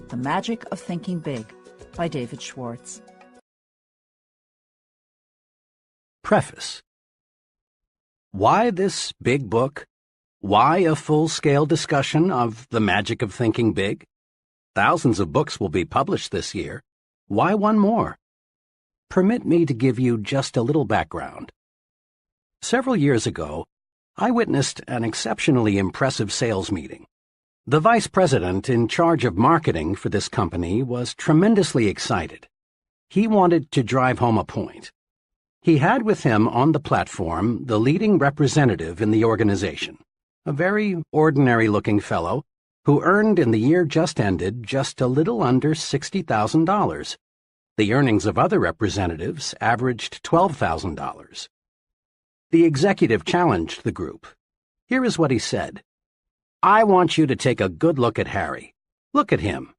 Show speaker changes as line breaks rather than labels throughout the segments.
The Magic of Thinking Big by David Schwartz.
Preface. Why this big book? Why a full-scale discussion of the magic of thinking big? Thousands of books will be published this year. Why one more? Permit me to give you just a little background. Several years ago, I witnessed an exceptionally impressive sales meeting. The vice president in charge of marketing for this company was tremendously excited. He wanted to drive home a point. He had with him on the platform the leading representative in the organization, a very ordinary-looking fellow who earned in the year just ended just a little under $60,000. The earnings of other representatives averaged $12,000. The executive challenged the group. Here is what he said. I want you to take a good look at Harry. Look at him.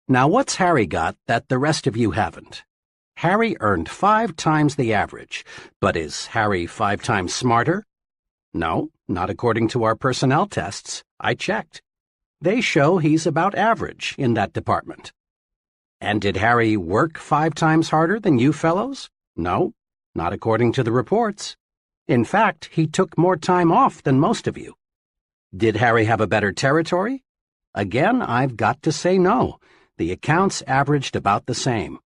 Now what's Harry got that the rest of you haven't? Harry earned 5 times the average, but is Harry 5 times smarter? No, not according to our personnel tests. I checked. They show he's about average in that department. And did Harry work 5 times harder than you fellows? No, not according to the reports. In fact, he took more time off than most of you. Did Harry have a better territory? Again, I've got to say no. The accounts averaged about the same.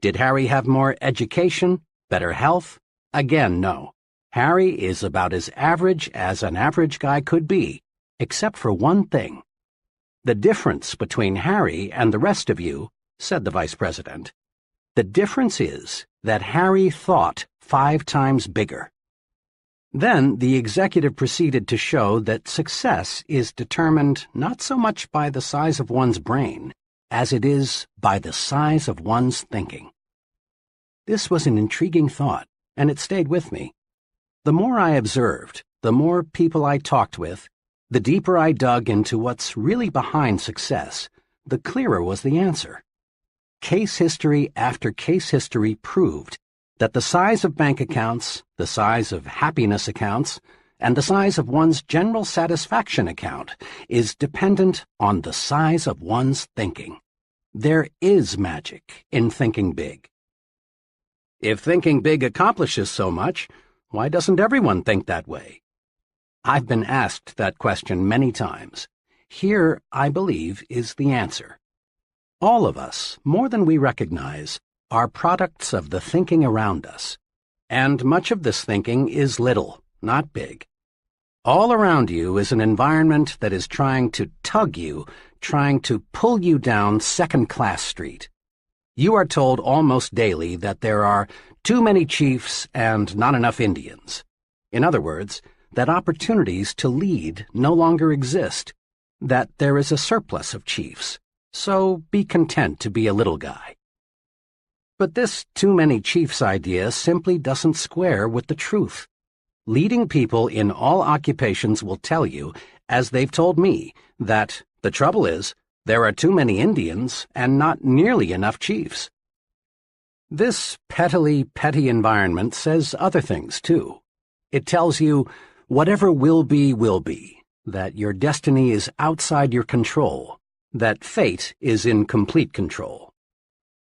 Did Harry have more education, better health? Again, no. Harry is about as average as an average guy could be, except for one thing. The difference between Harry and the rest of you, said the vice president, the difference is that Harry thought 5 times bigger. Then the executive proceeded to show that success is determined not so much by the size of one's brain as it is by the size of one's thinking. This was an intriguing thought, and it stayed with me. The more I observed, the more people I talked with, the deeper I dug into what's really behind success, the clearer was the answer. Case history after case history proved that the size of bank accounts, the size of happiness accounts, and the size of one's general satisfaction account is dependent on the size of one's thinking. There is magic in thinking big. If thinking big accomplishes so much, why doesn't everyone think that way? I've been asked that question many times. Here, I believe, is the answer. All of us, more than we recognize, are products of the thinking around us. And much of this thinking is little, not big. All around you is an environment that is trying to tug you, trying to pull you down second-class street. You are told almost daily that there are too many chiefs and not enough Indians. In other words, that opportunities to lead no longer exist, that there is a surplus of chiefs. So be content to be a little guy. But this too many chiefs idea simply doesn't square with the truth. Leading people in all occupations will tell you, as they've told me, that the trouble is, there are too many Indians and not nearly enough chiefs. This petty environment says other things, too. It tells you, whatever will be, that your destiny is outside your control, that fate is in complete control.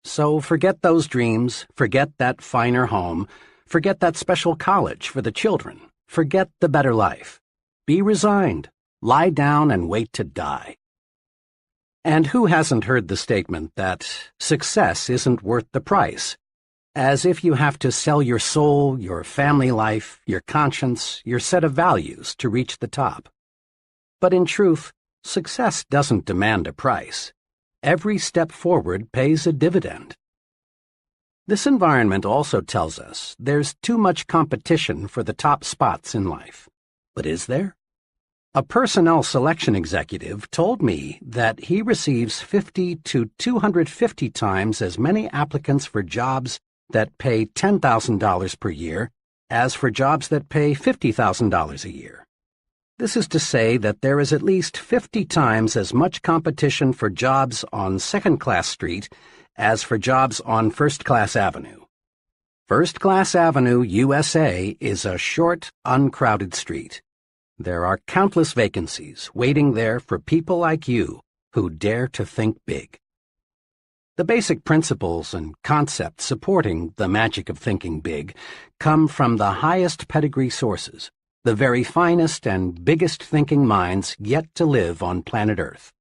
So forget those dreams, forget that finer home, forget that special college for the children, forget the better life. Be resigned, lie down and wait to die. And who hasn't heard the statement that success isn't worth the price? As if you have to sell your soul, your family life, your conscience, your set of values to reach the top. But in truth, success doesn't demand a price. Every step forward pays a dividend. This environment also tells us there's too much competition for the top spots in life. But is there? A personnel selection executive told me that he receives 50 to 250 times as many applicants for jobs that pay $10,000 per year as for jobs that pay $50,000 a year. This is to say that there is at least 50 times as much competition for jobs on Second-Class Street as for jobs on First-Class Avenue. First-Class Avenue, USA, is a short, uncrowded street. There are countless vacancies waiting there for people like you who dare to think big. The basic principles and concepts supporting the magic of thinking big come from the highest pedigree sources, the very finest and biggest thinking minds yet to live on planet Earth.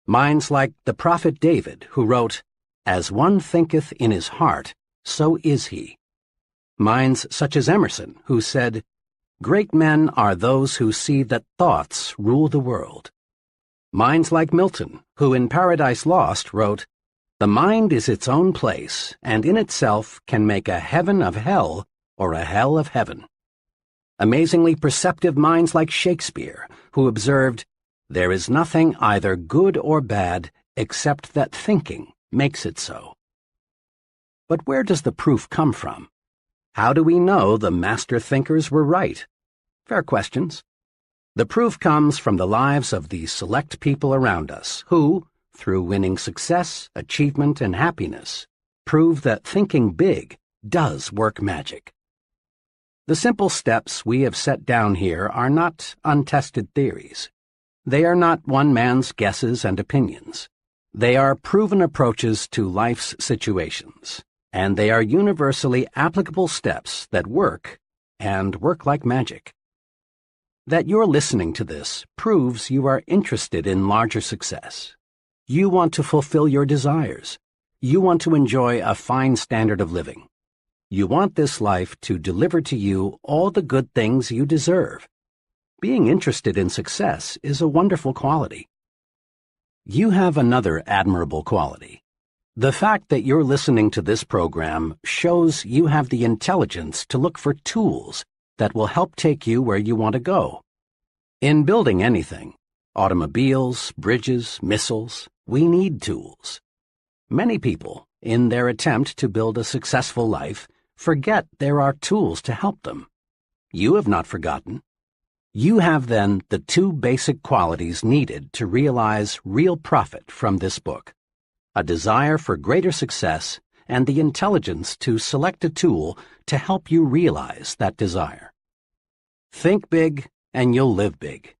Minds like the prophet David, who wrote, "As one thinketh in his heart, so is he." Minds such as Emerson, who said, "Great men are those who see that thoughts rule the world." Minds like Milton, who in Paradise Lost wrote, "The mind is its own place, and in itself can make a heaven of hell or a hell of heaven." Amazingly perceptive minds like Shakespeare, who observed, "There is nothing either good or bad except that thinking makes it so." But where does the proof come from? How do we know the master thinkers were right? Fair questions. The proof comes from the lives of the select people around us who, through winning success, achievement, and happiness, prove that thinking big does work magic. The simple steps we have set down here are not untested theories. They are not one man's guesses and opinions. They are proven approaches to life's situations, and they are universally applicable steps that work, and work like magic. That you're listening to this proves you are interested in larger success. You want to fulfill your desires. You want to enjoy a fine standard of living. You want this life to deliver to you all the good things you deserve. Being interested in success is a wonderful quality. You have another admirable quality. The fact that you're listening to this program shows you have the intelligence to look for tools that will help take you where you want to go. In building anything, automobiles, bridges, missiles, we need tools. Many people, in their attempt to build a successful life, forget there are tools to help them. You have not forgotten. You have then the two basic qualities needed to realize real profit from this book: a desire for greater success and the intelligence to select a tool to help you realize that desire. Think big and you'll live big.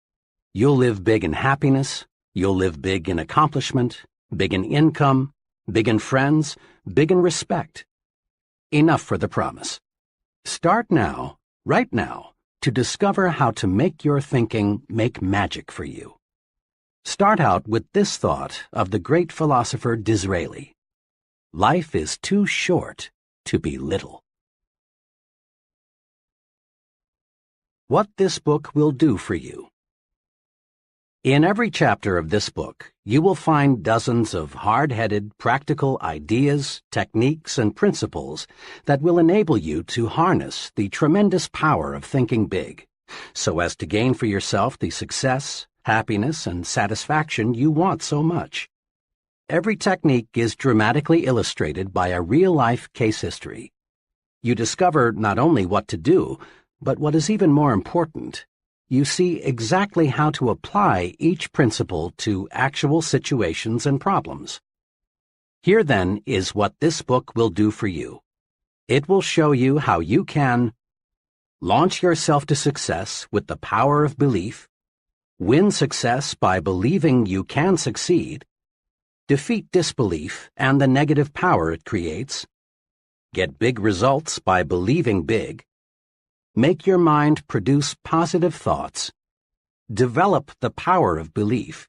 You'll live big in happiness, you'll live big in accomplishment, big in income, big in friends, big in respect. Enough for the promise. Start now, right now, to discover how to make your thinking make magic for you. Start out with this thought of the great philosopher Disraeli: life is too short to be little. What this book will do for you. In every chapter of this book, you will find dozens of hard-headed, practical ideas, techniques, and principles that will enable you to harness the tremendous power of thinking big, so as to gain for yourself the success, happiness, and satisfaction you want so much. Every technique is dramatically illustrated by a real-life case history. You discover not only what to do, but what is even more important, you see exactly how to apply each principle to actual situations and problems. Here, then, is what this book will do for you. It will show you how you can launch yourself to success with the power of belief, win success by believing you can succeed, defeat disbelief and the negative power it creates, get big results by believing big, make your mind produce positive thoughts, develop the power of belief,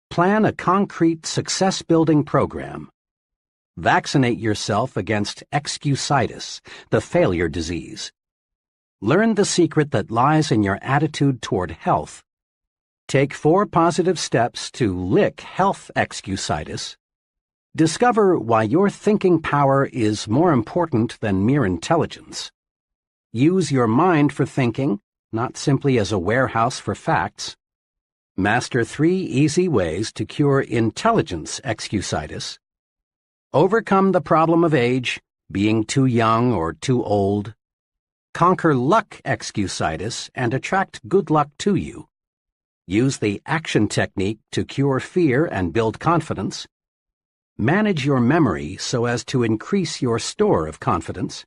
plan a concrete success-building program, vaccinate yourself against excusitis, the failure disease, learn the secret that lies in your attitude toward health, take 4 positive steps to lick health excusitis, discover why your thinking power is more important than mere intelligence, use your mind for thinking, not simply as a warehouse for facts. Master 3 easy ways to cure intelligence excusitis. Overcome the problem of age, being too young or too old. Conquer luck excusitis and attract good luck to you. Use the action technique to cure fear and build confidence. Manage your memory so as to increase your store of confidence.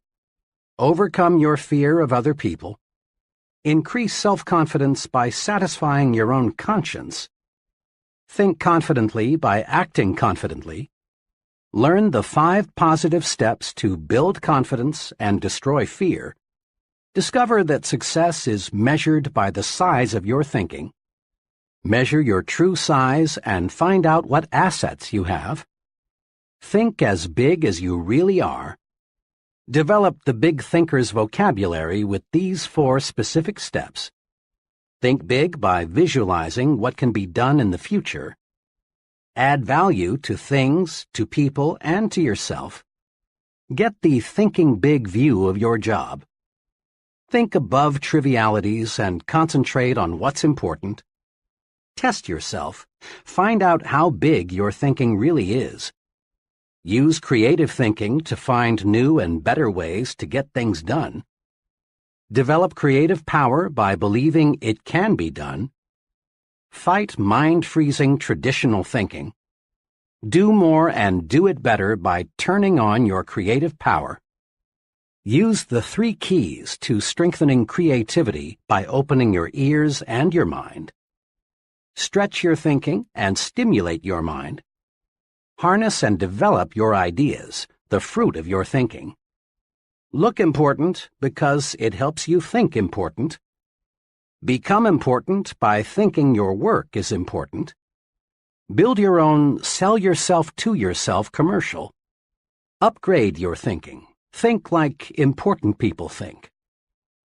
Overcome your fear of other people. Increase self-confidence by satisfying your own conscience. Think confidently by acting confidently. Learn the 5 positive steps to build confidence and destroy fear. Discover that success is measured by the size of your thinking. Measure your true size and find out what assets you have. Think as big as you really are. Develop the big thinker's vocabulary with these 4 specific steps. Think big by visualizing what can be done in the future. Add value to things, to people, and to yourself. Get the thinking big view of your job. Think above trivialities and concentrate on what's important. Test yourself. Find out how big your thinking really is. Use creative thinking to find new and better ways to get things done. Develop creative power by believing it can be done. Fight mind-freezing traditional thinking. Do more and do it better by turning on your creative power. Use the 3 keys to strengthening creativity by opening your ears and your mind. Stretch your thinking and stimulate your mind. Harness and develop your ideas, the fruit of your thinking. Look important because it helps you think important. Become important by thinking your work is important. Build your own sell yourself to yourself commercial. Upgrade your thinking. Think like important people think.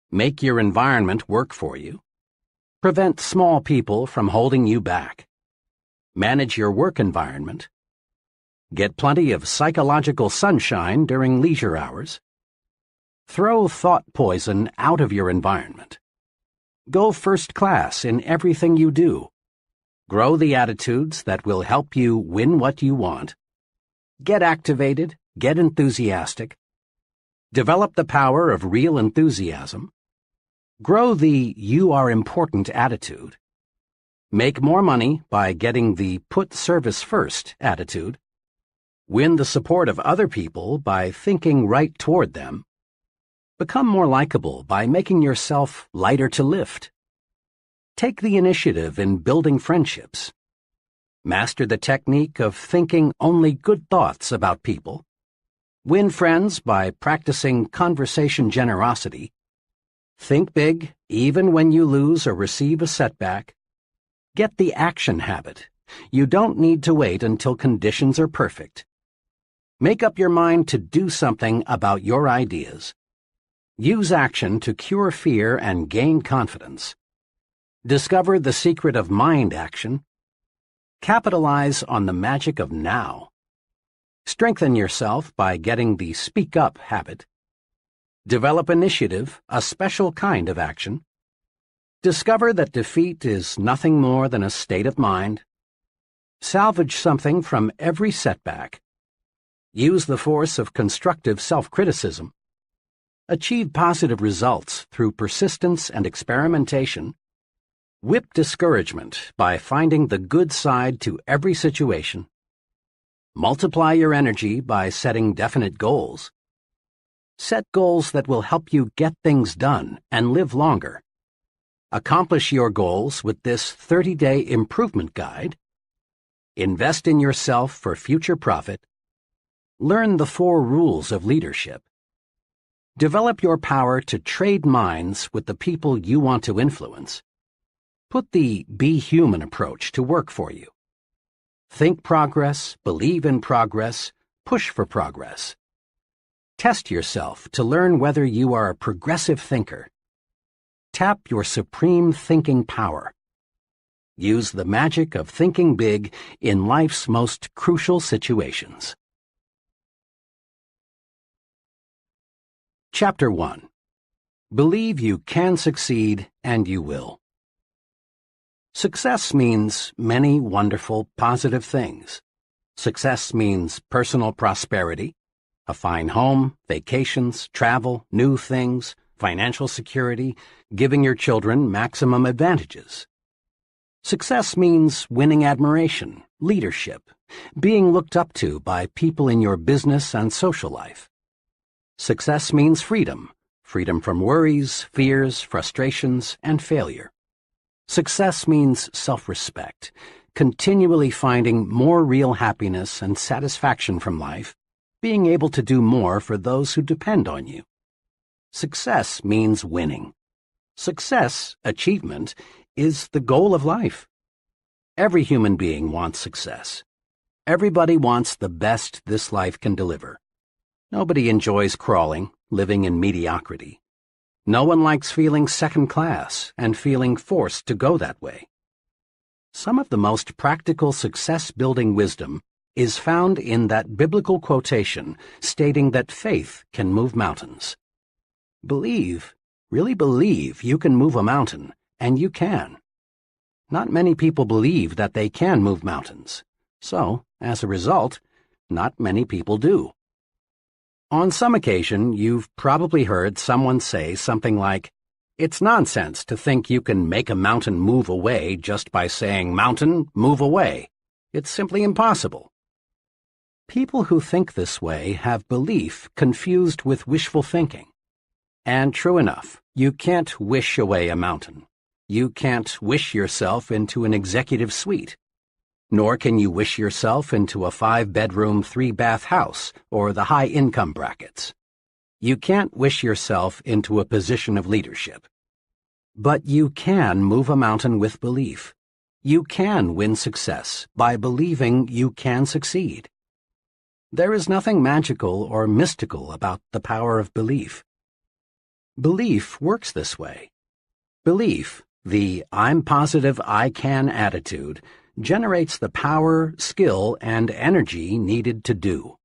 Make your environment work for you. Prevent small people from holding you back. Manage your work environment. Get plenty of psychological sunshine during leisure hours. Throw thought poison out of your environment. Go first class in everything you do. Grow the attitudes that will help you win what you want. Get activated, get enthusiastic. Develop the power of real enthusiasm. Grow the you are important attitude. Make more money by getting the put service first attitude. Win the support of other people by thinking right toward them. Become more likable by making yourself lighter to lift. Take the initiative in building friendships. Master the technique of thinking only good thoughts about people. Win friends by practicing conversation generosity. Think big, even when you lose or receive a setback. Get the action habit. You don't need to wait until conditions are perfect. Make up your mind to do something about your ideas. Use action to cure fear and gain confidence. Discover the secret of mind action. Capitalize on the magic of now. Strengthen yourself by getting the speak up habit. Develop initiative, a special kind of action. Discover that defeat is nothing more than a state of mind. Salvage something from every setback. Use the force of constructive self-criticism. Achieve positive results through persistence and experimentation. Whip discouragement by finding the good side to every situation. Multiply your energy by setting definite goals. Set goals that will help you get things done and live longer. Accomplish your goals with this 30-day improvement guide. Invest in yourself for future profit. Learn the 4 rules of leadership. Develop your power to trade minds with the people you want to influence. Put the be human approach to work for you. Think progress, believe in progress, push for progress. Test yourself to learn whether you are a progressive thinker. Tap your supreme thinking power. Use the magic of thinking big in life's most crucial situations. Chapter 1. Believe you can succeed and you will. Success means many wonderful, positive things. Success means personal prosperity, a fine home, vacations, travel, new things, financial security, giving your children maximum advantages. Success means winning admiration, leadership, being looked up to by people in your business and social life. Success means freedom, freedom from worries, fears, frustrations, and failure. Success means self-respect, continually finding more real happiness and satisfaction from life, being able to do more for those who depend on you. Success means winning. Success, achievement, is the goal of life. Every human being wants success. Everybody wants the best this life can deliver. Nobody enjoys crawling, living in mediocrity. No one likes feeling second class and feeling forced to go that way. Some of the most practical success-building wisdom is found in that biblical quotation stating that faith can move mountains. Believe, really believe you can move a mountain, and you can. Not many people believe that they can move mountains, so, as a result, not many people do. On some occasion, you've probably heard someone say something like, "It's nonsense to think you can make a mountain move away just by saying, 'Mountain, move away.' It's simply impossible." People who think this way have belief confused with wishful thinking. And true enough, you can't wish away a mountain. You can't wish yourself into an executive suite. Nor can you wish yourself into a 5-bedroom, 3-bath house or the high-income brackets. You can't wish yourself into a position of leadership. But you can move a mountain with belief. You can win success by believing you can succeed. There is nothing magical or mystical about the power of belief. Belief works this way. Belief, the "I'm positive I can" attitude, generates the power, skill, and energy needed to do.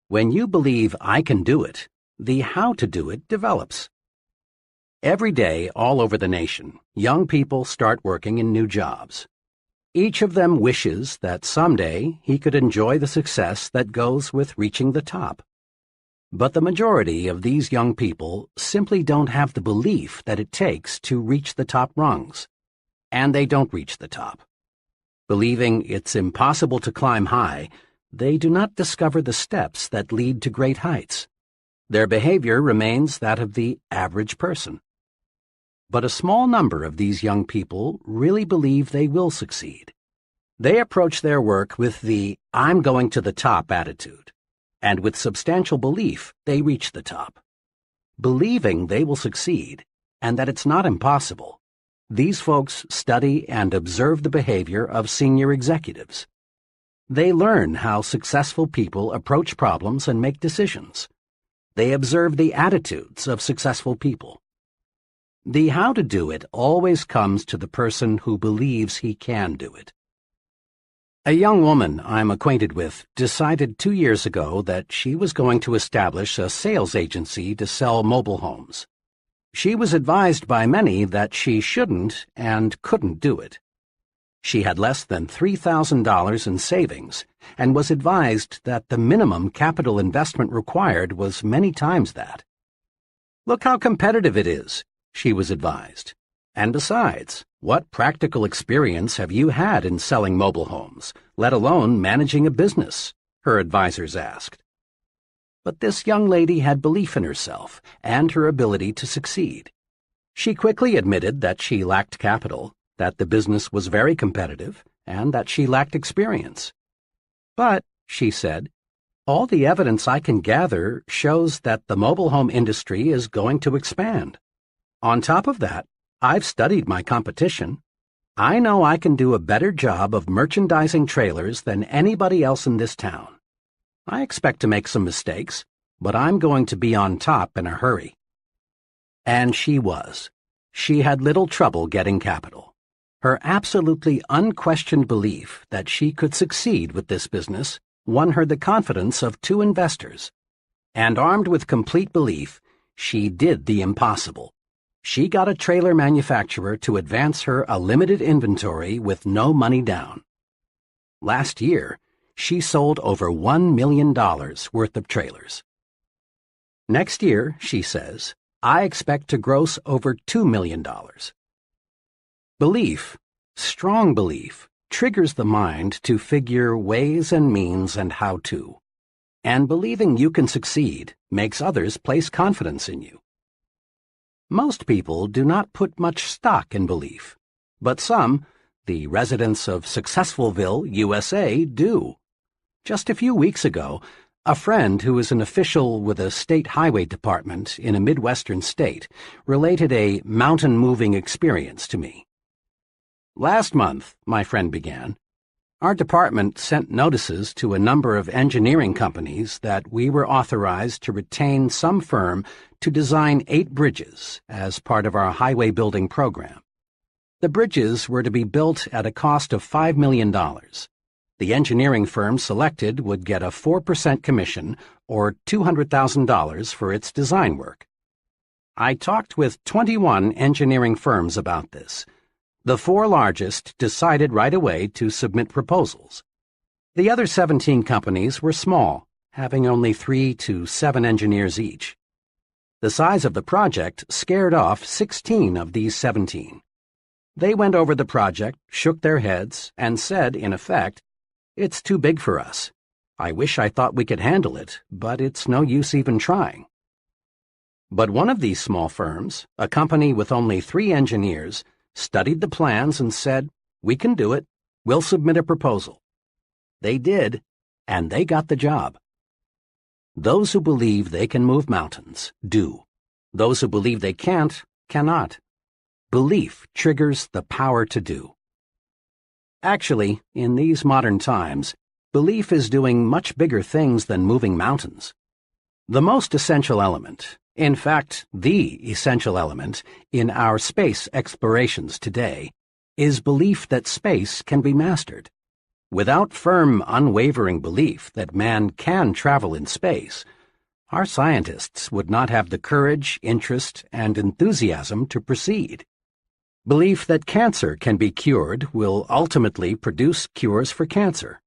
When you believe I can do it, the how to do it develops. Every day, all over the nation, young people start working in new jobs. Each of them wishes that someday he could enjoy the success that goes with reaching the top. But the majority of these young people simply don't have the belief that it takes to reach the top rungs. And they don't reach the top. Believing it's impossible to climb high, they do not discover the steps that lead to great heights. Their behavior remains that of the average person. But a small number of these young people really believe they will succeed. They approach their work with the "I'm going to the top" attitude, and with substantial belief they reach the top. Believing they will succeed, and that it's not impossible, these folks study and observe the behavior of senior executives. They learn how successful people approach problems and make decisions. They observe the attitudes of successful people. The how to do it always comes to the person who believes he can do it. A young woman I'm acquainted with decided 2 years ago that she was going to establish a sales agency to sell mobile homes. She was advised by many that she shouldn't and couldn't do it. She had less than $3,000 in savings and was advised that the minimum capital investment required was many times that. "Look how competitive it is," she was advised. "And besides, what practical experience have you had in selling mobile homes, let alone managing a business?" her advisors asked. But this young lady had belief in herself and her ability to succeed. She quickly admitted that she lacked capital, that the business was very competitive, and that she lacked experience. "But," she said, "all the evidence I can gather shows that the mobile home industry is going to expand. On top of that, I've studied my competition. I know I can do a better job of merchandising trailers than anybody else in this town. I expect to make some mistakes, but I'm going to be on top in a hurry." And she was. She had little trouble getting capital. Her absolutely unquestioned belief that she could succeed with this business won her the confidence of 2 investors. And armed with complete belief, she did the impossible. She got a trailer manufacturer to advance her a limited inventory with no money down. Last year, she sold over $1 million worth of trailers. Next year, she says, I expect to gross over $2 million. Belief, strong belief, triggers the mind to figure ways and means and how to. And believing you can succeed makes others place confidence in you. Most people do not put much stock in belief, but some, The residents of Successfulville, USA, do. Just a few weeks ago, a friend who is an official with a state highway department in a Midwestern state related a mountain-moving experience to me. Last month, my friend began, our department sent notices to a number of engineering companies that we were authorized to retain some firm to design 8 bridges as part of our highway building program. The bridges were to be built at a cost of $5 million. The engineering firm selected would get a 4% commission, or $200,000 for its design work. I talked with 21 engineering firms about this. The 4 largest decided right away to submit proposals. The other 17 companies were small, having only 3 to 7 engineers each. The size of the project scared off 16 of these 17. They went over the project, shook their heads, and said, in effect, "It's too big for us. I wish I thought we could handle it, but it's no use even trying." But one of these small firms, a company with only 3 engineers, studied the plans and said, "We can do it. We'll submit a proposal." They did, and they got the job. Those who believe they can move mountains do. Those who believe they can't, cannot. Belief triggers the power to do. Actually, in these modern times, belief is doing much bigger things than moving mountains. The most essential element, in fact, the essential element, in our space explorations today, is belief that space can be mastered. Without firm, unwavering belief that man can travel in space, our scientists would not have the courage, interest, and enthusiasm to proceed. Belief that cancer can be cured will ultimately produce cures for cancer.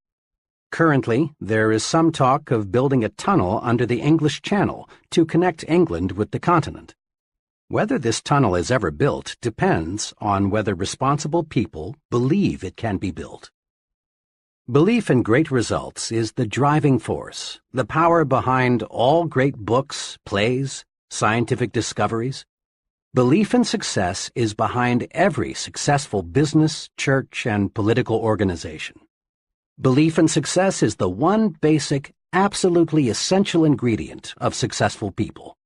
Currently, there is some talk of building a tunnel under the English Channel to connect England with the continent. Whether this tunnel is ever built depends on whether responsible people believe it can be built. Belief in great results is the driving force, the power behind all great books, plays, scientific discoveries. Belief in success is behind every successful business, church, and political organization. Belief in success is the one basic, absolutely essential ingredient of successful people.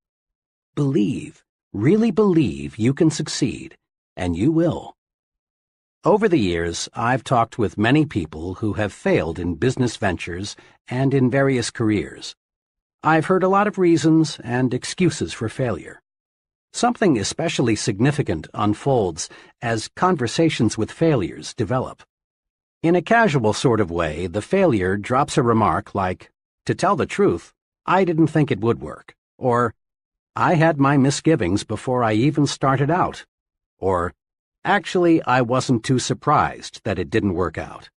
Believe, really believe you can succeed, and you will. Over the years, I've talked with many people who have failed in business ventures and in various careers. I've heard a lot of reasons and excuses for failure. Something especially significant unfolds as conversations with failures develop. In a casual sort of way, the failure drops a remark like, "To tell the truth, I didn't think it would work," or, "I had my misgivings before I even started out," or, "Actually, I wasn't too surprised that it didn't work out."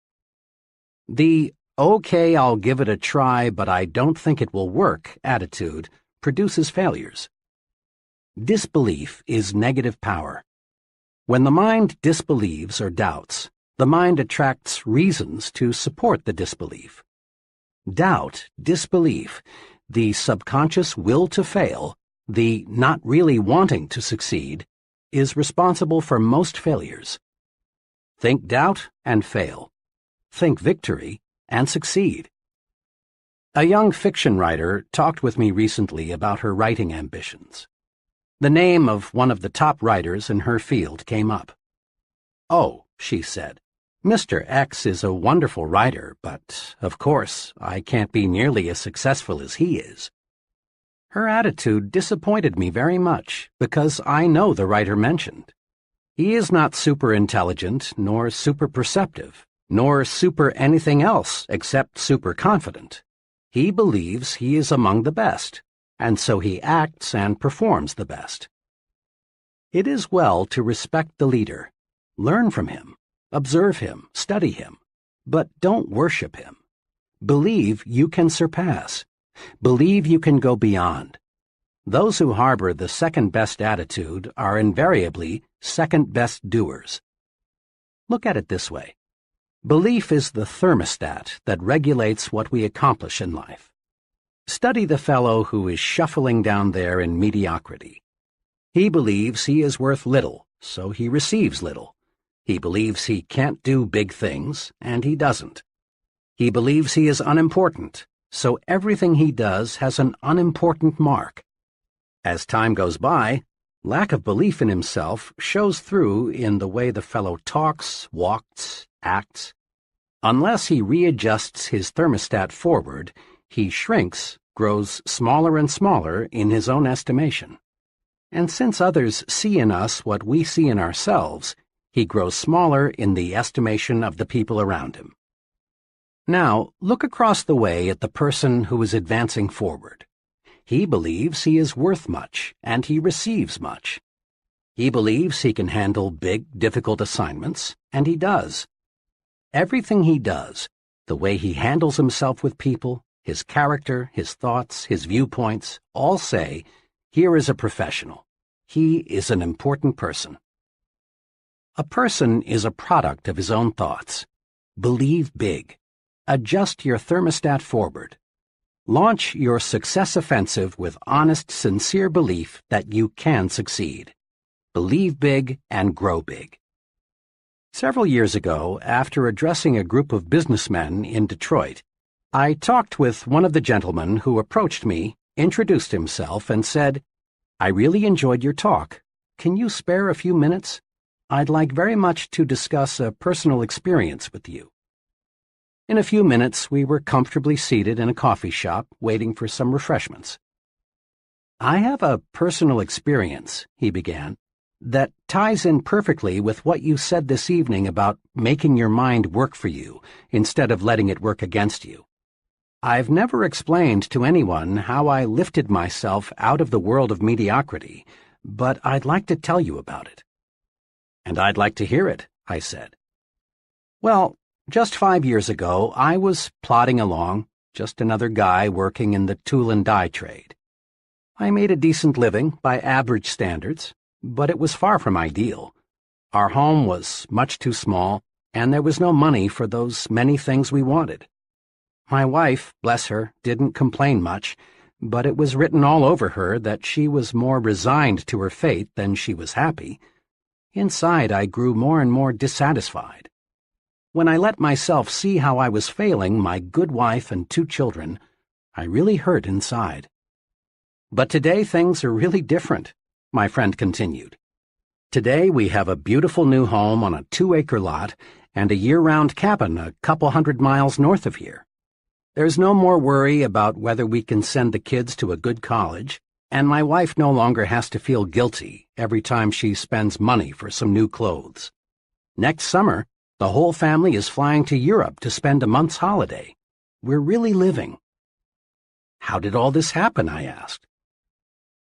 The "okay, I'll give it a try, but I don't think it will work" attitude produces failures. Disbelief is negative power. When the mind disbelieves or doubts, the mind attracts reasons to support the disbelief. Doubt, disbelief, the subconscious will to fail, the not really wanting to succeed, is responsible for most failures. Think doubt and fail. Think victory and succeed. A young fiction writer talked with me recently about her writing ambitions. The name of one of the top writers in her field came up. "Oh," she said, "Mr. X is a wonderful writer, but, of course, I can't be nearly as successful as he is." Her attitude disappointed me very much, because I know the writer mentioned. He is not super intelligent, nor super perceptive, nor super anything else except super confident. He believes he is among the best, and so he acts and performs the best. It is well to respect the leader. Learn from him, observe him, study him, but don't worship him. Believe you can surpass. Believe you can go beyond. Those who harbor the second-best attitude are invariably second-best doers. Look at it this way. Belief is the thermostat that regulates what we accomplish in life. Study the fellow who is shuffling down there in mediocrity. He believes he is worth little, so he receives little. He believes he can't do big things, and he doesn't. He believes he is unimportant, so everything he does has an unimportant mark. As time goes by, lack of belief in himself shows through in the way the fellow talks, walks, acts. Unless he readjusts his thermostat forward, he shrinks, grows smaller and smaller in his own estimation. And since others see in us what we see in ourselves, he grows smaller in the estimation of the people around him. Now, look across the way at the person who is advancing forward. He believes he is worth much, and he receives much. He believes he can handle big, difficult assignments, and he does. Everything he does, the way he handles himself with people, his character, his thoughts, his viewpoints, all say, here is a professional. He is an important person. A person is a product of his own thoughts. Believe big. Adjust your thermostat forward. Launch your success offensive with honest, sincere belief that you can succeed. Believe big and grow big. Several years ago, after addressing a group of businessmen in Detroit, I talked with one of the gentlemen who approached me, introduced himself, and said, "I really enjoyed your talk. Can you spare a few minutes? I'd like very much to discuss a personal experience with you." In a few minutes, we were comfortably seated in a coffee shop, waiting for some refreshments. "I have a personal experience," he began, "that ties in perfectly with what you said this evening about making your mind work for you instead of letting it work against you. I've never explained to anyone how I lifted myself out of the world of mediocrity, but I'd like to tell you about it." "And I'd like to hear it," I said. "Well, just 5 years ago, I was plodding along, just another guy working in the tool and die trade. I made a decent living by average standards, but it was far from ideal. Our home was much too small, and there was no money for those many things we wanted. My wife, bless her, didn't complain much, but it was written all over her that she was more resigned to her fate than she was happy. Inside, I grew more and more dissatisfied. When I let myself see how I was failing my good wife and 2 children, I really hurt inside. But today things are really different," my friend continued. "Today we have a beautiful new home on a 2-acre lot and a year-round cabin a couple 100 miles north of here. There's no more worry about whether we can send the kids to a good college, and my wife no longer has to feel guilty every time she spends money for some new clothes. Next summer, the whole family is flying to Europe to spend a month's holiday. We're really living." "How did all this happen?" I asked.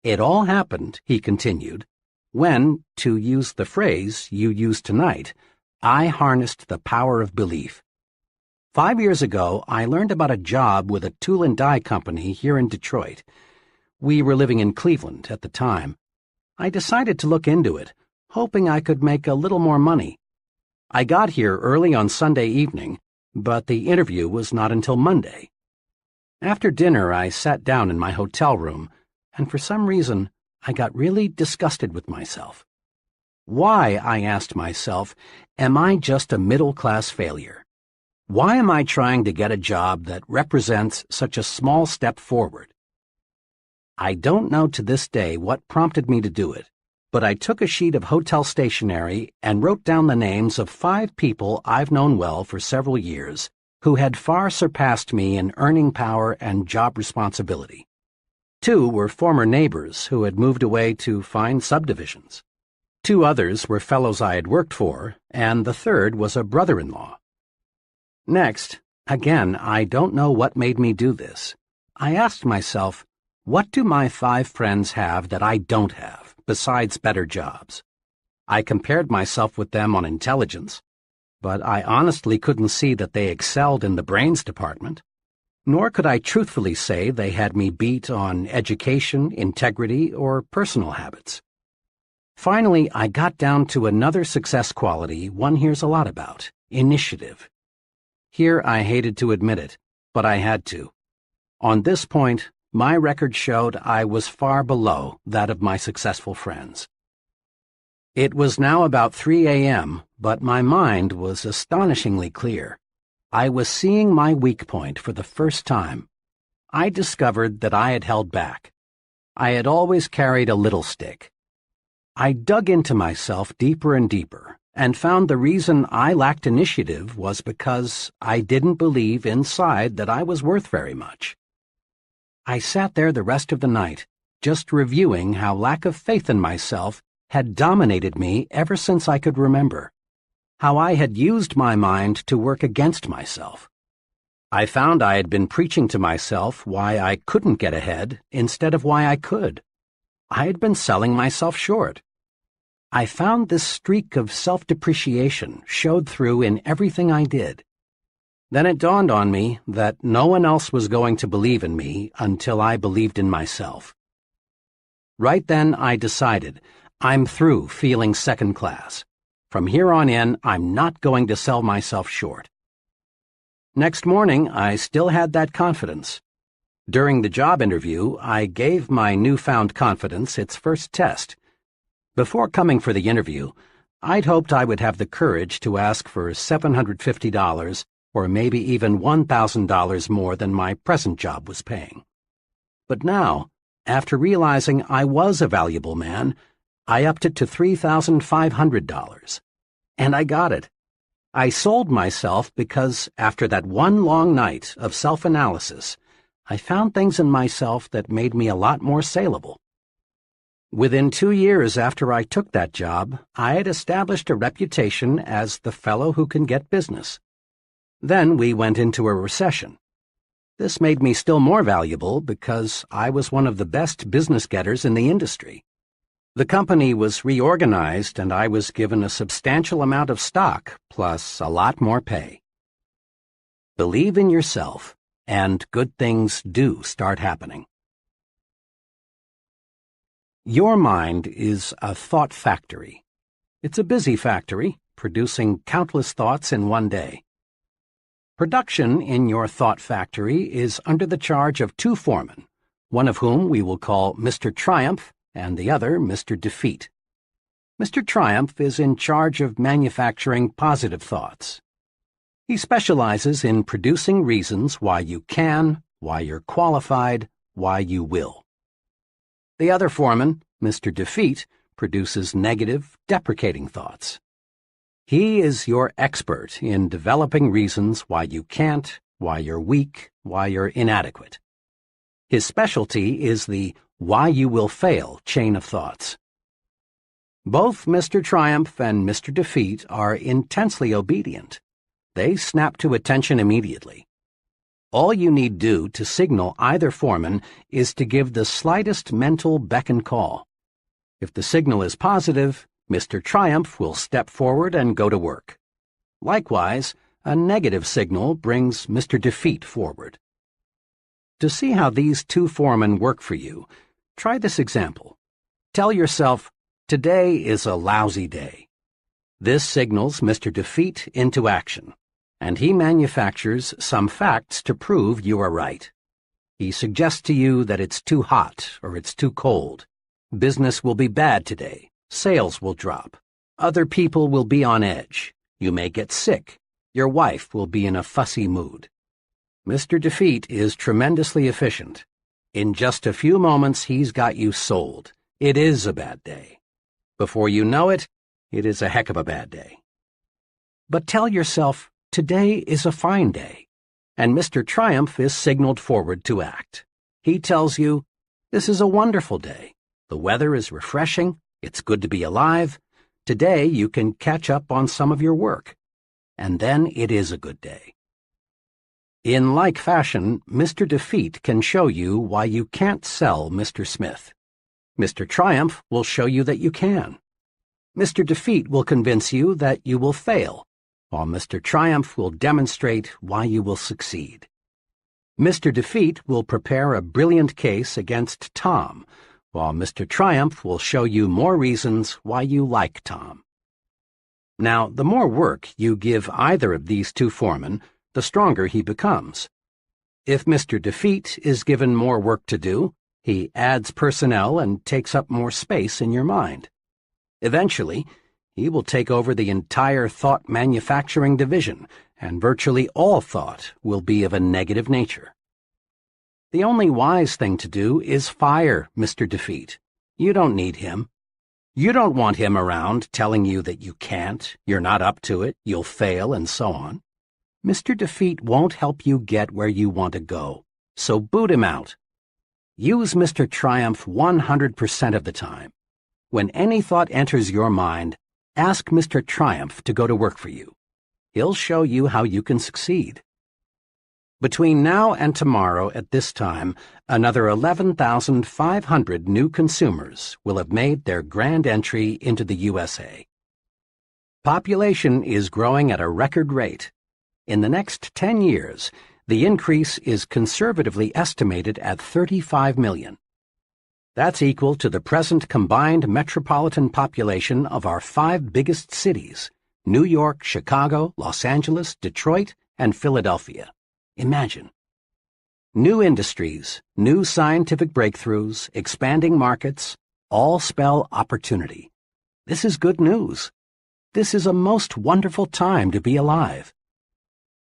"It all happened," he continued, "when, to use the phrase you used tonight, I harnessed the power of belief. 5 years ago, I learned about a job with a tool and die company here in Detroit. We were living in Cleveland at the time. I decided to look into it, hoping I could make a little more money. I got here early on Sunday evening, but the interview was not until Monday. After dinner, I sat down in my hotel room, and for some reason, I got really disgusted with myself. Why, I asked myself, am I just a middle-class failure? Why am I trying to get a job that represents such a small step forward? I don't know to this day what prompted me to do it, but I took a sheet of hotel stationery and wrote down the names of 5 people I've known well for several years who had far surpassed me in earning power and job responsibility. 2 were former neighbors who had moved away to fine subdivisions. 2 others were fellows I had worked for, and the 3rd was a brother-in-law. Next, again, I don't know what made me do this. I asked myself, what do my 5 friends have that I don't have, besides better jobs? I compared myself with them on intelligence, but I honestly couldn't see that they excelled in the brains department. Nor could I truthfully say they had me beat on education, integrity, or personal habits. Finally, I got down to another success quality one hears a lot about: initiative. Here I hated to admit it, but I had to. On this point, my record showed I was far below that of my successful friends. It was now about 3 a.m., but my mind was astonishingly clear. I was seeing my weak point for the first time. I discovered that I had held back. I had always carried a little stick. I dug into myself deeper and deeper, and found the reason I lacked initiative was because I didn't believe inside that I was worth very much. I sat there the rest of the night, just reviewing how lack of faith in myself had dominated me ever since I could remember, how I had used my mind to work against myself. I found I had been preaching to myself why I couldn't get ahead instead of why I could. I had been selling myself short. I found this streak of self-depreciation showed through in everything I did. Then it dawned on me that no one else was going to believe in me until I believed in myself. Right then I decided, I'm through feeling second class. From here on in, I'm not going to sell myself short. Next morning, I still had that confidence. During the job interview, I gave my newfound confidence its first test. Before coming for the interview, I'd hoped I would have the courage to ask for $750 or maybe even $1,000 more than my present job was paying. But now, after realizing I was a valuable man, I upped it to $3,500. And I got it. I sold myself because, after that one long night of self-analysis, I found things in myself that made me a lot more saleable. Within 2 years after I took that job, I had established a reputation as the fellow who can get business. Then we went into a recession. This made me still more valuable because I was one of the best business getters in the industry. The company was reorganized and I was given a substantial amount of stock, plus a lot more pay. Believe in yourself, and good things do start happening. Your mind is a thought factory. It's a busy factory, producing countless thoughts in one day. Production in your thought factory is under the charge of 2 foremen, one of whom we will call Mr. Triumph and the other Mr. Defeat. Mr. Triumph is in charge of manufacturing positive thoughts. He specializes in producing reasons why you can, why you're qualified, why you will. The other foreman, Mr. Defeat, produces negative, deprecating thoughts. He is your expert in developing reasons why you can't, why you're weak, why you're inadequate. His specialty is the why you will fail chain of thoughts. Both Mr. Triumph and Mr. Defeat are intensely obedient. They snap to attention immediately. All you need do to signal either foreman is to give the slightest mental beck and call. If the signal is positive, Mr. Triumph will step forward and go to work. Likewise, a negative signal brings Mr. Defeat forward. To see how these 2 foremen work for you, try this example. Tell yourself, today is a lousy day. This signals Mr. Defeat into action, and he manufactures some facts to prove you are right. He suggests to you that it's too hot or it's too cold. Business will be bad today. Sales will drop. Other people will be on edge. You may get sick. Your wife will be in a fussy mood. Mr. Defeat is tremendously efficient. In just a few moments, he's got you sold. It is a bad day. Before you know it, it is a heck of a bad day. But tell yourself, today is a fine day, and Mr. Triumph is signaled forward to act. He tells you, this is a wonderful day. The weather is refreshing. It's good to be alive. Today you can catch up on some of your work. And then it is a good day. In like fashion, Mr. Defeat can show you why you can't sell Mr. Smith. Mr. Triumph will show you that you can. Mr. Defeat will convince you that you will fail, while Mr. Triumph will demonstrate why you will succeed. Mr. Defeat will prepare a brilliant case against Tom, while Mr. Triumph will show you more reasons why you like Tom. Now, the more work you give either of these 2 foremen, the stronger he becomes. If Mr. Defeat is given more work to do, he adds personnel and takes up more space in your mind. Eventually, he will take over the entire thought manufacturing division, and virtually all thought will be of a negative nature. The only wise thing to do is fire Mr. Defeat. You don't need him. You don't want him around telling you that you can't, you're not up to it, you'll fail, and so on. Mr. Defeat won't help you get where you want to go, so boot him out. Use Mr. Triumph 100% of the time. When any thought enters your mind, ask Mr. Triumph to go to work for you. He'll show you how you can succeed. Between now and tomorrow at this time, another 11,500 new consumers will have made their grand entry into the USA. Population is growing at a record rate. In the next 10 years, the increase is conservatively estimated at 35 million. That's equal to the present combined metropolitan population of our 5 biggest cities: New York, Chicago, Los Angeles, Detroit, and Philadelphia. Imagine. New industries, new scientific breakthroughs, expanding markets, all spell opportunity. This is good news. This is a most wonderful time to be alive.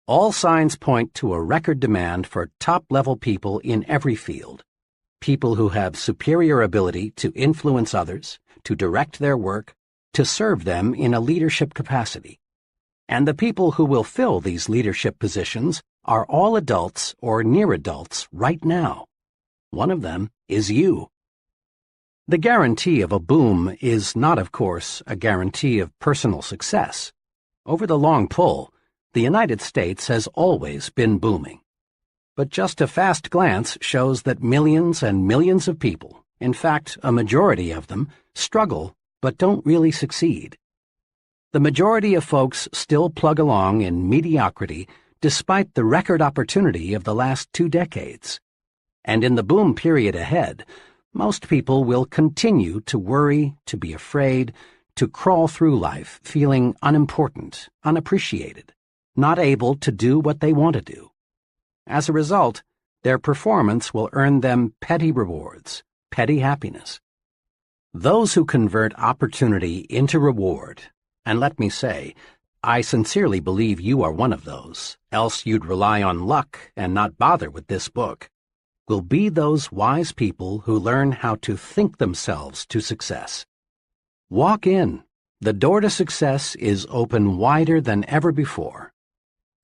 All signs point to a record demand for top-level people in every field. People who have superior ability to influence others, to direct their work, to serve them in a leadership capacity. And the people who will fill these leadership positions are all adults or near adults right now. One of them is you. The guarantee of a boom is not, of course, a guarantee of personal success. Over the long pull, the United States has always been booming. But just a fast glance shows that millions and millions of people, in fact, a majority of them, struggle but don't really succeed. The majority of folks still plug along in mediocrity despite the record opportunity of the last 2 decades. And in the boom period ahead, most people will continue to worry, to be afraid, to crawl through life feeling unimportant, unappreciated, not able to do what they want to do. As a result, their performance will earn them petty rewards, petty happiness. Those who convert opportunity into reward, and let me say, I sincerely believe you are one of those, else you'd rely on luck and not bother with this book, will be those wise people who learn how to think themselves to success. Walk in. The door to success is open wider than ever before.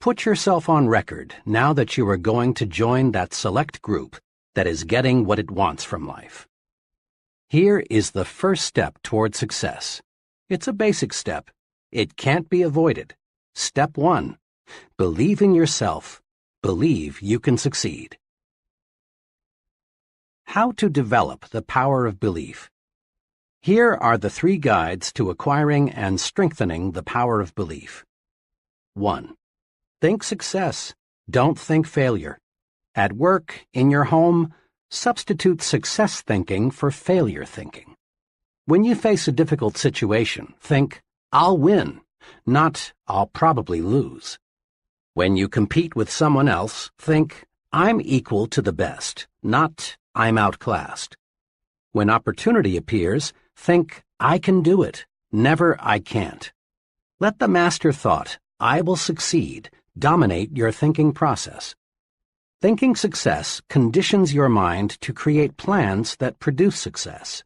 Put yourself on record now that you are going to join that select group that is getting what it wants from life. Here is the first step toward success. It's a basic step. It can't be avoided. Step 1. Believe in yourself. Believe you can succeed. How to develop the power of belief. Here are the 3 guides to acquiring and strengthening the power of belief. 1. Think success. Don't think failure. At work, in your home, substitute success thinking for failure thinking. When you face a difficult situation, think, I'll win, not I'll probably lose. When you compete with someone else, think, I'm equal to the best, not I'm outclassed. When opportunity appears, think, I can do it, never I can't. Let the master thought, I will succeed, dominate your thinking process. Thinking success conditions your mind to create plans that produce success.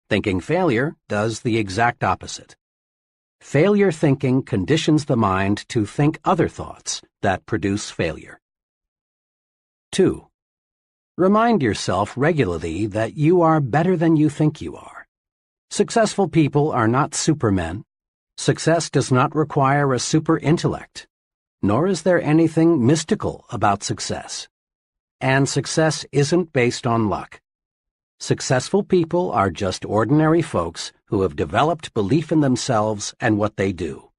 Thinking failure does the exact opposite. Failure thinking conditions the mind to think other thoughts that produce failure. 2. Remind yourself regularly that you are better than you think you are. Successful people are not supermen. Success does not require a super intellect, nor is there anything mystical about success. And success isn't based on luck. Successful people are just ordinary folks who have developed belief in themselves and what they do.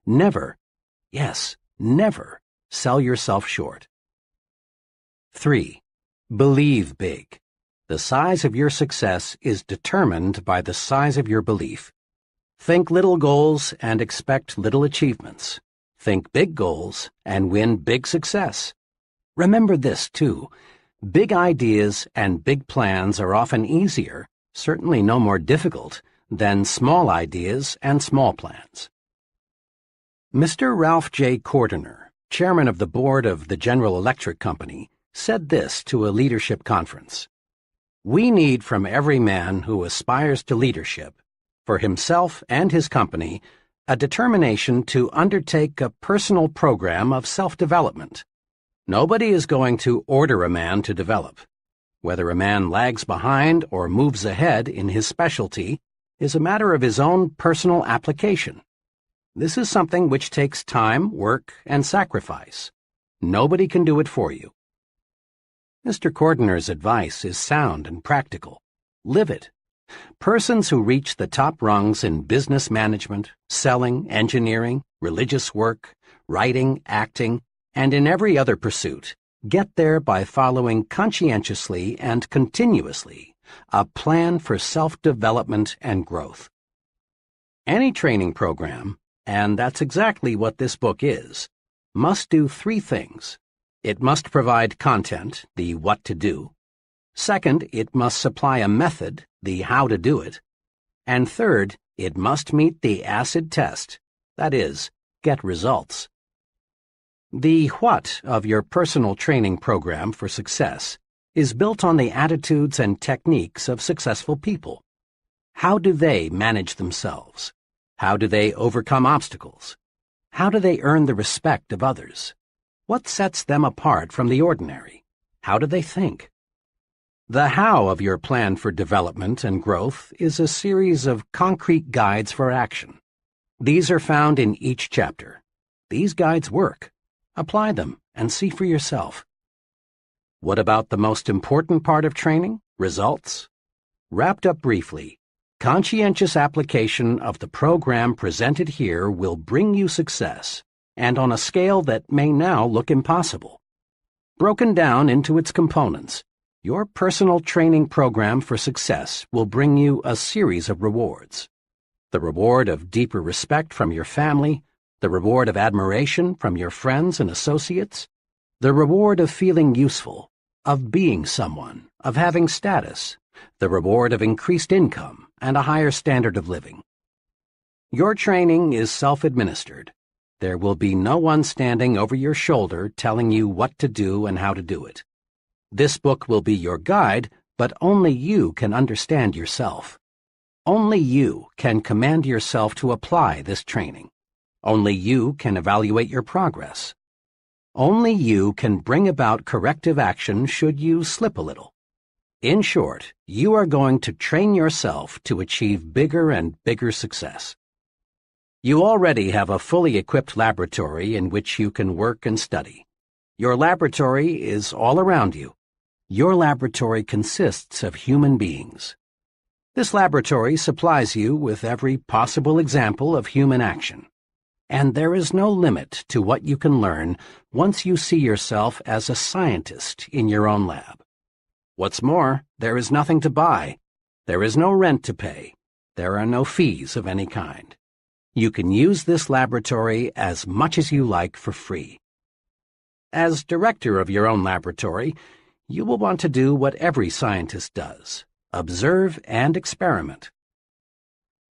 Never, yes, never sell yourself short. 3. Believe big. The size of your success is determined by the size of your belief. Think little goals and expect little achievements. Think big goals and win big success. Remember this, too. Big ideas and big plans are often easier, certainly no more difficult, then small ideas and small plans. Mr. Ralph J. Cordiner, chairman of the board of the General Electric Company, said this to a leadership conference: "We need from every man who aspires to leadership, for himself and his company, a determination to undertake a personal program of self-development. Nobody is going to order a man to develop. Whether a man lags behind or moves ahead in his specialty is a matter of his own personal application. This is something which takes time, work, and sacrifice. Nobody can do it for you." Mr. Cordiner's advice is sound and practical. Live it. Persons who reach the top rungs in business management, selling, engineering, religious work, writing, acting, and in every other pursuit get there by following conscientiously and continuously a plan for self-development and growth. Any training program, and that's exactly what this book is, must do three things. It must provide content, the what to do. Second, it must supply a method, the how to do it. And third, it must meet the acid test, that is, get results. The what of your personal training program for success is built on the attitudes and techniques of successful people. How do they manage themselves? How do they overcome obstacles? How do they earn the respect of others? What sets them apart from the ordinary? How do they think? The how of your plan for development and growth is a series of concrete guides for action. These are found in each chapter. These guides work. Apply them and see for yourself. What about the most important part of training? Results? Wrapped up briefly, conscientious application of the program presented here will bring you success, and on a scale that may now look impossible. Broken down into its components, your personal training program for success will bring you a series of rewards. The reward of deeper respect from your family, the reward of admiration from your friends and associates, the reward of feeling useful, of being someone, of having status, the reward of increased income and a higher standard of living. Your training is self-administered. There will be no one standing over your shoulder telling you what to do and how to do it. This book will be your guide, but only you can understand yourself. Only you can command yourself to apply this training. Only you can evaluate your progress. Only you can bring about corrective action should you slip a little. In short, you are going to train yourself to achieve bigger and bigger success. You already have a fully equipped laboratory in which you can work and study. Your laboratory is all around you. Your laboratory consists of human beings. This laboratory supplies you with every possible example of human action. And there is no limit to what you can learn once you see yourself as a scientist in your own lab. What's more, there is nothing to buy. There is no rent to pay. There are no fees of any kind. You can use this laboratory as much as you like for free. As director of your own laboratory, you will want to do what every scientist does: observe and experiment.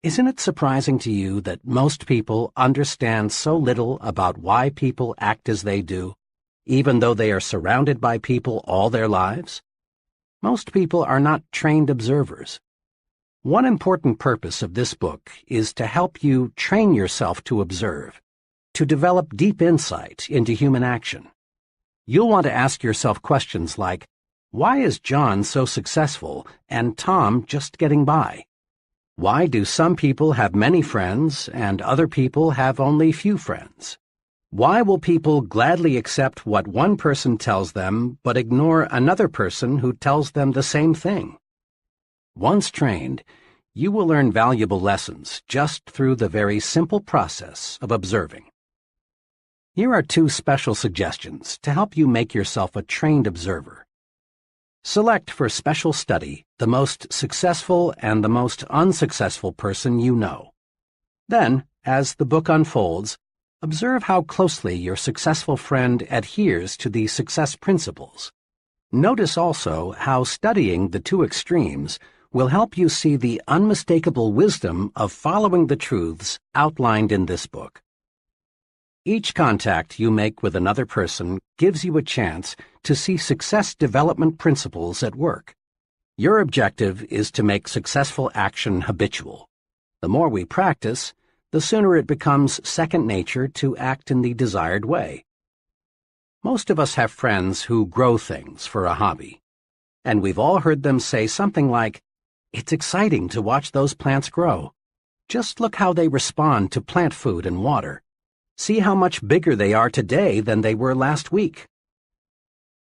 Isn't it surprising to you that most people understand so little about why people act as they do, even though they are surrounded by people all their lives? Most people are not trained observers. One important purpose of this book is to help you train yourself to observe, to develop deep insight into human action. You'll want to ask yourself questions like, why is John so successful and Tom just getting by? Why do some people have many friends and other people have only few friends? Why will people gladly accept what one person tells them but ignore another person who tells them the same thing? Once trained, you will learn valuable lessons just through the very simple process of observing. Here are two special suggestions to help you make yourself a trained observer. Select for special study the most successful and the most unsuccessful person you know. Then, as the book unfolds, observe how closely your successful friend adheres to the success principles. Notice also how studying the two extremes will help you see the unmistakable wisdom of following the truths outlined in this book. Each contact you make with another person gives you a chance to see success development principles at work. Your objective is to make successful action habitual. The more we practice, the sooner it becomes second nature to act in the desired way. Most of us have friends who grow things for a hobby, and we've all heard them say something like, "It's exciting to watch those plants grow. Just look how they respond to plant food and water. See how much bigger they are today than they were last week."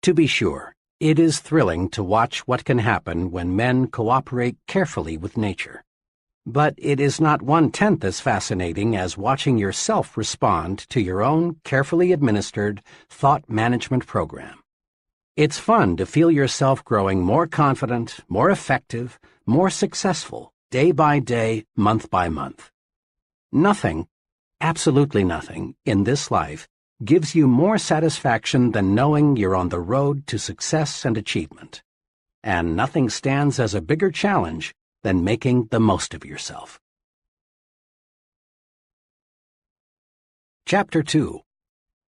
To be sure, it is thrilling to watch what can happen when men cooperate carefully with nature. But it is not 1/10 as fascinating as watching yourself respond to your own carefully administered thought management program. It's fun to feel yourself growing more confident, more effective, more successful, day by day, month by month. Nothing, absolutely nothing, in this life gives you more satisfaction than knowing you're on the road to success and achievement. And nothing stands as a bigger challenge than making the most of yourself. Chapter 2.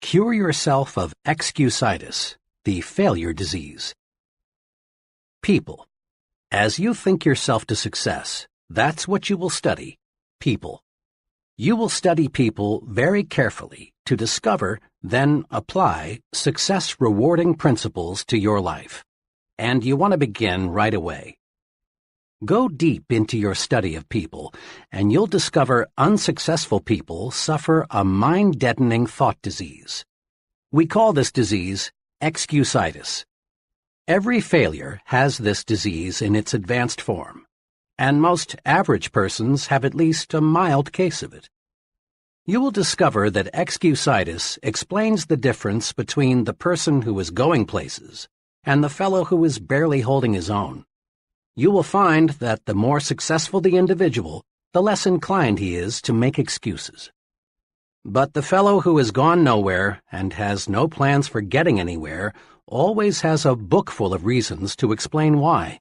Cure yourself of excusitis, the failure disease. People. As you think yourself to success, that's what you will study, people. You will study people very carefully to discover, then apply, success-rewarding principles to your life. And you want to begin right away. Go deep into your study of people, and you'll discover unsuccessful people suffer a mind-deadening thought disease. We call this disease excusitis. Every failure has this disease in its advanced form, and most average persons have at least a mild case of it. You will discover that excusitis explains the difference between the person who is going places and the fellow who is barely holding his own. You will find that the more successful the individual, the less inclined he is to make excuses. But the fellow who has gone nowhere and has no plans for getting anywhere always has a book full of reasons to explain why.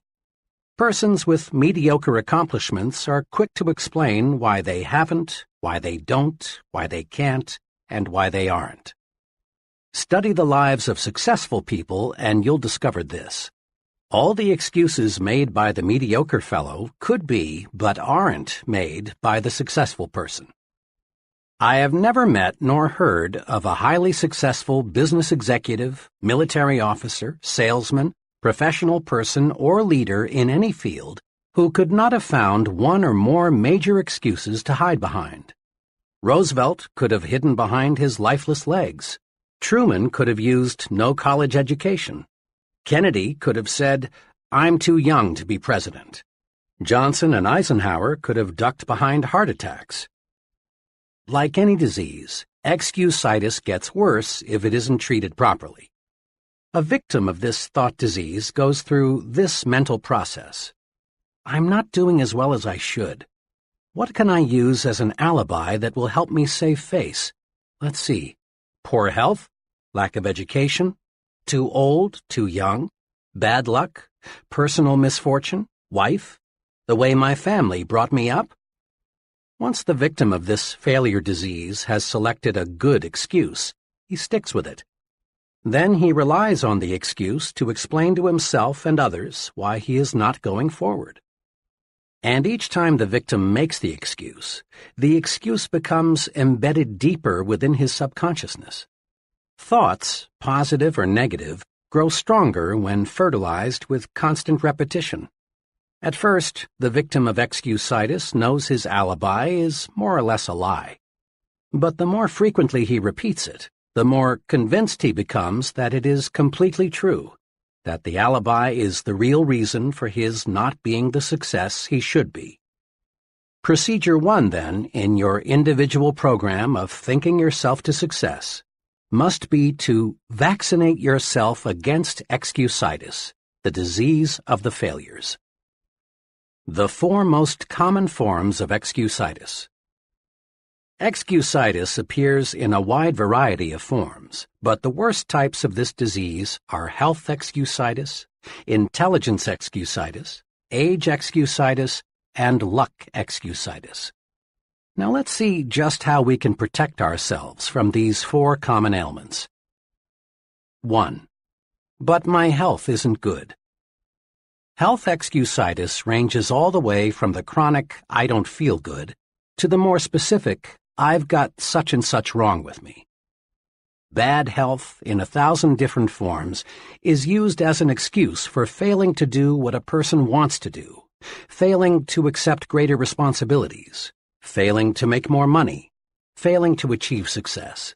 Persons with mediocre accomplishments are quick to explain why they haven't, why they don't, why they can't, and why they aren't. Study the lives of successful people and you'll discover this. All the excuses made by the mediocre fellow could be, but aren't, made by the successful person. I have never met nor heard of a highly successful business executive, military officer, salesman, professional person, or leader in any field who could not have found one or more major excuses to hide behind. Roosevelt could have hidden behind his lifeless legs. Truman could have used no college education. Kennedy could have said, "I'm too young to be president." Johnson and Eisenhower could have ducked behind heart attacks. Like any disease, excusitis gets worse if it isn't treated properly. A victim of this thought disease goes through this mental process. I'm not doing as well as I should. What can I use as an alibi that will help me save face? Let's see. Poor health? Lack of education? Too old? Too young? Bad luck? Personal misfortune? Wife? The way my family brought me up? Once the victim of this failure disease has selected a good excuse, he sticks with it. Then he relies on the excuse to explain to himself and others why he is not going forward. And each time the victim makes the excuse becomes embedded deeper within his subconsciousness. Thoughts, positive or negative, grow stronger when fertilized with constant repetition. At first, the victim of excusitis knows his alibi is more or less a lie. But the more frequently he repeats it, the more convinced he becomes that it is completely true, that the alibi is the real reason for his not being the success he should be. Procedure 1, then, in your individual program of thinking yourself to success, must be to vaccinate yourself against excusitis, the disease of the failures. The 4 most common forms of excusitis. Excusitis appears in a wide variety of forms, but the worst types of this disease are health excusitis, intelligence excusitis, age excusitis, and luck excusitis. Now let's see just how we can protect ourselves from these 4 common ailments. 1. But my health isn't good. Health excusitis ranges all the way from the chronic I don't feel good to the more specific I've got such and such wrong with me. Bad health, in 1,000 different forms, is used as an excuse for failing to do what a person wants to do, failing to accept greater responsibilities, failing to make more money, failing to achieve success.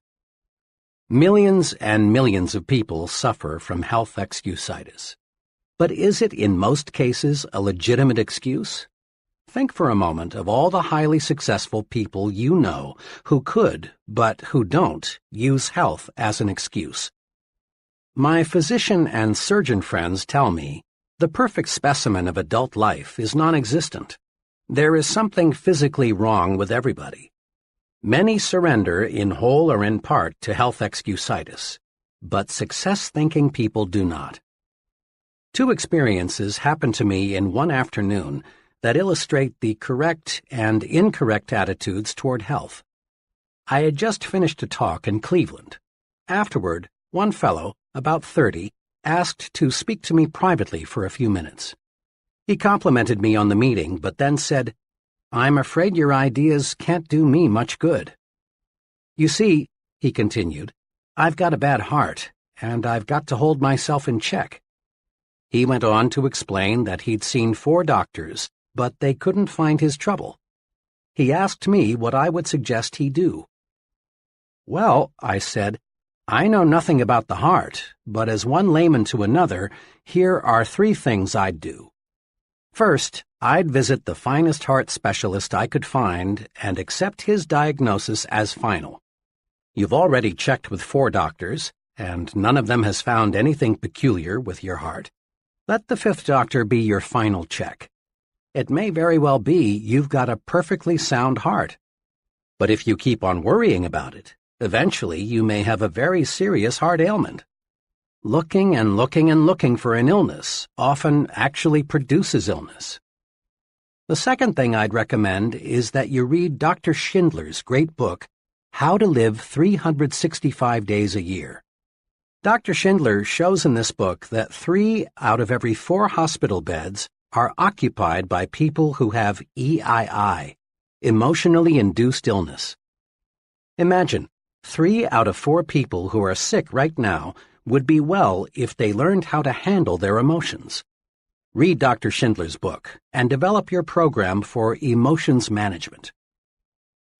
Millions and millions of people suffer from health excusitis. But is it in most cases a legitimate excuse? Think for a moment of all the highly successful people you know who could, but who don't, use health as an excuse. My physician and surgeon friends tell me the perfect specimen of adult life is non-existent. There is something physically wrong with everybody. Many surrender in whole or in part to health excusitis, but success-thinking people do not. 2 experiences happened to me in one afternoon that illustrate the correct and incorrect attitudes toward health. I had just finished a talk in Cleveland. Afterward, one fellow, about 30, asked to speak to me privately for a few minutes. He complimented me on the meeting, but then said, "I'm afraid your ideas can't do me much good." "You see," he continued, "I've got a bad heart, and I've got to hold myself in check." He went on to explain that he'd seen 4 doctors, but they couldn't find his trouble. He asked me what I would suggest he do. "Well," I said, "I know nothing about the heart, but as one layman to another, here are 3 things I'd do. First, I'd visit the finest heart specialist I could find and accept his diagnosis as final. You've already checked with 4 doctors, and none of them has found anything peculiar with your heart. Let the 5th doctor be your final check. It may very well be you've got a perfectly sound heart. But if you keep on worrying about it, eventually you may have a very serious heart ailment. Looking and looking and looking for an illness often actually produces illness." The second thing I'd recommend is that you read Dr. Schindler's great book, How to Live 365 Days a Year. Dr. Schindler shows in this book that 3 out of every 4 hospital beds are occupied by people who have EII, emotionally induced illness. Imagine, 3 out of 4 people who are sick right now would be well if they learned how to handle their emotions. Read Dr. Schindler's book and develop your program for emotions management.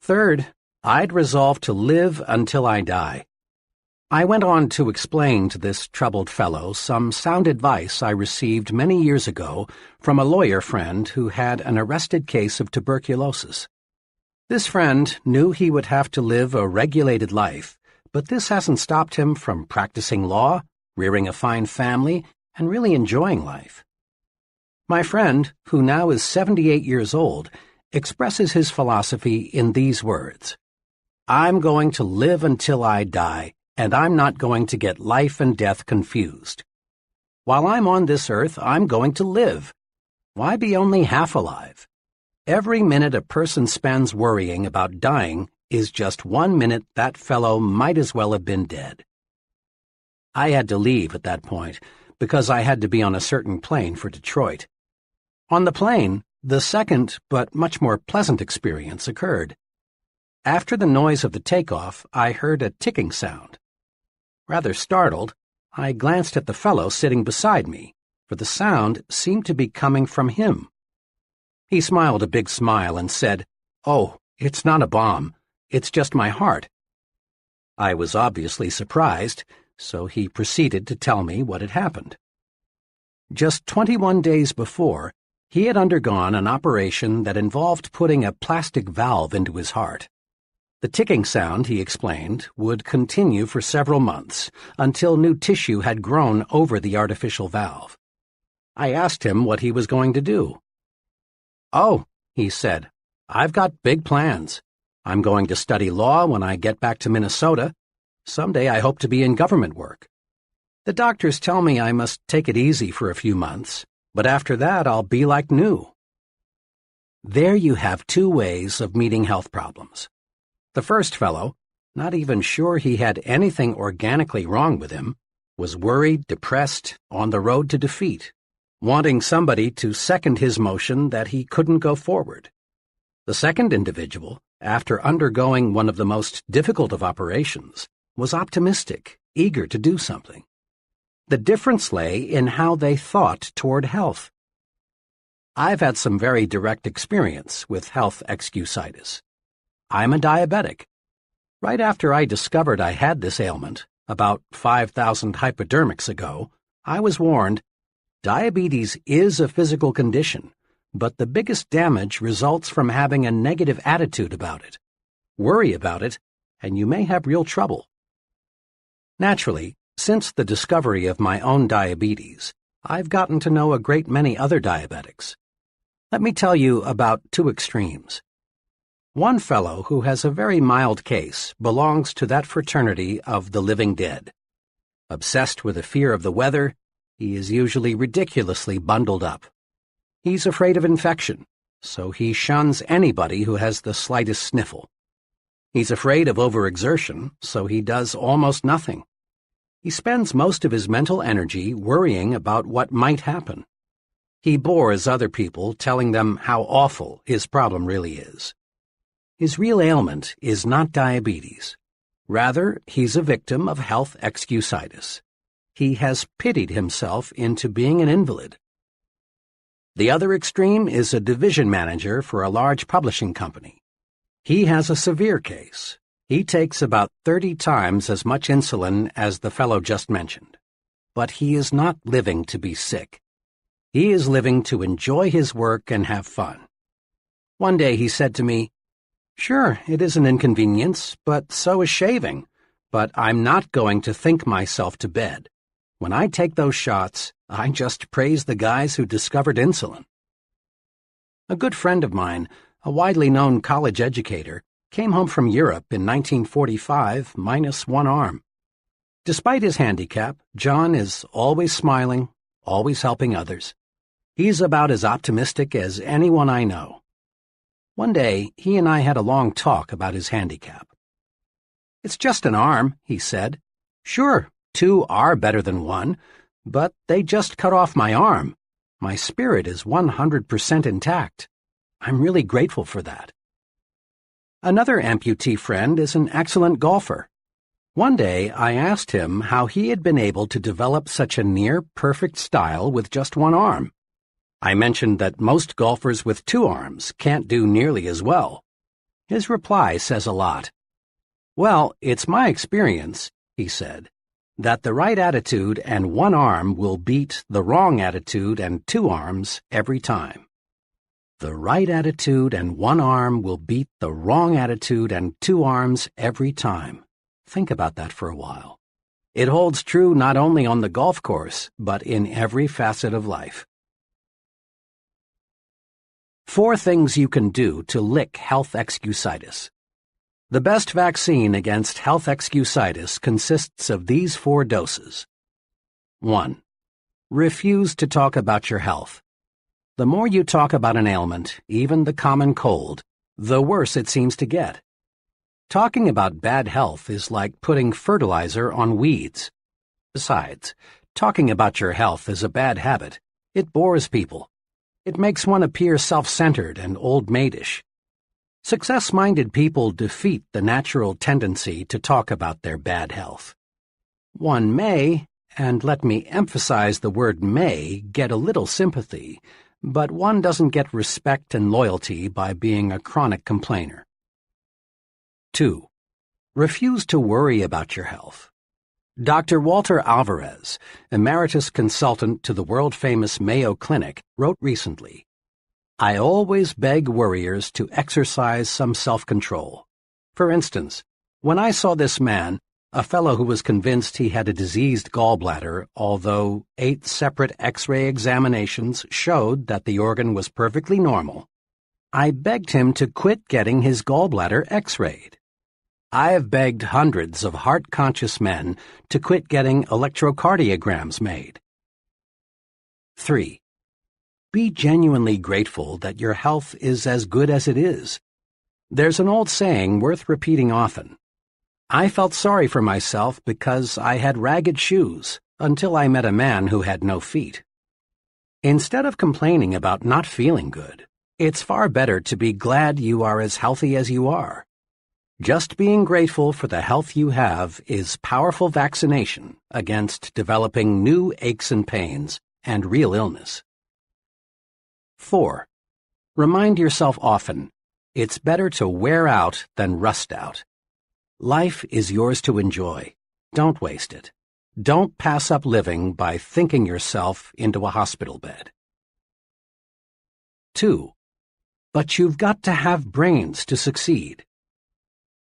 Third, I'd resolve to live until I die. I went on to explain to this troubled fellow some sound advice I received many years ago from a lawyer friend who had an arrested case of tuberculosis. This friend knew he would have to live a regulated life, but this hasn't stopped him from practicing law, rearing a fine family, and really enjoying life. My friend, who now is 78 years old, expresses his philosophy in these words: "I'm going to live until I die, and I'm not going to get life and death confused. While I'm on this earth, I'm going to live. Why be only half alive? Every minute a person spends worrying about dying is just 1 minute that fellow might as well have been dead." I had to leave at that point because I had to be on a certain plane for Detroit. On the plane, the second but much more pleasant experience occurred. After the noise of the takeoff, I heard a ticking sound. Rather startled, I glanced at the fellow sitting beside me, for the sound seemed to be coming from him. He smiled a big smile and said, "Oh, it's not a bomb. It's just my heart." I was obviously surprised, so he proceeded to tell me what had happened. Just 21 days before, he had undergone an operation that involved putting a plastic valve into his heart. The ticking sound, he explained, would continue for several months until new tissue had grown over the artificial valve. I asked him what he was going to do. "Oh," he said, "I've got big plans. I'm going to study law when I get back to Minnesota. Someday I hope to be in government work. The doctors tell me I must take it easy for a few months, but after that I'll be like new. There you have two ways of meeting health problems. The first fellow, not even sure he had anything organically wrong with him, was worried, depressed, on the road to defeat, wanting somebody to second his motion that he couldn't go forward. The second individual, after undergoing one of the most difficult of operations, was optimistic, eager to do something. The difference lay in how they thought toward health. I've had some very direct experience with health excusitis. I'm a diabetic. Right after I discovered I had this ailment, about 5,000 hypodermics ago, I was warned, diabetes is a physical condition, but the biggest damage results from having a negative attitude about it. Worry about it, and you may have real trouble. Naturally, since the discovery of my own diabetes, I've gotten to know a great many other diabetics. Let me tell you about two extremes. One fellow who has a very mild case belongs to that fraternity of the living dead. Obsessed with a fear of the weather, he is usually ridiculously bundled up. He's afraid of infection, so he shuns anybody who has the slightest sniffle. He's afraid of overexertion, so he does almost nothing. He spends most of his mental energy worrying about what might happen. He bores other people telling them how awful his problem really is. His real ailment is not diabetes. Rather, he's a victim of health excusitis. He has pitied himself into being an invalid. The other extreme is a division manager for a large publishing company. He has a severe case. He takes about 30 times as much insulin as the fellow just mentioned. But he is not living to be sick. He is living to enjoy his work and have fun. One day he said to me, "Sure, it is an inconvenience, but so is shaving. But I'm not going to think myself to bed. When I take those shots, I just praise the guys who discovered insulin." A good friend of mine, a widely known college educator, came home from Europe in 1945 minus one arm. Despite his handicap, John is always smiling, always helping others. He's about as optimistic as anyone I know. One day, he and I had a long talk about his handicap. "It's just an arm," he said. "Sure, two are better than one, but they just cut off my arm. My spirit is 100% intact. I'm really grateful for that." Another amputee friend is an excellent golfer. One day, I asked him how he had been able to develop such a near-perfect style with just one arm. I mentioned that most golfers with two arms can't do nearly as well. His reply says a lot. "Well, it's my experience," he said, "that the right attitude and one arm will beat the wrong attitude and two arms every time." The right attitude and one arm will beat the wrong attitude and two arms every time. Think about that for a while. It holds true not only on the golf course, but in every facet of life. 4 things you can do to lick health excusitis. The best vaccine against health excusitis consists of these 4 doses. 1. Refuse to talk about your health. The more you talk about an ailment, even the common cold, the worse it seems to get. Talking about bad health is like putting fertilizer on weeds. Besides, talking about your health is a bad habit. It bores people. It makes one appear self-centered and old-maidish. Success-minded people defeat the natural tendency to talk about their bad health. One may, and let me emphasize the word may, get a little sympathy, but one doesn't get respect and loyalty by being a chronic complainer. 2. Refuse to worry about your health. Dr. Walter Alvarez, emeritus consultant to the world-famous Mayo Clinic, wrote recently, "I always beg worriers to exercise some self-control. For instance, when I saw this man, a fellow who was convinced he had a diseased gallbladder, although 8 separate X-ray examinations showed that the organ was perfectly normal, I begged him to quit getting his gallbladder X-rayed. I have begged hundreds of heart-conscious men to quit getting electrocardiograms made." 3. Be genuinely grateful that your health is as good as it is. There's an old saying worth repeating often. I felt sorry for myself because I had ragged shoes until I met a man who had no feet. Instead of complaining about not feeling good, it's far better to be glad you are as healthy as you are. Just being grateful for the health you have is powerful vaccination against developing new aches and pains and real illness. 4. Remind yourself often, it's better to wear out than rust out. Life is yours to enjoy. Don't waste it. Don't pass up living by thinking yourself into a hospital bed. 2. But you've got to have brains to succeed.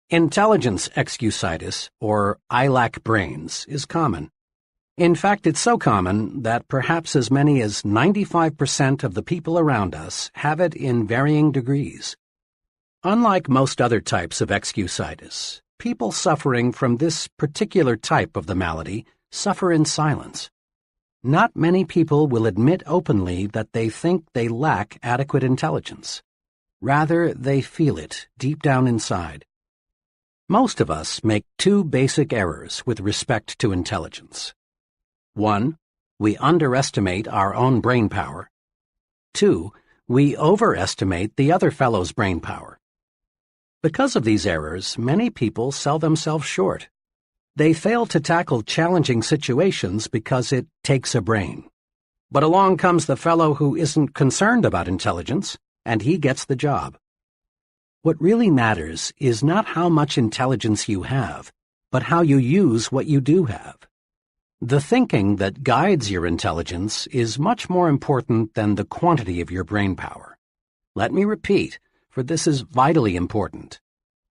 Intelligence excusitis, or I lack brains, is common. In fact, it's so common that perhaps as many as 95% of the people around us have it in varying degrees. Unlike most other types of excusitis, people suffering from this particular type of the malady suffer in silence. Not many people will admit openly that they think they lack adequate intelligence. Rather, they feel it deep down inside. Most of us make two basic errors with respect to intelligence. 1. We underestimate our own brain power. 2. We overestimate the other fellow's brain power. Because of these errors, many people sell themselves short. They fail to tackle challenging situations because it takes a brain. But along comes the fellow who isn't concerned about intelligence, and he gets the job. What really matters is not how much intelligence you have, but how you use what you do have. The thinking that guides your intelligence is much more important than the quantity of your brain power. Let me repeat, for this is vitally important.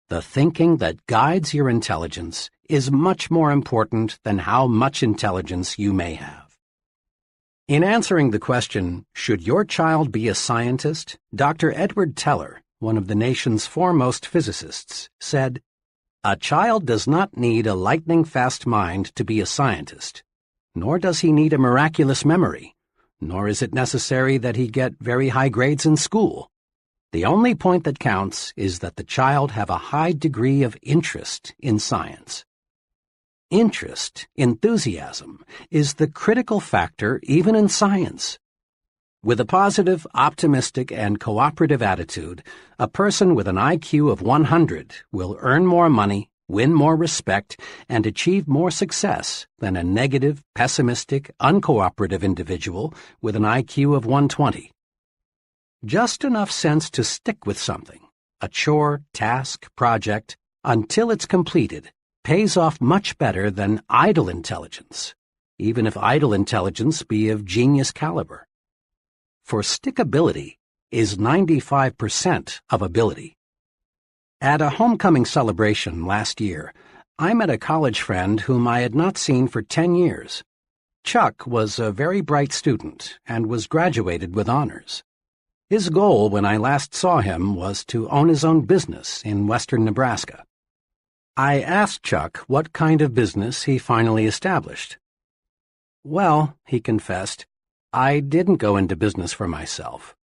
The thinking that guides your intelligence is much more important than how much intelligence you may have. In answering the question, should your child be a scientist, Dr. Edward Teller, one of the nation's foremost physicists, said, "A child does not need a lightning-fast mind to be a scientist, nor does he need a miraculous memory, nor is it necessary that he get very high grades in school. The only point that counts is that the child have a high degree of interest in science." Interest, enthusiasm, is the critical factor even in science. With a positive, optimistic, and cooperative attitude, a person with an IQ of 100 will earn more money, win more respect, and achieve more success than a negative, pessimistic, uncooperative individual with an IQ of 120. Just enough sense to stick with something, a chore, task, project, until it's completed, pays off much better than idle intelligence, even if idle intelligence be of genius caliber. For stickability is 95% of ability. At a homecoming celebration last year, I met a college friend whom I had not seen for 10 years. Chuck was a very bright student and was graduated with honors. His goal when I last saw him was to own his own business in western Nebraska. I asked Chuck what kind of business he finally established. "Well," he confessed, "I didn't go into business for myself.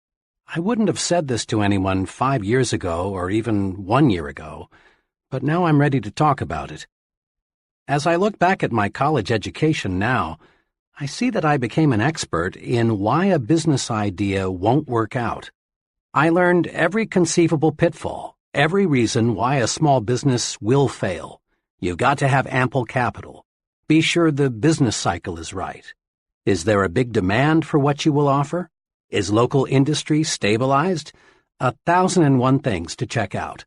I wouldn't have said this to anyone 5 years ago or even 1 year ago, but now I'm ready to talk about it. As I look back at my college education now, I see that I became an expert in why a business idea won't work out. I learned every conceivable pitfall, every reason why a small business will fail. You've got to have ample capital. Be sure the business cycle is right. Is there a big demand for what you will offer? Is local industry stabilized? 1,001 things to check out.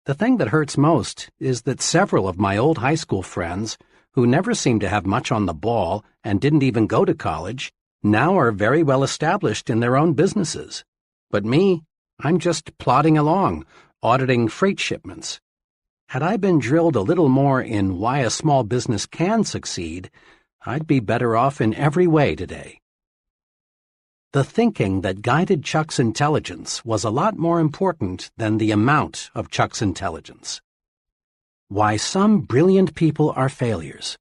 The thing that hurts most is that several of my old high school friends, who never seemed to have much on the ball and didn't even go to college, now are very well established in their own businesses. But me, I'm just plodding along, auditing freight shipments. Had I been drilled a little more in why a small business can succeed, I'd be better off in every way today. The thinking that guided Chuck's intelligence was a lot more important than the amount of Chuck's intelligence. Why some brilliant people are failures.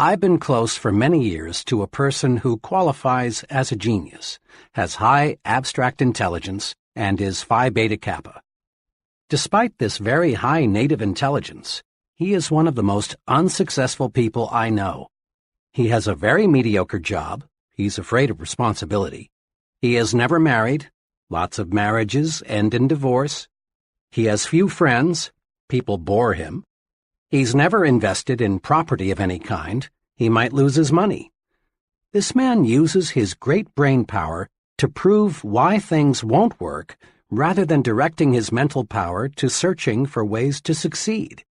I've been close for many years to a person who qualifies as a genius, has high abstract intelligence, and is Phi Beta Kappa. Despite this very high native intelligence, he is one of the most unsuccessful people I know. He has a very mediocre job. He's afraid of responsibility. He is never married. Lots of marriages end in divorce. He has few friends. People bore him. He's never invested in property of any kind. He might lose his money. This man uses his great brain power to prove why things won't work rather than directing his mental power to searching for ways to succeed.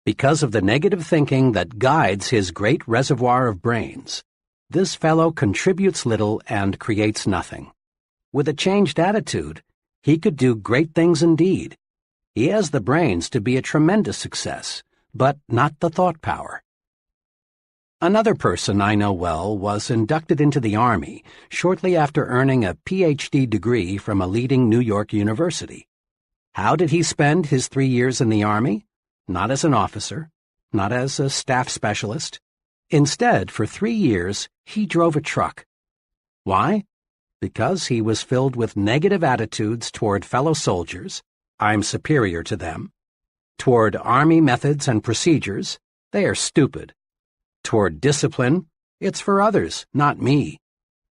Because of the negative thinking that guides his great reservoir of brains, this fellow contributes little and creates nothing. With a changed attitude, he could do great things indeed. He has the brains to be a tremendous success, but not the thought power. Another person I know well was inducted into the Army shortly after earning a Ph.D. degree from a leading New York university. How did he spend his 3 years in the Army? Not as an officer, not as a staff specialist. Instead, for 3 years, he drove a truck. Why? Because he was filled with negative attitudes toward fellow soldiers, I'm superior to them. Toward Army methods and procedures, they are stupid. Toward discipline, it's for others, not me.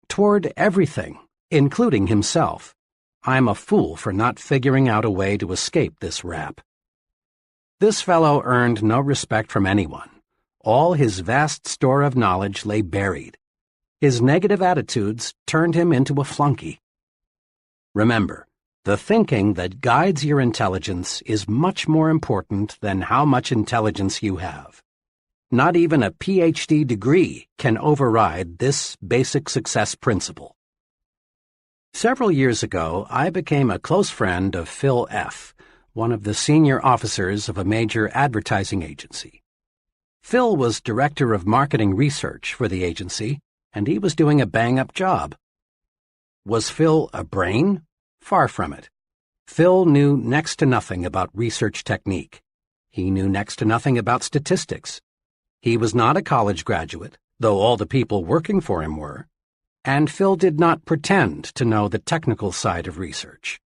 Toward everything, including himself, I'm a fool for not figuring out a way to escape this rap. This fellow earned no respect from anyone. All his vast store of knowledge lay buried. His negative attitudes turned him into a flunky. Remember, the thinking that guides your intelligence is much more important than how much intelligence you have. Not even a Ph.D. degree can override this basic success principle. Several years ago, I became a close friend of Phil F., one of the senior officers of a major advertising agency. Phil was director of marketing research for the agency, and he was doing a bang-up job. Was Phil a brain? Far from it. Phil knew next to nothing about research technique. He knew next to nothing about statistics. He was not a college graduate, though all the people working for him were. And Phil did not pretend to know the technical side of research.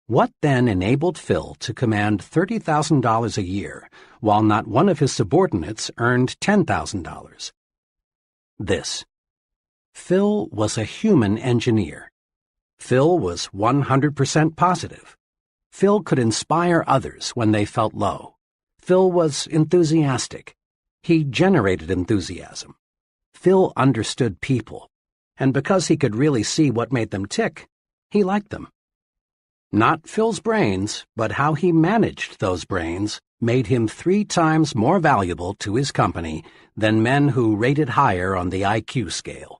What then enabled Phil to command $30,000 a year, while not one of his subordinates earned $10,000? This. Phil was a human engineer. Phil was 100% positive. Phil could inspire others when they felt low. Phil was enthusiastic. He generated enthusiasm. Phil understood people, and because he could really see what made them tick, he liked them. Not Phil's brains, but how he managed those brains made him 3 times more valuable to his company than men who rated higher on the IQ scale.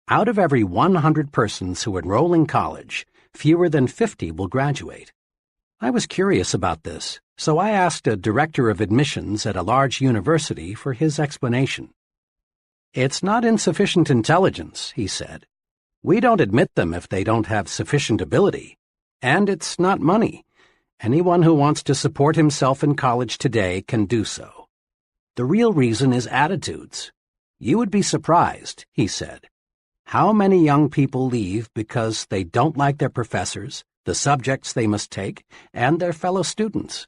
Out of every 100 persons who enroll in college, fewer than 50 will graduate. I was curious about this, so I asked a director of admissions at a large university for his explanation. "It's not insufficient intelligence," he said. "We don't admit them if they don't have sufficient ability. And it's not money. Anyone who wants to support himself in college today can do so. The real reason is attitudes. You would be surprised," he said, "how many young people leave because they don't like their professors, the subjects they must take, and their fellow students."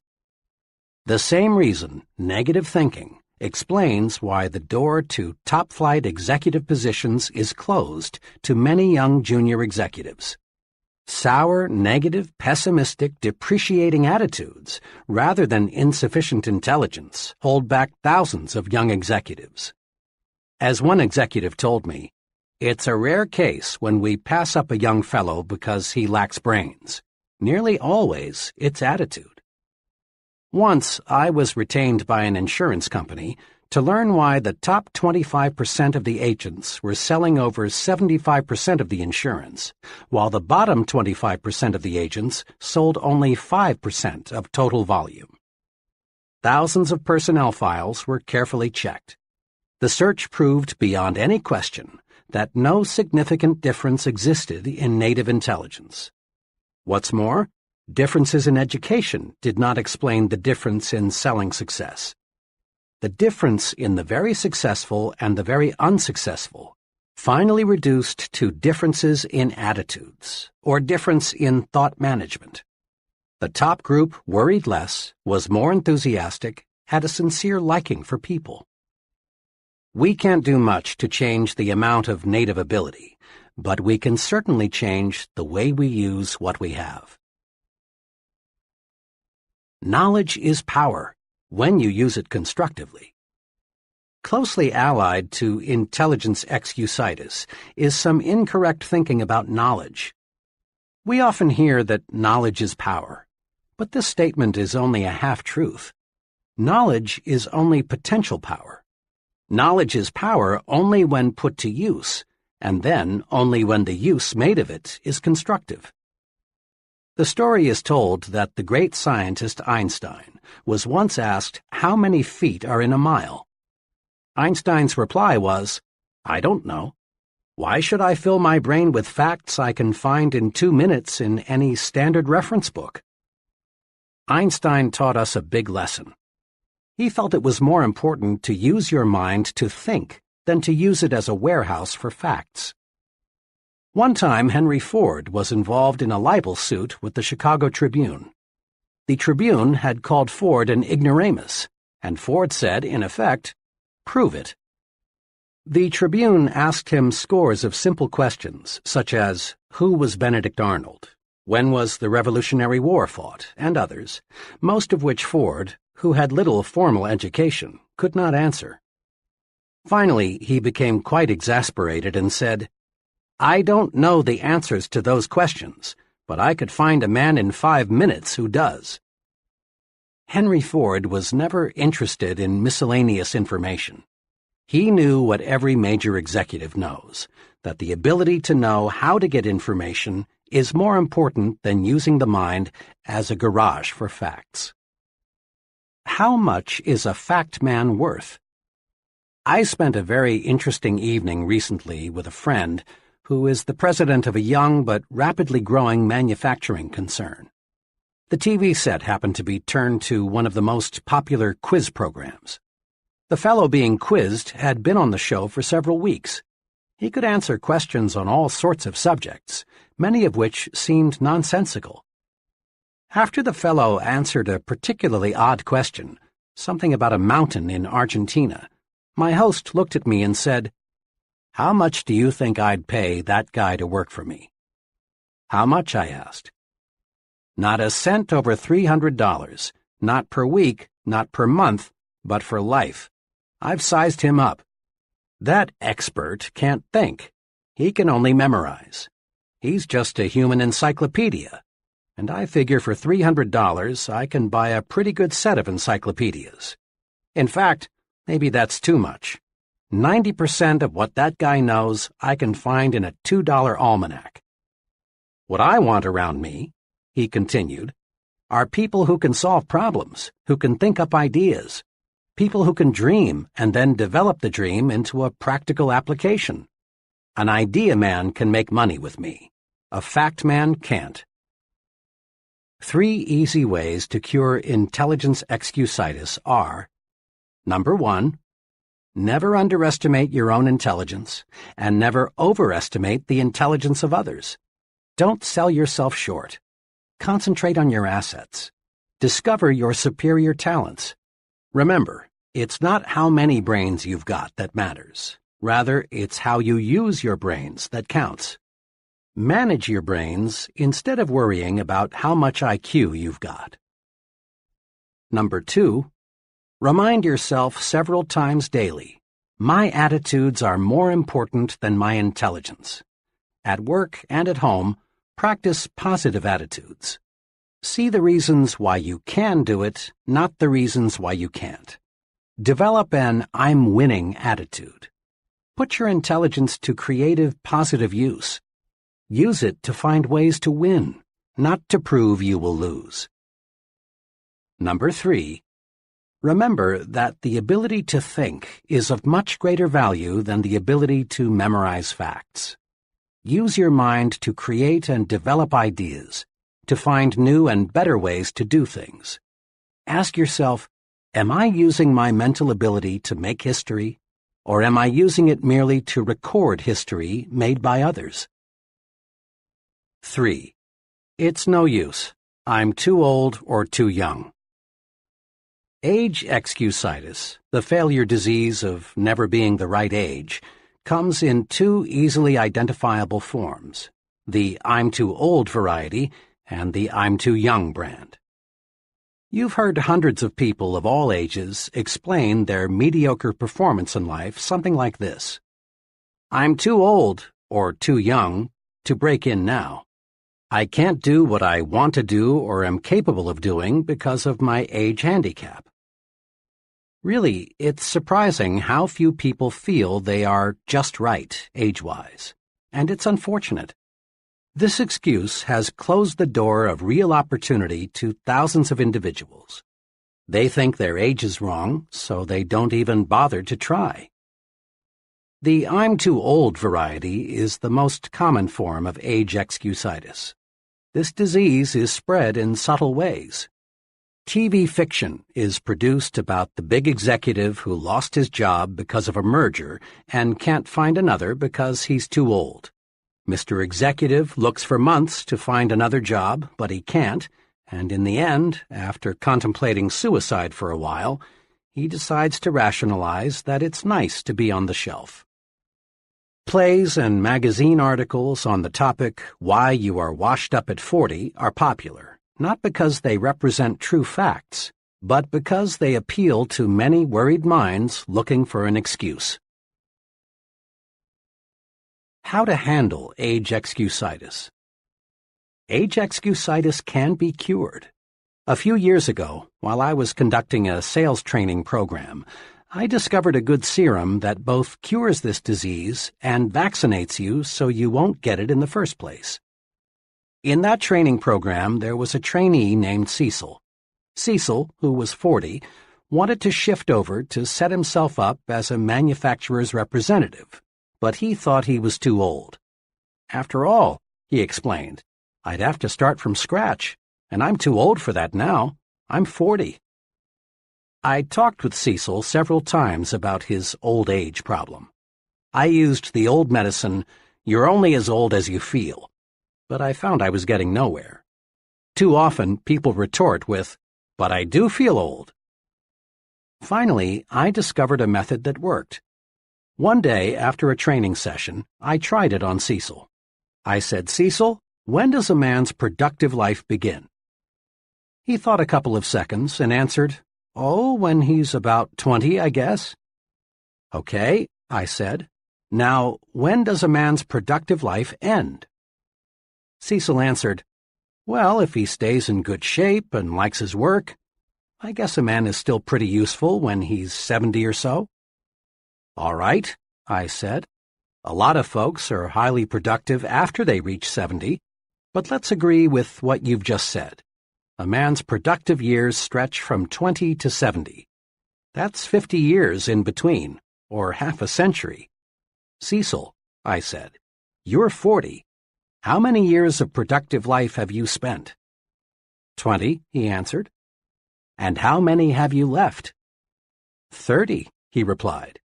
The same reason, negative thinking, explains why the door to top-flight executive positions is closed to many young junior executives. Sour, negative, pessimistic, depreciating attitudes, rather than insufficient intelligence, hold back thousands of young executives. As one executive told me, "It's a rare case when we pass up a young fellow because he lacks brains. Nearly always, it's attitude." Once, I was retained by an insurance company to learn why the top 25% of the agents were selling over 75% of the insurance, while the bottom 25% of the agents sold only 5% of total volume. Thousands of personnel files were carefully checked. The search proved beyond any question that no significant difference existed in native intelligence. What's more, differences in education did not explain the difference in selling success. the difference in the very successful and the very unsuccessful finally reduced to differences in attitudes, or difference in thought management. The top group worried less, was more enthusiastic, had a sincere liking for people. We can't do much to change the amount of native ability, but we can certainly change the way we use what we have. Knowledge is power, when you use it constructively. Closely allied to intelligence excusitis is some incorrect thinking about knowledge. We often hear that knowledge is power, but this statement is only a half-truth. Knowledge is only potential power. Knowledge is power only when put to use, and then only when the use made of it is constructive. The story is told that the great scientist Einstein was once asked how many feet are in a mile. Einstein's reply was, "I don't know. Why should I fill my brain with facts I can find in 2 minutes in any standard reference book?" Einstein taught us a big lesson. He felt it was more important to use your mind to think than to use it as a warehouse for facts. One time, Henry Ford was involved in a libel suit with the Chicago Tribune. The Tribune had called Ford an ignoramus, and Ford said, in effect, "Prove it." The Tribune asked him scores of simple questions, such as, who was Benedict Arnold? When was the Revolutionary War fought? And others, most of which Ford, who had little formal education, could not answer. Finally, he became quite exasperated and said, "I don't know the answers to those questions, but I could find a man in 5 minutes who does." Henry Ford was never interested in miscellaneous information. He knew what every major executive knows, that the ability to know how to get information is more important than using the mind as a garage for facts. How much is a fact man worth? I spent a very interesting evening recently with a friend who is the president of a young but rapidly growing manufacturing concern. The TV set happened to be turned to one of the most popular quiz programs. The fellow being quizzed had been on the show for several weeks. He could answer questions on all sorts of subjects, many of which seemed nonsensical. After the fellow answered a particularly odd question, something about a mountain in Argentina, my host looked at me and said, "How much do you think I'd pay that guy to work for me?" "How much?" I asked. "Not a cent over $300, not per week, not per month, but for life. I've sized him up. That expert can't think. He can only memorize. He's just a human encyclopedia, and I figure for $300 I can buy a pretty good set of encyclopedias. In fact, maybe that's too much. 90% of what that guy knows I can find in a $2 almanac. What I want around me," he continued, "are people who can solve problems, who can think up ideas, people who can dream and then develop the dream into a practical application. An idea man can make money with me. A fact man can't." 3 easy ways to cure intelligence excusitis are: Number 1, never underestimate your own intelligence, and never overestimate the intelligence of others. Don't sell yourself short. Concentrate on your assets. Discover your superior talents. Remember, it's not how many brains you've got that matters. Rather, it's how you use your brains that counts. Manage your brains instead of worrying about how much IQ you've got. Number 2, remind yourself several times daily, my attitudes are more important than my intelligence. At work and at home, practice positive attitudes. See the reasons why you can do it, not the reasons why you can't. Develop an I'm winning attitude. Put your intelligence to creative, positive use. Use it to find ways to win, not to prove you will lose. Number 3, remember that the ability to think is of much greater value than the ability to memorize facts. Use your mind to create and develop ideas, to find new and better ways to do things. Ask yourself, Am I using my mental ability to make history, or am I using it merely to record history made by others? 3. It's no use. I'm too old or too young. Age excusitis, the failure disease of never being the right age, comes in two easily identifiable forms, the I'm too old variety and the I'm too young brand. You've heard hundreds of people of all ages explain their mediocre performance in life something like this: I'm too old, or too young, to break in now. I can't do what I want to do or am capable of doing because of my age handicap. Really, it's surprising how few people feel they are just right, age-wise, and it's unfortunate. This excuse has closed the door of real opportunity to thousands of individuals. They think their age is wrong, so they don't even bother to try. The I'm too old variety is the most common form of age excusitis. This disease is spread in subtle ways. TV fiction is produced about the big executive who lost his job because of a merger and can't find another because he's too old. Mr. Executive looks for months to find another job, but he can't, and in the end, after contemplating suicide for a while, he decides to rationalize that it's nice to be on the shelf. Plays and magazine articles on the topic "Why You Are Washed Up at 40" are popular, not because they represent true facts, but because they appeal to many worried minds looking for an excuse. How to handle age excusitis. Age excusitis can be cured. A few years ago, while I was conducting a sales training program, I discovered a good serum that both cures this disease and vaccinates you so you won't get it in the first place. In that training program, there was a trainee named Cecil. Cecil, who was 40, wanted to shift over to set himself up as a manufacturer's representative, but he thought he was too old. After all, he explained, I'd have to start from scratch, and I'm too old for that now. I'm 40. I talked with Cecil several times about his old age problem. I used the old medicine, "You're only as old as you feel," but I found I was getting nowhere. Too often, people retort with, "But I do feel old." Finally, I discovered a method that worked. One day, after a training session, I tried it on Cecil. I said, "Cecil, when does a man's productive life begin?" He thought a couple of seconds and answered, "Oh, when he's about 20, I guess." "Okay," I said. "Now, when does a man's productive life end?" Cecil answered, "Well, if he stays in good shape and likes his work, I guess a man is still pretty useful when he's 70 or so." "All right," I said. "A lot of folks are highly productive after they reach 70, but let's agree with what you've just said. A man's productive years stretch from 20 to 70. That's 50 years in between, or half a century. Cecil," I said, "you're 40. How many years of productive life have you spent?" 20, he answered. "And how many have you left?" 30, he replied.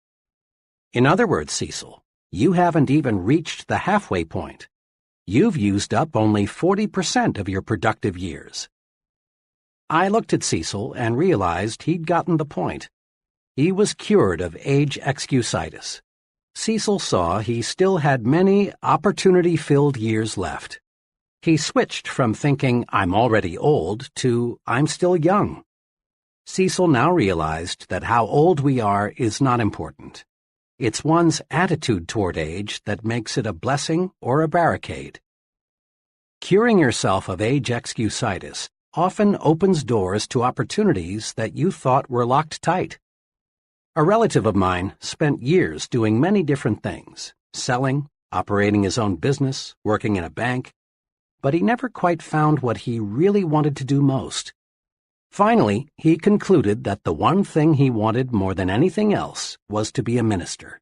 "In other words, Cecil, you haven't even reached the halfway point. You've used up only 40% of your productive years." I looked at Cecil and realized he'd gotten the point. He was cured of age excusitis. Cecil saw he still had many opportunity-filled years left. He switched from thinking, "I'm already old," to "I'm still young." Cecil now realized that how old we are is not important. It's one's attitude toward age that makes it a blessing or a barricade. Curing yourself of age excusitis often opens doors to opportunities that you thought were locked tight. A relative of mine spent years doing many different things, selling, operating his own business, working in a bank, but he never quite found what he really wanted to do most. Finally, he concluded that the one thing he wanted more than anything else was to be a minister.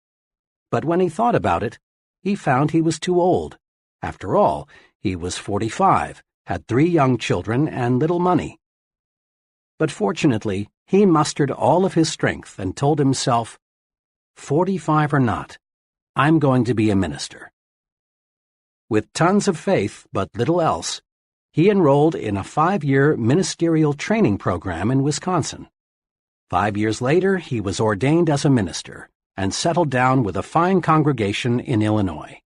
But when he thought about it, he found he was too old. After all, he was 45, had 3 young children and little money. But fortunately, he mustered all of his strength and told himself, 45 or not, I'm going to be a minister. With tons of faith but little else, he enrolled in a 5-year ministerial training program in Wisconsin. 5 years later, he was ordained as a minister and settled down with a fine congregation in Illinois.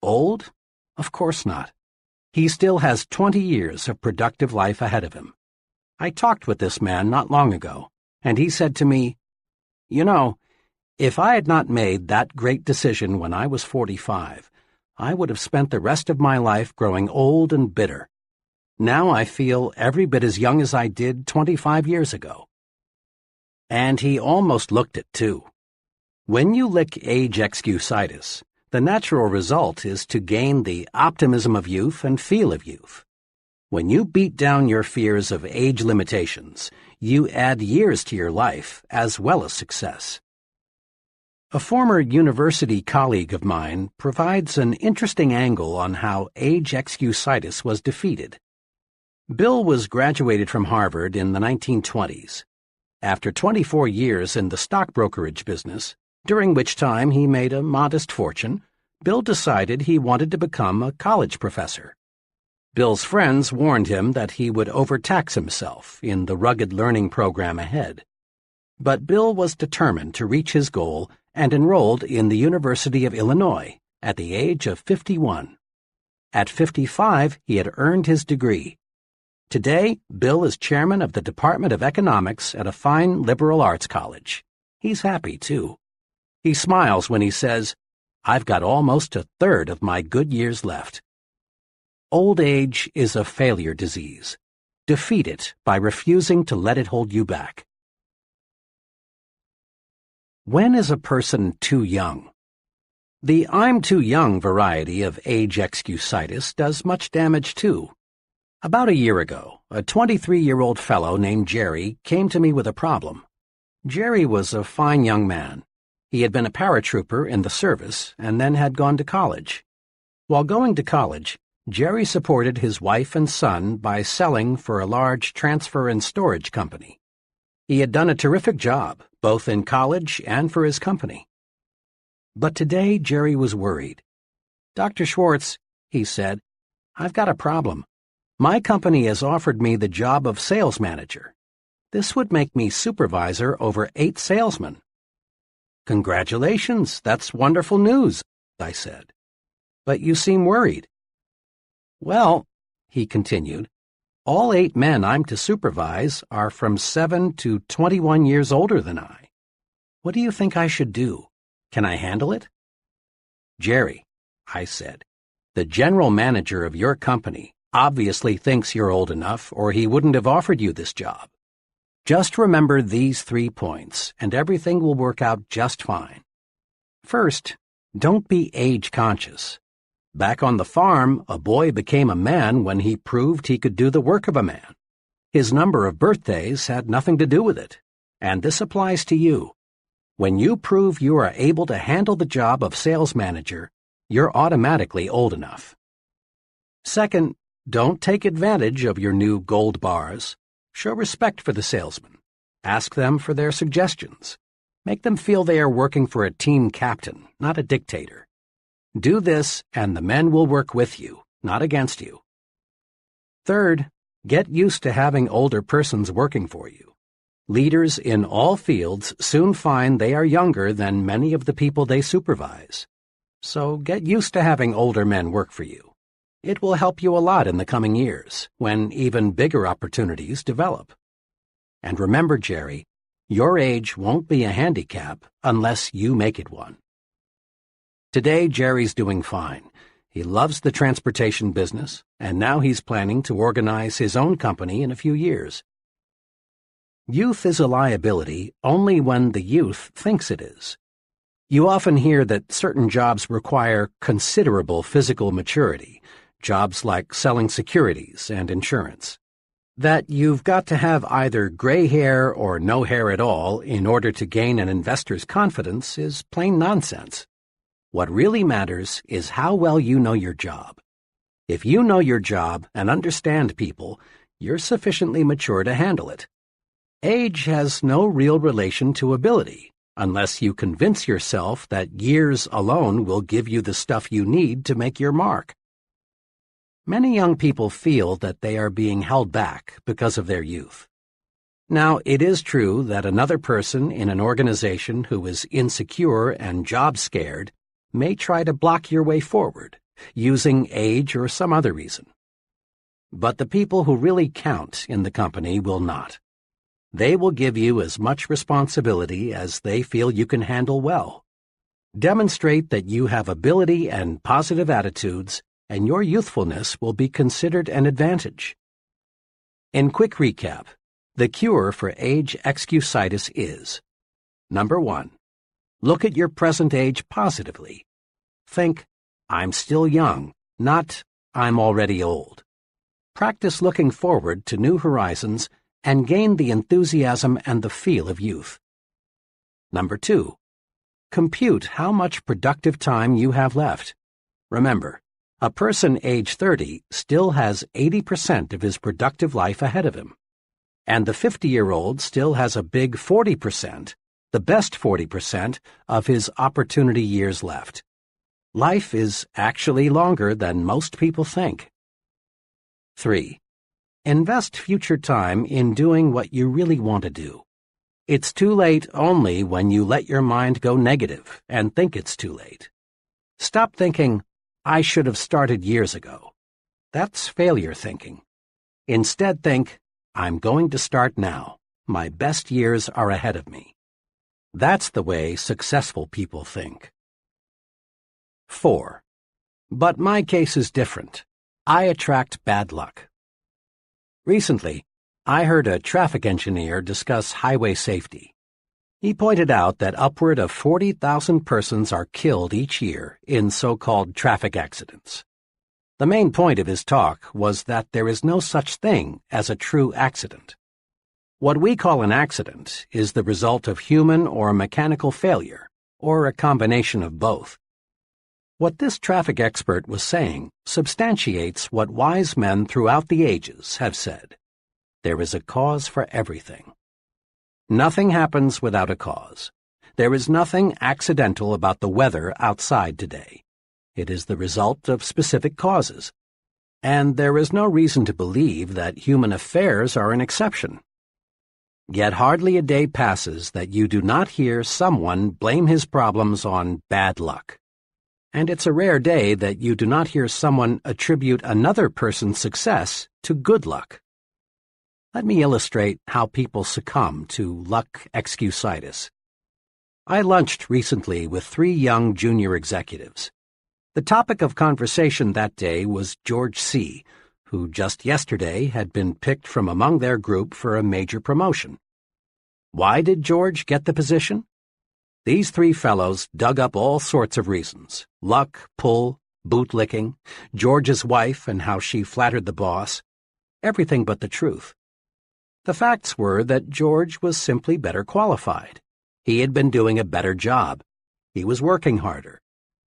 Old? Of course not. He still has 20 years of productive life ahead of him. I talked with this man not long ago, and he said to me, "You know, if I had not made that great decision when I was 45, I would have spent the rest of my life growing old and bitter. Now I feel every bit as young as I did 25 years ago." And he almost looked it, too. When you lick age excusitis, the natural result is to gain the optimism of youth and feel of youth. When you beat down your fears of age limitations, you add years to your life as well as success. A former university colleague of mine provides an interesting angle on how age excusitis was defeated. Bill was graduated from Harvard in the 1920s. After 24 years in the stock brokerage business, during which time he made a modest fortune, Bill decided he wanted to become a college professor. Bill's friends warned him that he would overtax himself in the rugged learning program ahead. But Bill was determined to reach his goal and enrolled in the University of Illinois at the age of 51. At 55, he had earned his degree. Today, Bill is chairman of the Department of Economics at a fine liberal arts college. He's happy, too. He smiles when he says, "I've got almost a third of my good years left." Old age is a failure disease. Defeat it by refusing to let it hold you back. When is a person too young? The "I'm too young" variety of age excusitis does much damage, too. About a year ago, a 23-year-old fellow named Jerry came to me with a problem. Jerry was a fine young man. He had been a paratrooper in the service and then had gone to college. While going to college, Jerry supported his wife and son by selling for a large transfer and storage company. He had done a terrific job, both in college and for his company. But today Jerry was worried. "Dr. Schwartz," he said, "I've got a problem. My company has offered me the job of sales manager. This would make me supervisor over 8 salesmen." "Congratulations, that's wonderful news," I said. "But you seem worried." "Well," he continued, "all 8 men I'm to supervise are from 7 to 21 years older than I. What do you think I should do? Can I handle it?" "Jerry," I said, "the general manager of your company obviously thinks you're old enough or he wouldn't have offered you this job. Just remember these 3 points and everything will work out just fine. First, don't be age conscious. Back on the farm, a boy became a man when he proved he could do the work of a man. His number of birthdays had nothing to do with it, and this applies to you. When you prove you are able to handle the job of sales manager, you're automatically old enough. Second, don't take advantage of your new gold bars. Show respect for the salesman. Ask them for their suggestions. Make them feel they are working for a team captain, not a dictator. Do this, and the men will work with you, not against you. Third, get used to having older persons working for you. Leaders in all fields soon find they are younger than many of the people they supervise. So get used to having older men work for you. It will help you a lot in the coming years, when even bigger opportunities develop. And remember, Jerry, your age won't be a handicap unless you make it one. Today, Jerry's doing fine. He loves the transportation business, and now he's planning to organize his own company in a few years. Youth is a liability only when the youth thinks it is. You often hear that certain jobs require considerable physical maturity, jobs like selling securities and insurance. That you've got to have either gray hair or no hair at all in order to gain an investor's confidence is plain nonsense. What really matters is how well you know your job. If you know your job and understand people, you're sufficiently mature to handle it. Age has no real relation to ability, unless you convince yourself that years alone will give you the stuff you need to make your mark. Many young people feel that they are being held back because of their youth. Now, it is true that another person in an organization who is insecure and job-scared may try to block your way forward, using age or some other reason. But the people who really count in the company will not. They will give you as much responsibility as they feel you can handle well. Demonstrate that you have ability and positive attitudes, and your youthfulness will be considered an advantage. In quick recap, the cure for age excusitis is: Number 1. Look at your present age positively. Think, I'm still young, not I'm already old. Practice looking forward to new horizons and gain the enthusiasm and the feel of youth. Number 2. Compute how much productive time you have left. Remember, a person age 30 still has 80% of his productive life ahead of him. And the 50-year-old still has a big 40%, the best 40%, of his opportunity years left. Life is actually longer than most people think. 3. Invest future time in doing what you really want to do. It's too late only when you let your mind go negative and think it's too late. Stop thinking, I should have started years ago. That's failure thinking. Instead think, I'm going to start now. My best years are ahead of me. That's the way successful people think. 4. But my case is different. I attract bad luck. Recently, I heard a traffic engineer discuss highway safety. He pointed out that upward of 40,000 persons are killed each year in so-called traffic accidents. The main point of his talk was that there is no such thing as a true accident. What we call an accident is the result of human or mechanical failure, or a combination of both. What this traffic expert was saying substantiates what wise men throughout the ages have said. There is a cause for everything. Nothing happens without a cause. There is nothing accidental about the weather outside today. It is the result of specific causes. And there is no reason to believe that human affairs are an exception. Yet hardly a day passes that you do not hear someone blame his problems on bad luck. And it's a rare day that you do not hear someone attribute another person's success to good luck. Let me illustrate how people succumb to luck excusitis. I lunched recently with 3 young junior executives. The topic of conversation that day was George C., who just yesterday had been picked from among their group for a major promotion. Why did George get the position? These 3 fellows dug up all sorts of reasons: luck, pull, bootlicking, George's wife and how she flattered the boss, everything but the truth. The facts were that George was simply better qualified. He had been doing a better job. He was working harder.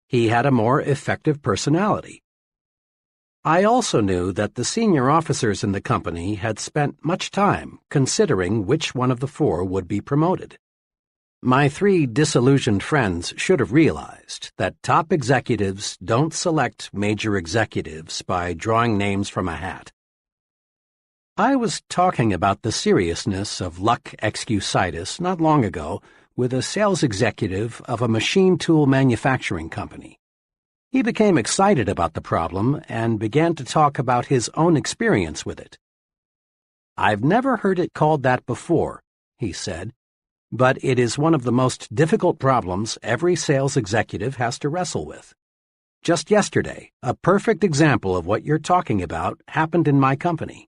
He had a more effective personality. I also knew that the senior officers in the company had spent much time considering which one of the 4 would be promoted. My 3 disillusioned friends should have realized that top executives don't select major executives by drawing names from a hat. I was talking about the seriousness of luck excusitis not long ago with a sales executive of a machine tool manufacturing company. He became excited about the problem and began to talk about his own experience with it. I've never heard it called that before, he said, but it is one of the most difficult problems every sales executive has to wrestle with. Just yesterday, a perfect example of what you're talking about happened in my company.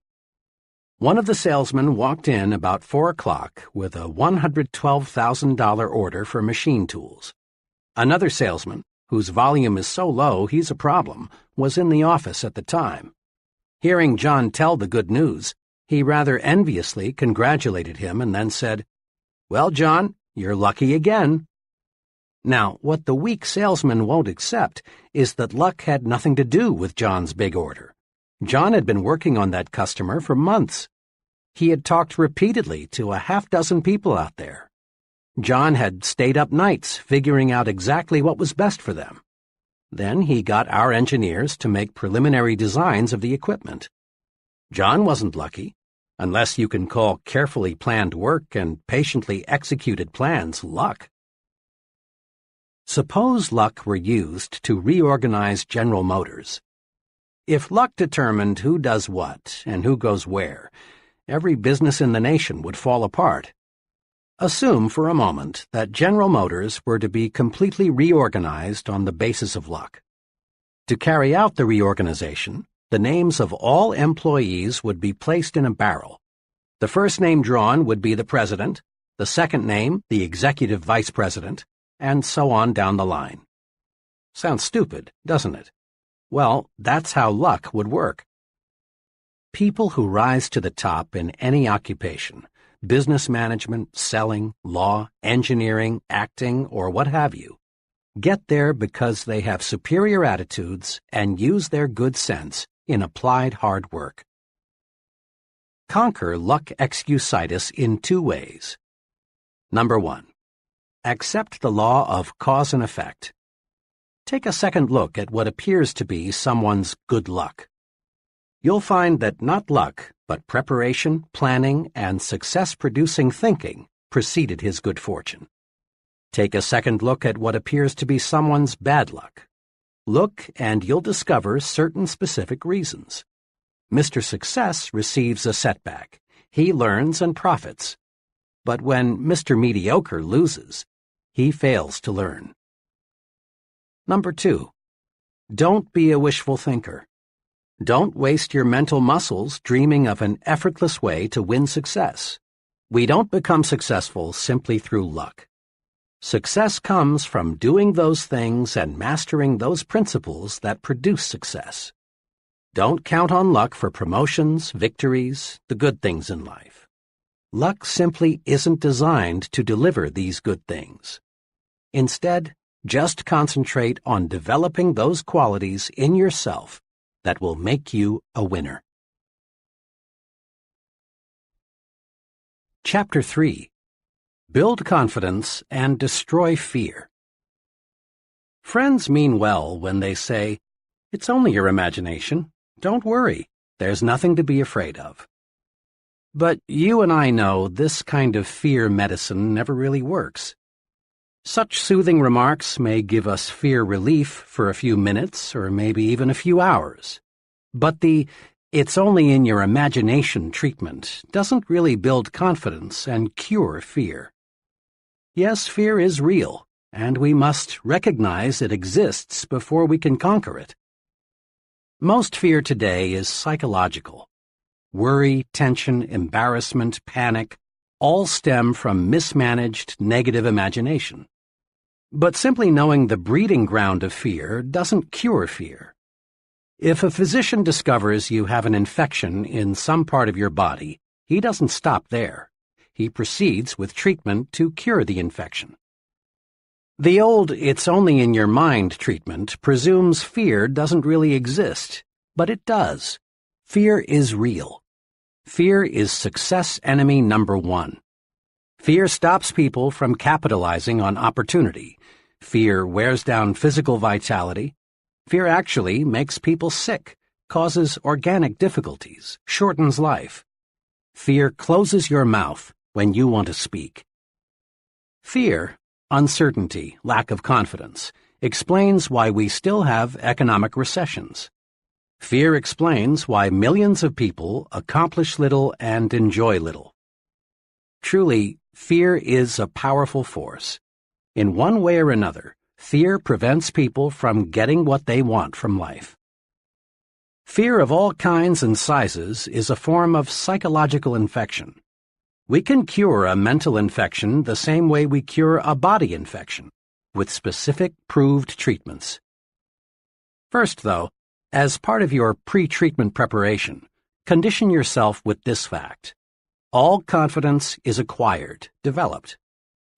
One of the salesmen walked in about 4 o'clock with a $112,000 order for machine tools. Another salesman, whose volume is so low he's a problem, was in the office at the time. Hearing John tell the good news, he rather enviously congratulated him and then said, "Well, John, you're lucky again." Now, what the weak salesman won't accept is that luck had nothing to do with John's big order. John had been working on that customer for months. He had talked repeatedly to a half-dozen people out there. John had stayed up nights figuring out exactly what was best for them. Then he got our engineers to make preliminary designs of the equipment. John wasn't lucky, unless you can call carefully planned work and patiently executed plans luck. Suppose luck were used to reorganize General Motors. If luck determined who does what and who goes where, every business in the nation would fall apart. Assume for a moment that General Motors were to be completely reorganized on the basis of luck. To carry out the reorganization, the names of all employees would be placed in a barrel. The first name drawn would be the president, the second name the executive vice president, and so on down the line. Sounds stupid, doesn't it? Well, that's how luck would work. People who rise to the top in any occupation, business management, selling, law, engineering, acting, or what have you, get there because they have superior attitudes and use their good sense in applied hard work. Conquer luck excusitis in two ways. Number 1. Accept the law of cause and effect. Take a second look at what appears to be someone's good luck. You'll find that not luck, but preparation, planning, and success-producing thinking preceded his good fortune. Take a second look at what appears to be someone's bad luck. Look, and you'll discover certain specific reasons. Mr. Success receives a setback. He learns and profits. But when Mr. Mediocre loses, he fails to learn. Number 2. Don't be a wishful thinker. Don't waste your mental muscles dreaming of an effortless way to win success. We don't become successful simply through luck. Success comes from doing those things and mastering those principles that produce success. Don't count on luck for promotions, victories, the good things in life. Luck simply isn't designed to deliver these good things. Instead, just concentrate on developing those qualities in yourself that will make you a winner. Chapter 3. Build confidence and destroy fear. Friends mean well when they say, "It's only your imagination. Don't worry. There's nothing to be afraid of." But you and I know this kind of fear medicine never really works. Such soothing remarks may give us fear relief for a few minutes or maybe even a few hours. But the "it's only in your imagination" treatment doesn't really build confidence and cure fear. Yes, fear is real, and we must recognize it exists before we can conquer it. Most fear today is psychological. Worry, tension, embarrassment, panic all stem from mismanaged negative imagination. But simply knowing the breeding ground of fear doesn't cure fear. If a physician discovers you have an infection in some part of your body, he doesn't stop there. He proceeds with treatment to cure the infection. The old "it's only in your mind" treatment presumes fear doesn't really exist, but it does. Fear is real. Fear is success enemy number 1. Fear stops people from capitalizing on opportunity. Fear wears down physical vitality. Fear actually makes people sick, causes organic difficulties, shortens life. Fear closes your mouth when you want to speak. Fear, uncertainty, lack of confidence, explains why we still have economic recessions. Fear explains why millions of people accomplish little and enjoy little. Truly, fear is a powerful force. In one way or another, fear prevents people from getting what they want from life. Fear of all kinds and sizes is a form of psychological infection. We can cure a mental infection the same way we cure a body infection, with specific proved treatments. First, though, as part of your pre-treatment preparation, condition yourself with this fact. All confidence is acquired, developed.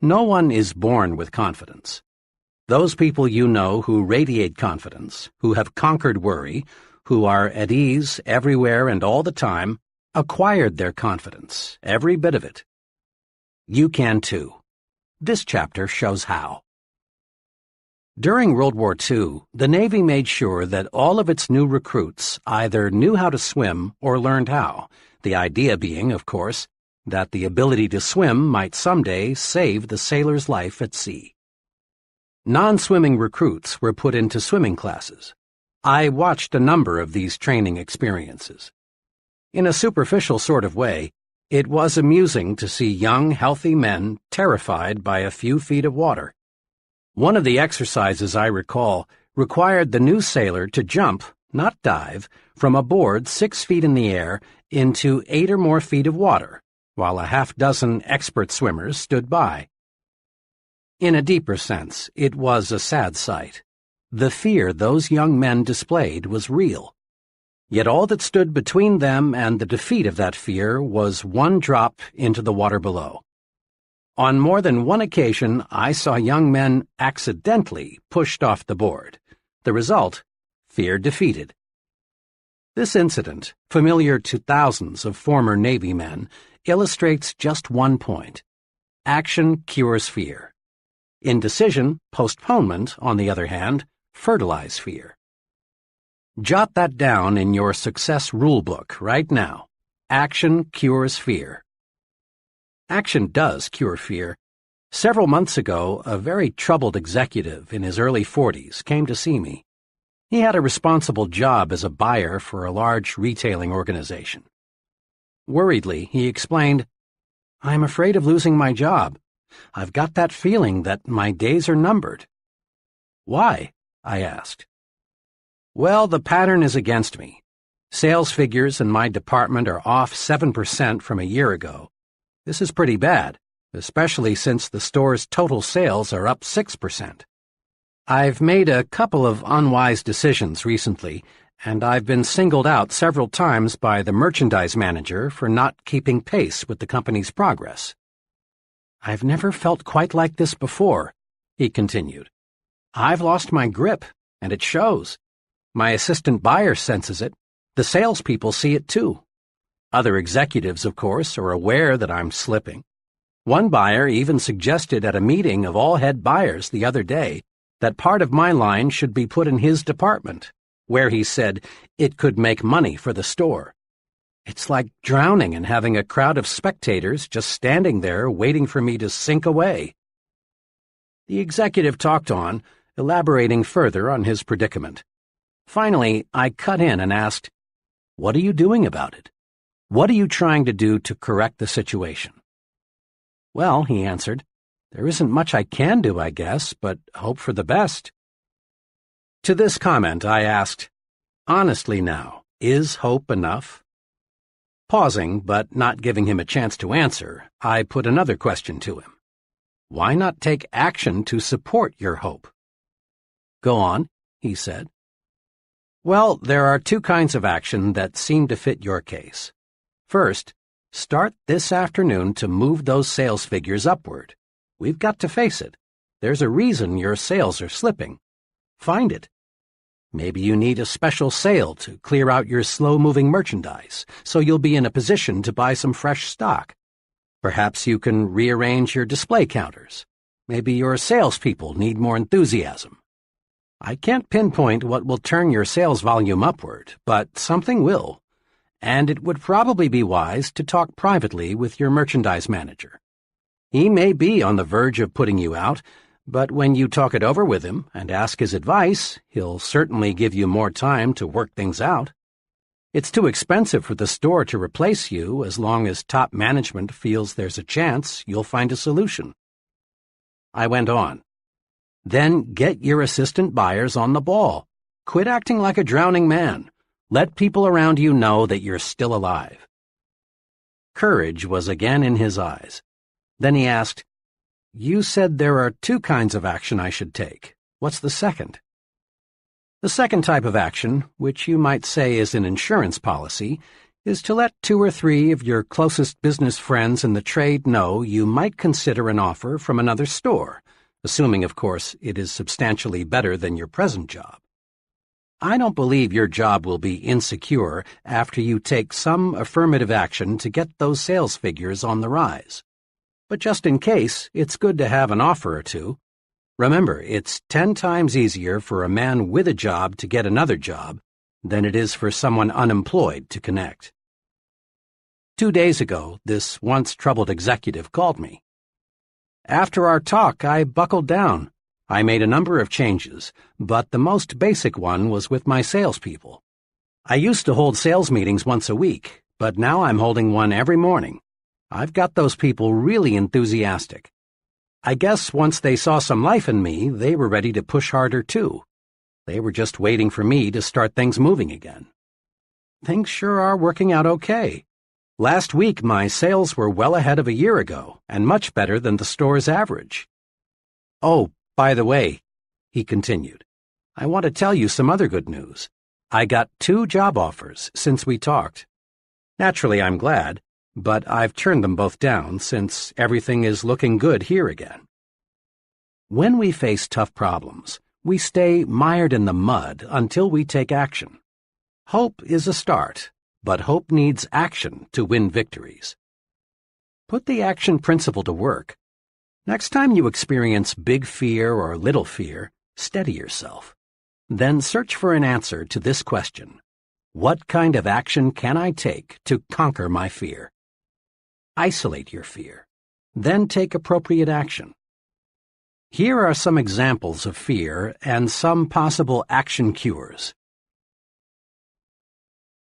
No one is born with confidence. Those people you know who radiate confidence, who have conquered worry, who are at ease everywhere and all the time, acquired their confidence, every bit of it. You can too. This chapter shows how. During World War II, the Navy made sure that all of its new recruits either knew how to swim or learned how, the idea being, of course, that the ability to swim might someday save the sailor's life at sea. Non-swimming recruits were put into swimming classes. I watched a number of these training experiences. In a superficial sort of way, it was amusing to see young, healthy men terrified by a few feet of water. One of the exercises I recall required the new sailor to jump, not dive, from a board 6 feet in the air into 8 or more feet of water, while a half-dozen expert swimmers stood by. In a deeper sense, it was a sad sight. The fear those young men displayed was real. Yet all that stood between them and the defeat of that fear was one drop into the water below. On more than one occasion, I saw young men accidentally pushed off the board. The result, fear defeated. This incident, familiar to thousands of former Navy men, illustrates just one point. Action cures fear. Indecision, postponement, on the other hand, fertilize fear. Jot that down in your success rulebook right now. Action cures fear. Action does cure fear. Several months ago, a very troubled executive in his early 40s came to see me. He had a responsible job as a buyer for a large retailing organization. Worriedly, he explained, "I'm afraid of losing my job. I've got that feeling that my days are numbered." "Why?" I asked. "Well, the pattern is against me. Sales figures in my department are off 7% from a year ago. This is pretty bad, especially since the store's total sales are up 6%. I've made a couple of unwise decisions recently, and I've been singled out several times by the merchandise manager for not keeping pace with the company's progress." "I've never felt quite like this before," he continued. "I've lost my grip, and it shows. My assistant buyer senses it. The salespeople see it too. Other executives, of course, are aware that I'm slipping. One buyer even suggested at a meeting of all head buyers the other day that part of my line should be put in his department, where he said it could make money for the store. It's like drowning and having a crowd of spectators just standing there waiting for me to sink away." The executive talked on, elaborating further on his predicament. Finally, I cut in and asked, "What are you doing about it? What are you trying to do to correct the situation?" "Well," he answered, "there isn't much I can do, I guess, but hope for the best." To this comment, I asked, "Honestly now, is hope enough?" Pausing, but not giving him a chance to answer, I put another question to him. "Why not take action to support your hope?" "Go on," he said. "Well, there are two kinds of action that seem to fit your case. First, start this afternoon to move those sales figures upward. We've got to face it. There's a reason your sales are slipping. Find it. Maybe you need a special sale to clear out your slow-moving merchandise, so you'll be in a position to buy some fresh stock. Perhaps you can rearrange your display counters. Maybe your salespeople need more enthusiasm. I can't pinpoint what will turn your sales volume upward, but something will, and it would probably be wise to talk privately with your merchandise manager. He may be on the verge of putting you out, but when you talk it over with him and ask his advice, he'll certainly give you more time to work things out. It's too expensive for the store to replace you as long as top management feels there's a chance you'll find a solution." I went on. "Then get your assistant buyers on the ball. Quit acting like a drowning man. Let people around you know that you're still alive." Courage was again in his eyes. Then he asked, "You said there are two kinds of action I should take. What's the second?" "The second type of action, which you might say is an insurance policy, is to let 2 or 3 of your closest business friends in the trade know you might consider an offer from another store, assuming, of course, it is substantially better than your present job. I don't believe your job will be insecure after you take some affirmative action to get those sales figures on the rise. But just in case, it's good to have an offer or two. Remember, it's 10 times easier for a man with a job to get another job than it is for someone unemployed to connect. 2 days ago, this once troubled executive called me. After our talk, I buckled down. I made a number of changes, but the most basic one was with my salespeople. I used to hold sales meetings once a week, but now I'm holding one every morning. I've got those people really enthusiastic. I guess once they saw some life in me, they were ready to push harder too. They were just waiting for me to start things moving again. Things sure are working out okay. Last week, my sales were well ahead of a year ago, and much better than the store's average. Oh, by the way, he continued, I want to tell you some other good news. I got 2 job offers since we talked. Naturally, I'm glad, but I've turned them both down since everything is looking good here again. When we face tough problems, we stay mired in the mud until we take action. Hope is a start, but hope needs action to win victories. Put the action principle to work. Next time you experience big fear or little fear, steady yourself. Then search for an answer to this question. What kind of action can I take to conquer my fear? Isolate your fear. Then take appropriate action. Here are some examples of fear and some possible action cures.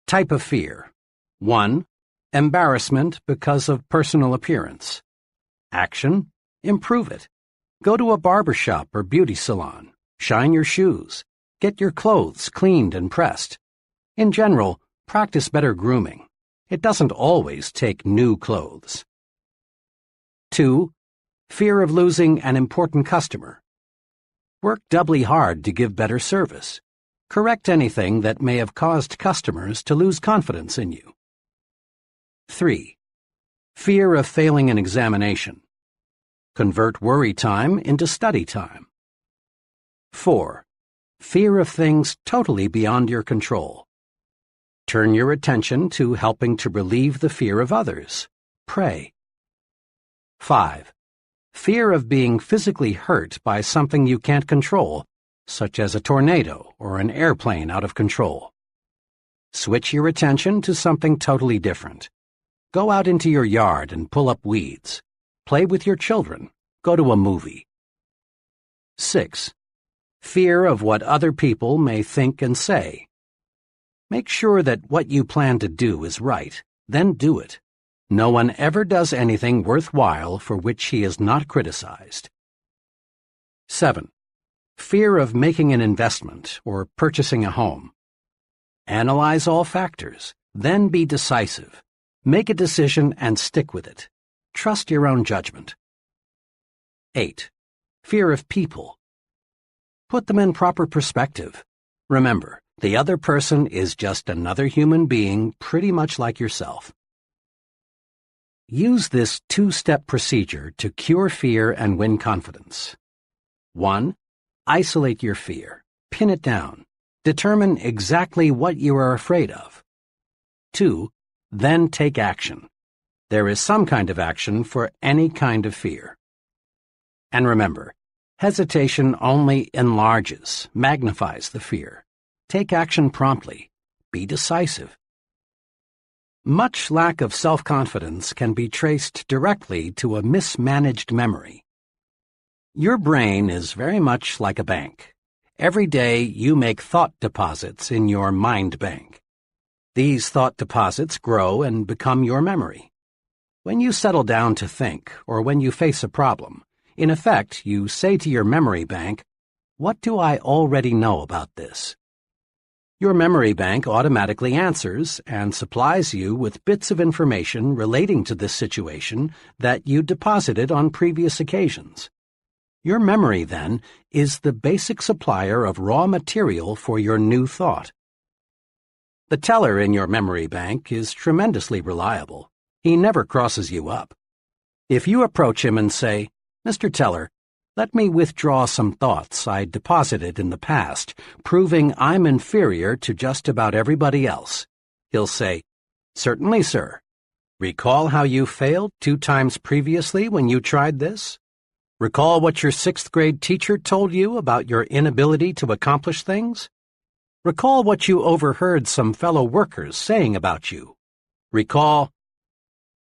Type of fear. 1. Embarrassment because of personal appearance. Action. Improve it. Go to a barber shop or beauty salon. Shine your shoes. Get your clothes cleaned and pressed. In general, practice better grooming. It doesn't always take new clothes. 2. Fear of losing an important customer. Work doubly hard to give better service. Correct anything that may have caused customers to lose confidence in you. 3. Fear of failing an examination. Convert worry time into study time. 4. Fear of things totally beyond your control. Turn your attention to helping to relieve the fear of others. Pray. 5. Fear of being physically hurt by something you can't control, such as a tornado or an airplane out of control. Switch your attention to something totally different. Go out into your yard and pull up weeds. Play with your children. Go to a movie. 6. Fear of what other people may think and say. Make sure that what you plan to do is right, then do it. No one ever does anything worthwhile for which he is not criticized. 7. Fear of making an investment or purchasing a home. Analyze all factors, then be decisive. Make a decision and stick with it. Trust your own judgment. 8. Fear of people. Put them in proper perspective. Remember, the other person is just another human being pretty much like yourself. Use this 2-step procedure to cure fear and win confidence. 1. Isolate your fear. Pin it down. Determine exactly what you are afraid of. 2. Then take action. There is some kind of action for any kind of fear. And remember, hesitation only enlarges, magnifies the fear. Take action promptly. Be decisive. Much lack of self-confidence can be traced directly to a mismanaged memory. Your brain is very much like a bank. Every day you make thought deposits in your mind bank. These thought deposits grow and become your memory. When you settle down to think, or when you face a problem, in effect, you say to your memory bank, "What do I already know about this?" Your memory bank automatically answers and supplies you with bits of information relating to this situation that you deposited on previous occasions. Your memory, then, is the basic supplier of raw material for your new thought. The teller in your memory bank is tremendously reliable. He never crosses you up. If you approach him and say, "Mr. Teller, Let me withdraw some thoughts I deposited in the past, proving I'm inferior to just about everybody else. He'll say, "Certainly, sir. Recall how you failed 2 times previously when you tried this? Recall what your 6th grade teacher told you about your inability to accomplish things? Recall what you overheard some fellow workers saying about you. Recall—"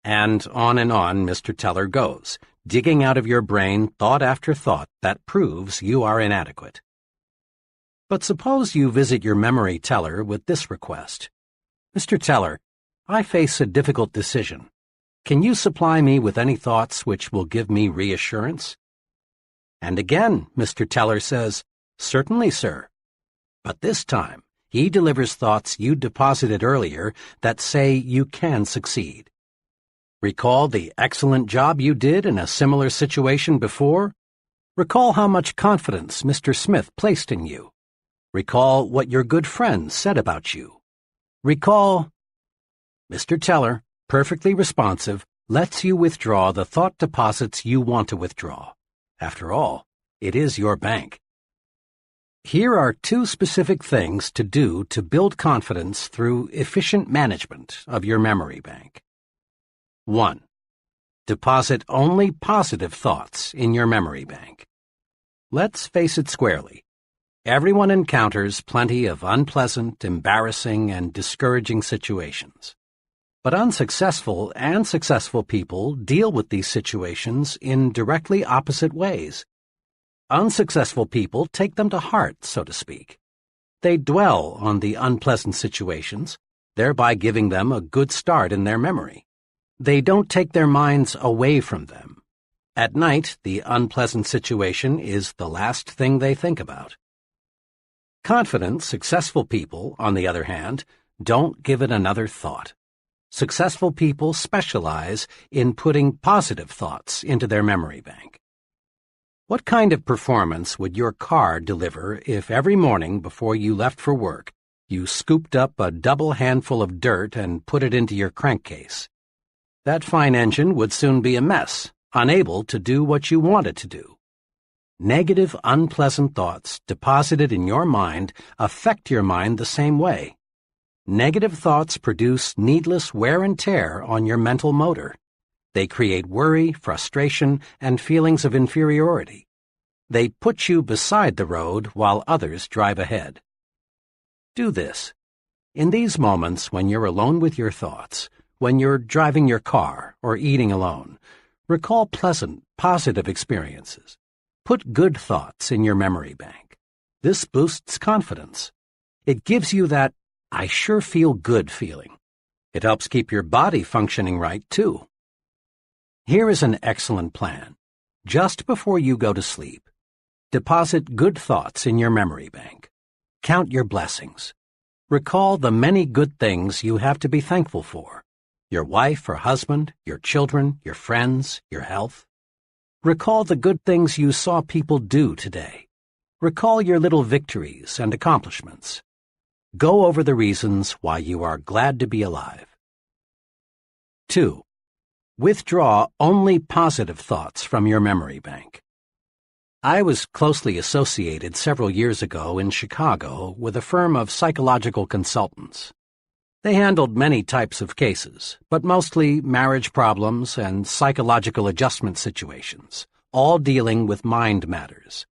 And on Mr. Teller goes, digging out of your brain thought after thought that proves you are inadequate. But suppose you visit your memory teller with this request. "Mr. Teller, I face a difficult decision. Can you supply me with any thoughts which will give me reassurance?" And again, Mr. Teller says, "Certainly, sir." But this time, he delivers thoughts you deposited earlier that say you can succeed. Recall the excellent job you did in a similar situation before? Recall how much confidence Mr. Smith placed in you. Recall what your good friends said about you. Recall— Mr. Teller, perfectly responsive, lets you withdraw the thought deposits you want to withdraw. After all, it is your bank. Here are 2 specific things to do to build confidence through efficient management of your memory bank. 1. Deposit only positive thoughts in your memory bank. Let's face it squarely. Everyone encounters plenty of unpleasant, embarrassing, and discouraging situations. But unsuccessful and successful people deal with these situations in directly opposite ways. Unsuccessful people take them to heart, so to speak. They dwell on the unpleasant situations, thereby giving them a good start in their memory. They don't take their minds away from them. At night, the unpleasant situation is the last thing they think about. Confident, successful people, on the other hand, don't give it another thought. Successful people specialize in putting positive thoughts into their memory bank. What kind of performance would your car deliver if every morning before you left for work, you scooped up a double handful of dirt and put it into your crankcase? That fine engine would soon be a mess, unable to do what you want it to do. Negative, unpleasant thoughts deposited in your mind affect your mind the same way. Negative thoughts produce needless wear and tear on your mental motor. They create worry, frustration, and feelings of inferiority. They put you beside the road while others drive ahead. Do this. In these moments when you're alone with your thoughts, when you're driving your car or eating alone, recall pleasant, positive experiences. Put good thoughts in your memory bank. This boosts confidence. It gives you that "I sure feel good" feeling. It helps keep your body functioning right, too. Here is an excellent plan. Just before you go to sleep, deposit good thoughts in your memory bank. Count your blessings. Recall the many good things you have to be thankful for. Your wife or husband, your children, your friends, your health. Recall the good things you saw people do today. Recall your little victories and accomplishments. Go over the reasons why you are glad to be alive. 2. Withdraw only positive thoughts from your memory bank. I was closely associated several years ago in Chicago with a firm of psychological consultants. They handled many types of cases, but mostly marriage problems and psychological adjustment situations, all dealing with mind matters.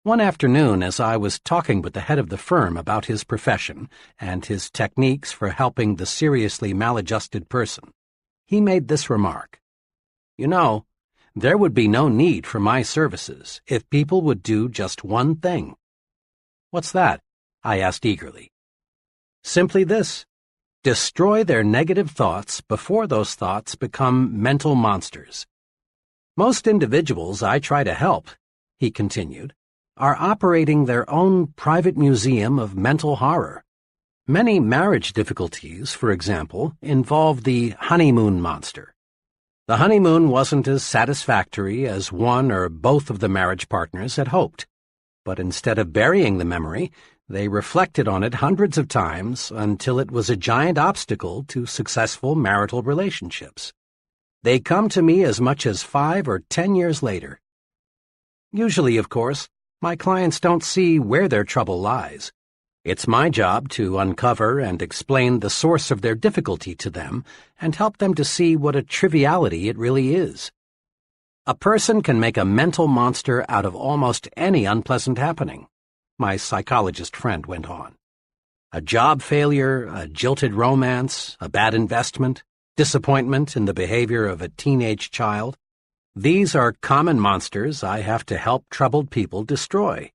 One afternoon, as I was talking with the head of the firm about his profession and his techniques for helping the seriously maladjusted person, he made this remark: "You know, there would be no need for my services if people would do just one thing." "What's that?" I asked eagerly. "Simply this: destroy their negative thoughts before those thoughts become mental monsters. Most individuals I try to help," he continued, "are operating their own private museum of mental horror. Many marriage difficulties, for example, involve the honeymoon monster. The honeymoon wasn't as satisfactory as one or both of the marriage partners had hoped, but instead of burying the memory, they reflected on it hundreds of times until it was a giant obstacle to successful marital relationships. They come to me as much as 5 or 10 years later. Usually, of course, my clients don't see where their trouble lies. It's my job to uncover and explain the source of their difficulty to them and help them to see what a triviality it really is. A person can make a mental monster out of almost any unpleasant happening, my psychologist friend went on. A job failure, a jilted romance, a bad investment, disappointment in the behavior of a teenage child. These are common monsters I have to help troubled people destroy.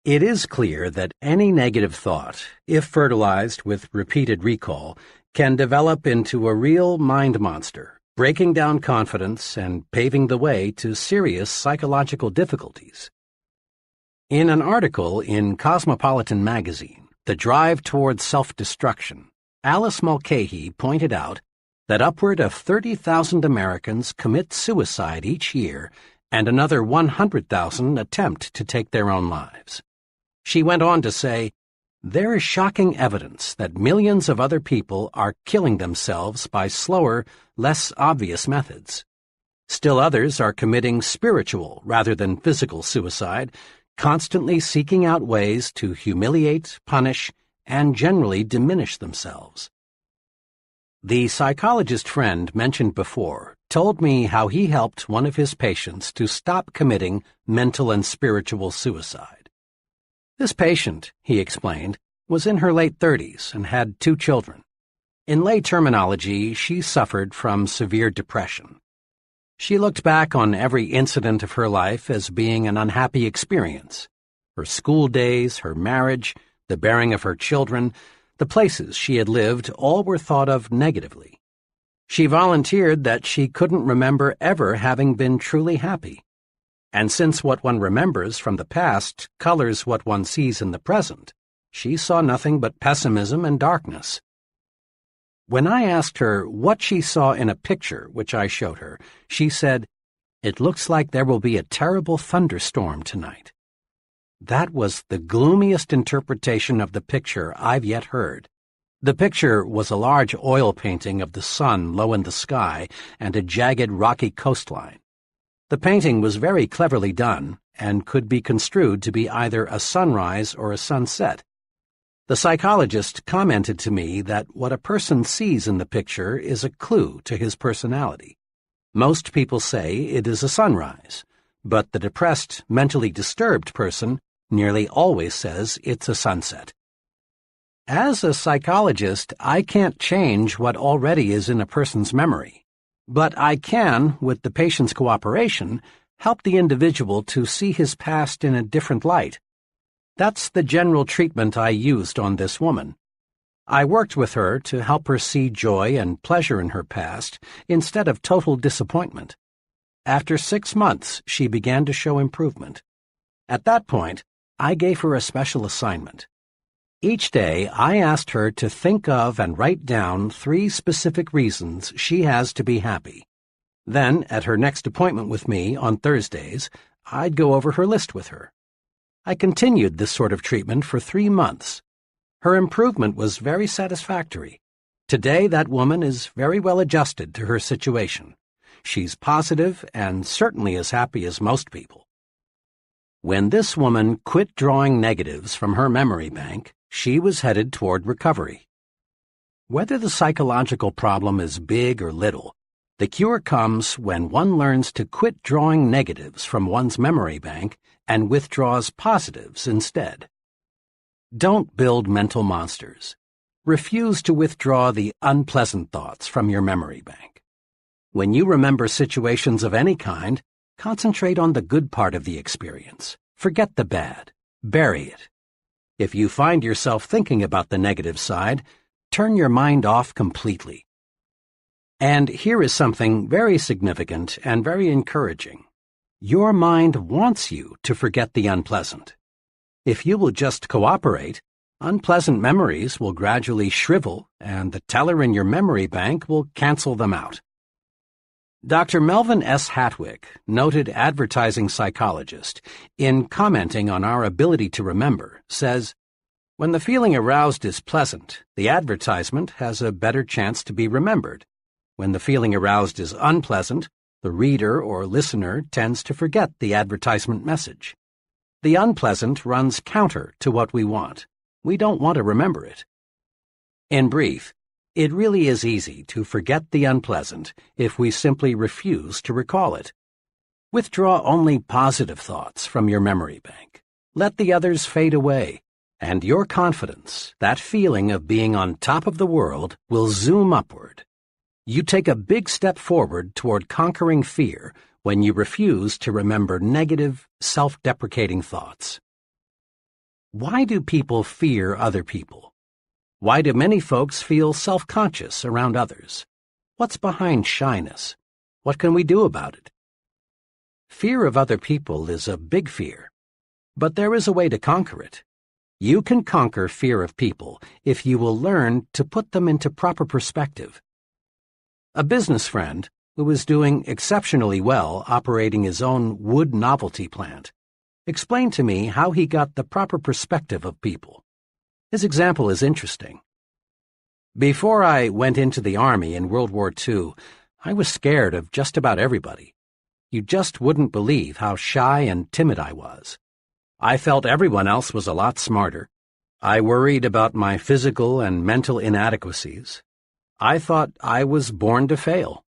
It is clear that any negative thought, if fertilized with repeated recall, can develop into a real mind monster, breaking down confidence and paving the way to serious psychological difficulties. In an article in Cosmopolitan magazine, The Drive Towards Self-Destruction, Alice Mulcahy pointed out that upward of 30,000 Americans commit suicide each year and another 100,000 attempt to take their own lives. She went on to say, "There is shocking evidence that millions of other people are killing themselves by slower, less obvious methods. Still others are committing spiritual rather than physical suicide, constantly seeking out ways to humiliate, punish, and generally diminish themselves." The psychologist friend mentioned before told me how he helped one of his patients to stop committing mental and spiritual suicide. This patient, he explained, was in her late 30s and had 2 children. In lay terminology, she suffered from severe depression. She looked back on every incident of her life as being an unhappy experience. Her school days, her marriage, the bearing of her children, the places she had lived, all were thought of negatively. She volunteered that she couldn't remember ever having been truly happy. And since what one remembers from the past colors what one sees in the present, she saw nothing but pessimism and darkness. When I asked her what she saw in a picture which I showed her, she said, "It looks like there will be a terrible thunderstorm tonight." That was the gloomiest interpretation of the picture I've yet heard. The picture was a large oil painting of the sun low in the sky and a jagged rocky coastline. The painting was very cleverly done and could be construed to be either a sunrise or a sunset. The psychologist commented to me that what a person sees in the picture is a clue to his personality. Most people say it is a sunrise, but the depressed, mentally disturbed person nearly always says it's a sunset. As a psychologist, I can't change what already is in a person's memory. But I can, with the patient's cooperation, help the individual to see his past in a different light. That's the general treatment I used on this woman. I worked with her to help her see joy and pleasure in her past instead of total disappointment. After 6 months, she began to show improvement. At that point, I gave her a special assignment. Each day, I asked her to think of and write down 3 specific reasons she has to be happy. Then, at her next appointment with me on Thursdays, I'd go over her list with her. I continued this sort of treatment for 3 months. Her improvement was very satisfactory. Today, that woman is very well adjusted to her situation. She's positive and certainly as happy as most people. When this woman quit drawing negatives from her memory bank, she was headed toward recovery. Whether the psychological problem is big or little, the cure comes when one learns to quit drawing negatives from one's memory bank and withdraws positives instead. Don't build mental monsters. Refuse to withdraw the unpleasant thoughts from your memory bank. When you remember situations of any kind, concentrate on the good part of the experience. Forget the bad. Bury it. If you find yourself thinking about the negative side, turn your mind off completely. And here is something very significant and very encouraging. Your mind wants you to forget the unpleasant. If you will just cooperate, unpleasant memories will gradually shrivel and the teller in your memory bank will cancel them out. Dr. Melvin S. Hatwick, noted advertising psychologist, in commenting on our ability to remember, says, "When the feeling aroused is pleasant, the advertisement has a better chance to be remembered. When the feeling aroused is unpleasant, The reader or listener tends to forget the advertisement message. The unpleasant runs counter to what we want. We don't want to remember it. In brief, it really is easy to forget the unpleasant if we simply refuse to recall it. Withdraw only positive thoughts from your memory bank. Let the others fade away, and your confidence, that feeling of being on top of the world, will zoom upward. You take a big step forward toward conquering fear when you refuse to remember negative, self-deprecating thoughts. Why do people fear other people? Why do many folks feel self-conscious around others? What's behind shyness? What can we do about it? Fear of other people is a big fear, but there is a way to conquer it. You can conquer fear of people if you will learn to put them into proper perspective. A business friend, who was doing exceptionally well operating his own wood novelty plant, explained to me how he got the proper perspective of people. His example is interesting. Before I went into the Army in World War II, I was scared of just about everybody. You just wouldn't believe how shy and timid I was. I felt everyone else was a lot smarter. I worried about my physical and mental inadequacies. I thought I was born to fail.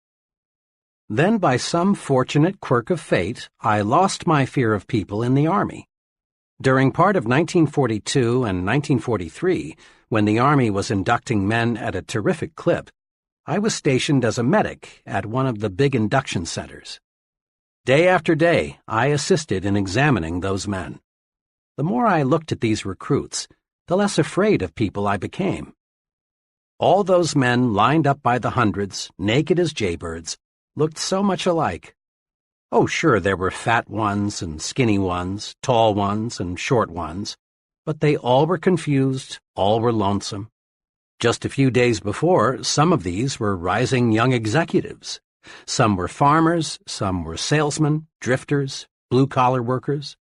Then, by some fortunate quirk of fate, I lost my fear of people in the Army. During part of 1942 and 1943, when the Army was inducting men at a terrific clip, I was stationed as a medic at one of the big induction centers. Day after day, I assisted in examining those men. The more I looked at these recruits, the less afraid of people I became. All those men lined up by the hundreds, naked as jaybirds, looked so much alike. Oh, sure, there were fat ones and skinny ones, tall ones and short ones, but they all were confused, all were lonesome. Just a few days before, some of these were rising young executives. Some were farmers, some were salesmen, drifters, blue-collar workers.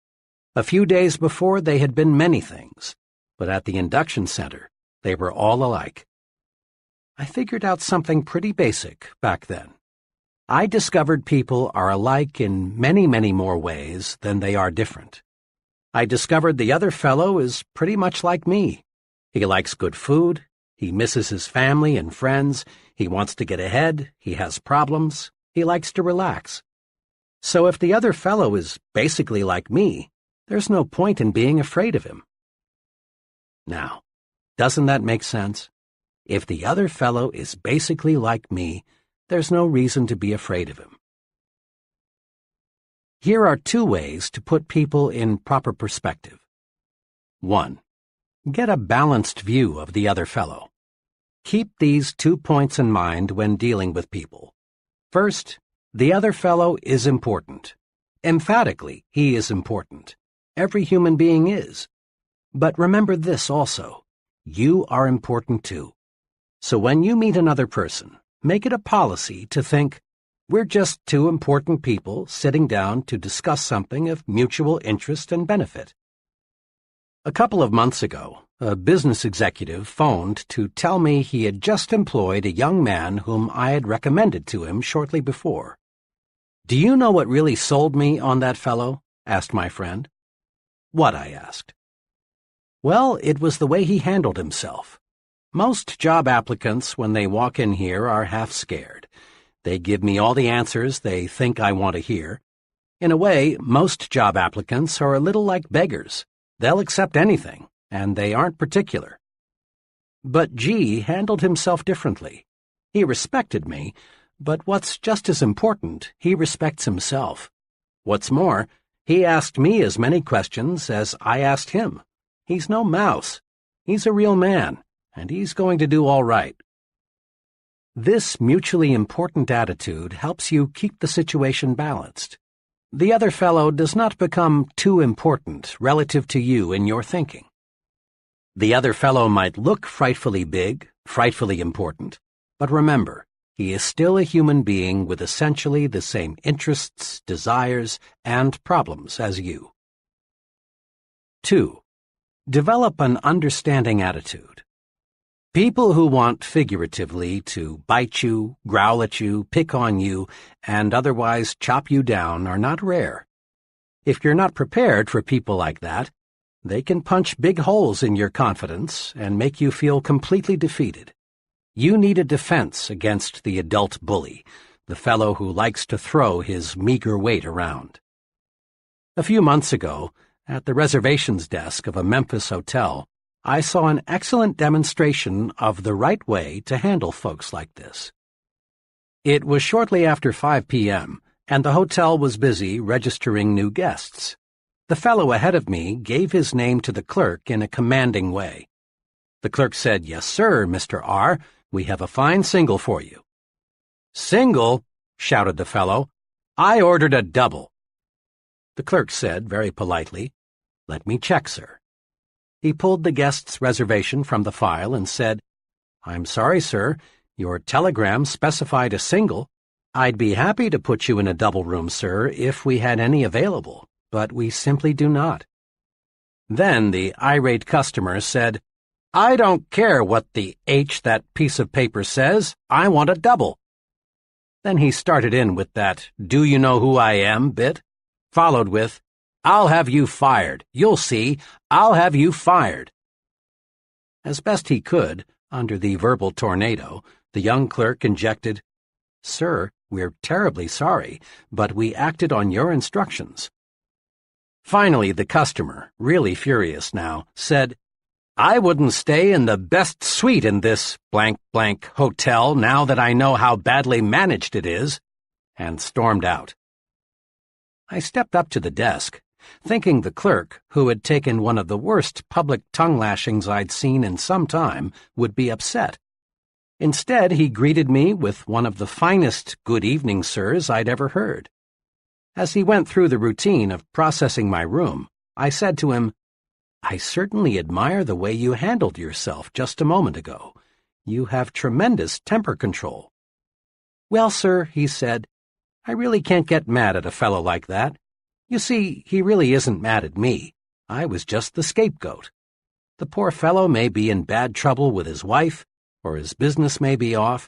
A few days before, they had been many things, but at the induction center, they were all alike. I figured out something pretty basic back then. I discovered people are alike in many, many more ways than they are different. I discovered the other fellow is pretty much like me. He likes good food, he misses his family and friends, he wants to get ahead, he has problems, he likes to relax. So if the other fellow is basically like me, there's no point in being afraid of him. Now, doesn't that make sense? If the other fellow is basically like me, there's no reason to be afraid of him. Here are 2 ways to put people in proper perspective. 1. Get a balanced view of the other fellow. Keep these 2 points in mind when dealing with people. First, the other fellow is important. Emphatically, he is important. Every human being is. But remember this also. You are important too. So when you meet another person, make it a policy to think, we're just 2 important people sitting down to discuss something of mutual interest and benefit. A couple of months ago, a business executive phoned to tell me he had just employed a young man whom I had recommended to him shortly before. "Do you know what really sold me on that fellow?" asked my friend. "What?" I asked. "Well, it was the way he handled himself. Most job applicants, when they walk in here, are half scared. They give me all the answers they think I want to hear. In a way, most job applicants are a little like beggars. They'll accept anything, and they aren't particular. But G handled himself differently. He respected me, but what's just as important, he respects himself. What's more, he asked me as many questions as I asked him. He's no mouse. He's a real man, and he's going to do all right." This mutually important attitude helps you keep the situation balanced. The other fellow does not become too important relative to you in your thinking. The other fellow might look frightfully big, frightfully important, but remember, he is still a human being with essentially the same interests, desires, and problems as you. 2. Develop an understanding attitude. People who want figuratively to bite you, growl at you, pick on you, and otherwise chop you down are not rare. If you're not prepared for people like that, they can punch big holes in your confidence and make you feel completely defeated. You need a defense against the adult bully, the fellow who likes to throw his meager weight around. A few months ago, at the reservations desk of a Memphis hotel, I saw an excellent demonstration of the right way to handle folks like this. It was shortly after 5 p.m., and the hotel was busy registering new guests. The fellow ahead of me gave his name to the clerk in a commanding way. The clerk said, "Yes, sir, Mr. R. We have a fine single for you." "Single?" shouted the fellow. "I ordered a double." The clerk said, very politely, "Let me check, sir." He pulled the guest's reservation from the file and said, "I'm sorry, sir. Your telegram specified a single. I'd be happy to put you in a double room, sir, if we had any available, but we simply do not." Then the irate customer said, "I don't care what the H that piece of paper says. I want a double." Then he started in with that "Do you know who I am?" bit, followed with, "I'll have you fired. You'll see. I'll have you fired." As best he could, under the verbal tornado, the young clerk injected, "Sir, we're terribly sorry, but we acted on your instructions." Finally, the customer, really furious now, said, "I wouldn't stay in the best suite in this blank hotel now that I know how badly managed it is," and stormed out. I stepped up to the desk, thinking the clerk, who had taken one of the worst public tongue-lashings I'd seen in some time, would be upset. Instead, he greeted me with one of the finest "good evening, sirs" I'd ever heard. As he went through the routine of processing my room, I said to him, "I certainly admire the way you handled yourself just a moment ago. You have tremendous temper control." "Well, sir," he said, "I really can't get mad at a fellow like that. You see, he really isn't mad at me. I was just the scapegoat. The poor fellow may be in bad trouble with his wife, or his business may be off,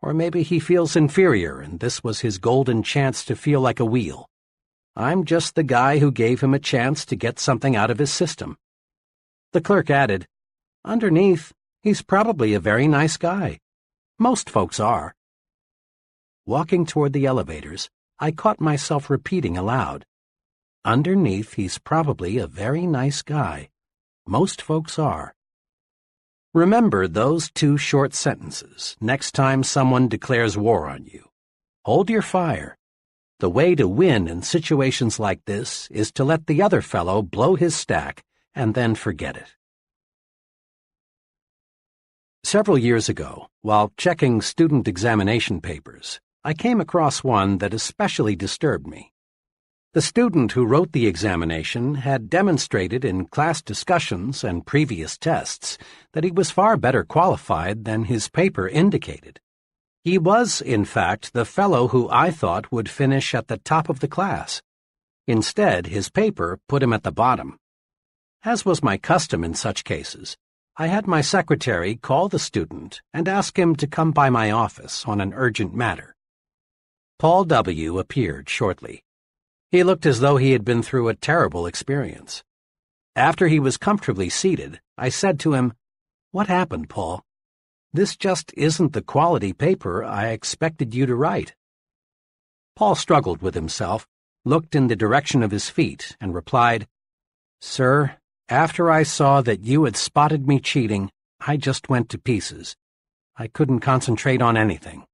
or maybe he feels inferior and this was his golden chance to feel like a wheel. I'm just the guy who gave him a chance to get something out of his system." The clerk added, "Underneath, he's probably a very nice guy. Most folks are." Walking toward the elevators, I caught myself repeating aloud, "Underneath, he's probably a very nice guy. Most folks are." Remember those two short sentences next time someone declares war on you. Hold your fire. The way to win in situations like this is to let the other fellow blow his stack and then forget it. Several years ago, while checking student examination papers, I came across one that especially disturbed me. The student who wrote the examination had demonstrated in class discussions and previous tests that he was far better qualified than his paper indicated. He was, in fact, the fellow who I thought would finish at the top of the class. Instead, his paper put him at the bottom. As was my custom in such cases, I had my secretary call the student and ask him to come by my office on an urgent matter. Paul W. appeared shortly. He looked as though he had been through a terrible experience. After he was comfortably seated, I said to him, "What happened, Paul? This just isn't the quality paper I expected you to write." Paul struggled with himself, looked in the direction of his feet, and replied, "Sir, after I saw that you had spotted me cheating, I just went to pieces. I couldn't concentrate on anything.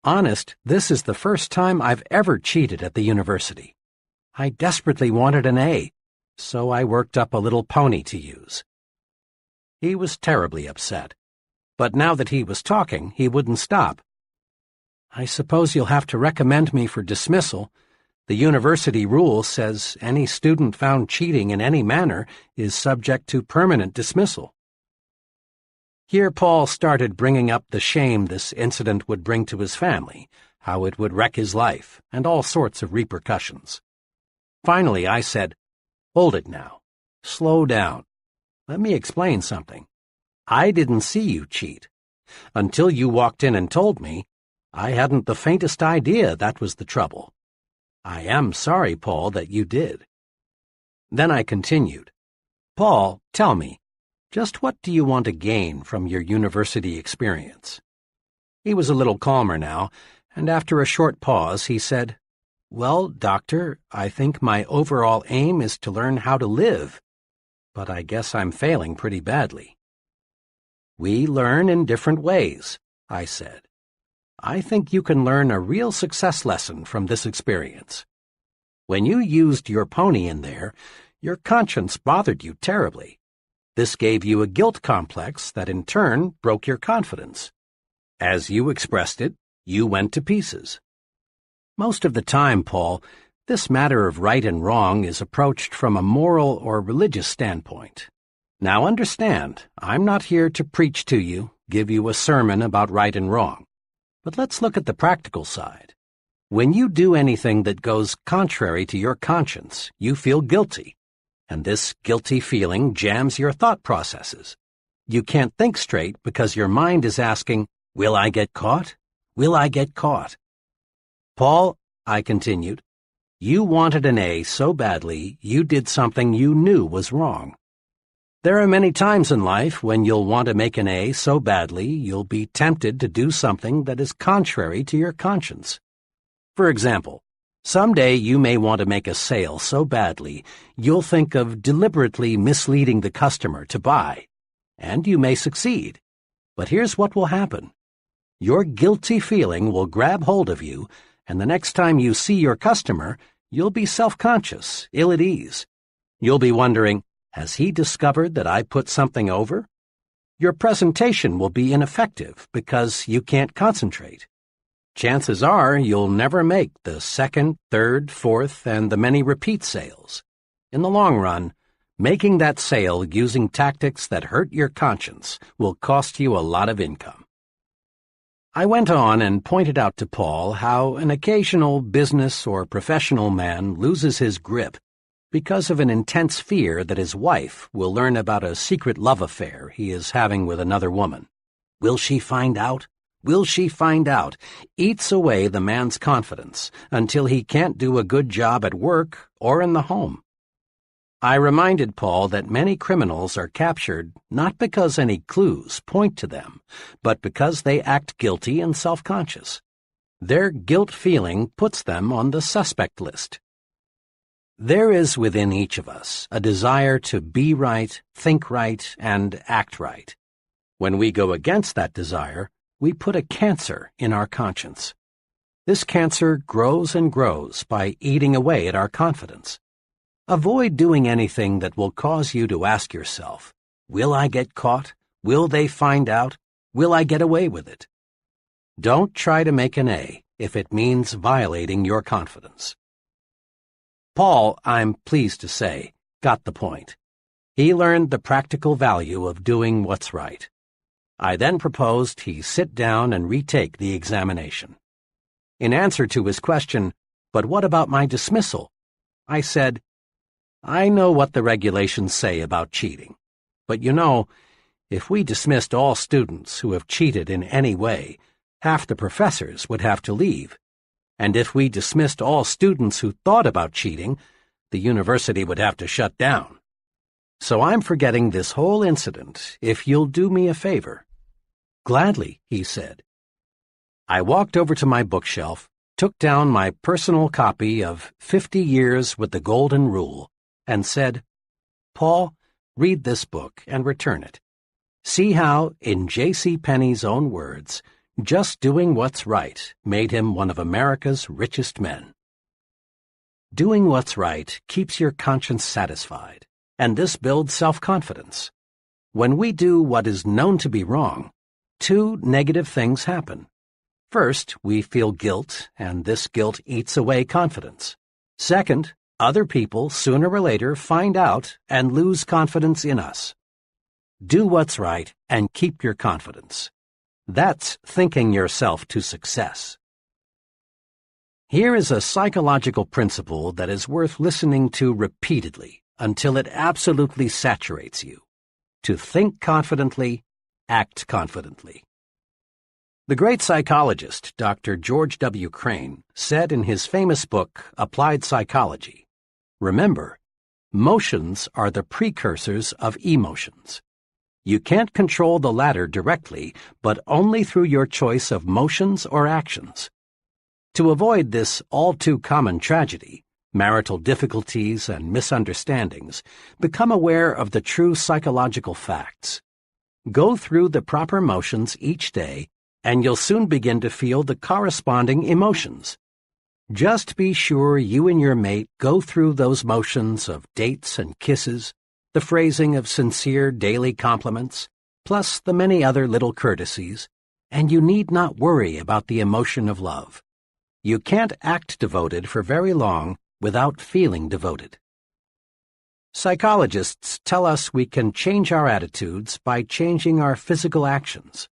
Honest, this is the first time I've ever cheated at the university. I desperately wanted an A, so I worked up a little pony to use." He was terribly upset, but now that he was talking, he wouldn't stop. "I suppose you'll have to recommend me for dismissal. The university rule says any student found cheating in any manner is subject to permanent dismissal." Here Paul started bringing up the shame this incident would bring to his family, how it would wreck his life, and all sorts of repercussions. Finally, I said, "Hold it now. Slow down. Let me explain something. I didn't see you cheat. Until you walked in and told me, I hadn't the faintest idea that was the trouble. I am sorry, Paul, that you did." Then I continued, "Paul, tell me, just what do you want to gain from your university experience?" He was a little calmer now, and after a short pause he said, "Well, Doctor, I think my overall aim is to learn how to live, but I guess I'm failing pretty badly." "We learn in different ways," I said. "I think you can learn a real success lesson from this experience. When you used your pony in there, your conscience bothered you terribly. This gave you a guilt complex that in turn broke your confidence. As you expressed it, you went to pieces. Most of the time, Paul, this matter of right and wrong is approached from a moral or religious standpoint. Now understand, I'm not here to preach to you, give you a sermon about right and wrong. But let's look at the practical side. When you do anything that goes contrary to your conscience, you feel guilty, and this guilty feeling jams your thought processes. You can't think straight because your mind is asking, "Will I get caught? Will I get caught?" "Paul," I continued, "you wanted an A so badly you did something you knew was wrong. There are many times in life when you'll want to make an A so badly you'll be tempted to do something that is contrary to your conscience. For example, someday you may want to make a sale so badly you'll think of deliberately misleading the customer to buy, and you may succeed. But here's what will happen. Your guilty feeling will grab hold of you, and the next time you see your customer, you'll be self-conscious, ill at ease. You'll be wondering, has he discovered that I put something over? Your presentation will be ineffective because you can't concentrate. Chances are you'll never make the second, third, fourth, and the many repeat sales. In the long run, making that sale using tactics that hurt your conscience will cost you a lot of income." I went on and pointed out to Paul how an occasional business or professional man loses his grip because of an intense fear that his wife will learn about a secret love affair he is having with another woman. Will she find out? Will she find out? Eats away the man's confidence until he can't do a good job at work or in the home. I reminded Paul that many criminals are captured not because any clues point to them, but because they act guilty and self-conscious. Their guilt feeling puts them on the suspect list. There is within each of us a desire to be right, think right, and act right. When we go against that desire, we put a cancer in our conscience. This cancer grows and grows by eating away at our confidence. Avoid doing anything that will cause you to ask yourself, "Will I get caught? Will they find out? Will I get away with it?" Don't try to make an A if it means violating your confidence. Paul, I'm pleased to say, got the point. He learned the practical value of doing what's right. I then proposed he sit down and retake the examination. In answer to his question, "But what about my dismissal?" I said, "I know what the regulations say about cheating, but you know, if we dismissed all students who have cheated in any way, half the professors would have to leave. And if we dismissed all students who thought about cheating, the university would have to shut down. So I'm forgetting this whole incident if you'll do me a favor." "Gladly," he said. I walked over to my bookshelf, took down my personal copy of 50 Years with the Golden Rule, and said, "Paul, read this book and return it. See how, in J.C. Penney's own words, just doing what's right made him one of America's richest men." Doing what's right keeps your conscience satisfied, and this builds self-confidence. When we do what is known to be wrong, two negative things happen. First, we feel guilt, and this guilt eats away confidence. Second, other people sooner or later find out and lose confidence in us. Do what's right and keep your confidence. That's thinking yourself to success. Here is a psychological principle that is worth listening to repeatedly until it absolutely saturates you. To think confidently, act confidently. The great psychologist, Dr. George W. Crane, said in his famous book, Applied Psychology, "Remember, motions are the precursors of emotions. You can't control the latter directly, but only through your choice of motions or actions. To avoid this all-too-common tragedy, marital difficulties and misunderstandings, become aware of the true psychological facts. Go through the proper motions each day, and you'll soon begin to feel the corresponding emotions. Just be sure you and your mate go through those motions of dates and kisses, the phrasing of sincere daily compliments, plus the many other little courtesies, and you need not worry about the emotion of love. You can't act devoted for very long without feeling devoted." Psychologists tell us we can change our attitudes by changing our physical actions.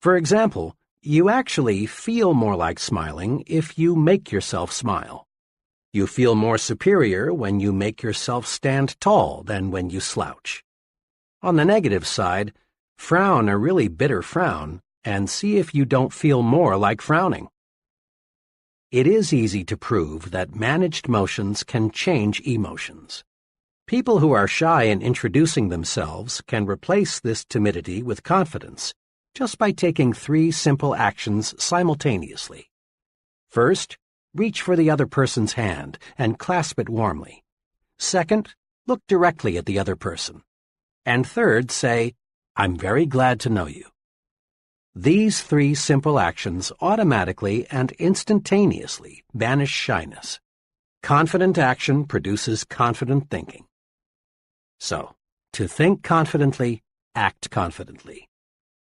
For example, you actually feel more like smiling if you make yourself smile. You feel more superior when you make yourself stand tall than when you slouch. On the negative side, frown a really bitter frown and see if you don't feel more like frowning. It is easy to prove that managed motions can change emotions. People who are shy in introducing themselves can replace this timidity with confidence just by taking 3 simple actions simultaneously. First, reach for the other person's hand and clasp it warmly. Second, look directly at the other person. And third, say, "I'm very glad to know you." These 3 simple actions automatically and instantaneously banish shyness. Confident action produces confident thinking. So, to think confidently, act confidently.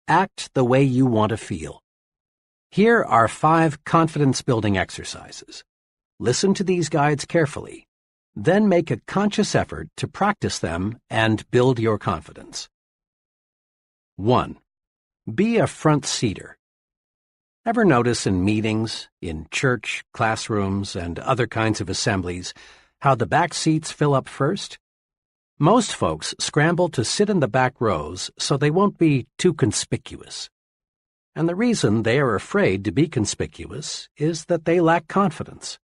Act the way you want to feel. Here are 5 confidence-building exercises. Listen to these guides carefully. Then make a conscious effort to practice them and build your confidence. 1. Be a front-seater. Ever notice in meetings, in church, classrooms, and other kinds of assemblies, how the back seats fill up first? Most folks scramble to sit in the back rows so they won't be too conspicuous. And the reason they are afraid to be conspicuous is that they lack confidence.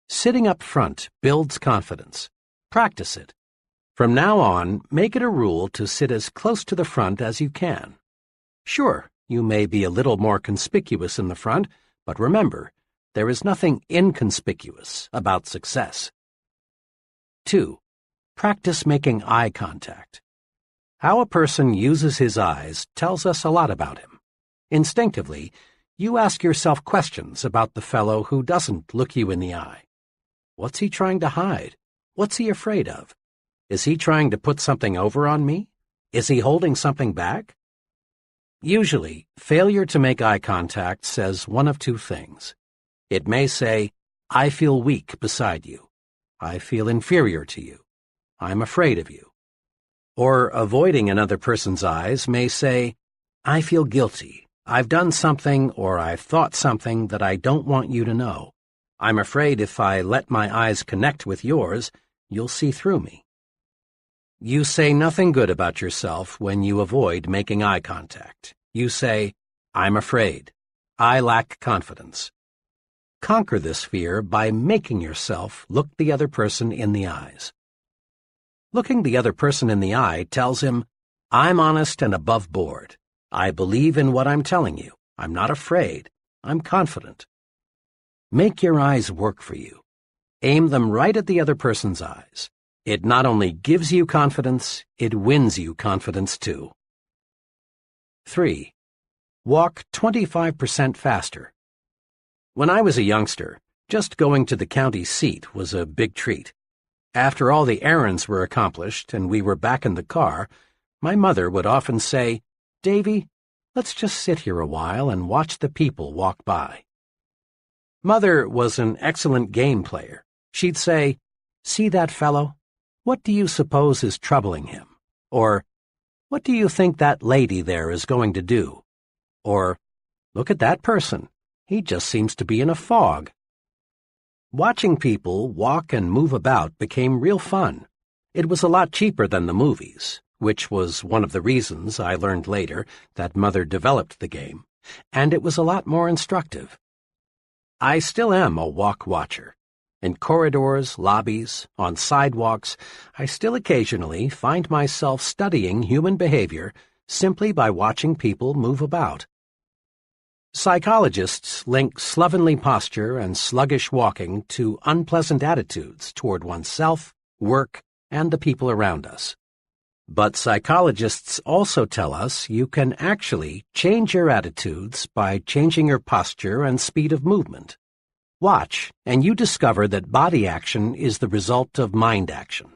Sitting up front builds confidence. Practice it. From now on, make it a rule to sit as close to the front as you can. Sure, you may be a little more conspicuous in the front, but remember, there is nothing inconspicuous about success. 2. Practice making eye contact. How a person uses his eyes tells us a lot about him. Instinctively, you ask yourself questions about the fellow who doesn't look you in the eye. What's he trying to hide? What's he afraid of? Is he trying to put something over on me? Is he holding something back? Usually, failure to make eye contact says one of 2 things. It may say, "I feel weak beside you. I feel inferior to you. I'm afraid of you." Or avoiding another person's eyes may say, "I feel guilty. I've done something or I've thought something that I don't want you to know. I'm afraid if I let my eyes connect with yours, you'll see through me." You say nothing good about yourself when you avoid making eye contact. You say, "I'm afraid. I lack confidence." Conquer this fear by making yourself look the other person in the eyes. Looking the other person in the eye tells him, "I'm honest and above board. I believe in what I'm telling you. I'm not afraid. I'm confident." Make your eyes work for you. Aim them right at the other person's eyes. It not only gives you confidence, it wins you confidence too. 3. Walk 25% faster. When I was a youngster, just going to the county seat was a big treat. After all the errands were accomplished and we were back in the car, my mother would often say, "Davy, let's just sit here a while and watch the people walk by." Mother was an excellent game player. She'd say, "See that fellow? What do you suppose is troubling him?" Or, "What do you think that lady there is going to do?" Or, "Look at that person. He just seems to be in a fog." Watching people walk and move about became real fun. It was a lot cheaper than the movies. which was one of the reasons I learned later that Mother developed the game, and it was a lot more instructive. I still am a walk watcher. In corridors, lobbies, on sidewalks, I still occasionally find myself studying human behavior simply by watching people move about. Psychologists link slovenly posture and sluggish walking to unpleasant attitudes toward oneself, work, and the people around us. But psychologists also tell us you can actually change your attitudes by changing your posture and speed of movement. Watch, and you discover that body action is the result of mind action.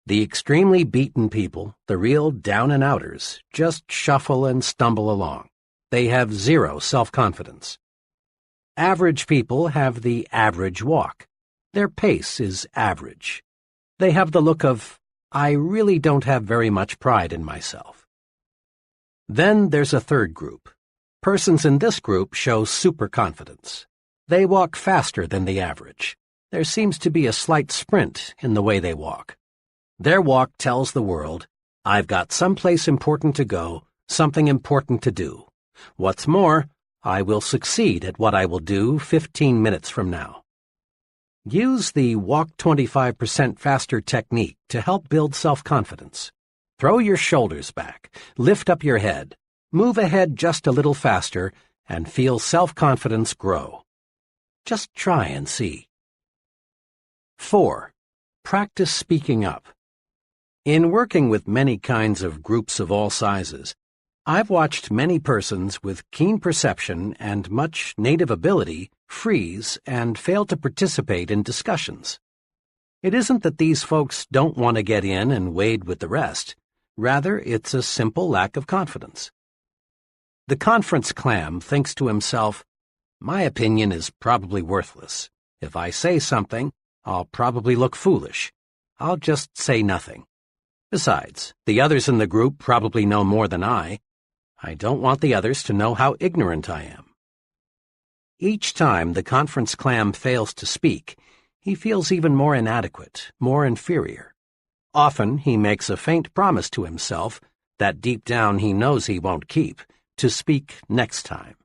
The extremely beaten people, the real down-and-outers, just shuffle and stumble along. They have zero self-confidence. Average people have the average walk. Their pace is average. They have the look of, I really don't have very much pride in myself. Then there's a third group. Persons in this group show superconfidence. They walk faster than the average. There seems to be a slight sprint in the way they walk. Their walk tells the world, I've got someplace important to go, something important to do. What's more, I will succeed at what I will do 15 minutes from now. Use the walk 25% faster technique to help build self-confidence. Throw your shoulders back, lift up your head, move ahead just a little faster, and feel self-confidence grow. Just try and see. 4. Practice speaking up. In working with many kinds of groups of all sizes, I've watched many persons with keen perception and much native ability freeze and fail to participate in discussions. It isn't that these folks don't want to get in and wade with the rest. Rather, it's a simple lack of confidence. The conference clam thinks to himself, my opinion is probably worthless. If I say something, I'll probably look foolish. I'll just say nothing. Besides, the others in the group probably know more than I. I don't want the others to know how ignorant I am. Each time the conference clam fails to speak, he feels even more inadequate, more inferior. Often he makes a faint promise to himself that deep down he knows he won't keep, to speak next time.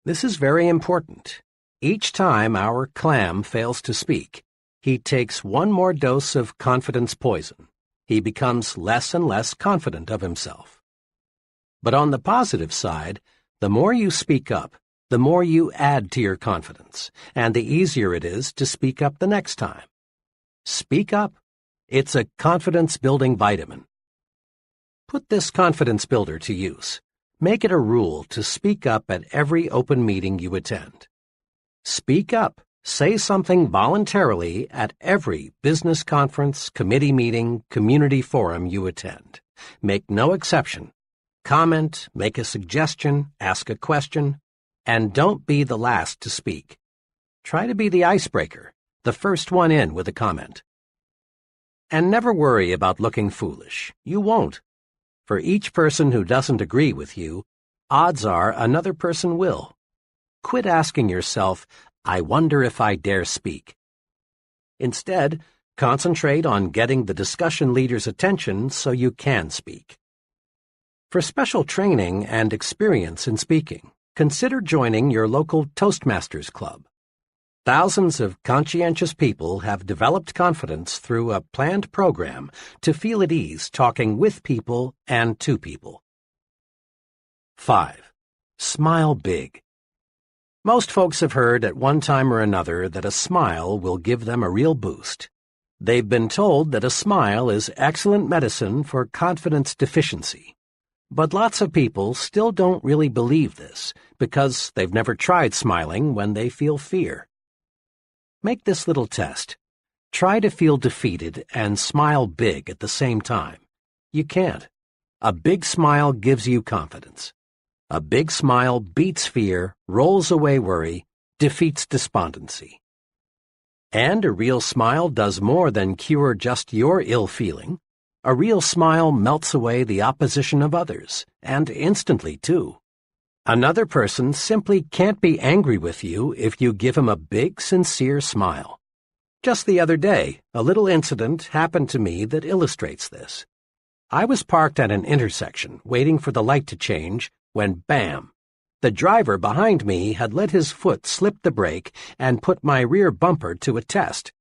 This is very important. Each time our clam fails to speak, he takes one more dose of confidence poison. He becomes less and less confident of himself. But on the positive side, the more you speak up, the more you add to your confidence, and the easier it is to speak up the next time. Speak up. It's a confidence-building vitamin. Put this confidence builder to use. Make it a rule to speak up at every open meeting you attend. Speak up. Say something voluntarily at every business conference, committee meeting, community forum you attend. Make no exception. Comment, make a suggestion, ask a question, and don't be the last to speak. Try to be the icebreaker, the first one in with a comment. And never worry about looking foolish. You won't. For each person who doesn't agree with you, odds are another person will. Quit asking yourself, I wonder if I dare speak. Instead, concentrate on getting the discussion leader's attention so you can speak. For special training and experience in speaking, consider joining your local Toastmasters Club. Thousands of conscientious people have developed confidence through a planned program to feel at ease talking with people and to people. 5. Smile big. Most folks have heard at one time or another that a smile will give them a real boost. They've been told that a smile is excellent medicine for confidence deficiency. But lots of people still don't really believe this because they've never tried smiling when they feel fear. Make this little test. Try to feel defeated and smile big at the same time. You can't. A big smile gives you confidence. A big smile beats fear, rolls away worry, defeats despondency. And a real smile does more than cure just your ill feeling. A real smile melts away the opposition of others, and instantly, too. Another person simply can't be angry with you if you give him a big, sincere smile. Just the other day, a little incident happened to me that illustrates this. I was parked at an intersection, waiting for the light to change, when bam! The driver behind me had let his foot slip the brake and put my rear bumper to a test.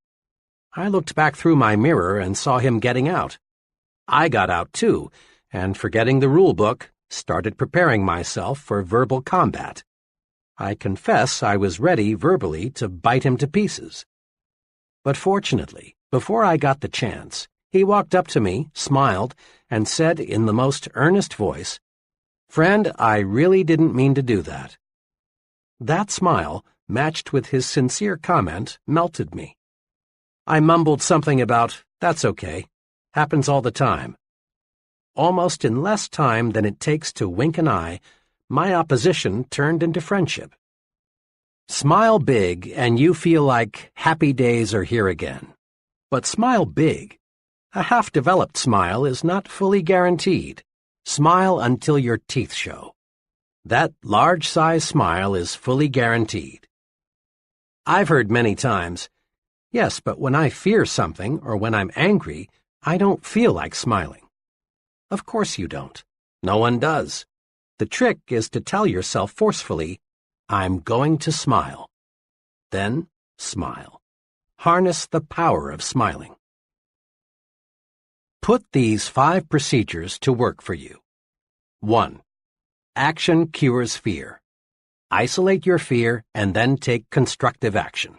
I looked back through my mirror and saw him getting out. I got out too, and forgetting the rule book, started preparing myself for verbal combat. I confess I was ready verbally to bite him to pieces. But fortunately, before I got the chance, he walked up to me, smiled, and said in the most earnest voice, "Friend, I really didn't mean to do that." That smile, matched with his sincere comment, melted me. I mumbled something about, "That's okay. Happens all the time." Almost in less time than it takes to wink an eye, my opposition turned into friendship. Smile big and you feel like happy days are here again. But smile big. A half-developed smile is not fully guaranteed. Smile until your teeth show. That large-size smile is fully guaranteed. I've heard many times, "Yes, but when I fear something or when I'm angry, I don't feel like smiling." Of course you don't. No one does. The trick is to tell yourself forcefully, "I'm going to smile." Then smile. Harness the power of smiling. Put these 5 procedures to work for you. 1. Action cures fear. Isolate your fear and then take constructive action.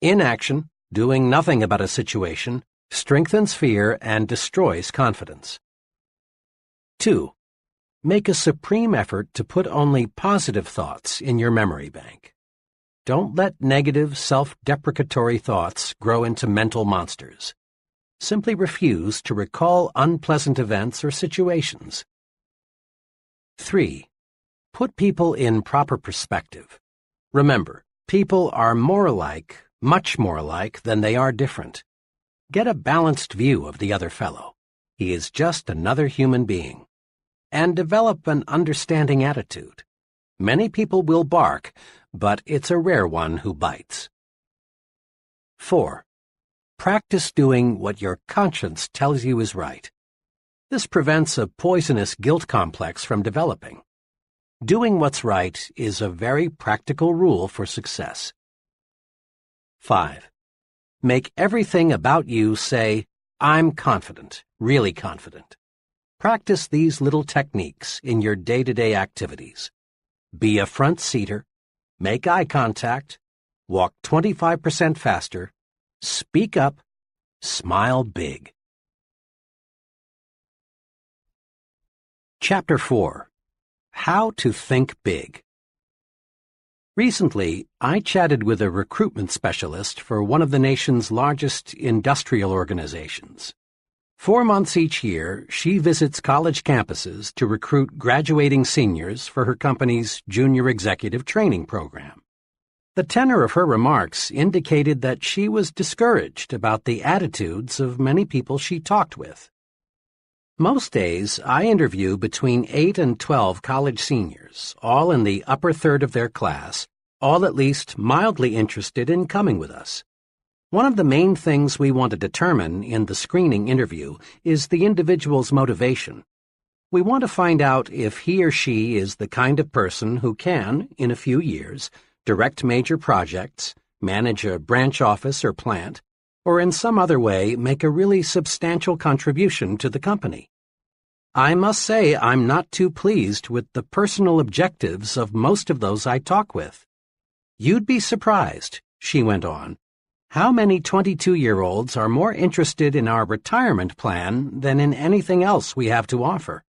Inaction, doing nothing about a situation, strengthens fear and destroys confidence. 2. Make a supreme effort to put only positive thoughts in your memory bank. Don't let negative, self-deprecatory thoughts grow into mental monsters. Simply refuse to recall unpleasant events or situations. 3. Put people in proper perspective. Remember, people are more alike, much more alike, than they are different. Get a balanced view of the other fellow. He is just another human being. And develop an understanding attitude. Many people will bark, but it's a rare one who bites. 4. Practice doing what your conscience tells you is right. This prevents a poisonous guilt complex from developing. Doing what's right is a very practical rule for success. 5. Make everything about you say, "I'm confident, really confident." Practice these little techniques in your day-to-day activities. Be a front-seater, make eye contact, walk 25% faster, speak up, smile big. Chapter 4. How to Think Big. Recently, I chatted with a recruitment specialist for one of the nation's largest industrial organizations. 4 months each year, she visits college campuses to recruit graduating seniors for her company's junior executive training program. The tenor of her remarks indicated that she was discouraged about the attitudes of many people she talked with. Most days, I interview between 8 and 12 college seniors, all in the upper third of their class, all at least mildly interested in coming with us. One of the main things we want to determine in the screening interview is the individual's motivation. We want to find out if he or she is the kind of person who can, in a few years, direct major projects, manage a branch office or plant, or in some other way make a really substantial contribution to the company. I must say I'm not too pleased with the personal objectives of most of those I talk with. "You'd be surprised," she went on, "how many 22-year-olds are more interested in our retirement plan than in anything else we have to offer.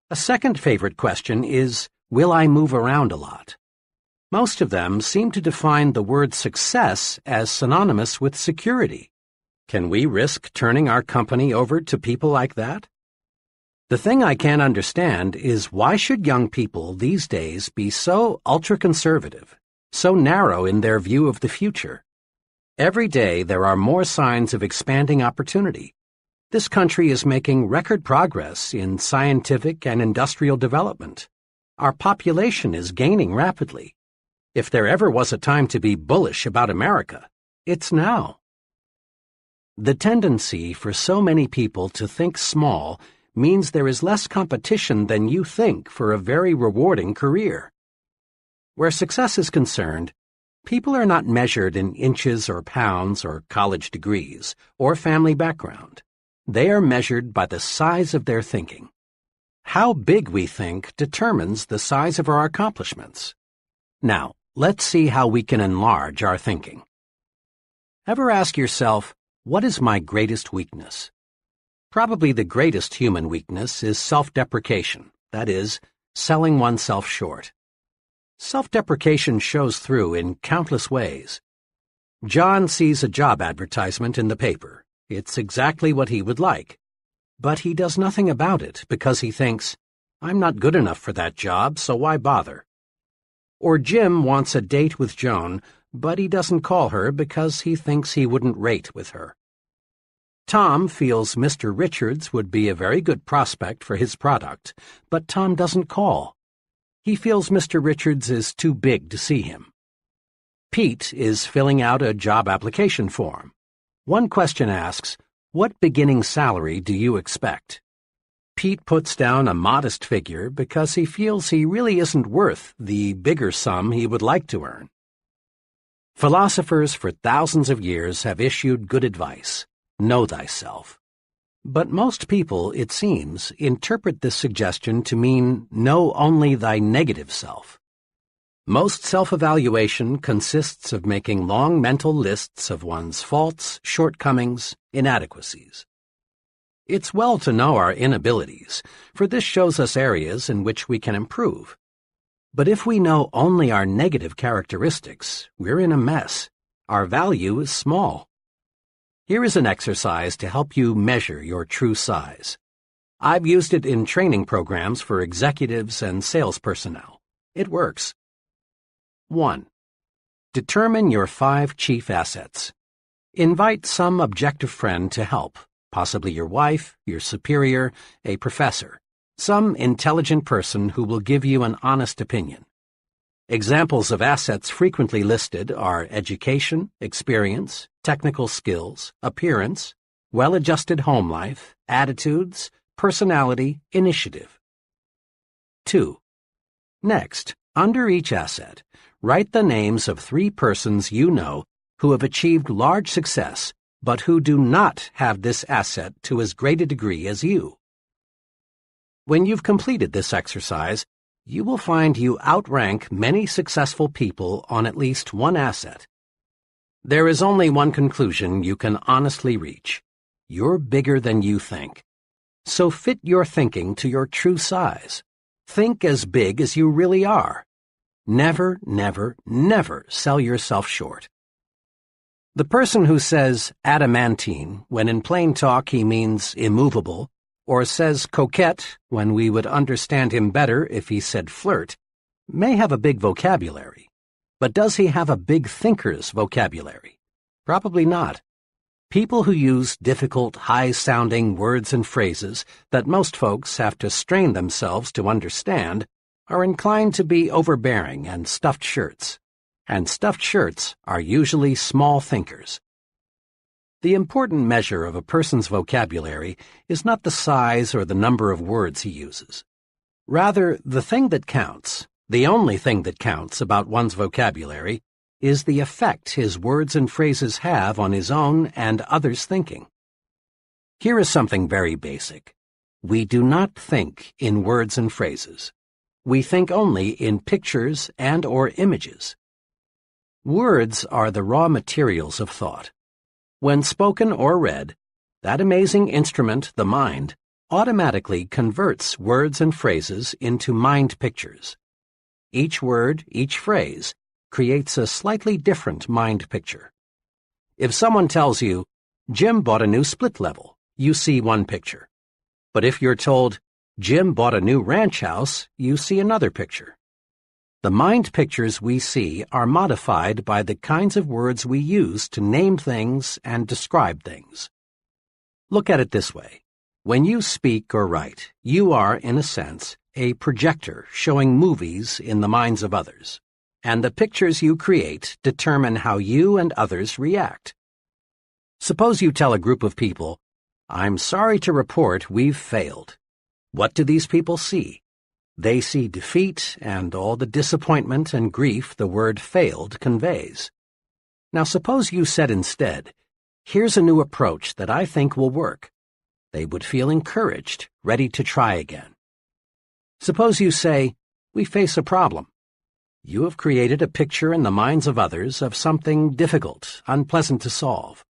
A second favorite question is, will I move around a lot? Most of them seem to define the word success as synonymous with security. Can we risk turning our company over to people like that? The thing I can't understand is why should young people these days be so ultra-conservative, so narrow in their view of the future? Every day there are more signs of expanding opportunity. This country is making record progress in scientific and industrial development. Our population is gaining rapidly. If there ever was a time to be bullish about America, it's now. The tendency for so many people to think small means there is less competition than you think for a very rewarding career. Where success is concerned, people are not measured in inches or pounds or college degrees or family background. They are measured by the size of their thinking. How big we think determines the size of our accomplishments. Now, let's see how we can enlarge our thinking. Ever ask yourself, what is my greatest weakness? Probably the greatest human weakness is self-deprecation, that is, selling oneself short. Self-deprecation shows through in countless ways. John sees a job advertisement in the paper. It's exactly what he would like. But he does nothing about it because he thinks, I'm not good enough for that job, so why bother? Or Jim wants a date with Joan, but he doesn't call her because he thinks he wouldn't rate with her. Tom feels Mr. Richards would be a very good prospect for his product, but Tom doesn't call. He feels Mr. Richards is too big to see him. Pete is filling out a job application form. One question asks, what beginning salary do you expect? Pete puts down a modest figure because he feels he really isn't worth the bigger sum he would like to earn. Philosophers for thousands of years have issued good advice, know thyself. But most people, it seems, interpret this suggestion to mean know only thy negative self. Most self-evaluation consists of making long mental lists of one's faults, shortcomings, inadequacies. It's well to know our inabilities, for this shows us areas in which we can improve. But if we know only our negative characteristics, we're in a mess. Our value is small. Here is an exercise to help you measure your true size. I've used it in training programs for executives and sales personnel. It works. 1. Determine your 5 chief assets. Invite some objective friend to help, possibly your wife, your superior, a professor, some intelligent person who will give you an honest opinion. Examples of assets frequently listed are education, experience, technical skills, appearance, well-adjusted home life, attitudes, personality, initiative. 2. Next, under each asset, write the names of 3 persons you know who have achieved large success but who do not have this asset to as great a degree as you. When you've completed this exercise, you will find you outrank many successful people on at least one asset. There is only one conclusion you can honestly reach. You're bigger than you think. So fit your thinking to your true size. Think as big as you really are. Never, never, never sell yourself short. The person who says adamantine when in plain talk he means immovable, or says coquette when we would understand him better if he said flirt, may have a big vocabulary. But does he have a big thinker's vocabulary? Probably not. People who use difficult, high-sounding words and phrases that most folks have to strain themselves to understand are inclined to be overbearing and stuffed shirts. And stuffed shirts are usually small thinkers. The important measure of a person's vocabulary is not the size or the number of words he uses. Rather, the thing that counts, the only thing that counts about one's vocabulary, is the effect his words and phrases have on his own and others' thinking. Here is something very basic. We do not think in words and phrases. We think only in pictures and/or images. Words are the raw materials of thought. When spoken or read, that amazing instrument, the mind, automatically converts words and phrases into mind pictures. Each word, each phrase, creates a slightly different mind picture. If someone tells you, Jim bought a new split level, you see one picture. But if you're told, Jim bought a new ranch house, you see another picture. The mind pictures we see are modified by the kinds of words we use to name things and describe things. Look at it this way. When you speak or write, you are, in a sense, a projector showing movies in the minds of others, and the pictures you create determine how you and others react. Suppose you tell a group of people, I'm sorry to report we've failed. What do these people see? They see defeat and all the disappointment and grief the word failed conveys. Now suppose you said instead, here's a new approach that I think will work. They would feel encouraged, ready to try again. Suppose you say, we face a problem. You have created a picture in the minds of others of something difficult, unpleasant to solve.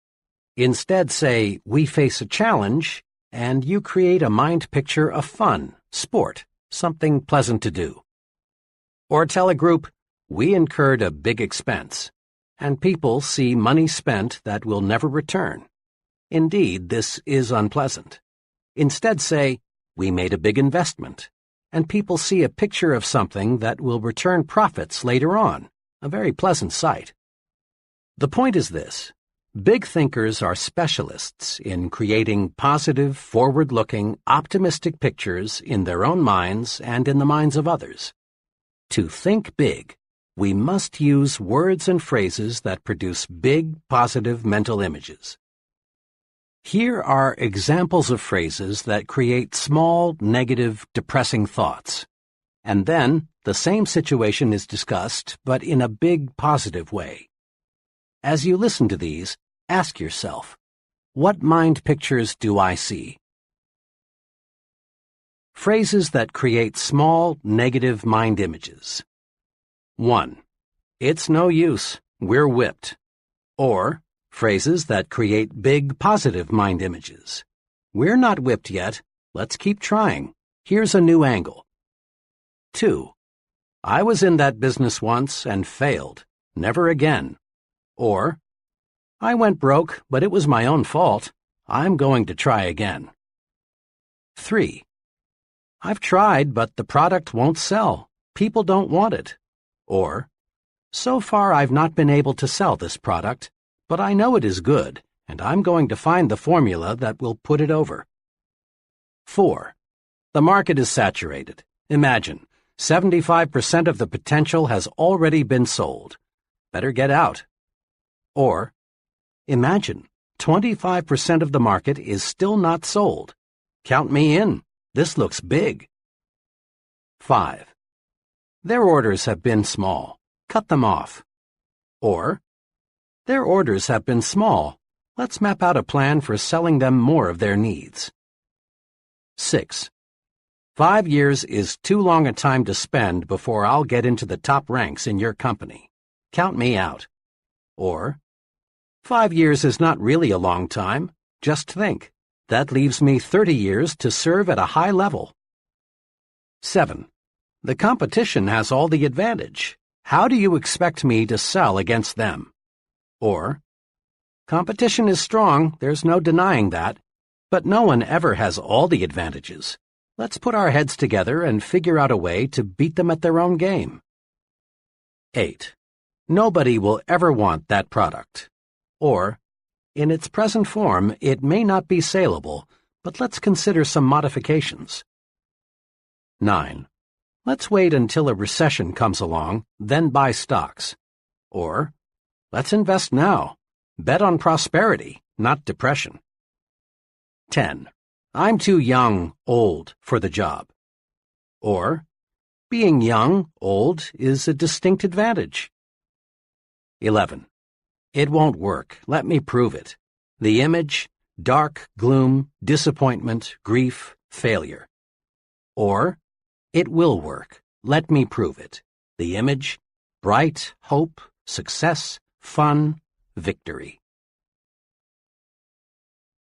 Instead say, we face a challenge, and you create a mind picture of fun, sport, something pleasant to do. Or tell a group, we incurred a big expense, and people see money spent that will never return. Indeed, this is unpleasant. Instead say, we made a big investment, and people see a picture of something that will return profits later on, a very pleasant sight. The point is this. Big thinkers are specialists in creating positive, forward-looking, optimistic pictures in their own minds and in the minds of others. To think big, we must use words and phrases that produce big, positive mental images. Here are examples of phrases that create small, negative, depressing thoughts. And then, the same situation is discussed, but in a big, positive way. As you listen to these, ask yourself, what mind pictures do I see? Phrases that create small, negative mind images. 1. It's no use, we're whipped. Or, phrases that create big, positive mind images. We're not whipped yet, let's keep trying. Here's a new angle. 2. I was in that business once and failed. Never again. Or, I went broke, but it was my own fault. I'm going to try again. 3. I've tried, but the product won't sell. People don't want it. Or, so far I've not been able to sell this product, but I know it is good, and I'm going to find the formula that will put it over. 4. The market is saturated. Imagine, 75% of the potential has already been sold. Better get out. Or, imagine, 25% of the market is still not sold. Count me in. This looks big. 5. Their orders have been small. Cut them off. Or, their orders have been small. Let's map out a plan for selling them more of their needs. 6. 5 years is too long a time to spend before I'll get into the top ranks in your company. Count me out. Or, 5 years is not really a long time. Just think. That leaves me 30 years to serve at a high level. 7. The competition has all the advantage. How do you expect me to sell against them? Or, competition is strong, there's no denying that, but no one ever has all the advantages. Let's put our heads together and figure out a way to beat them at their own game. 8. Nobody will ever want that product. Or, in its present form, it may not be saleable, but let's consider some modifications. 9. Let's wait until a recession comes along, then buy stocks. Or, let's invest now. Bet on prosperity, not depression. 10. I'm too young, old, for the job. Or, being young, old, is a distinct advantage. 11. It won't work. Let me prove it. The image, dark, gloom, disappointment, grief, failure. Or, it will work. Let me prove it. The image, bright, hope, success, fun, victory.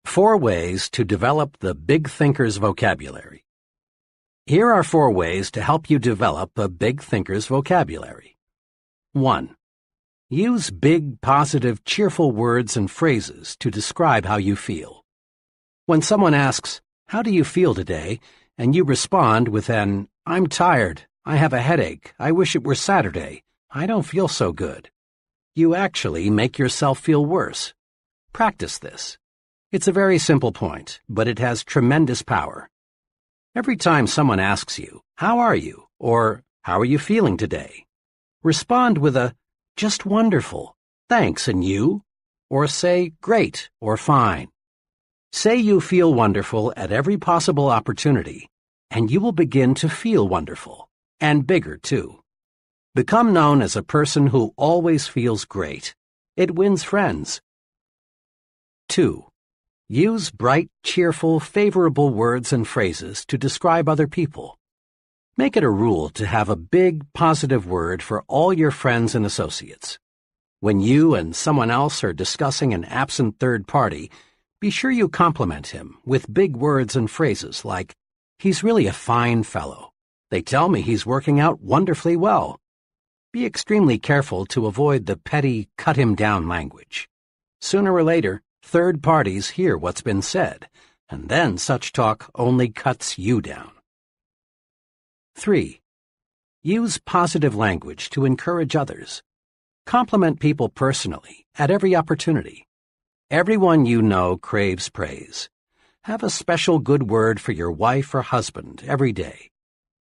4 ways to develop the big thinker's vocabulary. Here are 4 ways to help you develop a big thinker's vocabulary. 1. Use big, positive, cheerful words and phrases to describe how you feel. When someone asks, "How do you feel today?" and you respond with an, "I'm tired, I have a headache, I wish it were Saturday, I don't feel so good," you actually make yourself feel worse. Practice this. It's a very simple point, but it has tremendous power. Every time someone asks you, "How are you?" or "How are you feeling today?" respond with a, "Just wonderful, thanks, and you?" or say, "Great," or "Fine." Say you feel wonderful at every possible opportunity, and you will begin to feel wonderful, and bigger too. Become known as a person who always feels great. It wins friends. 2. Use bright, cheerful, favorable words and phrases to describe other people. Make it a rule to have a big, positive word for all your friends and associates. When you and someone else are discussing an absent third party, be sure you compliment him with big words and phrases like, "He's really a fine fellow. They tell me he's working out wonderfully well." Be extremely careful to avoid the petty, cut-him-down language. Sooner or later, third parties hear what's been said, and then such talk only cuts you down. 3. Use positive language to encourage others. Compliment people personally, at every opportunity. Everyone you know craves praise. Have a special good word for your wife or husband every day.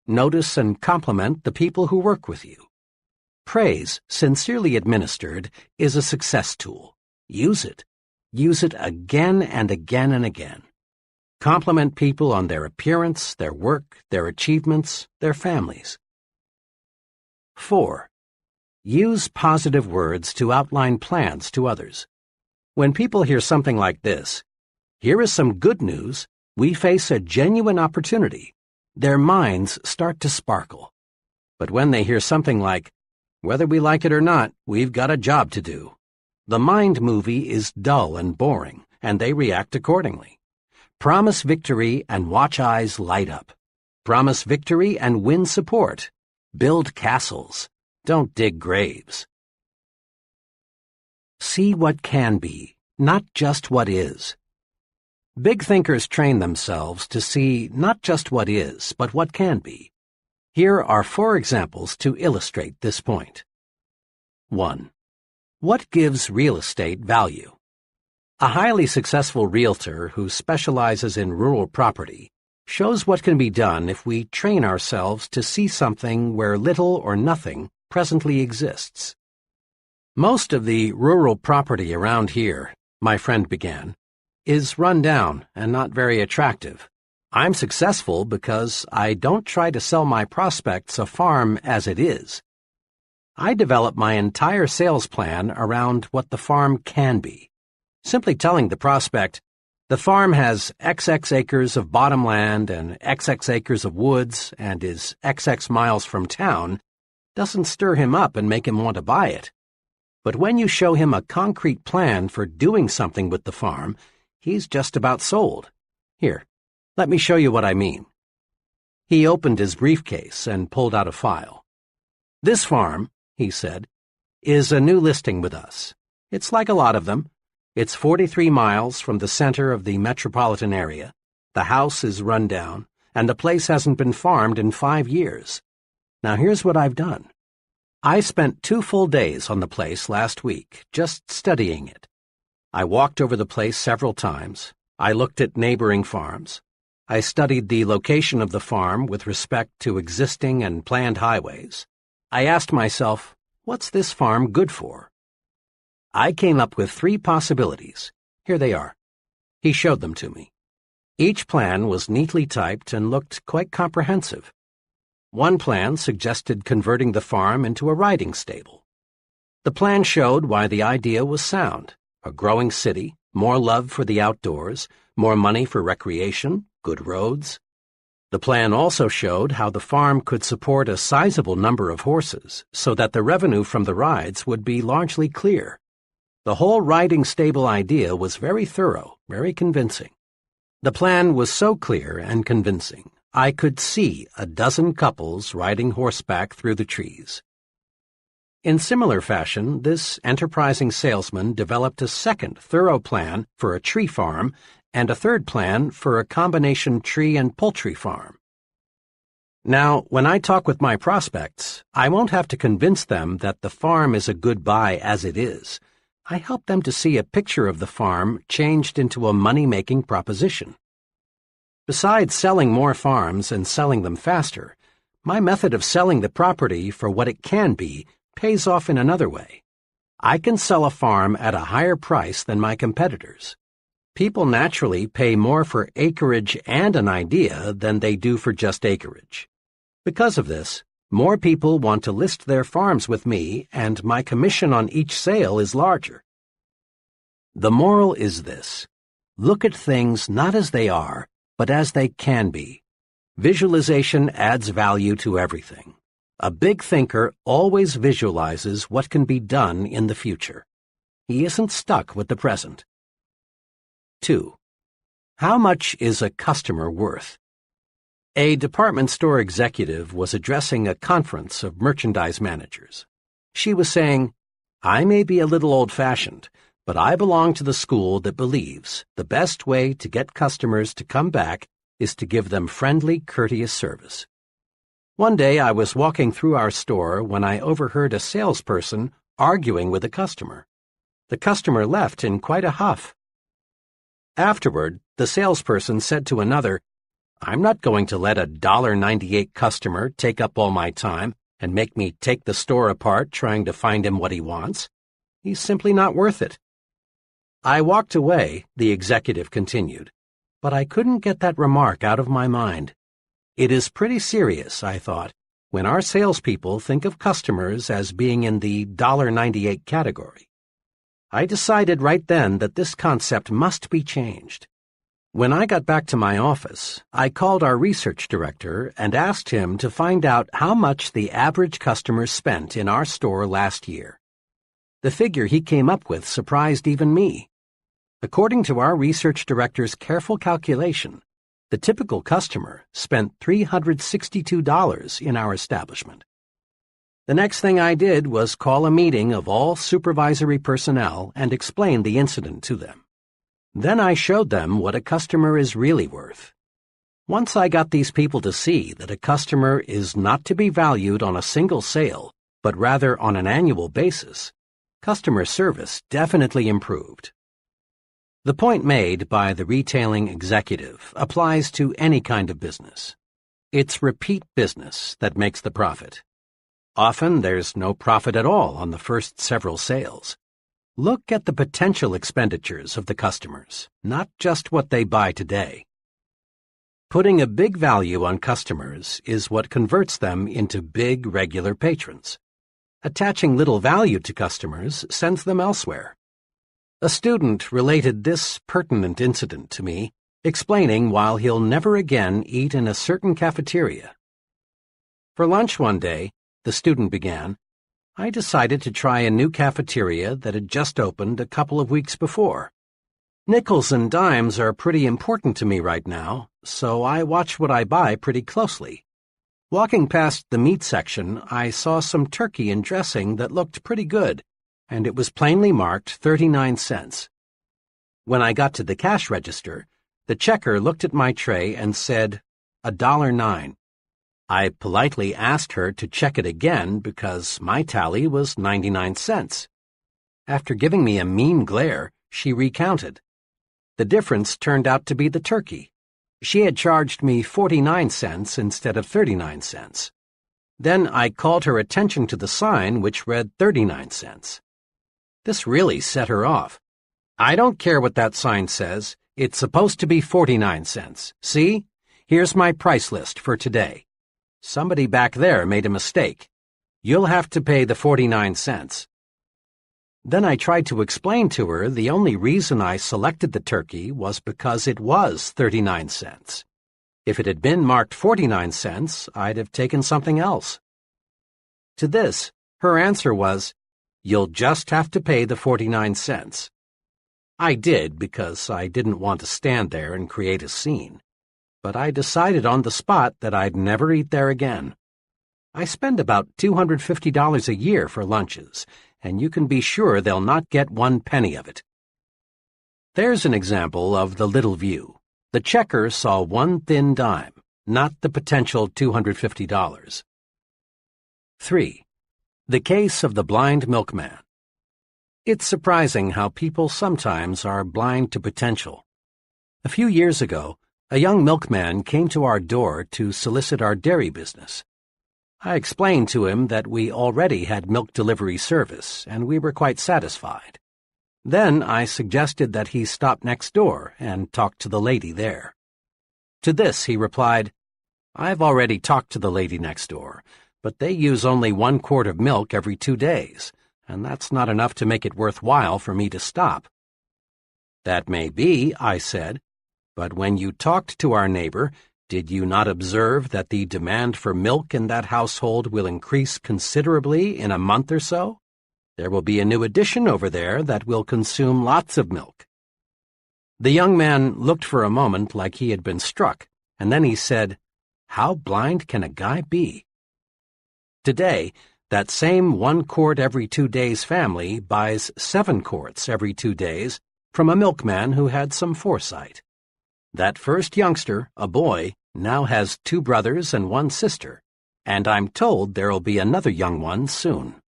Notice and compliment the people who work with you. Praise, sincerely administered, is a success tool. Use it. Use it again and again and again. Compliment people on their appearance, their work, their achievements, their families. 4. Use positive words to outline plans to others. When people hear something like this, "Here is some good news, we face a genuine opportunity," their minds start to sparkle. But when they hear something like, "Whether we like it or not, we've got a job to do," the mind movie is dull and boring, and they react accordingly. Promise victory and watch eyes light up. Promise victory and win support. Build castles. Don't dig graves. See what can be, not just what is. Big thinkers train themselves to see not just what is, but what can be. Here are 4 examples to illustrate this point. 1. What gives real estate value? A highly successful realtor who specializes in rural property shows what can be done if we train ourselves to see something where little or nothing presently exists. "Most of the rural property around here," my friend began, "is run down and not very attractive. I'm successful because I don't try to sell my prospects a farm as it is. I develop my entire sales plan around what the farm can be. Simply telling the prospect, 'The farm has XX acres of bottom land and XX acres of woods and is XX miles from town,' doesn't stir him up and make him want to buy it. But when you show him a concrete plan for doing something with the farm, he's just about sold. Here, let me show you what I mean." He opened his briefcase and pulled out a file. "This farm," he said, "is a new listing with us. It's like a lot of them. It's 43 miles from the center of the metropolitan area. The house is run down, and the place hasn't been farmed in 5 years. Now here's what I've done. I spent 2 full days on the place last week, just studying it. I walked over the place several times. I looked at neighboring farms. I studied the location of the farm with respect to existing and planned highways. I asked myself, what's this farm good for? I came up with 3 possibilities. Here they are." He showed them to me. Each plan was neatly typed and looked quite comprehensive. One plan suggested converting the farm into a riding stable. The plan showed why the idea was sound: a growing city, more love for the outdoors, more money for recreation, good roads. The plan also showed how the farm could support a sizable number of horses so that the revenue from the rides would be largely clear. The whole riding stable idea was very thorough, very convincing. The plan was so clear and convincing, I could see a dozen couples riding horseback through the trees. In similar fashion, this enterprising salesman developed a second thorough plan for a tree farm and a third plan for a combination tree and poultry farm. Now, when I talk with my prospects, I won't have to convince them that the farm is a good buy as it is. I help them to see a picture of the farm changed into a money-making proposition. Besides selling more farms and selling them faster, my method of selling the property for what it can be pays off in another way. I can sell a farm at a higher price than my competitors. People naturally pay more for acreage and an idea than they do for just acreage. Because of this, more people want to list their farms with me, and my commission on each sale is larger. The moral is this: look at things not as they are, but as they can be. Visualization adds value to everything. A big thinker always visualizes what can be done in the future. He isn't stuck with the present. 2. How much is a customer worth? A department store executive was addressing a conference of merchandise managers. She was saying, "I may be a little old-fashioned, but I belong to the school that believes the best way to get customers to come back is to give them friendly, courteous service." One day I was walking through our store when I overheard a salesperson arguing with a customer. The customer left in quite a huff. Afterward, the salesperson said to another, "I'm not going to let a $1.98 customer take up all my time and make me take the store apart trying to find him what he wants. He's simply not worth it." I walked away, the executive continued, but I couldn't get that remark out of my mind. It is pretty serious, I thought, when our salespeople think of customers as being in the $1.98 category. I decided right then that this concept must be changed. When I got back to my office, I called our research director and asked him to find out how much the average customer spent in our store last year. The figure he came up with surprised even me. According to our research director's careful calculation, the typical customer spent $362 in our establishment. The next thing I did was call a meeting of all supervisory personnel and explain the incident to them. Then I showed them what a customer is really worth. Once I got these people to see that a customer is not to be valued on a single sale, but rather on an annual basis, customer service definitely improved. The point made by the retailing executive applies to any kind of business. It's repeat business that makes the profit. Often there's no profit at all on the first several sales. Look at the potential expenditures of the customers, not just what they buy today. Putting a big value on customers is what converts them into big regular patrons. Attaching little value to customers sends them elsewhere. A student related this pertinent incident to me, explaining why he'll never again eat in a certain cafeteria. For lunch one day, the student began, I decided to try a new cafeteria that had just opened a couple of weeks before. Nickels and dimes are pretty important to me right now, so I watch what I buy pretty closely. Walking past the meat section, I saw some turkey and dressing that looked pretty good, and it was plainly marked 39 cents. When I got to the cash register, the checker looked at my tray and said, $1.09. I politely asked her to check it again because my tally was 99 cents. After giving me a mean glare, she recounted. The difference turned out to be the turkey. She had charged me 49 cents instead of 39 cents. Then I called her attention to the sign which read 39 cents. This really set her off. I don't care what that sign says. It's supposed to be 49 cents. See? Here's my price list for today. Somebody back there made a mistake. You'll have to pay the 49 cents. Then I tried to explain to her the only reason I selected the turkey was because it was 39 cents. If it had been marked 49 cents, I'd have taken something else. To this, her answer was, "You'll just have to pay the 49 cents. I did because I didn't want to stand there and create a scene. But I decided on the spot that I'd never eat there again. I spend about $250 a year for lunches, and you can be sure they'll not get 1 penny of it. There's an example of the little view. The checker saw 1 thin dime, not the potential $250. 3. The case of the blind milkman. It's surprising how people sometimes are blind to potential. A few years ago, a young milkman came to our door to solicit our dairy business. I explained to him that we already had milk delivery service, and we were quite satisfied. Then I suggested that he stop next door and talk to the lady there. To this he replied, "I've already talked to the lady next door, but they use only 1 quart of milk every 2 days, and that's not enough to make it worthwhile for me to stop." "That may be," I said, "but when you talked to our neighbor, did you not observe that the demand for milk in that household will increase considerably in a month or so? There will be a new addition over there that will consume lots of milk." The young man looked for a moment like he had been struck, and then he said, "How blind can a guy be?" Today, that same 1 quart every 2 days family buys 7 quarts every 2 days from a milkman who had some foresight. That first youngster, a boy, now has 2 brothers and 1 sister, and I'm told there'll be another young one soon.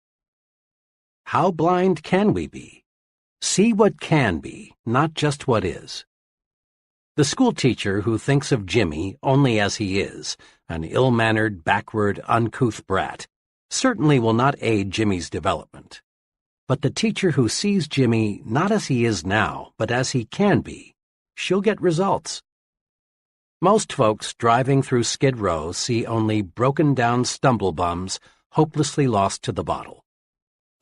How blind can we be? See what can be, not just what is. The schoolteacher who thinks of Jimmy only as he is, an ill-mannered, backward, uncouth brat, certainly will not aid Jimmy's development. But the teacher who sees Jimmy not as he is now, but as he can be, she'll get results. Most folks driving through Skid Row see only broken-down stumble-bums hopelessly lost to the bottle.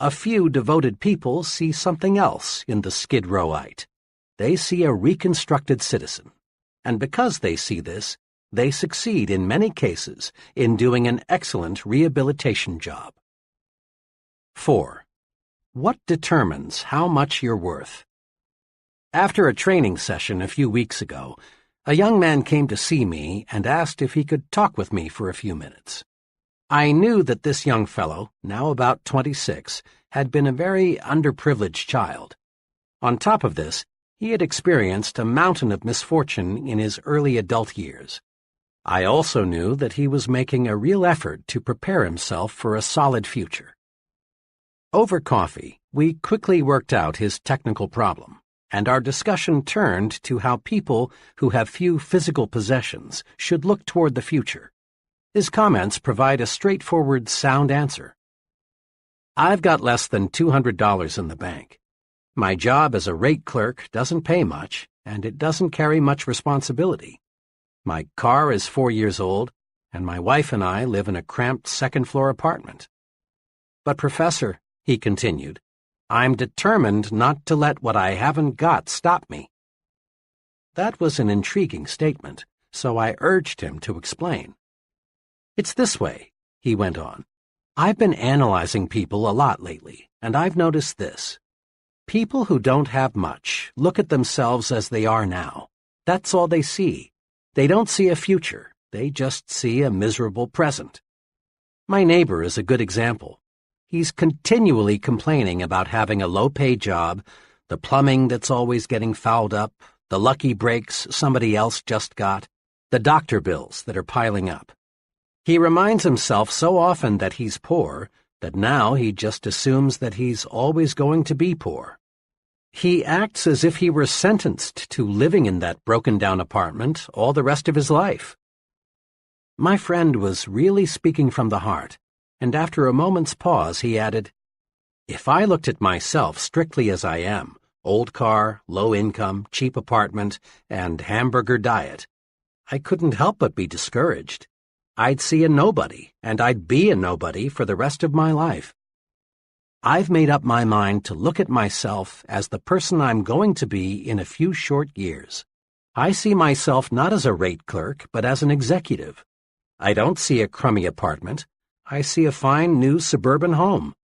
A few devoted people see something else in the Skid Rowite. They see a reconstructed citizen, and because they see this, they succeed in many cases in doing an excellent rehabilitation job. 4. What determines how much you're worth? After a training session a few weeks ago, a young man came to see me and asked if he could talk with me for a few minutes. I knew that this young fellow, now about 26, had been a very underprivileged child. On top of this, he had experienced a mountain of misfortune in his early adult years. I also knew that he was making a real effort to prepare himself for a solid future. Over coffee, we quickly worked out his technical problem, and our discussion turned to how people who have few physical possessions should look toward the future. His comments provide a straightforward, sound answer. "I've got less than $200 in the bank. My job as a rate clerk doesn't pay much, and it doesn't carry much responsibility. My car is 4 years old, and my wife and I live in a cramped second-floor apartment." "But, Professor," he continued, "I'm determined not to let what I haven't got stop me." That was an intriguing statement, so I urged him to explain. "It's this way," he went on. "I've been analyzing people a lot lately, and I've noticed this. People who don't have much look at themselves as they are now. That's all they see. They don't see a future. They just see a miserable present. My neighbor is a good example. He's continually complaining about having a low-pay job, the plumbing that's always getting fouled up, the lucky breaks somebody else just got, the doctor bills that are piling up. He reminds himself so often that he's poor that now he just assumes that he's always going to be poor. He acts as if he were sentenced to living in that broken-down apartment all the rest of his life." My friend was really speaking from the heart, and after a moment's pause he added, "If I looked at myself strictly as I am, old car, low income, cheap apartment, and hamburger diet, I couldn't help but be discouraged. I'd see a nobody, and I'd be a nobody for the rest of my life. I've made up my mind to look at myself as the person I'm going to be in a few short years. I see myself not as a rate clerk, but as an executive. I don't see a crummy apartment. I see a fine new suburban home.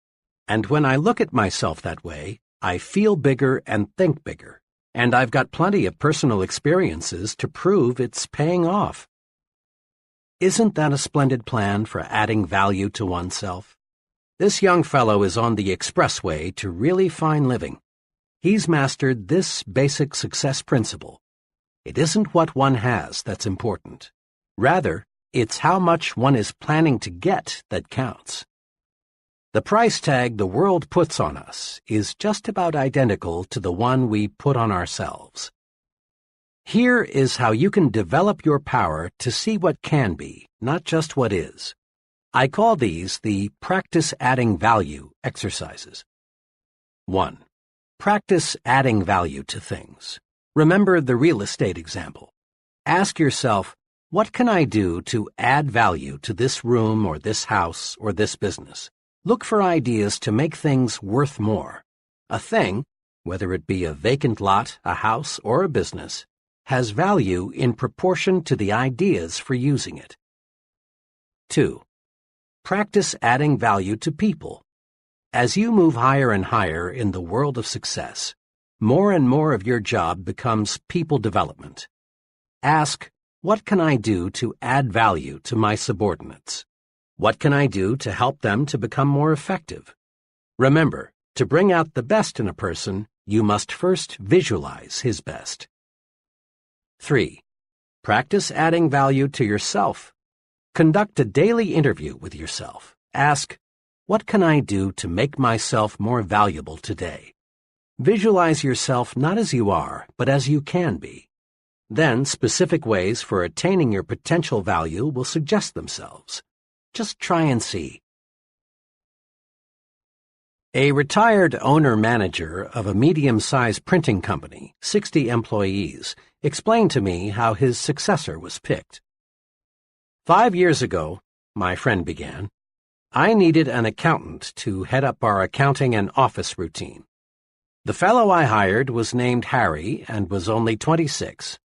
And when I look at myself that way, I feel bigger and think bigger, and I've got plenty of personal experiences to prove it's paying off." Isn't that a splendid plan for adding value to oneself? This young fellow is on the expressway to really fine living. He's mastered this basic success principle. It isn't what one has that's important. Rather, it's how much one is planning to get that counts. The price tag the world puts on us is just about identical to the one we put on ourselves. Here is how you can develop your power to see what can be, not just what is. I call these the practice adding value exercises. 1. Practice adding value to things. Remember the real estate example. Ask yourself, what can I do to add value to this room or this house or this business? Look for ideas to make things worth more. A thing, whether it be a vacant lot, a house, or a business, has value in proportion to the ideas for using it. 2. Practice adding value to people. As you move higher and higher in the world of success, more and more of your job becomes people development. Ask, what can I do to add value to my subordinates? What can I do to help them to become more effective? Remember, to bring out the best in a person, you must first visualize his best. 3. Practice adding value to yourself. Conduct a daily interview with yourself. Ask, what can I do to make myself more valuable today? Visualize yourself not as you are, but as you can be. Then specific ways for attaining your potential value will suggest themselves. Just try and see. A retired owner-manager of a medium-sized printing company, 60 employees, explained to me how his successor was picked. 5 years ago, my friend began, I needed an accountant to head up our accounting and office routine. The fellow I hired was named Harry and was only 26.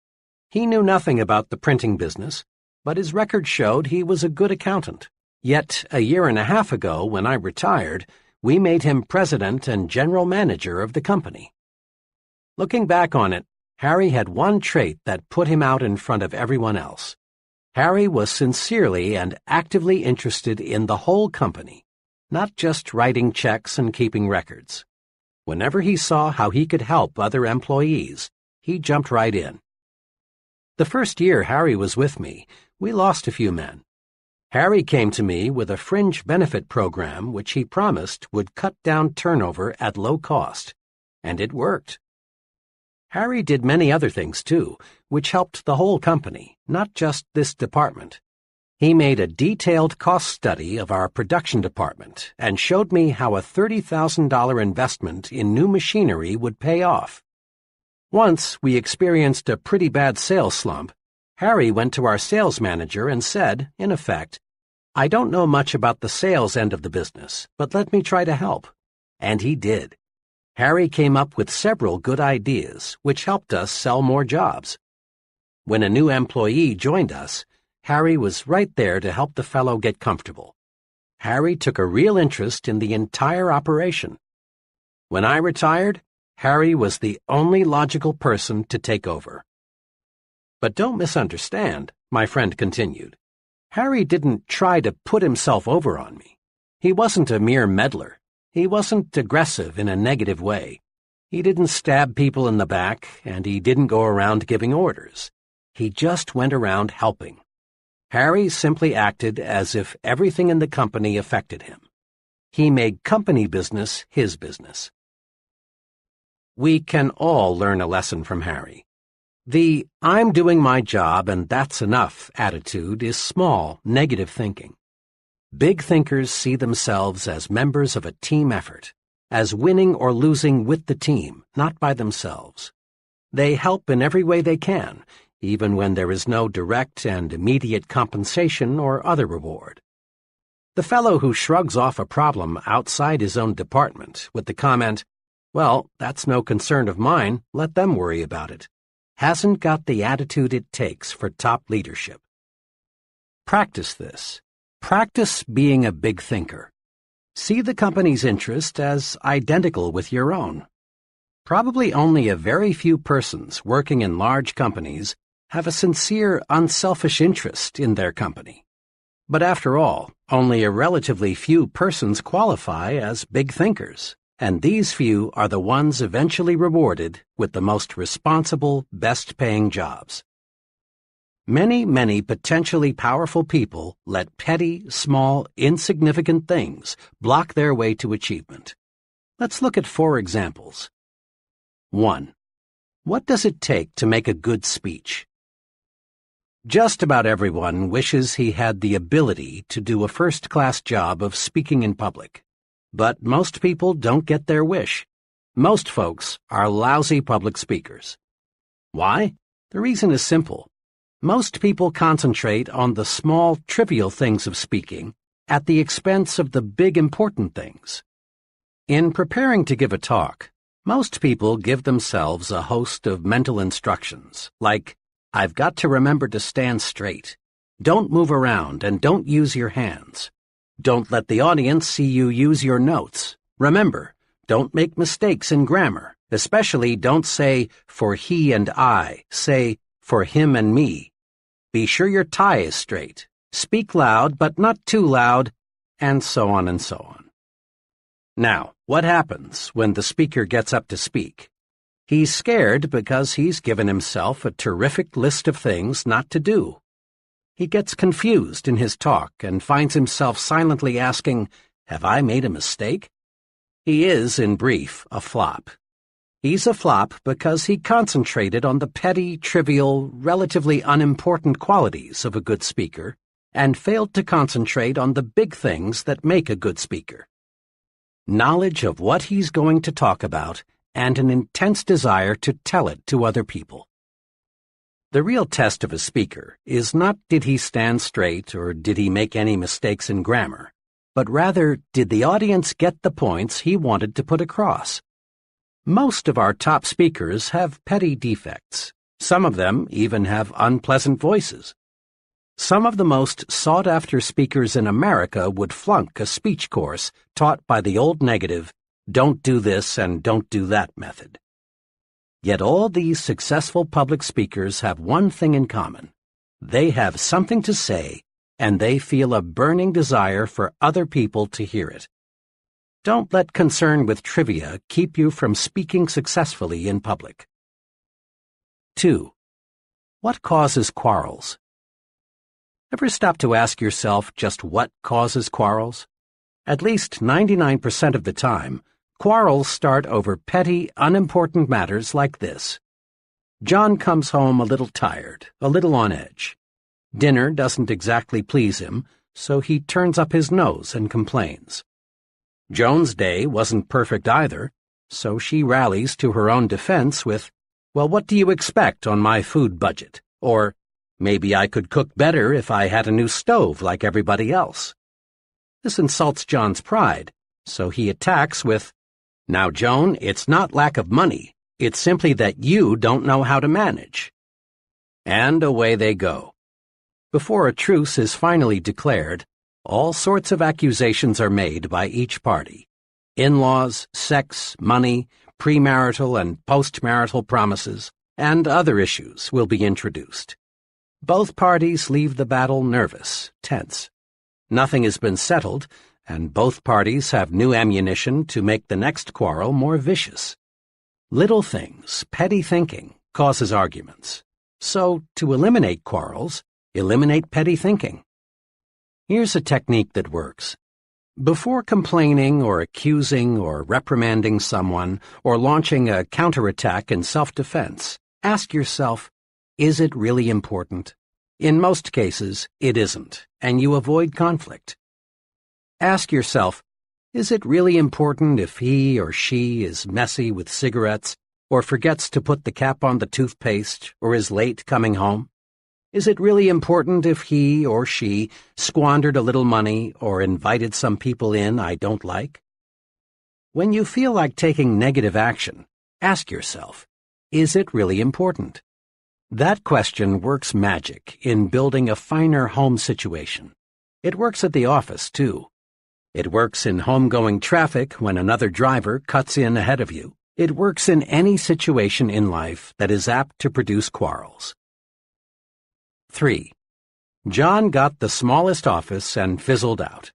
He knew nothing about the printing business, but his record showed he was a good accountant. Yet, a year and a half ago, when I retired, we made him president and general manager of the company. Looking back on it, Harry had one trait that put him out in front of everyone else. Harry was sincerely and actively interested in the whole company, not just writing checks and keeping records. Whenever he saw how he could help other employees, he jumped right in. The first year Harry was with me, we lost a few men. Harry came to me with a fringe benefit program which he promised would cut down turnover at low cost, and it worked. Harry did many other things, too, which helped the whole company, not just this department. He made a detailed cost study of our production department and showed me how a $30,000 investment in new machinery would pay off. Once we experienced a pretty bad sales slump. Harry went to our sales manager and said, in effect, I don't know much about the sales end of the business, but let me try to help. And he did. Harry came up with several good ideas, which helped us sell more jobs. When a new employee joined us, Harry was right there to help the fellow get comfortable. Harry took a real interest in the entire operation. When I retired, Harry was the only logical person to take over. But don't misunderstand, my friend continued. Harry didn't try to put himself over on me. He wasn't a mere meddler. He wasn't aggressive in a negative way. He didn't stab people in the back, and he didn't go around giving orders. He just went around helping. Harry simply acted as if everything in the company affected him. He made company business his business. We can all learn a lesson from Harry. The I'm doing my job and that's enough attitude is small, negative thinking. Big thinkers see themselves as members of a team effort, as winning or losing with the team, not by themselves. They help in every way they can, even when there is no direct and immediate compensation or other reward. The fellow who shrugs off a problem outside his own department with the comment, well, that's no concern of mine, let them worry about it, hasn't got the attitude it takes for top leadership. Practice this. Practice being a big thinker. See the company's interest as identical with your own. Probably only a very few persons working in large companies have a sincere, unselfish interest in their company. But after all, only a relatively few persons qualify as big thinkers, and these few are the ones eventually rewarded with the most responsible, best-paying jobs. Many potentially powerful people let petty, small, insignificant things block their way to achievement. Let's look at 4 examples. 1. What does it take to make a good speech? Just about everyone wishes he had the ability to do a first-class job of speaking in public. But most people don't get their wish. Most folks are lousy public speakers. Why? The reason is simple. Most people concentrate on the small, trivial things of speaking at the expense of the big, important things. In preparing to give a talk, most people give themselves a host of mental instructions, like, I've got to remember to stand straight. Don't move around and don't use your hands. Don't let the audience see you use your notes. Remember, don't make mistakes in grammar, especially don't say, for he and I. Say, for him and me. Be sure your tie is straight. Speak loud, but not too loud, and so on and so on. Now, what happens when the speaker gets up to speak? He's scared because he's given himself a terrific list of things not to do. He gets confused in his talk and finds himself silently asking, have I made a mistake? He is, in brief, a flop. He's a flop because he concentrated on the petty, trivial, relatively unimportant qualities of a good speaker and failed to concentrate on the big things that make a good speaker. Knowledge of what he's going to talk about and an intense desire to tell it to other people. The real test of a speaker is not did he stand straight or did he make any mistakes in grammar, but rather did the audience get the points he wanted to put across. Most of our top speakers have petty defects. Some of them even have unpleasant voices. Some of the most sought-after speakers in America would flunk a speech course taught by the old negative, don't do this and don't do that method. Yet all these successful public speakers have one thing in common. They have something to say, and they feel a burning desire for other people to hear it. Don't let concern with trivia keep you from speaking successfully in public. 2. What causes quarrels? Ever stop to ask yourself just what causes quarrels? At least 99% of the time, quarrels start over petty, unimportant matters like this. John comes home a little tired, a little on edge. Dinner doesn't exactly please him, so he turns up his nose and complains. Joan's day wasn't perfect either, so she rallies to her own defense with, well, what do you expect on my food budget? Or, maybe I could cook better if I had a new stove like everybody else. This insults John's pride, so he attacks with, now, Joan, it's not lack of money. It's simply that you don't know how to manage. And away they go. Before a truce is finally declared, all sorts of accusations are made by each party. In-laws, sex, money, premarital and postmarital promises, and other issues will be introduced. Both parties leave the battle nervous, tense. Nothing has been settled, and both parties have new ammunition to make the next quarrel more vicious. Little things, petty thinking, causes arguments. So, to eliminate quarrels, eliminate petty thinking. Here's a technique that works. Before complaining or accusing or reprimanding someone or launching a counterattack in self-defense, ask yourself, is it really important? In most cases, it isn't, and you avoid conflict. Ask yourself, is it really important if he or she is messy with cigarettes or forgets to put the cap on the toothpaste or is late coming home? Is it really important if he or she squandered a little money or invited some people in I don't like? When you feel like taking negative action, ask yourself, is it really important? That question works magic in building a finer home situation. It works at the office, too. It works in homegoing traffic when another driver cuts in ahead of you. It works in any situation in life that is apt to produce quarrels. 3. John got the smallest office and fizzled out.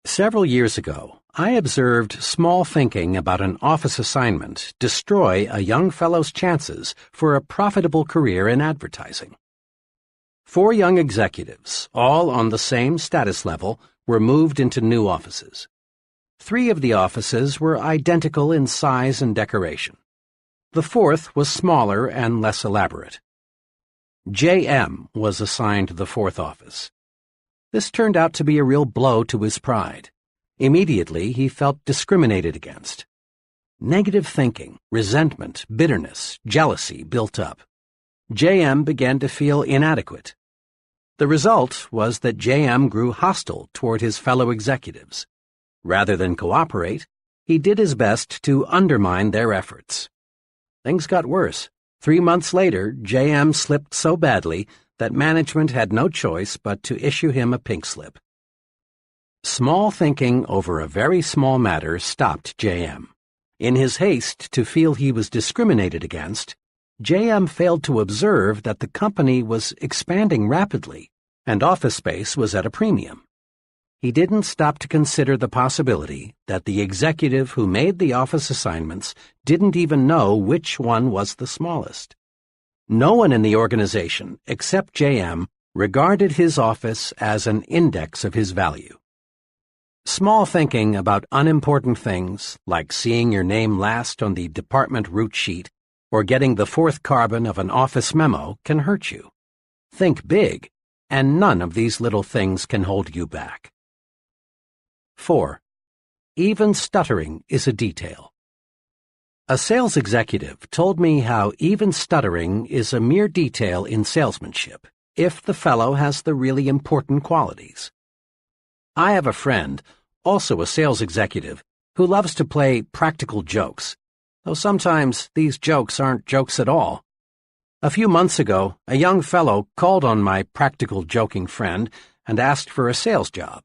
Several years ago, I observed small thinking about an office assignment destroy a young fellow's chances for a profitable career in advertising. 4 young executives, all on the same status level, were moved into new offices. 3 of the offices were identical in size and decoration. The 4th was smaller and less elaborate. J.M. was assigned the 4th office. This turned out to be a real blow to his pride. Immediately, he felt discriminated against. Negative thinking, resentment, bitterness, jealousy built up. JM began to feel inadequate. The result was that JM grew hostile toward his fellow executives. Rather than cooperate, he did his best to undermine their efforts. Things got worse. 3 months later, JM slipped so badly that management had no choice but to issue him a pink slip. Small thinking over a very small matter stopped JM. In his haste to feel he was discriminated against, JM failed to observe that the company was expanding rapidly and office space was at a premium. He didn't stop to consider the possibility that the executive who made the office assignments didn't even know which one was the smallest. No one in the organization, except JM, regarded his office as an index of his value. Small thinking about unimportant things, like seeing your name last on the department route sheet or getting the fourth carbon of an office memo, can hurt you. Think big, and none of these little things can hold you back. 4. Even stuttering is a detail. A sales executive told me how even stuttering is a mere detail in salesmanship, if the fellow has the really important qualities. I have a friend, also a sales executive, who loves to play practical jokes, though sometimes these jokes aren't jokes at all. A few months ago, a young fellow called on my practical joking friend and asked for a sales job.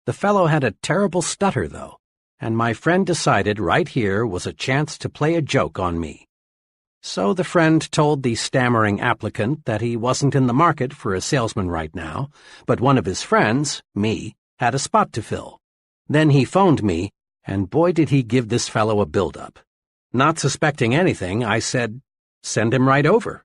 The fellow had a terrible stutter, though, and my friend decided right here was a chance to play a joke on me. So the friend told the stammering applicant that he wasn't in the market for a salesman right now, but one of his friends, me, had a spot to fill. Then he phoned me, and boy did he give this fellow a build-up. Not suspecting anything, I said, "Send him right over."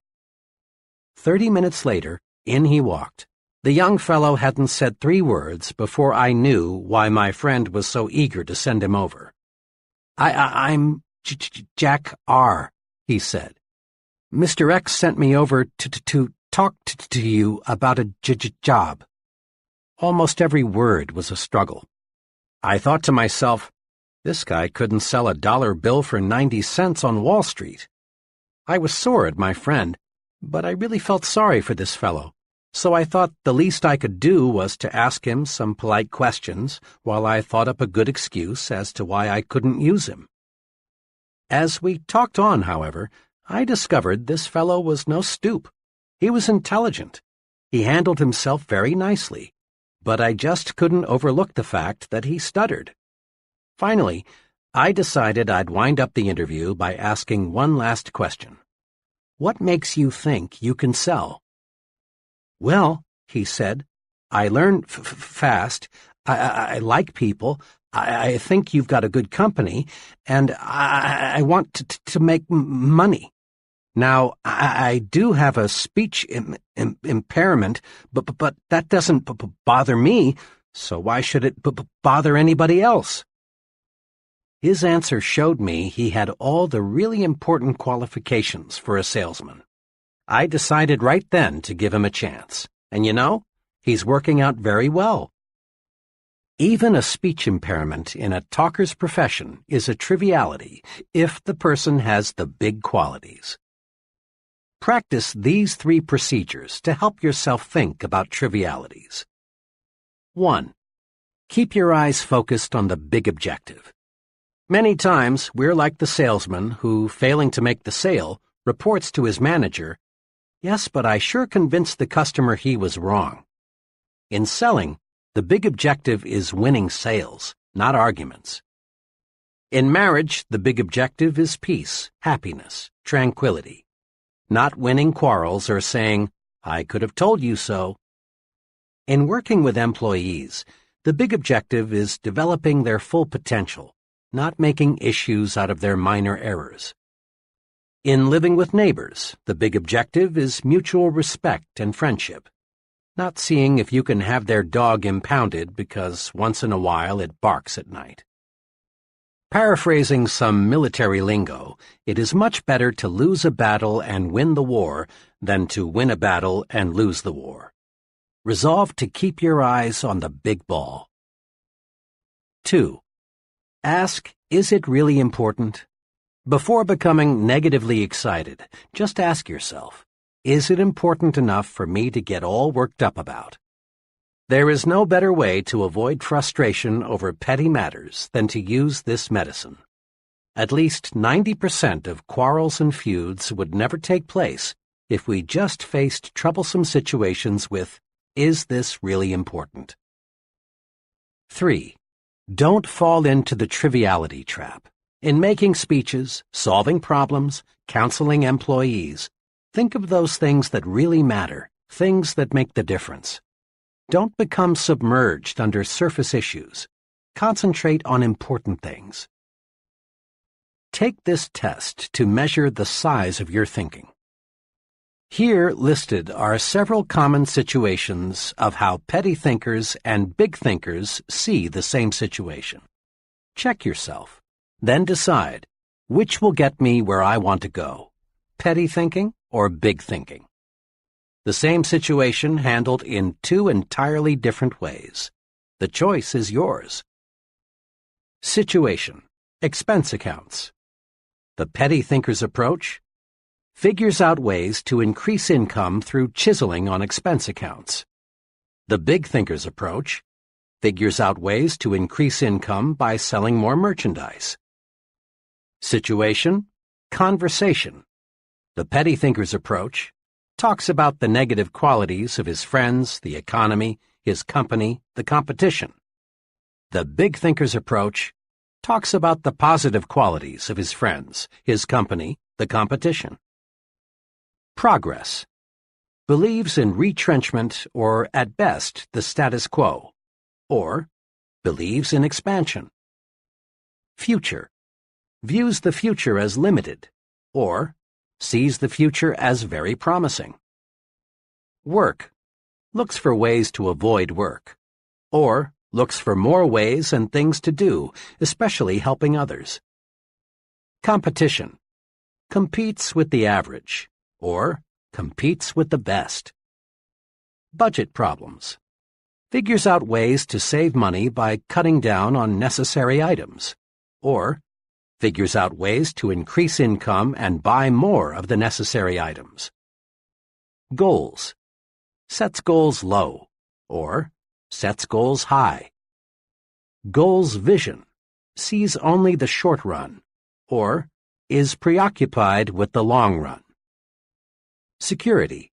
30 minutes later, in he walked. The young fellow hadn't said 3 words before I knew why my friend was so eager to send him over. I'm Jack R., he said. Mr. X sent me over to talk to you about a job. Almost every word was a struggle. I thought to myself, this guy couldn't sell a dollar bill for 90 cents on Wall Street. I was sore at my friend, but I really felt sorry for this fellow. So I thought the least I could do was to ask him some polite questions while I thought up a good excuse as to why I couldn't use him. As we talked on, however, I discovered this fellow was no stoop. He was intelligent. He handled himself very nicely, but I just couldn't overlook the fact that he stuttered. Finally, I decided I'd wind up the interview by asking one last question. What makes you think you can sell? Well, he said, I learn fast, I like people, I think you've got a good company, and I want to make money. Now, I do have a speech impairment, but that doesn't bother me, so why should it bother anybody else? His answer showed me he had all the really important qualifications for a salesman. I decided right then to give him a chance, and you know, he's working out very well. Even a speech impairment in a talker's profession is a triviality if the person has the big qualities. Practice these 3 procedures to help yourself think about trivialities. 1. Keep your eyes focused on the big objective. Many times, we're like the salesman who, failing to make the sale, reports to his manager, "Yes, but I sure convinced the customer he was wrong." In selling, the big objective is winning sales, not arguments. In marriage, the big objective is peace, happiness, tranquility. Not winning quarrels or saying, "I could have told you so." In working with employees, the big objective is developing their full potential, not making issues out of their minor errors. In living with neighbors, the big objective is mutual respect and friendship, not seeing if you can have their dog impounded because once in a while it barks at night. Paraphrasing some military lingo, it is much better to lose a battle and win the war than to win a battle and lose the war. Resolve to keep your eyes on the big ball. 2. Ask, is it really important? Before becoming negatively excited, just ask yourself, is it important enough for me to get all worked up about? There is no better way to avoid frustration over petty matters than to use this medicine. At least 90% of quarrels and feuds would never take place if we just faced troublesome situations with, is this really important? 3. Don't fall into the triviality trap. In making speeches, solving problems, counseling employees, think of those things that really matter, things that make the difference. Don't become submerged under surface issues. Concentrate on important things. Take this test to measure the size of your thinking. Here listed are several common situations of how petty thinkers and big thinkers see the same situation. Check yourself. Then decide, which will get me where I want to go, petty thinking or big thinking? The same situation handled in two entirely different ways. The choice is yours. Situation: expense accounts. The petty thinker's approach figures out ways to increase income through chiseling on expense accounts. The big thinker's approach figures out ways to increase income by selling more merchandise. Situation: conversation. The petty thinker's approach talks about the negative qualities of his friends, the economy, his company, the competition. The big thinker's approach talks about the positive qualities of his friends, his company, the competition. Progress. Believes in retrenchment or, at best, the status quo, or believes in expansion. Future. Views the future as limited, or sees the future as very promising. Work. Looks for ways to avoid work, or looks for more ways and things to do, especially helping others. Competition. Competes with the average, or competes with the best. Budget problems. Figures out ways to save money by cutting down on necessary items, or figures out ways to increase income and buy more of the necessary items. Goals. Sets goals low, or sets goals high. Goals vision. Sees only the short run, or is preoccupied with the long run. Security.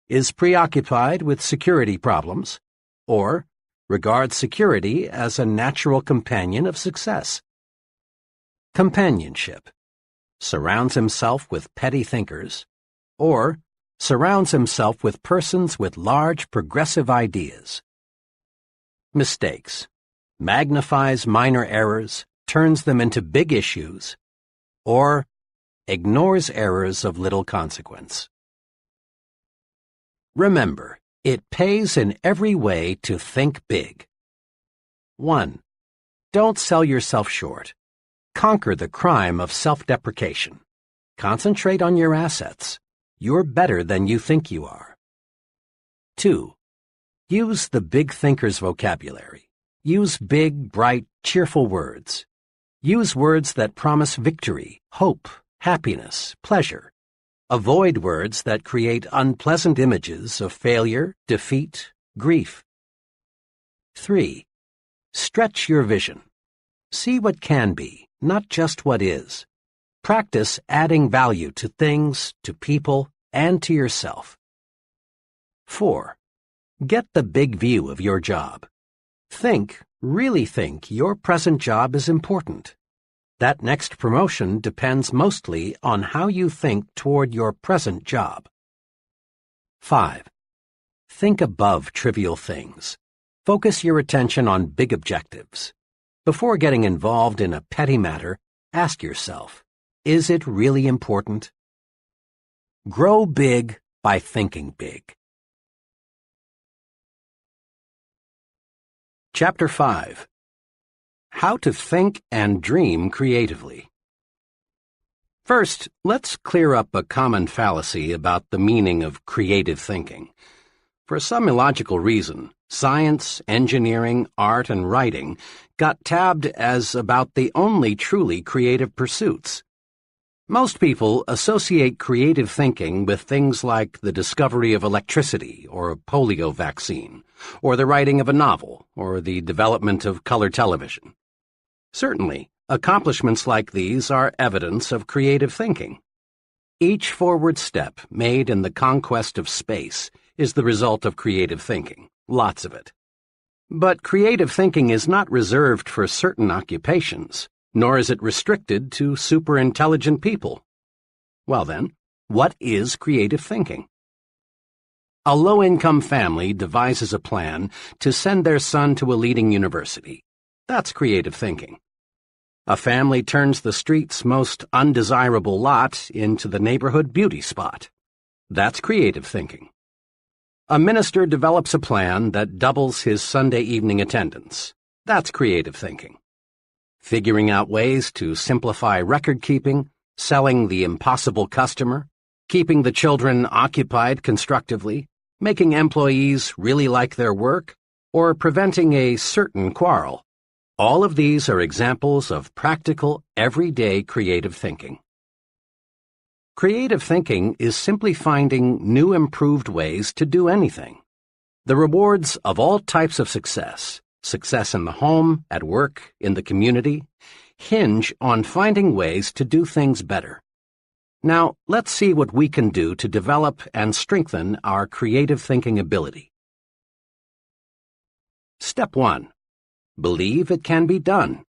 Is preoccupied with security problems, or regards security as a natural companion of success. Companionship. Surrounds himself with petty thinkers, or surrounds himself with persons with large progressive ideas. Mistakes. Magnifies minor errors, turns them into big issues, or ignores errors of little consequence. Remember, it pays in every way to think big. 1. Don't sell yourself short. Conquer the crime of self-deprecation. Concentrate on your assets. You're better than you think you are. 2. Use the big thinker's vocabulary. Use big, bright, cheerful words. Use words that promise victory, hope, happiness, pleasure. Avoid words that create unpleasant images of failure, defeat, grief. 3. Stretch your vision. See what can be, not just what is. Practice adding value to things, to people, and to yourself. 4. Get the big view of your job. Really think your present job is important. That next promotion depends mostly on how you think toward your present job. 5. Think above trivial things. Focus your attention on big objectives. Before getting involved in a petty matter, ask yourself, is it really important? Grow big by thinking big. Chapter 5. How to Think and Dream Creatively. First, let's clear up a common fallacy about the meaning of creative thinking. For some illogical reason, science, engineering, art, and writing got tabbed as about the only truly creative pursuits. Most people associate creative thinking with things like the discovery of electricity or a polio vaccine, or the writing of a novel, or the development of color television. Certainly, accomplishments like these are evidence of creative thinking. Each forward step made in the conquest of space is the result of creative thinking, lots of it. But creative thinking is not reserved for certain occupations, nor is it restricted to super-intelligent people. Well then, what is creative thinking? A low-income family devises a plan to send their son to a leading university. That's creative thinking. A family turns the street's most undesirable lot into the neighborhood beauty spot. That's creative thinking. A minister develops a plan that doubles his Sunday evening attendance. That's creative thinking. Figuring out ways to simplify record-keeping, selling the impossible customer, keeping the children occupied constructively, making employees really like their work, or preventing a certain quarrel. All of these are examples of practical, everyday creative thinking. Creative thinking is simply finding new improved ways to do anything. The rewards of all types of success in the home, at work, in the community, hinge on finding ways to do things better. Now, let's see what we can do to develop and strengthen our creative thinking ability. Step 1. Believe it can be done.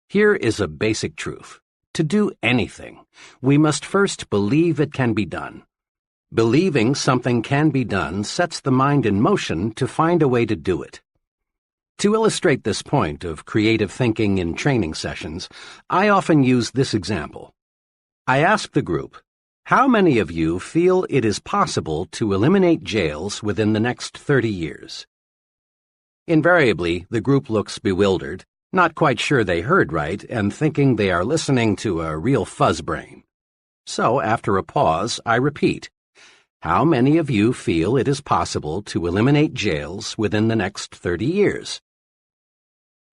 Here is a basic truth. To do anything, we must first believe it can be done. Believing something can be done sets the mind in motion to find a way to do it. To illustrate this point of creative thinking in training sessions, I often use this example. I ask the group, how many of you feel it is possible to eliminate jails within the next 30 years? Invariably, the group looks bewildered, not quite sure they heard right, and thinking they are listening to a real fuzzbrain. So, after a pause, I repeat, how many of you feel it is possible to eliminate jails within the next 30 years?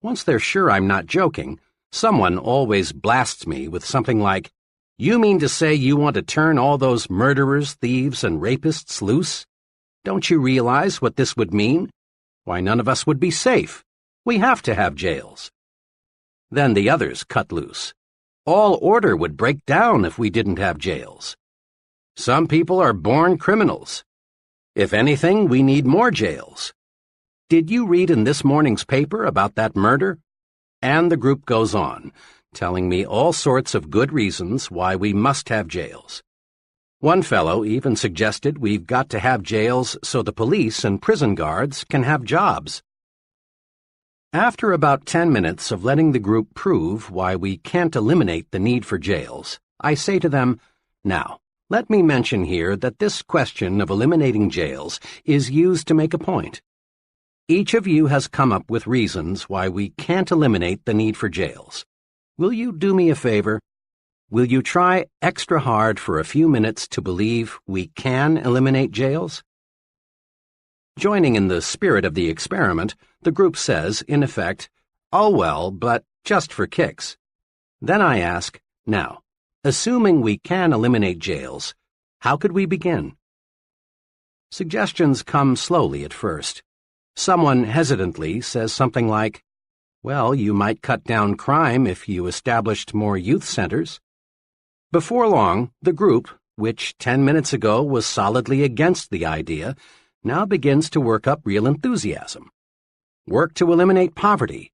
Once they're sure I'm not joking, someone always blasts me with something like, "You mean to say you want to turn all those murderers, thieves, and rapists loose? Don't you realize what this would mean? Why, none of us would be safe. We have to have jails." Then the others cut loose. All order would break down if we didn't have jails. Some people are born criminals. If anything, we need more jails. Did you read in this morning's paper about that murder? And the group goes on, telling me all sorts of good reasons why we must have jails. One fellow even suggested we've got to have jails so the police and prison guards can have jobs. After about 10 minutes of letting the group prove why we can't eliminate the need for jails, I say to them, now, let me mention here that this question of eliminating jails is used to make a point. Each of you has come up with reasons why we can't eliminate the need for jails. Will you do me a favor? Will you try extra hard for a few minutes to believe we can eliminate jails? Joining in the spirit of the experiment, the group says, in effect, "Oh well, but just for kicks." Then I ask, now, assuming we can eliminate jails, how could we begin? Suggestions come slowly at first. Someone hesitantly says something like, well, you might cut down crime if you established more youth centers. Before long, the group, which 10 minutes ago was solidly against the idea, now begins to work up real enthusiasm. Work to eliminate poverty.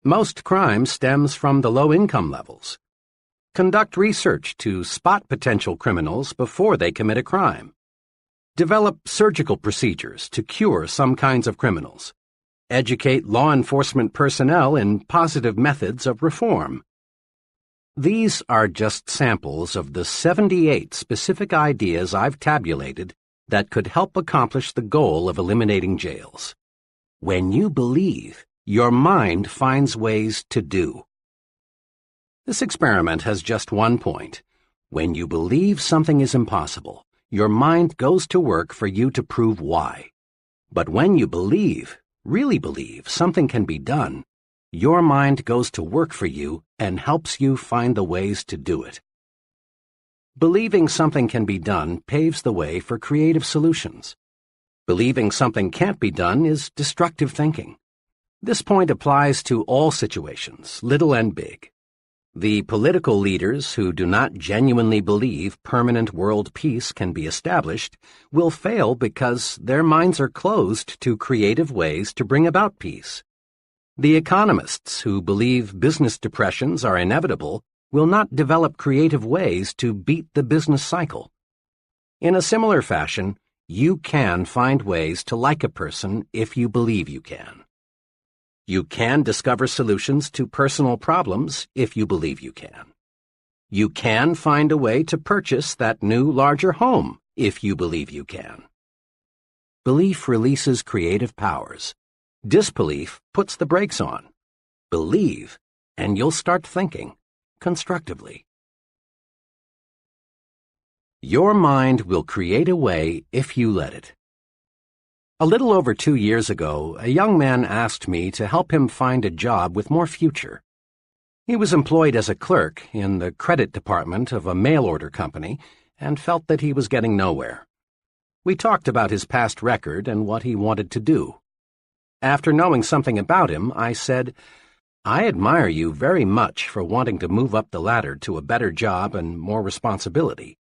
Most crime stems from the low income levels. Conduct research to spot potential criminals before they commit a crime. Develop surgical procedures to cure some kinds of criminals. Educate law enforcement personnel in positive methods of reform. These are just samples of the 78 specific ideas I've tabulated that could help accomplish the goal of eliminating jails. When you believe, your mind finds ways to do. This experiment has just one point. When you believe something is impossible, your mind goes to work for you to prove why. But when you believe, really believe, something can be done, your mind goes to work for you and helps you find the ways to do it. Believing something can be done paves the way for creative solutions. Believing something can't be done is destructive thinking. This point applies to all situations, little and big. The political leaders who do not genuinely believe permanent world peace can be established will fail because their minds are closed to creative ways to bring about peace. The economists who believe business depressions are inevitable will not develop creative ways to beat the business cycle. In a similar fashion, you can find ways to like a person if you believe you can. You can discover solutions to personal problems if you believe you can. You can find a way to purchase that new, larger home if you believe you can. Belief releases creative powers. Disbelief puts the brakes on. Believe, and you'll start thinking constructively. Your mind will create a way if you let it. A little over 2 years ago, a young man asked me to help him find a job with more future. He was employed as a clerk in the credit department of a mail-order company and felt that he was getting nowhere. We talked about his past record and what he wanted to do. After knowing something about him, I said, "I admire you very much for wanting to move up the ladder to a better job and more responsibility.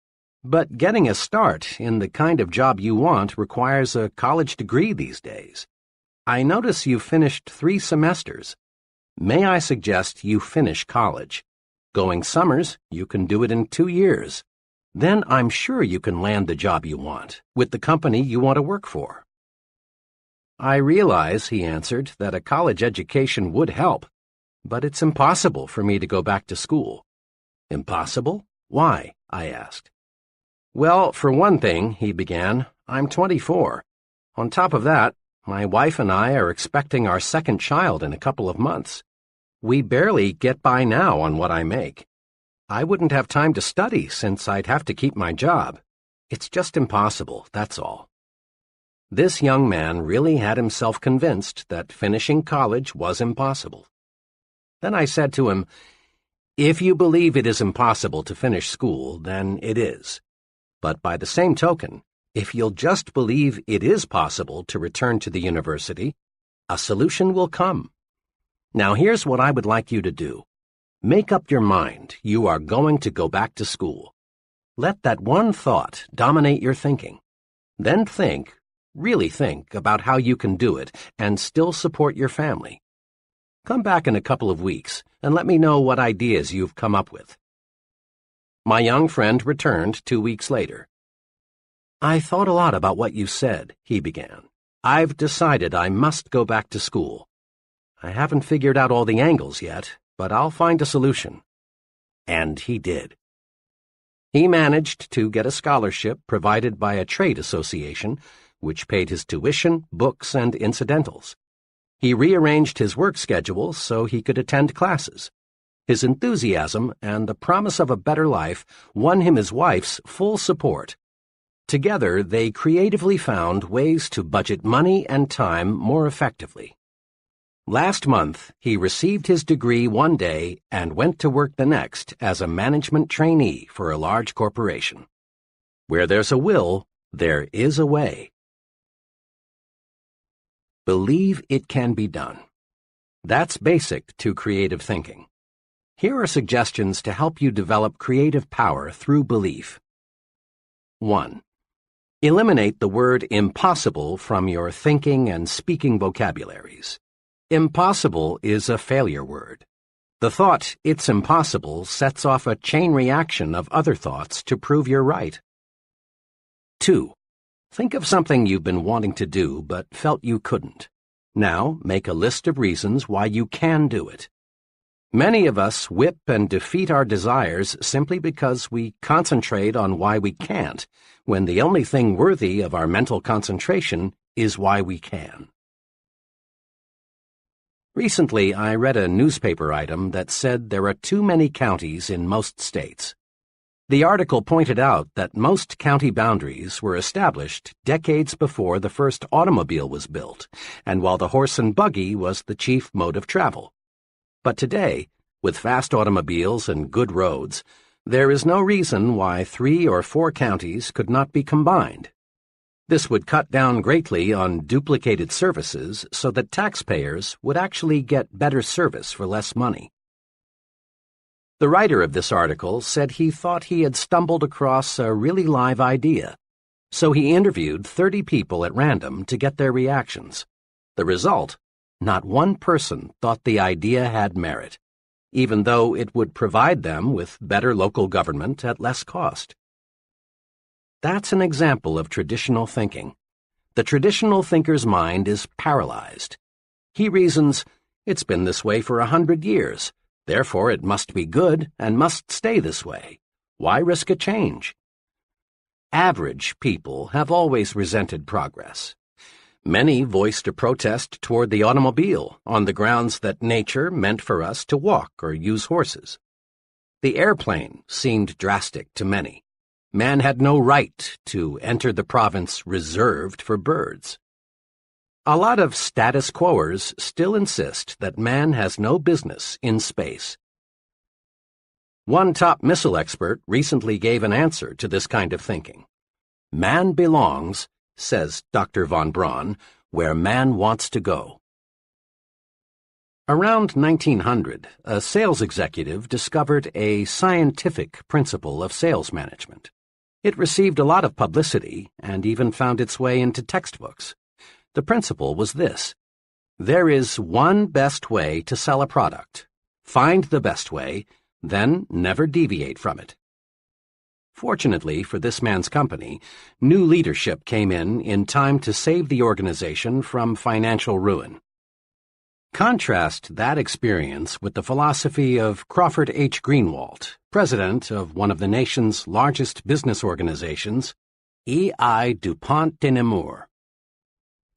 But getting a start in the kind of job you want requires a college degree these days. I notice you finished 3 semesters. May I suggest you finish college? Going summers, you can do it in 2 years. Then I'm sure you can land the job you want, with the company you want to work for." "I realize," he answered, "that a college education would help, but it's impossible for me to go back to school." "Impossible? Why?" I asked. "Well, for one thing," he began, "I'm 24. On top of that, my wife and I are expecting our second child in a couple of months. We barely get by now on what I make. I wouldn't have time to study since I'd have to keep my job. It's just impossible, that's all." This young man really had himself convinced that finishing college was impossible. Then I said to him, "If you believe it is impossible to finish school, then it is. But by the same token, if you'll just believe it is possible to return to the university, a solution will come. Now here's what I would like you to do. Make up your mind you are going to go back to school. Let that one thought dominate your thinking. Then think, really think about how you can do it and still support your family. Come back in a couple of weeks and let me know what ideas you've come up with." My young friend returned 2 weeks later. "I thought a lot about what you said," he began. "I've decided I must go back to school. I haven't figured out all the angles yet, but I'll find a solution." And he did. He managed to get a scholarship provided by a trade association, which paid his tuition, books, and incidentals. He rearranged his work schedule so he could attend classes. His enthusiasm and the promise of a better life won him his wife's full support. Together, they creatively found ways to budget money and time more effectively. Last month, he received his degree one day and went to work the next as a management trainee for a large corporation. Where there's a will, there is a way. Believe it can be done. That's basic to creative thinking. Here are suggestions to help you develop creative power through belief. 1. Eliminate the word impossible from your thinking and speaking vocabularies. Impossible is a failure word. The thought, "it's impossible," sets off a chain reaction of other thoughts to prove you're right. 2. Think of something you've been wanting to do but felt you couldn't. Now make a list of reasons why you can do it. Many of us whip and defeat our desires simply because we concentrate on why we can't, when the only thing worthy of our mental concentration is why we can. Recently, I read a newspaper item that said there are too many counties in most states. The article pointed out that most county boundaries were established decades before the first automobile was built, and while the horse and buggy was the chief mode of travel. But today, with fast automobiles and good roads, There is no reason why 3 or 4 counties could not be combined. This would cut down greatly on duplicated services so that taxpayers would actually get better service for less money. The writer of this article said he thought he had stumbled across a really live idea, so he interviewed 30 people at random to get their reactions. The result? Not one person thought the idea had merit, even though it would provide them with better local government at less cost. That's an example of traditional thinking. The traditional thinker's mind is paralyzed. He reasons, it's been this way for 100 years. Therefore, it must be good and must stay this way. Why risk a change? Average people have always resented progress. Many voiced a protest toward the automobile on the grounds that nature meant for us to walk or use horses. The airplane seemed drastic to many. Man had no right to enter the province reserved for birds. A lot of status quoers still insist that man has no business in space. One top missile expert recently gave an answer to this kind of thinking. Man belongs, says Dr. von Braun, where man wants to go. Around 1900, a sales executive discovered a scientific principle of sales management. It received a lot of publicity and even found its way into textbooks. The principle was this: there is one best way to sell a product. Find the best way, then never deviate from it. Fortunately for this man's company, new leadership came in time to save the organization from financial ruin. Contrast that experience with the philosophy of Crawford H. Greenwald, president of one of the nation's largest business organizations, E.I. DuPont de Nemours.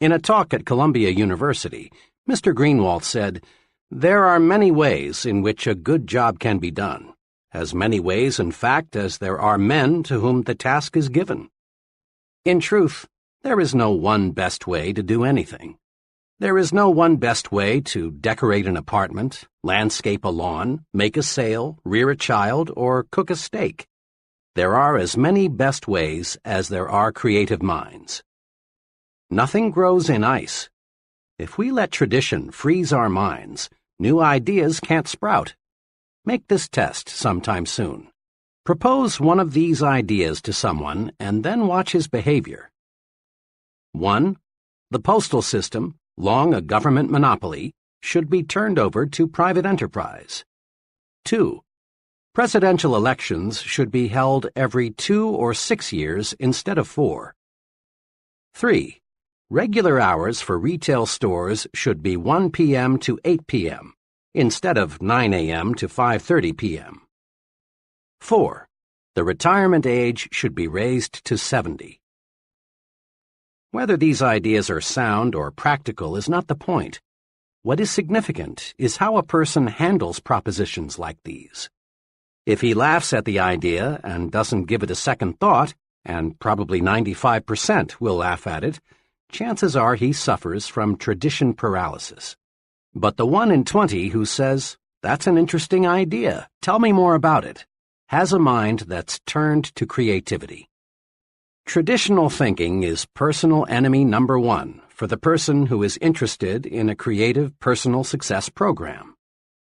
In a talk at Columbia University, Mr. Greenwald said, "There are many ways in which a good job can be done, as many ways, in fact, as there are men to whom the task is given. In truth, there is no one best way to do anything. There is no one best way to decorate an apartment, landscape a lawn, make a sale, rear a child, or cook a steak. There are as many best ways as there are creative minds. Nothing grows in ice. If we let tradition freeze our minds, new ideas can't sprout. Make this test sometime soon. Propose one of these ideas to someone and then watch his behavior. 1. The postal system, long a government monopoly, should be turned over to private enterprise. 2. Presidential elections should be held every 2 or 6 years instead of 4. 3. Regular hours for retail stores should be 1 p.m. to 8 p.m. instead of 9 a.m. to 5:30 p.m. 4. The retirement age should be raised to 70. Whether these ideas are sound or practical is not the point. What is significant is how a person handles propositions like these. If he laughs at the idea and doesn't give it a second thought, and probably 95% will laugh at it, chances are he suffers from tradition paralysis. But the 1 in 20 who says, "That's an interesting idea, tell me more about it," has a mind that's turned to creativity. Traditional thinking is personal enemy number 1 for the person who is interested in a creative personal success program.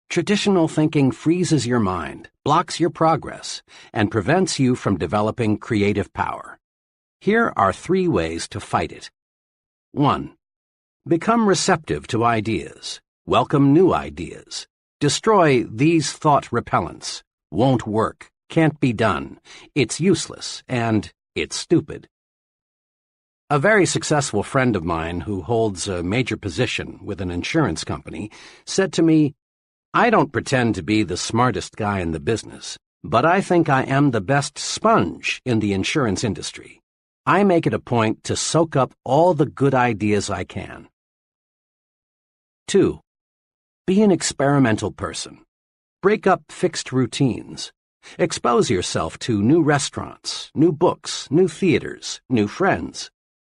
Traditional thinking freezes your mind, blocks your progress, and prevents you from developing creative power. Here are 3 ways to fight it. 1. Become receptive to ideas. Welcome new ideas. Destroy these thought repellents. Won't work. Can't be done. It's useless. And it's stupid. A very successful friend of mine who holds a major position with an insurance company said to me, "I don't pretend to be the smartest guy in the business, but I think I am the best sponge in the insurance industry. I make it a point to soak up all the good ideas I can." 2. Be an experimental person. Break up fixed routines. Expose yourself to new restaurants, new books, new theaters, new friends.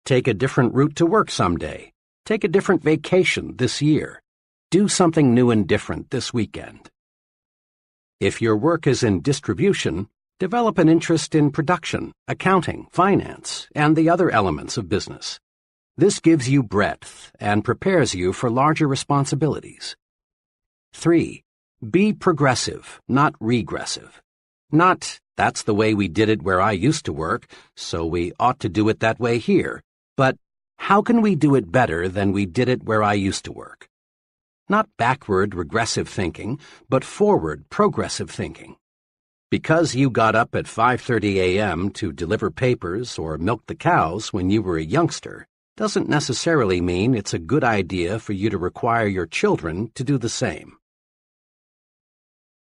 Take a different route to work someday. Take a different vacation this year. Do something new and different this weekend. If your work is in distribution, develop an interest in production, accounting, finance, and the other elements of business. This gives you breadth and prepares you for larger responsibilities. 3. Be progressive, not regressive. Not, that's the way we did it where I used to work, so we ought to do it that way here, but how can we do it better than we did it where I used to work? Not backward, regressive thinking, but forward, progressive thinking. Because you got up at 5:30 a.m. to deliver papers or milk the cows when you were a youngster doesn't necessarily mean it's a good idea for you to require your children to do the same.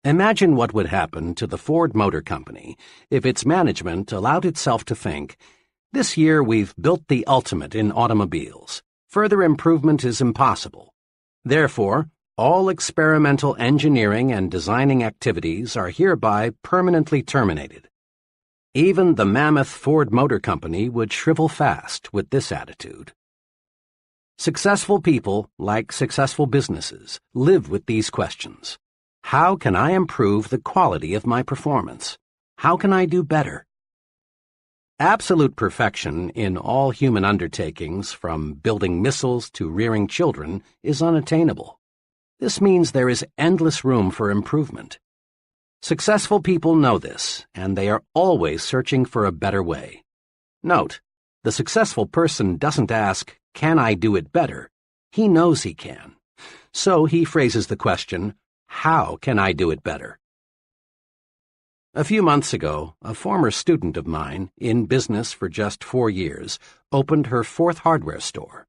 Imagine what would happen to the Ford Motor Company if its management allowed itself to think, "This year we've built the ultimate in automobiles. Further improvement is impossible. Therefore, all experimental engineering and designing activities are hereby permanently terminated." Even the mammoth Ford Motor Company would shrivel fast with this attitude. Successful people, like successful businesses, live with these questions. How can I improve the quality of my performance? How can I do better? Absolute perfection in all human undertakings, from building missiles to rearing children, is unattainable. This means there is endless room for improvement. Successful people know this, and they are always searching for a better way. Note, the successful person doesn't ask, "Can I do it better?" He knows he can. So he phrases the question, "How can I do it better?" A few months ago, a former student of mine, in business for just 4 years, opened her 4th hardware store.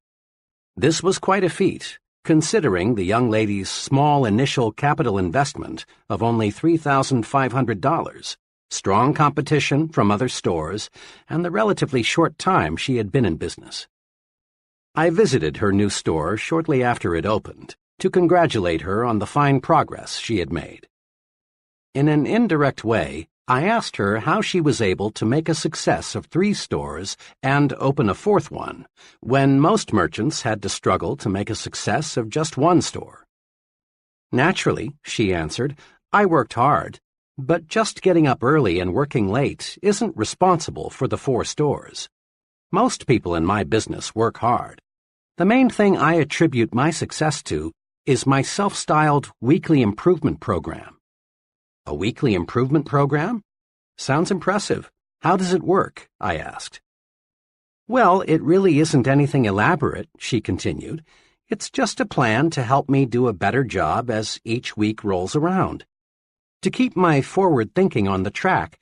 This was quite a feat, considering the young lady's small initial capital investment of only $3,500, strong competition from other stores, and the relatively short time she had been in business. I visited her new store shortly after it opened to congratulate her on the fine progress she had made. In an indirect way, I asked her how she was able to make a success of 3 stores and open a 4th one, when most merchants had to struggle to make a success of just 1 store. "Naturally," she answered, "I worked hard, but just getting up early and working late isn't responsible for the 4 stores. Most people in my business work hard. The main thing I attribute my success to is my self-styled weekly improvement program." "A weekly improvement program? Sounds impressive. How does it work?" I asked. "Well, it really isn't anything elaborate," she continued. "It's just a plan to help me do a better job as each week rolls around. To keep my forward thinking on the track,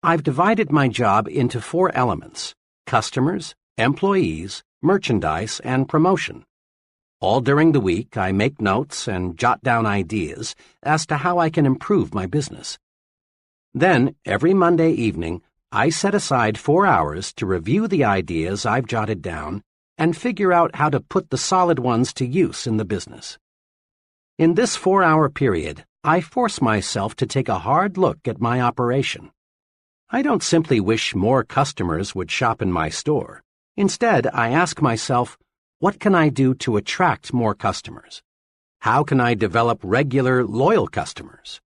I've divided my job into 4 elements: customers, employees, merchandise, and promotion. All during the week, I make notes and jot down ideas as to how I can improve my business. Then, every Monday evening, I set aside 4 hours to review the ideas I've jotted down and figure out how to put the solid ones to use in the business. In this 4-hour period, I force myself to take a hard look at my operation. I don't simply wish more customers would shop in my store. Instead, I ask myself, what can I do to attract more customers? How can I develop regular, loyal customers?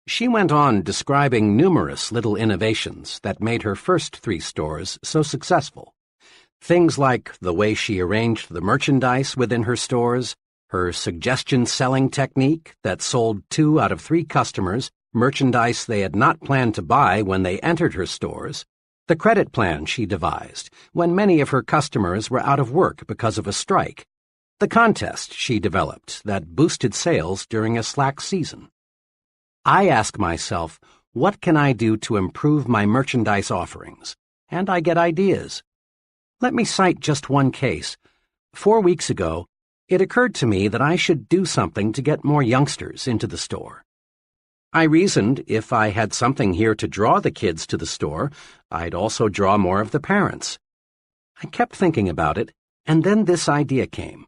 She went on describing numerous little innovations that made her first 3 stores so successful. Things like the way she arranged the merchandise within her stores, her suggestion selling technique that sold 2 out of 3 customers merchandise they had not planned to buy when they entered her stores, the credit plan she devised when many of her customers were out of work because of a strike, the contest she developed that boosted sales during a slack season. I ask myself, what can I do to improve my merchandise offerings? And I get ideas. Let me cite just one case. 4 weeks ago, it occurred to me that I should do something to get more youngsters into the store. I reasoned if I had something here to draw the kids to the store, I'd also draw more of the parents. I kept thinking about it, and then this idea came.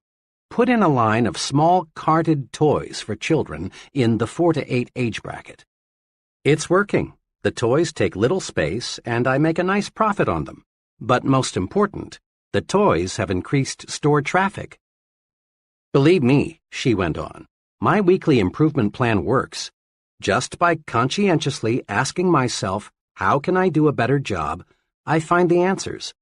Put in a line of small carded toys for children in the 4 to 8 age bracket. It's working. The toys take little space, and I make a nice profit on them. But most important, the toys have increased store traffic. "Believe me," she went on, "my weekly improvement plan works. Just by conscientiously asking myself, how can I do a better job, I find the answers.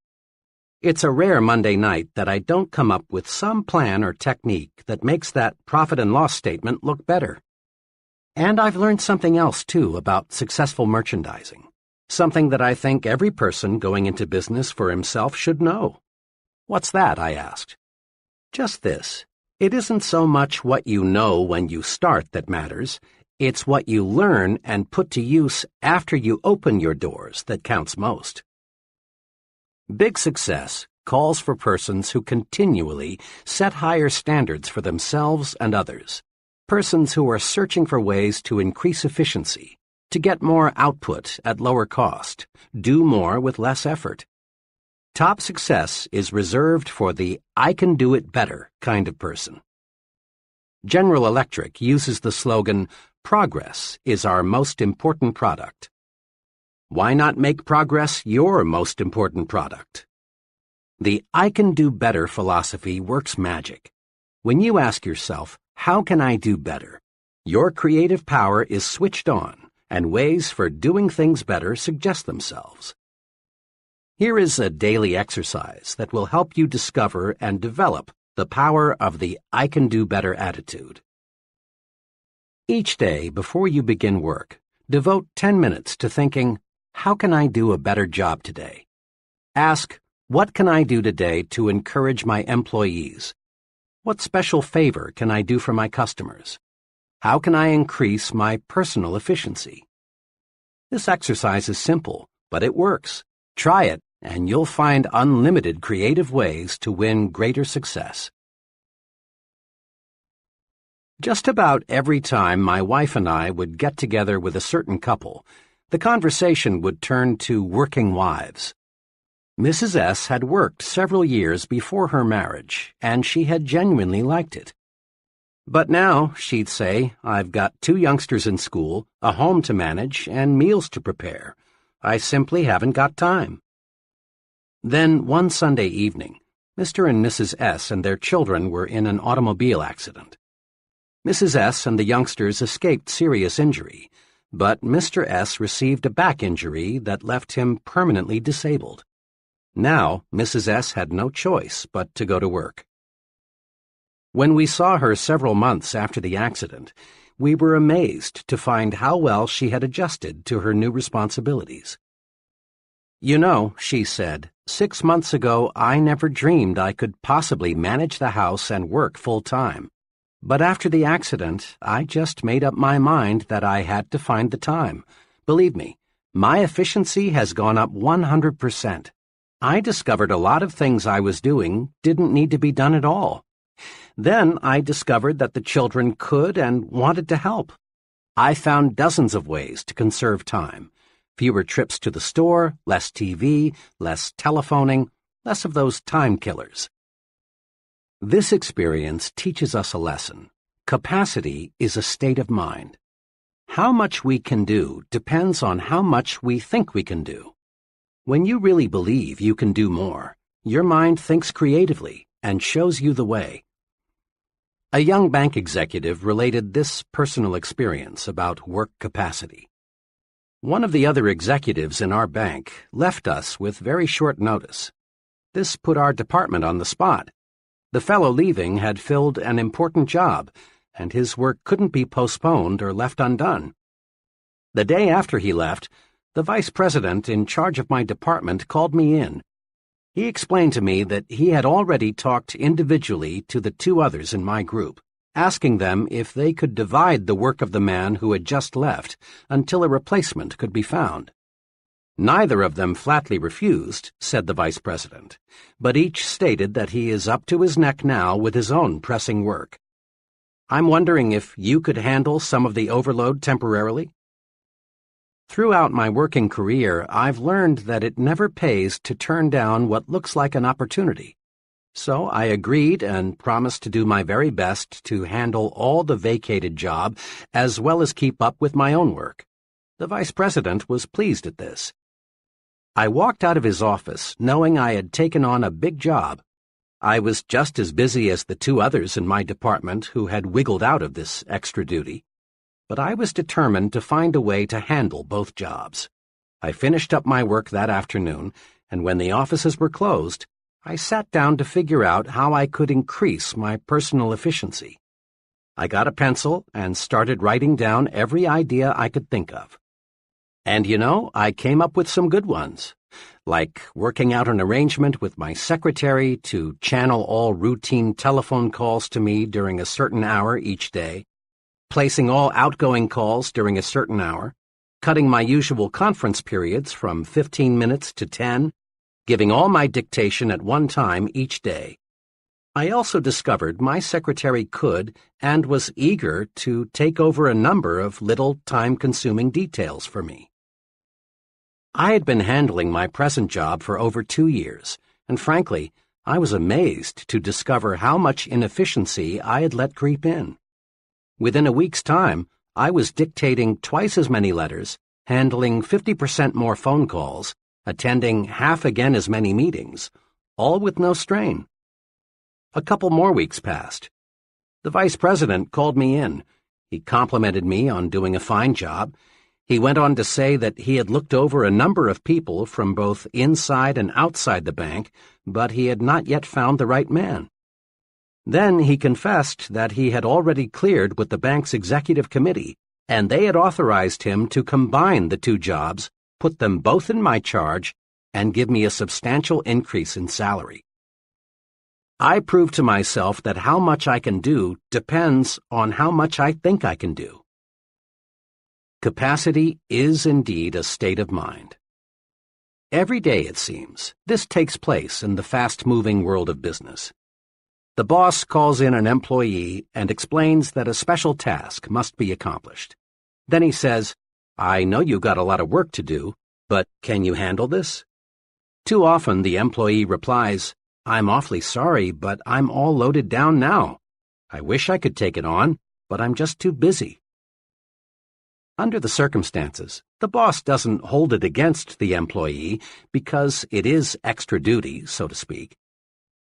It's a rare Monday night that I don't come up with some plan or technique that makes that profit and loss statement look better. And I've learned something else, too, about successful merchandising. Something that I think every person going into business for himself should know. What's that? I asked. Just this. It isn't so much what you know when you start that matters. It's what you learn and put to use after you open your doors that counts most. Big success calls for persons who continually set higher standards for themselves and others. Persons who are searching for ways to increase efficiency, to get more output at lower cost, do more with less effort. Top success is reserved for the I can do it better kind of person. General Electric uses the slogan, "Progress is our most important product." Why not make progress your most important product? The I can do better philosophy works magic. When you ask yourself, how can I do better? Your creative power is switched on, and ways for doing things better suggest themselves. Here is a daily exercise that will help you discover and develop the power of the I can do better attitude. Each day before you begin work, devote 10 minutes to thinking, how can I do a better job today? Ask, what can I do today to encourage my employees? What special favor can I do for my customers? How can I increase my personal efficiency? This exercise is simple, but it works. Try it, and you'll find unlimited creative ways to win greater success. Just about every time my wife and I would get together with a certain couple, the conversation would turn to working wives. Mrs. S. had worked several years before her marriage, and she had genuinely liked it. But now, she'd say, I've got 2 youngsters in school, a home to manage, and meals to prepare. I simply haven't got time. Then, one Sunday evening, Mr. and Mrs. S. and their children were in an automobile accident. Mrs. S. and the youngsters escaped serious injury, but Mr. S. received a back injury that left him permanently disabled. Now, Mrs. S. had no choice but to go to work. When we saw her several months after the accident, we were amazed to find how well she had adjusted to her new responsibilities. You know, she said, 6 months ago I never dreamed I could possibly manage the house and work full-time. But after the accident, I just made up my mind that I had to find the time. Believe me, my efficiency has gone up 100%. I discovered a lot of things I was doing didn't need to be done at all. Then I discovered that the children could and wanted to help. I found dozens of ways to conserve time. Fewer trips to the store, less TV, less telephoning, less of those time killers. This experience teaches us a lesson. Capacity is a state of mind. How much we can do depends on how much we think we can do. When you really believe you can do more, your mind thinks creatively and shows you the way. A young bank executive related this personal experience about work capacity. One of the other executives in our bank left us with very short notice. This put our department on the spot. The fellow leaving had filled an important job, and his work couldn't be postponed or left undone. The day after he left, the vice president in charge of my department called me in. He explained to me that he had already talked individually to the 2 others in my group, asking them if they could divide the work of the man who had just left until a replacement could be found. Neither of them flatly refused, said the vice president, but each stated that he is up to his neck now with his own pressing work. I'm wondering if you could handle some of the overload temporarily? Throughout my working career, I've learned that it never pays to turn down what looks like an opportunity. So I agreed and promised to do my very best to handle all the vacated job as well as keep up with my own work. The vice president was pleased at this. I walked out of his office knowing I had taken on a big job. I was just as busy as the 2 others in my department who had wiggled out of this extra duty. but I was determined to find a way to handle both jobs. I finished up my work that afternoon, and when the offices were closed, I sat down to figure out how I could increase my personal efficiency. I got a pencil and started writing down every idea I could think of. And I came up with some good ones, like working out an arrangement with my secretary to channel all routine telephone calls to me during a certain hour each day, placing all outgoing calls during a certain hour, cutting my usual conference periods from 15 minutes to 10, giving all my dictation at one time each day. I also discovered my secretary could and was eager to take over a number of little time-consuming details for me. I had been handling my present job for over 2 years, and frankly, I was amazed to discover how much inefficiency I had let creep in. Within a week's time, I was dictating twice as many letters, handling 50% more phone calls, attending half again as many meetings, all with no strain. A couple more weeks passed. The vice president called me in. He complimented me on doing a fine job. He went on to say that he had looked over a number of people from both inside and outside the bank, but he had not yet found the right man. Then he confessed that he had already cleared with the bank's executive committee, and they had authorized him to combine the two jobs, put them both in my charge, and give me a substantial increase in salary. I proved to myself that how much I can do depends on how much I think I can do. Capacity is indeed a state of mind. Every day, it seems, this takes place in the fast-moving world of business. The boss calls in an employee and explains that a special task must be accomplished. Then he says, "I know you've got a lot of work to do, but can you handle this?" Too often the employee replies, "I'm awfully sorry, but I'm all loaded down now. I wish I could take it on, but I'm just too busy." Under the circumstances, the boss doesn't hold it against the employee because it is extra duty, so to speak.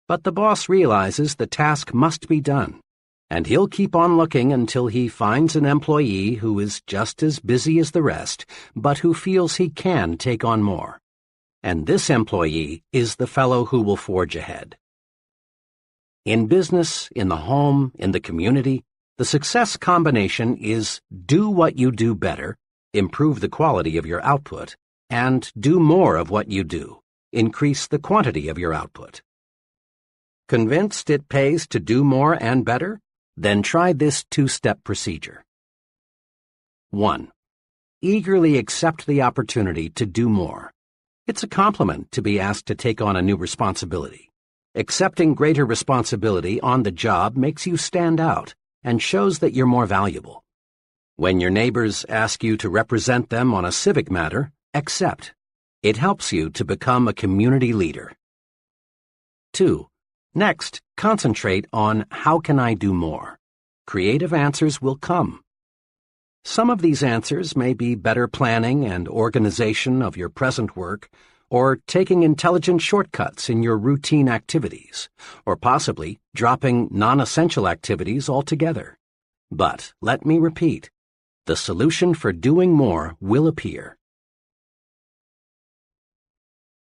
But the boss realizes the task must be done, and he'll keep on looking until he finds an employee who is just as busy as the rest, but who feels he can take on more. And this employee is the fellow who will forge ahead. In business, in the home, in the community, the success combination is do what you do better, improve the quality of your output, and do more of what you do, increase the quantity of your output. Convinced it pays to do more and better? Then try this two-step procedure. 1. Eagerly accept the opportunity to do more. It's a compliment to be asked to take on a new responsibility. Accepting greater responsibility on the job makes you stand out and shows that you're more valuable. When your neighbors ask you to represent them on a civic matter, accept. It helps you to become a community leader. 2. Next, concentrate on how can I do more. Creative answers will come. Some of these answers may be better planning and organization of your present work, or taking intelligent shortcuts in your routine activities, or possibly dropping non-essential activities altogether. But let me repeat, the solution for doing more will appear.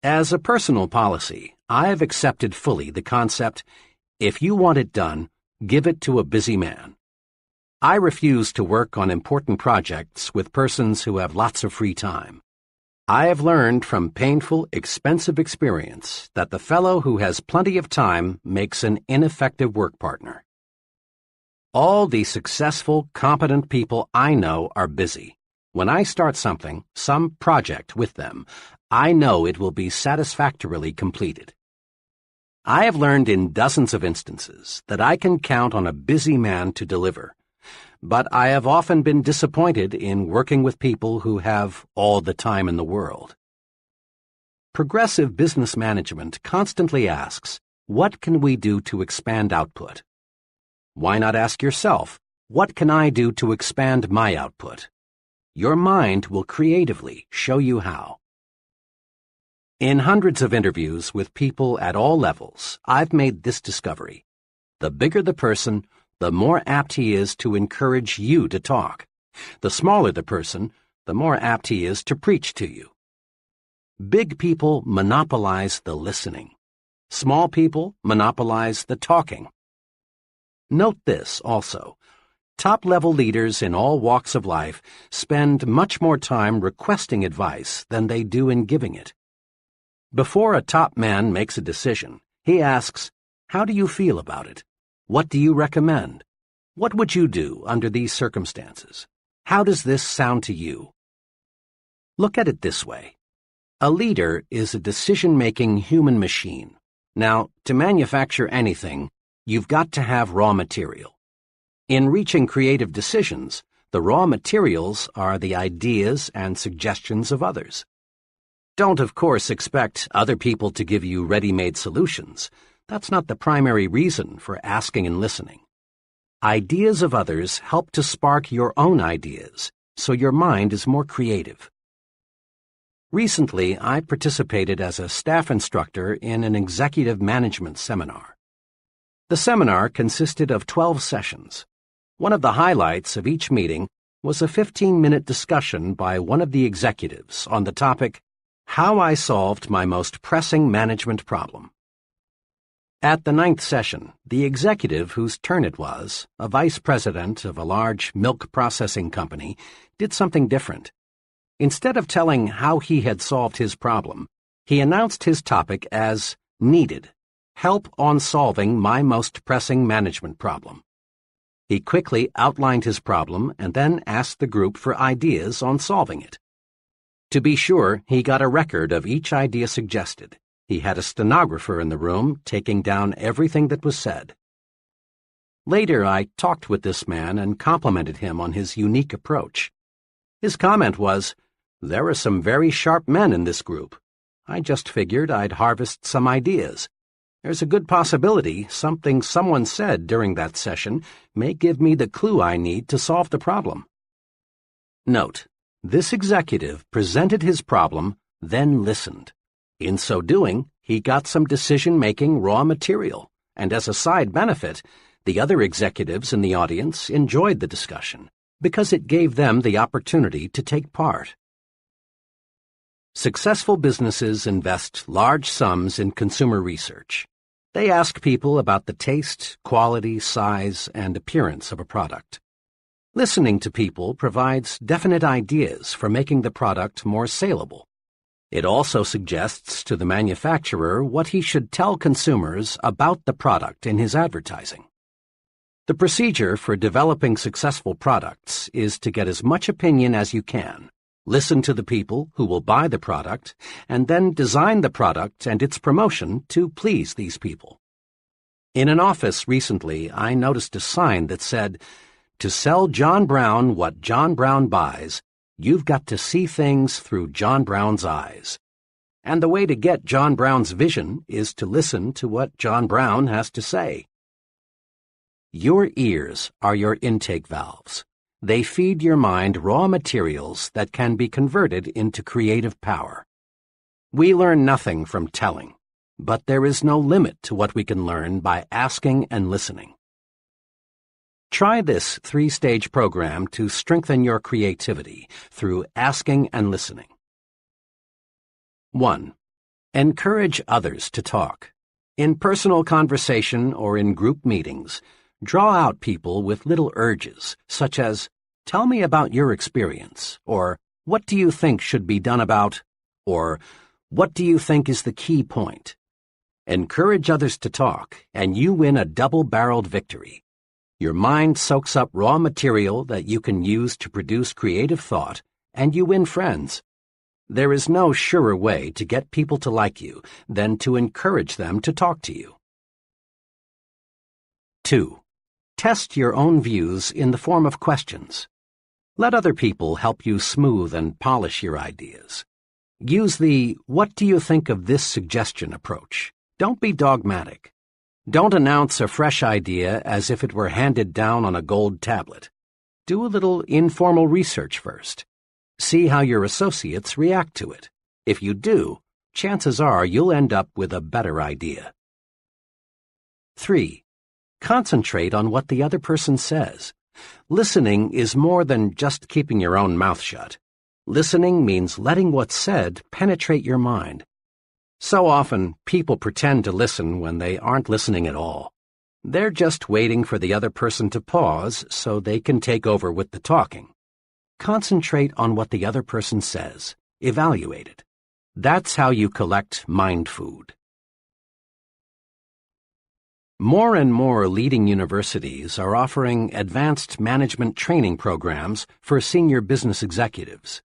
As a personal policy, I have accepted fully the concept, if you want it done, give it to a busy man. I refuse to work on important projects with persons who have lots of free time. I have learned from painful, expensive experience that the fellow who has plenty of time makes an ineffective work partner. All the successful, competent people I know are busy. When I start something, some project with them, I know it will be satisfactorily completed. I have learned in dozens of instances that I can count on a busy man to deliver. But I have often been disappointed in working with people who have all the time in the world. Progressive business management constantly asks, what can we do to expand output? Why not ask yourself, what can I do to expand my output? Your mind will creatively show you how. In hundreds of interviews with people at all levels, I've made this discovery. The bigger the person, the more apt he is to encourage you to talk, The smaller the person, the more apt he is to preach to you. Big people monopolize the listening. Small people monopolize the talking. Note this also. Top-level leaders in all walks of life spend much more time requesting advice than they do in giving it. Before a top man makes a decision, he asks, "How do you feel about it? What do you recommend? What would you do under these circumstances? How does this sound to you?" Look at it this way. A leader is a decision-making human machine. Now, to manufacture anything, you've got to have raw material. In reaching creative decisions, the raw materials are the ideas and suggestions of others. Don't, of course, expect other people to give you ready-made solutions. That's not the primary reason for asking and listening. Ideas of others help to spark your own ideas, so your mind is more creative. Recently, I participated as a staff instructor in an executive management seminar. The seminar consisted of 12 sessions. One of the highlights of each meeting was a 15-minute discussion by one of the executives on the topic, "How I Solved My Most Pressing Management Problem." At the 9th session, the executive whose turn it was, a vice president of a large milk processing company, did something different. Instead of telling how he had solved his problem, he announced his topic as "Needed. Help on solving my most pressing management problem." He quickly outlined his problem and then asked the group for ideas on solving it. To be sure, he got a record of each idea suggested. He had a stenographer in the room taking down everything that was said. Later, I talked with this man and complimented him on his unique approach. His comment was, "There are some very sharp men in this group. I just figured I'd harvest some ideas. There's a good possibility something someone said during that session may give me the clue I need to solve the problem." Note, this executive presented his problem, then listened. In so doing, he got some decision-making raw material, and as a side benefit, the other executives in the audience enjoyed the discussion because it gave them the opportunity to take part. Successful businesses invest large sums in consumer research. They ask people about the taste, quality, size, and appearance of a product. Listening to people provides definite ideas for making the product more saleable. It also suggests to the manufacturer what he should tell consumers about the product in his advertising. The procedure for developing successful products is to get as much opinion as you can, listen to the people who will buy the product, and then design the product and its promotion to please these people. In an office recently, I noticed a sign that said, "To sell John Brown what John Brown buys, you've got to see things through John Brown's eyes." And the way to get John Brown's vision is to listen to what John Brown has to say. Your ears are your intake valves. They feed your mind raw materials that can be converted into creative power. We learn nothing from telling, but there is no limit to what we can learn by asking and listening. Try this 3-stage program to strengthen your creativity through asking and listening. 1. Encourage others to talk. In personal conversation or in group meetings, draw out people with little urges, such as, "Tell me about your experience," or "What do you think should be done about," or "What do you think is the key point?" Encourage others to talk, and you win a double-barreled victory. Your mind soaks up raw material that you can use to produce creative thought, and you win friends. There is no surer way to get people to like you than to encourage them to talk to you. 2. Test your own views in the form of questions. Let other people help you smooth and polish your ideas. Use the "What do you think of this suggestion" approach. Don't be dogmatic. Don't announce a fresh idea as if it were handed down on a gold tablet. Do a little informal research first. See how your associates react to it. If you do, chances are you'll end up with a better idea. 3. Concentrate on what the other person says. Listening is more than just keeping your own mouth shut. Listening means letting what's said penetrate your mind. So often, people pretend to listen when they aren't listening at all. They're just waiting for the other person to pause so they can take over with the talking. Concentrate on what the other person says. Evaluate it. That's how you collect mind food. More and more leading universities are offering advanced management training programs for senior business executives.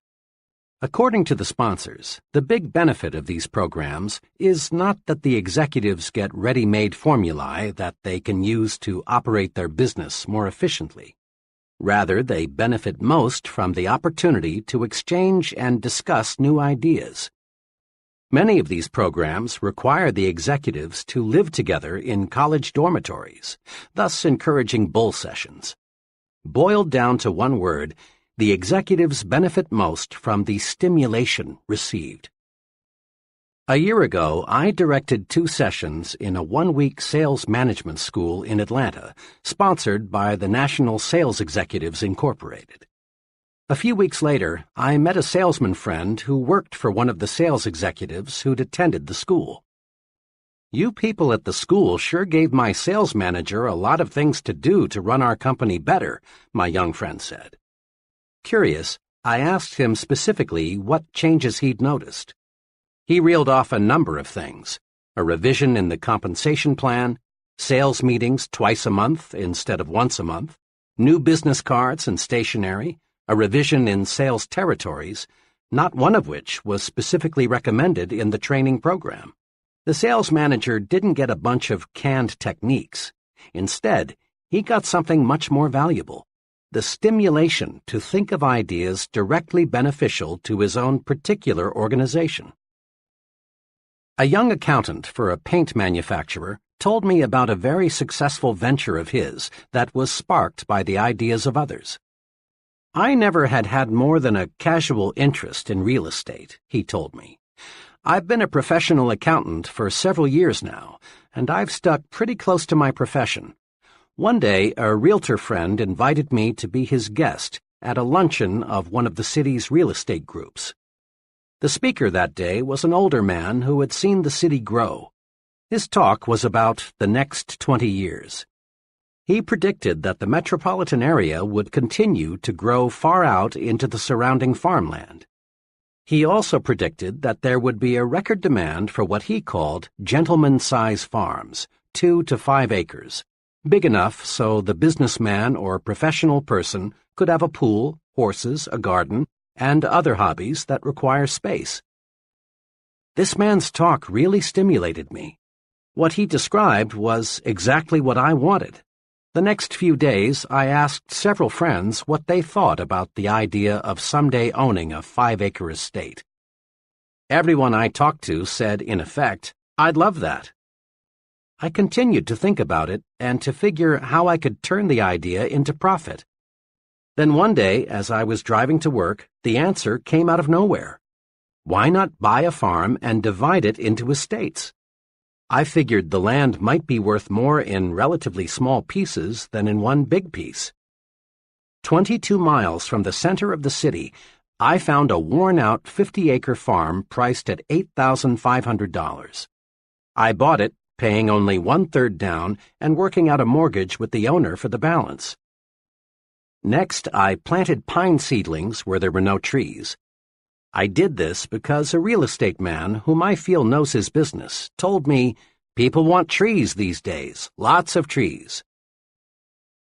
According to the sponsors, the big benefit of these programs is not that the executives get ready-made formulae that they can use to operate their business more efficiently. Rather, they benefit most from the opportunity to exchange and discuss new ideas. Many of these programs require the executives to live together in college dormitories, thus encouraging bull sessions. Boiled down to one word, the executives benefit most from the stimulation received. A year ago, I directed 2 sessions in a one-week sales management school in Atlanta, sponsored by the National Sales Executives Incorporated. A few weeks later, I met a salesman friend who worked for one of the sales executives who'd attended the school. "You people at the school sure gave my sales manager a lot of things to do to run our company better," my young friend said. Curious, I asked him specifically what changes he'd noticed. He reeled off a number of things: a revision in the compensation plan, sales meetings twice a month instead of once a month, new business cards and stationery, a revision in sales territories, not one of which was specifically recommended in the training program. The sales manager didn't get a bunch of canned techniques. Instead, he got something much more valuable: the stimulation to think of ideas directly beneficial to his own particular organization. A young accountant for a paint manufacturer told me about a very successful venture of his that was sparked by the ideas of others. "I never had more than a casual interest in real estate," he told me. "I've been a professional accountant for several years now, and I've stuck pretty close to my profession. One day, a realtor friend invited me to be his guest at a luncheon of one of the city's real estate groups. The speaker that day was an older man who had seen the city grow. His talk was about the next 20 years. He predicted that the metropolitan area would continue to grow far out into the surrounding farmland. He also predicted that there would be a record demand for what he called gentleman-size farms, 2 to 5 acres. Big enough so the businessman or professional person could have a pool, horses, a garden, and other hobbies that require space. This man's talk really stimulated me. What he described was exactly what I wanted. The next few days, I asked several friends what they thought about the idea of someday owning a 5-acre estate. Everyone I talked to said, in effect, "I'd love that." I continued to think about it and to figure how I could turn the idea into profit. Then one day, as I was driving to work, the answer came out of nowhere. Why not buy a farm and divide it into estates? I figured the land might be worth more in relatively small pieces than in one big piece. 22 miles from the center of the city, I found a worn-out 50-acre farm priced at $8,500. I bought it, paying only 1/3 down and working out a mortgage with the owner for the balance. Next, I planted pine seedlings where there were no trees. I did this because a real estate man whom I feel knows his business told me, "People want trees these days, lots of trees."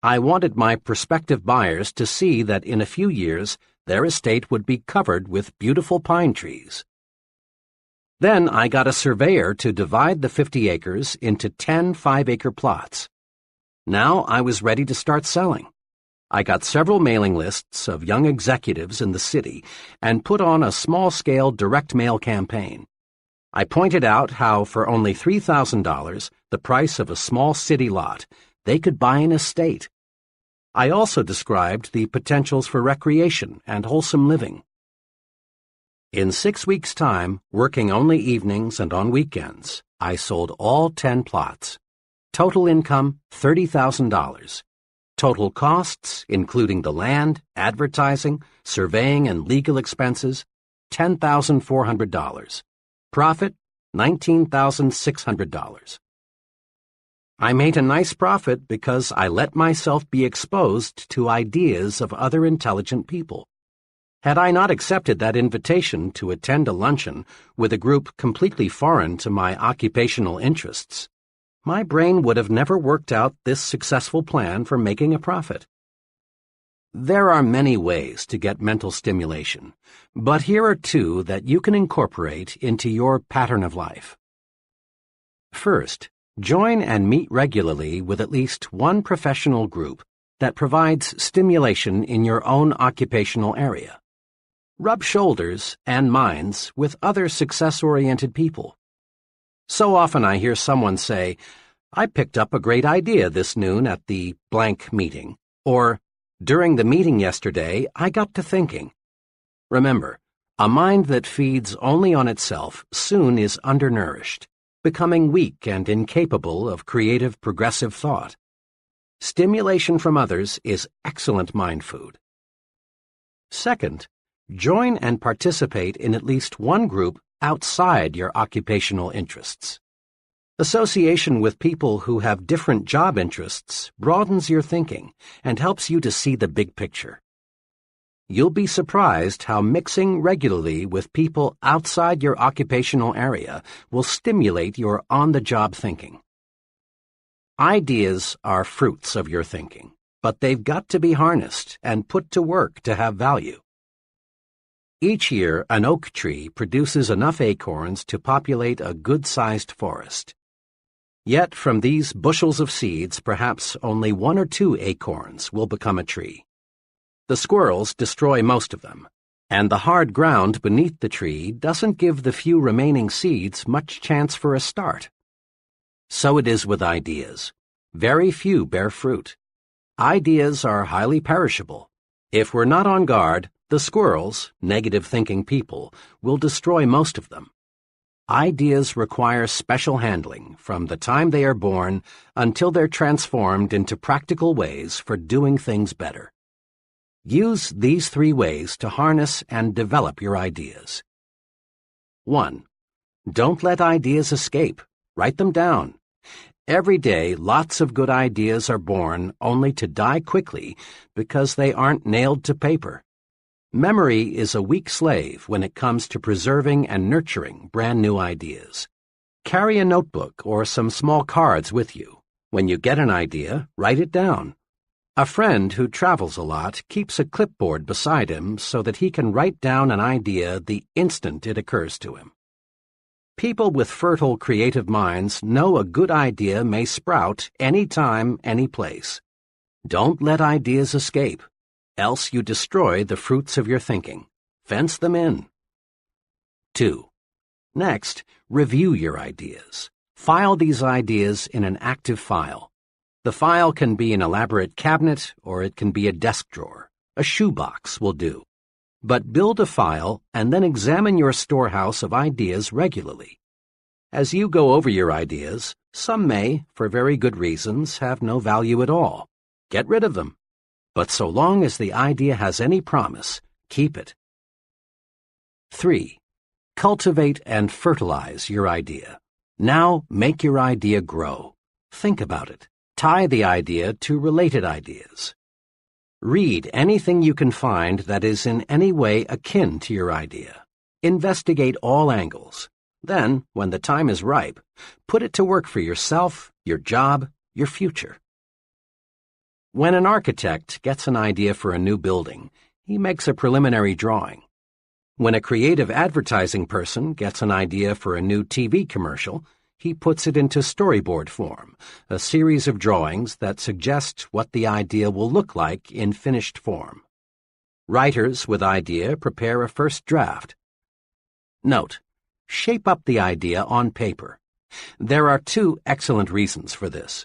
I wanted my prospective buyers to see that in a few years their estate would be covered with beautiful pine trees. Then I got a surveyor to divide the 50 acres into 10 5-acre plots. Now I was ready to start selling. I got several mailing lists of young executives in the city and put on a small-scale direct mail campaign. I pointed out how for only $3,000, the price of a small city lot, they could buy an estate. I also described the potentials for recreation and wholesome living. In 6 weeks' time, working only evenings and on weekends, I sold all 10 plots. Total income, $30,000. Total costs, including the land, advertising, surveying, and legal expenses, $10,400. Profit, $19,600. I made a nice profit because I let myself be exposed to ideas of other intelligent people. Had I not accepted that invitation to attend a luncheon with a group completely foreign to my occupational interests, my brain would have never worked out this successful plan for making a profit. There are many ways to get mental stimulation, but here are two that you can incorporate into your pattern of life. First, join and meet regularly with at least one professional group that provides stimulation in your own occupational area. Rub shoulders and minds with other success-oriented people. So often I hear someone say, "I picked up a great idea this noon at the blank meeting," or, "During the meeting yesterday, I got to thinking." Remember, a mind that feeds only on itself soon is undernourished, becoming weak and incapable of creative, progressive thought. Stimulation from others is excellent mind food. Second, join and participate in at least one group outside your occupational interests. Association with people who have different job interests broadens your thinking and helps you to see the big picture. You'll be surprised how mixing regularly with people outside your occupational area will stimulate your on-the-job thinking. Ideas are fruits of your thinking, but they've got to be harnessed and put to work to have value. Each year, an oak tree produces enough acorns to populate a good-sized forest. Yet from these bushels of seeds, perhaps only 1 or 2 acorns will become a tree. The squirrels destroy most of them, and the hard ground beneath the tree doesn't give the few remaining seeds much chance for a start. So it is with ideas. Very few bear fruit. Ideas are highly perishable. If we're not on guard, the squirrels, negative-thinking people, will destroy most of them. Ideas require special handling from the time they are born until they're transformed into practical ways for doing things better. Use these 3 ways to harness and develop your ideas. 1. Don't let ideas escape. Write them down. Every day, lots of good ideas are born only to die quickly because they aren't nailed to paper. Memory is a weak slave when it comes to preserving and nurturing brand new ideas. Carry a notebook or some small cards with you. When you get an idea, write it down. A friend who travels a lot keeps a clipboard beside him so that he can write down an idea the instant it occurs to him. People with fertile creative minds know a good idea may sprout any time, any place. Don't let ideas escape, else you destroy the fruits of your thinking. Fence them in. 2. Next, review your ideas. File these ideas in an active file. The file can be an elaborate cabinet or it can be a desk drawer. A shoebox will do. But build a file and then examine your storehouse of ideas regularly. As you go over your ideas, some may, for very good reasons, have no value at all. Get rid of them. But so long as the idea has any promise, keep it. 3. Cultivate and fertilize your idea. Now make your idea grow. Think about it. Tie the idea to related ideas. Read anything you can find that is in any way akin to your idea. Investigate all angles. Then, when the time is ripe, put it to work for yourself, your job, your future. When an architect gets an idea for a new building, he makes a preliminary drawing. When a creative advertising person gets an idea for a new TV commercial, he puts it into storyboard form, a series of drawings that suggest what the idea will look like in finished form. Writers with idea prepare a first draft. Note: shape up the idea on paper. There are 2 excellent reasons for this.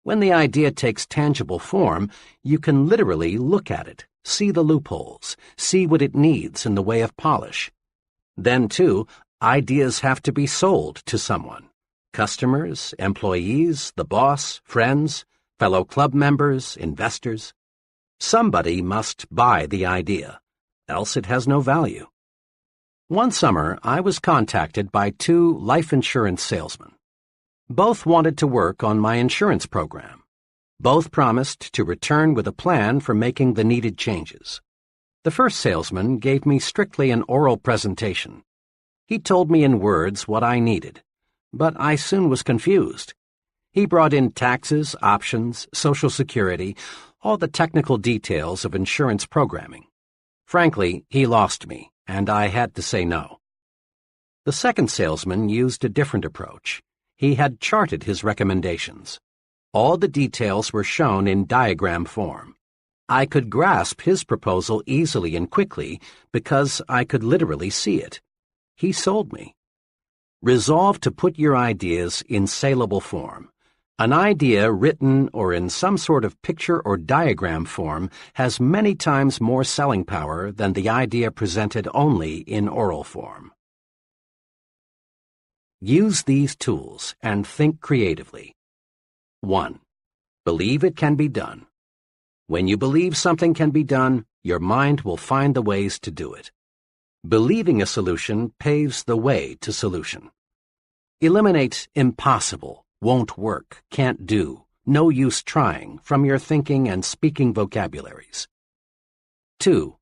When the idea takes tangible form, you can literally look at it, see the loopholes, see what it needs in the way of polish. Then, too, ideas have to be sold to someone. Customers, employees, the boss, friends, fellow club members, investors. Somebody must buy the idea, else it has no value. One summer, I was contacted by 2 life insurance salesmen. Both wanted to work on my insurance program. Both promised to return with a plan for making the needed changes. The first salesman gave me strictly an oral presentation. He told me in words what I needed, but I soon was confused. He brought in taxes, options, Social Security, all the technical details of insurance programming. Frankly, he lost me, and I had to say no. The second salesman used a different approach. He had charted his recommendations. All the details were shown in diagram form. I could grasp his proposal easily and quickly because I could literally see it. He sold me. Resolve to put your ideas in saleable form. An idea written or in some sort of picture or diagram form has many times more selling power than the idea presented only in oral form. Use these tools and think creatively. 1. Believe it can be done. When you believe something can be done, your mind will find the ways to do it. Believing a solution paves the way to solution. Eliminate impossible, won't work, can't do, no use trying from your thinking and speaking vocabularies. 2.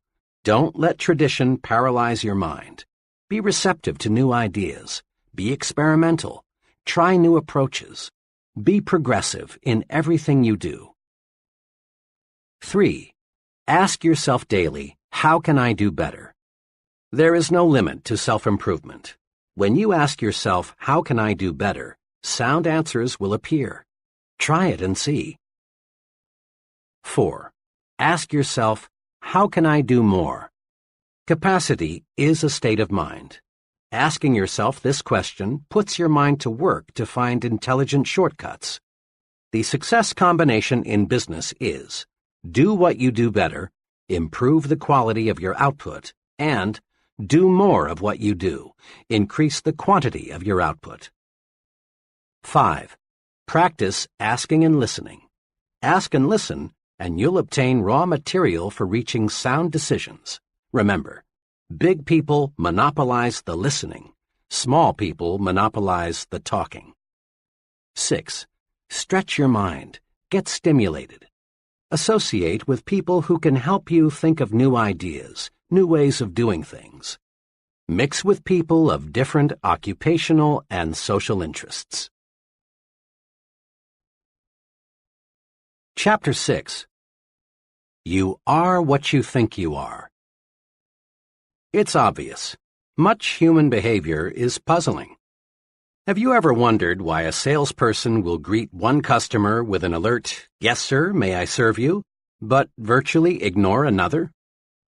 Don't let tradition paralyze your mind. Be receptive to new ideas. Be experimental. Try new approaches. Be progressive in everything you do. 3. Ask yourself daily, how can I do better? There is no limit to self-improvement. When you ask yourself, how can I do better, sound answers will appear. Try it and see. 4. Ask yourself, how can I do more? Capacity is a state of mind. Asking yourself this question puts your mind to work to find intelligent shortcuts. The success combination in business is do what you do better, improve the quality of your output, and do more of what you do, increase the quantity of your output. 5. Practice asking and listening. Ask and listen, and you'll obtain raw material for reaching sound decisions. Remember, big people monopolize the listening. Small people monopolize the talking. 6. Stretch your mind. Get stimulated. Associate with people who can help you think of new ideas, new ways of doing things. Mix with people of different occupational and social interests. Chapter 6. You are what you think you are. It's obvious. Much human behavior is puzzling. Have you ever wondered why a salesperson will greet one customer with an alert, "Yes, sir, may I serve you?" but virtually ignore another?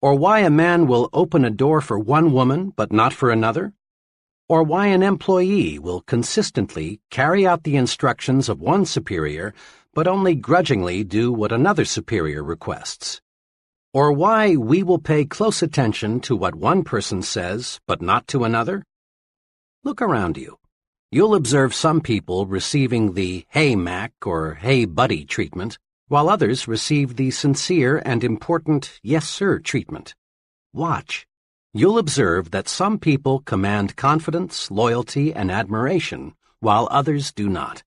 Or why a man will open a door for one woman but not for another? Or why an employee will consistently carry out the instructions of one superior but only grudgingly do what another superior requests? Or why we will pay close attention to what one person says, but not to another? Look around you. You'll observe some people receiving the "Hey, Mac" or "Hey, buddy" treatment, while others receive the sincere and important "Yes, sir" treatment. Watch. You'll observe that some people command confidence, loyalty, and admiration, while others do not.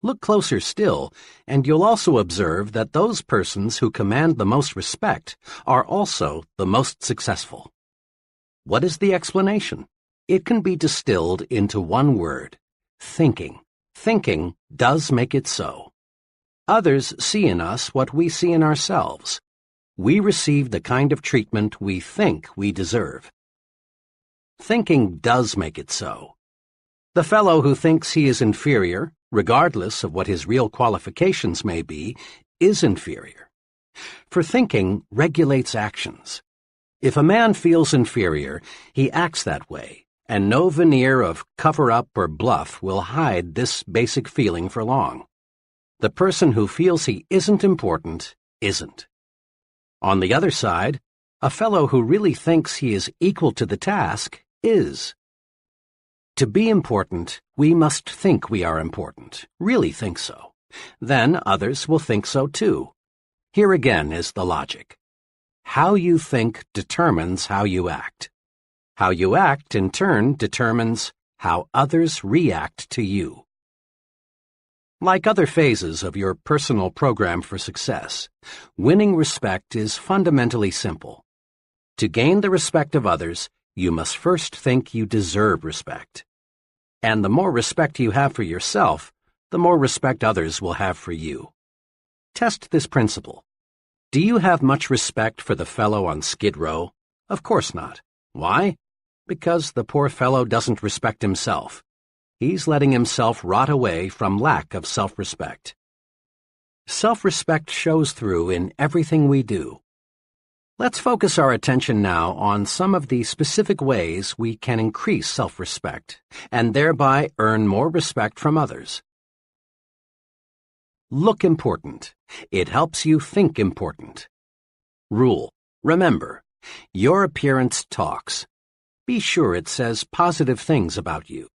Look closer still, and you'll also observe that those persons who command the most respect are also the most successful. What is the explanation? It can be distilled into one word: thinking. Thinking does make it so. Others see in us what we see in ourselves. We receive the kind of treatment we think we deserve. Thinking does make it so. The fellow who thinks he is inferior, regardless of what his real qualifications may be, is inferior. For thinking regulates actions. If a man feels inferior, he acts that way, and no veneer of cover-up or bluff will hide this basic feeling for long. The person who feels he isn't important isn't. On the other side, a fellow who really thinks he is equal to the task is. To be important, we must think we are important, really think so. Then others will think so too. Here again is the logic. How you think determines how you act. How you act, in turn, determines how others react to you. Like other phases of your personal program for success, winning respect is fundamentally simple. To gain the respect of others, you must first think you deserve respect. And the more respect you have for yourself, the more respect others will have for you. Test this principle. Do you have much respect for the fellow on Skid Row? Of course not. Why? Because the poor fellow doesn't respect himself. He's letting himself rot away from lack of self-respect. Self-respect shows through in everything we do. Let's focus our attention now on some of the specific ways we can increase self-respect and thereby earn more respect from others. Look important. It helps you think important. Rule. Remember, your appearance talks. Be sure it says positive things about you.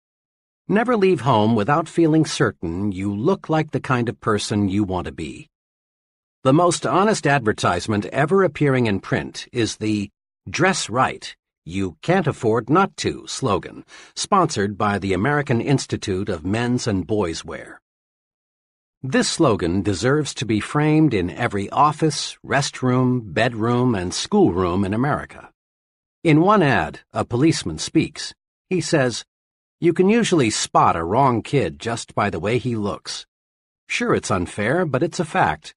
Never leave home without feeling certain you look like the kind of person you want to be. The most honest advertisement ever appearing in print is the "Dress Right, You Can't Afford Not To" slogan, sponsored by the American Institute of Men's and Boys' Wear. This slogan deserves to be framed in every office, restroom, bedroom, and schoolroom in America. In one ad, a policeman speaks. He says, "You can usually spot a wrong kid just by the way he looks." Sure, it's unfair, but it's a fact.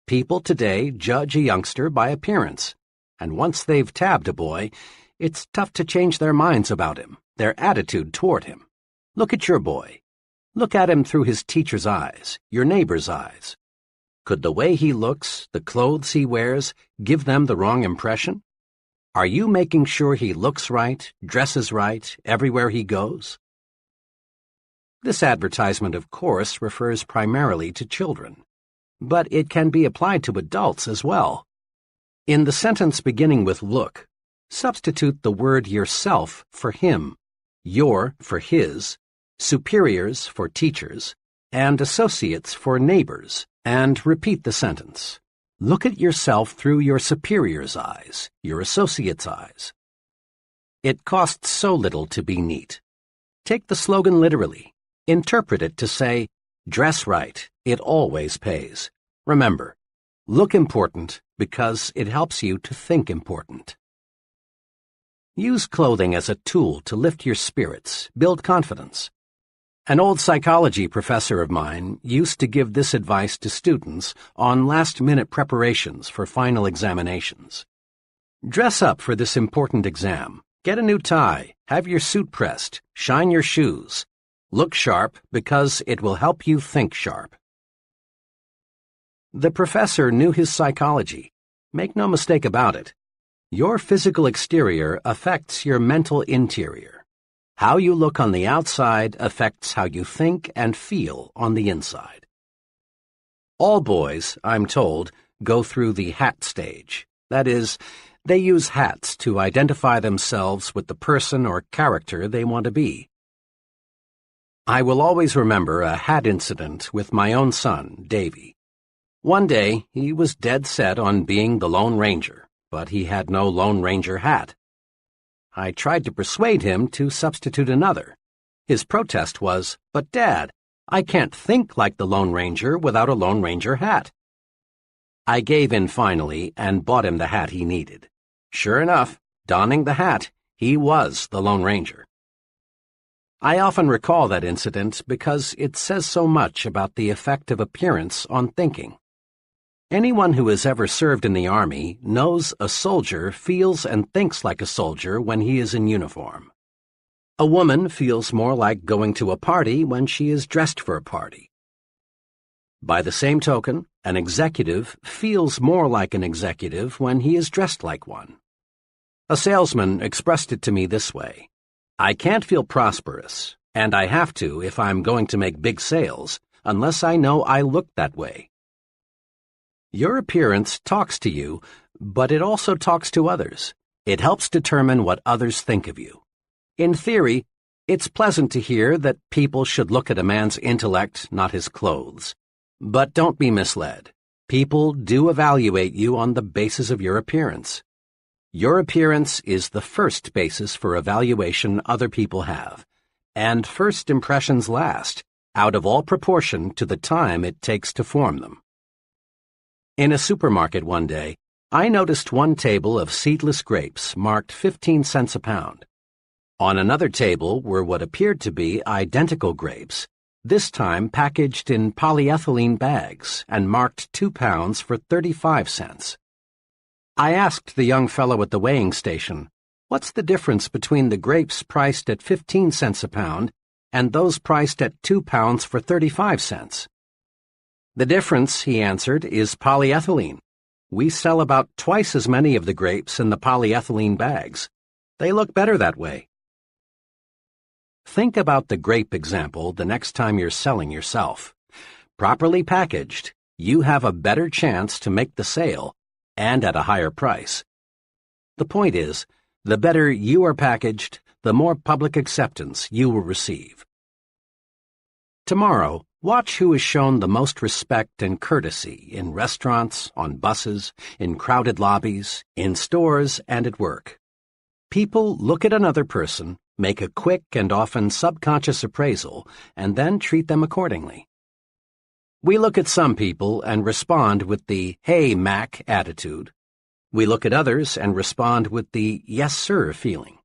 People today judge a youngster by appearance, and once they've tabbed a boy, it's tough to change their minds about him, their attitude toward him. Look at your boy. Look at him through his teacher's eyes, your neighbor's eyes. Could the way he looks, the clothes he wears, give them the wrong impression? Are you making sure he looks right, dresses right, everywhere he goes? This advertisement, of course, refers primarily to children, but it can be applied to adults as well. In the sentence beginning with look, substitute the word yourself for him, your for his, superiors for teachers, and associates for neighbors, and repeat the sentence. Look at yourself through your superior's eyes, your associate's eyes. It costs so little to be neat. Take the slogan literally. Interpret it to say, "Dress right, it always pays." Remember, look important because it helps you to think important. Use clothing as a tool to lift your spirits, build confidence. An old psychology professor of mine used to give this advice to students on last-minute preparations for final examinations. Dress up for this important exam. Get a new tie, have your suit pressed, shine your shoes. Look sharp because it will help you think sharp. The professor knew his psychology. Make no mistake about it. Your physical exterior affects your mental interior. How you look on the outside affects how you think and feel on the inside. All boys, I'm told, go through the hat stage. That is, they use hats to identify themselves with the person or character they want to be. I will always remember a hat incident with my own son, Davy. One day, he was dead set on being the Lone Ranger, but he had no Lone Ranger hat. I tried to persuade him to substitute another. His protest was, "But Dad, I can't think like the Lone Ranger without a Lone Ranger hat." I gave in finally and bought him the hat he needed. Sure enough, donning the hat, he was the Lone Ranger. I often recall that incident because it says so much about the effect of appearance on thinking. Anyone who has ever served in the Army knows a soldier feels and thinks like a soldier when he is in uniform. A woman feels more like going to a party when she is dressed for a party. By the same token, an executive feels more like an executive when he is dressed like one. A salesman expressed it to me this way: "I can't feel prosperous, and I have to if I'm going to make big sales, unless I know I look that way." Your appearance talks to you, but it also talks to others. It helps determine what others think of you. In theory, it's pleasant to hear that people should look at a man's intellect, not his clothes. But don't be misled. People do evaluate you on the basis of your appearance. Your appearance is the first basis for evaluation other people have, and first impressions last, out of all proportion to the time it takes to form them. In a supermarket one day, I noticed one table of seedless grapes marked 15 cents a pound. On another table were what appeared to be identical grapes, this time packaged in polyethylene bags and marked 2 pounds for 35 cents. I asked the young fellow at the weighing station, "What's the difference between the grapes priced at 15 cents a pound and those priced at 2 pounds for 35 cents? "The difference," he answered, "is polyethylene. We sell about twice as many of the grapes in the polyethylene bags. They look better that way." Think about the grape example the next time you're selling yourself. Properly packaged, you have a better chance to make the sale, and at a higher price. The point is, the better you are packaged, the more public acceptance you will receive. Tomorrow, watch who is shown the most respect and courtesy in restaurants, on buses, in crowded lobbies, in stores, and at work. People look at another person, make a quick and often subconscious appraisal, and then treat them accordingly. We look at some people and respond with the "Hey, Mac" attitude. We look at others and respond with the "Yes, sir" feeling.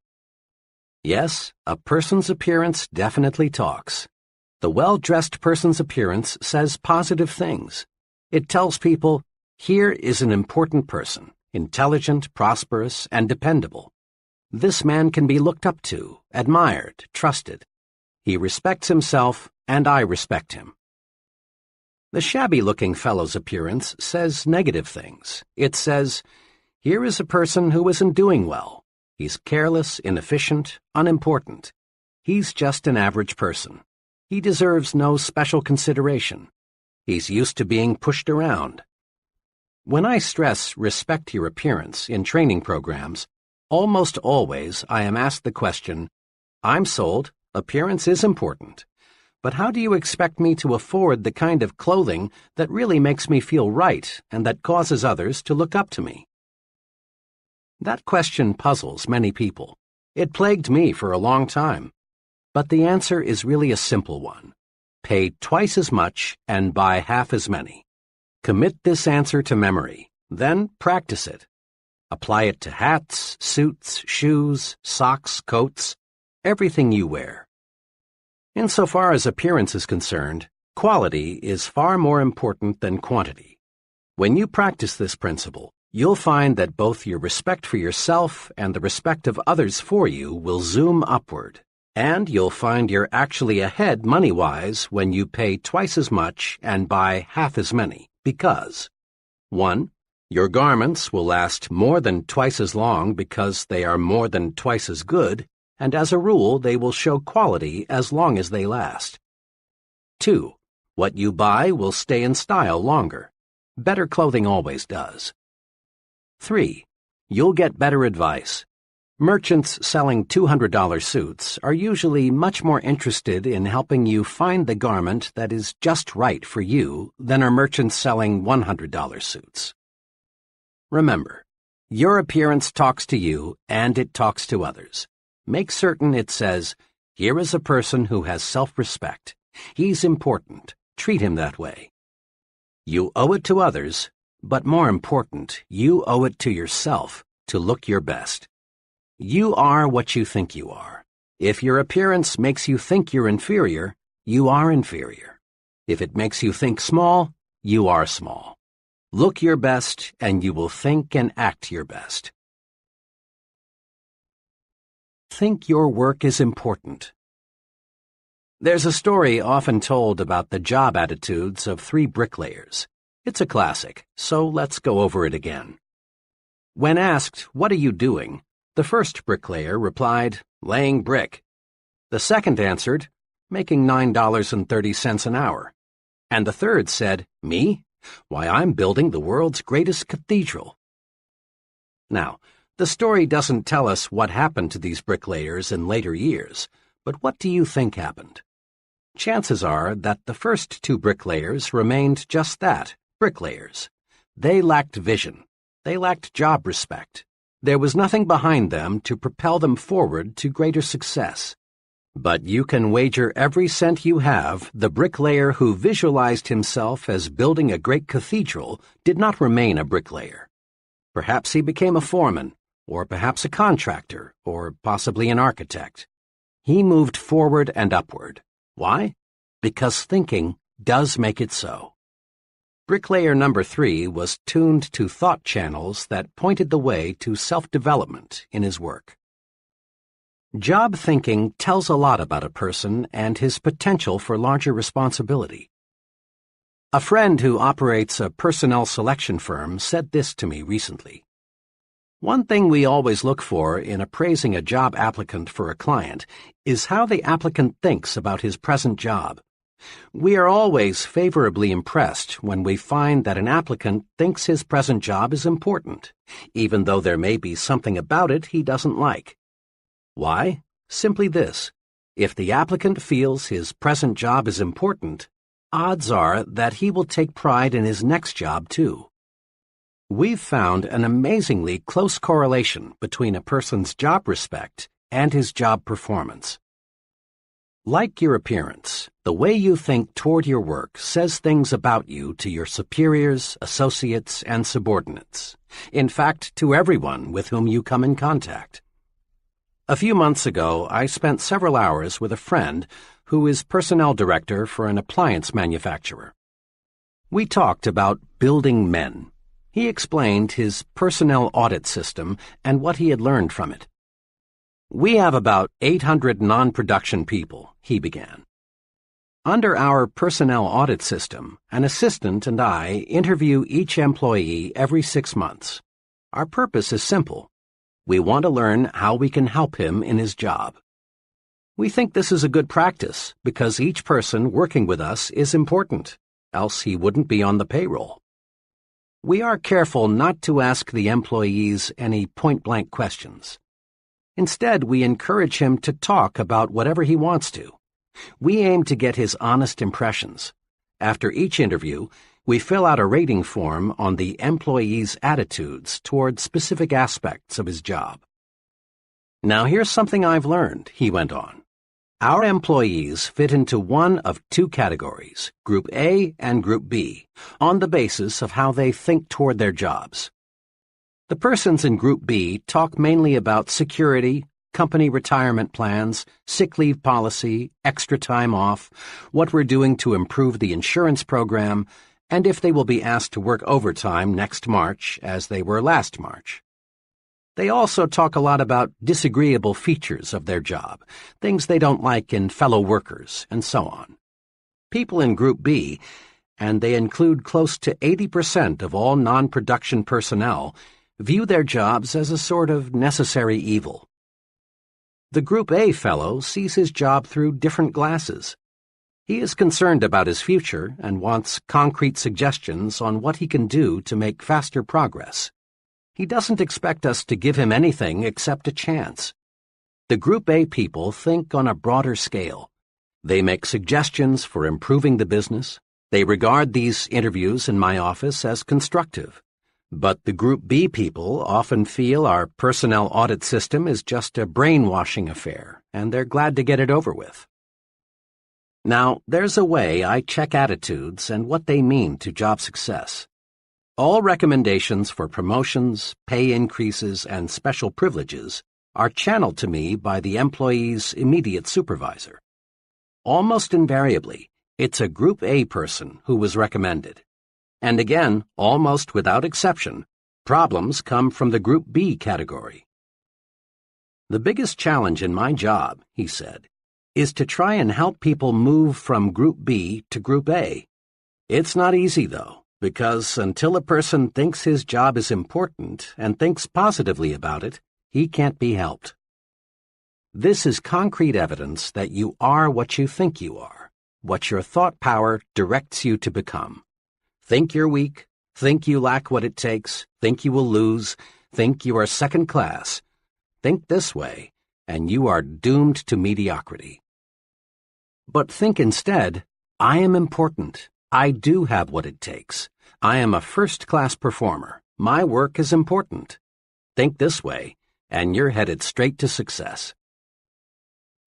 Yes, a person's appearance definitely talks. The well-dressed person's appearance says positive things. It tells people, here is an important person, intelligent, prosperous, and dependable. This man can be looked up to, admired, trusted. He respects himself, and I respect him. The shabby-looking fellow's appearance says negative things. It says, here is a person who isn't doing well. He's careless, inefficient, unimportant. He's just an average person. He deserves no special consideration. He's used to being pushed around. When I stress respect your appearance in training programs, almost always I am asked the question, I'm sold, appearance is important. But how do you expect me to afford the kind of clothing that really makes me feel right and that causes others to look up to me? That question puzzles many people. It plagued me for a long time. But the answer is really a simple one. Pay twice as much and buy half as many. Commit this answer to memory, then practice it. Apply it to hats, suits, shoes, socks, coats, everything you wear. Insofar as appearance is concerned, quality is far more important than quantity. When you practice this principle, you'll find that both your respect for yourself and the respect of others for you will zoom upward, and you'll find you're actually ahead money-wise when you pay twice as much and buy half as many, because 1. Your garments will last more than twice as long because they are more than twice as good, and as a rule they will show quality as long as they last. 2. What you buy will stay in style longer. Better clothing always does. 3. You'll get better advice. Merchants selling $200 suits are usually much more interested in helping you find the garment that is just right for you than are merchants selling $100 suits. Remember, your appearance talks to you and it talks to others. Make certain it says, here is a person who has self-respect. He's important. Treat him that way. You owe it to others, but more important, you owe it to yourself to look your best. You are what you think you are. If your appearance makes you think you're inferior, you are inferior. If it makes you think small, you are small. Look your best, and you will think and act your best. Think your work is important. There's a story often told about the job attitudes of 3 bricklayers. It's a classic, so let's go over it again. When asked, what are you doing? The first bricklayer replied, laying brick. The second answered, making $9.30 an hour. And the third said, me? Why, I'm building the world's greatest cathedral. Now, the story doesn't tell us what happened to these bricklayers in later years, but what do you think happened? chances are that the first two bricklayers remained just that, bricklayers. They lacked vision. They lacked job respect. There was nothing behind them to propel them forward to greater success. But you can wager every cent you have the bricklayer who visualized himself as building a great cathedral did not remain a bricklayer. Perhaps he became a foreman, or perhaps a contractor, or possibly an architect. He moved forward and upward. Why? Because thinking does make it so. Bricklayer number 3 was tuned to thought channels that pointed the way to self-development in his work. Job thinking tells a lot about a person and his potential for larger responsibility. A friend who operates a personnel selection firm said this to me recently. One thing we always look for in appraising a job applicant for a client is how the applicant thinks about his present job. We are always favorably impressed when we find that an applicant thinks his present job is important, even though there may be something about it he doesn't like. Why? Simply this. If the applicant feels his present job is important, odds are that he will take pride in his next job too. We've found an amazingly close correlation between a person's job respect and his job performance. Like your appearance, the way you think toward your work says things about you to your superiors, associates, and subordinates. In fact, to everyone with whom you come in contact. A few months ago, I spent several hours with a friend who is personnel director for an appliance manufacturer. We talked about building men. He explained his personnel audit system and what he had learned from it. We have about 800 non-production people, he began. Under our personnel audit system, an assistant and I interview each employee every 6 months. Our purpose is simple. We want to learn how we can help him in his job. We think this is a good practice because each person working with us is important, else he wouldn't be on the payroll. We are careful not to ask the employees any point-blank questions. Instead, we encourage him to talk about whatever he wants to. We aim to get his honest impressions. After each interview, we fill out a rating form on the employee's attitudes toward specific aspects of his job. Now here's something I've learned, he went on. Our employees fit into one of two categories, Group A and Group B, on the basis of how they think toward their jobs. The persons in Group B talk mainly about security, company retirement plans, sick leave policy, extra time off, what we're doing to improve the insurance program, and if they will be asked to work overtime next March as they were last March. They also talk a lot about disagreeable features of their job, things they don't like in fellow workers, and so on. People in Group B, and they include close to 80% of all non-production personnel, view their jobs as a sort of necessary evil. The Group A fellow sees his job through different glasses. He is concerned about his future and wants concrete suggestions on what he can do to make faster progress. He doesn't expect us to give him anything except a chance. The Group A people think on a broader scale. They make suggestions for improving the business. They regard these interviews in my office as constructive. But the Group B people often feel our personnel audit system is just a brainwashing affair, and they're glad to get it over with. Now, there's a way I check attitudes and what they mean to job success. All recommendations for promotions, pay increases, and special privileges are channeled to me by the employee's immediate supervisor. Almost invariably, it's a Group A person who was recommended. And again, almost without exception, problems come from the Group B category. The biggest challenge in my job, he said, is to try and help people move from Group B to Group A. It's not easy, though, because until a person thinks his job is important and thinks positively about it, he can't be helped. This is concrete evidence that you are what you think you are, what your thought power directs you to become. Think you're weak, think you lack what it takes, think you will lose, think you are second class. Think this way, and you are doomed to mediocrity. But think instead, I am important. I do have what it takes. I am a first-class performer. My work is important. Think this way, and you're headed straight to success.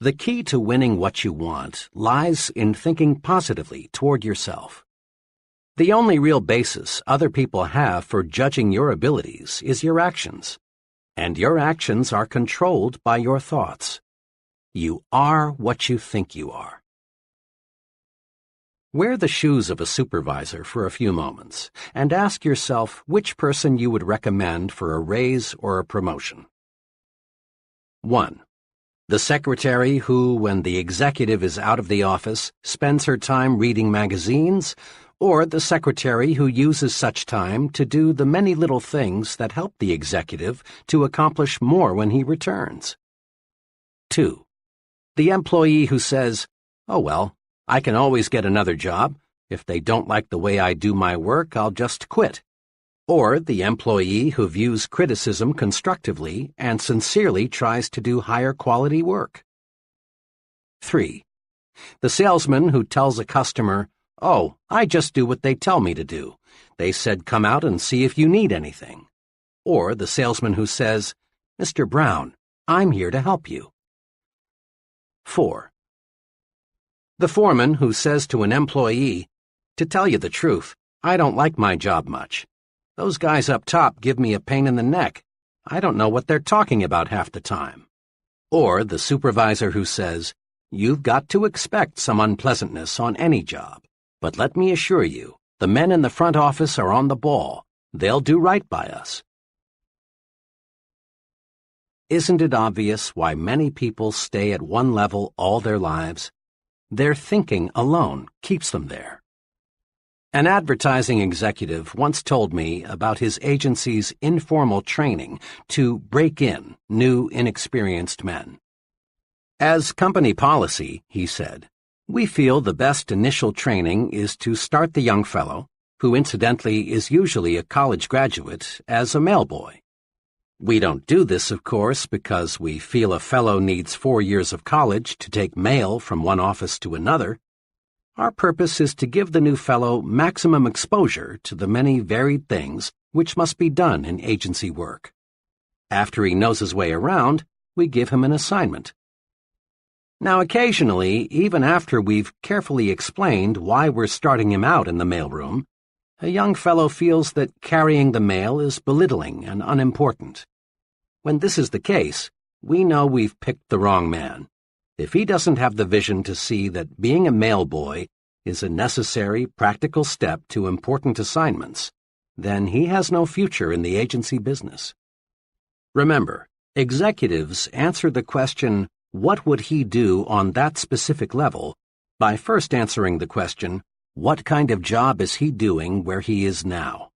The key to winning what you want lies in thinking positively toward yourself. The only real basis other people have for judging your abilities is your actions, and your actions are controlled by your thoughts. You are what you think you are. Wear the shoes of a supervisor for a few moments and ask yourself which person you would recommend for a raise or a promotion. 1. The secretary who, when the executive is out of the office, spends her time reading magazines, or the secretary who uses such time to do the many little things that help the executive to accomplish more when he returns. 2. The employee who says, "Oh well, I can always get another job. If they don't like the way I do my work, I'll just quit." Or the employee who views criticism constructively and sincerely tries to do higher quality work. 3. The salesman who tells a customer, "Oh, I just do what they tell me to do. They said come out and see if you need anything." Or the salesman who says, "Mr. Brown, I'm here to help you." 4. The foreman who says to an employee, "To tell you the truth, I don't like my job much. Those guys up top give me a pain in the neck. I don't know what they're talking about half the time." Or the supervisor who says, "You've got to expect some unpleasantness on any job, but let me assure you, the men in the front office are on the ball. They'll do right by us." Isn't it obvious why many people stay at one level all their lives? Their thinking alone keeps them there. An advertising executive once told me about his agency's informal training to break in new, inexperienced men. "As company policy," he said, "we feel the best initial training is to start the young fellow, who incidentally is usually a college graduate, as a mailboy. We don't do this, of course, because we feel a fellow needs 4 years of college to take mail from one office to another. Our purpose is to give the new fellow maximum exposure to the many varied things which must be done in agency work. After he knows his way around, we give him an assignment. Now occasionally, even after we've carefully explained why we're starting him out in the mailroom, a young fellow feels that carrying the mail is belittling and unimportant. When this is the case, we know we've picked the wrong man. If he doesn't have the vision to see that being a mailboy is a necessary, practical step to important assignments, then he has no future in the agency business. Remember, executives answer the question, "What would he do on that specific level?" by first answering the question, "What kind of job is he doing where he is now?"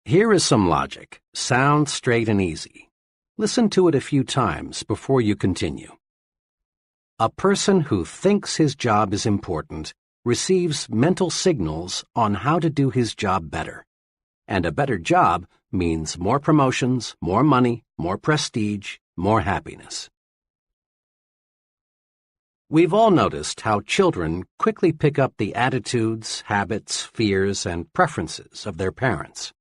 Here is some logic, sound, straight, and easy. Listen to it a few times before you continue. A person who thinks his job is important receives mental signals on how to do his job better. And a better job means more promotions, more money, more prestige, more happiness. We've all noticed how children quickly pick up the attitudes, habits, fears, and preferences of their parents.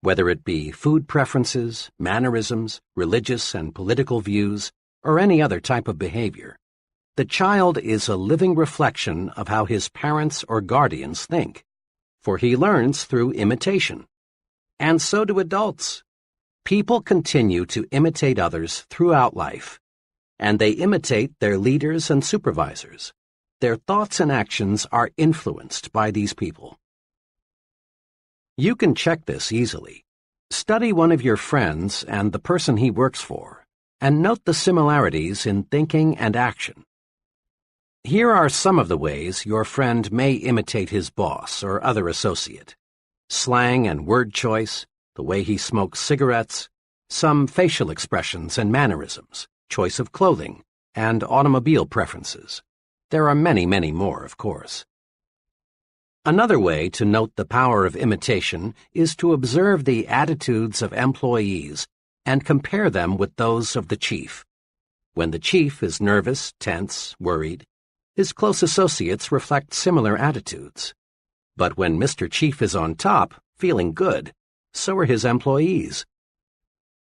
Whether it be food preferences, mannerisms, religious and political views, or any other type of behavior, the child is a living reflection of how his parents or guardians think, for he learns through imitation. And so do adults. People continue to imitate others throughout life, and they imitate their leaders and supervisors. Their thoughts and actions are influenced by these people. You can check this easily. Study one of your friends and the person he works for, and note the similarities in thinking and action. Here are some of the ways your friend may imitate his boss or other associate: slang and word choice, the way he smokes cigarettes, some facial expressions and mannerisms, choice of clothing, and automobile preferences. There are many, many more, of course. Another way to note the power of imitation is to observe the attitudes of employees and compare them with those of the chief. When the chief is nervous, tense, worried, His close associates reflect similar attitudes. But when Mr. Chief is on top, feeling good, so are his employees.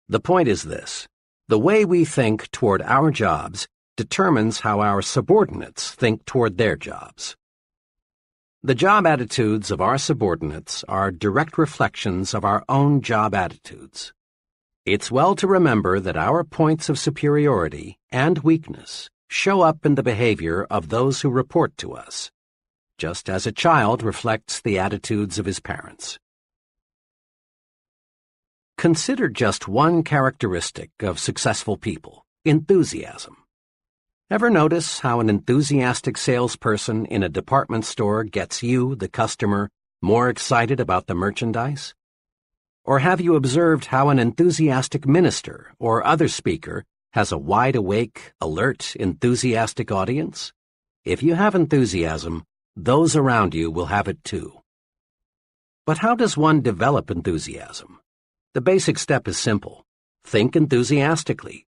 The point is this: the way we think toward our jobs determines how our subordinates think toward their jobs. The job attitudes of our subordinates are direct reflections of our own job attitudes. It's well to remember that our points of superiority and weakness show up in the behavior of those who report to us, just as a child reflects the attitudes of his parents. Consider just one characteristic of successful people: enthusiasm. Ever notice how an enthusiastic salesperson in a department store gets you, the customer, more excited about the merchandise? Or have you observed how an enthusiastic minister or other speaker has a wide-awake, alert, enthusiastic audience? If you have enthusiasm, those around you will have it too. But how does one develop enthusiasm? The basic step is simple. Think enthusiastically.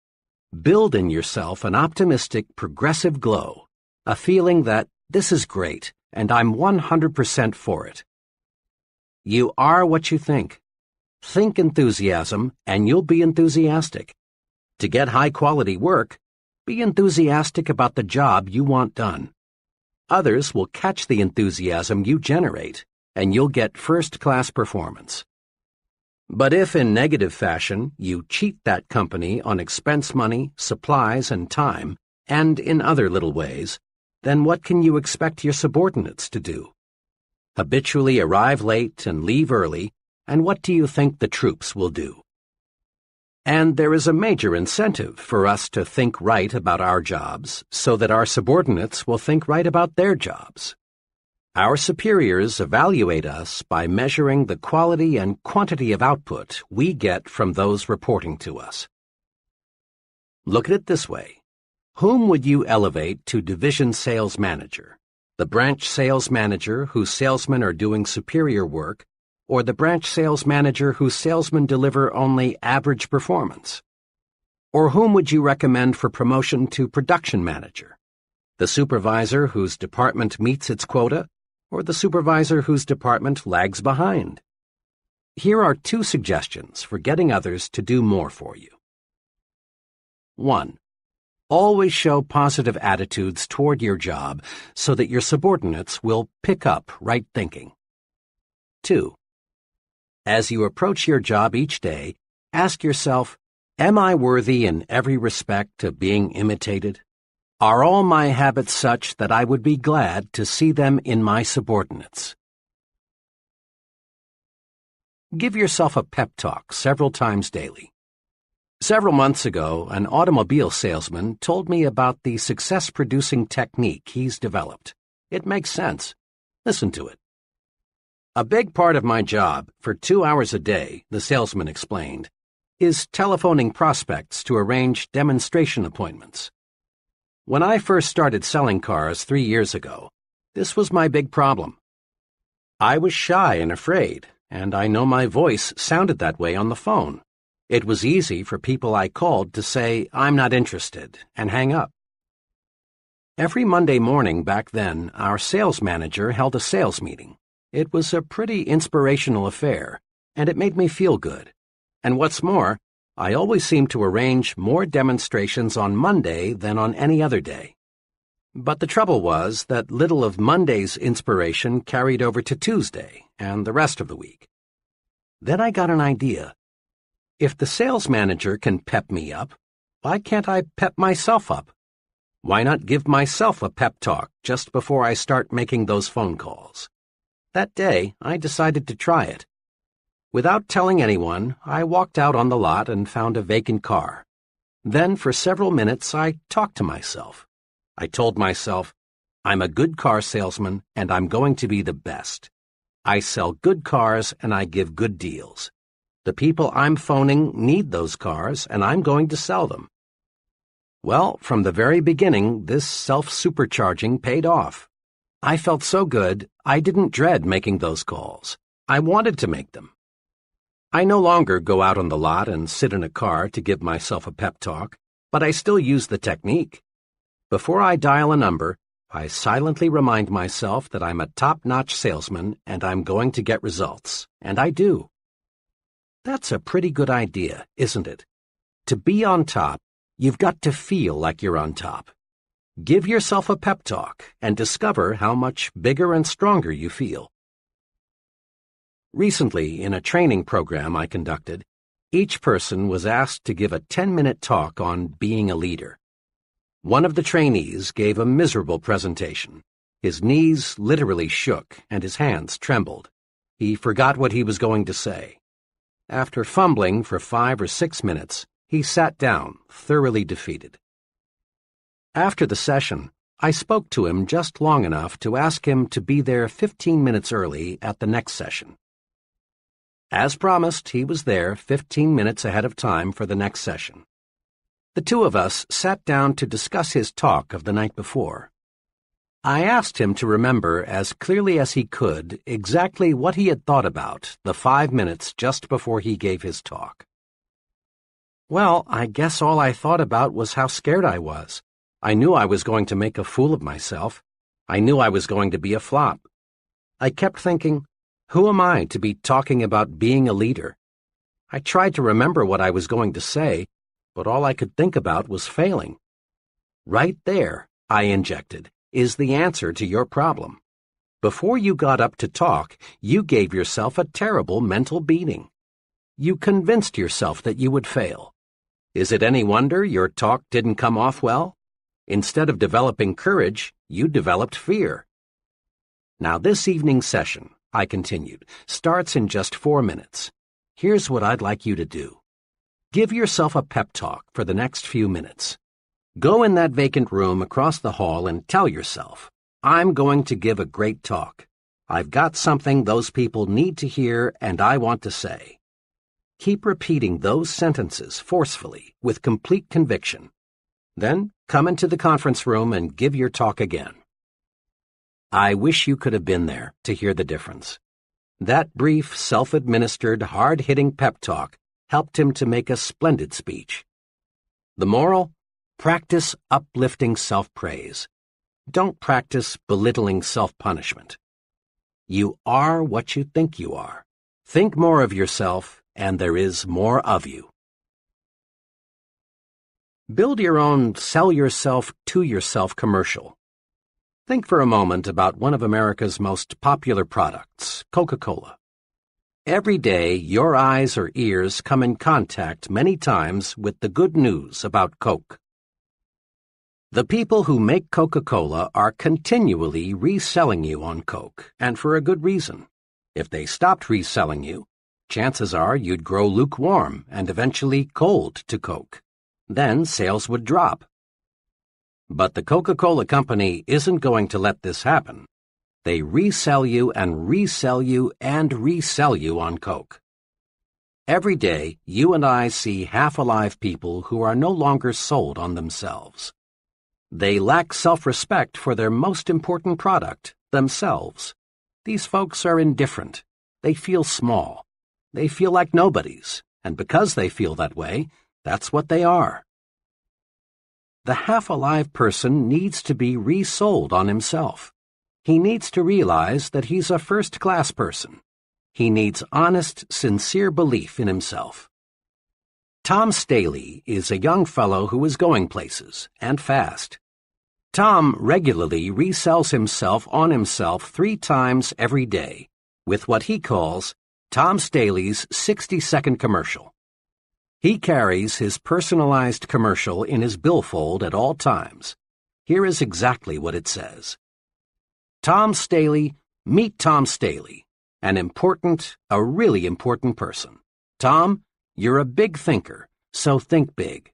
Build in yourself an optimistic, progressive glow, a feeling that this is great and I'm 100% for it. You are what you think. Think enthusiasm and you'll be enthusiastic. To get high-quality work, be enthusiastic about the job you want done. Others will catch the enthusiasm you generate, and you'll get first-class performance. But if in negative fashion you cheat that company on expense money, supplies, and time, and in other little ways, then what can you expect your subordinates to do? Habitually arrive late and leave early, and what do you think the troops will do? And there is a major incentive for us to think right about our jobs so that our subordinates will think right about their jobs. Our superiors evaluate us by measuring the quality and quantity of output we get from those reporting to us. Look at it this way. Whom would you elevate to division sales manager? The branch sales manager whose salesmen are doing superior work, or the branch sales manager whose salesmen deliver only average performance? Or whom would you recommend for promotion to production manager? The supervisor whose department meets its quota, or the supervisor whose department lags behind? Here are 2 suggestions for getting others to do more for you. 1. Always show positive attitudes toward your job so that your subordinates will pick up right thinking. 2. As you approach your job each day, ask yourself, am I worthy in every respect of being imitated? Are all my habits such that I would be glad to see them in my subordinates? Give yourself a pep talk several times daily. Several months ago, an automobile salesman told me about the success-producing technique he's developed. It makes sense. Listen to it. A big part of my job, for 2 hours a day, the salesman explained, is telephoning prospects to arrange demonstration appointments. When I first started selling cars 3 years ago, this was my big problem. I was shy and afraid, and I know my voice sounded that way on the phone. It was easy for people I called to say, "I'm not interested," and hang up. Every Monday morning back then, our sales manager held a sales meeting. It was a pretty inspirational affair, and it made me feel good. And what's more, I always seemed to arrange more demonstrations on Monday than on any other day. But the trouble was that little of Monday's inspiration carried over to Tuesday and the rest of the week. Then I got an idea. If the sales manager can pep me up, why can't I pep myself up? Why not give myself a pep talk just before I start making those phone calls? That day, I decided to try it. Without telling anyone, I walked out on the lot and found a vacant car. Then, for several minutes, I talked to myself. I told myself, I'm a good car salesman, and I'm going to be the best. I sell good cars, and I give good deals. The people I'm phoning need those cars, and I'm going to sell them. Well, from the very beginning, this self-supercharging paid off. I felt so good, I didn't dread making those calls. I wanted to make them. I no longer go out on the lot and sit in a car to give myself a pep talk, but I still use the technique. Before I dial a number, I silently remind myself that I'm a top-notch salesman and I'm going to get results, and I do. That's a pretty good idea, isn't it? To be on top, you've got to feel like you're on top. Give yourself a pep talk and discover how much bigger and stronger you feel. Recently, in a training program I conducted, each person was asked to give a 10-minute talk on being a leader. One of the trainees gave a miserable presentation. His knees literally shook and his hands trembled. He forgot what he was going to say. After fumbling for 5 or 6 minutes, he sat down, thoroughly defeated. After the session, I spoke to him just long enough to ask him to be there 15 minutes early at the next session. As promised, he was there 15 minutes ahead of time for the next session. The two of us sat down to discuss his talk of the night before. I asked him to remember as clearly as he could exactly what he had thought about the 5 minutes just before he gave his talk. Well, I guess all I thought about was how scared I was. I knew I was going to make a fool of myself. I knew I was going to be a flop. I kept thinking, who am I to be talking about being a leader? I tried to remember what I was going to say, but all I could think about was failing. Right there, I injected, is the answer to your problem. Before you got up to talk, you gave yourself a terrible mental beating. You convinced yourself that you would fail. Is it any wonder your talk didn't come off well? Instead of developing courage, you developed fear. Now this evening's session, I continued, starts in just 4 minutes. Here's what I'd like you to do. Give yourself a pep talk for the next few minutes. Go in that vacant room across the hall and tell yourself, I'm going to give a great talk. I've got something those people need to hear and I want to say. Keep repeating those sentences forcefully, with complete conviction. Then come into the conference room and give your talk again. I wish you could have been there to hear the difference. That brief, self-administered, hard-hitting pep talk helped him to make a splendid speech. The moral? Practice uplifting self-praise. Don't practice belittling self-punishment. You are what you think you are. Think more of yourself, and there is more of you. Build your own sell yourself to yourself commercial. Think for a moment about one of America's most popular products, Coca-Cola. Every day, your eyes or ears come in contact many times with the good news about Coke. The people who make Coca-Cola are continually reselling you on Coke, and for a good reason. If they stopped reselling you, chances are you'd grow lukewarm and eventually cold to Coke. Then sales would drop. But the Coca-Cola Company isn't going to let this happen. They resell you and resell you and resell you on Coke. Every day, you and I see half-alive people who are no longer sold on themselves. They lack self-respect for their most important product, themselves. These folks are indifferent. They feel small. They feel like nobodies, and because they feel that way, that's what they are. The half-alive person needs to be resold on himself. He needs to realize that he's a first-class person. He needs honest, sincere belief in himself. Tom Staley is a young fellow who is going places, and fast. Tom regularly resells himself on himself 3 times every day, with what he calls Tom Staley's 60-second commercial. He carries his personalized commercial in his billfold at all times. Here is exactly what it says. Tom Staley, meet Tom Staley, a really important person. Tom, you're a big thinker, so think big.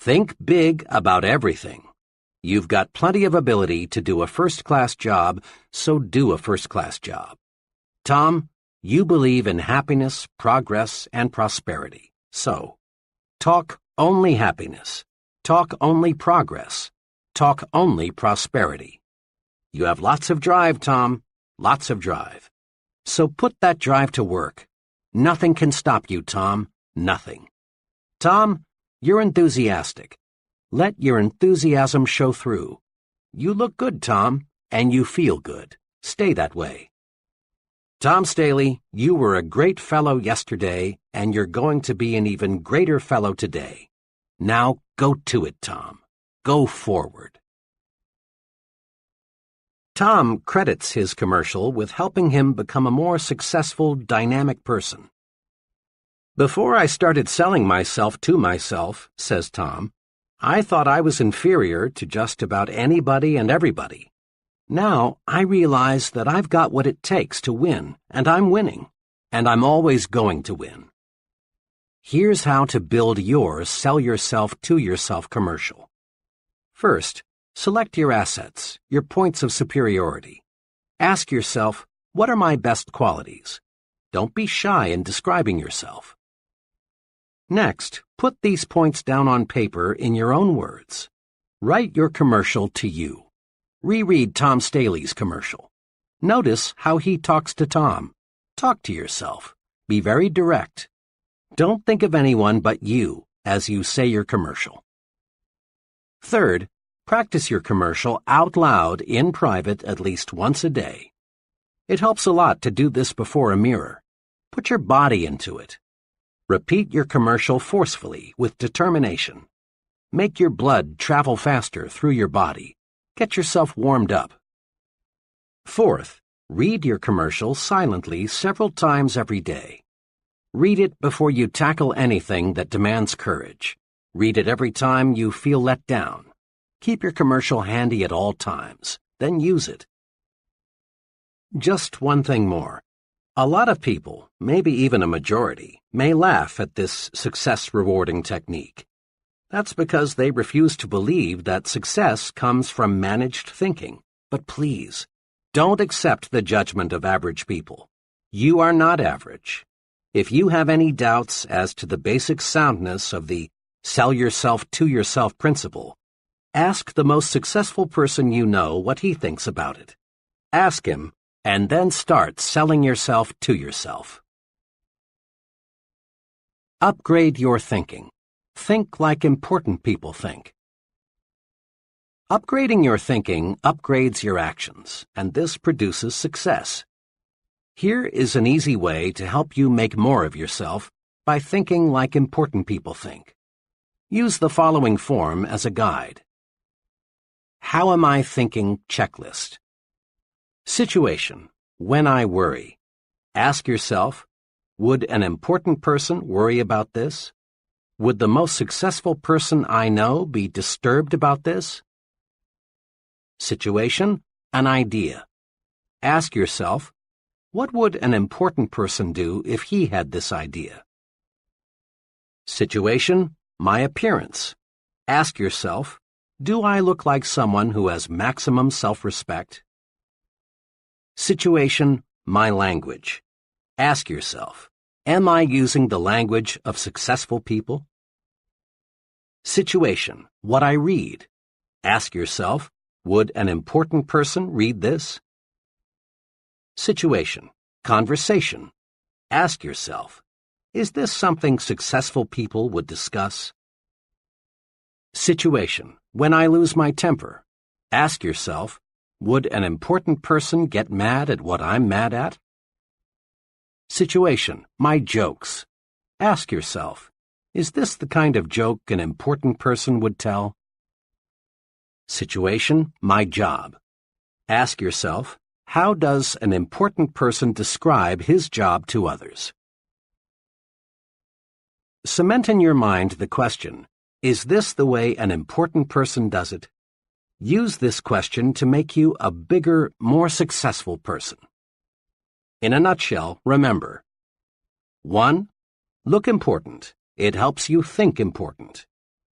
Think big about everything. You've got plenty of ability to do a first-class job, so do a first-class job. Tom, you believe in happiness, progress, and prosperity, so talk only happiness, talk only progress, talk only prosperity. You have lots of drive, Tom, lots of drive. So put that drive to work. Nothing can stop you, Tom, nothing. Tom, you're enthusiastic. Let your enthusiasm show through. You look good, Tom, and you feel good. Stay that way. Tom Staley, you were a great fellow yesterday, and you're going to be an even greater fellow today. Now go to it, Tom. Go forward. Tom credits his commercial with helping him become a more successful, dynamic person. Before I started selling myself to myself, says Tom, I thought I was inferior to just about anybody and everybody. Now I realize that I've got what it takes to win, and I'm winning, and I'm always going to win. Here's how to build your sell yourself to yourself commercial. First, select your assets, your points of superiority. Ask yourself, what are my best qualities? Don't be shy in describing yourself. Next, put these points down on paper in your own words. Write your commercial to you. Reread Tom Staley's commercial. Notice how he talks to Tom. Talk to yourself. Be very direct. Don't think of anyone but you as you say your commercial. Third, practice your commercial out loud in private at least once a day. It helps a lot to do this before a mirror. Put your body into it. Repeat your commercial forcefully with determination. Make your blood travel faster through your body. Get yourself warmed up. Fourth, read your commercial silently several times every day. Read it before you tackle anything that demands courage. Read it every time you feel let down. Keep your commercial handy at all times, then use it. Just one thing more. A lot of people, maybe even a majority, may laugh at this success-rewarding technique. That's because they refuse to believe that success comes from managed thinking. But please, don't accept the judgment of average people. You are not average. If you have any doubts as to the basic soundness of the sell yourself to yourself principle, ask the most successful person you know what he thinks about it. Ask him, and then start selling yourself to yourself. Upgrade your thinking. Think like important people think. Upgrading your thinking upgrades your actions, and this produces success. Here is an easy way to help you make more of yourself by thinking like important people think. Use the following form as a guide. How am I thinking checklist? Situation, when I worry. Ask yourself, would an important person worry about this? Would the most successful person I know be disturbed about this? Situation, an idea. Ask yourself, what would an important person do if he had this idea? Situation, my appearance. Ask yourself, do I look like someone who has maximum self-respect? Situation, my language. Ask yourself, am I using the language of successful people? Situation, what I read. Ask yourself, would an important person read this? Situation, conversation. Ask yourself, is this something successful people would discuss? Situation, when I lose my temper. Ask yourself, would an important person get mad at what I'm mad at? Situation, my jokes. Ask yourself, is this the kind of joke an important person would tell? Situation, my job. Ask yourself, how does an important person describe his job to others? Cement in your mind the question, is this the way an important person does it? Use this question to make you a bigger, more successful person. In a nutshell, remember. 1. Look important. It helps you think important.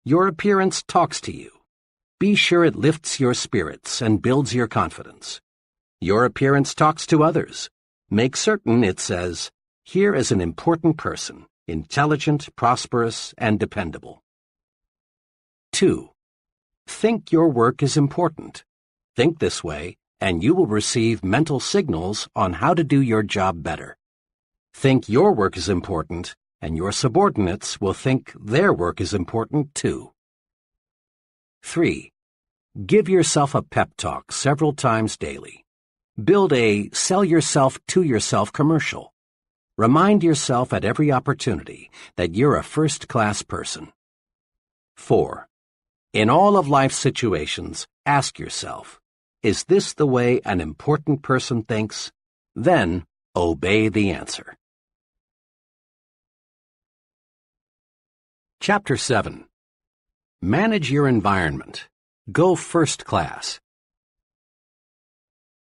Your appearance talks to you. Be sure it lifts your spirits and builds your confidence. Your appearance talks to others. Make certain it says, here is an important person, intelligent, prosperous, and dependable. 2. Think your work is important. Think this way, and you will receive mental signals on how to do your job better. Think your work is important, and your subordinates will think their work is important too. 3. Give yourself a pep talk several times daily. Build a sell yourself to yourself commercial. Remind yourself at every opportunity that you're a first-class person. 4. In all of life's situations, ask yourself, is this the way an important person thinks? Then, obey the answer. Chapter 7. Manage your environment. Go first class.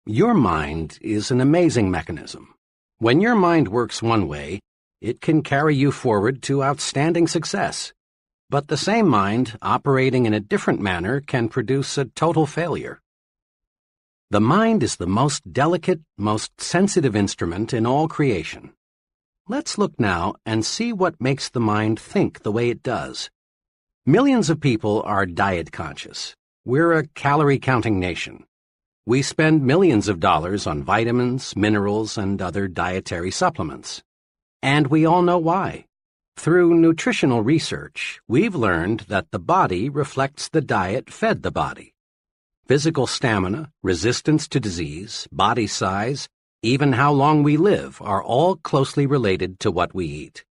Your mind is an amazing mechanism. When your mind works one way, it can carry you forward to outstanding success. But the same mind, operating in a different manner, can produce a total failure. The mind is the most delicate, most sensitive instrument in all creation. Let's look now and see what makes the mind think the way it does. Millions of people are diet conscious. We're a calorie-counting nation. We spend millions of dollars on vitamins, minerals, and other dietary supplements. And we all know why. Through nutritional research, we've learned that the body reflects the diet fed the body. Physical stamina, resistance to disease, body size, even how long we live are all closely related to what we eat.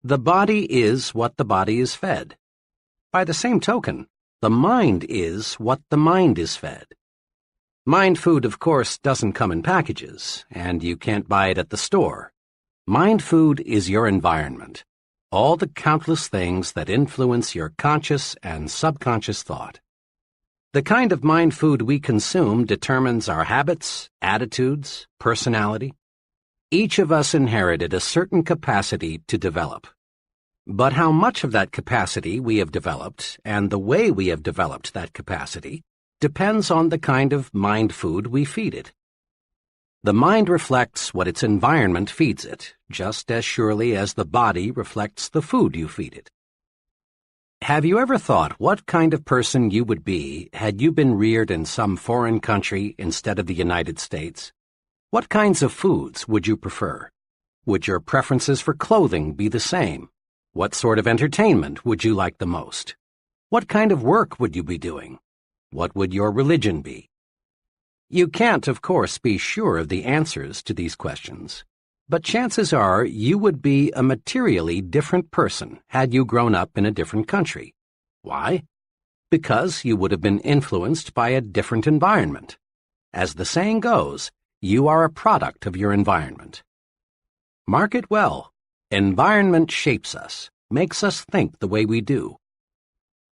The body is what the body is fed. By the same token, the mind is what the mind is fed. Mind food, of course, doesn't come in packages, and you can't buy it at the store. Mind food is your environment, all the countless things that influence your conscious and subconscious thought. The kind of mind food we consume determines our habits, attitudes, personality. Each of us inherited a certain capacity to develop. But how much of that capacity we have developed and the way we have developed that capacity depends on the kind of mind food we feed it. The mind reflects what its environment feeds it, just as surely as the body reflects the food you feed it. Have you ever thought what kind of person you would be had you been reared in some foreign country instead of the United States? What kinds of foods would you prefer? Would your preferences for clothing be the same? What sort of entertainment would you like the most? What kind of work would you be doing? What would your religion be? You can't, of course, be sure of the answers to these questions, but chances are you would be a materially different person had you grown up in a different country. Why? Because you would have been influenced by a different environment. As the saying goes, you are a product of your environment. Mark it well. Environment shapes us, makes us think the way we do.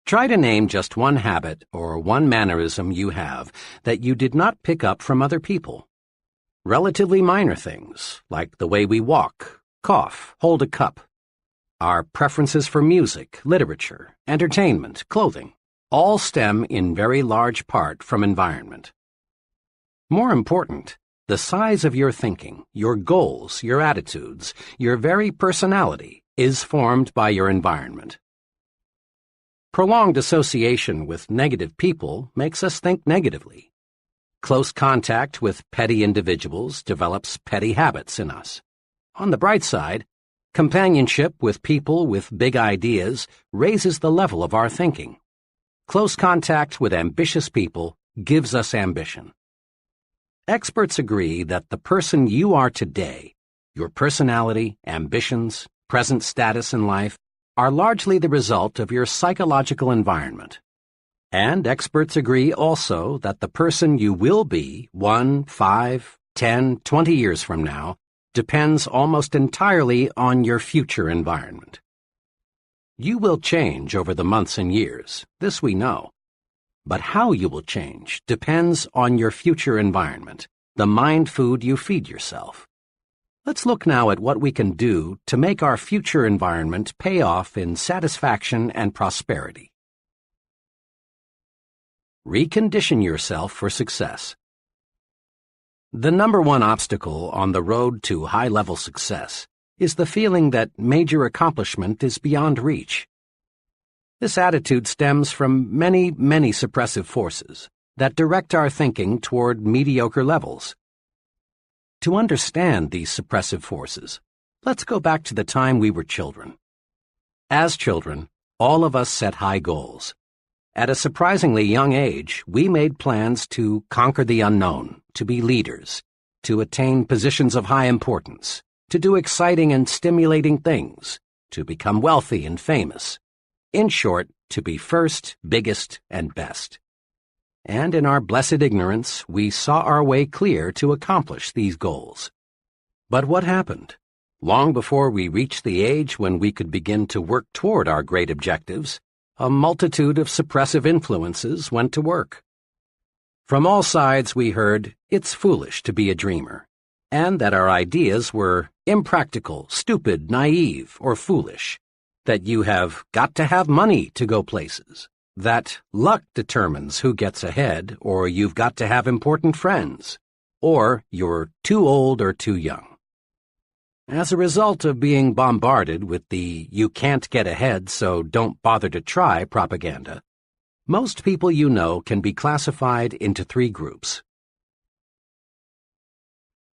Try to name just one habit or one mannerism you have that you did not pick up from other people. Relatively minor things, like the way we walk, cough, hold a cup. Our preferences for music, literature, entertainment, clothing, all stem in very large part from environment. More important, the size of your thinking, your goals, your attitudes, your very personality is formed by your environment. Prolonged association with negative people makes us think negatively. Close contact with petty individuals develops petty habits in us. On the bright side, companionship with people with big ideas raises the level of our thinking. Close contact with ambitious people gives us ambition. Experts agree that the person you are today, your personality, ambitions, present status in life, are largely the result of your psychological environment. And experts agree also that the person you will be 1, 5, 10, 20 years from now depends almost entirely on your future environment. You will change over the months and years, this we know. But how you will change depends on your future environment, the mind food you feed yourself. Let's look now at what we can do to make our future environment pay off in satisfaction and prosperity. Recondition yourself for success. The number one obstacle on the road to high-level success is the feeling that major accomplishment is beyond reach. This attitude stems from many, many suppressive forces that direct our thinking toward mediocre levels. To understand these suppressive forces, let's go back to the time we were children. As children, all of us set high goals. At a surprisingly young age, we made plans to conquer the unknown, to be leaders, to attain positions of high importance, to do exciting and stimulating things, to become wealthy and famous. In short, to be first, biggest, and best. And in our blessed ignorance, we saw our way clear to accomplish these goals. But what happened? Long before we reached the age when we could begin to work toward our great objectives, a multitude of suppressive influences went to work. From all sides we heard, it's foolish to be a dreamer, and that our ideas were impractical, stupid, naive, or foolish, that you have got to have money to go places, that luck determines who gets ahead, or you've got to have important friends, or you're too old or too young. As a result of being bombarded with the "you can't get ahead, so don't bother to try" propaganda, most people you know can be classified into three groups.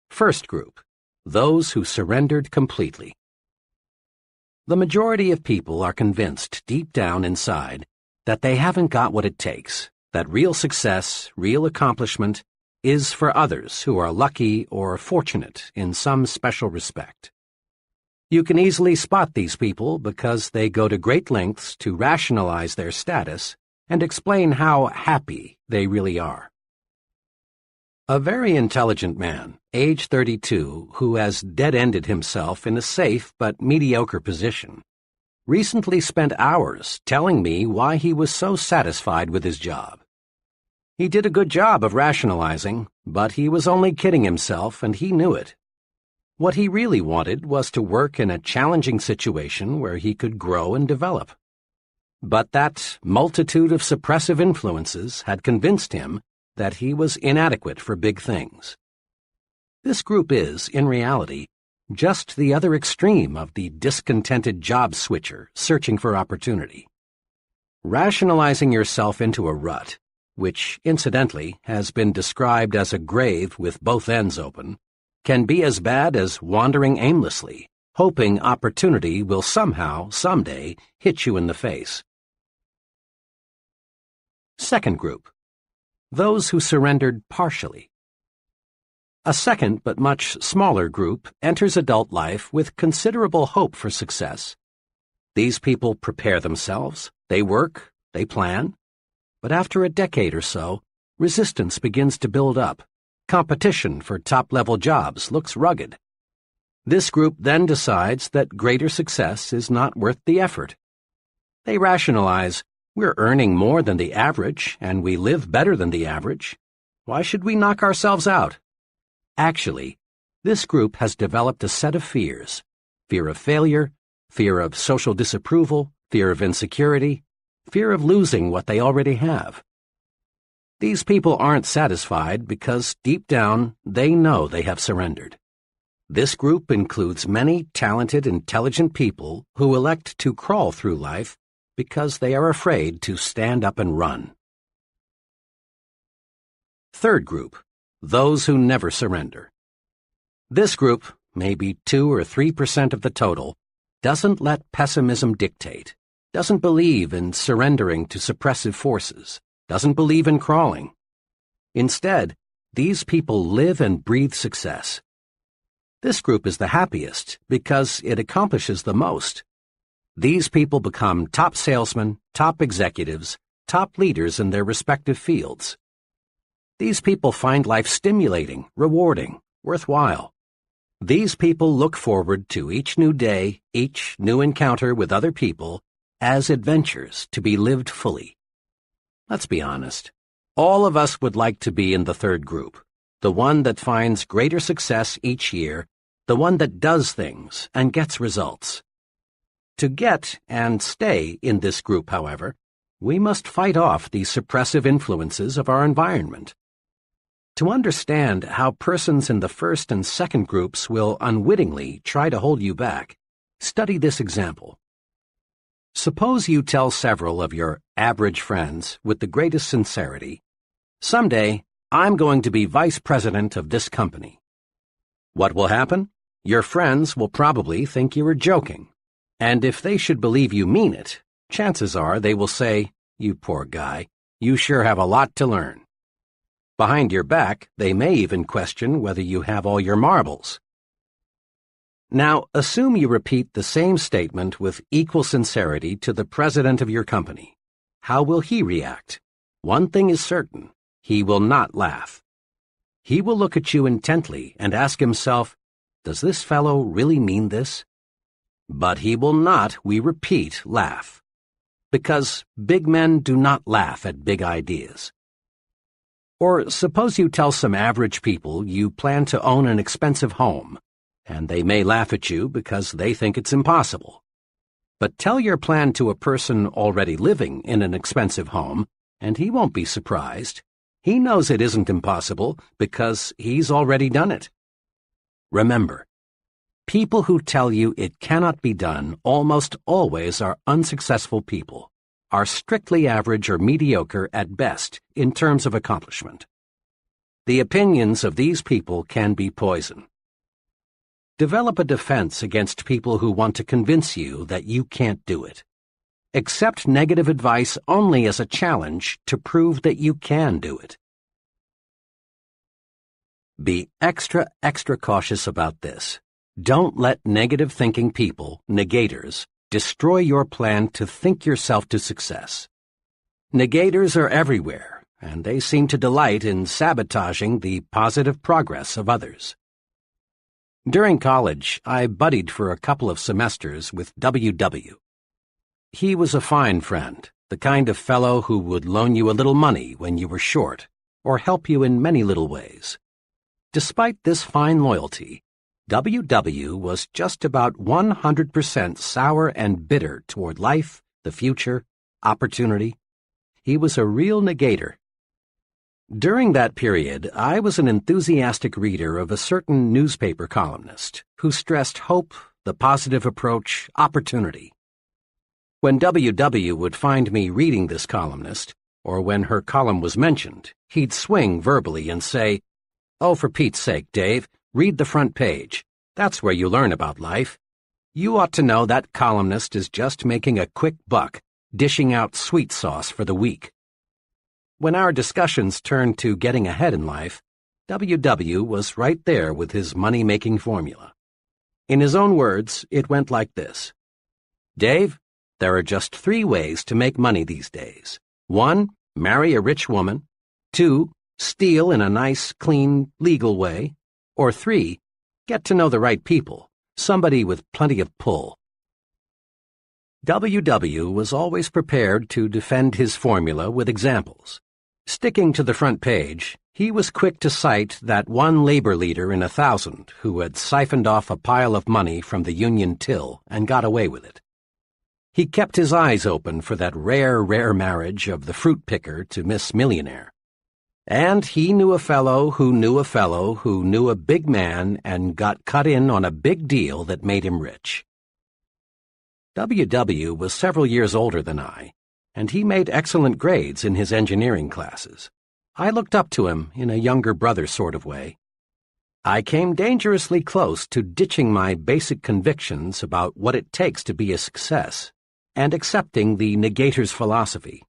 First group, those who surrendered completely. The majority of people are convinced deep down inside that they haven't got what it takes, that real success, real accomplishment, is for others who are lucky or fortunate in some special respect. You can easily spot these people because they go to great lengths to rationalize their status and explain how happy they really are. A very intelligent man, age 32, who has dead-ended himself in a safe but mediocre position, recently spent hours telling me why he was so satisfied with his job. He did a good job of rationalizing, but he was only kidding himself, and he knew it. What he really wanted was to work in a challenging situation where he could grow and develop. But that multitude of suppressive influences had convinced him that he was inadequate for big things. This group is, in reality, just the other extreme of the discontented job switcher searching for opportunity. Rationalizing yourself into a rut, which, incidentally, has been described as a grave with both ends open, can be as bad as wandering aimlessly, hoping opportunity will somehow, someday, hit you in the face. Second group, those who surrendered partially. A second but much smaller group enters adult life with considerable hope for success. These people prepare themselves, they work, they plan. But after a decade or so, resistance begins to build up. Competition for top-level jobs looks rugged. This group then decides that greater success is not worth the effort. They rationalize, we're earning more than the average, and we live better than the average. Why should we knock ourselves out? Actually, this group has developed a set of fears: fear of failure, fear of social disapproval, fear of insecurity, fear of losing what they already have. These people aren't satisfied because deep down they know they have surrendered. This group includes many talented, intelligent people who elect to crawl through life because they are afraid to stand up and run. Third group, those who never surrender. This group, maybe 2 or 3% of the total, doesn't let pessimism dictate, doesn't believe in surrendering to suppressive forces, doesn't believe in crawling. Instead, these people live and breathe success. This group is the happiest because it accomplishes the most. These people become top salesmen, top executives, top leaders in their respective fields. These people find life stimulating, rewarding, worthwhile. These people look forward to each new day, each new encounter with other people, as adventures to be lived fully. Let's be honest. All of us would like to be in the third group, the one that finds greater success each year, the one that does things and gets results. To get and stay in this group, however, we must fight off the suppressive influences of our environment. To understand how persons in the first and second groups will unwittingly try to hold you back, study this example. Suppose you tell several of your average friends with the greatest sincerity, "Someday, I'm going to be vice president of this company." What will happen? Your friends will probably think you are joking. And if they should believe you mean it, chances are they will say, You poor guy, you sure have a lot to learn. Behind your back, they may even question whether you have all your marbles. Now, assume you repeat the same statement with equal sincerity to the president of your company. How will he react? One thing is certain, he will not laugh. He will look at you intently and ask himself, does this fellow really mean this? But he will not, we repeat, laugh. Because big men do not laugh at big ideas. Or suppose you tell some average people you plan to own an expensive home, and they may laugh at you because they think it's impossible. But tell your plan to a person already living in an expensive home, and he won't be surprised. He knows it isn't impossible because he's already done it. Remember, people who tell you it cannot be done almost always are unsuccessful people, are strictly average or mediocre at best in terms of accomplishment. The opinions of these people can be poison. Develop a defense against people who want to convince you that you can't do it. Accept negative advice only as a challenge to prove that you can do it. Be extra cautious about this. Don't let negative thinking people, negators, destroy your plan to think yourself to success. Negators are everywhere, and they seem to delight in sabotaging the positive progress of others. During college, I buddied for a couple of semesters with W.W. He was a fine friend, the kind of fellow who would loan you a little money when you were short, or help you in many little ways. Despite this fine loyalty, W.W. was just about 100% sour and bitter toward life, the future, opportunity. He was a real negator. During that period, I was an enthusiastic reader of a certain newspaper columnist who stressed hope, the positive approach, opportunity. When W.W. would find me reading this columnist, or when her column was mentioned, he'd swing verbally and say, "Oh, for Pete's sake, Dave, read the front page. That's where you learn about life. You ought to know that columnist is just making a quick buck, dishing out sweet sauce for the weak." When our discussions turned to getting ahead in life, W.W. was right there with his money-making formula. In his own words, it went like this. "Dave, there are just 3 ways to make money these days. 1, marry a rich woman. 2, steal in a nice, clean, legal way. Or 3, get to know the right people, somebody with plenty of pull." W.W. was always prepared to defend his formula with examples. Sticking to the front page, he was quick to cite that one labor leader in 1,000 who had siphoned off a pile of money from the union till and got away with it. He kept his eyes open for that rare marriage of the fruit picker to Miss Millionaire. And he knew a fellow who knew a fellow who knew a big man and got cut in on a big deal that made him rich. W.W. was several years older than I, and he made excellent grades in his engineering classes. I looked up to him in a younger brother sort of way. I came dangerously close to ditching my basic convictions about what it takes to be a success, and accepting the negator's philosophy.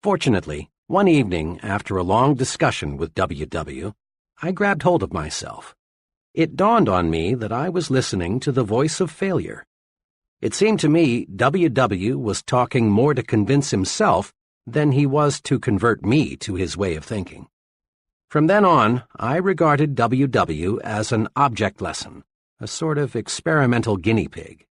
Fortunately, one evening, after a long discussion with W.W., I grabbed hold of myself. It dawned on me that I was listening to the voice of failure. It seemed to me W.W. was talking more to convince himself than he was to convert me to his way of thinking. From then on, I regarded W.W. as an object lesson, a sort of experimental guinea pig.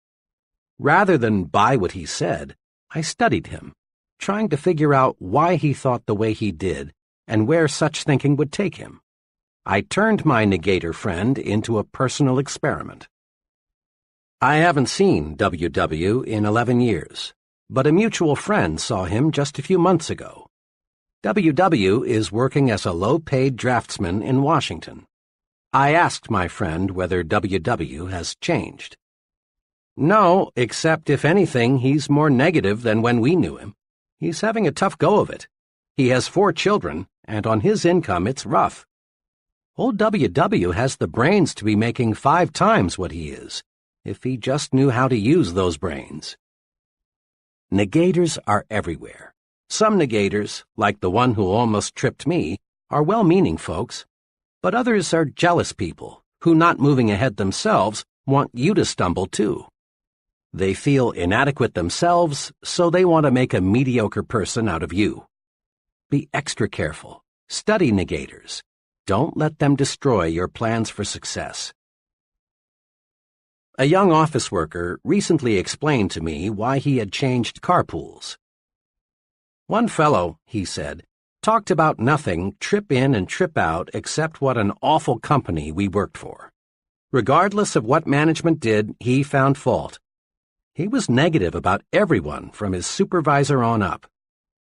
Rather than buy what he said, I studied him, trying to figure out why he thought the way he did and where such thinking would take him. I turned my negator friend into a personal experiment. I haven't seen W.W. in 11 years, but a mutual friend saw him just a few months ago. W.W. is working as a low-paid draftsman in Washington. I asked my friend whether W.W. has changed. "No, except if anything, he's more negative than when we knew him. He's having a tough go of it. He has 4 children, and on his income it's rough. Old W.W. has the brains to be making 5 times what he is, if he just knew how to use those brains." Negators are everywhere, Some negators, like the one who almost tripped me, are well-meaning folks, but others are jealous people who, not moving ahead themselves, want you to stumble too. They feel inadequate themselves, so they want to make a mediocre person out of you. Be extra careful. Study negators. Don't let them destroy your plans for success. A young office worker recently explained to me why he had changed carpools. One fellow, he said, talked about nothing trip in and trip out except what an awful company we worked for. Regardless of what management did, he found fault. He was negative about everyone from his supervisor on up.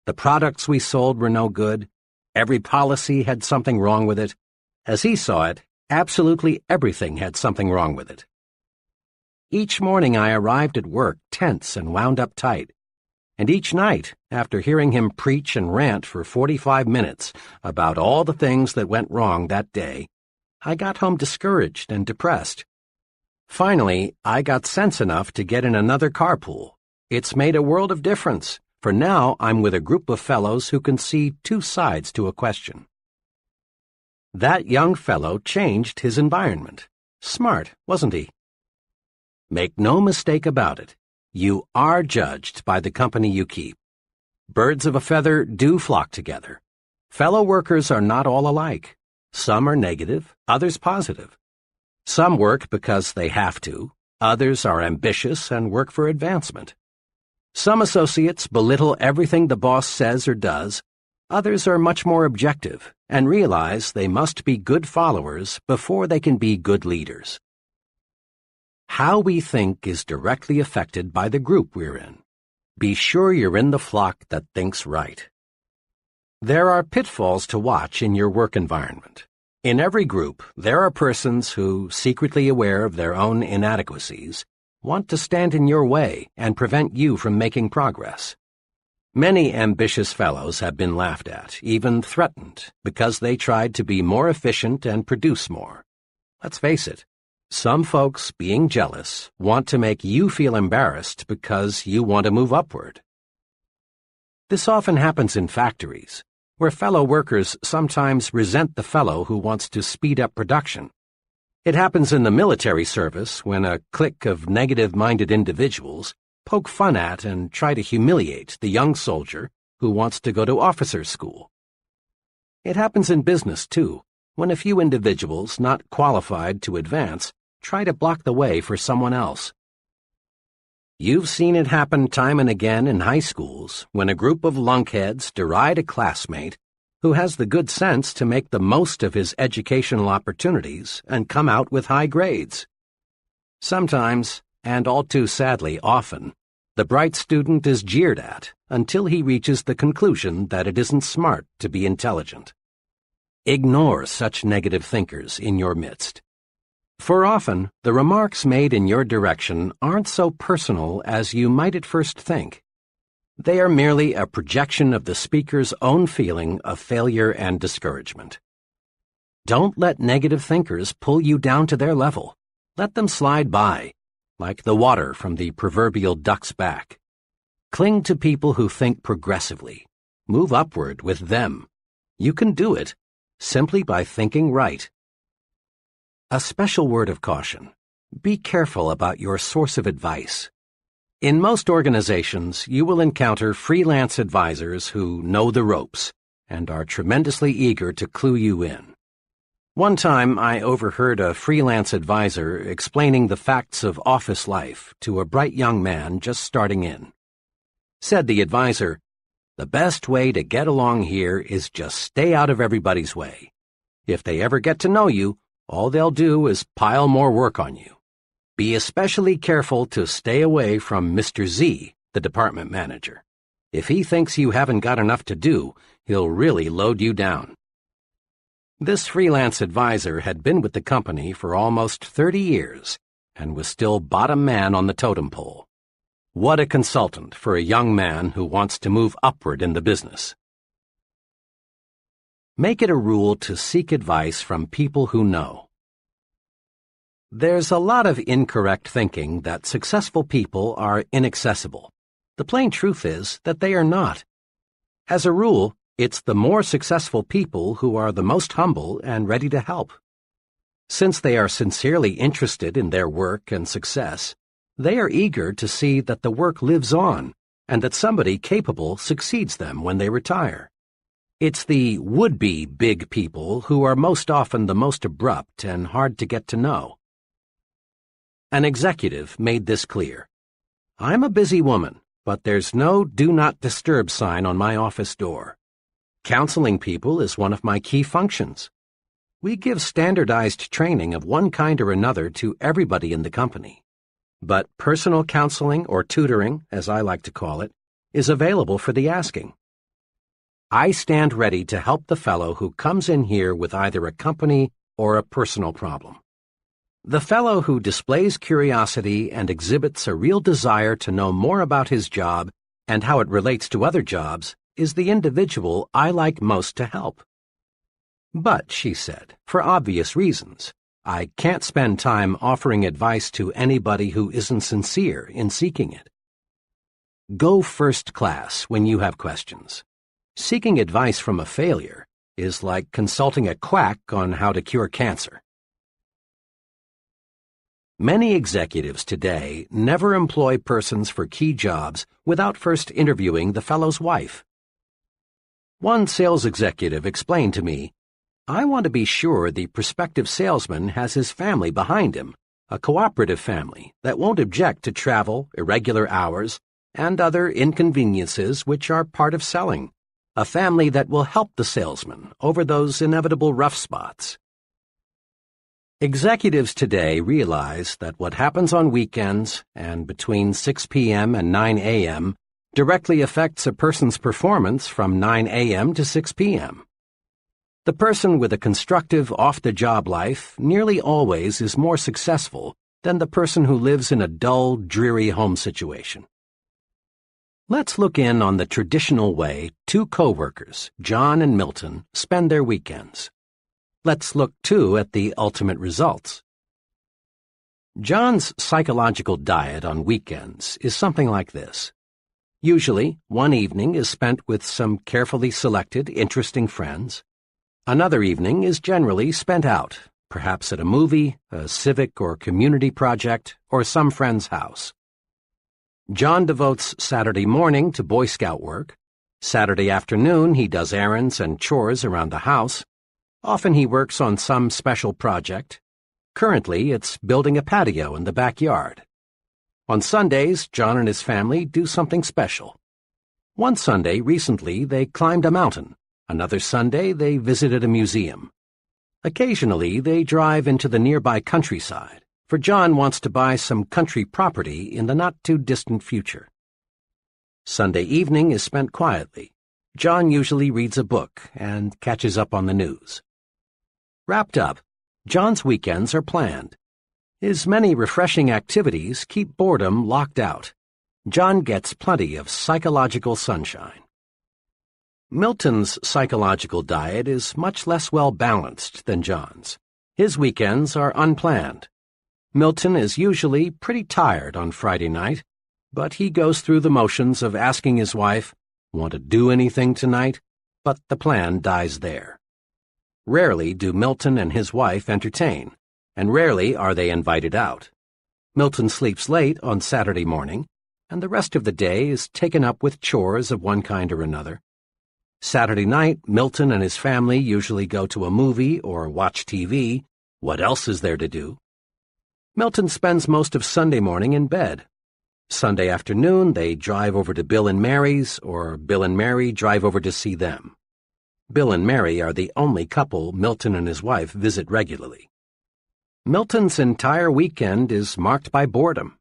The products we sold were no good. Every policy had something wrong with it. As he saw it, absolutely everything had something wrong with it. Each morning I arrived at work tense and wound up tight. And each night, after hearing him preach and rant for 45 minutes about all the things that went wrong that day, I got home discouraged and depressed. Finally, I got sense enough to get in another carpool. It's made a world of difference, for now I'm with a group of fellows who can see two sides to a question. That young fellow changed his environment. Smart, wasn't he? Make no mistake about it. You are judged by the company you keep. Birds of a feather do flock together. Fellow workers are not all alike. Some are negative, others positive. Some work because they have to. Others are ambitious and work for advancement. Some associates belittle everything the boss says or does. Others are much more objective and realize they must be good followers before they can be good leaders. How we think is directly affected by the group we're in. Be sure you're in the flock that thinks right. There are pitfalls to watch in your work environment. In every group, there are persons who, secretly aware of their own inadequacies, want to stand in your way and prevent you from making progress. Many ambitious fellows have been laughed at, even threatened, because they tried to be more efficient and produce more. Let's face it, some folks, being jealous, want to make you feel embarrassed because you want to move upward. This often happens in factories, where fellow workers sometimes resent the fellow who wants to speed up production. It happens in the military service when a clique of negative-minded individuals poke fun at and try to humiliate the young soldier who wants to go to officer's school. It happens in business, too, when a few individuals not qualified to advance try to block the way for someone else. You've seen it happen time and again in high schools when a group of lunkheads deride a classmate who has the good sense to make the most of his educational opportunities and come out with high grades. Sometimes, and all too sadly often, the bright student is jeered at until he reaches the conclusion that it isn't smart to be intelligent. Ignore such negative thinkers in your midst. For often, the remarks made in your direction aren't so personal as you might at first think. They are merely a projection of the speaker's own feeling of failure and discouragement. Don't let negative thinkers pull you down to their level. Let them slide by, like the water from the proverbial duck's back. Cling to people who think progressively. Move upward with them. You can do it simply by thinking right. A special word of caution. Be careful about your source of advice. In most organizations, you will encounter freelance advisors who know the ropes and are tremendously eager to clue you in. One time, I overheard a freelance advisor explaining the facts of office life to a bright young man just starting in. Said the advisor, "The best way to get along here is just stay out of everybody's way. If they ever get to know you, all they'll do is pile more work on you. Be especially careful to stay away from Mr. Z, the department manager. If he thinks you haven't got enough to do, he'll really load you down." This freelance advisor had been with the company for almost 30 years and was still bottom man on the totem pole. What a consultant for a young man who wants to move upward in the business. Make it a rule to seek advice from people who know. There's a lot of incorrect thinking that successful people are inaccessible. The plain truth is that they are not. As a rule, it's the more successful people who are the most humble and ready to help. Since they are sincerely interested in their work and success, they are eager to see that the work lives on and that somebody capable succeeds them when they retire. It's the would-be big people who are most often the most abrupt and hard to get to know. An executive made this clear. "I'm a busy woman, but there's no do not disturb sign on my office door. Counseling people is one of my key functions. We give standardized training of one kind or another to everybody in the company. But personal counseling or tutoring, as I like to call it, is available for the asking. I stand ready to help the fellow who comes in here with either a company or a personal problem. The fellow who displays curiosity and exhibits a real desire to know more about his job and how it relates to other jobs is the individual I like most to help. But," she said, "for obvious reasons, I can't spend time offering advice to anybody who isn't sincere in seeking it. Go first class when you have questions. Seeking advice from a failure is like consulting a quack on how to cure cancer." Many executives today never employ persons for key jobs without first interviewing the fellow's wife. One sales executive explained to me, "I want to be sure the prospective salesman has his family behind him, a cooperative family that won't object to travel, irregular hours, and other inconveniences which are part of selling, a family that will help the salesman over those inevitable rough spots." Executives today realize that what happens on weekends and between 6 p.m. and 9 a.m. directly affects a person's performance from 9 a.m. to 6 p.m. The person with a constructive off-the-job life nearly always is more successful than the person who lives in a dull, dreary home situation. Let's look in on the traditional way two co-workers, John and Milton, spend their weekends. Let's look, too, at the ultimate results. John's psychological diet on weekends is something like this. Usually, one evening is spent with some carefully selected, interesting friends. Another evening is generally spent out, perhaps at a movie, a civic or community project, or some friend's house. John devotes Saturday morning to Boy Scout work. Saturday afternoon he does errands and chores around the house. Often he works on some special project. Currently, it's building a patio in the backyard. On Sundays, John and his family do something special. One Sunday recently they climbed a mountain. Another Sunday, they visited a museum. Occasionally, they drive into the nearby countryside, for John wants to buy some country property in the not-too-distant future. Sunday evening is spent quietly. John usually reads a book and catches up on the news. Wrapped up, John's weekends are planned. His many refreshing activities keep boredom locked out. John gets plenty of psychological sunshine. Milton's psychological diet is much less well-balanced than John's. His weekends are unplanned. Milton is usually pretty tired on Friday night, but he goes through the motions of asking his wife, "Want to do anything tonight?" But the plan dies there. Rarely do Milton and his wife entertain, and rarely are they invited out. Milton sleeps late on Saturday morning, and the rest of the day is taken up with chores of one kind or another. Saturday night, Milton and his family usually go to a movie or watch TV. What else is there to do? Milton spends most of Sunday morning in bed. Sunday afternoon, they drive over to Bill and Mary's, or Bill and Mary drive over to see them. Bill and Mary are the only couple Milton and his wife visit regularly. Milton's entire weekend is marked by boredom.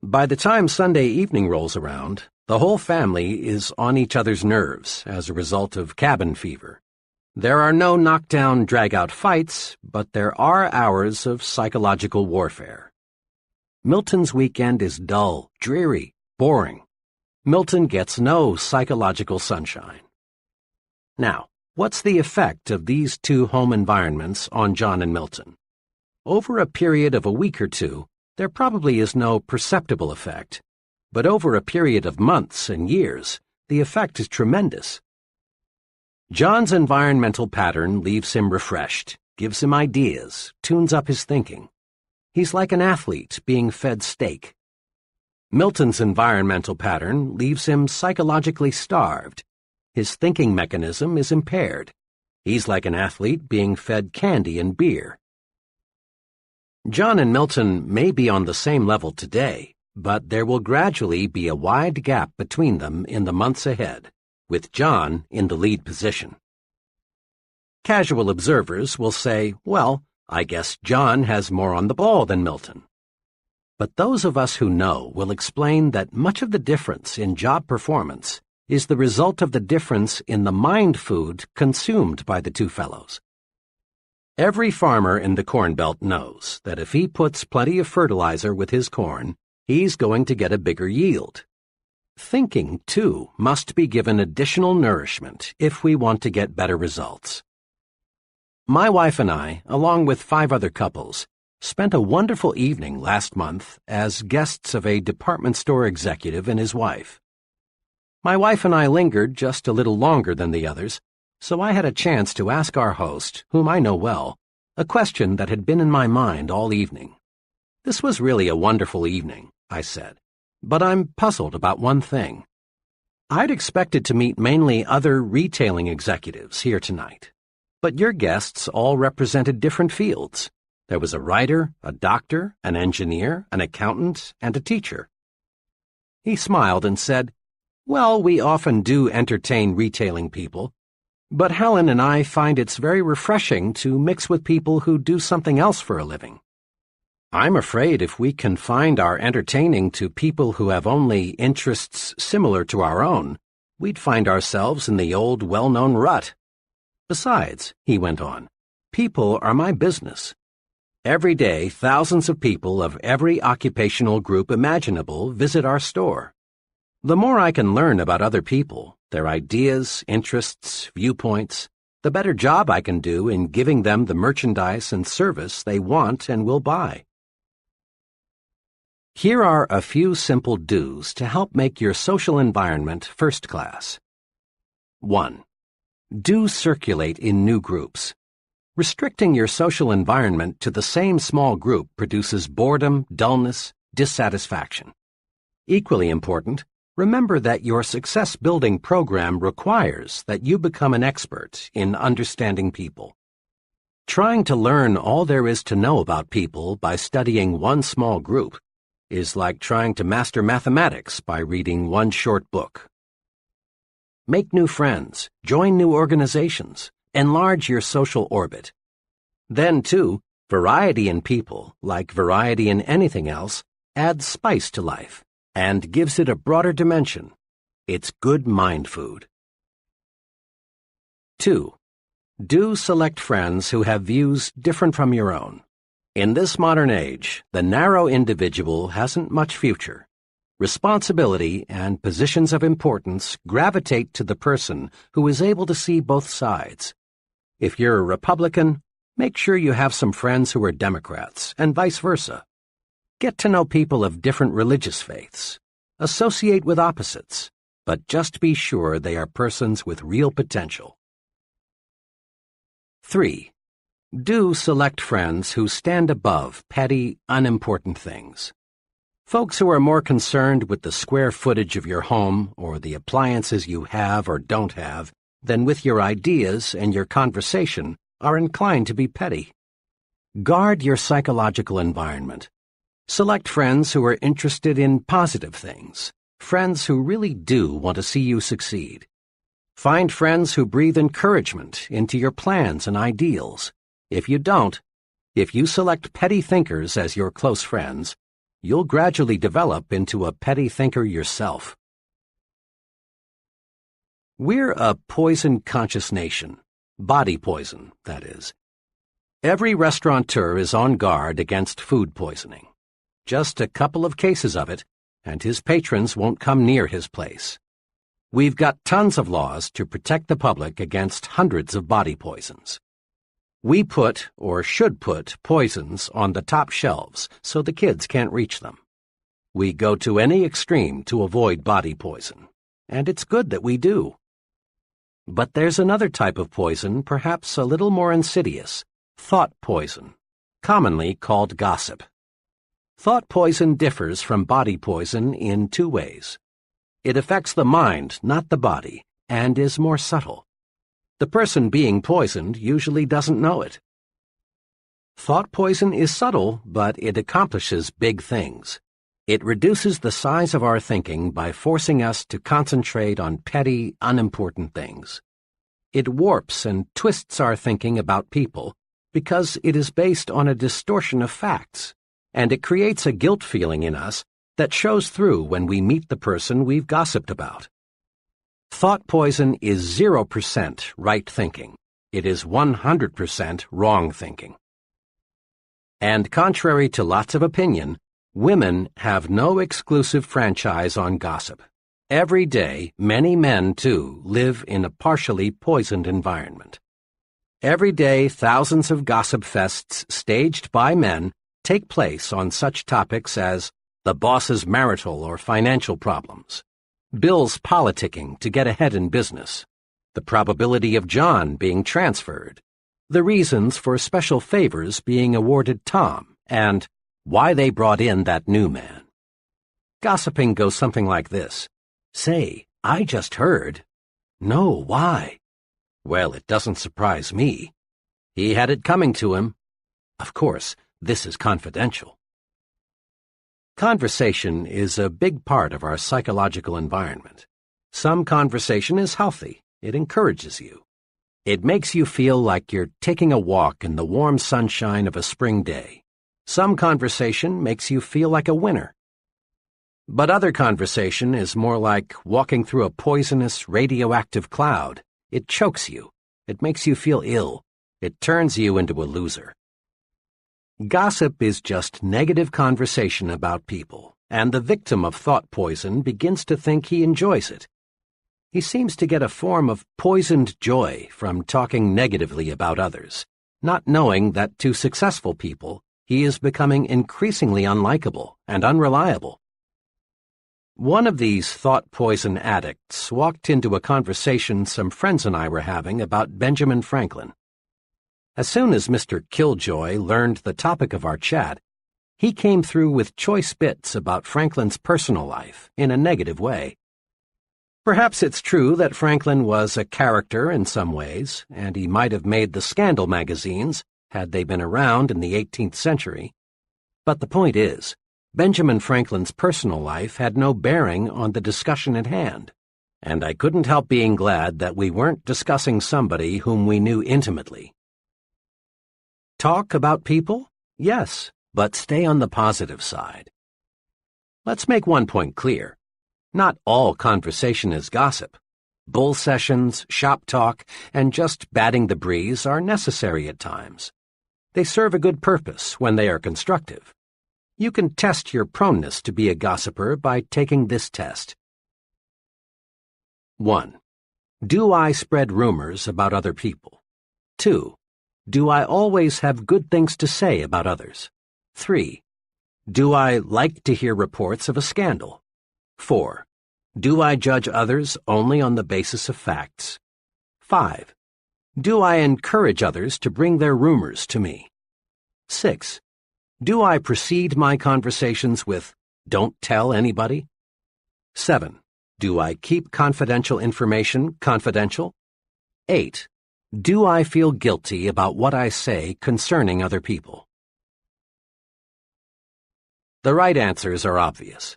By the time Sunday evening rolls around, the whole family is on each other's nerves as a result of cabin fever. There are no knockdown, drag-out fights, but there are hours of psychological warfare. Milton's weekend is dull, dreary, boring. Milton gets no psychological sunshine. Now, what's the effect of these two home environments on John and Milton? Over a period of a week or two, there probably is no perceptible effect. But over a period of months and years, the effect is tremendous. John's environmental pattern leaves him refreshed, gives him ideas, tunes up his thinking. He's like an athlete being fed steak. Milton's environmental pattern leaves him psychologically starved. His thinking mechanism is impaired. He's like an athlete being fed candy and beer. John and Milton may be on the same level today, but there will gradually be a wide gap between them in the months ahead, with John in the lead position. Casual observers will say, well, I guess John has more on the ball than Milton. But those of us who know will explain that much of the difference in job performance is the result of the difference in the mind food consumed by the two fellows. Every farmer in the Corn Belt knows that if he puts plenty of fertilizer with his corn, he's going to get a bigger yield. Thinking, too, must be given additional nourishment if we want to get better results. My wife and I, along with 5 other couples, spent a wonderful evening last month as guests of a department store executive and his wife. My wife and I lingered just a little longer than the others, so I had a chance to ask our host, whom I know well, a question that had been in my mind all evening. This was really a wonderful evening, I said, but I'm puzzled about one thing. I'd expected to meet mainly other retailing executives here tonight, but your guests all represented different fields. There was a writer, a doctor, an engineer, an accountant, and a teacher. He smiled and said, well, we often do entertain retailing people, but Helen and I find it's very refreshing to mix with people who do something else for a living. I'm afraid if we confined our entertaining to people who have only interests similar to our own, we'd find ourselves in the old well-known rut. Besides, he went on, people are my business. Every day, thousands of people of every occupational group imaginable visit our store. The more I can learn about other people, their ideas, interests, viewpoints, the better job I can do in giving them the merchandise and service they want and will buy. Here are a few simple do's to help make your social environment first class. 1. Do circulate in new groups. Restricting your social environment to the same small group produces boredom, dullness, dissatisfaction. Equally important, remember that your success-building program requires that you become an expert in understanding people. Trying to learn all there is to know about people by studying one small group is like trying to master mathematics by reading one short book. Make new friends, join new organizations, enlarge your social orbit. Then, too, variety in people, like variety in anything else, adds spice to life and gives it a broader dimension. It's good mind food. 2. Do select friends who have views different from your own. In this modern age, the narrow individual hasn't much future. Responsibility and positions of importance gravitate to the person who is able to see both sides. If you're a Republican, make sure you have some friends who are Democrats, and vice versa. Get to know people of different religious faiths. Associate with opposites, but just be sure they are persons with real potential. 3. Do select friends who stand above petty, unimportant things. Folks who are more concerned with the square footage of your home or the appliances you have or don't have than with your ideas and your conversation are inclined to be petty. Guard your psychological environment. Select friends who are interested in positive things, friends who really do want to see you succeed. Find friends who breathe encouragement into your plans and ideals. If you don't, if you select petty thinkers as your close friends, you'll gradually develop into a petty thinker yourself. We're a poison-conscious nation. Body poison, that is. Every restaurateur is on guard against food poisoning. Just a couple of cases of it, and his patrons won't come near his place. We've got tons of laws to protect the public against hundreds of body poisons. We put, or should put, poisons on the top shelves so the kids can't reach them. We go to any extreme to avoid body poison, and it's good that we do. But there's another type of poison, perhaps a little more insidious, thought poison, commonly called gossip. Thought poison differs from body poison in two ways. It affects the mind, not the body, and is more subtle. The person being poisoned usually doesn't know it. Thought poison is subtle, but it accomplishes big things. It reduces the size of our thinking by forcing us to concentrate on petty, unimportant things. It warps and twists our thinking about people because it is based on a distortion of facts, and it creates a guilt feeling in us that shows through when we meet the person we've gossiped about. Thought poison is 0% right thinking. It is 100% wrong thinking. And contrary to lots of opinion, women have no exclusive franchise on gossip. Every day, many men, too, live in a partially poisoned environment. Every day, thousands of gossip fests staged by men take place on such topics as the boss's marital or financial problems, Bill's politicking to get ahead in business, the probability of John being transferred, the reasons for special favors being awarded Tom, and why they brought in that new man. Gossiping goes something like this. Say, I just heard. No, why? Well, it doesn't surprise me. He had it coming to him. Of course, this is confidential. Conversation is a big part of our psychological environment. Some conversation is healthy. It encourages you. It makes you feel like you're taking a walk in the warm sunshine of a spring day. Some conversation makes you feel like a winner. But other conversation is more like walking through a poisonous, radioactive cloud. It chokes you. It makes you feel ill. It turns you into a loser. Gossip is just negative conversation about people, and the victim of thought poison begins to think he enjoys it. He seems to get a form of poisoned joy from talking negatively about others, not knowing that to successful people, he is becoming increasingly unlikable and unreliable. One of these thought poison addicts walked into a conversation some friends and I were having about Benjamin Franklin. As soon as Mr. Killjoy learned the topic of our chat, he came through with choice bits about Franklin's personal life in a negative way. Perhaps it's true that Franklin was a character in some ways, and he might have made the scandal magazines had they been around in the 18th century. But the point is, Benjamin Franklin's personal life had no bearing on the discussion at hand, and I couldn't help being glad that we weren't discussing somebody whom we knew intimately. Talk about people? Yes, but stay on the positive side. Let's make one point clear. Not all conversation is gossip. Bull sessions, shop talk, and just batting the breeze are necessary at times. They serve a good purpose when they are constructive. You can test your proneness to be a gossiper by taking this test. 1. Do I spread rumors about other people? 2. Do I always have good things to say about others? 3. Do I like to hear reports of a scandal? 4. Do I judge others only on the basis of facts? 5. Do I encourage others to bring their rumors to me? 6. Do I precede my conversations with, "Don't tell anybody"? 7. Do I keep confidential information confidential? 8. Do I feel guilty about what I say concerning other people? The right answers are obvious.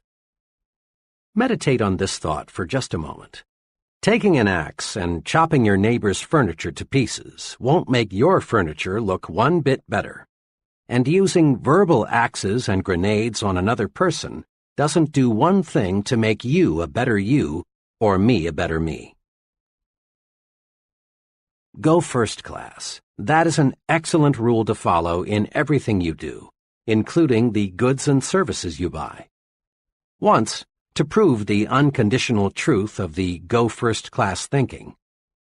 Meditate on this thought for just a moment. Taking an axe and chopping your neighbor's furniture to pieces won't make your furniture look one bit better. And using verbal axes and grenades on another person doesn't do one thing to make you a better you or me a better me. Go first class. That is an excellent rule to follow in everything you do, including the goods and services you buy. Once, to prove the unconditional truth of the go first class thinking,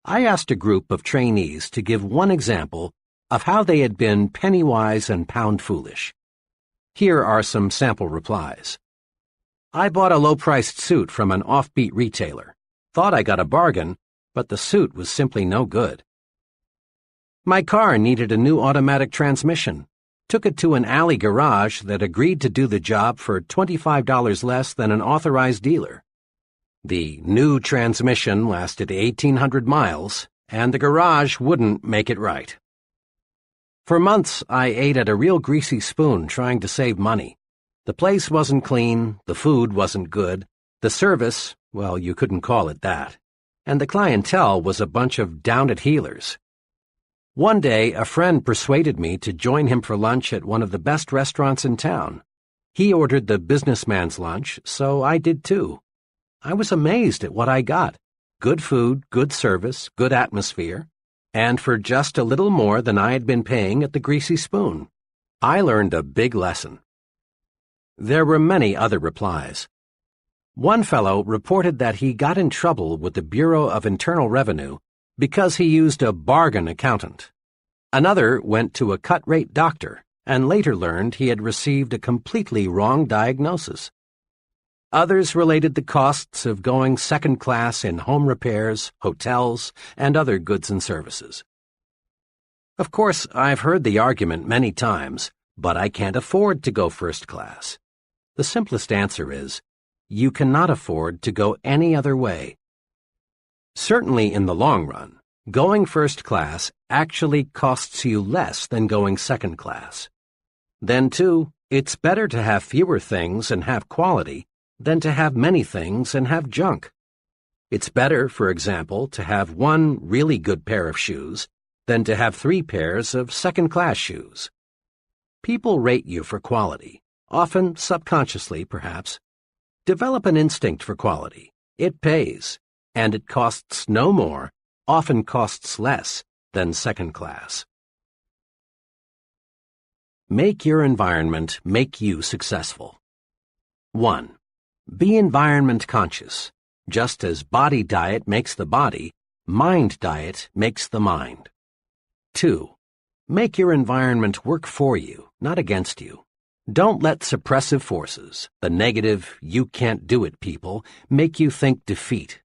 I asked a group of trainees to give one example of how they had been penny-wise and pound-foolish. Here are some sample replies. I bought a low-priced suit from an offbeat retailer, thought I got a bargain, but the suit was simply no good. My car needed a new automatic transmission. Took it to an alley garage that agreed to do the job for $25 less than an authorized dealer. The new transmission lasted 1,800 miles, and the garage wouldn't make it right. For months, I ate at a real greasy spoon trying to save money. The place wasn't clean, the food wasn't good, the service, well, you couldn't call it that, and the clientele was a bunch of down-at-heelers. One day, a friend persuaded me to join him for lunch at one of the best restaurants in town. He ordered the businessman's lunch, so I did too. I was amazed at what I got. Good food, good service, good atmosphere, and for just a little more than I had been paying at the Greasy Spoon. I learned a big lesson. There were many other replies. One fellow reported that he got in trouble with the Bureau of Internal Revenue because he used a bargain accountant. Another went to a cut-rate doctor and later learned he had received a completely wrong diagnosis. Others related the costs of going second class in home repairs, hotels, and other goods and services. Of course, I've heard the argument many times, but I can't afford to go first class. The simplest answer is, you cannot afford to go any other way. Certainly in the long run, going first class actually costs you less than going second class. Then, too, it's better to have fewer things and have quality than to have many things and have junk. It's better, for example, to have one really good pair of shoes than to have 3 pairs of second-class shoes. People rate you for quality, often subconsciously, perhaps. Develop an instinct for quality. It pays. And it costs no more, often costs less, than second class. Make your environment make you successful. 1. Be environment conscious. Just as body diet makes the body, mind diet makes the mind. 2. Make your environment work for you, not against you. Don't let suppressive forces, the negative, you can't do it people, make you think defeat.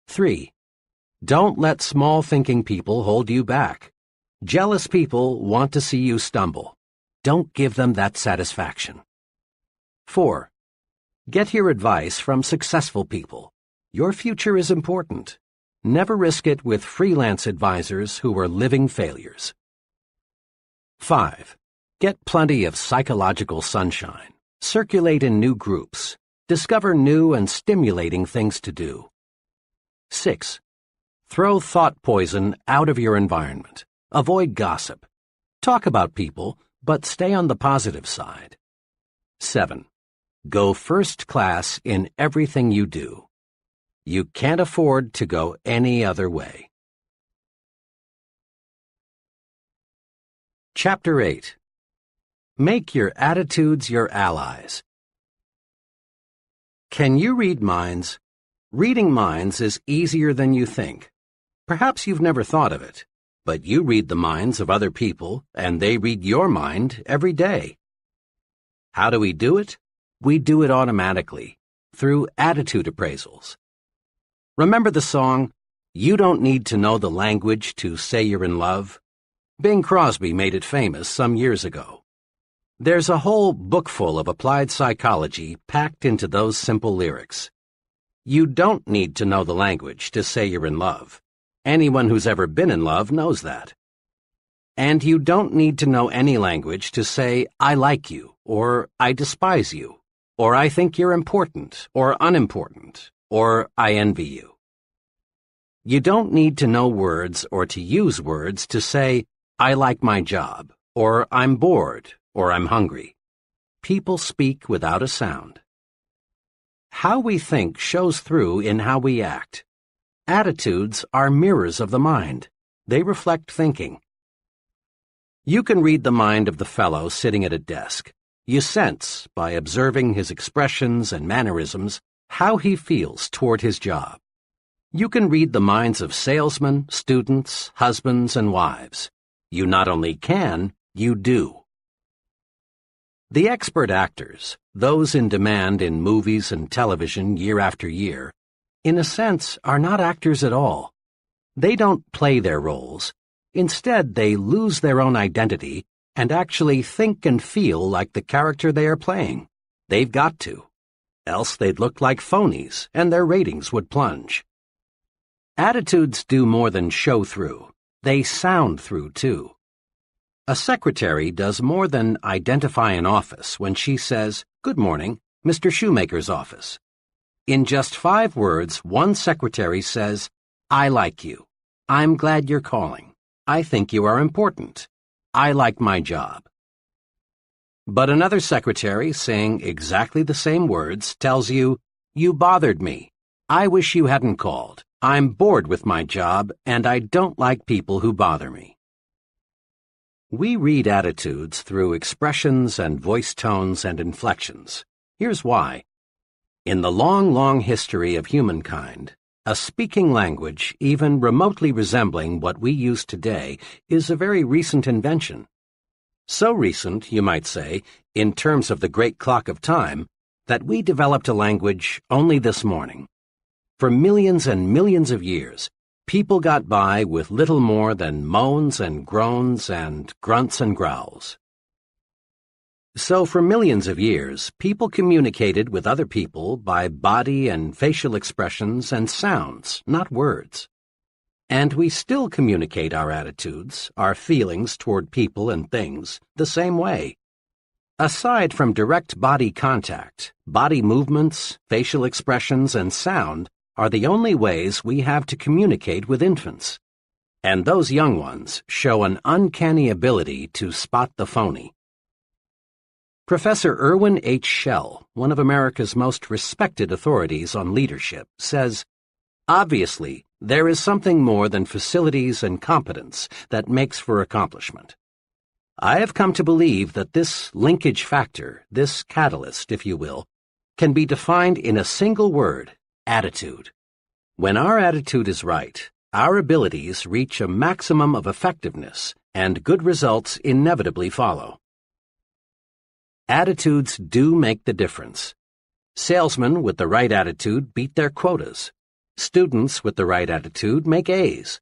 3. Don't let small-thinking people hold you back. Jealous people want to see you stumble. Don't give them that satisfaction. 4. Get your advice from successful people. Your future is important. Never risk it with freelance advisors who are living failures. 5. Get plenty of psychological sunshine. Circulate in new groups. Discover new and stimulating things to do. 6. Throw thought poison out of your environment. Avoid gossip. Talk about people, but stay on the positive side. 7. Go first class in everything you do. You can't afford to go any other way. Chapter 8. Make your attitudes your allies. Can you read minds? Reading minds is easier than you think. Perhaps you've never thought of it, but you read the minds of other people, and they read your mind every day. How do we do it? We do it automatically, through attitude appraisals. Remember the song, "You Don't Need to Know the Language to Say You're in Love"? Bing Crosby made it famous some years ago. There's a whole book full of applied psychology packed into those simple lyrics. You don't need to know the language to say you're in love. Anyone who's ever been in love knows that. And you don't need to know any language to say, I like you, or I despise you, or I think you're important, or unimportant, or I envy you. You don't need to know words or to use words to say, I like my job, or I'm bored, or I'm hungry. People speak without a sound. How we think shows through in how we act. Attitudes are mirrors of the mind. They reflect thinking. You can read the mind of the fellow sitting at a desk. You sense, by observing his expressions and mannerisms, how he feels toward his job. You can read the minds of salesmen, students, husbands, and wives. You not only can, you do. The expert actors, those in demand in movies and television year after year, in a sense, are not actors at all. They don't play their roles. Instead, they lose their own identity and actually think and feel like the character they are playing. They've got to. Else they'd look like phonies, and their ratings would plunge. Attitudes do more than show through. They sound through, too. A secretary does more than identify an office when she says, "Good morning, Mr. Shoemaker's office." In just 5 words, one secretary says, "I like you. I'm glad you're calling. I think you are important. I like my job." But another secretary, saying exactly the same words, tells you, "You bothered me. I wish you hadn't called. I'm bored with my job, and I don't like people who bother me." We read attitudes through expressions and voice tones and inflections. Here's why. In the long, long history of humankind, a speaking language, even remotely resembling what we use today, is a very recent invention. So recent, you might say, in terms of the great clock of time, that we developed a language only this morning. For millions and millions of years, people got by with little more than moans and groans and grunts and growls. So for millions of years, people communicated with other people by body and facial expressions and sounds, not words. And we still communicate our attitudes, our feelings toward people and things, the same way. Aside from direct body contact, body movements, facial expressions, and sound are the only ways we have to communicate with infants. And those young ones show an uncanny ability to spot the phony. Professor Irwin H. Shell, one of America's most respected authorities on leadership, says, "Obviously, there is something more than facilities and competence that makes for accomplishment. I have come to believe that this linkage factor, this catalyst, if you will, can be defined in a single word, attitude. When our attitude is right, our abilities reach a maximum of effectiveness, and good results inevitably follow." Attitudes do make the difference. Salesmen with the right attitude beat their quotas. Students with the right attitude make A's.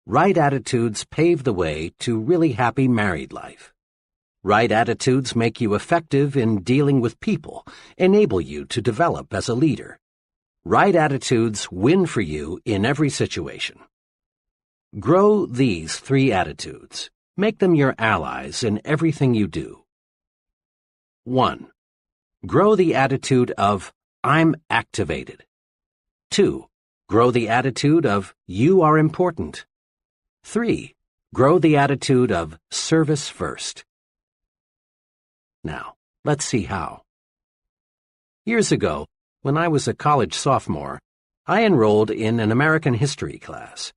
Right attitudes pave the way to really happy married life. Right attitudes make you effective in dealing with people, enable you to develop as a leader. Right attitudes win for you in every situation. Grow these 3 attitudes. Make them your allies in everything you do. 1. Grow the attitude of, "I'm activated." 2. Grow the attitude of, "You are important." 3. Grow the attitude of, "Service first." Now, let's see how. Years ago, when I was a college sophomore, I enrolled in an American history class.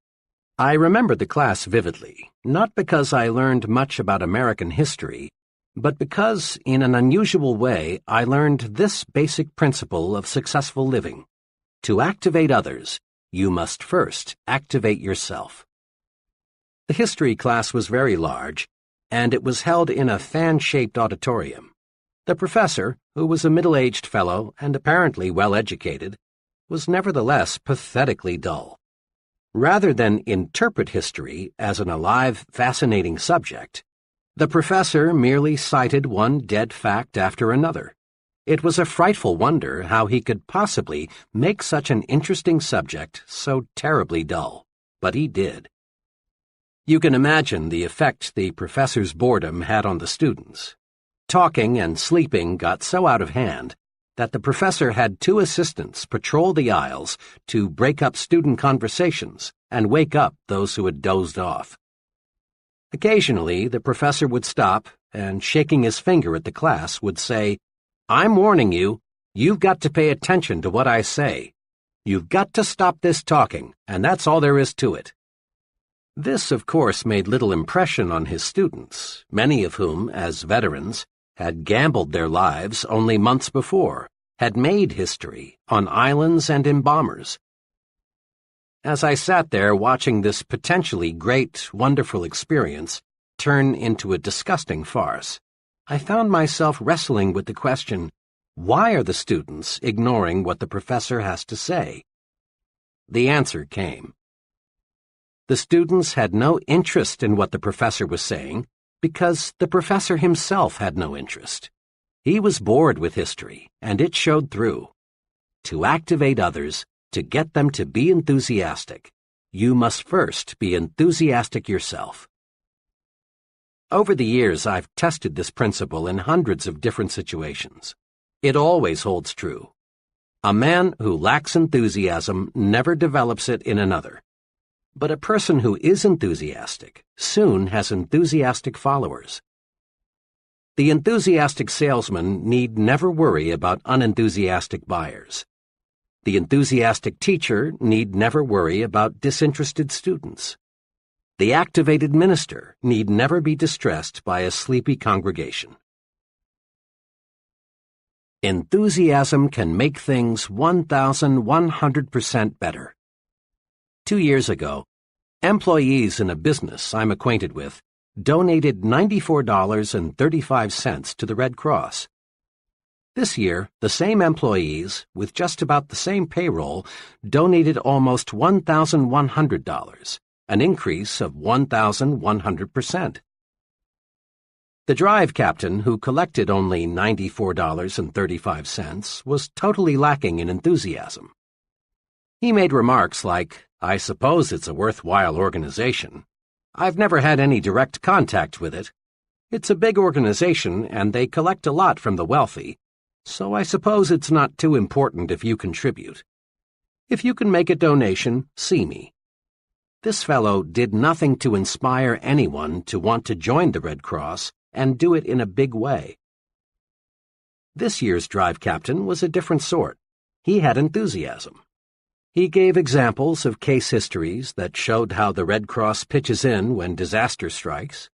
I remember the class vividly, not because I learned much about American history, but because, in an unusual way, I learned this basic principle of successful living. To activate others, you must first activate yourself. The history class was very large, and it was held in a fan-shaped auditorium. The professor, who was a middle-aged fellow and apparently well-educated, was nevertheless pathetically dull. Rather than interpret history as an alive, fascinating subject, the professor merely cited one dead fact after another. It was a frightful wonder how he could possibly make such an interesting subject so terribly dull, but he did. You can imagine the effect the professor's boredom had on the students. Talking and sleeping got so out of hand that the professor had 2 assistants patrol the aisles to break up student conversations and wake up those who had dozed off. Occasionally, the professor would stop and, shaking his finger at the class, would say, "I'm warning you, you've got to pay attention to what I say. You've got to stop this talking, and that's all there is to it." This, of course, made little impression on his students, many of whom, as veterans, had gambled their lives only months before, had made history on islands and in bombers. As I sat there watching this potentially great, wonderful experience turn into a disgusting farce, I found myself wrestling with the question, why are the students ignoring what the professor has to say? the answer came. The students had no interest in what the professor was saying because the professor himself had no interest. He was bored with history, and it showed through. To activate others, to get them to be enthusiastic, you must first be enthusiastic yourself. Over the years, I've tested this principle in hundreds of different situations. It always holds true. A man who lacks enthusiasm never develops it in another. But a person who is enthusiastic soon has enthusiastic followers. The enthusiastic salesman need never worry about unenthusiastic buyers. The enthusiastic teacher need never worry about disinterested students. The activated minister need never be distressed by a sleepy congregation. Enthusiasm can make things 1,100% better. 2 years ago, employees in a business I'm acquainted with donated $94.35 to the Red Cross. This year, the same employees, with just about the same payroll, donated almost $1,100, an increase of 1,100%. The drive captain, who collected only $94.35, was totally lacking in enthusiasm. He made remarks like, "I suppose it's a worthwhile organization. I've never had any direct contact with it. It's a big organization and they collect a lot from the wealthy, so I suppose it's not too important if you contribute. If you can make a donation, see me." This fellow did nothing to inspire anyone to want to join the Red Cross and do it in a big way. This year's drive captain was a different sort. He had enthusiasm. He gave examples of case histories that showed how the Red Cross pitches in when disaster strikes.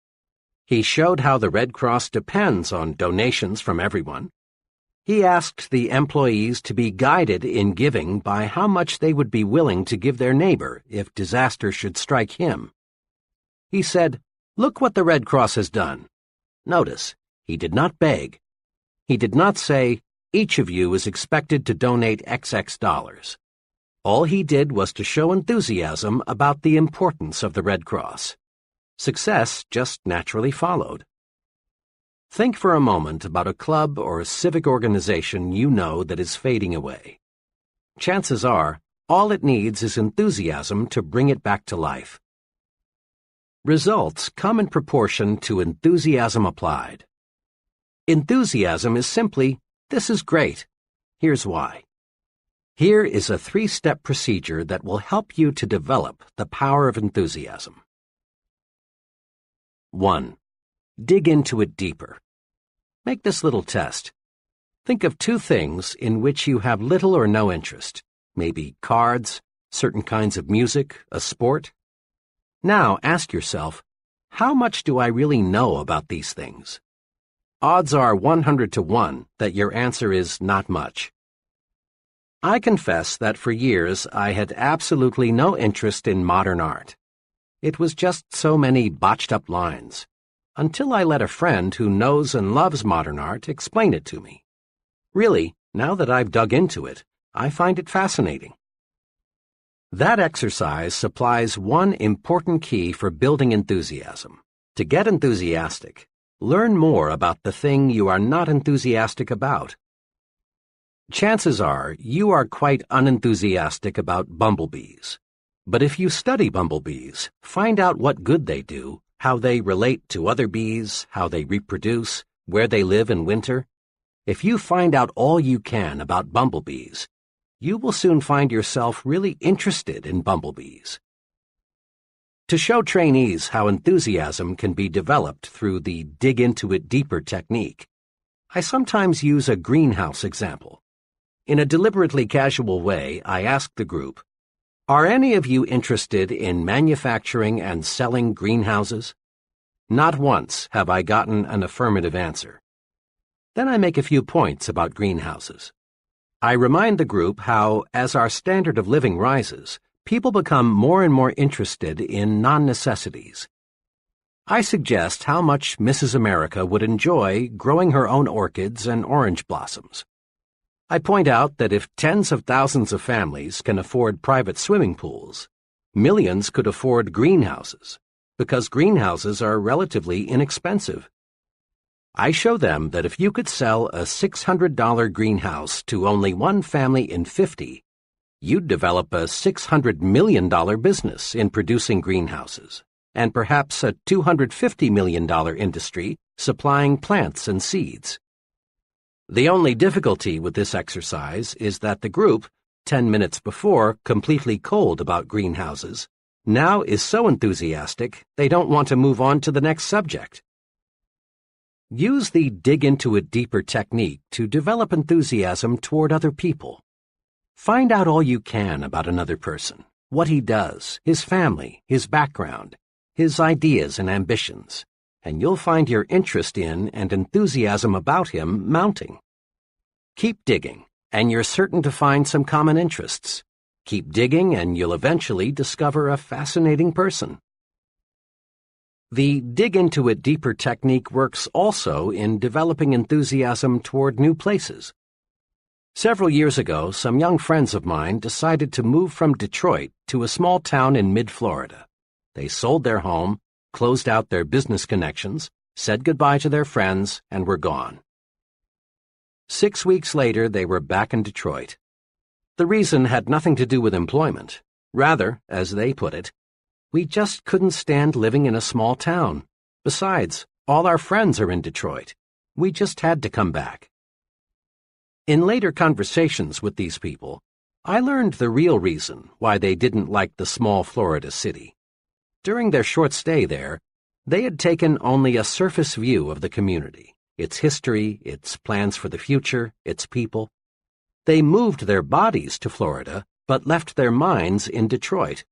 He showed how the Red Cross depends on donations from everyone. He asked the employees to be guided in giving by how much they would be willing to give their neighbor if disaster should strike him. He said, "Look what the Red Cross has done." Notice, he did not beg. He did not say, "Each of you is expected to donate XX dollars." All he did was to show enthusiasm about the importance of the Red Cross. Success just naturally followed. Think for a moment about a club or a civic organization you know that is fading away. Chances are, all it needs is enthusiasm to bring it back to life. Results come in proportion to enthusiasm applied. Enthusiasm is simply, "This is great. Here's why." Here is a 3-step procedure that will help you to develop the power of enthusiasm. 1. Dig into it deeper. Make this little test. Think of 2 things in which you have little or no interest, maybe cards, certain kinds of music, a sport. Now ask yourself, how much do I really know about these things? Odds are 100 to 1 that your answer is not much. I confess that for years I had absolutely no interest in modern art. It was just so many botched-up lines, until I let a friend who knows and loves modern art explain it to me. Really, now that I've dug into it, I find it fascinating. That exercise supplies one important key for building enthusiasm. To get enthusiastic, learn more about the thing you are not enthusiastic about. Chances are you are quite unenthusiastic about bumblebees. But if you study bumblebees, find out what good they do, how they relate to other bees, how they reproduce, where they live in winter. If you find out all you can about bumblebees, you will soon find yourself really interested in bumblebees. To show trainees how enthusiasm can be developed through the dig into it deeper technique, I sometimes use a greenhouse example. In a deliberately casual way, I ask the group, "Are any of you interested in manufacturing and selling greenhouses?" Not once have I gotten an affirmative answer. Then I make a few points about greenhouses. I remind the group how, as our standard of living rises, people become more and more interested in non-necessities. I suggest how much Mrs. America would enjoy growing her own orchids and orange blossoms. I point out that if tens of thousands of families can afford private swimming pools, millions could afford greenhouses, because greenhouses are relatively inexpensive. I show them that if you could sell a $600 greenhouse to only one family in 50, you'd develop a $600 million business in producing greenhouses, and perhaps a $250 million industry supplying plants and seeds. The only difficulty with this exercise is that the group, 10 minutes before completely cold about greenhouses, now is so enthusiastic they don't want to move on to the next subject. Use the dig into it deeper technique to develop enthusiasm toward other people. Find out all you can about another person, what he does, his family, his background, his ideas and ambitions, and you'll find your interest in and enthusiasm about him mounting. Keep digging, and you're certain to find some common interests. Keep digging, and you'll eventually discover a fascinating person. The dig into it deeper technique works also in developing enthusiasm toward new places. Several years ago, some young friends of mine decided to move from Detroit to a small town in mid-Florida. They sold their home, closed out their business connections, said goodbye to their friends, and were gone. 6 weeks later, they were back in Detroit. The reason had nothing to do with employment. Rather, as they put it, we just couldn't stand living in a small town. Besides, all our friends are in Detroit. We just had to come back. In later conversations with these people, I learned the real reason why they didn't like the small Florida city. During their short stay there, they had taken only a surface view of the community, its history, its plans for the future, its people. They moved their bodies to Florida, but left their minds in Detroit.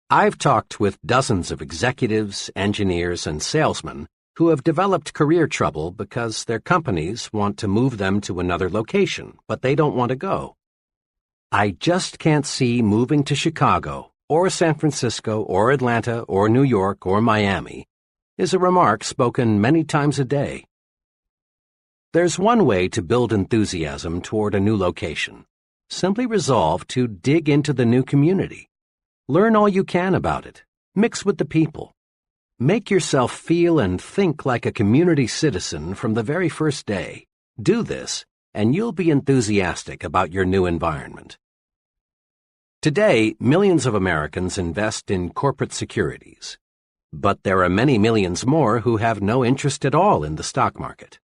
I've talked with dozens of executives, engineers, and salesmen who have developed career trouble because their companies want to move them to another location, but they don't want to go. I just can't see moving to Chicago, or San Francisco, or Atlanta, or New York, or Miami, is a remark spoken many times a day. There's one way to build enthusiasm toward a new location. Simply resolve to dig into the new community. Learn all you can about it. Mix with the people. Make yourself feel and think like a community citizen from the very first day. Do this, and you'll be enthusiastic about your new environment. Today, millions of Americans invest in corporate securities. But there are many millions more who have no interest at all in the stock market.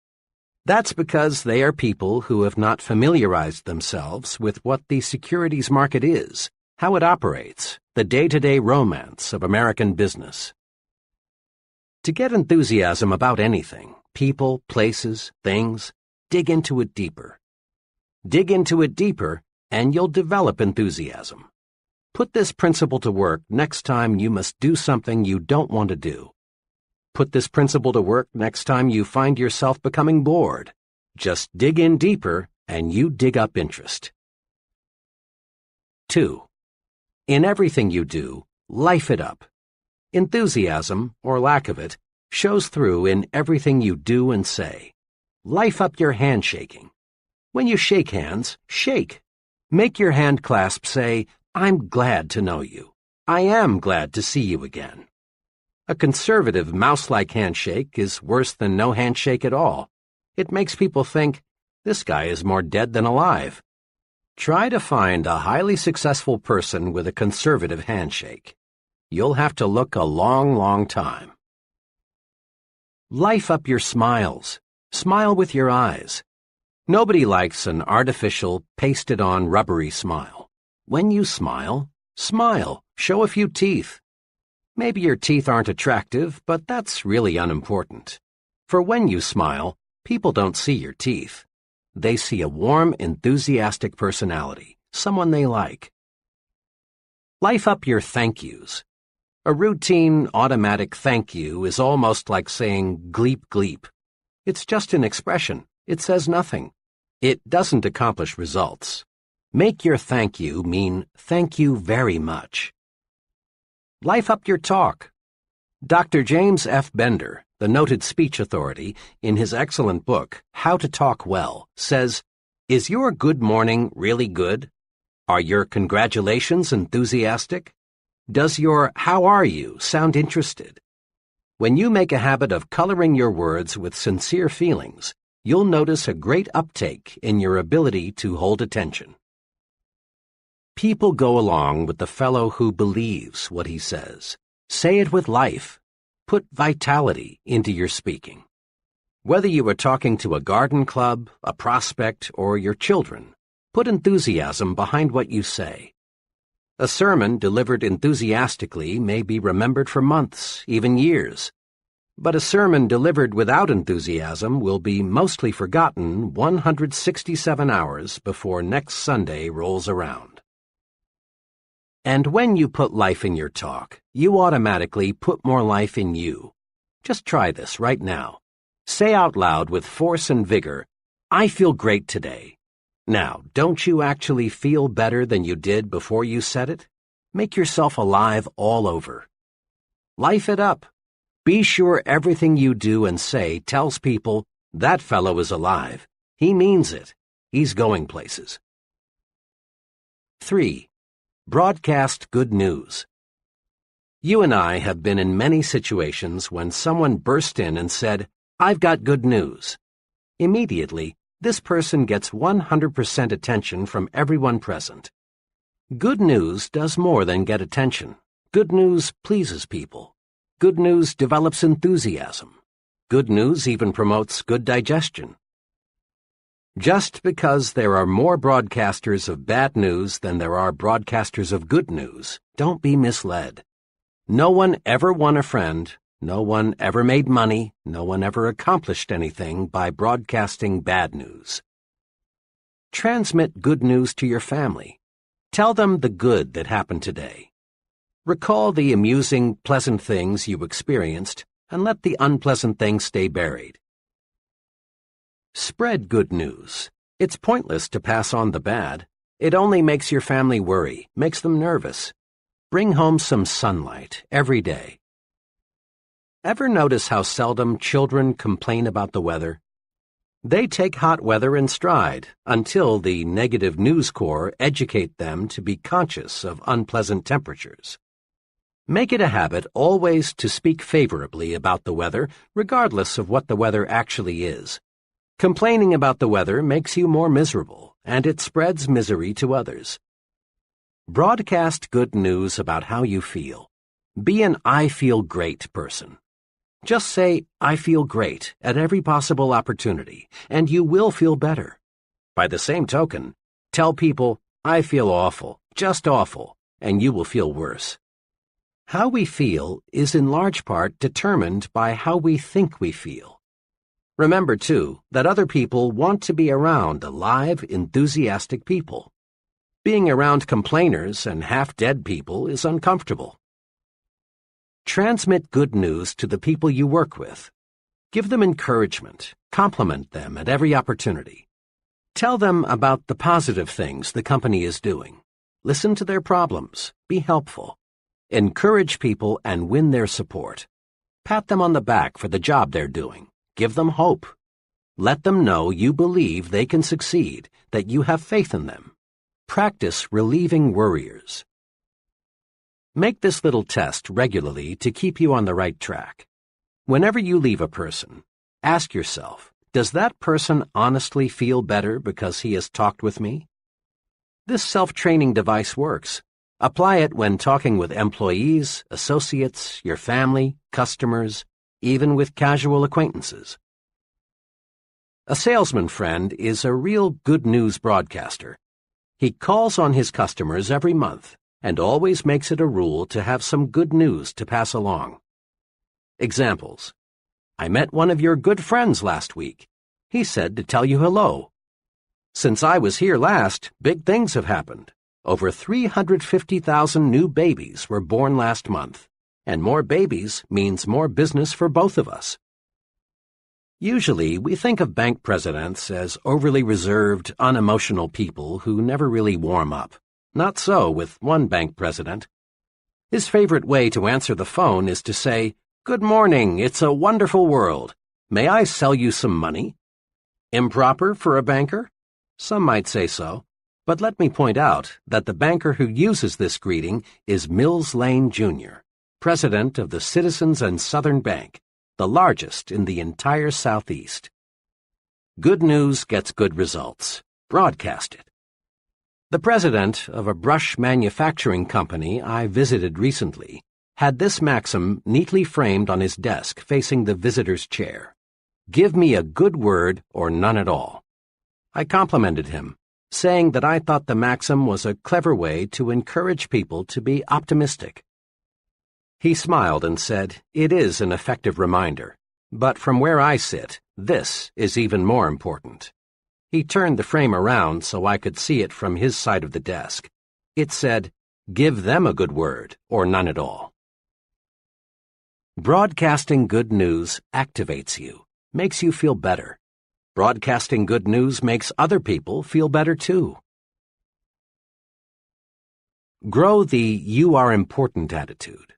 That's because they are people who have not familiarized themselves with what the securities market is, how it operates, the day-to-day romance of American business. To get enthusiasm about anything, people, places, things, dig into it deeper. Dig into it deeper, and you'll develop enthusiasm. Put this principle to work next time you must do something you don't want to do. Put this principle to work next time you find yourself becoming bored. Just dig in deeper, and you dig up interest. 2. In everything you do, life it up. Enthusiasm, or lack of it, shows through in everything you do and say. Life up your handshaking. When you shake hands, shake. Make your hand clasp say, "I'm glad to know you. I am glad to see you again." A conservative mouse-like handshake is worse than no handshake at all. It makes people think, this guy is more dead than alive. Try to find a highly successful person with a conservative handshake. You'll have to look a long, long time. Life up your smiles. Smile with your eyes. Nobody likes an artificial, pasted-on rubbery smile. When you smile, smile. Show a few teeth. Maybe your teeth aren't attractive, but that's really unimportant. For when you smile, people don't see your teeth. They see a warm, enthusiastic personality, someone they like. Life up your thank yous. A routine, automatic thank you is almost like saying gleep gleep. It's just an expression. It says nothing. It doesn't accomplish results. Make your thank you mean thank you very much. Life up your talk. Dr. James F. Bender, the noted speech authority, in his excellent book, How to Talk Well, says, Is your good morning really good? Are your congratulations enthusiastic? Does your how are you sound interested? When you make a habit of coloring your words with sincere feelings, you'll notice a great uptake in your ability to hold attention. People go along with the fellow who believes what he says. Say it with life. Put vitality into your speaking. Whether you are talking to a garden club, a prospect, or your children, put enthusiasm behind what you say. A sermon delivered enthusiastically may be remembered for months, even years. But a sermon delivered without enthusiasm will be mostly forgotten 167 hours before next Sunday rolls around. And when you put life in your talk, you automatically put more life in you. Just try this right now. Say out loud with force and vigor, "I feel great today." Now, don't you actually feel better than you did before you said it? Make yourself alive all over. Life it up. Be sure everything you do and say tells people, "That fellow is alive. He means it. He's going places." 3. Broadcast good news. You and I have been in many situations when someone burst in and said, "I've got good news." Immediately, this person gets 100% attention from everyone present. Good news does more than get attention. Good news pleases people. Good news develops enthusiasm. Good news even promotes good digestion. Just because there are more broadcasters of bad news than there are broadcasters of good news, don't be misled. No one ever won a friend. No one ever made money, no one ever accomplished anything by broadcasting bad news. Transmit good news to your family. Tell them the good that happened today. Recall the amusing, pleasant things you experienced and let the unpleasant things stay buried. Spread good news. It's pointless to pass on the bad. It only makes your family worry, makes them nervous. Bring home some sunlight every day. Ever notice how seldom children complain about the weather? They take hot weather in stride until the negative news corps educate them to be conscious of unpleasant temperatures. Make it a habit always to speak favorably about the weather, regardless of what the weather actually is. Complaining about the weather makes you more miserable, and it spreads misery to others. Broadcast good news about how you feel. Be an "I feel great" person. Just say, "I feel great" at every possible opportunity, and you will feel better. By the same token, tell people, "I feel awful, just awful," and you will feel worse. How we feel is in large part determined by how we think we feel. Remember, too, that other people want to be around alive, enthusiastic people. Being around complainers and half-dead people is uncomfortable. Transmit good news to the people you work with. Give them encouragement. Compliment them at every opportunity. Tell them about the positive things the company is doing. Listen to their problems. Be helpful. Encourage people and win their support. Pat them on the back for the job they're doing. Give them hope. Let them know you believe they can succeed, that you have faith in them. Practice relieving worriers. Make this little test regularly to keep you on the right track. Whenever you leave a person, ask yourself, does that person honestly feel better because he has talked with me? This self-training device works. Apply it when talking with employees, associates, your family, customers, even with casual acquaintances. A salesman friend is a real good news broadcaster. He calls on his customers every month and always makes it a rule to have some good news to pass along. Examples. I met one of your good friends last week. He said to tell you hello. Since I was here last, big things have happened. Over 350,000 new babies were born last month, and more babies means more business for both of us. Usually, we think of bank presidents as overly reserved, unemotional people who never really warm up. Not so with one bank president. His favorite way to answer the phone is to say, "Good morning, it's a wonderful world. May I sell you some money?" Improper for a banker? Some might say so, but let me point out that the banker who uses this greeting is Mills Lane, Jr., president of the Citizens and Southern Bank, the largest in the entire Southeast. Good news gets good results. Broadcast it. The president of a brush manufacturing company I visited recently had this maxim neatly framed on his desk facing the visitor's chair. Give me a good word or none at all. I complimented him, saying that I thought the maxim was a clever way to encourage people to be optimistic. He smiled and said, "It is an effective reminder, but from where I sit, this is even more important." He turned the frame around so I could see it from his side of the desk. It said, "Give them a good word, or none at all." Broadcasting good news activates you, makes you feel better. Broadcasting good news makes other people feel better too. Grow the "you are important" attitude.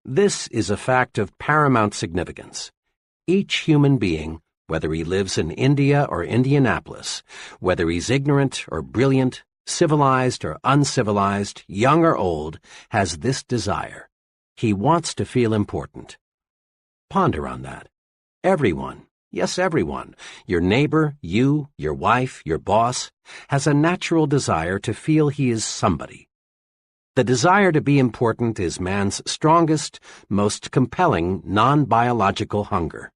This is a fact of paramount significance. Each human being, whether he lives in India or Indianapolis, whether he's ignorant or brilliant, civilized or uncivilized, young or old, has this desire. He wants to feel important. Ponder on that. Everyone, yes, everyone, your neighbor, you, your wife, your boss, has a natural desire to feel he is somebody. The desire to be important is man's strongest, most compelling non-biological hunger.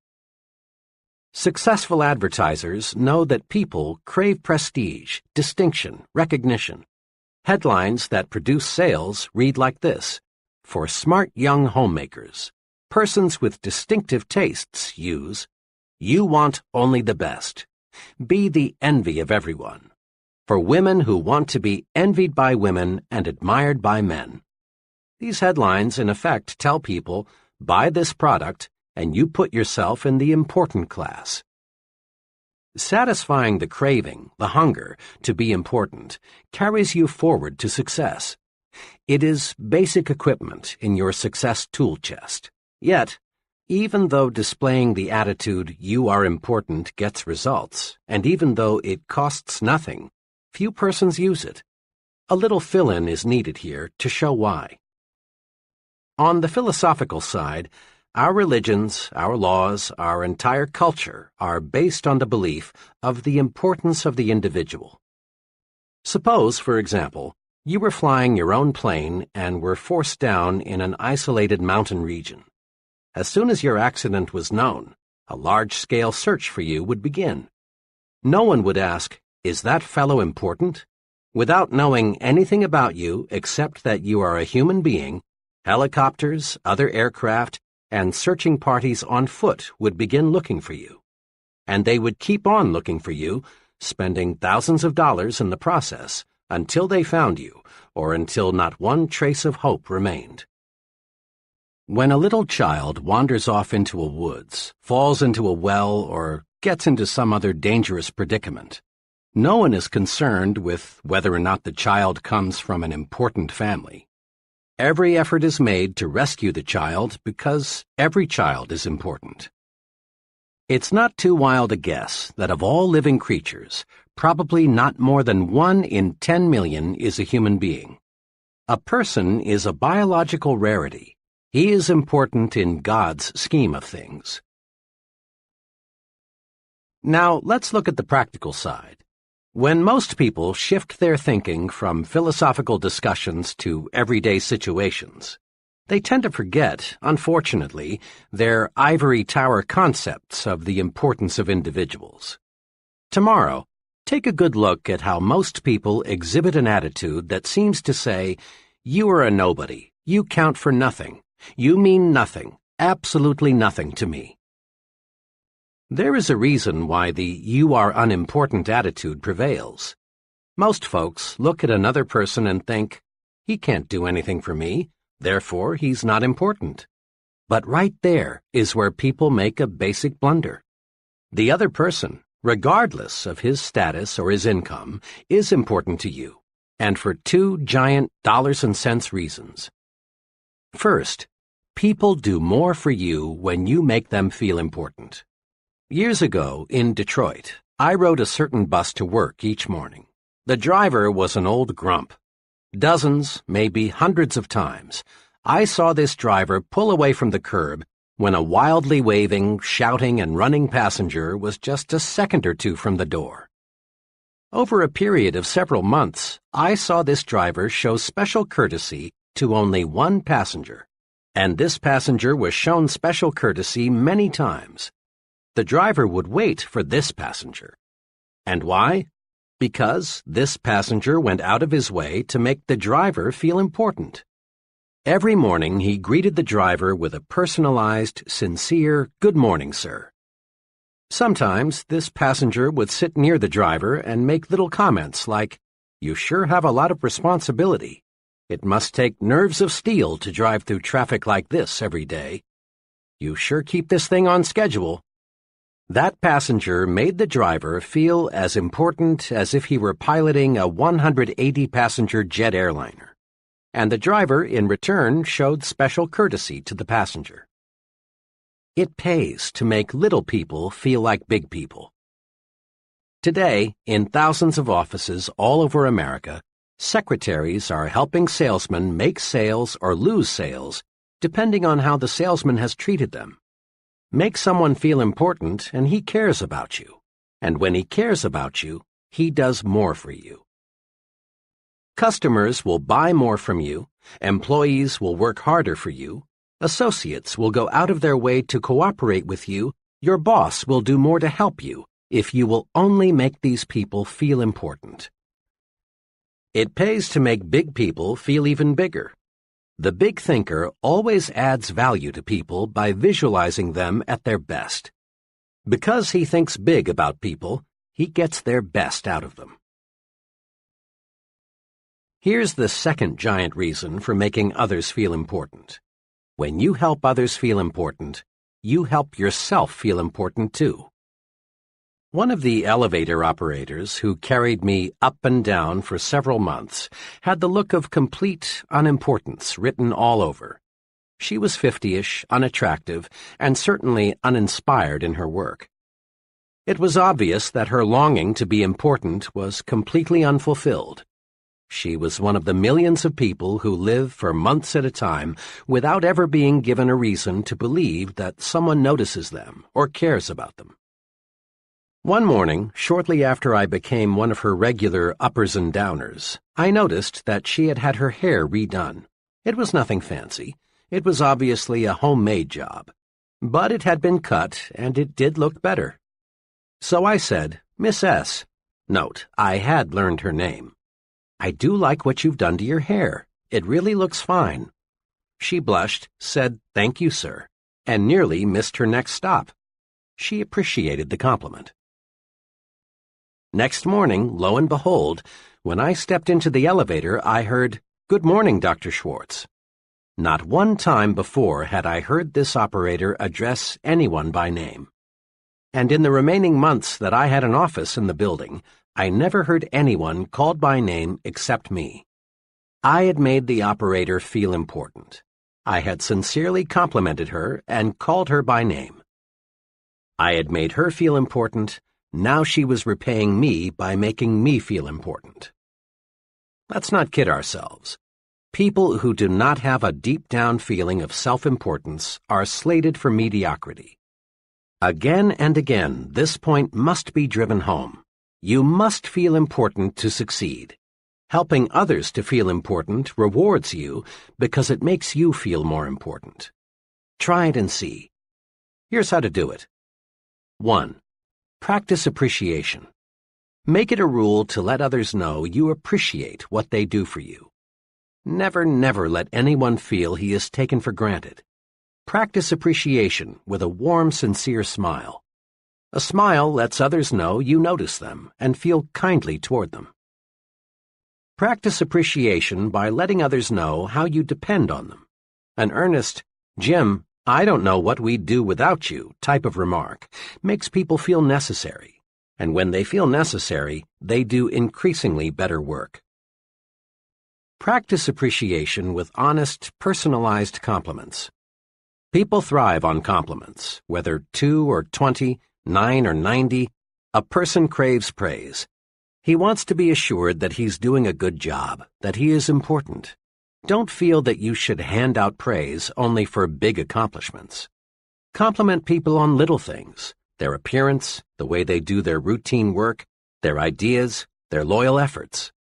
Successful advertisers know that people crave prestige, distinction, recognition. Headlines that produce sales read like this: "For smart young homemakers, persons with distinctive tastes use, you want only the best. Be the envy of everyone. For women who want to be envied by women and admired by men." These headlines, in effect, tell people, buy this product, and you put yourself in the important class. Satisfying the craving, the hunger, to be important, carries you forward to success. It is basic equipment in your success tool chest. Yet, even though displaying the attitude "you are important" gets results, and even though it costs nothing, few persons use it. A little fill-in is needed here to show why. On the philosophical side, our religions, our laws, our entire culture are based on the belief of the importance of the individual. Suppose, for example, you were flying your own plane and were forced down in an isolated mountain region. As soon as your accident was known, a large-scale search for you would begin. No one would ask, "Is that fellow important?" Without knowing anything about you except that you are a human being, helicopters, other aircraft, and searching parties on foot would begin looking for you. And they would keep on looking for you, spending thousands of dollars in the process, until they found you, or until not one trace of hope remained. When a little child wanders off into a woods, falls into a well, or gets into some other dangerous predicament, no one is concerned with whether or not the child comes from an important family. Every effort is made to rescue the child because every child is important. It's not too wild a guess that of all living creatures, probably not more than 1 in 10 million is a human being. A person is a biological rarity. He is important in God's scheme of things. Now, let's look at the practical side. When most people shift their thinking from philosophical discussions to everyday situations, they tend to forget, unfortunately, their ivory tower concepts of the importance of individuals. Tomorrow, take a good look at how most people exhibit an attitude that seems to say, "You are a nobody, you count for nothing, you mean nothing, absolutely nothing to me." There is a reason why the "you are unimportant" attitude prevails. Most folks look at another person and think, "He can't do anything for me, therefore he's not important." But right there is where people make a basic blunder. The other person, regardless of his status or his income, is important to you, and for 2 giant dollars and cents reasons. First, people do more for you when you make them feel important. Years ago, in Detroit, I rode a certain bus to work each morning. The driver was an old grump. Dozens, maybe hundreds of times, I saw this driver pull away from the curb when a wildly waving, shouting, and running passenger was just a second or two from the door. Over a period of several months, I saw this driver show special courtesy to only one passenger, and this passenger was shown special courtesy many times. The driver would wait for this passenger. And why? Because this passenger went out of his way to make the driver feel important. Every morning he greeted the driver with a personalized, sincere, "Good morning, sir." Sometimes this passenger would sit near the driver and make little comments like, "You sure have a lot of responsibility. It must take nerves of steel to drive through traffic like this every day. You sure keep this thing on schedule." That passenger made the driver feel as important as if he were piloting a 180-passenger jet airliner, and the driver, in return, showed special courtesy to the passenger. It pays to make little people feel like big people. Today, in thousands of offices all over America, secretaries are helping salesmen make sales or lose sales, depending on how the salesman has treated them. Make someone feel important and he cares about you. And when he cares about you, he does more for you. Customers will buy more from you, employees will work harder for you, associates will go out of their way to cooperate with you, your boss will do more to help you if you will only make these people feel important. It pays to make big people feel even bigger. The big thinker always adds value to people by visualizing them at their best. Because he thinks big about people, he gets their best out of them. Here's the second giant reason for making others feel important. When you help others feel important, you help yourself feel important too. One of the elevator operators who carried me up and down for several months had the look of complete unimportance written all over. She was 50-ish, unattractive, and certainly uninspired in her work. It was obvious that her longing to be important was completely unfulfilled. She was one of the millions of people who live for months at a time without ever being given a reason to believe that someone notices them or cares about them. One morning, shortly after I became one of her regular uppers and downers, I noticed that she had had her hair redone. It was nothing fancy. It was obviously a homemade job. But it had been cut, and it did look better. So I said, "Miss S." Note, I had learned her name. "I do like what you've done to your hair. It really looks fine." She blushed, said, "Thank you, sir," and nearly missed her next stop. She appreciated the compliment. Next morning, lo and behold, when I stepped into the elevator, I heard, "Good morning, Dr. Schwartz." Not one time before had I heard this operator address anyone by name. And in the remaining months that I had an office in the building, I never heard anyone called by name except me. I had made the operator feel important. I had sincerely complimented her and called her by name. I had made her feel important. Now she was repaying me by making me feel important. Let's not kid ourselves. People who do not have a deep-down feeling of self-importance are slated for mediocrity. Again and again, this point must be driven home. You must feel important to succeed. Helping others to feel important rewards you because it makes you feel more important. Try it and see. Here's how to do it. 1. Practice appreciation. Make it a rule to let others know you appreciate what they do for you. Never, never let anyone feel he is taken for granted. Practice appreciation with a warm, sincere smile. A smile lets others know you notice them and feel kindly toward them. Practice appreciation by letting others know how you depend on them. An earnest, "Jim, I don't know what we'd do without you" type of remark makes people feel necessary, and when they feel necessary, they do increasingly better work. Practice appreciation with honest, personalized compliments. People thrive on compliments, whether 2 or 20, 9 or 90. A person craves praise. He wants to be assured that he's doing a good job, that he is important. Don't feel that you should hand out praise only for big accomplishments. Compliment people on little things, their appearance, the way they do their routine work, their ideas, their loyal efforts.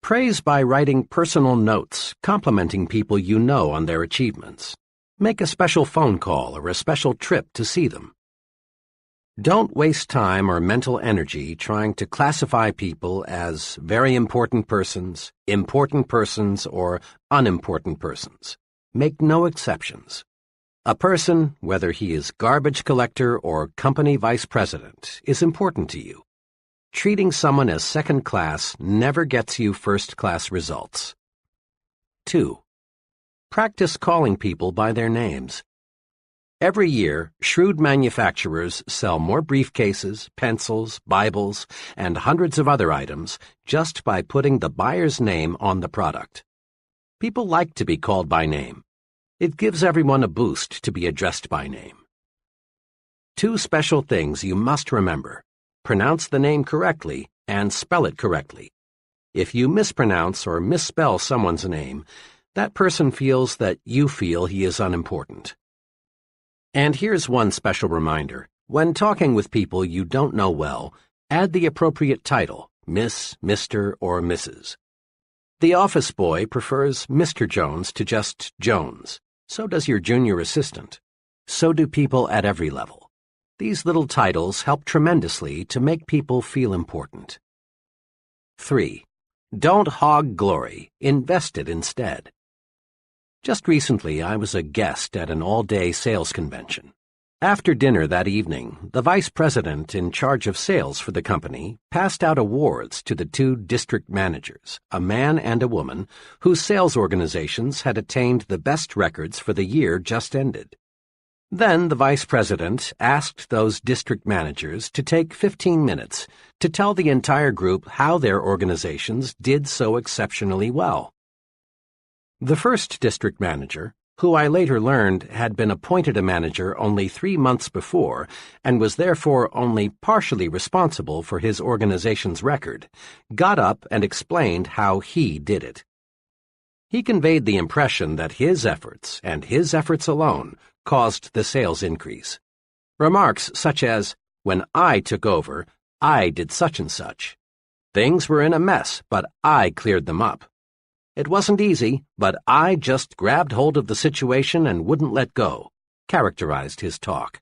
Praise by writing personal notes, complimenting people you know on their achievements. Make a special phone call or a special trip to see them. Don't waste time or mental energy trying to classify people as very important persons, or unimportant persons. Make no exceptions. A person, whether he is garbage collector or company vice president, is important to you. Treating someone as second class never gets you first-class results. 2. Practice calling people by their names. Every year, shrewd manufacturers sell more briefcases, pencils, Bibles, and hundreds of other items just by putting the buyer's name on the product. People like to be called by name. It gives everyone a boost to be addressed by name. 2 special things you must remember. Pronounce the name correctly and spell it correctly. If you mispronounce or misspell someone's name, that person feels that you feel he is unimportant. And here's one special reminder. When talking with people you don't know well, add the appropriate title, Miss, Mr., or Mrs. The office boy prefers Mr. Jones to just Jones. So does your junior assistant. So do people at every level. These little titles help tremendously to make people feel important. 3. Don't hog glory. Invest it instead. Just recently, I was a guest at an all-day sales convention. After dinner that evening, the vice president in charge of sales for the company passed out awards to the 2 district managers, a man and a woman, whose sales organizations had attained the best records for the year just ended. Then the vice president asked those district managers to take 15 minutes to tell the entire group how their organizations did so exceptionally well. The first district manager, who I later learned had been appointed a manager only 3 months before and was therefore only partially responsible for his organization's record, got up and explained how he did it. He conveyed the impression that his efforts, and his efforts alone, caused the sales increase. Remarks such as, "When I took over, I did such and such. Things were in a mess, but I cleared them up. It wasn't easy, but I just grabbed hold of the situation and wouldn't let go," characterized his talk.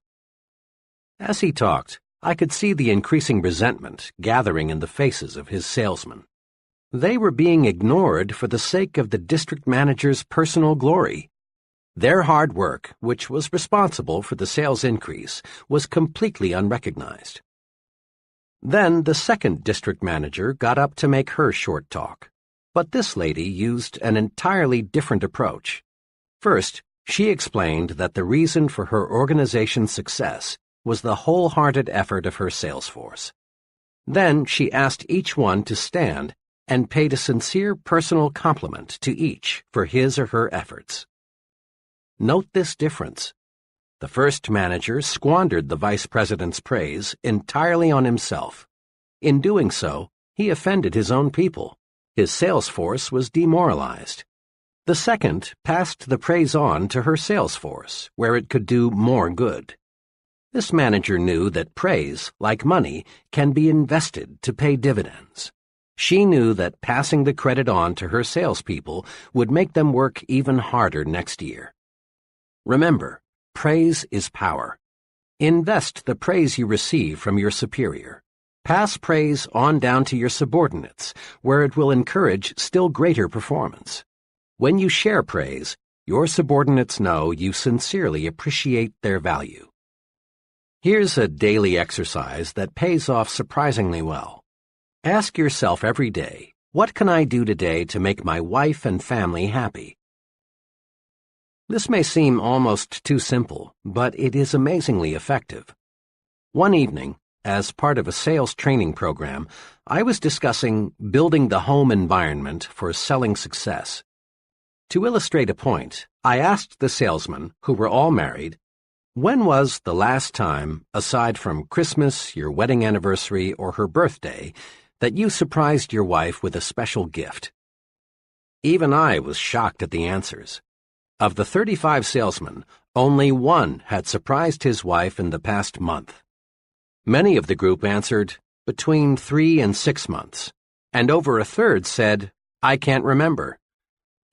As he talked, I could see the increasing resentment gathering in the faces of his salesmen. They were being ignored for the sake of the district manager's personal glory. Their hard work, which was responsible for the sales increase, was completely unrecognized. Then the second district manager got up to make her short talk. But this lady used an entirely different approach. First, she explained that the reason for her organization's success was the wholehearted effort of her sales force. Then she asked each one to stand and paid a sincere personal compliment to each for his or her efforts. Note this difference. The first manager squandered the vice president's praise entirely on himself. In doing so, he offended his own people. His sales force was demoralized. The second passed the praise on to her sales force, where it could do more good. This manager knew that praise, like money, can be invested to pay dividends. She knew that passing the credit on to her salespeople would make them work even harder next year. Remember, praise is power. Invest the praise you receive from your superior. Pass praise on down to your subordinates, where it will encourage still greater performance. When you share praise, your subordinates know you sincerely appreciate their value. Here's a daily exercise that pays off surprisingly well. Ask yourself every day, what can I do today to make my wife and family happy? This may seem almost too simple, but it is amazingly effective. One evening, as part of a sales training program, I was discussing building the home environment for selling success. To illustrate a point, I asked the salesmen, who were all married, When was the last time, aside from Christmas, your wedding anniversary, or her birthday, that you surprised your wife with a special gift? Even I was shocked at the answers. Of the 35 salesmen, only one had surprised his wife in the past month. Many of the group answered between 3 and 6 months, and over a third said, "I can't remember."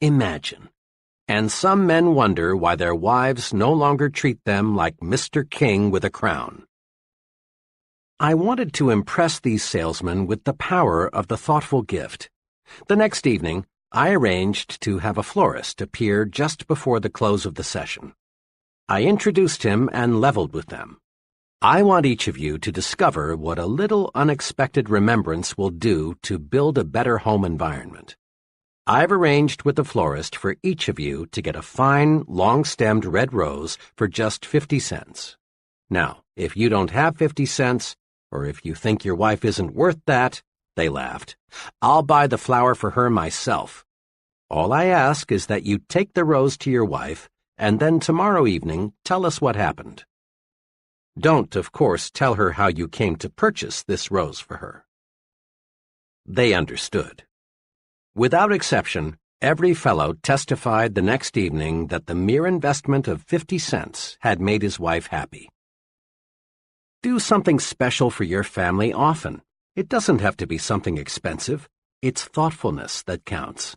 Imagine. And some men wonder why their wives no longer treat them like Mr. King with a crown. I wanted to impress these salesmen with the power of the thoughtful gift. The next evening, I arranged to have a florist appear just before the close of the session. I introduced him and leveled with them. I want each of you to discover what a little unexpected remembrance will do to build a better home environment. I've arranged with the florist for each of you to get a fine, long-stemmed red rose for just 50 cents. Now, if you don't have 50 cents, or if you think your wife isn't worth that, they laughed, I'll buy the flower for her myself. All I ask is that you take the rose to your wife, and then tomorrow evening tell us what happened. Don't, of course, tell her how you came to purchase this rose for her. They understood. Without exception, every fellow testified the next evening that the mere investment of 50 cents had made his wife happy. Do something special for your family often. It doesn't have to be something expensive. It's thoughtfulness that counts.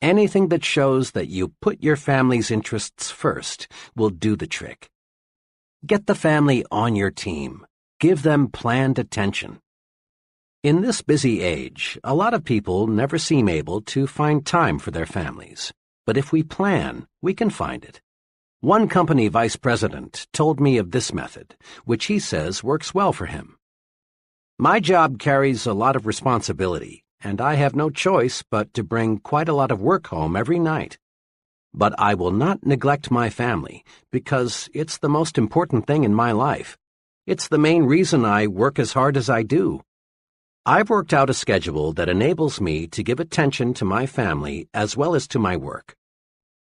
Anything that shows that you put your family's interests first will do the trick. Get the family on your team. Give them planned attention. In this busy age, a lot of people never seem able to find time for their families. But if we plan, we can find it. One company vice president told me of this method, which he says works well for him. My job carries a lot of responsibility, and I have no choice but to bring quite a lot of work home every night. But I will not neglect my family, because it's the most important thing in my life. It's the main reason I work as hard as I do. I've worked out a schedule that enables me to give attention to my family as well as to my work.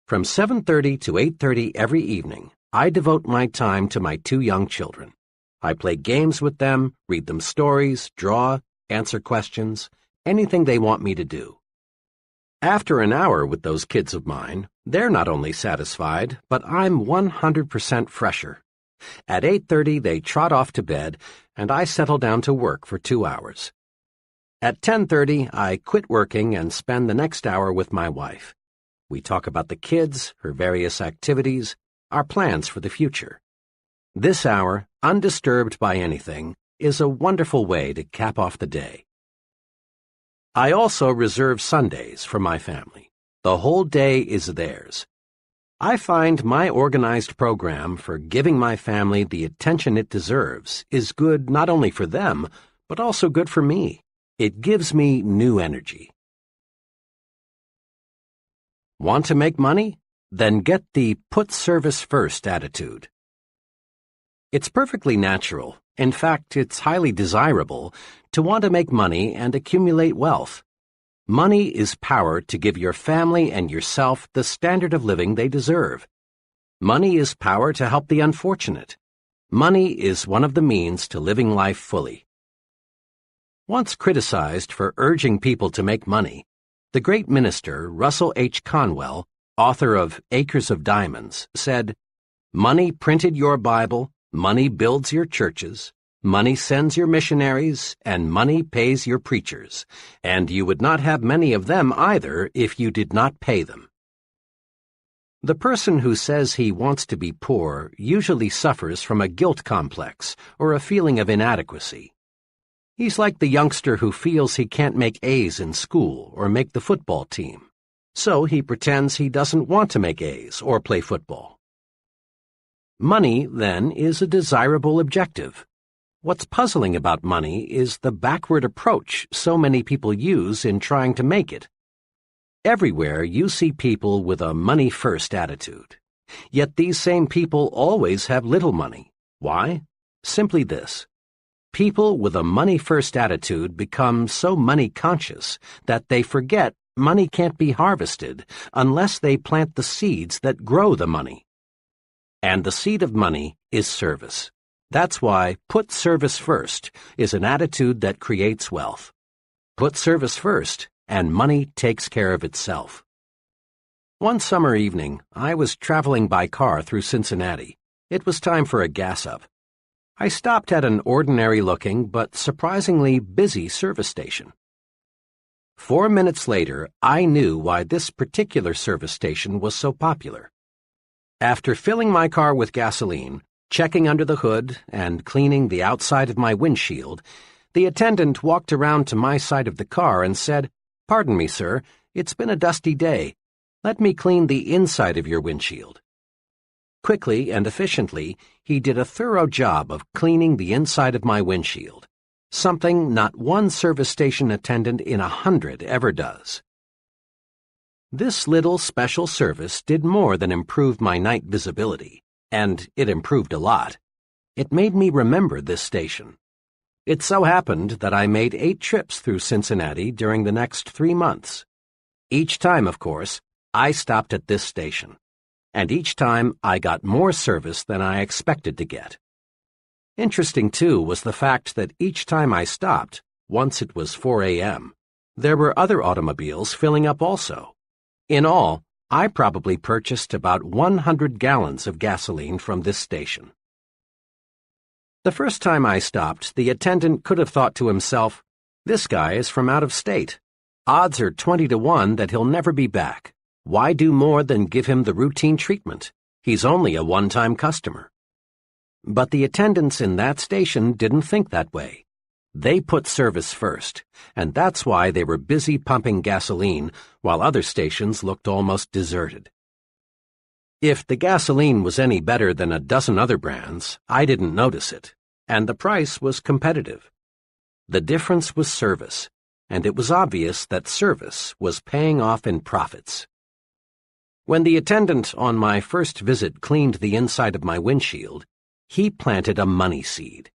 From 7:30 to 8:30 every evening, I devote my time to my 2 young children. I play games with them, read them stories, draw, answer questions, anything they want me to do. After an hour with those kids of mine, they're not only satisfied, but I'm 100% fresher. At 8:30, they trot off to bed, and I settle down to work for 2 hours. At 10:30, I quit working and spend the next hour with my wife. We talk about the kids, her various activities, our plans for the future. This hour, undisturbed by anything, is a wonderful way to cap off the day. I also reserve Sundays for my family. The whole day is theirs. I find my organized program for giving my family the attention it deserves is good not only for them, but also good for me. It gives me new energy. Want to make money? Then get the put service first attitude. It's perfectly natural, in fact, it's highly desirable, to want to make money and accumulate wealth. Money is power to give your family and yourself the standard of living they deserve. Money is power to help the unfortunate. Money is one of the means to living life fully. Once criticized for urging people to make money, the great minister Russell H. Conwell, author of Acres of Diamonds, said, "Money printed your Bible, money builds your churches, money sends your missionaries, and money pays your preachers, and you would not have many of them either if you did not pay them." The person who says he wants to be poor usually suffers from a guilt complex or a feeling of inadequacy. He's like the youngster who feels he can't make A's in school or make the football team, so he pretends he doesn't want to make A's or play football. Money, then, is a desirable objective. What's puzzling about money is the backward approach so many people use in trying to make it. Everywhere you see people with a money-first attitude. Yet these same people always have little money. Why? Simply this. People with a money-first attitude become so money-conscious that they forget money can't be harvested unless they plant the seeds that grow the money. And the seed of money is service. That's why put service first is an attitude that creates wealth. Put service first, and money takes care of itself. One summer evening, I was traveling by car through Cincinnati. It was time for a gas-up. I stopped at an ordinary-looking but surprisingly busy service station. 4 minutes later, I knew why this particular service station was so popular. After filling my car with gasoline, checking under the hood, and cleaning the outside of my windshield, the attendant walked around to my side of the car and said, "Pardon me, sir, it's been a dusty day. Let me clean the inside of your windshield." Quickly and efficiently, he did a thorough job of cleaning the inside of my windshield, something not one service station attendant in 100 ever does. This little special service did more than improve my night visibility, and it improved a lot. It made me remember this station. It so happened that I made 8 trips through Cincinnati during the next 3 months. Each time, of course, I stopped at this station, and each time I got more service than I expected to get. Interesting, too, was the fact that each time I stopped, once it was 4 a.m., there were other automobiles filling up also. In all, I probably purchased about 100 gallons of gasoline from this station. The first time I stopped, the attendant could have thought to himself, "This guy is from out of state. Odds are 20 to 1 that he'll never be back. Why do more than give him the routine treatment? He's only a one-time customer." But the attendants in that station didn't think that way. They put service first, and that's why they were busy pumping gasoline while other stations looked almost deserted. If the gasoline was any better than a dozen other brands, I didn't notice it, and the price was competitive. The difference was service, and it was obvious that service was paying off in profits. When the attendant on my first visit cleaned the inside of my windshield, he planted a money seed.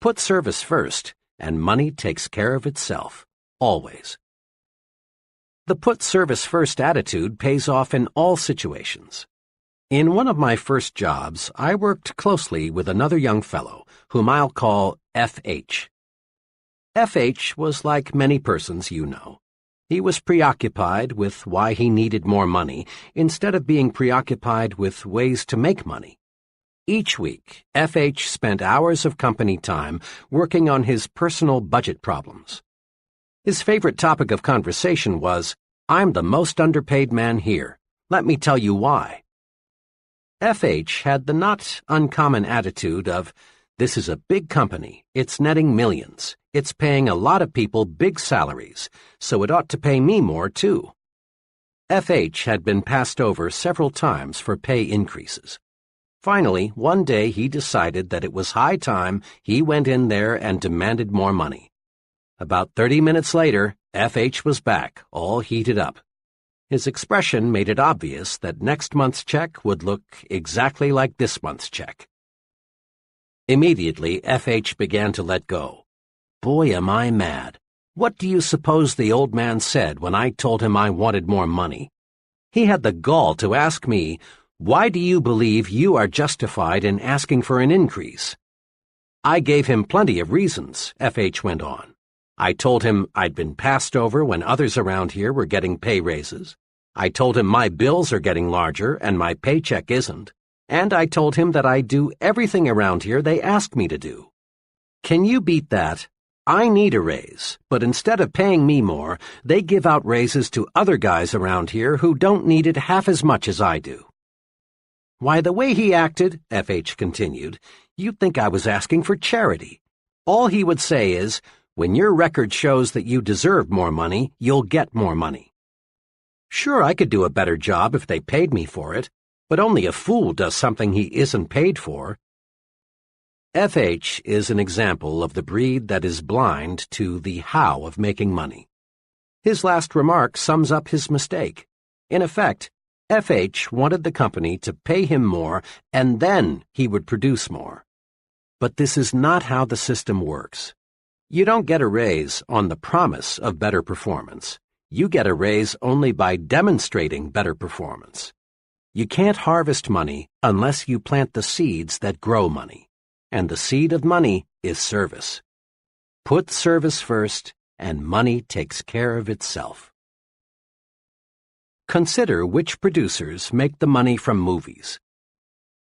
Put service first, and money takes care of itself, always. The put service first attitude pays off in all situations. In one of my first jobs, I worked closely with another young fellow, whom I'll call F.H. F.H. was like many persons you know. He was preoccupied with why he needed more money instead of being preoccupied with ways to make money. Each week, F.H. spent hours of company time working on his personal budget problems. His favorite topic of conversation was, "I'm the most underpaid man here. Let me tell you why." F.H. had the not uncommon attitude of, "This is a big company. It's netting millions. It's paying a lot of people big salaries, so it ought to pay me more, too." F.H. had been passed over several times for pay increases. Finally, one day he decided that it was high time he went in there and demanded more money. About 30 minutes later, F.H. was back, all heated up. His expression made it obvious that next month's check would look exactly like this month's check. Immediately, F.H. began to let go. Boy, am I mad. What do you suppose the old man said when I told him I wanted more money? He had the gall to ask me, "Why do you believe you are justified in asking for an increase?" I gave him plenty of reasons, F.H. went on. I told him I'd been passed over when others around here were getting pay raises. I told him my bills are getting larger and my paycheck isn't. And I told him that I do everything around here they ask me to do. Can you beat that? I need a raise, but instead of paying me more, they give out raises to other guys around here who don't need it half as much as I do. Why, the way he acted, F.H. continued, you'd think I was asking for charity. All he would say is, "When your record shows that you deserve more money, you'll get more money." Sure, I could do a better job if they paid me for it, but only a fool does something he isn't paid for. F.H. is an example of the breed that is blind to the how of making money. His last remark sums up his mistake. In effect, F.H. wanted the company to pay him more, and then he would produce more. But this is not how the system works. You don't get a raise on the promise of better performance. You get a raise only by demonstrating better performance. You can't harvest money unless you plant the seeds that grow money. And the seed of money is service. Put service first, and money takes care of itself. Consider which producers make the money from movies.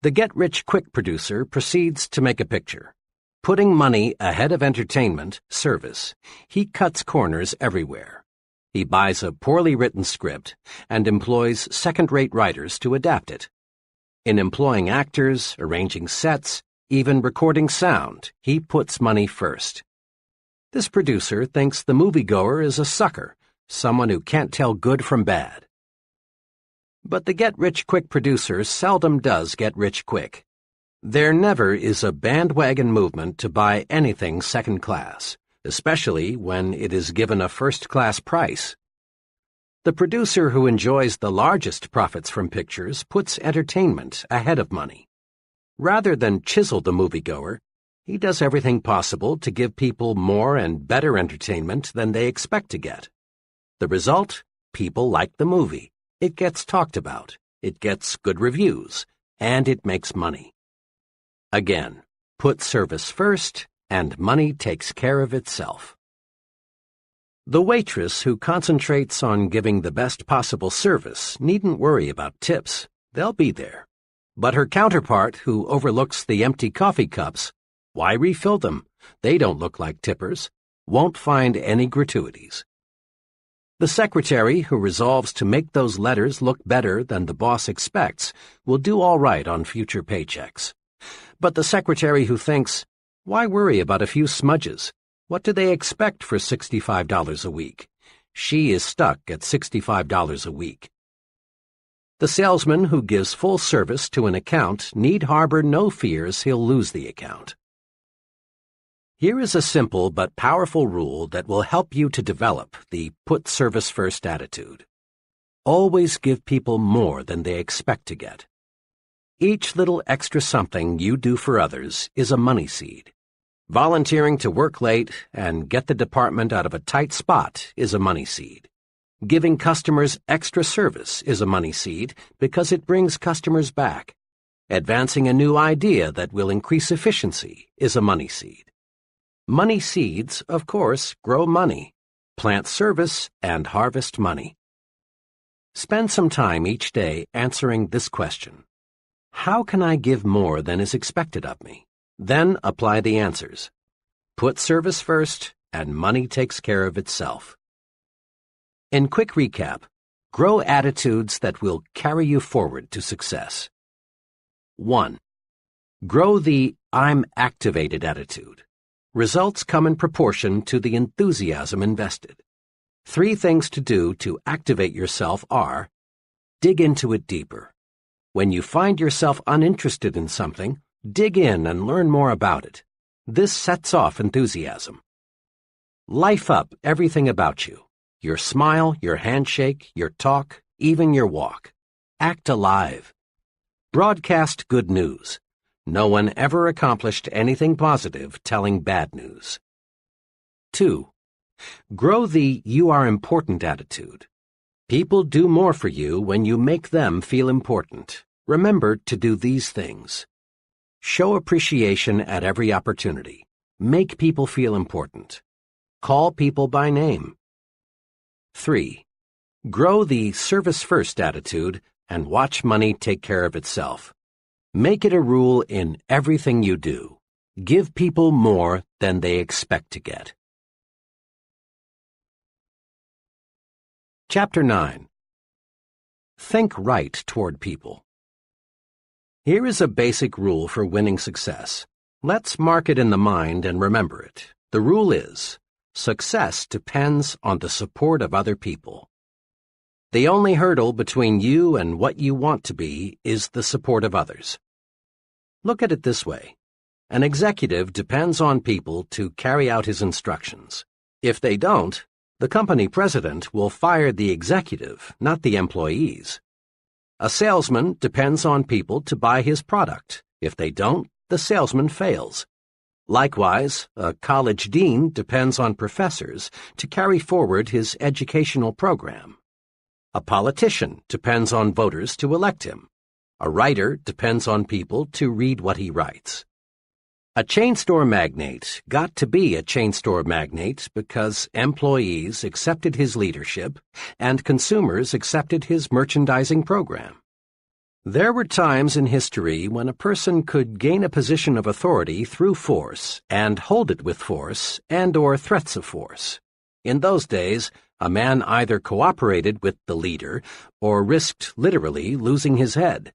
The get-rich-quick producer proceeds to make a picture. Putting money ahead of entertainment, service, he cuts corners everywhere. He buys a poorly written script and employs second-rate writers to adapt it. In employing actors, arranging sets, even recording sound, he puts money first. This producer thinks the moviegoer is a sucker, someone who can't tell good from bad. But the get-rich-quick producer seldom does get rich quick. There never is a bandwagon movement to buy anything second class, especially when it is given a first-class price. The producer who enjoys the largest profits from pictures puts entertainment ahead of money. Rather than chisel the moviegoer, he does everything possible to give people more and better entertainment than they expect to get. The result? People like the movie. It gets talked about, it gets good reviews, and it makes money. Again, put service first, and money takes care of itself. The waitress who concentrates on giving the best possible service needn't worry about tips. They'll be there. But her counterpart who overlooks the empty coffee cups, why refill them? They don't look like tippers, won't find any gratuities. The secretary who resolves to make those letters look better than the boss expects will do all right on future paychecks. But the secretary who thinks, why worry about a few smudges? What do they expect for $65 a week? She is stuck at $65 a week. The salesman who gives full service to an account need harbor no fears he'll lose the account. Here is a simple but powerful rule that will help you to develop the put service first attitude. Always give people more than they expect to get. Each little extra something you do for others is a money seed. Volunteering to work late and get the department out of a tight spot is a money seed. Giving customers extra service is a money seed because it brings customers back. Advancing a new idea that will increase efficiency is a money seed. Money seeds, of course, grow money. Plant service and harvest money. Spend some time each day answering this question. How can I give more than is expected of me? Then apply the answers. Put service first, and money takes care of itself. In quick recap, grow attitudes that will carry you forward to success. 1. Grow the I'm activated attitude. Results come in proportion to the enthusiasm invested. 3 things to do to activate yourself are: dig into it deeper. When you find yourself uninterested in something, dig in and learn more about it. This sets off enthusiasm. Life up everything about you. Your smile, your handshake, your talk, even your walk. Act alive. Broadcast good news. No one ever accomplished anything positive telling bad news. 2. Grow the you are important attitude. People do more for you when you make them feel important. Remember to do these things. Show appreciation at every opportunity. Make people feel important. Call people by name. 3. Grow the service-first attitude and watch money take care of itself. Make it a rule in everything you do. Give people more than they expect to get. Chapter 9. Think right toward people. Here is a basic rule for winning success. Let's mark it in the mind and remember it. The rule is, success depends on the support of other people. The only hurdle between you and what you want to be is the support of others. Look at it this way. An executive depends on people to carry out his instructions. If they don't, the company president will fire the executive, not the employees. A salesman depends on people to buy his product. If they don't, the salesman fails. Likewise, a college dean depends on professors to carry forward his educational program. A politician depends on voters to elect him. A writer depends on people to read what he writes. A chain store magnate got to be a chain store magnate because employees accepted his leadership and consumers accepted his merchandising program. There were times in history when a person could gain a position of authority through force and hold it with force and/or threats of force. In those days, a man either cooperated with the leader or risked literally losing his head.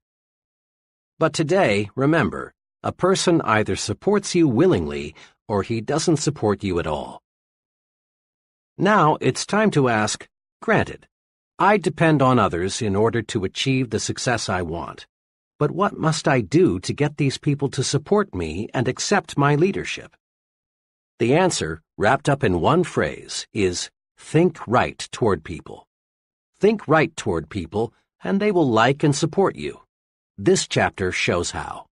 But today, remember, a person either supports you willingly or he doesn't support you at all. Now it's time to ask, granted, I depend on others in order to achieve the success I want. But what must I do to get these people to support me and accept my leadership? The answer, wrapped up in one phrase, is think right toward people. Think right toward people, and they will like and support you. This chapter shows how.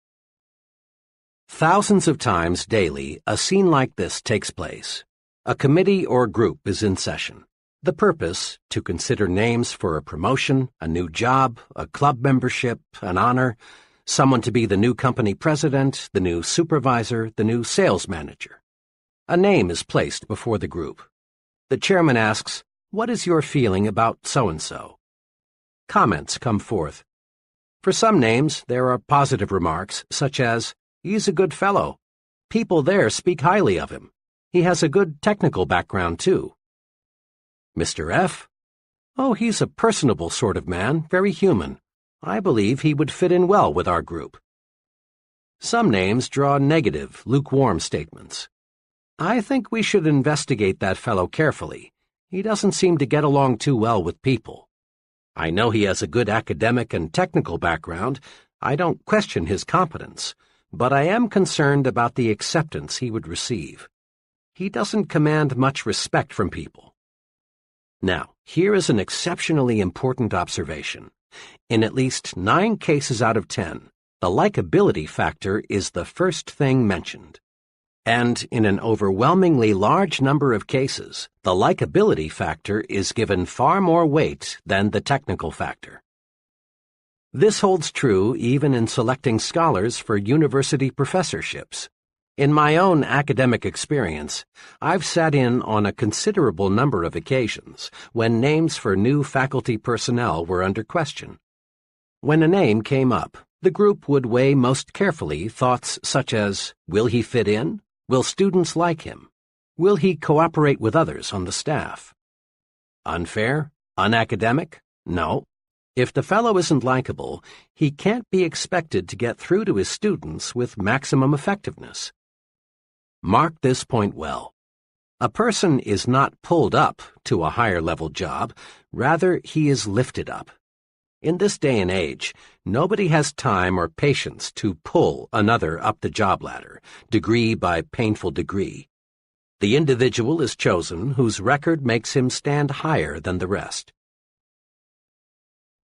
Thousands of times daily, a scene like this takes place. A committee or group is in session. The purpose, to consider names for a promotion, a new job, a club membership, an honor, someone to be the new company president, the new supervisor, the new sales manager. A name is placed before the group. The chairman asks, "What is your feeling about so-and-so?" Comments come forth. For some names, there are positive remarks, such as, "He's a good fellow. People there speak highly of him. He has a good technical background, too." Mr. F. "Oh, he's a personable sort of man, very human. I believe he would fit in well with our group." Some names draw negative, lukewarm statements. "I think we should investigate that fellow carefully. He doesn't seem to get along too well with people. I know he has a good academic and technical background. I don't question his competence, but I am concerned about the acceptance he would receive. He doesn't command much respect from people." Now, here is an exceptionally important observation. In at least 9 cases out of 10, the likability factor is the first thing mentioned. And in an overwhelmingly large number of cases, the likability factor is given far more weight than the technical factor. This holds true even in selecting scholars for university professorships. In my own academic experience, I've sat in on a considerable number of occasions when names for new faculty personnel were under question. When a name came up, the group would weigh most carefully thoughts such as, will he fit in? Will students like him? Will he cooperate with others on the staff? Unfair? Unacademic? No. If the fellow isn't likable, he can't be expected to get through to his students with maximum effectiveness. Mark this point well. A person is not pulled up to a higher-level job, rather he is lifted up. In this day and age, nobody has time or patience to pull another up the job ladder, degree by painful degree. The individual is chosen whose record makes him stand higher than the rest.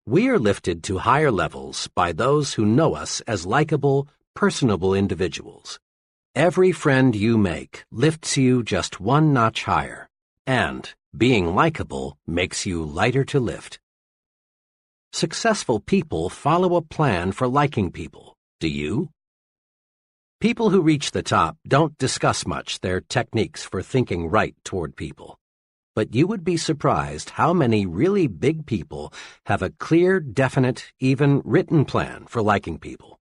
We are lifted to higher levels by those who know us as likable, personable individuals. Every friend you make lifts you just one notch higher, and being likable makes you lighter to lift. Successful people follow a plan for liking people. Do you? People who reach the top don't discuss much their techniques for thinking right toward people. But you would be surprised how many really big people have a clear, definite, even written plan for liking people.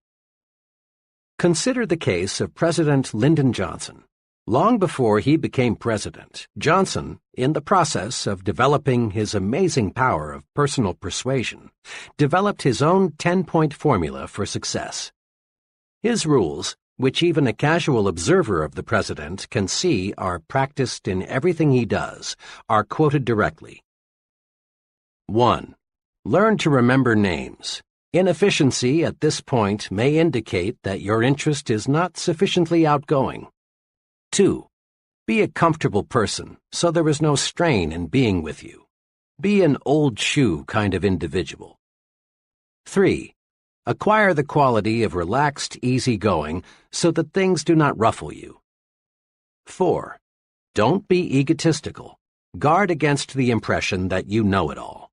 Consider the case of President Lyndon Johnson. Long before he became president, Johnson, in the process of developing his amazing power of personal persuasion, developed his own 10-point formula for success. His rules, which even a casual observer of the president can see are practiced in everything he does, are quoted directly. 1. Learn to remember names. Inefficiency at this point may indicate that your interest is not sufficiently outgoing. 2. Be a comfortable person, so there is no strain in being with you. Be an old shoe kind of individual. 3. Acquire the quality of relaxed, easygoing, so that things do not ruffle you. 4. Don't be egotistical. Guard against the impression that you know it all.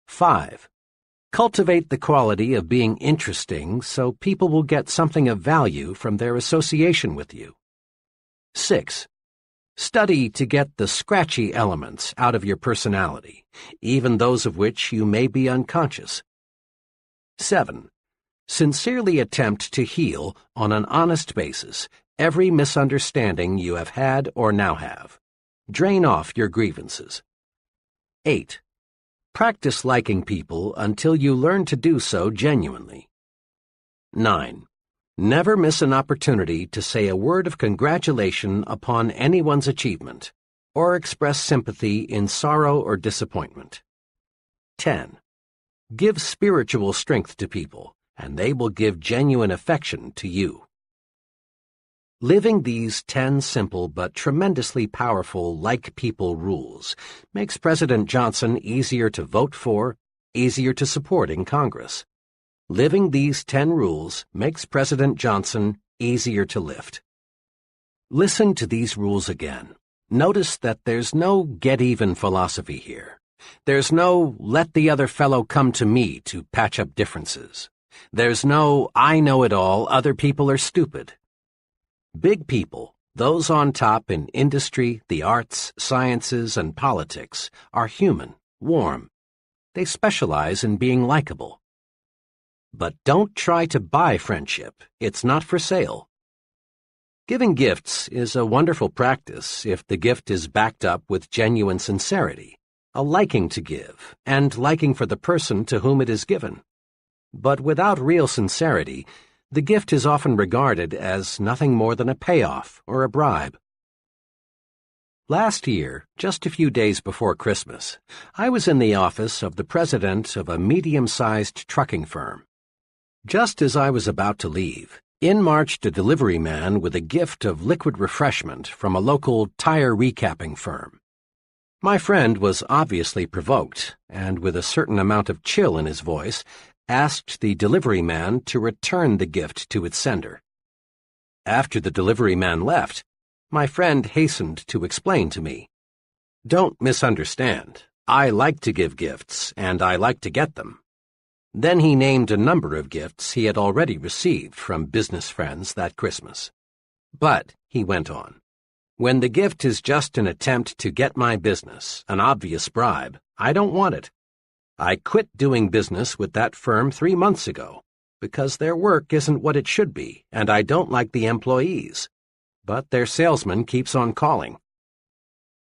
5. Cultivate the quality of being interesting so people will get something of value from their association with you. 6. Study to get the scratchy elements out of your personality, even those of which you may be unconscious. 7. Sincerely attempt to heal on an honest basis every misunderstanding you have had or now have. Drain off your grievances. 8. Practice liking people until you learn to do so genuinely. 9. Never miss an opportunity to say a word of congratulation upon anyone's achievement, or express sympathy in sorrow or disappointment. 10. Give spiritual strength to people, and they will give genuine affection to you. Living these 10 simple but tremendously powerful like people rules makes President Johnson easier to vote for, easier to support in Congress. Living these 10 rules makes President Johnson easier to lift. Listen to these rules again. Notice that there's no get-even philosophy here. There's no let the other fellow come to me to patch up differences. There's no I know it all, other people are stupid. Big people, those on top in industry, the arts, sciences, and politics, are human, warm. They specialize in being likable. But don't try to buy friendship. It's not for sale. Giving gifts is a wonderful practice if the gift is backed up with genuine sincerity, a liking to give, and liking for the person to whom it is given. But without real sincerity, the gift is often regarded as nothing more than a payoff or a bribe. Last year, just a few days before Christmas, I was in the office of the president of a medium-sized trucking firm. Just as I was about to leave, in marched a delivery man with a gift of liquid refreshment from a local tire recapping firm. My friend was obviously provoked, and with a certain amount of chill in his voice, asked the delivery man to return the gift to its sender. After the delivery man left, my friend hastened to explain to me, "Don't misunderstand. I like to give gifts, and I like to get them." Then he named a number of gifts he had already received from business friends that Christmas. "But," he went on, "when the gift is just an attempt to get my business, an obvious bribe, I don't want it. I quit doing business with that firm 3 months ago because their work isn't what it should be, and I don't like the employees. But their salesman keeps on calling.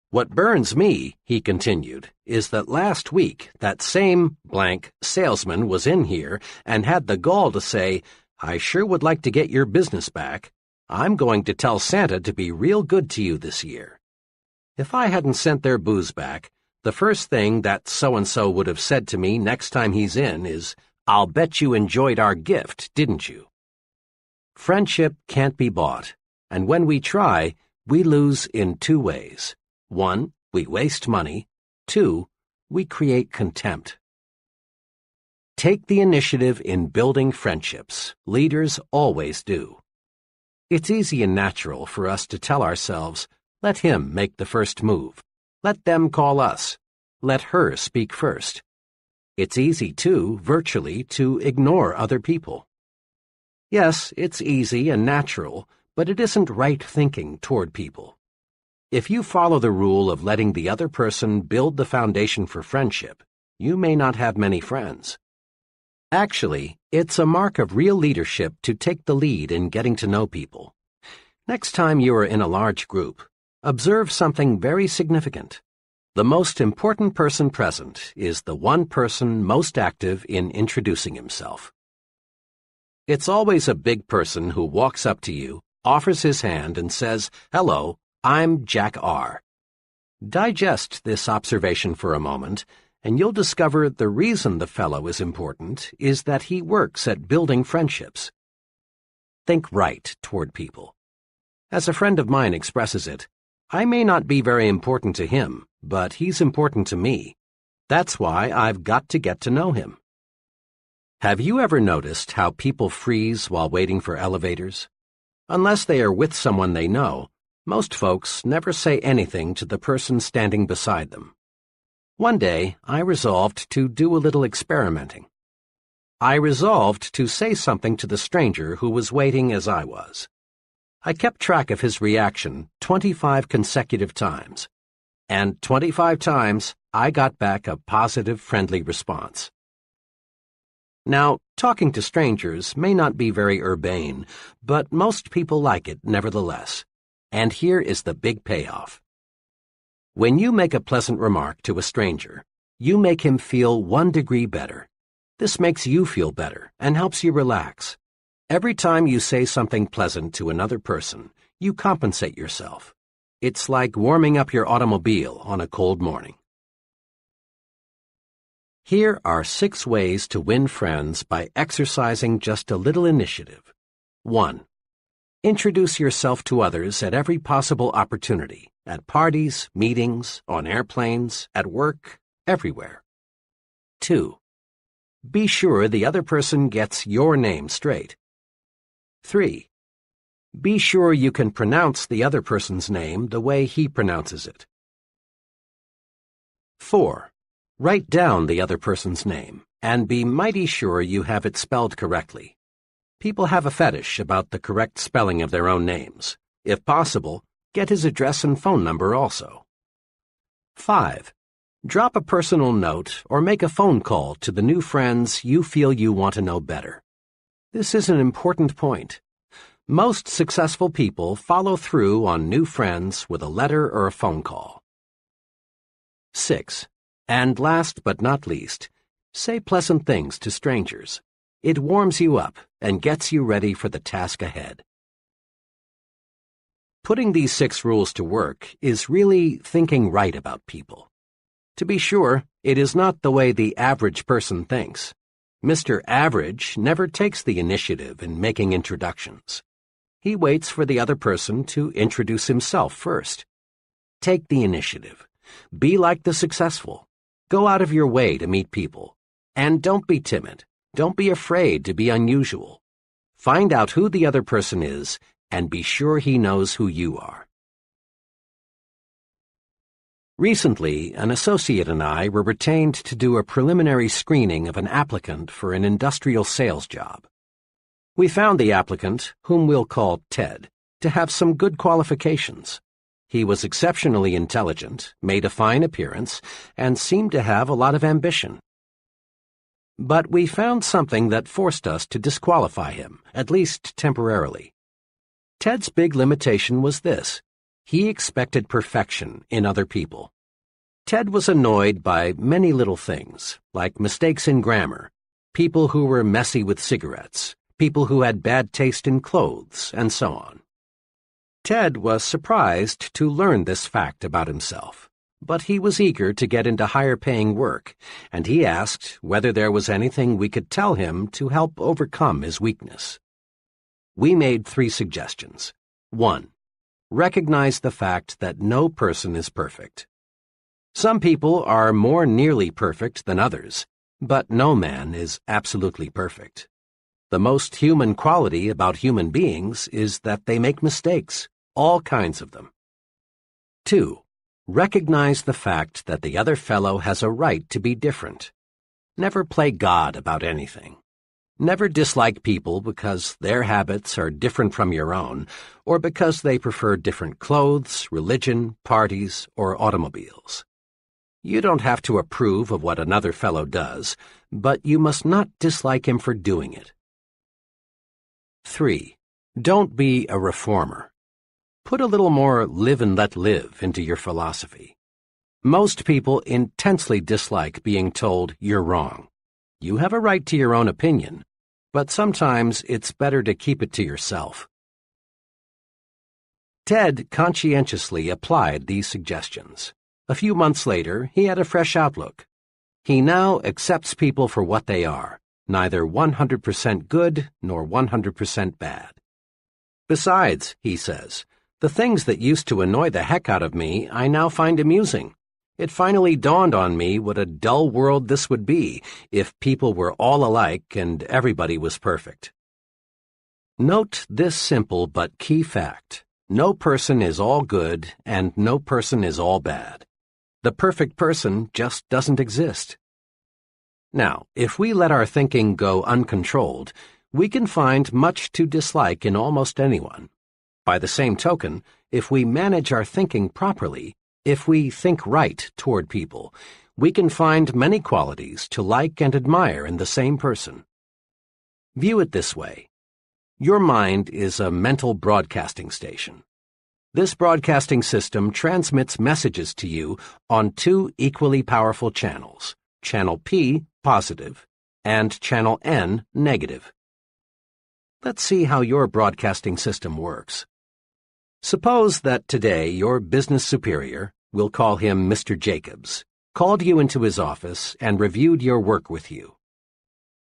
What burns me," he continued, "is that last week that same blank salesman was in here and had the gall to say, 'I sure would like to get your business back. I'm going to tell Santa to be real good to you this year.' If I hadn't sent their booze back, the first thing that so-and-so would have said to me next time he's in is, 'I'll bet you enjoyed our gift, didn't you?' Friendship can't be bought, and when we try, we lose in 2 ways. 1, we waste money. 2, we create contempt. Take the initiative in building friendships. Leaders always do. It's easy and natural for us to tell ourselves, let him make the first move. Let them call us. Let her speak first. It's easy, too, virtually, to ignore other people. Yes, it's easy and natural, but it isn't right thinking toward people. If you follow the rule of letting the other person build the foundation for friendship, you may not have many friends. Actually, it's a mark of real leadership to take the lead in getting to know people. Next time you are in a large group, observe something very significant. The most important person present is the one person most active in introducing himself. It's always a big person who walks up to you, offers his hand, and says, "Hello, I'm Jack R." Digest this observation for a moment, and you'll discover the reason the fellow is important is that he works at building friendships. Think right toward people. As a friend of mine expresses it, I may not be very important to him, but he's important to me. That's why I've got to get to know him. Have you ever noticed how people freeze while waiting for elevators? Unless they are with someone they know, most folks never say anything to the person standing beside them. One day, I resolved to do a little experimenting. I resolved to say something to the stranger who was waiting as I was. I kept track of his reaction 25 consecutive times, and 25 times I got back a positive, friendly response. Now, talking to strangers may not be very urbane, but most people like it nevertheless. And here is the big payoff. When you make a pleasant remark to a stranger, you make him feel 1 degree better. This makes you feel better and helps you relax. Every time you say something pleasant to another person, you compensate yourself. It's like warming up your automobile on a cold morning. Here are 6 ways to win friends by exercising just a little initiative. 1. Introduce yourself to others at every possible opportunity, at parties, meetings, on airplanes, at work, everywhere. 2. Be sure the other person gets your name straight. 3. Be sure you can pronounce the other person's name the way he pronounces it. 4. Write down the other person's name, and be mighty sure you have it spelled correctly. People have a fetish about the correct spelling of their own names. If possible, get his address and phone number also. 5. Drop a personal note or make a phone call to the new friends you feel you want to know better. This is an important point. Most successful people follow through on new friends with a letter or a phone call. 6. And last but not least, say pleasant things to strangers. It warms you up and gets you ready for the task ahead. Putting these 6 rules to work is really thinking right about people. To be sure, it is not the way the average person thinks. Mr. Average never takes the initiative in making introductions. He waits for the other person to introduce himself first. Take the initiative. Be like the successful. Go out of your way to meet people. And don't be timid. Don't be afraid to be unusual. Find out who the other person is and be sure he knows who you are. Recently, an associate and I were retained to do a preliminary screening of an applicant for an industrial sales job. We found the applicant, whom we'll call Ted, to have some good qualifications. He was exceptionally intelligent, made a fine appearance, and seemed to have a lot of ambition. But we found something that forced us to disqualify him, at least temporarily. Ted's big limitation was this: he expected perfection in other people. Ted was annoyed by many little things, like mistakes in grammar, people who were messy with cigarettes, people who had bad taste in clothes, and so on. Ted was surprised to learn this fact about himself, but he was eager to get into higher-paying work, and he asked whether there was anything we could tell him to help overcome his weakness. We made 3 suggestions. 1. Recognize the fact that no person is perfect. Some people are more nearly perfect than others, but no man is absolutely perfect. The most human quality about human beings is that they make mistakes, all kinds of them. 2. Recognize the fact that the other fellow has a right to be different. Never play God about anything. Never dislike people because their habits are different from your own, or because they prefer different clothes, religion, parties, or automobiles. You don't have to approve of what another fellow does, but you must not dislike him for doing it. 3. Don't be a reformer. Put a little more live and let live into your philosophy. Most people intensely dislike being told you're wrong. You have a right to your own opinion, but sometimes it's better to keep it to yourself. Ted conscientiously applied these suggestions. A few months later, he had a fresh outlook. He now accepts people for what they are, neither 100% good nor 100% bad. Besides, he says, the things that used to annoy the heck out of me I now find amusing. It finally dawned on me what a dull world this would be if people were all alike and everybody was perfect. Note this simple but key fact. No person is all good and no person is all bad. The perfect person just doesn't exist. Now, if we let our thinking go uncontrolled, we can find much to dislike in almost anyone. By the same token, if we manage our thinking properly, if we think right toward people, we can find many qualities to like and admire in the same person. View it this way. Your mind is a mental broadcasting station. This broadcasting system transmits messages to you on two equally powerful channels, Channel P, positive, and Channel N, negative. Let's see how your broadcasting system works. Suppose that today your business superior, we'll call him Mr. Jacobs, called you into his office and reviewed your work with you.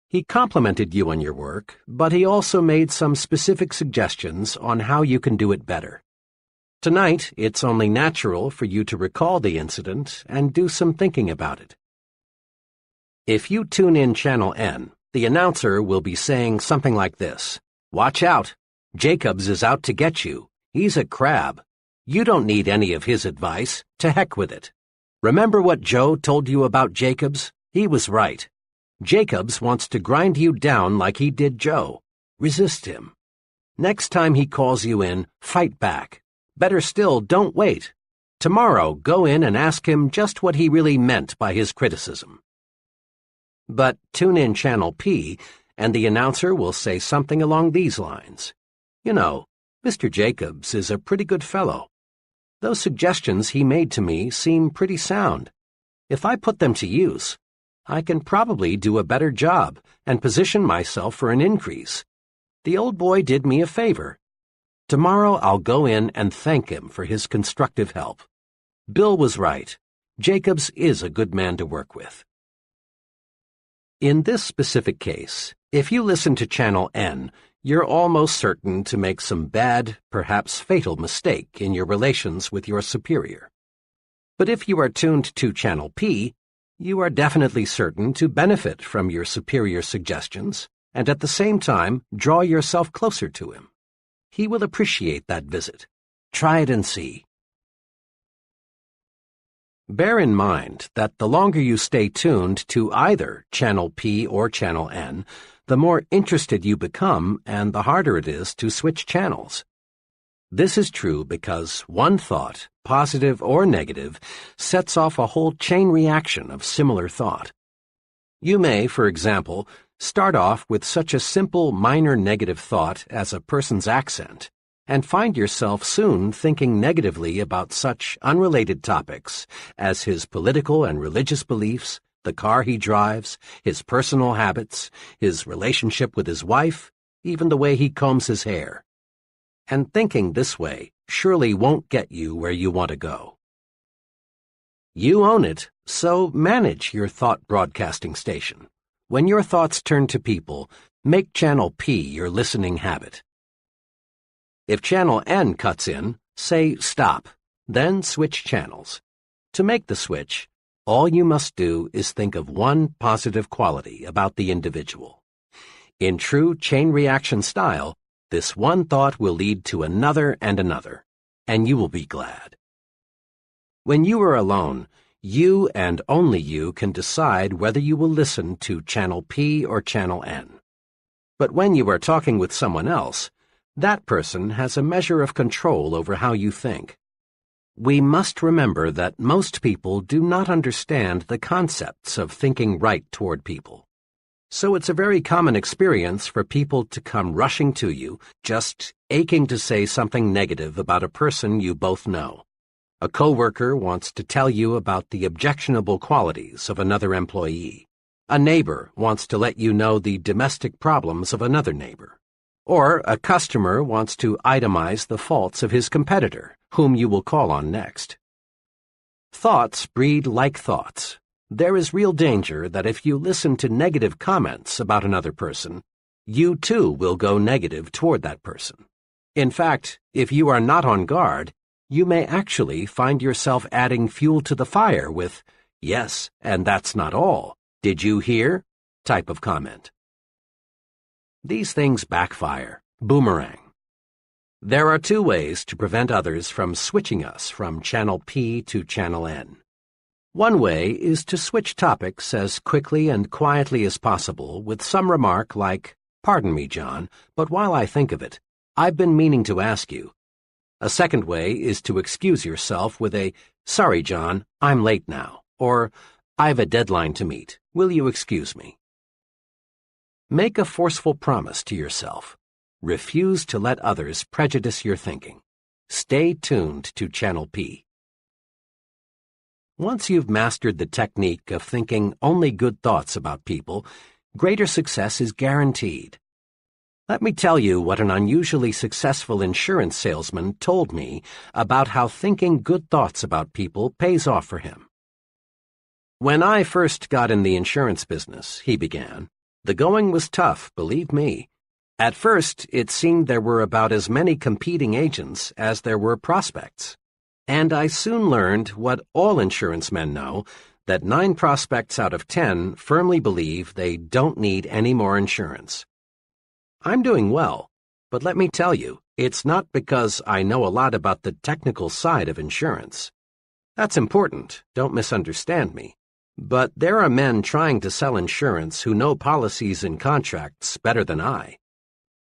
He complimented you on your work, but he also made some specific suggestions on how you can do it better. Tonight, it's only natural for you to recall the incident and do some thinking about it. If you tune in Channel N, the announcer will be saying something like this: "Watch out! Jacobs is out to get you. He's a crab. You don't need any of his advice. To heck with it. Remember what Joe told you about Jacobs? He was right. Jacobs wants to grind you down like he did Joe. Resist him. Next time he calls you in, fight back. Better still, don't wait. Tomorrow, go in and ask him just what he really meant by his criticism." But tune in Channel P, and the announcer will say something along these lines. "You know, Mr. Jacobs is a pretty good fellow. Those suggestions he made to me seem pretty sound. If I put them to use, I can probably do a better job and position myself for an increase. The old boy did me a favor. Tomorrow I'll go in and thank him for his constructive help. Bill was right. Jacobs is a good man to work with." In this specific case, if you listen to Channel N, you're almost certain to make some bad, perhaps fatal mistake in your relations with your superior. But if you are tuned to Channel P, you are definitely certain to benefit from your superior's suggestions and at the same time draw yourself closer to him. He will appreciate that visit. Try it and see. Bear in mind that the longer you stay tuned to either Channel P or Channel N, the more interested you become and the harder it is to switch channels. This is true because one thought, positive or negative, sets off a whole chain reaction of similar thought. You may, for example, start off with such a simple minor negative thought as a person's accent, and find yourself soon thinking negatively about such unrelated topics as his political and religious beliefs, the car he drives, his personal habits, his relationship with his wife, even the way he combs his hair. And thinking this way surely won't get you where you want to go. You own it, so manage your thought broadcasting station. When your thoughts turn to people, make Channel P your listening habit. If Channel N cuts in, say stop, then switch channels. To make the switch, all you must do is think of one positive quality about the individual. In true chain reaction style, this one thought will lead to another and another, and you will be glad. When you are alone, you and only you can decide whether you will listen to Channel P or Channel N. But when you are talking with someone else, that person has a measure of control over how you think. We must remember that most people do not understand the concepts of thinking right toward people. So it's a very common experience for people to come rushing to you, just aching to say something negative about a person you both know. A coworker wants to tell you about the objectionable qualities of another employee. A neighbor wants to let you know the domestic problems of another neighbor. Or a customer wants to itemize the faults of his competitor, whom you will call on next. Thoughts breed like thoughts. There is real danger that if you listen to negative comments about another person, you too will go negative toward that person. In fact, if you are not on guard, you may actually find yourself adding fuel to the fire with, "Yes, and that's not all. Did you hear?" type of comment. These things backfire, boomerang. There are two ways to prevent others from switching us from Channel P to Channel N. One way is to switch topics as quickly and quietly as possible with some remark like, "Pardon me, John, but while I think of it, I've been meaning to ask you." A second way is to excuse yourself with a, "Sorry, John, I'm late now," or, "I've a deadline to meet. Will you excuse me?" Make a forceful promise to yourself. Refuse to let others prejudice your thinking. Stay tuned to Channel P. Once you've mastered the technique of thinking only good thoughts about people, greater success is guaranteed. Let me tell you what an unusually successful insurance salesman told me about how thinking good thoughts about people pays off for him. "When I first got in the insurance business," he began, "the going was tough, believe me. At first, it seemed there were about as many competing agents as there were prospects. And I soon learned what all insurance men know, that 9 prospects out of 10 firmly believe they don't need any more insurance. I'm doing well, but let me tell you, it's not because I know a lot about the technical side of insurance. That's important, don't misunderstand me. But there are men trying to sell insurance who know policies and contracts better than I.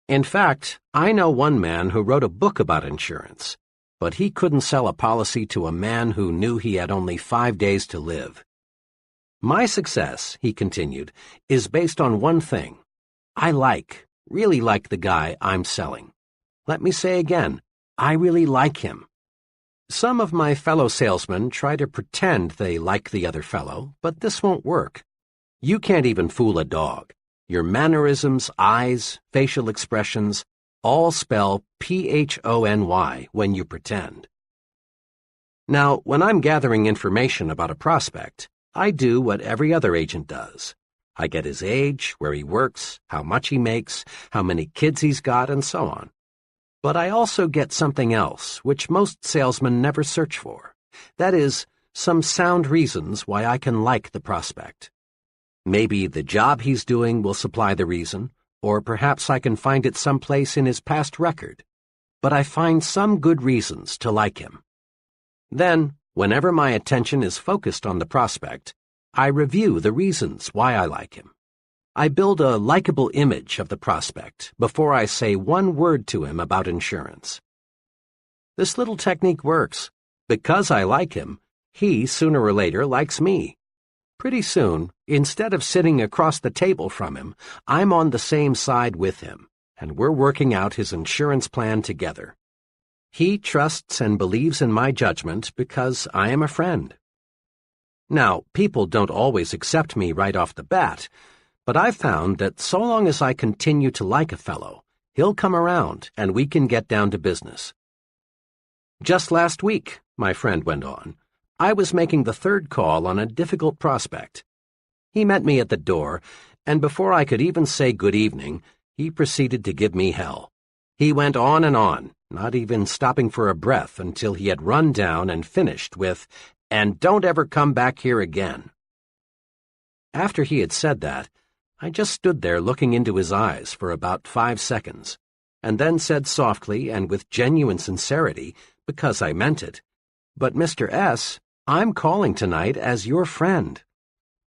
In fact, I know one man who wrote a book about insurance, but he couldn't sell a policy to a man who knew he had only 5 days to live. My success," he continued, "is based on one thing. I really like the guy I'm selling. Let me say again, I really like him. Some of my fellow salesmen try to pretend they like the other fellow, but this won't work. You can't even fool a dog. Your mannerisms, eyes, facial expressions, all spell PHONY when you pretend. Now, when I'm gathering information about a prospect, I do what every other agent does. I get his age, where he works, how much he makes, how many kids he's got, and so on. But I also get something else, which most salesmen never search for. That is, some sound reasons why I can like the prospect. Maybe the job he's doing will supply the reason, or perhaps I can find it someplace in his past record. But I find some good reasons to like him. Then, whenever my attention is focused on the prospect, I review the reasons why I like him. I build a likable image of the prospect before I say one word to him about insurance. This little technique works. Because I like him, he sooner or later likes me. Pretty soon, instead of sitting across the table from him, I'm on the same side with him, and we're working out his insurance plan together. He trusts and believes in my judgment because I am a friend. Now, people don't always accept me right off the bat, but I've found that so long as I continue to like a fellow, he'll come around and we can get down to business. "Just last week," my friend went on, "I was making the 3rd call on a difficult prospect. He met me at the door, and before I could even say good evening, he proceeded to give me hell. He went on, not even stopping for a breath until he had run down and finished with, 'And don't ever come back here again.' After he had said that, I just stood there looking into his eyes for about 5 seconds, and then said softly and with genuine sincerity, because I meant it, 'But Mr. S., I'm calling tonight as your friend.'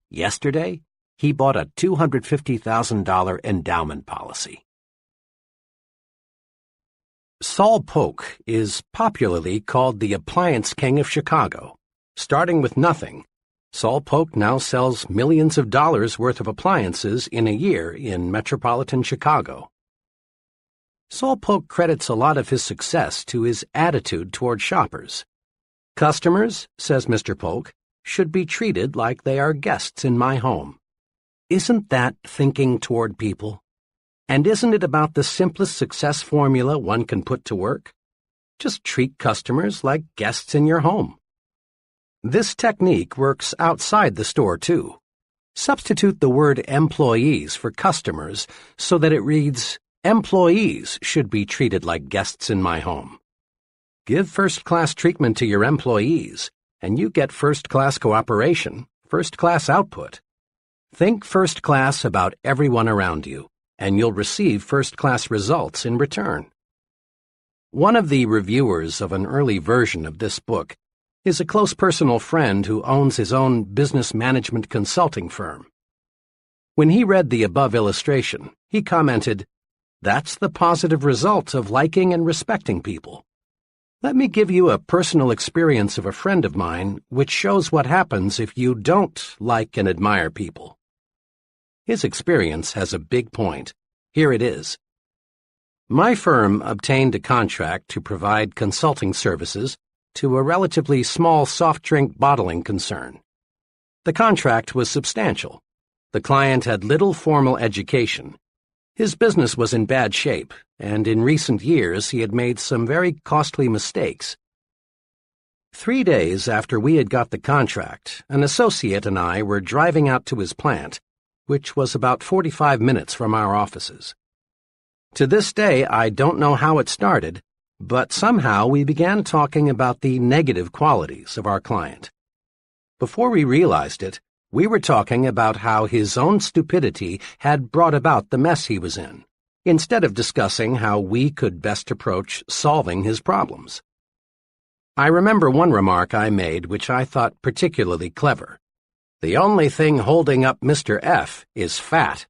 Yesterday, he bought a $250,000 endowment policy." Saul Polk is popularly called the appliance king of Chicago. Starting with nothing, Saul Polk now sells millions of dollars worth of appliances in a year in metropolitan Chicago. Saul Polk credits a lot of his success to his attitude toward shoppers. "Customers," says Mr. Polk, "should be treated like they are guests in my home." Isn't that thinking toward people? And isn't it about the simplest success formula one can put to work? Just treat customers like guests in your home. This technique works outside the store, too. Substitute the word employees for customers so that it reads, "Employees should be treated like guests in my home." Give first-class treatment to your employees, and you get first-class cooperation, first-class output. Think first-class about everyone around you, and you'll receive first-class results in return. One of the reviewers of an early version of this book is a close personal friend who owns his own business management consulting firm. When he read the above illustration, he commented, "That's the positive result of liking and respecting people." Let me give you a personal experience of a friend of mine which shows what happens if you don't like and admire people. His experience has a big point. Here it is. My firm obtained a contract to provide consulting services to a relatively small soft drink bottling concern. The contract was substantial. The client had little formal education. His business was in bad shape, and in recent years he had made some very costly mistakes. 3 days after we had got the contract, an associate and I were driving out to his plant, which was about 45 minutes from our offices. To this day, I don't know how it started, but somehow we began talking about the negative qualities of our client. Before we realized it, we were talking about how his own stupidity had brought about the mess he was in, instead of discussing how we could best approach solving his problems. I remember one remark I made which I thought particularly clever. "The only thing holding up Mr. F is fat."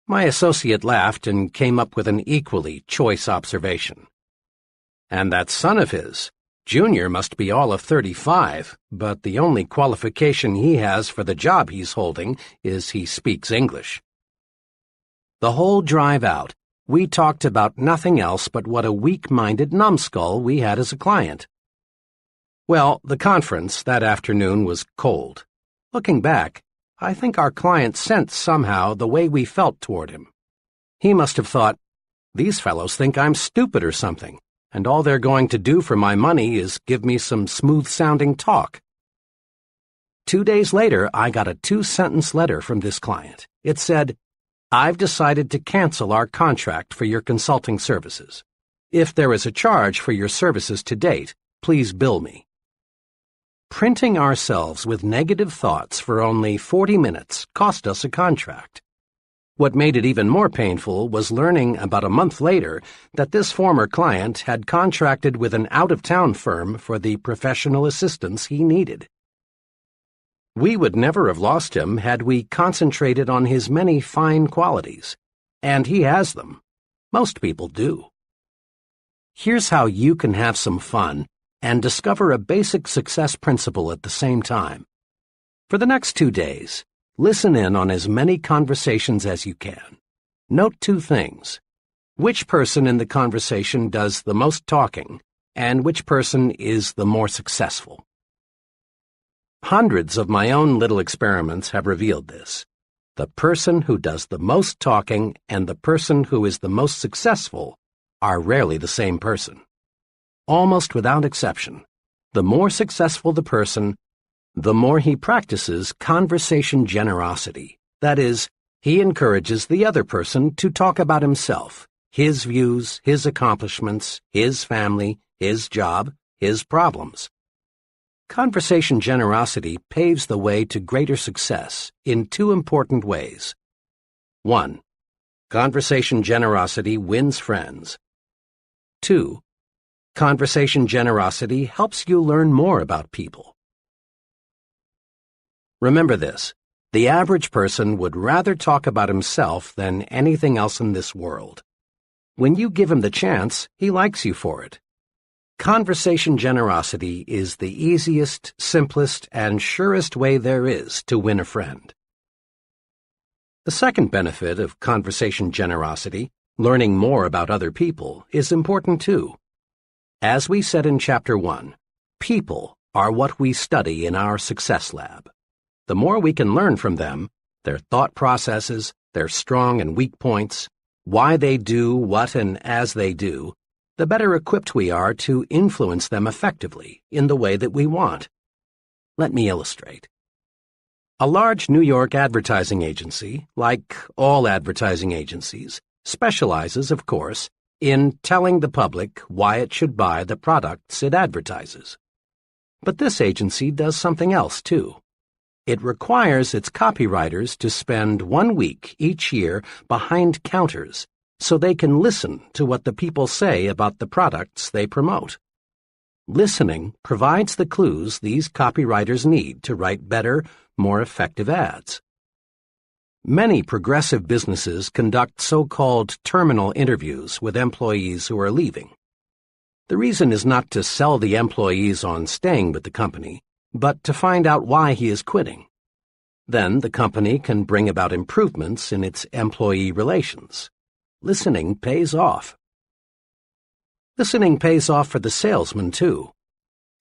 My associate laughed and came up with an equally choice observation. "And that son of his, Junior, must be all of 35, but the only qualification he has for the job he's holding is he speaks English." The whole drive out, we talked about nothing else but what a weak-minded numbskull we had as a client. Well, the conference that afternoon was cold. Looking back, I think our client sensed somehow the way we felt toward him. He must have thought, "These fellows think I'm stupid or something, and all they're going to do for my money is give me some smooth-sounding talk." 2 days later, I got a 2-sentence letter from this client. It said, "I've decided to cancel our contract for your consulting services. If there is a charge for your services to date, please bill me." Printing ourselves with negative thoughts for only 40 minutes cost us a contract. What made it even more painful was learning about a month later that this former client had contracted with an out-of-town firm for the professional assistance he needed. We would never have lost him had we concentrated on his many fine qualities, and he has them. Most people do. Here's how you can have some fun and discover a basic success principle at the same time. For the next 2 days, listen in on as many conversations as you can. Note 2 things. Which person in the conversation does the most talking, and which person is the more successful. Hundreds of my own little experiments have revealed this. The person who does the most talking and the person who is the most successful are rarely the same person. Almost without exception, the more successful the person, the more he practices conversation generosity. That is, he encourages the other person to talk about himself, his views, his accomplishments, his family, his job, his problems. Conversation generosity paves the way to greater success in 2 important ways. 1. Conversation generosity wins friends. 2. Conversation generosity helps you learn more about people. Remember this, the average person would rather talk about himself than anything else in this world. When you give him the chance, he likes you for it. Conversation generosity is the easiest, simplest, and surest way there is to win a friend. The second benefit of conversation generosity, learning more about other people, is important too. As we said in Chapter 1, people are what we study in our success lab. The more we can learn from them, their thought processes, their strong and weak points, why they do what and as they do, the better equipped we are to influence them effectively in the way that we want. Let me illustrate. A large New York advertising agency, like all advertising agencies, specializes, of course, in telling the public why it should buy the products it advertises. But this agency does something else, too. It requires its copywriters to spend 1 week each year behind counters so they can listen to what the people say about the products they promote. Listening provides the clues these copywriters need to write better, more effective ads. Many progressive businesses conduct so-called terminal interviews with employees who are leaving. The reason is not to sell the employees on staying with the company, but to find out why he is quitting. Then the company can bring about improvements in its employee relations. Listening pays off. Listening pays off for the salesman, too.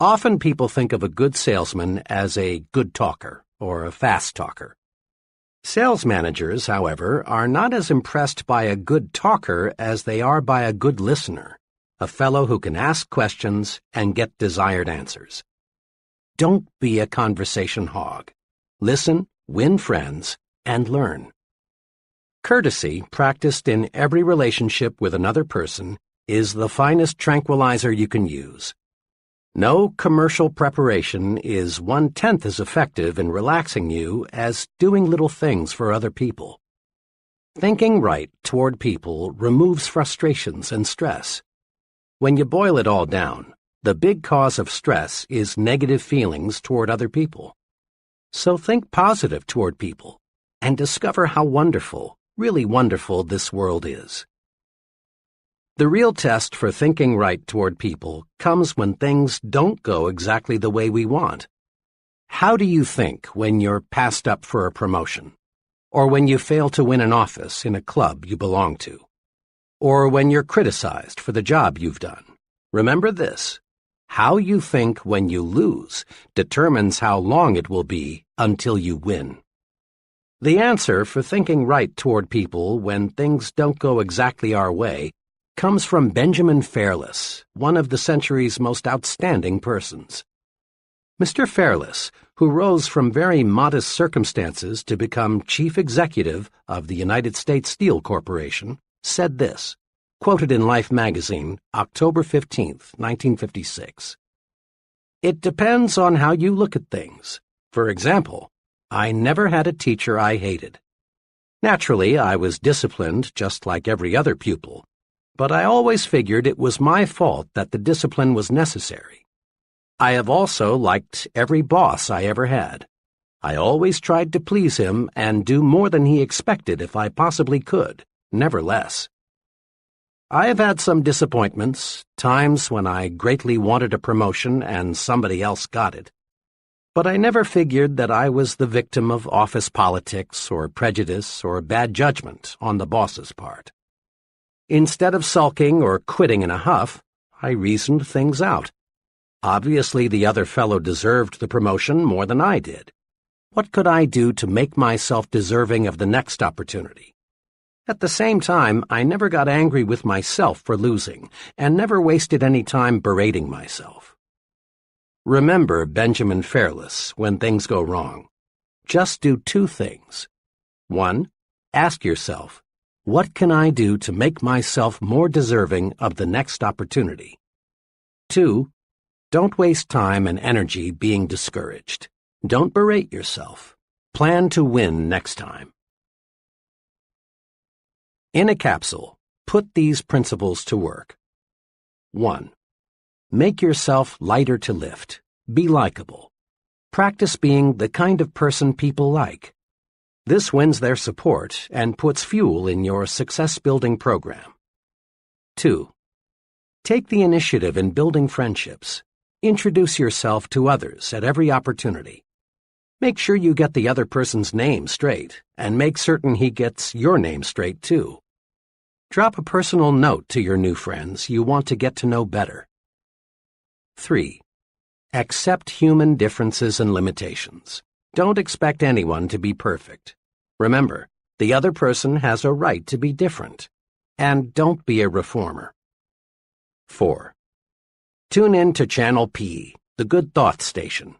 Often people think of a good salesman as a good talker or a fast talker. Sales managers, however, are not as impressed by a good talker as they are by a good listener, a fellow who can ask questions and get desired answers. Don't be a conversation hog. Listen, win friends, and learn. Courtesy, practiced in every relationship with another person, is the finest tranquilizer you can use. No commercial preparation is 1/10 as effective in relaxing you as doing little things for other people. Thinking right toward people removes frustrations and stress. When you boil it all down, the big cause of stress is negative feelings toward other people. So think positive toward people and discover how wonderful, really wonderful this world is. The real test for thinking right toward people comes when things don't go exactly the way we want. How do you think when you're passed up for a promotion? Or when you fail to win an office in a club you belong to? Or when you're criticized for the job you've done? Remember this: how you think when you lose determines how long it will be until you win. The answer for thinking right toward people when things don't go exactly our way comes from Benjamin Fairless, one of the century's most outstanding persons. Mr. Fairless, who rose from very modest circumstances to become chief executive of the United States Steel Corporation, said this, quoted in Life magazine, October 15, 1956. "It depends on how you look at things. For example, I never had a teacher I hated. Naturally, I was disciplined just like every other pupil, but I always figured it was my fault that the discipline was necessary. I have also liked every boss I ever had. I always tried to please him and do more than he expected if I possibly could, never less. I have had some disappointments, times when I greatly wanted a promotion and somebody else got it. But I never figured that I was the victim of office politics or prejudice or bad judgment on the boss's part. Instead of sulking or quitting in a huff, I reasoned things out. Obviously, the other fellow deserved the promotion more than I did. What could I do to make myself deserving of the next opportunity? At the same time, I never got angry with myself for losing, and never wasted any time berating myself. Remember Benjamin Fairless when things go wrong. Just do two things. 1. Ask yourself, what can I do to make myself more deserving of the next opportunity? 2. Don't waste time and energy being discouraged. Don't berate yourself. Plan to win next time. In a capsule, put these principles to work. 1. Make yourself lighter to lift. Be likable. Practice being the kind of person people like. This wins their support and puts fuel in your success-building program. 2. Take the initiative in building friendships. Introduce yourself to others at every opportunity. Make sure you get the other person's name straight, and make certain he gets your name straight, too. Drop a personal note to your new friends you want to get to know better. 3. Accept human differences and limitations. Don't expect anyone to be perfect. Remember, the other person has a right to be different. And don't be a reformer. 4. Tune in to Channel P, the Good Thoughts Station.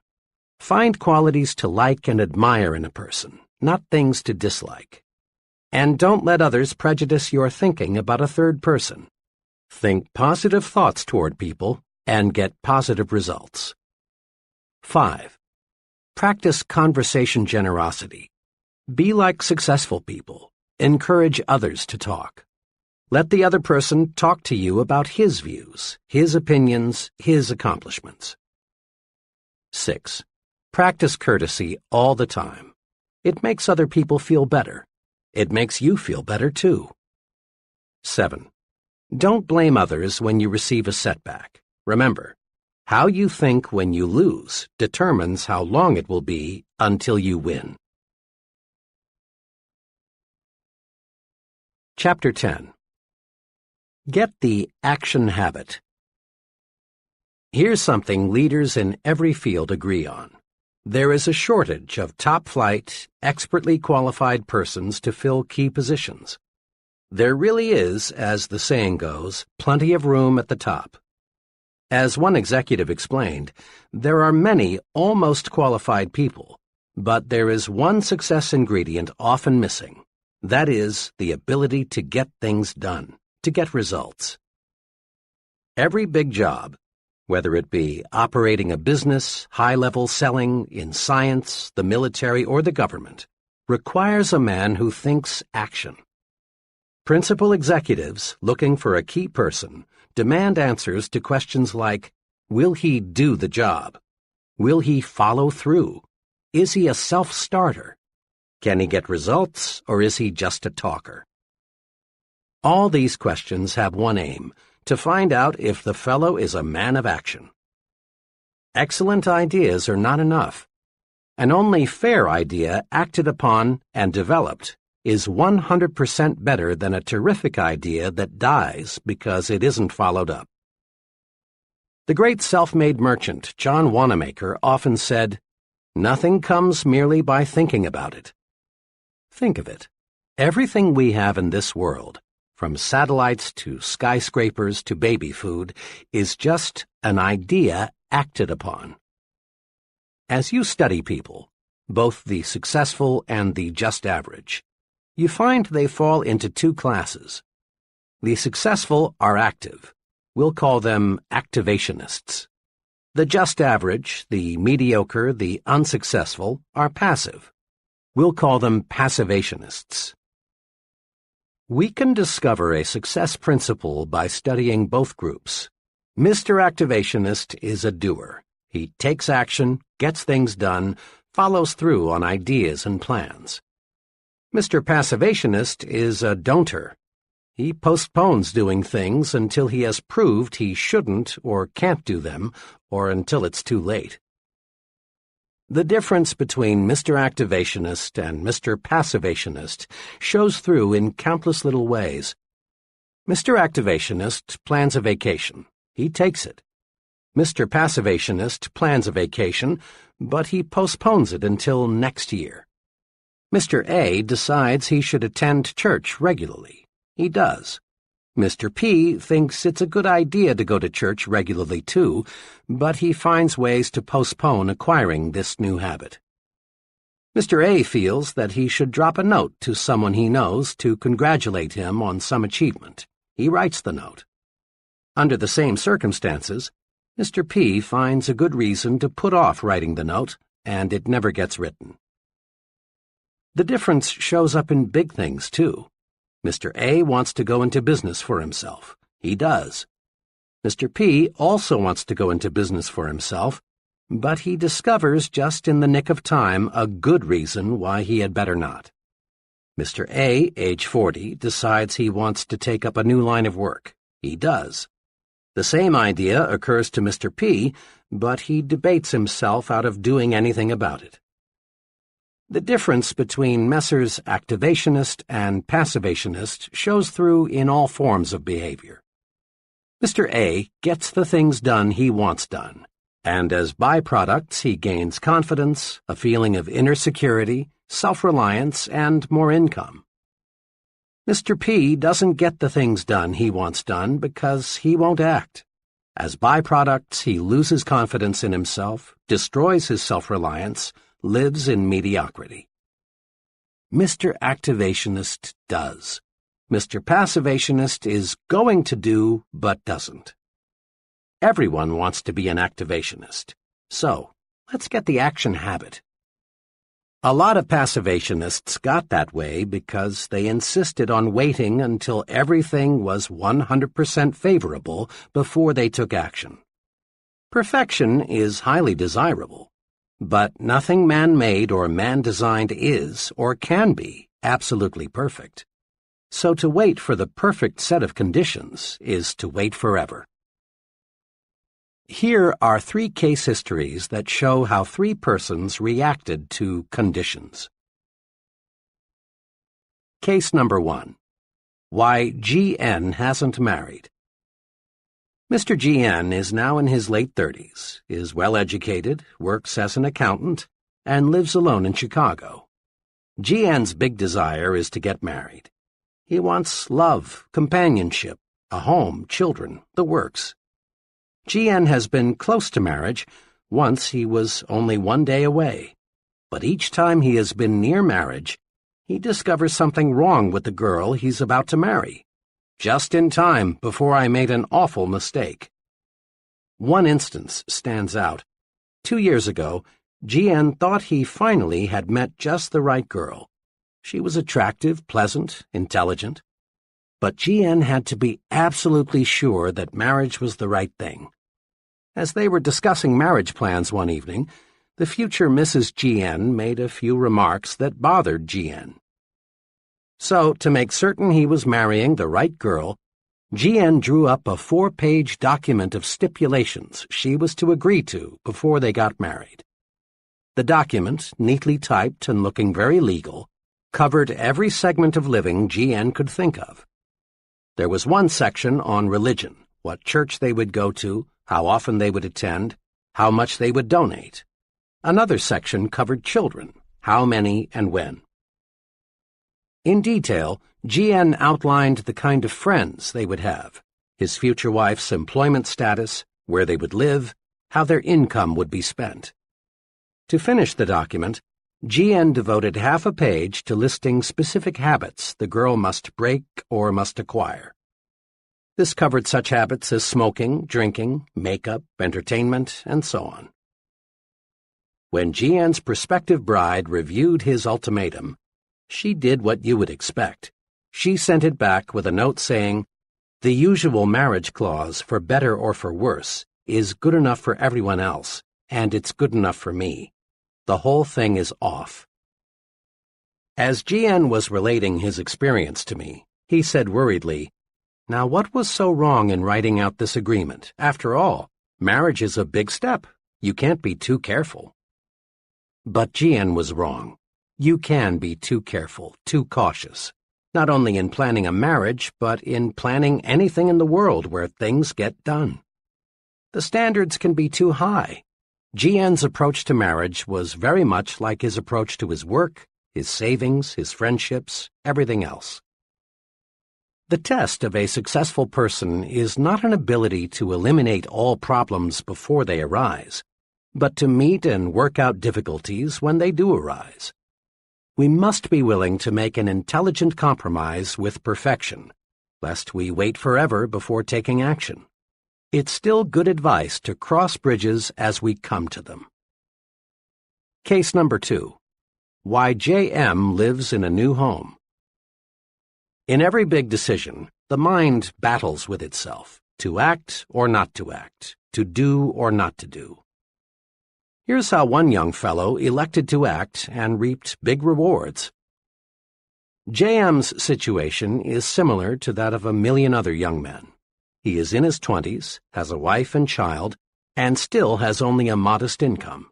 Find qualities to like and admire in a person, not things to dislike. And don't let others prejudice your thinking about a third person. Think positive thoughts toward people and get positive results. 5. Practice conversation generosity. Be like successful people. Encourage others to talk. Let the other person talk to you about his views, his opinions, his accomplishments. 6. Practice courtesy all the time. It makes other people feel better. It makes you feel better, too. 7. Don't blame others when you receive a setback. Remember, how you think when you lose determines how long it will be until you win. Chapter 10. Get the action habit. Here's something leaders in every field agree on. There is a shortage of top-flight, expertly qualified persons to fill key positions. There really is, as the saying goes, plenty of room at the top. As one executive explained, there are many almost qualified people, but there is one success ingredient often missing. That is, the ability to get things done, to get results. Every big job, whether it be operating a business, high-level selling, in science, the military, or the government, requires a man who thinks action. Principal executives, looking for a key person, demand answers to questions like, will he do the job? Will he follow through? Is he a self-starter? Can he get results, or is he just a talker? All these questions have one aim, to find out if the fellow is a man of action. Excellent ideas are not enough. An only fair idea acted upon and developed is 100% better than a terrific idea that dies because it isn't followed up. The great self-made merchant John Wanamaker often said, "Nothing comes merely by thinking about it." Think of it. Everything we have in this world, from satellites to skyscrapers to baby food, is just an idea acted upon. As you study people, both the successful and the just average, you find they fall into two classes. The successful are active. We'll call them activationists. The just average, the mediocre, the unsuccessful, are passive. We'll call them passivationists. We can discover a success principle by studying both groups. Mr. Activationist is a doer. He takes action, gets things done, follows through on ideas and plans. Mr. Passivationist is a don'ter. He postpones doing things until he has proved he shouldn't or can't do them, or until it's too late. The difference between Mr. Activationist and Mr. Passivationist shows through in countless little ways. Mr. Activationist plans a vacation. He takes it. Mr. Passivationist plans a vacation, but he postpones it until next year. Mr. A decides he should attend church regularly. He does. Mr. P thinks it's a good idea to go to church regularly too, but he finds ways to postpone acquiring this new habit. Mr. A feels that he should drop a note to someone he knows to congratulate him on some achievement. He writes the note. Under the same circumstances, Mr. P finds a good reason to put off writing the note, and it never gets written. The difference shows up in big things, too. Mr. A wants to go into business for himself. He does. Mr. P also wants to go into business for himself, but he discovers just in the nick of time a good reason why he had better not. Mr. A, age 40, decides he wants to take up a new line of work. He does. The same idea occurs to Mr. P, but he debates himself out of doing anything about it. The difference between Messrs. Activationist and Passivationist shows through in all forms of behavior. Mr. A gets the things done he wants done, and as byproducts he gains confidence, a feeling of inner security, self-reliance, and more income. Mr. P doesn't get the things done he wants done because he won't act. As byproducts, he loses confidence in himself, destroys his self-reliance, lives in mediocrity. Mr. Activationist does. Mr. Passivationist is going to do, but doesn't. Everyone wants to be an activationist. So, let's get the action habit. A lot of passivationists got that way because they insisted on waiting until everything was 100% favorable before they took action. Perfection is highly desirable, but nothing man-made or man-designed is or can be absolutely perfect. So to wait for the perfect set of conditions is to wait forever. Here are 3 case histories that show how 3 persons reacted to conditions. Case number 1. Why G.N. hasn't married. Mr. G.N. is now in his late 30s, is well-educated, works as an accountant, and lives alone in Chicago. G.N.'s big desire is to get married. He wants love, companionship, a home, children, the works. G.N. has been close to marriage. Once he was only 1 day away. But each time he has been near marriage, he discovers something wrong with the girl he's about to marry. Just in time before I made an awful mistake. One instance stands out. 2 years ago, G.N. thought he finally had met just the right girl. She was attractive, pleasant, intelligent. But G.N. had to be absolutely sure that marriage was the right thing. As they were discussing marriage plans one evening, the future Mrs. G.N. made a few remarks that bothered G.N. So, to make certain he was marrying the right girl, G.N. drew up a 4-page document of stipulations she was to agree to before they got married. The document, neatly typed and looking very legal, covered every segment of living G.N. could think of. There was one section on religion, what church they would go to, how often they would attend, how much they would donate. Another section covered children, how many and when. In detail, G.N. outlined the kind of friends they would have, his future wife's employment status, where they would live, how their income would be spent. To finish the document, G.N. devoted half a page to listing specific habits the girl must break or must acquire. This covered such habits as smoking, drinking, makeup, entertainment, and so on. When G.N.'s prospective bride reviewed his ultimatum, she did what you would expect. She sent it back with a note saying, "The usual marriage clause, for better or for worse, is good enough for everyone else, and it's good enough for me. The whole thing is off." As G.N. was relating his experience to me, he said worriedly, "Now what was so wrong in writing out this agreement? After all, marriage is a big step. You can't be too careful." But G.N. was wrong. You can be too careful, too cautious, not only in planning a marriage, but in planning anything in the world where things get done. The standards can be too high. G.N.'s approach to marriage was very much like his approach to his work, his savings, his friendships, everything else. The test of a successful person is not an ability to eliminate all problems before they arise, but to meet and work out difficulties when they do arise. We must be willing to make an intelligent compromise with perfection, lest we wait forever before taking action. It's still good advice to cross bridges as we come to them. Case number 2. Why J.M. lives in a new home. In every big decision, the mind battles with itself, to act or not to act, to do or not to do. Here's how one young fellow elected to act and reaped big rewards. J.M.'s situation is similar to that of a million other young men. He is in his 20s, has a wife and child, and still has only a modest income.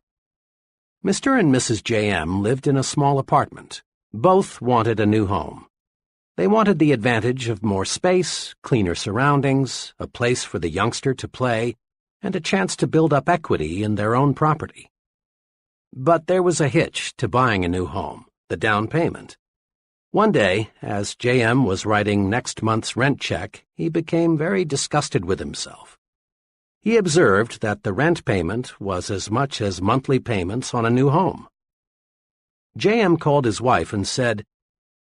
Mr. and Mrs. J.M. lived in a small apartment. Both wanted a new home. They wanted the advantage of more space, cleaner surroundings, a place for the youngster to play, and a chance to build up equity in their own property. But there was a hitch to buying a new home, the down payment. One day, as J.M. was writing next month's rent check, he became very disgusted with himself. He observed that the rent payment was as much as monthly payments on a new home. J.M. called his wife and said,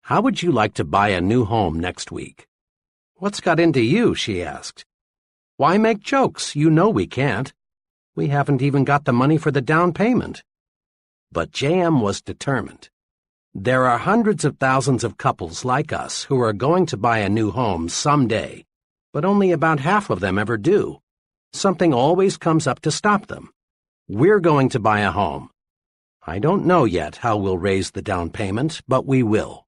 "How would you like to buy a new home next week?" "What's got into you?" she asked. "Why make jokes? You know we can't. We haven't even got the money for the down payment." But JM was determined. There are hundreds of thousands of couples like us who are going to buy a new home someday, but only about half of them ever do. Something always comes up to stop them. We're going to buy a home. I don't know yet how we'll raise the down payment, but we will.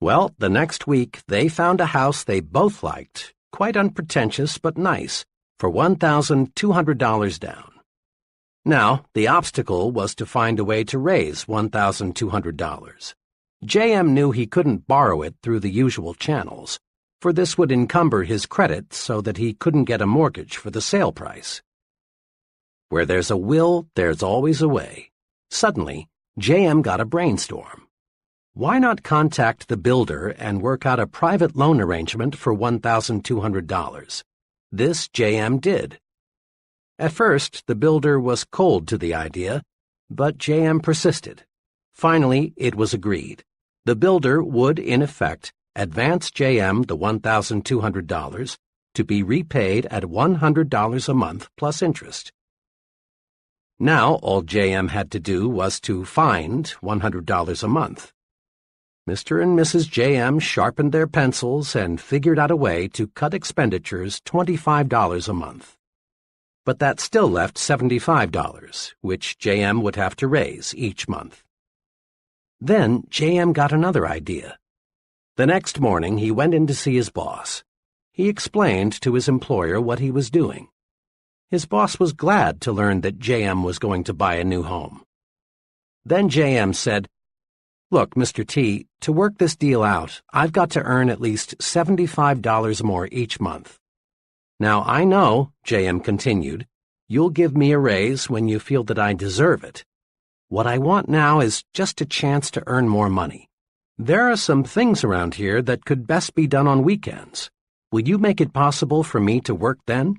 Well, the next week they found a house they both liked, quite unpretentious but nice, for $1,200 down. Now, the obstacle was to find a way to raise $1,200. JM knew he couldn't borrow it through the usual channels, for this would encumber his credit so that he couldn't get a mortgage for the sale price. Where there's a will, there's always a way. Suddenly, JM got a brainstorm. Why not contact the builder and work out a private loan arrangement for $1,200? This JM did. At first, the builder was cold to the idea, but JM persisted. Finally, it was agreed. The builder would, in effect, advance JM the $1,200 to be repaid at $100 a month plus interest. Now, all JM had to do was to find $100 a month. Mr. and Mrs. JM sharpened their pencils and figured out a way to cut expenditures $25 a month. But that still left $75, which JM would have to raise each month. Then JM got another idea. The next morning he went in to see his boss. He explained to his employer what he was doing. His boss was glad to learn that JM was going to buy a new home. Then JM said, "Look, Mr. T, to work this deal out, I've got to earn at least $75 more each month. Now I know," JM continued, "you'll give me a raise when you feel that I deserve it. What I want now is just a chance to earn more money. There are some things around here that could best be done on weekends. Will you make it possible for me to work then?"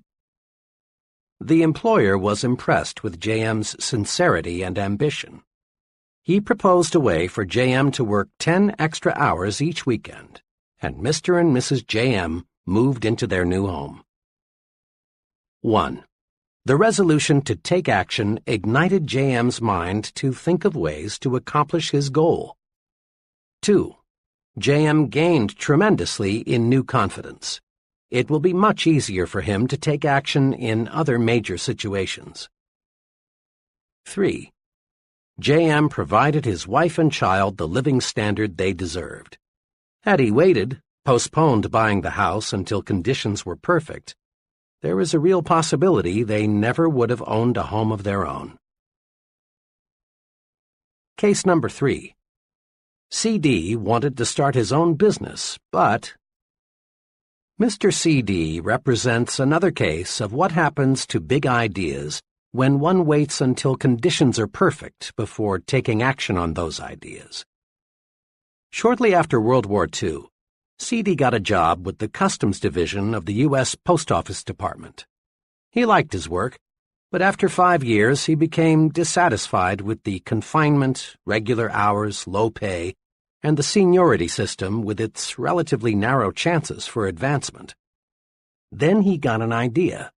The employer was impressed with JM's sincerity and ambition. He proposed a way for JM to work 10 extra hours each weekend, and Mr. and Mrs. JM moved into their new home. 1. The resolution to take action ignited JM's mind to think of ways to accomplish his goal. 2. JM gained tremendously in new confidence. It will be much easier for him to take action in other major situations. 3. JM provided his wife and child the living standard they deserved. Had he waited, postponed buying the house until conditions were perfect, there is a real possibility they never would have owned a home of their own. Case number 3. CD wanted to start his own business, but Mr. CD represents another case of what happens to big ideas when one waits until conditions are perfect before taking action on those ideas. Shortly after World War II, CD got a job with the Customs Division of the U.S. Post Office Department. He liked his work, but after 5 years he became dissatisfied with the confinement, regular hours, low pay, and the seniority system with its relatively narrow chances for advancement. Then he got an idea.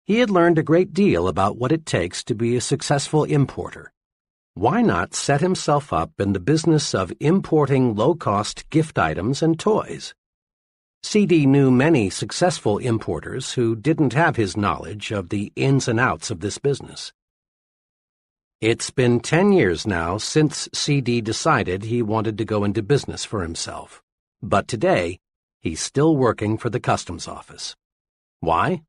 He had learned a great deal about what it takes to be a successful importer. Why not set himself up in the business of importing low-cost gift items and toys? CD knew many successful importers who didn't have his knowledge of the ins and outs of this business. It's been 10 years now since CD decided he wanted to go into business for himself. But today, he's still working for the Customs Office. Why?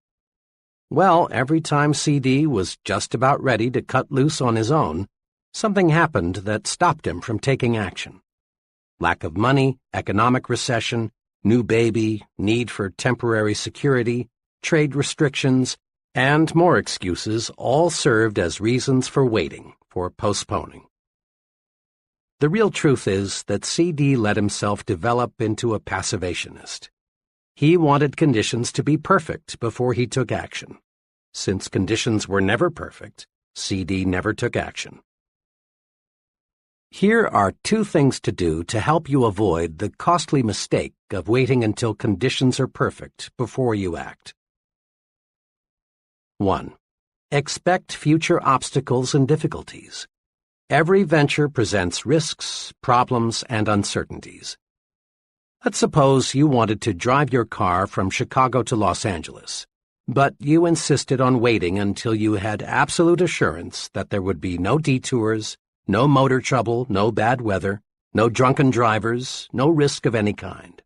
Well, every time CD was just about ready to cut loose on his own, something happened that stopped him from taking action. Lack of money, economic recession, new baby, need for temporary security, trade restrictions, and more excuses all served as reasons for waiting, for postponing. The real truth is that CD let himself develop into a passivationist. He wanted conditions to be perfect before he took action. Since conditions were never perfect, CD never took action. Here are 2 things to do to help you avoid the costly mistake of waiting until conditions are perfect before you act. 1. Expect future obstacles and difficulties. Every venture presents risks, problems, and uncertainties. Let's suppose you wanted to drive your car from Chicago to Los Angeles, but you insisted on waiting until you had absolute assurance that there would be no detours, no motor trouble, no bad weather, no drunken drivers, no risk of any kind.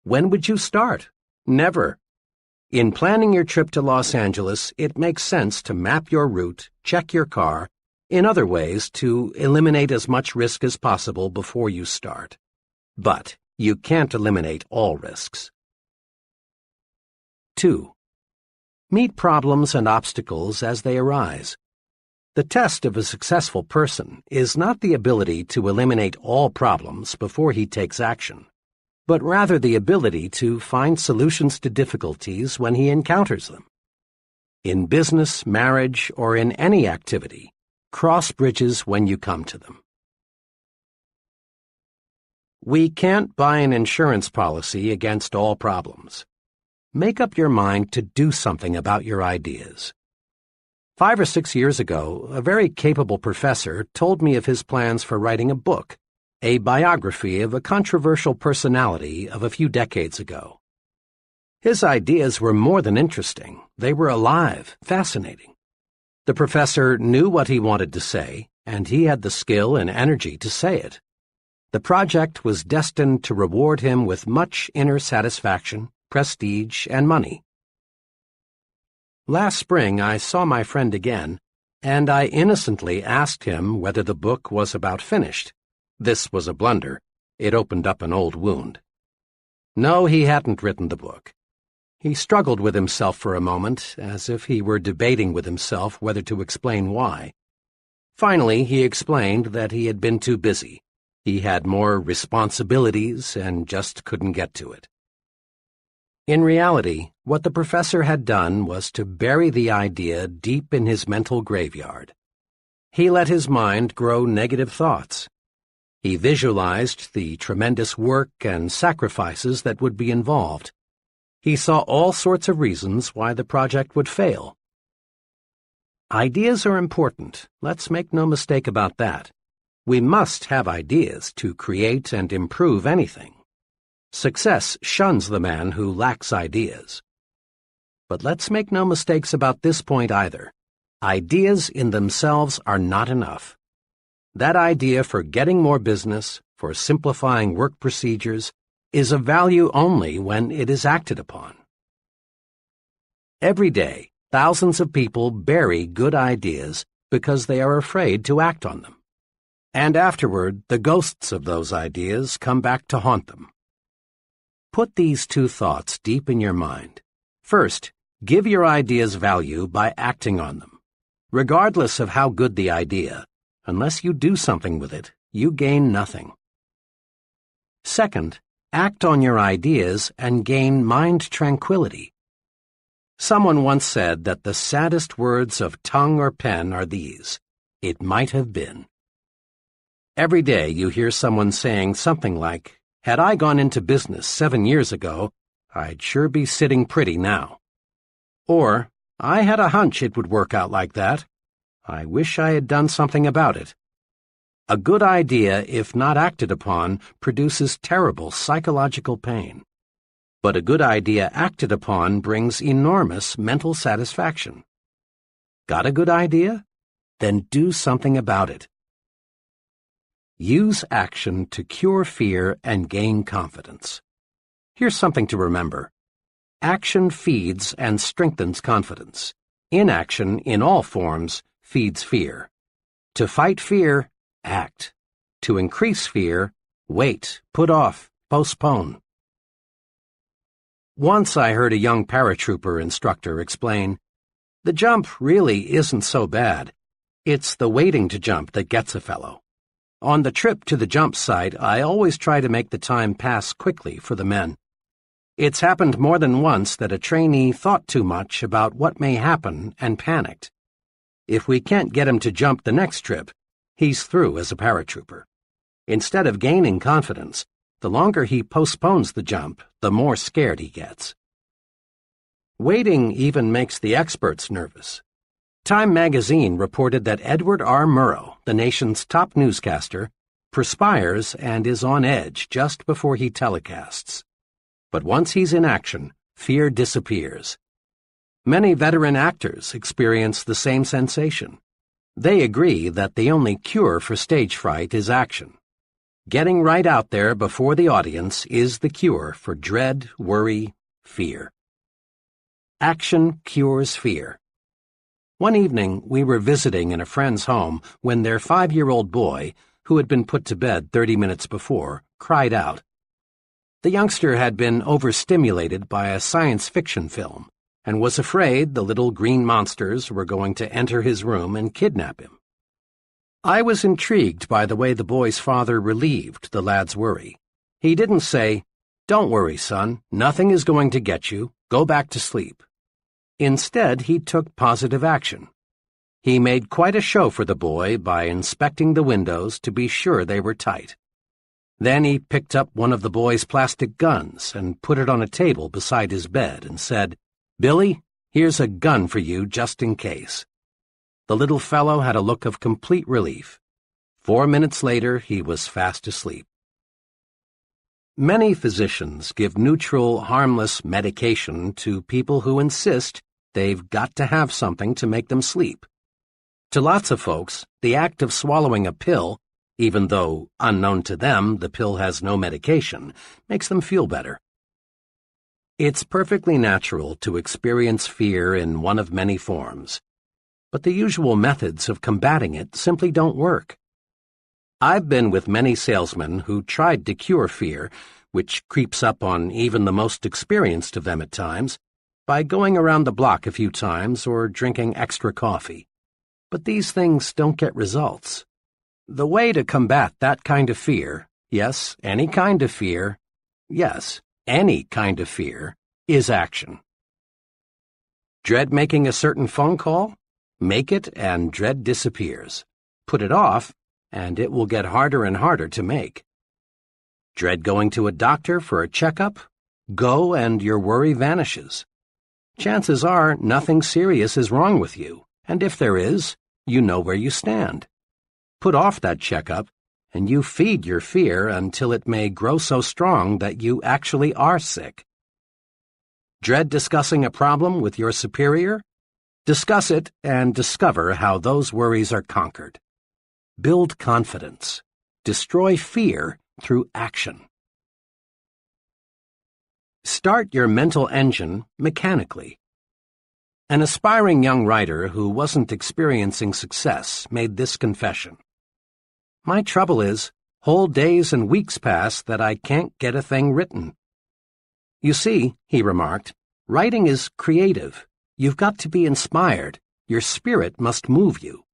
When would you start? Never. In planning your trip to Los Angeles, it makes sense to map your route, check your car, in other ways to eliminate as much risk as possible before you start. But you can't eliminate all risks. 2. Meet problems and obstacles as they arise. The test of a successful person is not the ability to eliminate all problems before he takes action, but rather the ability to find solutions to difficulties when he encounters them. In business, marriage, or in any activity, cross bridges when you come to them. We can't buy an insurance policy against all problems. Make up your mind to do something about your ideas. 5 or 6 years ago, a very capable professor told me of his plans for writing a book, a biography of a controversial personality of a few decades ago. His ideas were more than interesting. They were alive, fascinating. The professor knew what he wanted to say, and he had the skill and energy to say it. The project was destined to reward him with much inner satisfaction, prestige, and money. Last spring I saw my friend again, and I innocently asked him whether the book was about finished. This was a blunder. It opened up an old wound. No, he hadn't written the book. He struggled with himself for a moment, as if he were debating with himself whether to explain why. Finally, he explained that he had been too busy. He had more responsibilities and just couldn't get to it. In reality, what the professor had done was to bury the idea deep in his mental graveyard. He let his mind grow negative thoughts. He visualized the tremendous work and sacrifices that would be involved. He saw all sorts of reasons why the project would fail. Ideas are important. Let's make no mistake about that. We must have ideas to create and improve anything. Success shuns the man who lacks ideas. But let's make no mistakes about this point either. Ideas in themselves are not enough. That idea for getting more business, for simplifying work procedures, is of value only when it is acted upon. Every day, thousands of people bury good ideas because they are afraid to act on them. And afterward, the ghosts of those ideas come back to haunt them. Put these 2 thoughts deep in your mind. First, give your ideas value by acting on them. Regardless of how good the idea, unless you do something with it, you gain nothing. Second, act on your ideas and gain mind tranquility. Someone once said that the saddest words of tongue or pen are these: "It might have been." Every day you hear someone saying something like, "Had I gone into business 7 years ago, I'd sure be sitting pretty now." Or, "I had a hunch it would work out like that. I wish I had done something about it." A good idea, if not acted upon, produces terrible psychological pain. But a good idea acted upon brings enormous mental satisfaction. Got a good idea? Then do something about it. Use action to cure fear and gain confidence. Here's something to remember. Action feeds and strengthens confidence. Inaction, in all forms, feeds fear. To fight fear, act. To increase fear, wait, put off, postpone. Once I heard a young paratrooper instructor explain, "The jump really isn't so bad. It's the waiting to jump that gets a fellow." On the trip to the jump site, I always try to make the time pass quickly for the men. It's happened more than once that a trainee thought too much about what may happen and panicked. If we can't get him to jump the next trip, he's through as a paratrooper. Instead of gaining confidence, the longer he postpones the jump, the more scared he gets. Waiting even makes the experts nervous. Time magazine reported that Edward R. Murrow, the nation's top newscaster, perspires and is on edge just before he telecasts. But once he's in action, fear disappears. Many veteran actors experience the same sensation. They agree that the only cure for stage fright is action. Getting right out there before the audience is the cure for dread, worry, fear. Action cures fear. One evening, we were visiting in a friend's home when their 5-year-old boy, who had been put to bed 30 minutes before, cried out. The youngster had been overstimulated by a science fiction film and was afraid the little green monsters were going to enter his room and kidnap him. I was intrigued by the way the boy's father relieved the lad's worry. He didn't say, "Don't worry, son, nothing is going to get you, go back to sleep." Instead, he took positive action. He made quite a show for the boy by inspecting the windows to be sure they were tight. Then he picked up one of the boy's plastic guns and put it on a table beside his bed and said, "Billy, here's a gun for you just in case." The little fellow had a look of complete relief. 4 minutes later, he was fast asleep. Many physicians give neutral, harmless medication to people who insist they've got to have something to make them sleep. To lots of folks, the act of swallowing a pill, even though, unknown to them, the pill has no medication, makes them feel better. It's perfectly natural to experience fear in one of many forms, but the usual methods of combating it simply don't work. I've been with many salesmen who tried to cure fear, which creeps up on even the most experienced of them at times, by going around the block a few times or drinking extra coffee. But these things don't get results. The way to combat that kind of fear, yes, any kind of fear, is action. Dread making a certain phone call? Make it and dread disappears. Put it off, and it will get harder and harder to make. Dread going to a doctor for a checkup? Go and your worry vanishes. Chances are nothing serious is wrong with you, and if there is, you know where you stand. Put off that checkup, and you feed your fear until it may grow so strong that you actually are sick. Dread discussing a problem with your superior? Discuss it and discover how those worries are conquered. Build confidence. Destroy fear through action. Start your mental engine mechanically. An aspiring young writer who wasn't experiencing success made this confession. My trouble is, whole days and weeks pass that I can't get a thing written. You see, he remarked, writing is creative. You've got to be inspired. Your spirit must move you.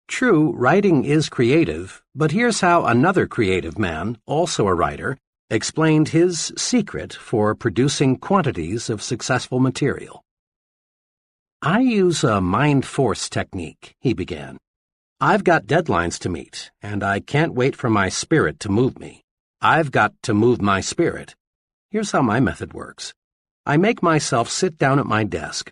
True, writing is creative, but here's how another creative man, also a writer, explained his secret for producing quantities of successful material. I use a mind force technique, he began. I've got deadlines to meet, and I can't wait for my spirit to move me. I've got to move my spirit. Here's how my method works. I make myself sit down at my desk.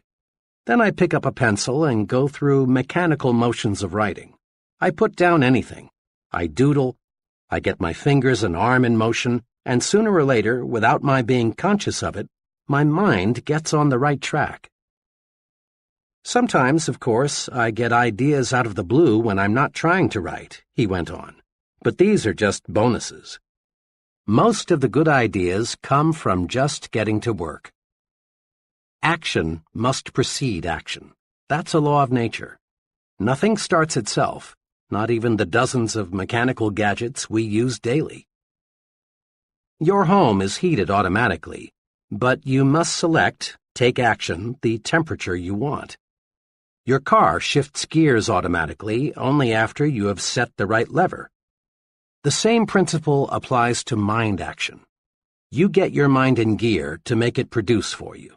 Then I pick up a pencil and go through mechanical motions of writing. I put down anything. I doodle. I get my fingers and arm in motion, and sooner or later, without my being conscious of it, my mind gets on the right track. Sometimes, of course, I get ideas out of the blue when I'm not trying to write, he went on, but these are just bonuses. Most of the good ideas come from just getting to work. Action must precede action. That's a law of nature. Nothing starts itself, not even the dozens of mechanical gadgets we use daily. Your home is heated automatically, but you must select, take action, the temperature you want. Your car shifts gears automatically only after you have set the right lever. The same principle applies to mind action. You get your mind in gear to make it produce for you.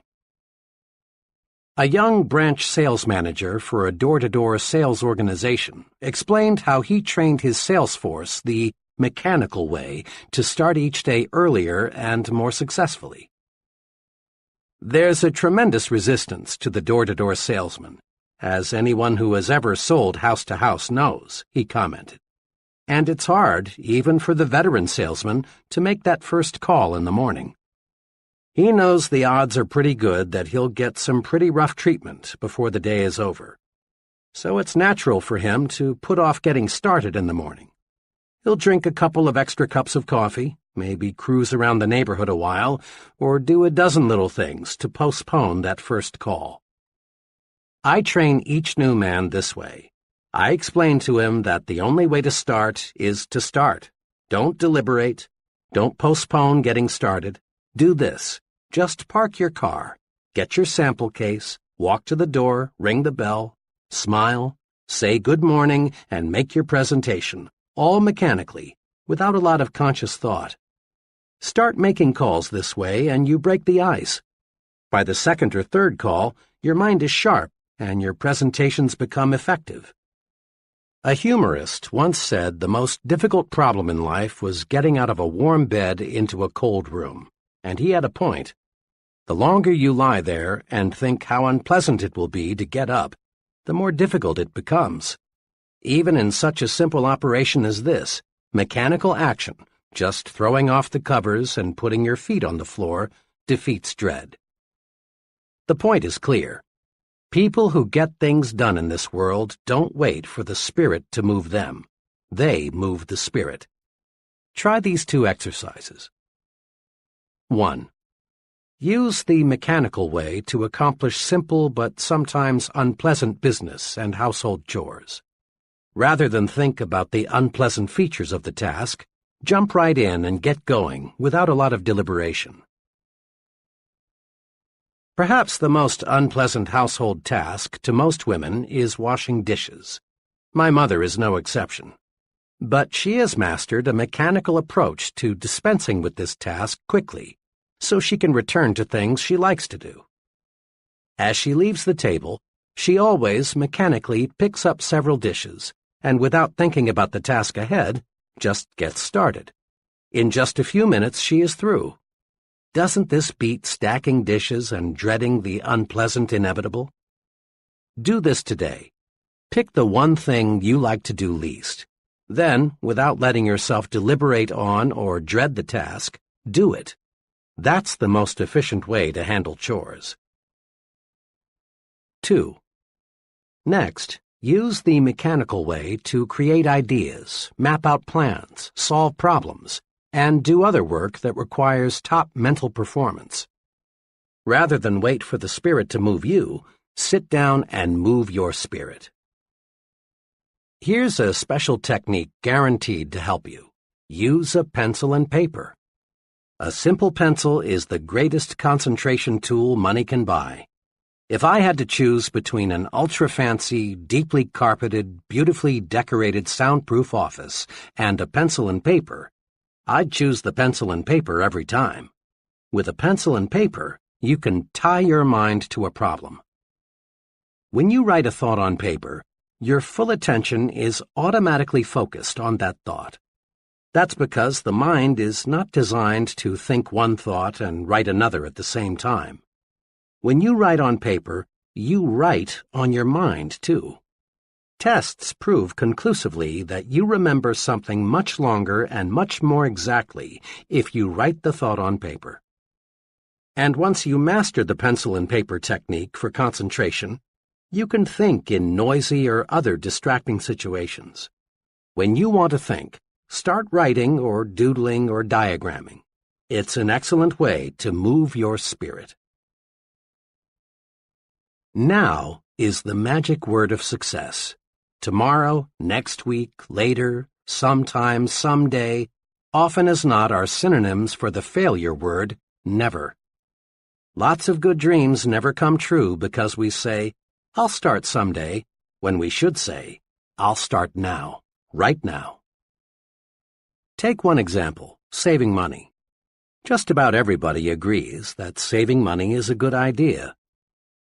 A young branch sales manager for a door-to-door sales organization explained how he trained his sales force the mechanical way to start each day earlier and more successfully. There's a tremendous resistance to the door-to-door salesman. as anyone who has ever sold house to house knows," he commented. "And it's hard, even for the veteran salesman, to make that first call in the morning. He knows the odds are pretty good that he'll get some pretty rough treatment before the day is over. So it's natural for him to put off getting started in the morning. He'll drink a couple of extra cups of coffee, maybe cruise around the neighborhood a while, or do a dozen little things to postpone that first call. I train each new man this way. I explain to him that the only way to start is to start. Don't deliberate. Don't postpone getting started. Do this. Just park your car, get your sample case, walk to the door, ring the bell, smile, say good morning, and make your presentation, all mechanically, without a lot of conscious thought. Start making calls this way and you break the ice. By the second or third call, your mind is sharp and your presentations become effective. A humorist once said the most difficult problem in life was getting out of a warm bed into a cold room, and he had a point. The longer you lie there and think how unpleasant it will be to get up, the more difficult it becomes. Even in such a simple operation as this, mechanical action, just throwing off the covers and putting your feet on the floor, defeats dread. The point is clear. People who get things done in this world don't wait for the spirit to move them. They move the spirit. Try these 2 exercises. 1. Use the mechanical way to accomplish simple but sometimes unpleasant business and household chores. Rather than think about the unpleasant features of the task, jump right in and get going without a lot of deliberation. Perhaps the most unpleasant household task to most women is washing dishes. My mother is no exception. But she has mastered a mechanical approach to dispensing with this task quickly, so she can return to things she likes to do. As she leaves the table, she always mechanically picks up several dishes, and without thinking about the task ahead, just gets started. In just a few minutes, she is through. Doesn't this beat stacking dishes and dreading the unpleasant inevitable? Do this today. Pick the one thing you like to do least. Then, without letting yourself deliberate on or dread the task, do it. That's the most efficient way to handle chores. 2. Next, use the mechanical way to create ideas, map out plans, solve problems, and do other work that requires top mental performance. Rather than wait for the spirit to move you, sit down and move your spirit. Here's a special technique guaranteed to help you. Use a pencil and paper. A simple pencil is the greatest concentration tool money can buy. If I had to choose between an ultra-fancy, deeply carpeted, beautifully decorated soundproof office and a pencil and paper, I'd choose the pencil and paper every time. With a pencil and paper, you can tie your mind to a problem. When you write a thought on paper, your full attention is automatically focused on that thought. That's because the mind is not designed to think one thought and write another at the same time. When you write on paper, you write on your mind, too. Tests prove conclusively that you remember something much longer and much more exactly if you write the thought on paper. And once you master the pencil and paper technique for concentration, you can think in noisy or other distracting situations. When you want to think, start writing or doodling or diagramming. It's an excellent way to move your spirit. Now is the magic word of success. Tomorrow, next week, later, sometime, someday, often as not are synonyms for the failure word, never. Lots of good dreams never come true because we say, "I'll start someday," when we should say, "I'll start now, right now." Take one example, saving money. Just about everybody agrees that saving money is a good idea.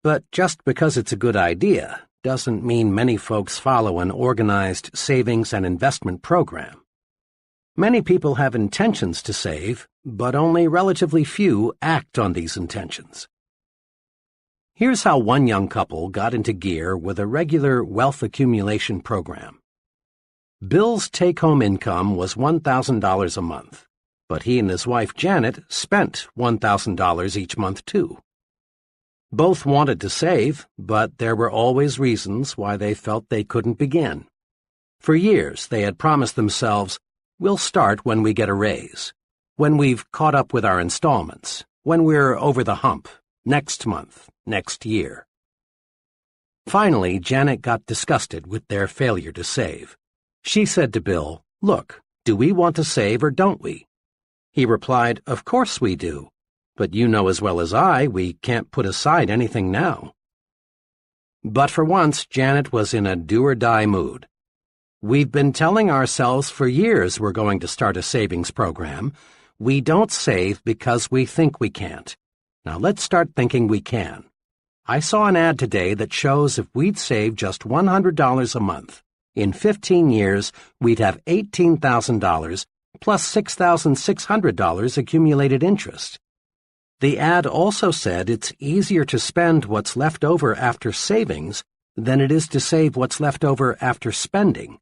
But just because it's a good idea doesn't mean many folks follow an organized savings and investment program. Many people have intentions to save, but only relatively few act on these intentions. Here's how one young couple got into gear with a regular wealth accumulation program. Bill's take-home income was $1,000 a month, but he and his wife Janet spent $1,000 each month too. Both wanted to save, but there were always reasons why they felt they couldn't begin. For years, they had promised themselves, "We'll start when we get a raise, when we've caught up with our installments, when we're over the hump, next month, next year." Finally, Janet got disgusted with their failure to save. She said to Bill, "Look, do we want to save or don't we?" He replied, "Of course we do. But you know as well as I, we can't put aside anything now." But for once, Janet was in a do-or-die mood. "We've been telling ourselves for years we're going to start a savings program. We don't save because we think we can't. Now let's start thinking we can. I saw an ad today that shows if we'd save just $100 a month, in 15 years we'd have $18,000 plus $6,600 accumulated interest." The ad also said it's easier to spend what's left over after savings than it is to save what's left over after spending.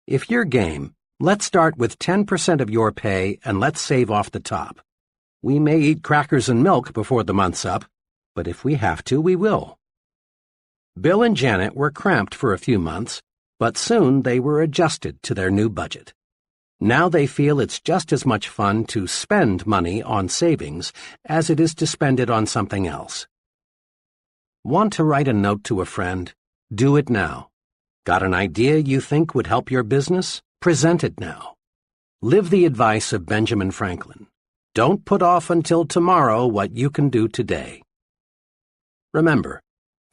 If you're game, let's start with 10% of your pay and let's save off the top. We may eat crackers and milk before the month's up, but if we have to, we will. Bill and Janet were cramped for a few months, but soon they were adjusted to their new budget. Now they feel it's just as much fun to spend money on savings as it is to spend it on something else. Want to write a note to a friend? Do it now. Got an idea you think would help your business? Present it now. Live the advice of Benjamin Franklin. Don't put off until tomorrow what you can do today. Remember,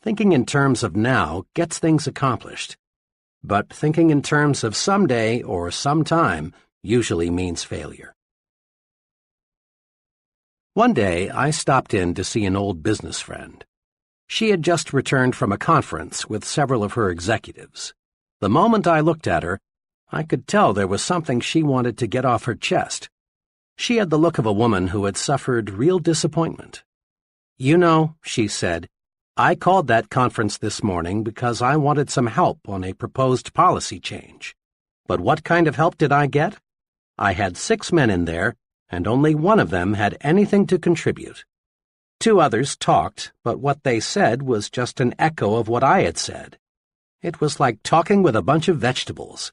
thinking in terms of now gets things accomplished. But thinking in terms of someday or sometime usually means failure. One day, I stopped in to see an old business friend. She had just returned from a conference with several of her executives. The moment I looked at her, I could tell there was something she wanted to get off her chest. She had the look of a woman who had suffered real disappointment. "You know," she said, "I called that conference this morning because I wanted some help on a proposed policy change. But what kind of help did I get? I had 6 men in there, and only one of them had anything to contribute. 2 others talked, but what they said was just an echo of what I had said. It was like talking with a bunch of vegetables.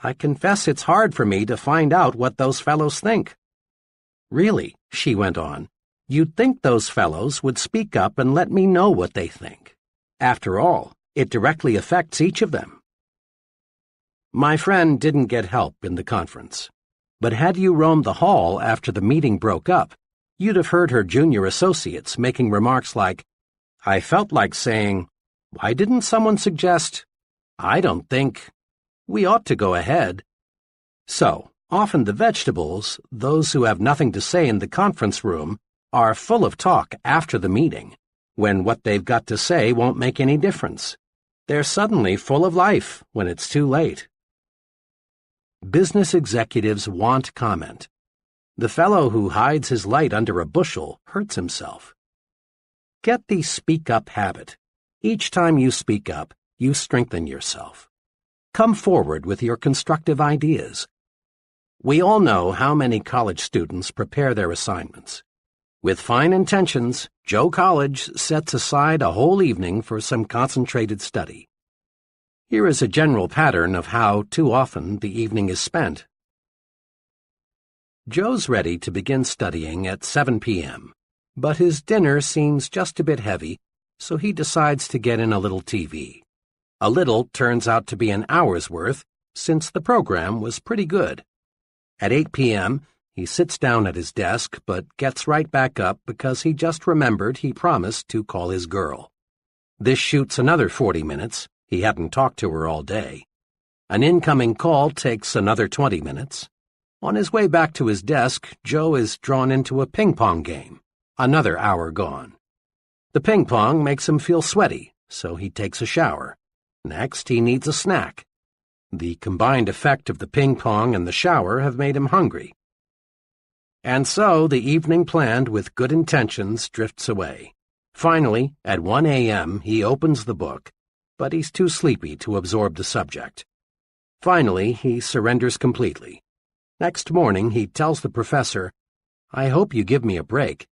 I confess it's hard for me to find out what those fellows think." "Really," she went on, "you'd think those fellows would speak up and let me know what they think. After all, it directly affects each of them." My friend didn't get help in the conference, but had you roamed the hall after the meeting broke up, you'd have heard her junior associates making remarks like, "I felt like saying, why didn't someone suggest, I don't think, we ought to go ahead." So, often the vegetables, those who have nothing to say in the conference room, are full of talk after the meeting, when what they've got to say won't make any difference. They're suddenly full of life when it's too late. Business executives want comment. The fellow who hides his light under a bushel hurts himself. Get the speak-up habit. Each time you speak up, you strengthen yourself. Come forward with your constructive ideas. We all know how many college students prepare their assignments. With fine intentions, Joe College sets aside a whole evening for some concentrated study. Here is a general pattern of how, too often, the evening is spent. Joe's ready to begin studying at 7 p.m., but his dinner seems just a bit heavy, so he decides to get in a little TV. A little turns out to be an hour's worth, since the program was pretty good. At 8 p.m., he sits down at his desk, but gets right back up because he just remembered he promised to call his girl. This shoots another 40 minutes. He hadn't talked to her all day. An incoming call takes another 20 minutes. On his way back to his desk, Joe is drawn into a ping-pong game. Another hour gone. The ping-pong makes him feel sweaty, so he takes a shower. Next, he needs a snack. The combined effect of the ping-pong and the shower have made him hungry. And so the evening planned with good intentions drifts away. Finally, at 1 a.m., he opens the book, but he's too sleepy to absorb the subject. Finally, he surrenders completely. Next morning, he tells the professor, "I hope you give me a break.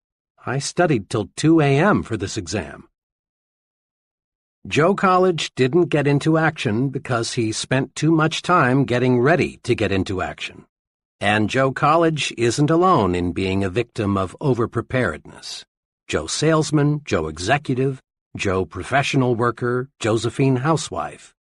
I studied till 2 a.m. for this exam." Joe College didn't get into action because he spent too much time getting ready to get into action. And Joe College isn't alone in being a victim of overpreparedness. Joe Salesman, Joe Executive, Joe Professional Worker, Josephine Housewife.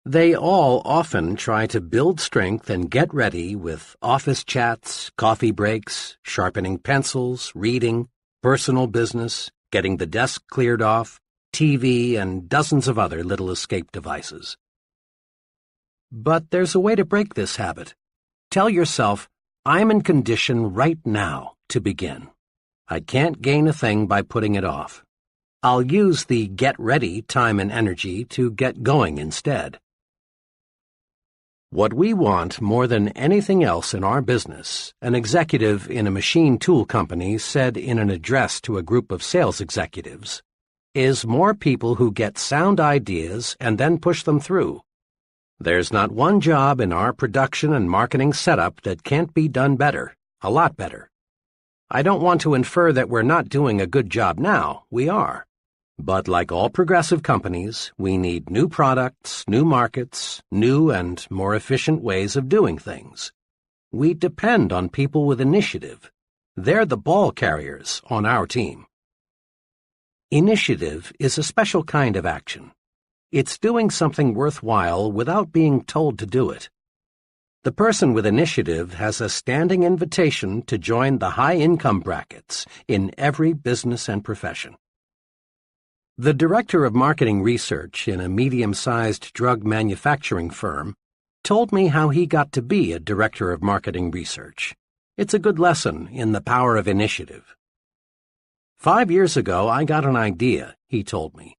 They all often try to build strength and get ready with office chats, coffee breaks, sharpening pencils, reading, personal business, getting the desk cleared off, TV, and dozens of other little escape devices. But there's a way to break this habit. Tell yourself, "I'm in condition right now to begin. I can't gain a thing by putting it off. I'll use the get ready time and energy to get going instead." What we want more than anything else in our business, an executive in a machine tool company said in an address to a group of sales executives, is more people who get sound ideas and then push them through. There's not one job in our production and marketing setup that can't be done better, a lot better. I don't want to infer that we're not doing a good job now. We are. But like all progressive companies, we need new products, new markets, new and more efficient ways of doing things. We depend on people with initiative. They're the ball carriers on our team. Initiative is a special kind of action. It's doing something worthwhile without being told to do it. The person with initiative has a standing invitation to join the high-income brackets in every business and profession. The director of marketing research in a medium-sized drug manufacturing firm told me how he got to be a director of marketing research. It's a good lesson in the power of initiative. 5 years ago, I got an idea, he told me.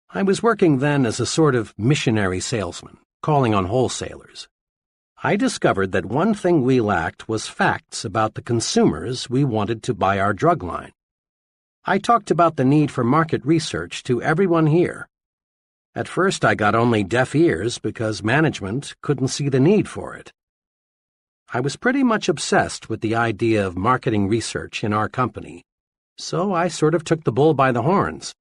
I was working then as a sort of missionary salesman, calling on wholesalers. I discovered that one thing we lacked was facts about the consumers we wanted to buy our drug line. I talked about the need for market research to everyone here. At first I got only deaf ears because management couldn't see the need for it. I was pretty much obsessed with the idea of marketing research in our company, so I sort of took the bull by the horns.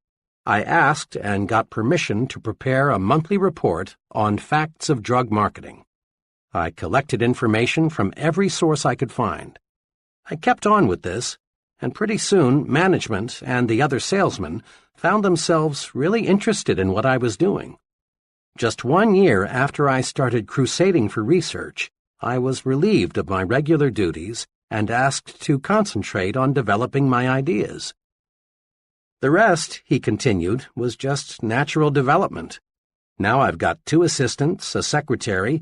I asked and got permission to prepare a monthly report on facts of drug marketing. I collected information from every source I could find. I kept on with this, and pretty soon management and the other salesmen found themselves really interested in what I was doing. Just 1 year after I started crusading for research, I was relieved of my regular duties and asked to concentrate on developing my ideas. The rest, he continued, was just natural development. Now I've got 2 assistants, a secretary,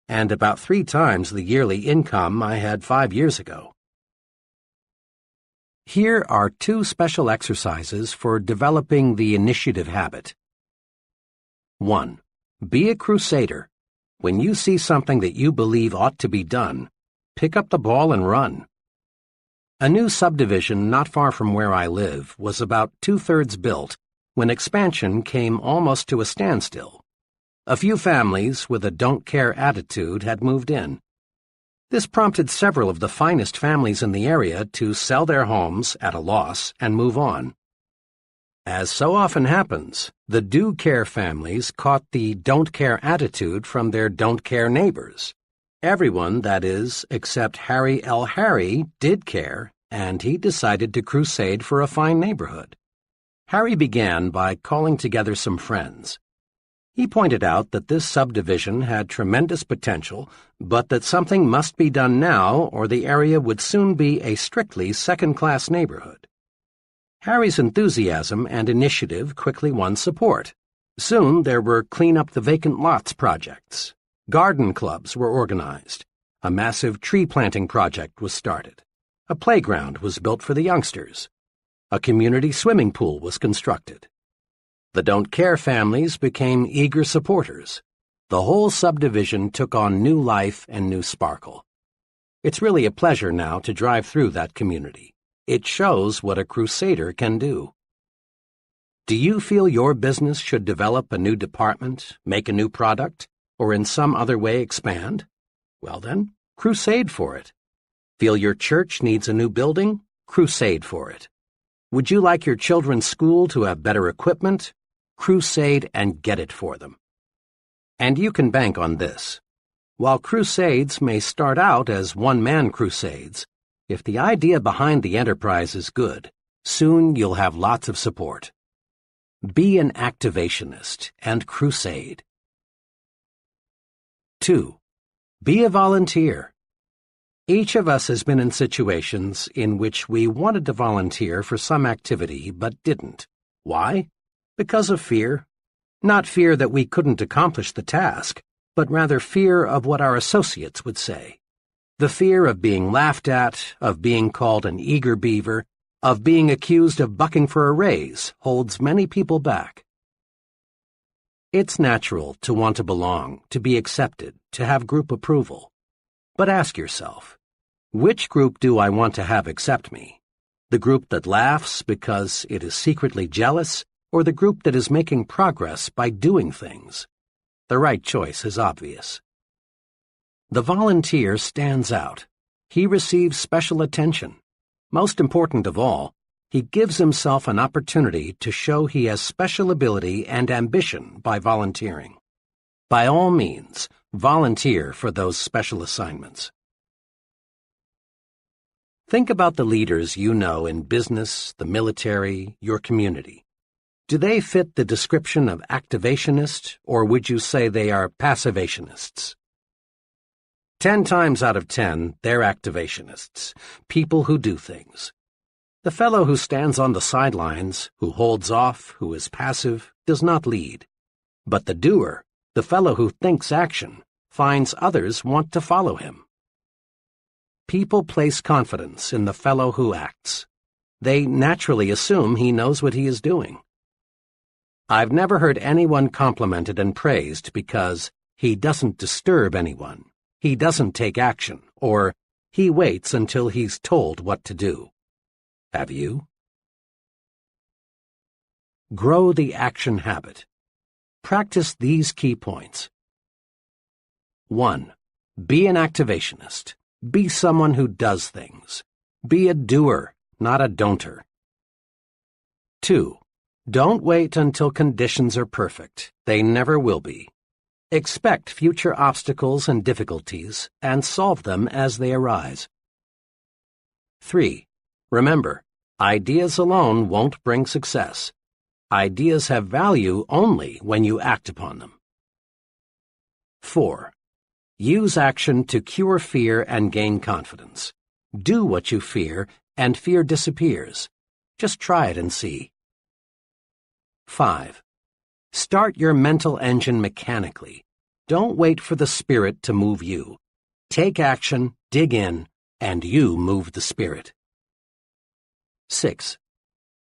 and about 3 times the yearly income I had 5 years ago. Here are 2 special exercises for developing the initiative habit. 1. Be a crusader. When you see something that you believe ought to be done, pick up the ball and run. A new subdivision not far from where I live was about 2/3 built when expansion came almost to a standstill. A few families with a don't-care attitude had moved in. This prompted several of the finest families in the area to sell their homes at a loss and move on. As so often happens, the do-care families caught the don't-care attitude from their don't-care neighbors. Everyone, that is, except Harry L. Harry, did care, and he decided to crusade for a fine neighborhood. Harry began by calling together some friends. He pointed out that this subdivision had tremendous potential, but that something must be done now or the area would soon be a strictly second-class neighborhood. Harry's enthusiasm and initiative quickly won support. Soon there were clean-up-the-vacant lots projects. Garden clubs were organized. A massive tree-planting project was started. A playground was built for the youngsters. A community swimming pool was constructed. The don't-care families became eager supporters. The whole subdivision took on new life and new sparkle. It's really a pleasure now to drive through that community. It shows what a crusader can do. Do you feel your business should develop a new department, make a new product, or in some other way expand? Well then, crusade for it. Feel your church needs a new building? Crusade for it. Would you like your children's school to have better equipment? Crusade and get it for them. And you can bank on this. While crusades may start out as one-man crusades, if the idea behind the enterprise is good, soon you'll have lots of support. Be an activationist and crusade. 2. Be a volunteer. Each of us has been in situations in which we wanted to volunteer for some activity but didn't. Why? Because of fear. Not fear that we couldn't accomplish the task, but rather fear of what our associates would say. The fear of being laughed at, of being called an eager beaver, of being accused of bucking for a raise holds many people back. It's natural to want to belong, to be accepted, to have group approval. But ask yourself, which group do I want to have accept me? The group that laughs because it is secretly jealous, or the group that is making progress by doing things? The right choice is obvious. The volunteer stands out. He receives special attention. Most important of all, he gives himself an opportunity to show he has special ability and ambition by volunteering. By all means, volunteer for those special assignments. Think about the leaders you know in business, the military, your community. Do they fit the description of activationist, or would you say they are passivationists? 10 times out of 10, they're activationists, people who do things. The fellow who stands on the sidelines, who holds off, who is passive, does not lead. But the doer, the fellow who thinks action, finds others want to follow him. People place confidence in the fellow who acts. They naturally assume he knows what he is doing. I've never heard anyone complimented and praised because he doesn't disturb anyone, he doesn't take action, or he waits until he's told what to do. Have you? Grow the action habit. Practice these key points. 1. Be an activationist. Be someone who does things. Be a doer, not a don'ter. 2. Don't wait until conditions are perfect. They never will be. Expect future obstacles and difficulties and solve them as they arise. 3. Remember, ideas alone won't bring success. Ideas have value only when you act upon them. 4. Use action to cure fear and gain confidence. Do what you fear, and fear disappears. Just try it and see. 5. Start your mental engine mechanically. Don't wait for the spirit to move you. Take action, dig in, and you move the spirit. 6.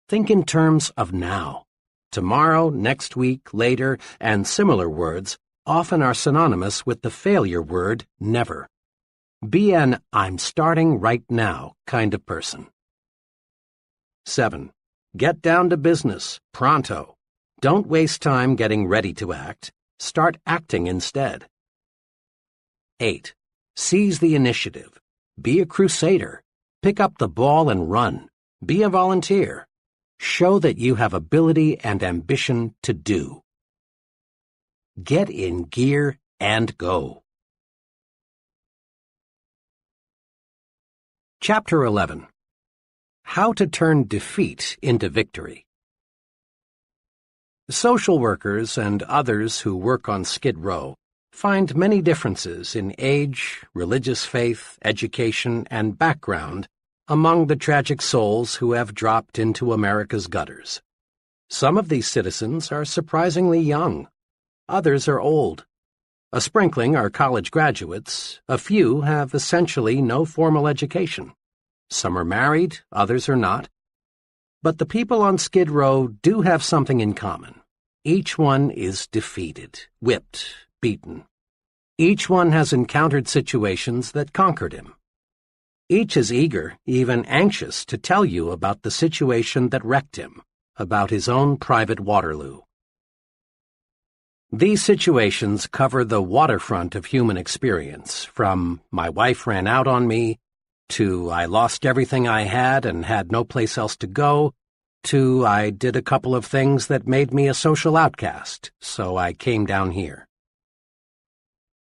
Think in terms of now. Tomorrow, next week, later, and similar words often are synonymous with the failure word never. Be an I'm starting right now kind of person. 7. Get down to business, pronto. Don't waste time getting ready to act. Start acting instead. 8. Seize the initiative. Be a crusader. Pick up the ball and run. Be a volunteer. Show that you have ability and ambition to do. Get in gear and go. Chapter 11. How to turn defeat into victory. Social workers and others who work on Skid Row find many differences in age, religious faith, education, and background among the tragic souls who have dropped into America's gutters. Some of these citizens are surprisingly young. Others are old. A sprinkling are college graduates. A few have essentially no formal education. Some are married, others are not. But the people on Skid Row do have something in common. Each one is defeated, whipped, beaten. Each one has encountered situations that conquered him. Each is eager, even anxious, to tell you about the situation that wrecked him, about his own private Waterloo. These situations cover the waterfront of human experience, from "my wife ran out on me," to "I lost everything I had and had no place else to go," to "I did a couple of things that made me a social outcast, so I came down here."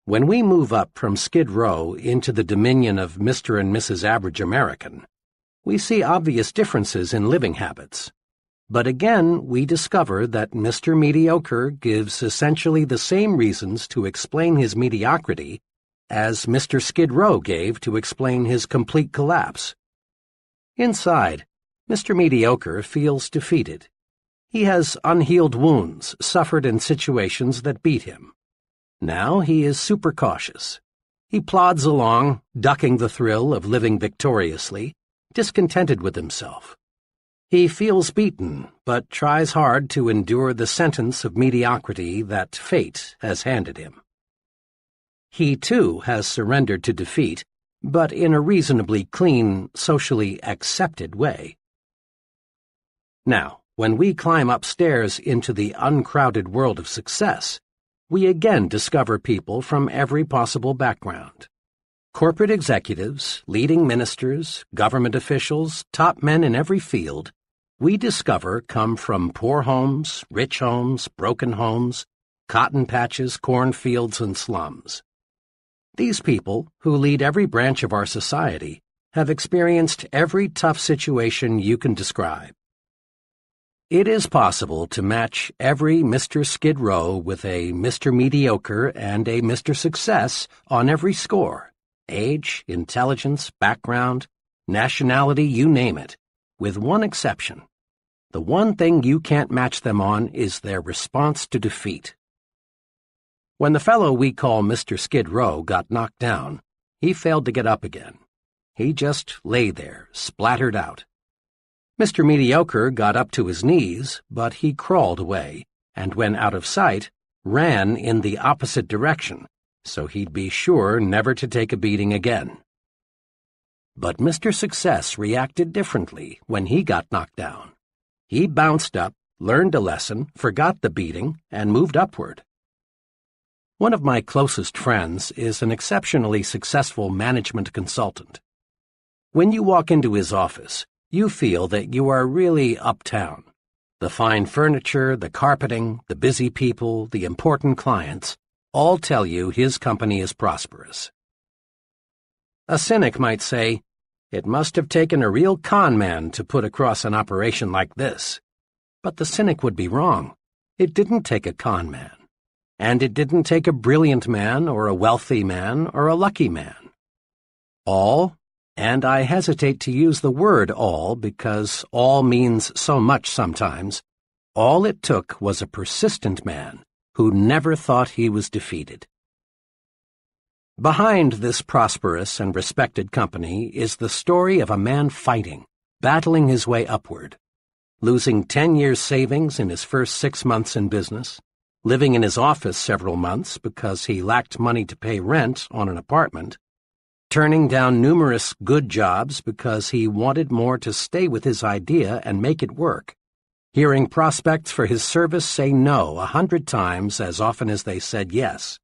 When we move up from Skid Row into the dominion of Mr. and Mrs. Average American, we see obvious differences in living habits. But again, we discover that Mr. Mediocre gives essentially the same reasons to explain his mediocrity as Mr. Skid Row gave to explain his complete collapse. Inside, Mr. Mediocre feels defeated. He has unhealed wounds suffered in situations that beat him. Now he is super cautious. He plods along, ducking the thrill of living victoriously, discontented with himself. He feels beaten, but tries hard to endure the sentence of mediocrity that fate has handed him. He, too, has surrendered to defeat, but in a reasonably clean, socially accepted way. Now, when we climb upstairs into the uncrowded world of success, we again discover people from every possible background. Corporate executives, leading ministers, government officials, top men in every field, we discover come from poor homes, rich homes, broken homes, cotton patches, cornfields, and slums. These people, who lead every branch of our society, have experienced every tough situation you can describe. It is possible to match every Mr. Skid Row with a Mr. Mediocre and a Mr. Success on every score: age, intelligence, background, nationality, you name it, with one exception. The one thing you can't match them on is their response to defeat. When the fellow we call Mr. Skid Row got knocked down, he failed to get up again. He just lay there, splattered out. Mr. Mediocre got up to his knees, but he crawled away, and when out of sight, ran in the opposite direction, so he'd be sure never to take a beating again. But Mr. Success reacted differently when he got knocked down. He bounced up, learned a lesson, forgot the beating, and moved upward. One of my closest friends is an exceptionally successful management consultant. When you walk into his office, you feel that you are really uptown. The fine furniture, the carpeting, the busy people, the important clients all tell you his company is prosperous. A cynic might say, "It must have taken a real con man to put across an operation like this." But the cynic would be wrong. It didn't take a con man. And it didn't take a brilliant man or a wealthy man or a lucky man. All, and I hesitate to use the word all because all means so much sometimes, all it took was a persistent man who never thought he was defeated. Behind this prosperous and respected company is the story of a man fighting, battling his way upward, losing 10 years' savings in his first 6 months in business, living in his office several months because he lacked money to pay rent on an apartment, turning down numerous good jobs because he wanted more to stay with his idea and make it work, hearing prospects for his service say no 100 times as often as they said yes.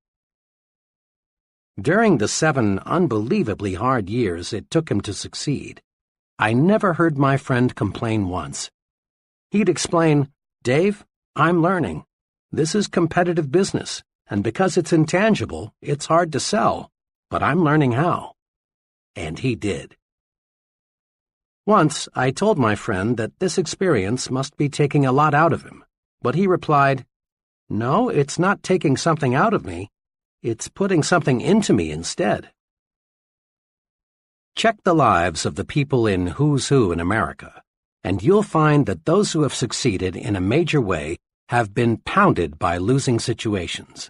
During the 7 unbelievably hard years it took him to succeed, I never heard my friend complain once. He'd explain, "Dave, I'm learning. This is competitive business, and because it's intangible, it's hard to sell, but I'm learning how." And he did. Once I told my friend that this experience must be taking a lot out of him, but he replied, "No, it's not taking something out of me. It's putting something into me instead." Check the lives of the people in Who's Who in America, and you'll find that those who have succeeded in a major way have been pounded by losing situations.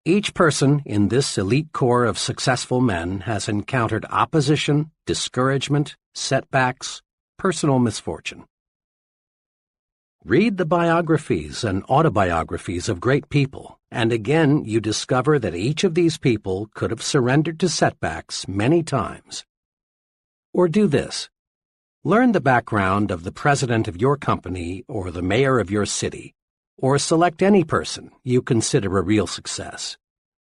Each person in this elite core of successful men has encountered opposition, discouragement, setbacks, personal misfortune. Read the biographies and autobiographies of great people, and again you discover that each of these people could have surrendered to setbacks many times. Or do this. Learn the background of the president of your company or the mayor of your city, or select any person you consider a real success.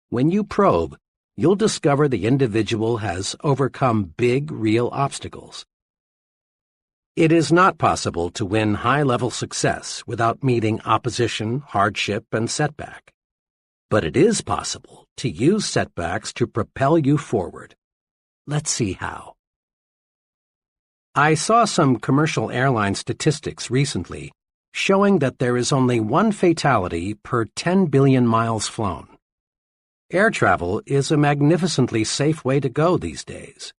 When you probe, you'll discover the individual has overcome big, real obstacles. It is not possible to win high-level success without meeting opposition, hardship, and setback. But it is possible to use setbacks to propel you forward. Let's see how. I saw some commercial airline statistics recently showing that there is only one fatality per 10 billion miles flown. Air travel is a magnificently safe way to go these days.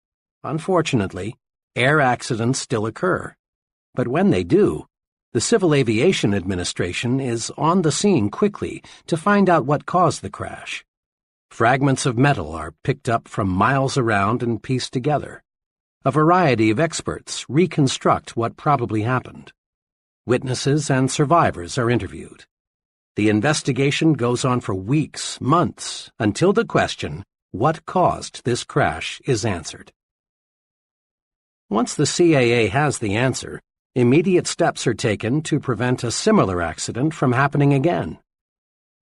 Unfortunately, air accidents still occur. But when they do, the Civil Aviation Administration is on the scene quickly to find out what caused the crash. Fragments of metal are picked up from miles around and pieced together. A variety of experts reconstruct what probably happened. Witnesses and survivors are interviewed. The investigation goes on for weeks, months, until the question, what caused this crash, is answered. Once the CAA has the answer, immediate steps are taken to prevent a similar accident from happening again.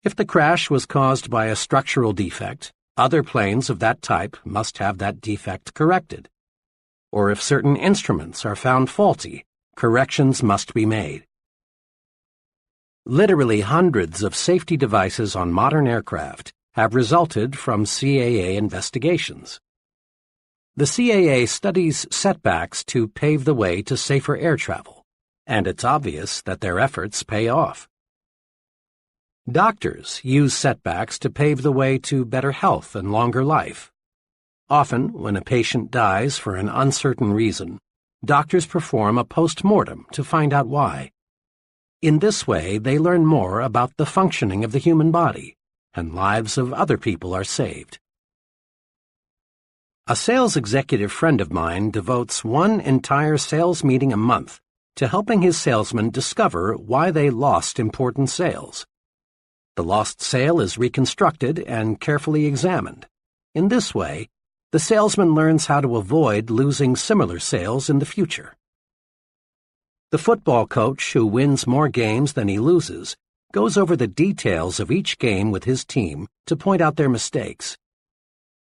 If the crash was caused by a structural defect, other planes of that type must have that defect corrected. Or if certain instruments are found faulty, corrections must be made. Literally hundreds of safety devices on modern aircraft have resulted from CAA investigations. The CAA studies setbacks to pave the way to safer air travel, and it's obvious that their efforts pay off. Doctors use setbacks to pave the way to better health and longer life. Often, when a patient dies for an uncertain reason, doctors perform a post-mortem to find out why. In this way, they learn more about the functioning of the human body, and lives of other people are saved. A sales executive friend of mine devotes one entire sales meeting a month to helping his salesmen discover why they lost important sales. The lost sale is reconstructed and carefully examined. In this way, the salesman learns how to avoid losing similar sales in the future. The football coach who wins more games than he loses goes over the details of each game with his team to point out their mistakes.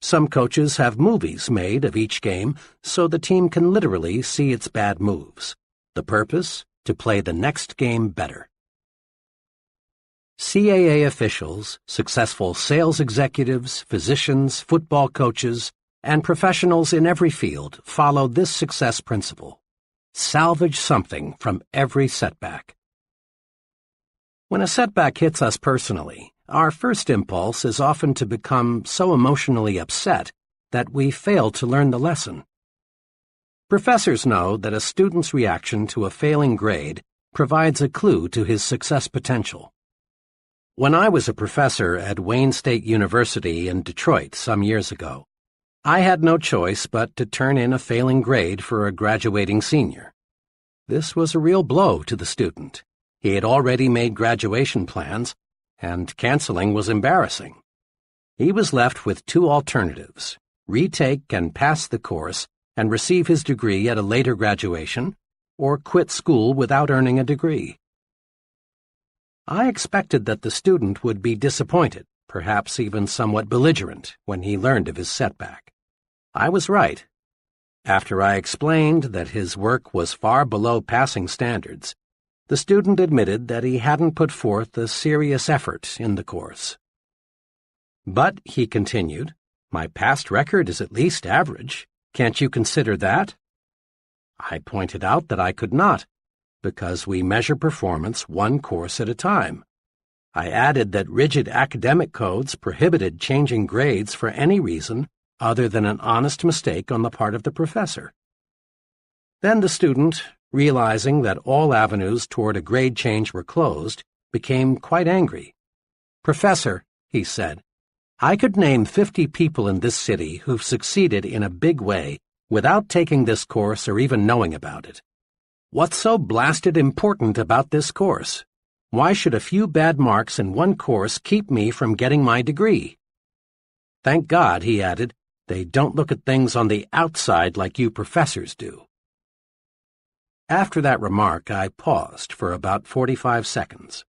Some coaches have movies made of each game so the team can literally see its bad moves. The purpose? To play the next game better. CAA officials, successful sales executives, physicians, football coaches, and professionals in every field follow this success principle. Salvage something from every setback. When a setback hits us personally, our first impulse is often to become so emotionally upset that we fail to learn the lesson. Professors know that a student's reaction to a failing grade provides a clue to his success potential. When I was a professor at Wayne State University in Detroit some years ago, I had no choice but to turn in a failing grade for a graduating senior. This was a real blow to the student. He had already made graduation plans, and canceling was embarrassing. He was left with two alternatives: retake and pass the course and receive his degree at a later graduation, or quit school without earning a degree. I expected that the student would be disappointed, perhaps even somewhat belligerent, when he learned of his setback. I was right. After I explained that his work was far below passing standards, the student admitted that he hadn't put forth a serious effort in the course. But, he continued, my past record is at least average. Can't you consider that? I pointed out that I could not, because we measure performance one course at a time. I added that rigid academic codes prohibited changing grades for any reason other than an honest mistake on the part of the professor. Then the student, realizing that all avenues toward a grade change were closed, became quite angry. Professor, he said, I could name 50 people in this city who've succeeded in a big way without taking this course or even knowing about it. What's so blasted important about this course? Why should a few bad marks in one course keep me from getting my degree? Thank God, he added, they don't look at things on the outside like you professors do. After that remark, I paused for about 45 seconds.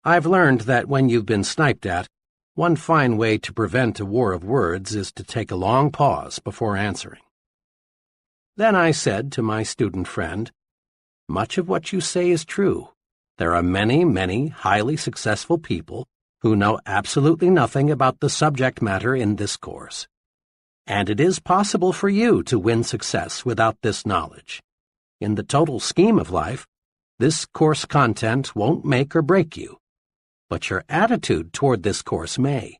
I've learned that when you've been sniped at, one fine way to prevent a war of words is to take a long pause before answering. Then I said to my student friend, "Much of what you say is true. There are many, many highly successful people who know absolutely nothing about the subject matter in this course. And it is possible for you to win success without this knowledge. In the total scheme of life, this course content won't make or break you. But your attitude toward this course may."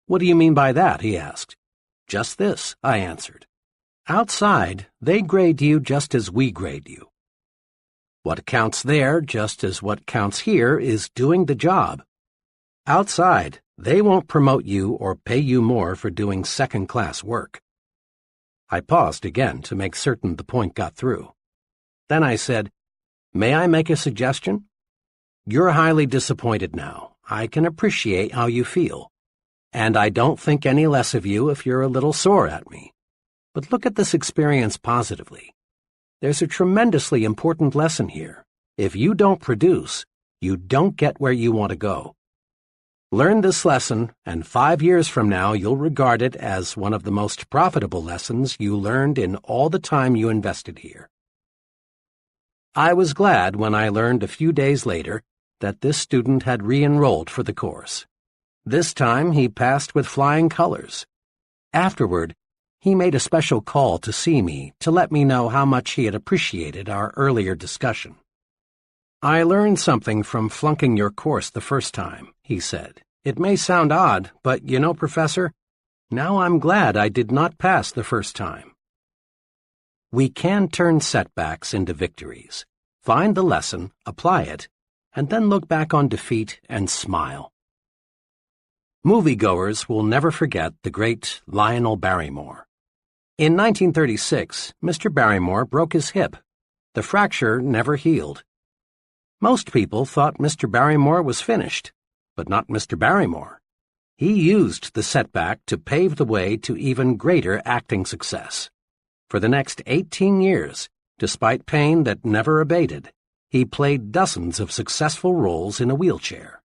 "What do you mean by that?" he asked. "Just this," I answered. "Outside, they grade you just as we grade you. What counts there, just as what counts here, is doing the job. Outside, they won't promote you or pay you more for doing second-class work." I paused again to make certain the point got through. Then I said, "May I make a suggestion? You're highly disappointed now. I can appreciate how you feel. And I don't think any less of you if you're a little sore at me. But look at this experience positively. There's a tremendously important lesson here. If you don't produce, you don't get where you want to go. Learn this lesson, and 5 years from now you'll regard it as one of the most profitable lessons you learned in all the time you invested here." I was glad when I learned a few days later that this student had re-enrolled for the course. This time he passed with flying colors. Afterward, he made a special call to see me to let me know how much he had appreciated our earlier discussion. "I learned something from flunking your course the first time," he said. "It may sound odd, but you know, Professor, now I'm glad I did not pass the first time." We can turn setbacks into victories, find the lesson, apply it, and then look back on defeat and smile. Moviegoers will never forget the great Lionel Barrymore. In 1936, Mr. Barrymore broke his hip. The fracture never healed. Most people thought Mr. Barrymore was finished, but not Mr. Barrymore. He used the setback to pave the way to even greater acting success. For the next 18 years, despite pain that never abated, he played dozens of successful roles in a wheelchair.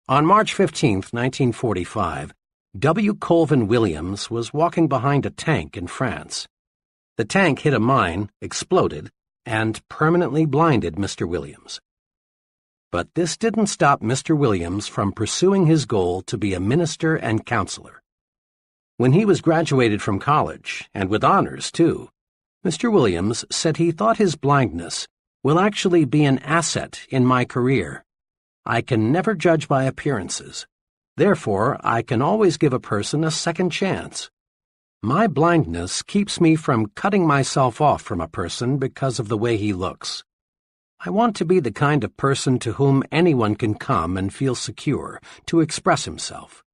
On March 15, 1945, W. Colvin Williams was walking behind a tank in France. The tank hit a mine, exploded, and permanently blinded Mr. Williams. But this didn't stop Mr. Williams from pursuing his goal to be a minister and counselor. When he was graduated from college, and with honors too, Mr. Williams said he thought his blindness will actually be an asset in my career. I can never judge by appearances. Therefore, I can always give a person a second chance. My blindness keeps me from cutting myself off from a person because of the way he looks. I want to be the kind of person to whom anyone can come and feel secure to express himself.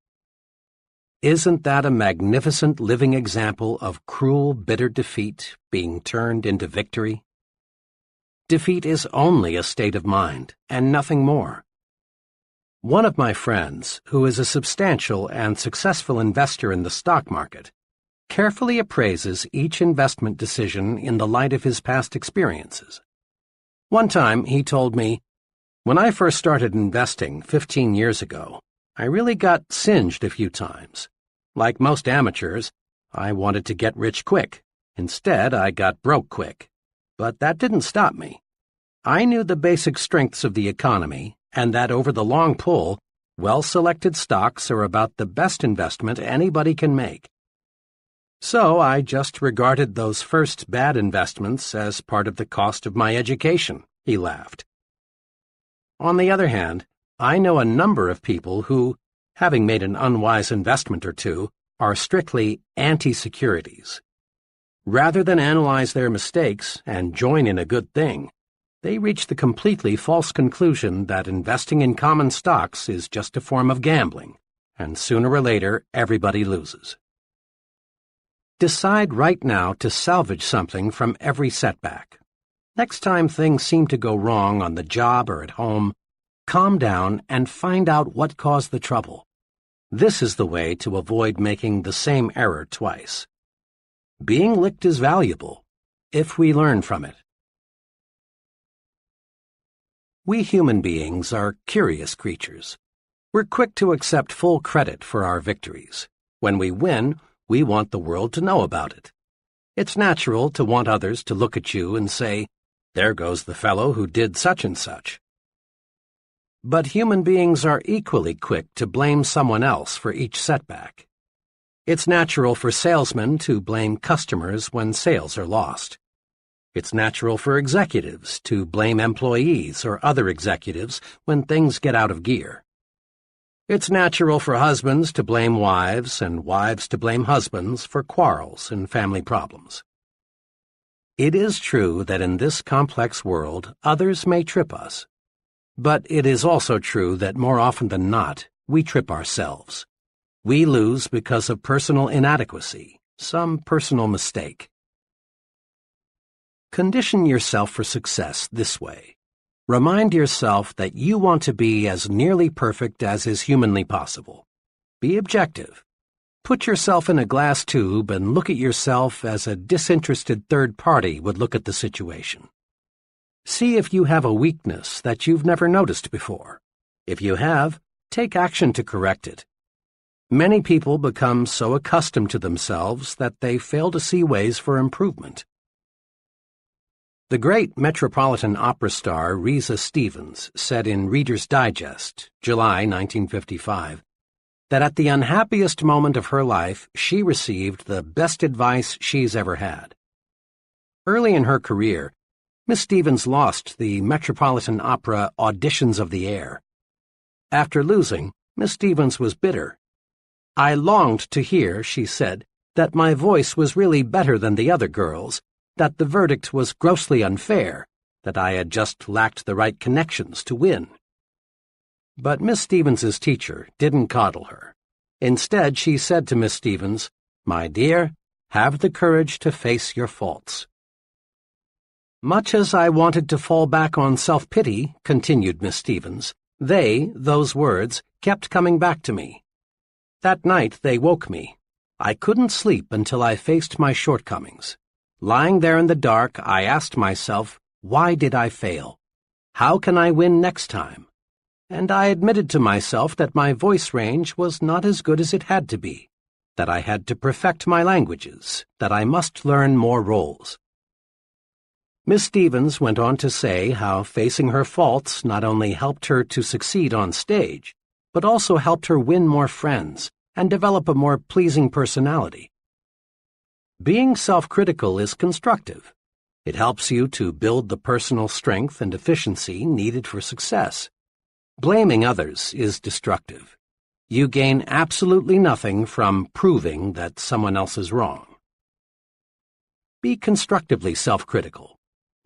Isn't that a magnificent living example of cruel, bitter defeat being turned into victory? Defeat is only a state of mind, and nothing more. One of my friends, who is a substantial and successful investor in the stock market, carefully appraises each investment decision in the light of his past experiences. One time he told me, "When I first started investing 15 years ago, I really got singed a few times. Like most amateurs, I wanted to get rich quick. Instead, I got broke quick. But that didn't stop me. I knew the basic strengths of the economy, and that over the long pull, well-selected stocks are about the best investment anybody can make. So I just regarded those first bad investments as part of the cost of my education," he laughed. On the other hand, I know a number of people who, having made an unwise investment or two, are strictly anti-securities. Rather than analyze their mistakes and join in a good thing, they reach the completely false conclusion that investing in common stocks is just a form of gambling, and sooner or later everybody loses. Decide right now to salvage something from every setback. Next time things seem to go wrong on the job or at home, calm down and find out what caused the trouble. This is the way to avoid making the same error twice. Being licked is valuable. if we learn from it. We human beings are curious creatures. We're quick to accept full credit for our victories. When we win, we want the world to know about it. It's natural to want others to look at you and say, "There goes the fellow who did such and such." But human beings are equally quick to blame someone else for each setback. It's natural for salesmen to blame customers when sales are lost. It's natural for executives to blame employees or other executives when things get out of gear. It's natural for husbands to blame wives and wives to blame husbands for quarrels and family problems. It is true that in this complex world, others may trip us. But it is also true that more often than not, we trip ourselves. We lose because of personal inadequacy, some personal mistake. Condition yourself for success this way. Remind yourself that you want to be as nearly perfect as is humanly possible. Be objective. Put yourself in a glass tube and look at yourself as a disinterested third party would look at the situation. See if you have a weakness that you've never noticed before. If you have, take action to correct it. Many people become so accustomed to themselves that they fail to see ways for improvement. The great Metropolitan Opera star Risa Stevens said in Reader's Digest, July 1955, that at the unhappiest moment of her life, she received the best advice she's ever had. Early in her career, Miss Stevens lost the Metropolitan Opera Auditions of the Air. After losing, Miss Stevens was bitter. "I longed to hear," she said, "that my voice was really better than the other girls', that the verdict was grossly unfair, that I had just lacked the right connections to win." But Miss Stevens's teacher didn't coddle her. Instead, she said to Miss Stevens, "My dear, have the courage to face your faults." Much as I wanted to fall back on self-pity, continued Miss Stevens, those words, kept coming back to me. That night they woke me. I couldn't sleep until I faced my shortcomings. Lying there in the dark, I asked myself, why did I fail? How can I win next time? And I admitted to myself that my voice range was not as good as it had to be, that I had to perfect my languages, that I must learn more roles. Miss Stevens went on to say how facing her faults not only helped her to succeed on stage, but also helped her win more friends and develop a more pleasing personality. Being self-critical is constructive. It helps you to build the personal strength and efficiency needed for success. Blaming others is destructive. You gain absolutely nothing from proving that someone else is wrong. Be constructively self-critical.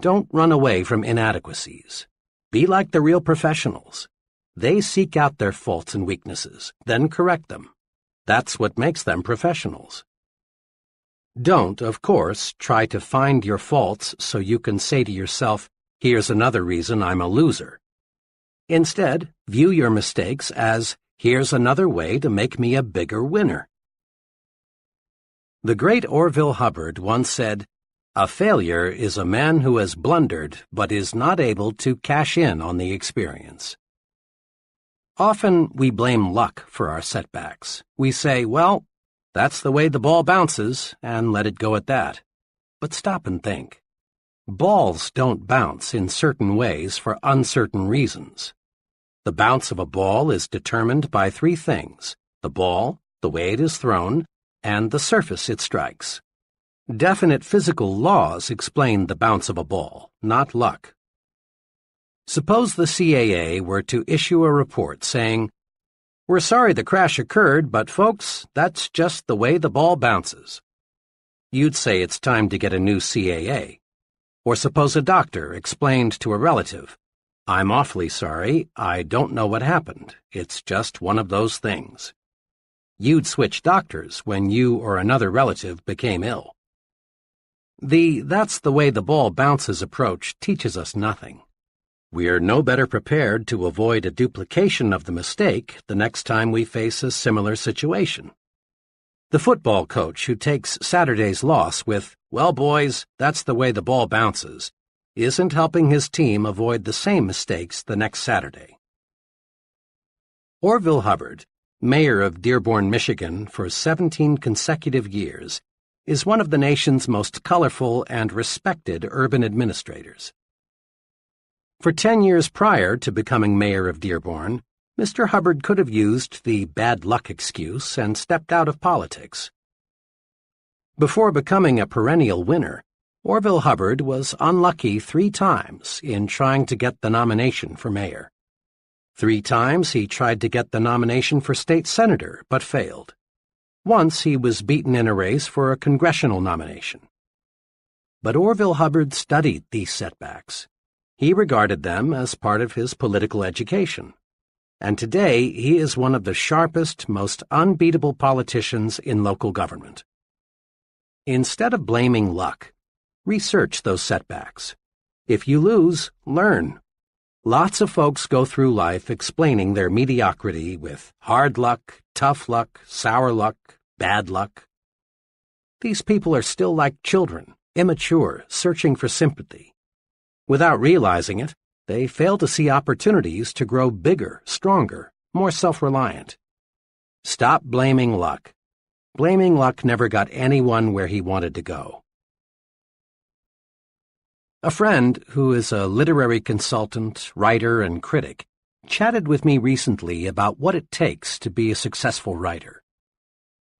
Don't run away from inadequacies. Be like the real professionals. They seek out their faults and weaknesses, then correct them. That's what makes them professionals. Don't, of course, try to find your faults so you can say to yourself, "Here's another reason I'm a loser." Instead, view your mistakes as, "Here's another way to make me a bigger winner." The great Orville Hubbard once said, "A failure is a man who has blundered but is not able to cash in on the experience." Often we blame luck for our setbacks. We say, "Well, that's the way the ball bounces," and let it go at that. But stop and think. Balls don't bounce in certain ways for uncertain reasons. The bounce of a ball is determined by three things: the ball, the way it is thrown, and the surface it strikes. Definite physical laws explain the bounce of a ball, not luck. Suppose the CAA were to issue a report saying, "We're sorry the crash occurred, but folks, that's just the way the ball bounces." You'd say it's time to get a new CAA. Or suppose a doctor explained to a relative, "I'm awfully sorry, I don't know what happened. It's just one of those things." You'd switch doctors when you or another relative became ill. The "that's the way the ball bounces" approach teaches us nothing. We're no better prepared to avoid a duplication of the mistake the next time we face a similar situation. The football coach who takes Saturday's loss with, "Well, boys, that's the way the ball bounces," isn't helping his team avoid the same mistakes the next Saturday. Orville Hubbard, mayor of Dearborn, Michigan for 17 consecutive years, is one of the nation's most colorful and respected urban administrators. For 10 years prior to becoming mayor of Dearborn, Mr. Hubbard could have used the bad luck excuse and stepped out of politics. Before becoming a perennial winner, Orville Hubbard was unlucky 3 times in trying to get the nomination for mayor. 3 times he tried to get the nomination for state senator, but failed. Once he was beaten in a race for a congressional nomination. But Orville Hubbard studied these setbacks. He regarded them as part of his political education. And today he is one of the sharpest, most unbeatable politicians in local government. Instead of blaming luck, research those setbacks. If you lose, learn. Lots of folks go through life explaining their mediocrity with hard luck, tough luck, sour luck, bad luck. These people are still like children, immature, searching for sympathy. Without realizing it, they fail to see opportunities to grow bigger, stronger, more self-reliant. Stop blaming luck. Blaming luck never got anyone where he wanted to go. A friend, who is a literary consultant, writer, and critic, chatted with me recently about what it takes to be a successful writer.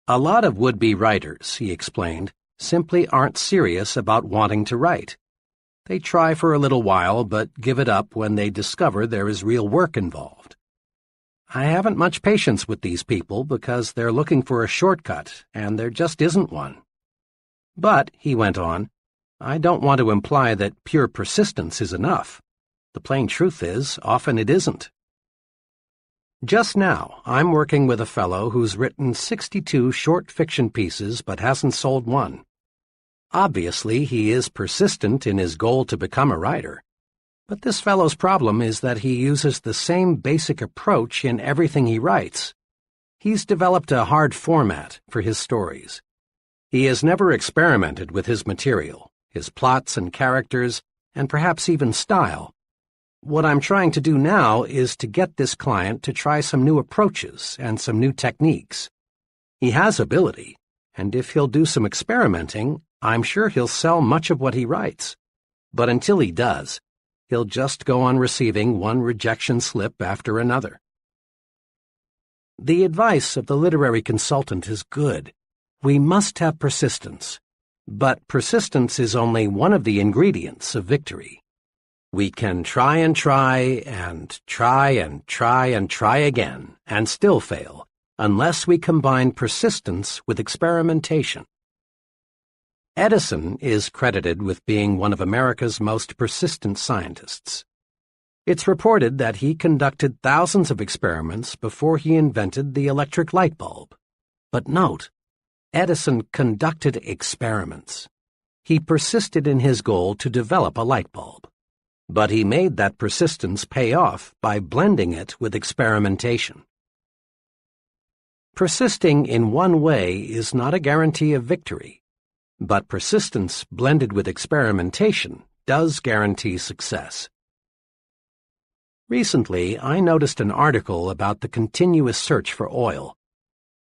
A lot of would-be writers, he explained, simply aren't serious about wanting to write. They try for a little while, but give it up when they discover there is real work involved. I haven't much patience with these people because they're looking for a shortcut, and there just isn't one. But, he went on, I don't want to imply that pure persistence is enough. The plain truth is, often it isn't. Just now, I'm working with a fellow who's written 62 short fiction pieces but hasn't sold one. Obviously, he is persistent in his goal to become a writer. But this fellow's problem is that he uses the same basic approach in everything he writes. He's developed a hard format for his stories. He has never experimented with his material, his plots and characters, and perhaps even style. What I'm trying to do now is to get this client to try some new approaches and some new techniques. He has ability, and if he'll do some experimenting, I'm sure he'll sell much of what he writes. But until he does, he'll just go on receiving one rejection slip after another. The advice of the literary consultant is good. We must have persistence. But persistence is only one of the ingredients of victory. We can try and try and try and try and try again and still fail, unless we combine persistence with experimentation. Edison is credited with being one of America's most persistent scientists. It's reported that he conducted thousands of experiments before he invented the electric light bulb. But note, Edison conducted experiments. He persisted in his goal to develop a light bulb. But he made that persistence pay off by blending it with experimentation. Persisting in one way is not a guarantee of victory. But persistence blended with experimentation does guarantee success. Recently, I noticed an article about the continuous search for oil.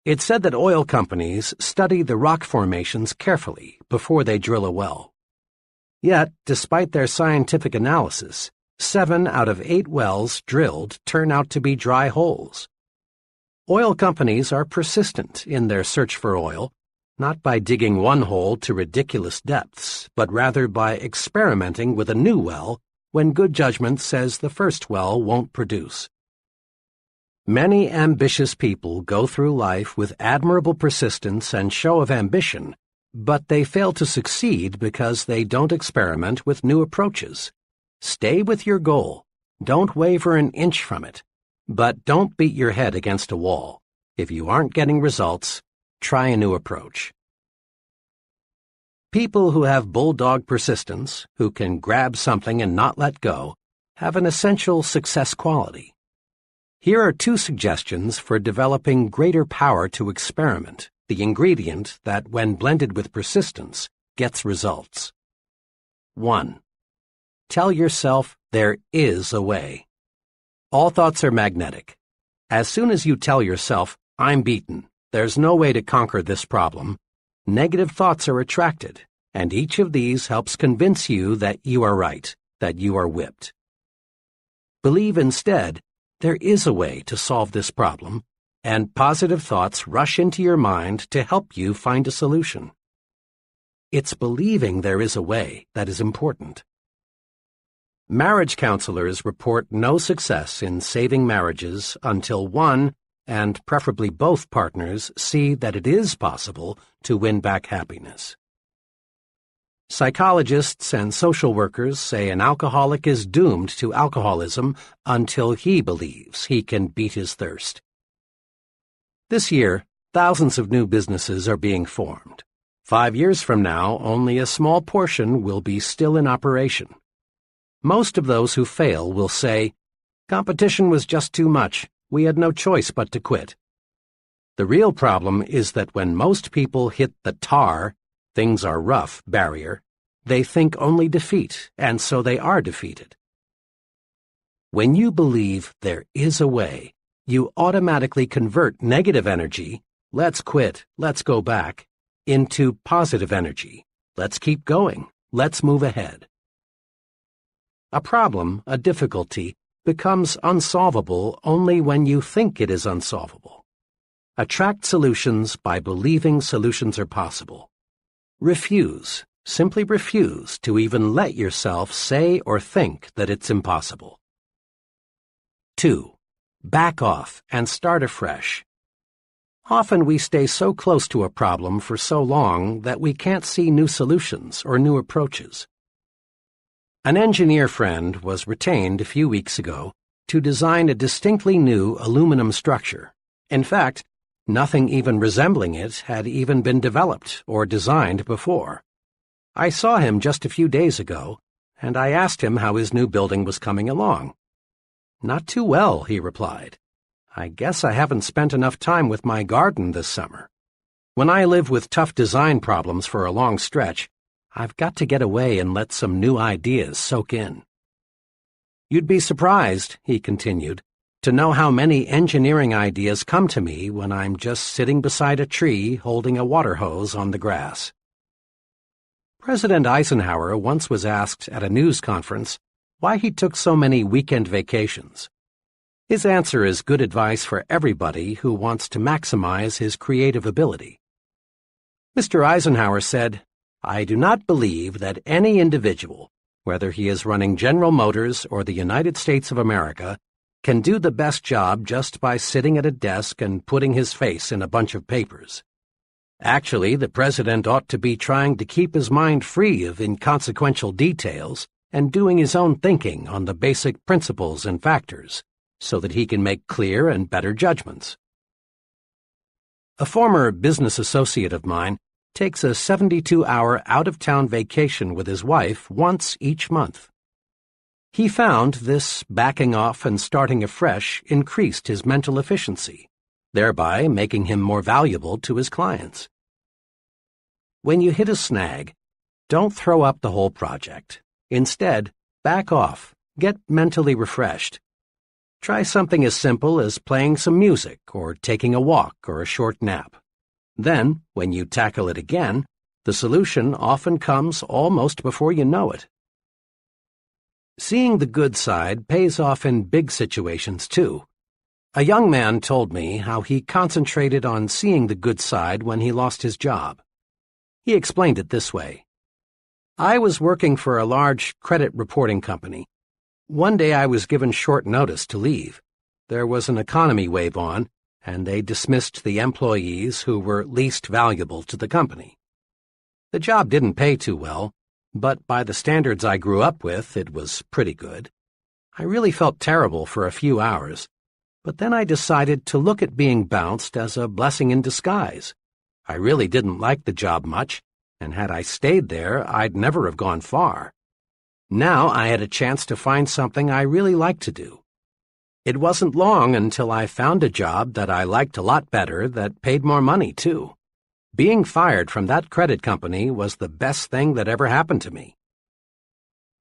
It said that oil companies study the rock formations carefully before they drill a well. Yet, despite their scientific analysis, 7 out of 8 wells drilled turn out to be dry holes. Oil companies are persistent in their search for oil, not by digging one hole to ridiculous depths, but rather by experimenting with a new well when good judgment says the first well won't produce. Many ambitious people go through life with admirable persistence and show of ambition, but they fail to succeed because they don't experiment with new approaches. Stay with your goal. Don't waver an inch from it. But don't beat your head against a wall. If you aren't getting results, try a new approach. People who have bulldog persistence, who can grab something and not let go, have an essential success quality. Here are 2 suggestions for developing greater power to experiment, the ingredient that, when blended with persistence, gets results. 1. Tell yourself there is a way. All thoughts are magnetic. As soon as you tell yourself, I'm beaten, there's no way to conquer this problem, negative thoughts are attracted, and each of these helps convince you that you are right, that you are whipped. Believe instead, there is a way to solve this problem, and positive thoughts rush into your mind to help you find a solution. It's believing there is a way that is important. Marriage counselors report no success in saving marriages until one, and preferably both partners, see that it is possible to win back happiness. Psychologists and social workers say an alcoholic is doomed to alcoholism until he believes he can beat his thirst. This year, thousands of new businesses are being formed. 5 years from now, only a small portion will be still in operation. Most of those who fail will say, competition was just too much. We had no choice but to quit. The real problem is that when most people hit the tar, things are rough barrier, they think only defeat, and so they are defeated. When you believe there is a way, you automatically convert negative energy, let's quit, let's go back, into positive energy, let's keep going, let's move ahead. A problem, a difficulty, becomes unsolvable only when you think it is unsolvable. Attract solutions by believing solutions are possible. Refuse, simply refuse to even let yourself say or think that it's impossible. 2. Back off and start afresh. Often we stay so close to a problem for so long that we can't see new solutions or new approaches. An engineer friend was retained a few weeks ago to design a distinctly new aluminum structure. In fact, nothing even resembling it had even been developed or designed before. I saw him just a few days ago, and I asked him how his new building was coming along. Not too well, he replied. I guess I haven't spent enough time with my garden this summer. When I live with tough design problems for a long stretch, I've got to get away and let some new ideas soak in. You'd be surprised, he continued, to know how many engineering ideas come to me when I'm just sitting beside a tree holding a water hose on the grass. President Eisenhower once was asked at a news conference why he took so many weekend vacations. His answer is good advice for everybody who wants to maximize his creative ability. Mr. Eisenhower said, I do not believe that any individual, whether he is running General Motors or the United States of America, can do the best job just by sitting at a desk and putting his face in a bunch of papers. Actually, the president ought to be trying to keep his mind free of inconsequential details and doing his own thinking on the basic principles and factors, so that he can make clear and better judgments. A former business associate of mine takes a 72-hour out-of-town vacation with his wife once each month. He found this backing off and starting afresh increased his mental efficiency, thereby making him more valuable to his clients. When you hit a snag, don't throw up the whole project. Instead, back off, get mentally refreshed. Try something as simple as playing some music or taking a walk or a short nap. Then, when you tackle it again, the solution often comes almost before you know it. Seeing the good side pays off in big situations, too. A young man told me how he concentrated on seeing the good side when he lost his job. He explained it this way. I was working for a large credit reporting company. One day I was given short notice to leave. There was an economy wave on, and they dismissed the employees who were least valuable to the company. The job didn't pay too well, but by the standards I grew up with, it was pretty good. I really felt terrible for a few hours, but then I decided to look at being bounced as a blessing in disguise. I really didn't like the job much, and had I stayed there, I'd never have gone far. Now I had a chance to find something I really liked to do. It wasn't long until I found a job that I liked a lot better that paid more money, too. Being fired from that credit company was the best thing that ever happened to me.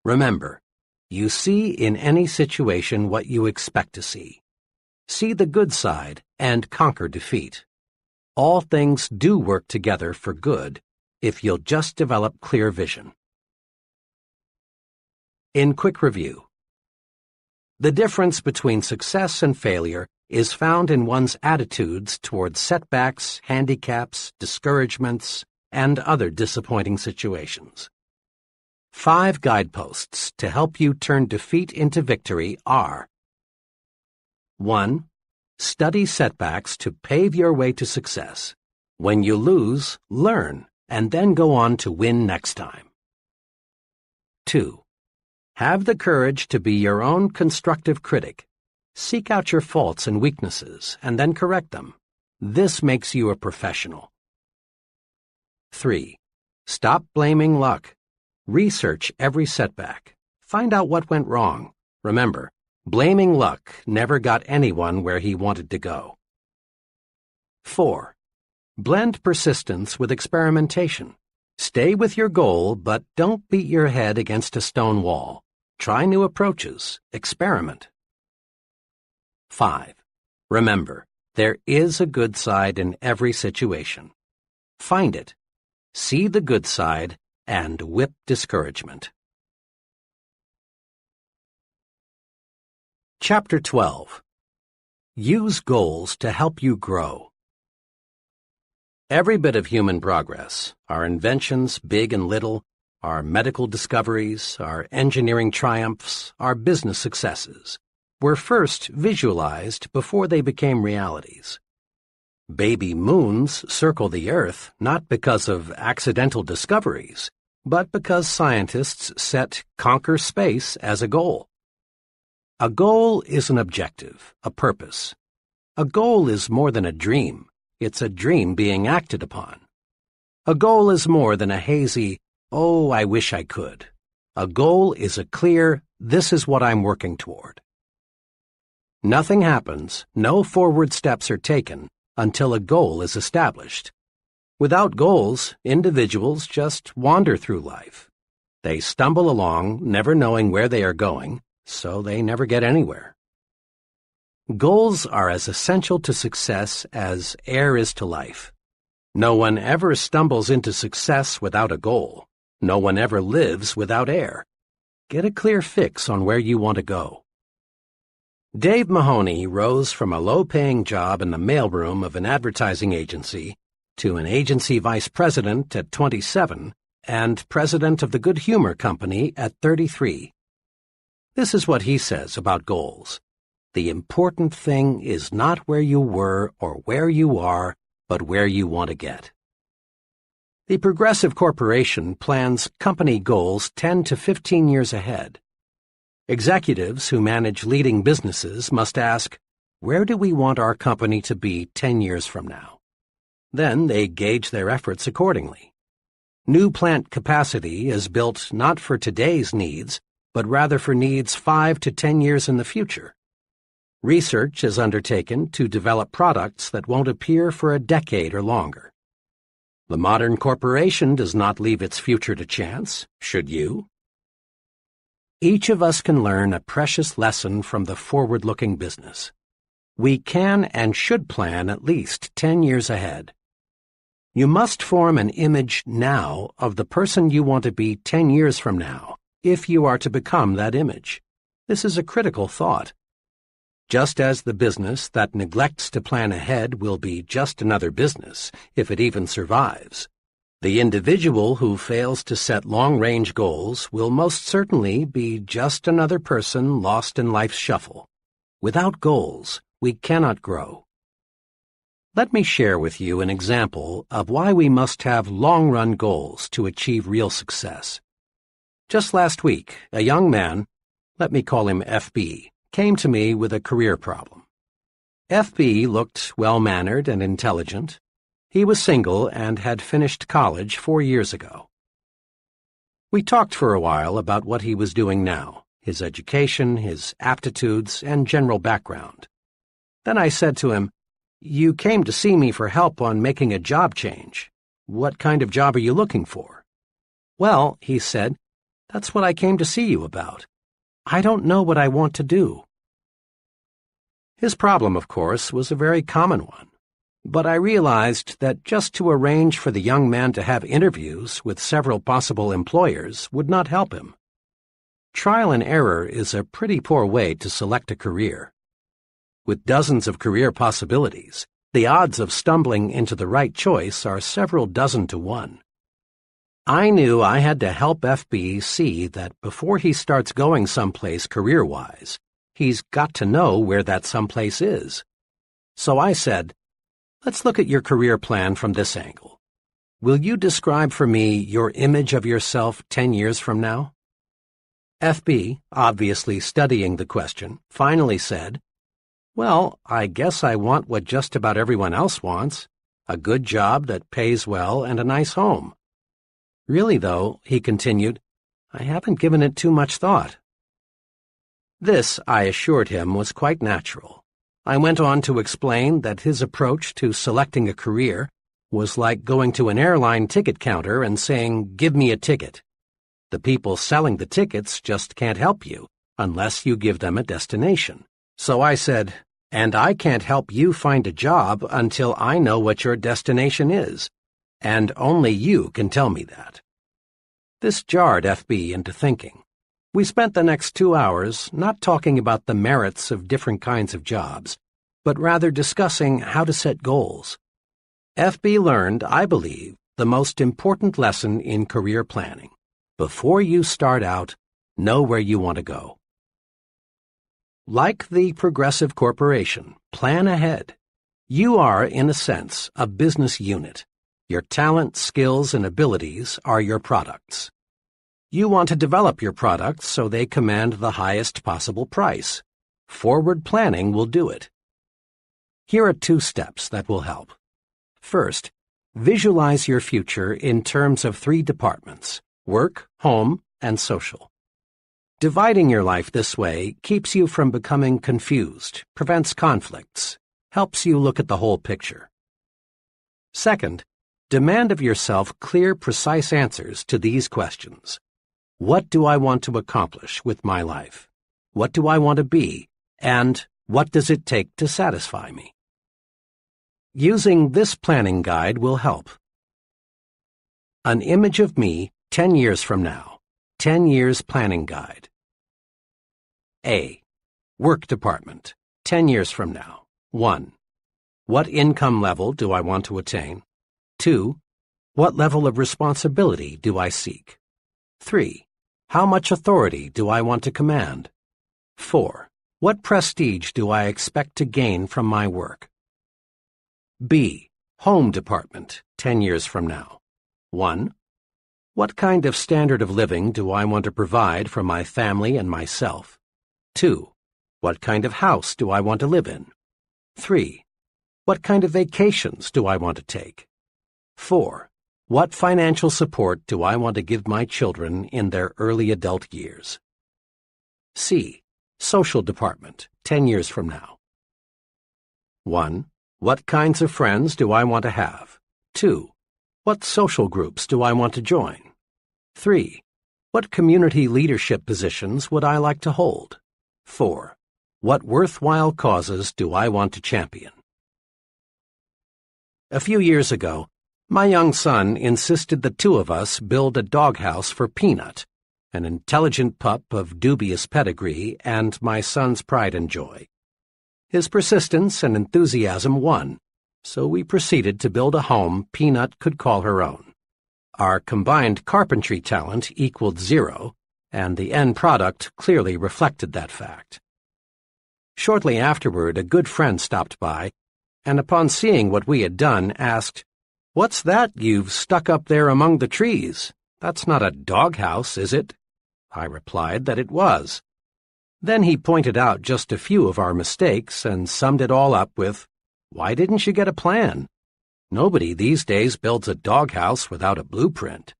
Remember, you see in any situation what you expect to see. See the good side and conquer defeat. All things do work together for good if you'll just develop clear vision. In quick review, the difference between success and failure is found in one's attitudes towards setbacks, handicaps, discouragements, and other disappointing situations. 5 guideposts to help you turn defeat into victory are: 1. Study setbacks to pave your way to success. When you lose, learn, and then go on to win next time. 2. Have the courage to be your own constructive critic. Seek out your faults and weaknesses, and then correct them. This makes you a professional. 3. Stop blaming luck. Research every setback. Find out what went wrong. Remember, blaming luck never got anyone where he wanted to go. 4. Blend persistence with experimentation. Stay with your goal, but don't beat your head against a stone wall. Try new approaches. Experiment. 5. Remember, there is a good side in every situation. Find it. See the good side and whip discouragement. Chapter 12. Use goals to help you grow. Every bit of human progress, our inventions, big and little, our medical discoveries, our engineering triumphs, our business successes, were first visualized before they became realities. Baby moons circle the Earth not because of accidental discoveries, but because scientists set conquer space as a goal. A goal is an objective, a purpose. A goal is more than a dream. It's a dream being acted upon. A goal is more than a hazy, "Oh, I wish I could." A goal is a clear, "This is what I'm working toward." Nothing happens, no forward steps are taken until a goal is established. Without goals, individuals just wander through life. They stumble along, never knowing where they are going, so they never get anywhere. Goals are as essential to success as air is to life. No one ever stumbles into success without a goal. No one ever lives without air. Get a clear fix on where you want to go. Dave Mahoney rose from a low-paying job in the mailroom of an advertising agency to an agency vice president at 27 and president of the Good Humor Company at 33. This is what he says about goals. The important thing is not where you were or where you are, but where you want to get. The Progressive Corporation plans company goals 10 to 15 years ahead. Executives who manage leading businesses must ask, where do we want our company to be 10 years from now? Then they gauge their efforts accordingly. New plant capacity is built not for today's needs, but rather for needs 5 to 10 years in the future. Research is undertaken to develop products that won't appear for a decade or longer. The modern corporation does not leave its future to chance, should you? Each of us can learn a precious lesson from the forward-looking business. We can and should plan at least 10 years ahead. You must form an image now of the person you want to be 10 years from now, if you are to become that image. This is a critical thought. Just as the business that neglects to plan ahead will be just another business, if it even survives, the individual who fails to set long-range goals will most certainly be just another person lost in life's shuffle. Without goals, we cannot grow. Let me share with you an example of why we must have long-run goals to achieve real success. Just last week, a young man, let me call him FB, came to me with a career problem. FB looked well-mannered and intelligent. He was single and had finished college 4 years ago. We talked for a while about what he was doing now, his education, his aptitudes, and general background. Then I said to him, "You came to see me for help on making a job change. "What kind of job are you looking for?" "Well," he said, "that's what I came to see you about. I don't know what I want to do." His problem, of course, was a very common one, but I realized that just to arrange for the young man to have interviews with several possible employers would not help him. Trial and error is a pretty poor way to select a career. With dozens of career possibilities, the odds of stumbling into the right choice are several dozen to one. I knew I had to help FB see that before he starts going someplace career-wise, he's got to know where that someplace is. So I said, "Let's look at your career plan from this angle. Will you describe for me your image of yourself 10 years from now?" FB, obviously studying the question, finally said, "Well, I guess I want what just about everyone else wants, a good job that pays well and a nice home. Really, though," he continued, "I haven't given it too much thought." This, I assured him, was quite natural. I went on to explain that his approach to selecting a career was like going to an airline ticket counter and saying, "Give me a ticket." The people selling the tickets just can't help you unless you give them a destination. So I said, "And I can't help you find a job until I know what your destination is, and only you can tell me that." This jarred FB into thinking. We spent the next 2 hours not talking about the merits of different kinds of jobs, but rather discussing how to set goals. FB learned, I believe, the most important lesson in career planning. Before you start out, know where you want to go. Like the Progressive Corporation, plan ahead. You are, in a sense, a business unit. Your talent, skills, and abilities are your products. You want to develop your products so they command the highest possible price. Forward planning will do it. Here are 2 steps that will help. First, visualize your future in terms of 3 departments: work, home, and social. Dividing your life this way keeps you from becoming confused, prevents conflicts, helps you look at the whole picture. Second, demand of yourself clear, precise answers to these questions. What do I want to accomplish with my life? What do I want to be? And what does it take to satisfy me? Using this planning guide will help. An image of me 10 years from now. 10 years planning guide. A. Work department. 10 years from now. 1. What income level do I want to attain? 2. What level of responsibility do I seek? 3. How much authority do I want to command? 4. What prestige do I expect to gain from my work? B. Home department, 10 years from now. 1. What kind of standard of living do I want to provide for my family and myself? 2. What kind of house do I want to live in? 3. What kind of vacations do I want to take? 4. What financial support do I want to give my children in their early adult years? C. Social department, 10 years from now. 1. What kinds of friends do I want to have? 2. What social groups do I want to join? 3. What community leadership positions would I like to hold? 4. What worthwhile causes do I want to champion? A few years ago, my young son insisted the 2 of us build a doghouse for Peanut, an intelligent pup of dubious pedigree and my son's pride and joy. His persistence and enthusiasm won, so we proceeded to build a home Peanut could call her own. Our combined carpentry talent equaled 0, and the end product clearly reflected that fact. Shortly afterward, a good friend stopped by, and upon seeing what we had done, asked, "What's that you've stuck up there among the trees? That's not a doghouse, is it?" I replied that it was. Then he pointed out just a few of our mistakes and summed it all up with, "Why didn't you get a plan? Nobody these days builds a doghouse without a blueprint."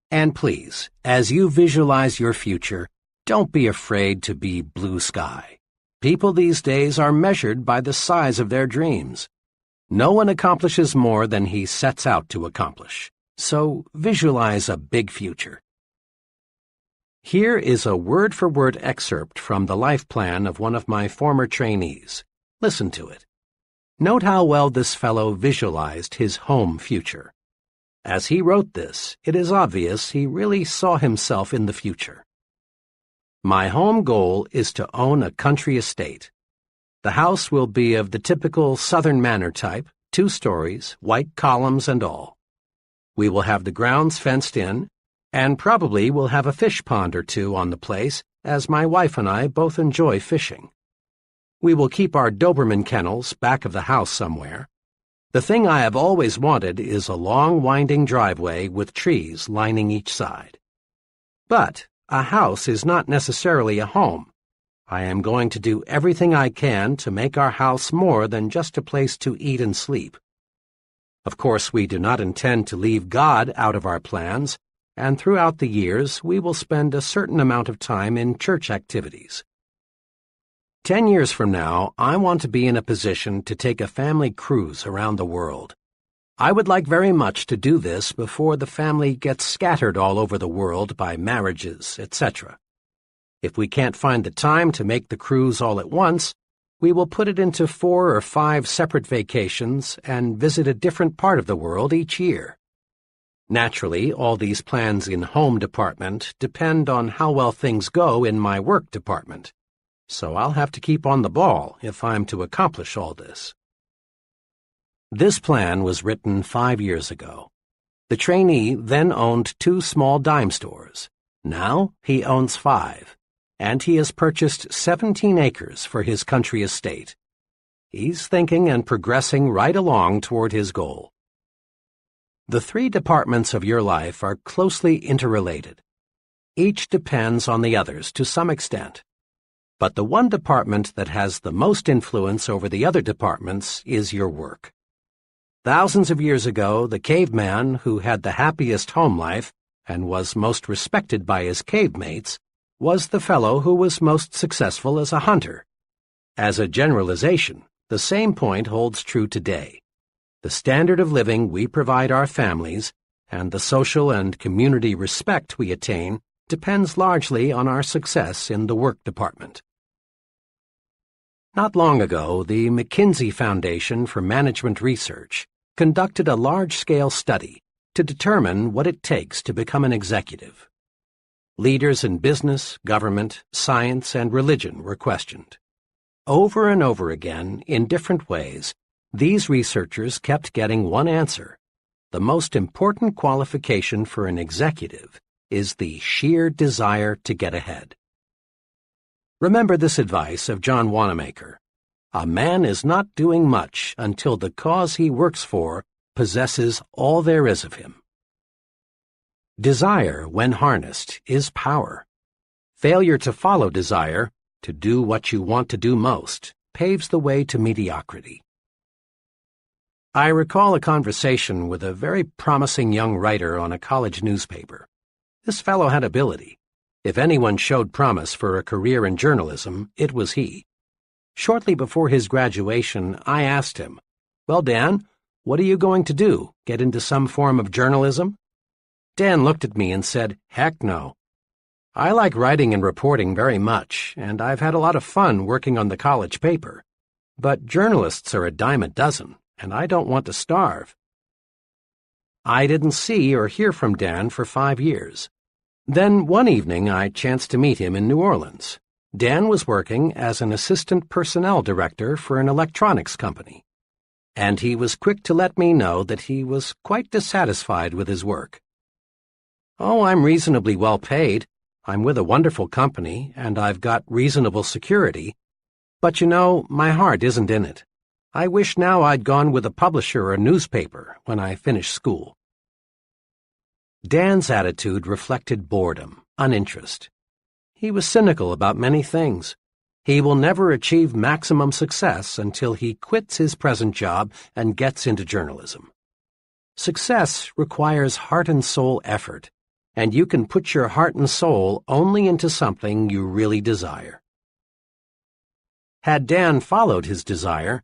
And please, as you visualize your future, don't be afraid to be blue sky. People these days are measured by the size of their dreams. No one accomplishes more than he sets out to accomplish. So visualize a big future. Here is a word-for-word excerpt from the life plan of one of my former trainees. Listen to it. Note how well this fellow visualized his home future. As he wrote this, it is obvious he really saw himself in the future. My home goal is to own a country estate. The house will be of the typical Southern manor type, 2 stories, white columns and all. We will have the grounds fenced in, and probably we'll have a fish pond or 2 on the place, as my wife and I both enjoy fishing. We will keep our Doberman kennels back of the house somewhere. The thing I have always wanted is a long winding driveway with trees lining each side. But a house is not necessarily a home. I am going to do everything I can to make our house more than just a place to eat and sleep. Of course, we do not intend to leave God out of our plans, and throughout the years we will spend a certain amount of time in church activities. 10 years from now, I want to be in a position to take a family cruise around the world. I would like very much to do this before the family gets scattered all over the world by marriages, etc. If we can't find the time to make the cruise all at once, we will put it into 4 or 5 separate vacations and visit a different part of the world each year. Naturally, all these plans in home department depend on how well things go in my work department. So I'll have to keep on the ball if I'm to accomplish all this. This plan was written 5 years ago. The trainee then owned 2 small dime stores. Now he owns 5, and he has purchased 17 acres for his country estate. He's thinking and progressing right along toward his goal. The 3 departments of your life are closely interrelated. Each depends on the others to some extent. But the one department that has the most influence over the other departments is your work. Thousands of years ago, the caveman who had the happiest home life and was most respected by his cave mates was the fellow who was most successful as a hunter. As a generalization, the same point holds true today. The standard of living we provide our families and the social and community respect we attain depends largely on our success in the work department. Not long ago, the McKinsey Foundation for Management Research conducted a large-scale study to determine what it takes to become an executive. Leaders in business, government, science, and religion were questioned. Over and over again, in different ways, these researchers kept getting one answer. The most important qualification for an executive is the sheer desire to get ahead. Remember this advice of John Wanamaker. A man is not doing much until the cause he works for possesses all there is of him. Desire, when harnessed, is power. Failure to follow desire, to do what you want to do most, paves the way to mediocrity. I recall a conversation with a very promising young writer on a college newspaper. This fellow had ability. If anyone showed promise for a career in journalism, it was he. Shortly before his graduation, I asked him, "Well, Dan, what are you going to do? Get into some form of journalism?" Dan looked at me and said, "Heck no. I like writing and reporting very much, and I've had a lot of fun working on the college paper. But journalists are a dime a dozen, and I don't want to starve." I didn't see or hear from Dan for 5 years. Then one evening I chanced to meet him in New Orleans. Dan was working as an assistant personnel director for an electronics company, and he was quick to let me know that he was quite dissatisfied with his work. "Oh, I'm reasonably well paid. I'm with a wonderful company, and I've got reasonable security. But you know, my heart isn't in it. I wish now I'd gone with a publisher or a newspaper when I finished school." Dan's attitude reflected boredom, uninterest. He was cynical about many things. He will never achieve maximum success until he quits his present job and gets into journalism. Success requires heart and soul effort, and you can put your heart and soul only into something you really desire. Had Dan followed his desire,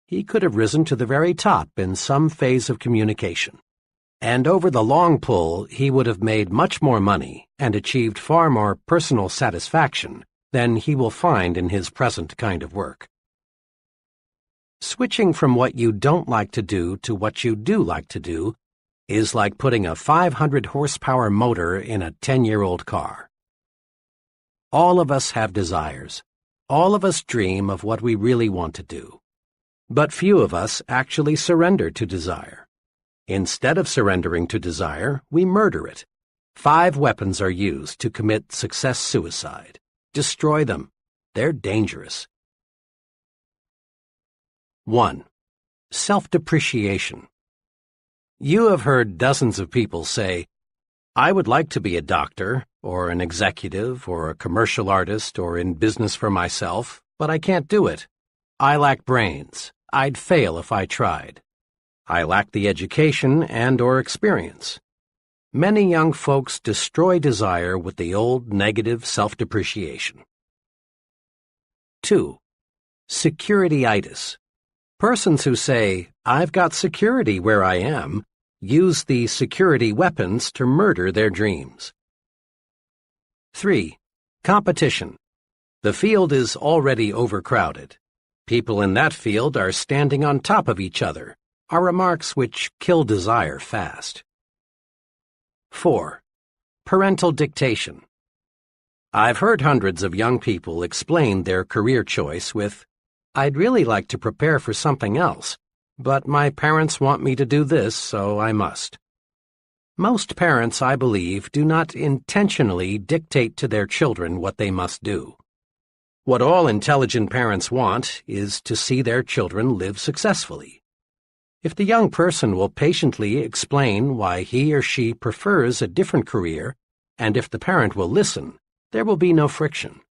he could have risen to the very top in some phase of communication. And over the long pull, he would have made much more money and achieved far more personal satisfaction than he will find in his present kind of work. Switching from what you don't like to do to what you do like to do is like putting a 500-horsepower motor in a 10-year-old car. All of us have desires. All of us dream of what we really want to do. But few of us actually surrender to desire. Instead of surrendering to desire, we murder it. 5 weapons are used to commit success suicide. Destroy them. They're dangerous. 1. Self-depreciation. You have heard dozens of people say, "I would like to be a doctor, or an executive, or a commercial artist, or in business for myself, but I can't do it. I lack brains. I'd fail if I tried. I lack the education and/or experience." Many young folks destroy desire with the old negative self-depreciation. 2. Security-itis. Persons who say, "I've got security where I am," use the security weapons to murder their dreams. 3. Competition. The field is already overcrowded. People in that field are standing on top of each other, are remarks which kill desire fast. 4. Parental dictation. I've heard hundreds of young people explain their career choice with, "I'd really like to prepare for something else, but my parents want me to do this, so I must." Most parents, I believe, do not intentionally dictate to their children what they must do. What all intelligent parents want is to see their children live successfully. If the young person will patiently explain why he or she prefers a different career, and if the parent will listen, there will be no friction.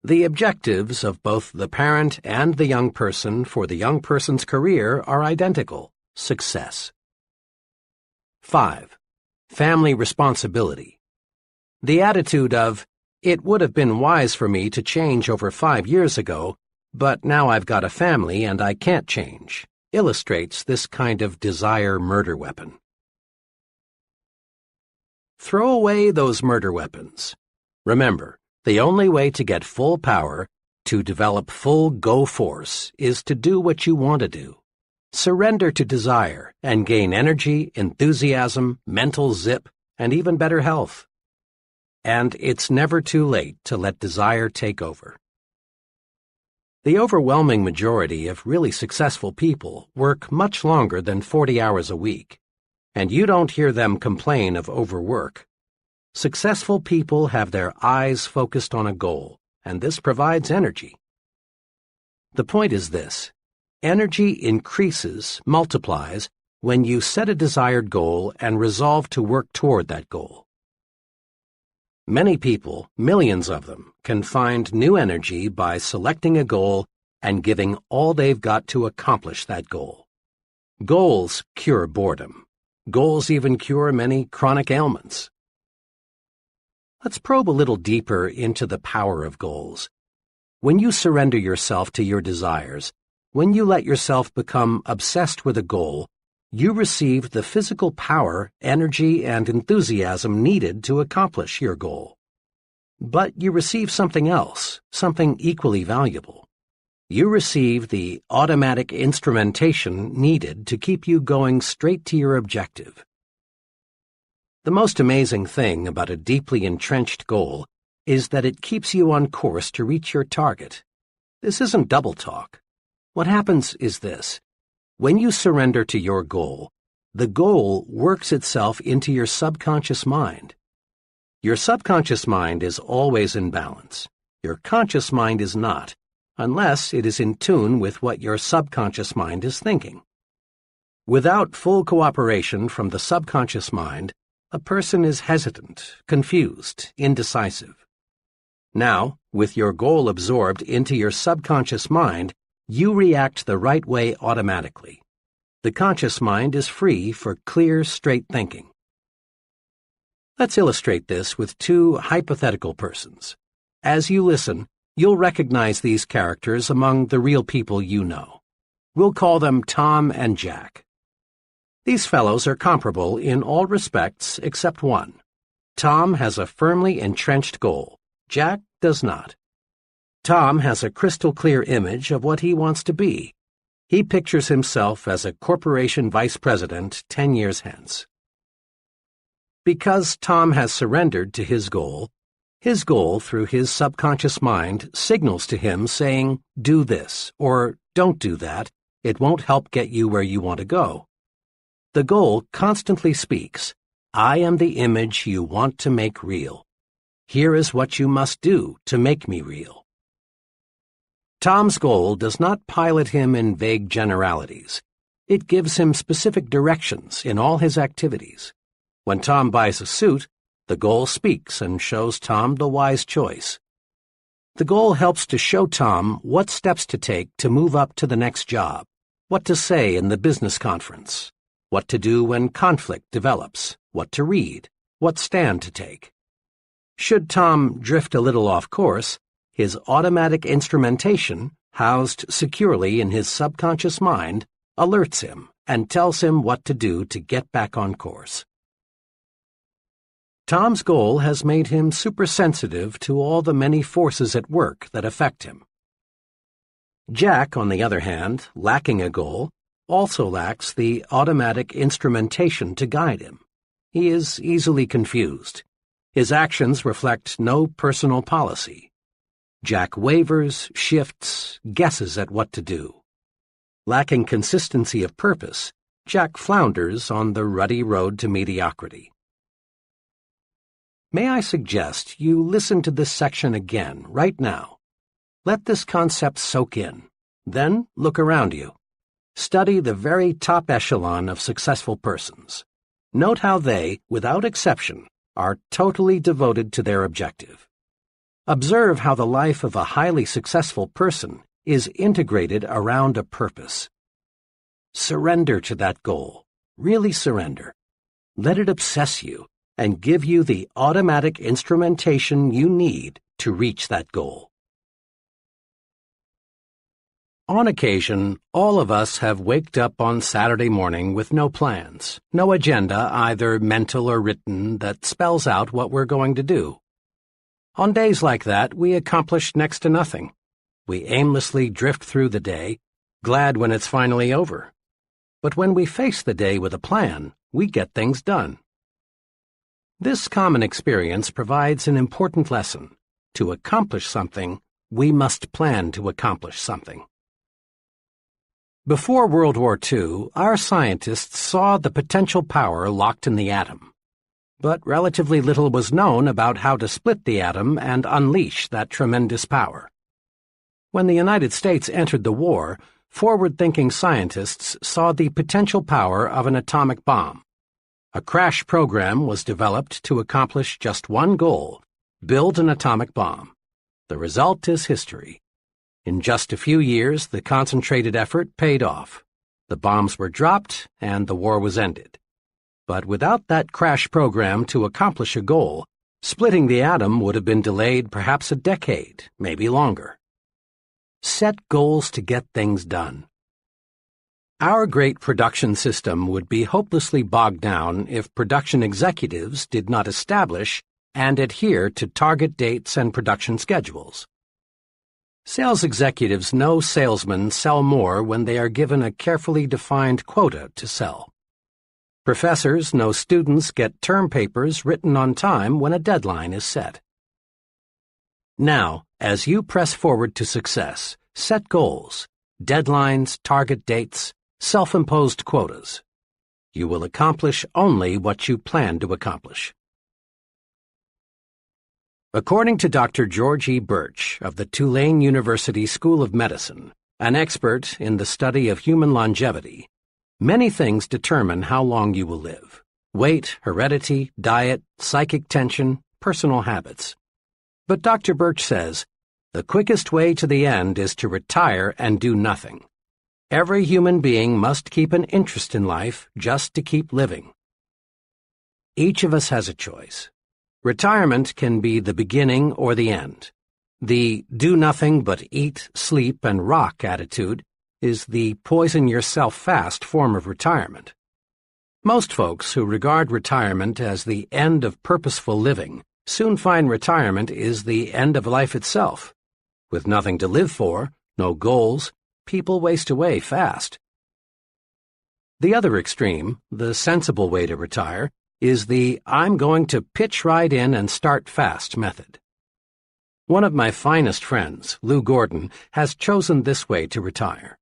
The objectives of both the parent and the young person for the young person's career are identical: success. 5. Family responsibility. The attitude of, "It would have been wise for me to change over 5 years ago, but now I've got a family and I can't change," illustrates this kind of desire murder weapon. Throw away those murder weapons. Remember, the only way to get full power, to develop full go force, is to do what you want to do. Surrender to desire and gain energy, enthusiasm, mental zip, and even better health. And it's never too late to let desire take over. The overwhelming majority of really successful people work much longer than 40 hours a week, and you don't hear them complain of overwork. Successful people have their eyes focused on a goal, and this provides energy. The point is this: energy increases, multiplies, when you set a desired goal and resolve to work toward that goal. Many people, millions of them, can find new energy by selecting a goal and giving all they've got to accomplish that goal. Goals cure boredom. Goals even cure many chronic ailments. Let's probe a little deeper into the power of goals. When you surrender yourself to your desires, when you let yourself become obsessed with a goal, you receive the physical power, energy, and enthusiasm needed to accomplish your goal. But you receive something else, something equally valuable. You receive the automatic instrumentation needed to keep you going straight to your objective. The most amazing thing about a deeply entrenched goal is that it keeps you on course to reach your target. This isn't double talk. What happens is this: when you surrender to your goal, the goal works itself into your subconscious mind. Your subconscious mind is always in balance. Your conscious mind is not, unless it is in tune with what your subconscious mind is thinking. Without full cooperation from the subconscious mind, a person is hesitant, confused, indecisive. Now, with your goal absorbed into your subconscious mind, you react the right way automatically. The conscious mind is free for clear, straight thinking. Let's illustrate this with 2 hypothetical persons. As you listen, you'll recognize these characters among the real people you know. We'll call them Tom and Jack. These fellows are comparable in all respects except one. Tom has a firmly entrenched goal. Jack does not. Tom has a crystal-clear image of what he wants to be. He pictures himself as a corporation vice president 10 years hence. Because Tom has surrendered to his goal through his subconscious mind signals to him saying, do this, or don't do that, it won't help get you where you want to go. The goal constantly speaks, I am the image you want to make real. Here is what you must do to make me real. Tom's goal does not pilot him in vague generalities. It gives him specific directions in all his activities. When Tom buys a suit, the goal speaks and shows Tom the wise choice. The goal helps to show Tom what steps to take to move up to the next job, what to say in the business conference, what to do when conflict develops, what to read, what stand to take. Should Tom drift a little off course, his automatic instrumentation, housed securely in his subconscious mind, alerts him and tells him what to do to get back on course. Tom's goal has made him supersensitive to all the many forces at work that affect him. Jack, on the other hand, lacking a goal, also lacks the automatic instrumentation to guide him. He is easily confused. His actions reflect no personal policy. Jack wavers, shifts, guesses at what to do. Lacking consistency of purpose, Jack flounders on the ruddy road to mediocrity. May I suggest you listen to this section again, right now. Let this concept soak in. Then look around you. Study the very top echelon of successful persons. Note how they, without exception, are totally devoted to their objective. Observe how the life of a highly successful person is integrated around a purpose. Surrender to that goal. Really surrender. Let it obsess you and give you the automatic instrumentation you need to reach that goal. On occasion, all of us have waked up on Saturday morning with no plans, no agenda, either mental or written, that spells out what we're going to do. On days like that, we accomplish next to nothing. We aimlessly drift through the day, glad when it's finally over. But when we face the day with a plan, we get things done. This common experience provides an important lesson. To accomplish something, we must plan to accomplish something. Before World War II, our scientists saw the potential power locked in the atom. But relatively little was known about how to split the atom and unleash that tremendous power. When the United States entered the war, forward-thinking scientists saw the potential power of an atomic bomb. A crash program was developed to accomplish just one goal: build an atomic bomb. The result is history. In just a few years, the concentrated effort paid off. The bombs were dropped, and the war was ended. But without that crash program to accomplish a goal, splitting the atom would have been delayed perhaps a decade, maybe longer. Set goals to get things done. Our great production system would be hopelessly bogged down if production executives did not establish and adhere to target dates and production schedules. Sales executives know salesmen sell more when they are given a carefully defined quota to sell. Professors know students get term papers written on time when a deadline is set. Now, as you press forward to success, set goals, deadlines, target dates, self-imposed quotas. You will accomplish only what you plan to accomplish. According to Dr. George E. Birch of the Tulane University School of Medicine, an expert in the study of human longevity, many things determine how long you will live: weight, heredity, diet, psychic tension, personal habits. But Dr. Birch says, the quickest way to the end is to retire and do nothing. Every human being must keep an interest in life just to keep living. Each of us has a choice. Retirement can be the beginning or the end. The do nothing but eat, sleep, and rock attitude is the poison-yourself-fast form of retirement. Most folks who regard retirement as the end of purposeful living soon find retirement is the end of life itself. With nothing to live for, no goals, people waste away fast. The other extreme, the sensible way to retire, is the I'm going to pitch right in and start fast method. One of my finest friends, Lou Gordon, has chosen this way to retire.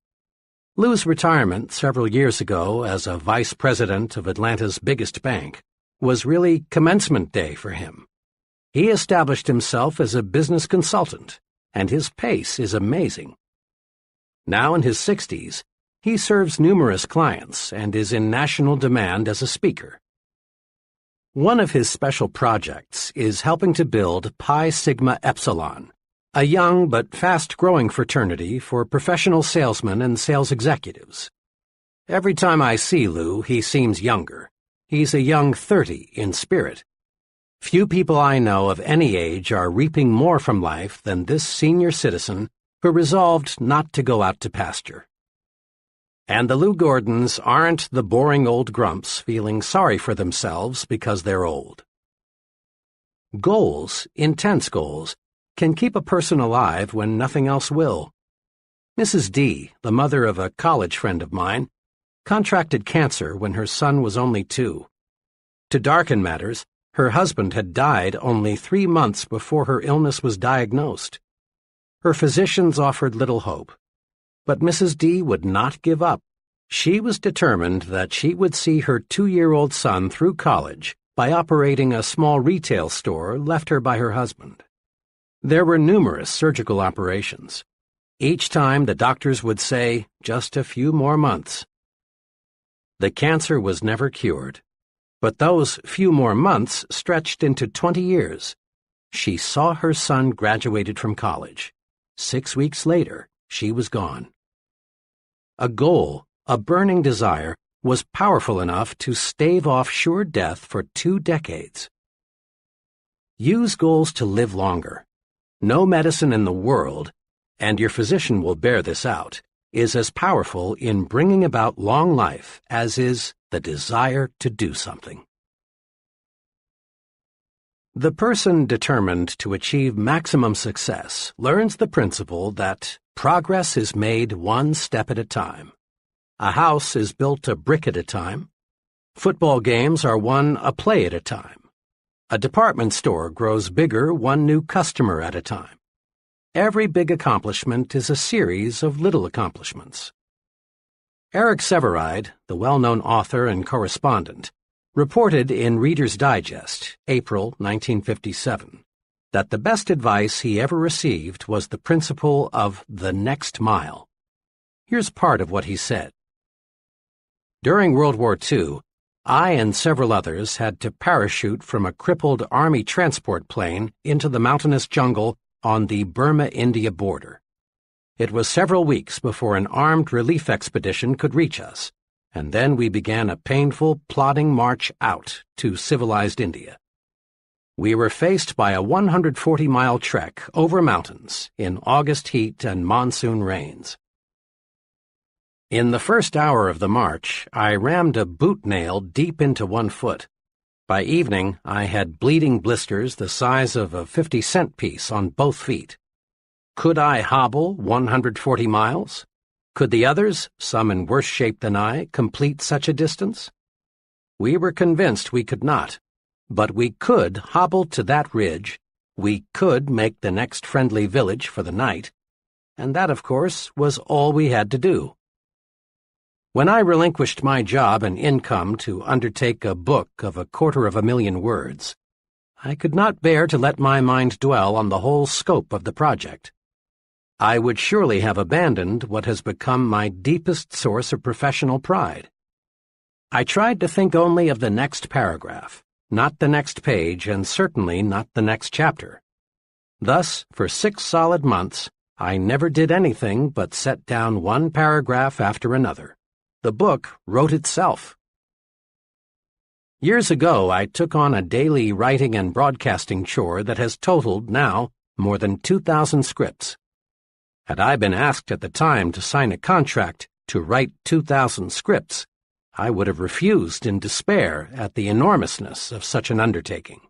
Lou's retirement several years ago as a vice president of Atlanta's biggest bank was really commencement day for him. He established himself as a business consultant, and his pace is amazing. Now in his 60s, he serves numerous clients and is in national demand as a speaker. One of his special projects is helping to build Pi Sigma Epsilon, a young but fast-growing fraternity for professional salesmen and sales executives. Every time I see Lou, he seems younger. He's a young 30 in spirit. Few people I know of any age are reaping more from life than this senior citizen who resolved not to go out to pasture. And the Lou Gordons aren't the boring old grumps feeling sorry for themselves because they're old. Goals, intense goals, can keep a person alive when nothing else will. Mrs. D, the mother of a college friend of mine, contracted cancer when her son was only 2. To darken matters, her husband had died only 3 months before her illness was diagnosed. Her physicians offered little hope, but Mrs. D would not give up. She was determined that she would see her 2-year-old son through college by operating a small retail store left her by her husband. There were numerous surgical operations. Each time the doctors would say, just a few more months. The cancer was never cured, but those few more months stretched into 20 years. She saw her son graduated from college. 6 weeks later, she was gone. A goal, a burning desire, was powerful enough to stave off sure death for 2 decades. Use goals to live longer. No medicine in the world, and your physician will bear this out, is as powerful in bringing about long life as is the desire to do something. The person determined to achieve maximum success learns the principle that progress is made one step at a time. A house is built a brick at a time. Football games are won a play at a time. A department store grows bigger one new customer at a time. Every big accomplishment is a series of little accomplishments. Eric Sevareid, the well-known author and correspondent, reported in Reader's Digest, April 1957, that the best advice he ever received was the principle of the next mile. Here's part of what he said. During World War II, I and several others had to parachute from a crippled Army transport plane into the mountainous jungle on the Burma-India border. It was several weeks before an armed relief expedition could reach us, and then we began a painful, plodding march out to civilized India. We were faced by a 140-mile trek over mountains in August heat and monsoon rains. In the first hour of the march, I rammed a boot nail deep into one foot. By evening, I had bleeding blisters the size of a 50-cent piece on both feet. Could I hobble 140 miles? Could the others, some in worse shape than I, complete such a distance? We were convinced we could not, but we could hobble to that ridge, we could make the next friendly village for the night, and that, of course, was all we had to do. When I relinquished my job and income to undertake a book of 250,000 words, I could not bear to let my mind dwell on the whole scope of the project. I would surely have abandoned what has become my deepest source of professional pride. I tried to think only of the next paragraph, not the next page, and certainly not the next chapter. Thus, for 6 solid months, I never did anything but set down one paragraph after another. The book wrote itself. Years ago, I took on a daily writing and broadcasting chore that has totaled, now, more than 2,000 scripts. Had I been asked at the time to sign a contract to write 2,000 scripts, I would have refused in despair at the enormousness of such an undertaking.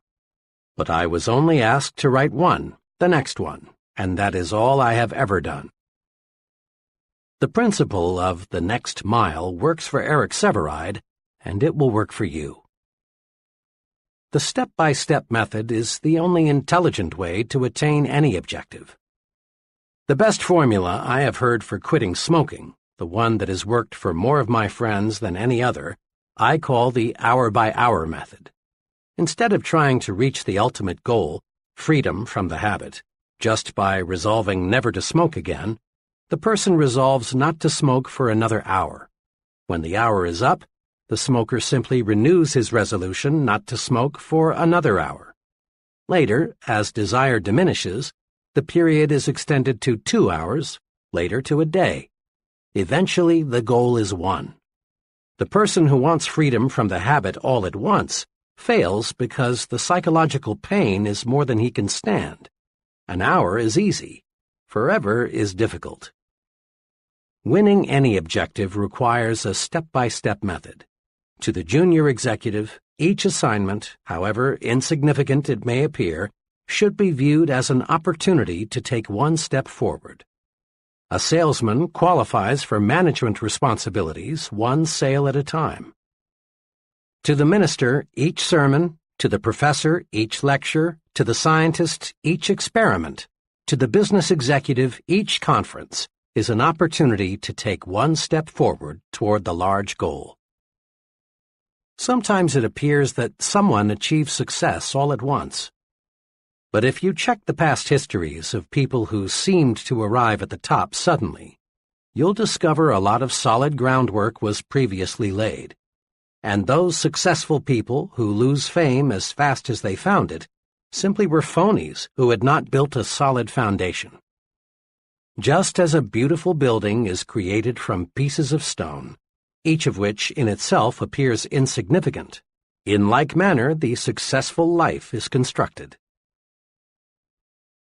But I was only asked to write one, the next one, and that is all I have ever done. The principle of the next mile works for Eric Sevareid, and it will work for you. The step-by-step method is the only intelligent way to attain any objective. The best formula I have heard for quitting smoking, the one that has worked for more of my friends than any other, I call the hour-by-hour method. Instead of trying to reach the ultimate goal, freedom from the habit, just by resolving never to smoke again, the person resolves not to smoke for another hour. When the hour is up, the smoker simply renews his resolution not to smoke for another hour. Later, as desire diminishes, the period is extended to 2 hours, later to a day. Eventually, the goal is won. The person who wants freedom from the habit all at once fails because the psychological pain is more than he can stand. An hour is easy. Forever is difficult. Winning any objective requires a step-by-step method. To the junior executive, each assignment, however insignificant it may appear, should be viewed as an opportunity to take one step forward. A salesman qualifies for management responsibilities one sale at a time. To the minister, each sermon; to the professor, each lecture; to the scientist, each experiment; to the business executive, each conference is an opportunity to take one step forward toward the large goal. Sometimes it appears that someone achieves success all at once. But if you check the past histories of people who seemed to arrive at the top suddenly, you'll discover a lot of solid groundwork was previously laid. And those successful people who lose fame as fast as they found it simply were phonies who had not built a solid foundation. Just as a beautiful building is created from pieces of stone, each of which in itself appears insignificant, in like manner the successful life is constructed.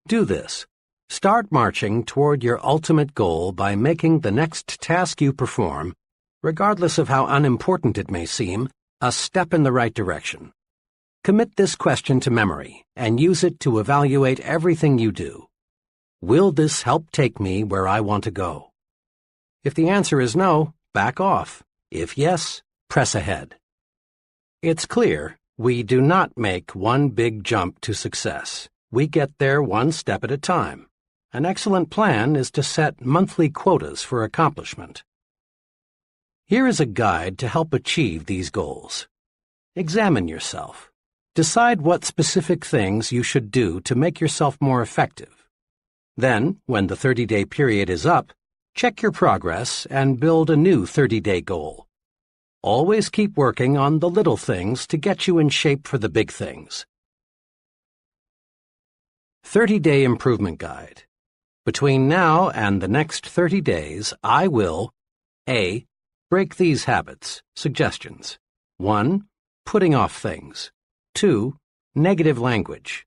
Do this. Start marching toward your ultimate goal by making the next task you perform, regardless of how unimportant it may seem, a step in the right direction. Commit this question to memory and use it to evaluate everything you do. Will this help take me where I want to go? If the answer is no, back off. If yes, press ahead. It's clear we do not make one big jump to success. We get there one step at a time. An excellent plan is to set monthly quotas for accomplishment. Here is a guide to help achieve these goals. Examine yourself. Decide what specific things you should do to make yourself more effective. Then, when the 30-day period is up, check your progress and build a new 30-day goal. Always keep working on the little things to get you in shape for the big things. 30-Day Improvement Guide. Between now and the next 30 days, I will A. Break these habits. Suggestions. 1. Putting off things. 2. Negative language.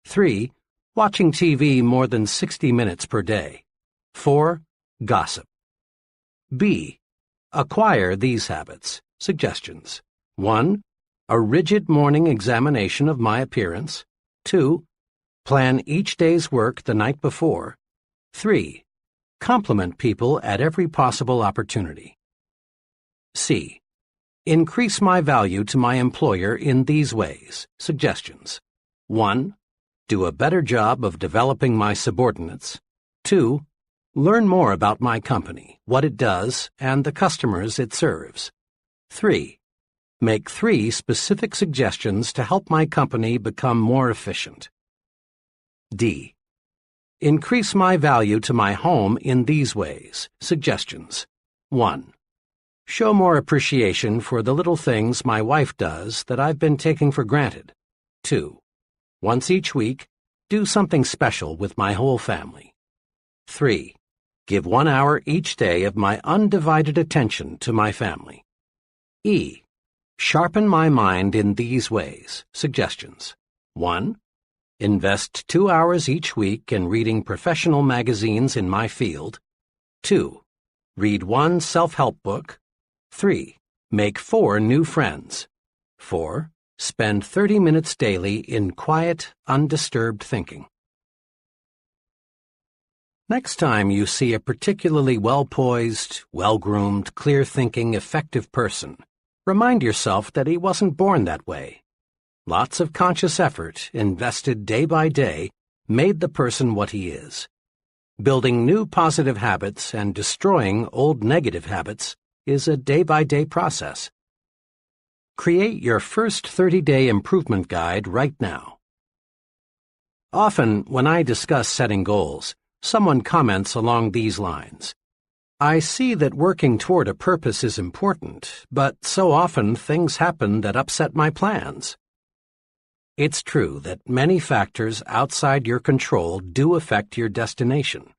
3. Watching TV more than 60 minutes per day. 4. Gossip. B. Acquire these habits. Suggestions. 1. A rigid morning examination of my appearance. 2. Plan each day's work the night before. 3. Compliment people at every possible opportunity. C. Increase my value to my employer in these ways. Suggestions. 1. Do a better job of developing my subordinates. 2. Learn more about my company, what it does, and the customers it serves. 3. Make 3 specific suggestions to help my company become more efficient. D. Increase my value to my home in these ways. Suggestions. 1. Show more appreciation for the little things my wife does that I've been taking for granted. 2. Once each week, do something special with my whole family. 3. Give 1 hour each day of my undivided attention to my family. E. Sharpen my mind in these ways. Suggestions. 1. Invest 2 hours each week in reading professional magazines in my field. 2. Read 1 self-help book. 3. Make 4 new friends. 4. Spend 30 minutes daily in quiet, undisturbed thinking. Next time you see a particularly well-poised, well-groomed, clear-thinking, effective person, remind yourself that he wasn't born that way. Lots of conscious effort, invested day by day, made the person what he is. Building new positive habits and destroying old negative habits is a day-by-day process. Create your first 30-day improvement guide right now. Often, when I discuss setting goals, someone comments along these lines. I see that working toward a purpose is important, but so often things happen that upset my plans. It's true that many factors outside your control do affect your destination.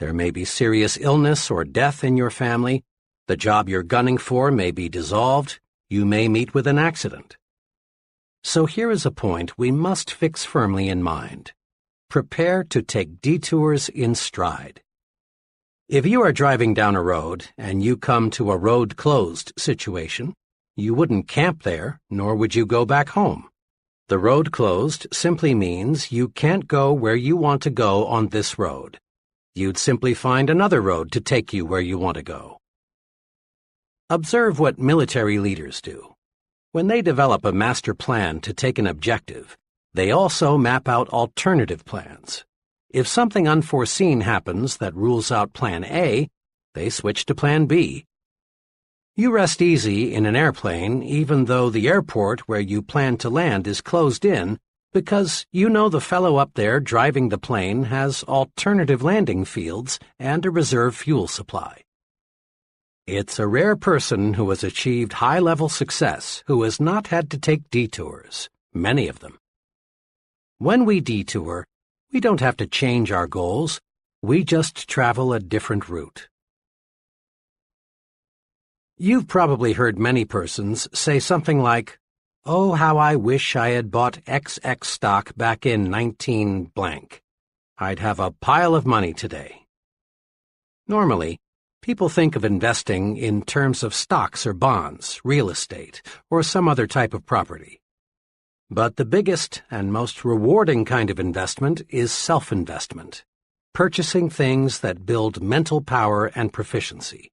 There may be serious illness or death in your family, the job you're gunning for may be dissolved, you may meet with an accident. So here is a point we must fix firmly in mind. Prepare to take detours in stride. If you are driving down a road and you come to a road closed situation, you wouldn't camp there, nor would you go back home. The road closed simply means you can't go where you want to go on this road. You'd simply find another road to take you where you want to go. Observe what military leaders do. When they develop a master plan to take an objective, they also map out alternative plans. If something unforeseen happens that rules out Plan A, they switch to Plan B. You rest easy in an airplane even though the airport where you plan to land is closed in because you know the fellow up there driving the plane has alternative landing fields and a reserve fuel supply. It's a rare person who has achieved high-level success who has not had to take detours, many of them. When we detour, we don't have to change our goals, we just travel a different route. You've probably heard many persons say something like, "Oh, how I wish I had bought XX stock back in 19 blank. I'd have a pile of money today." Normally, people think of investing in terms of stocks or bonds, real estate, or some other type of property. But the biggest and most rewarding kind of investment is self-investment, purchasing things that build mental power and proficiency.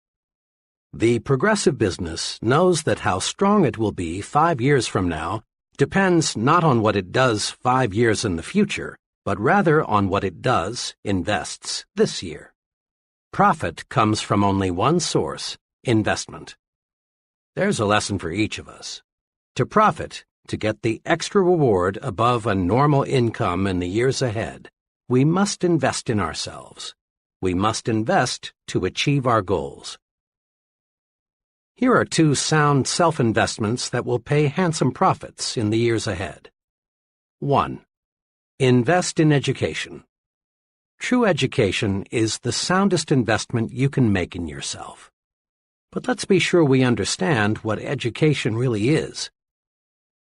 The progressive business knows that how strong it will be 5 years from now depends not on what it does 5 years in the future, but rather on what it does, invests, this year. Profit comes from only one source, investment. There's a lesson for each of us. To profit, to get the extra reward above a normal income in the years ahead, we must invest in ourselves. We must invest to achieve our goals. Here are 2 sound self-investments that will pay handsome profits in the years ahead. 1. Invest in education. True education is the soundest investment you can make in yourself. But let's be sure we understand what education really is.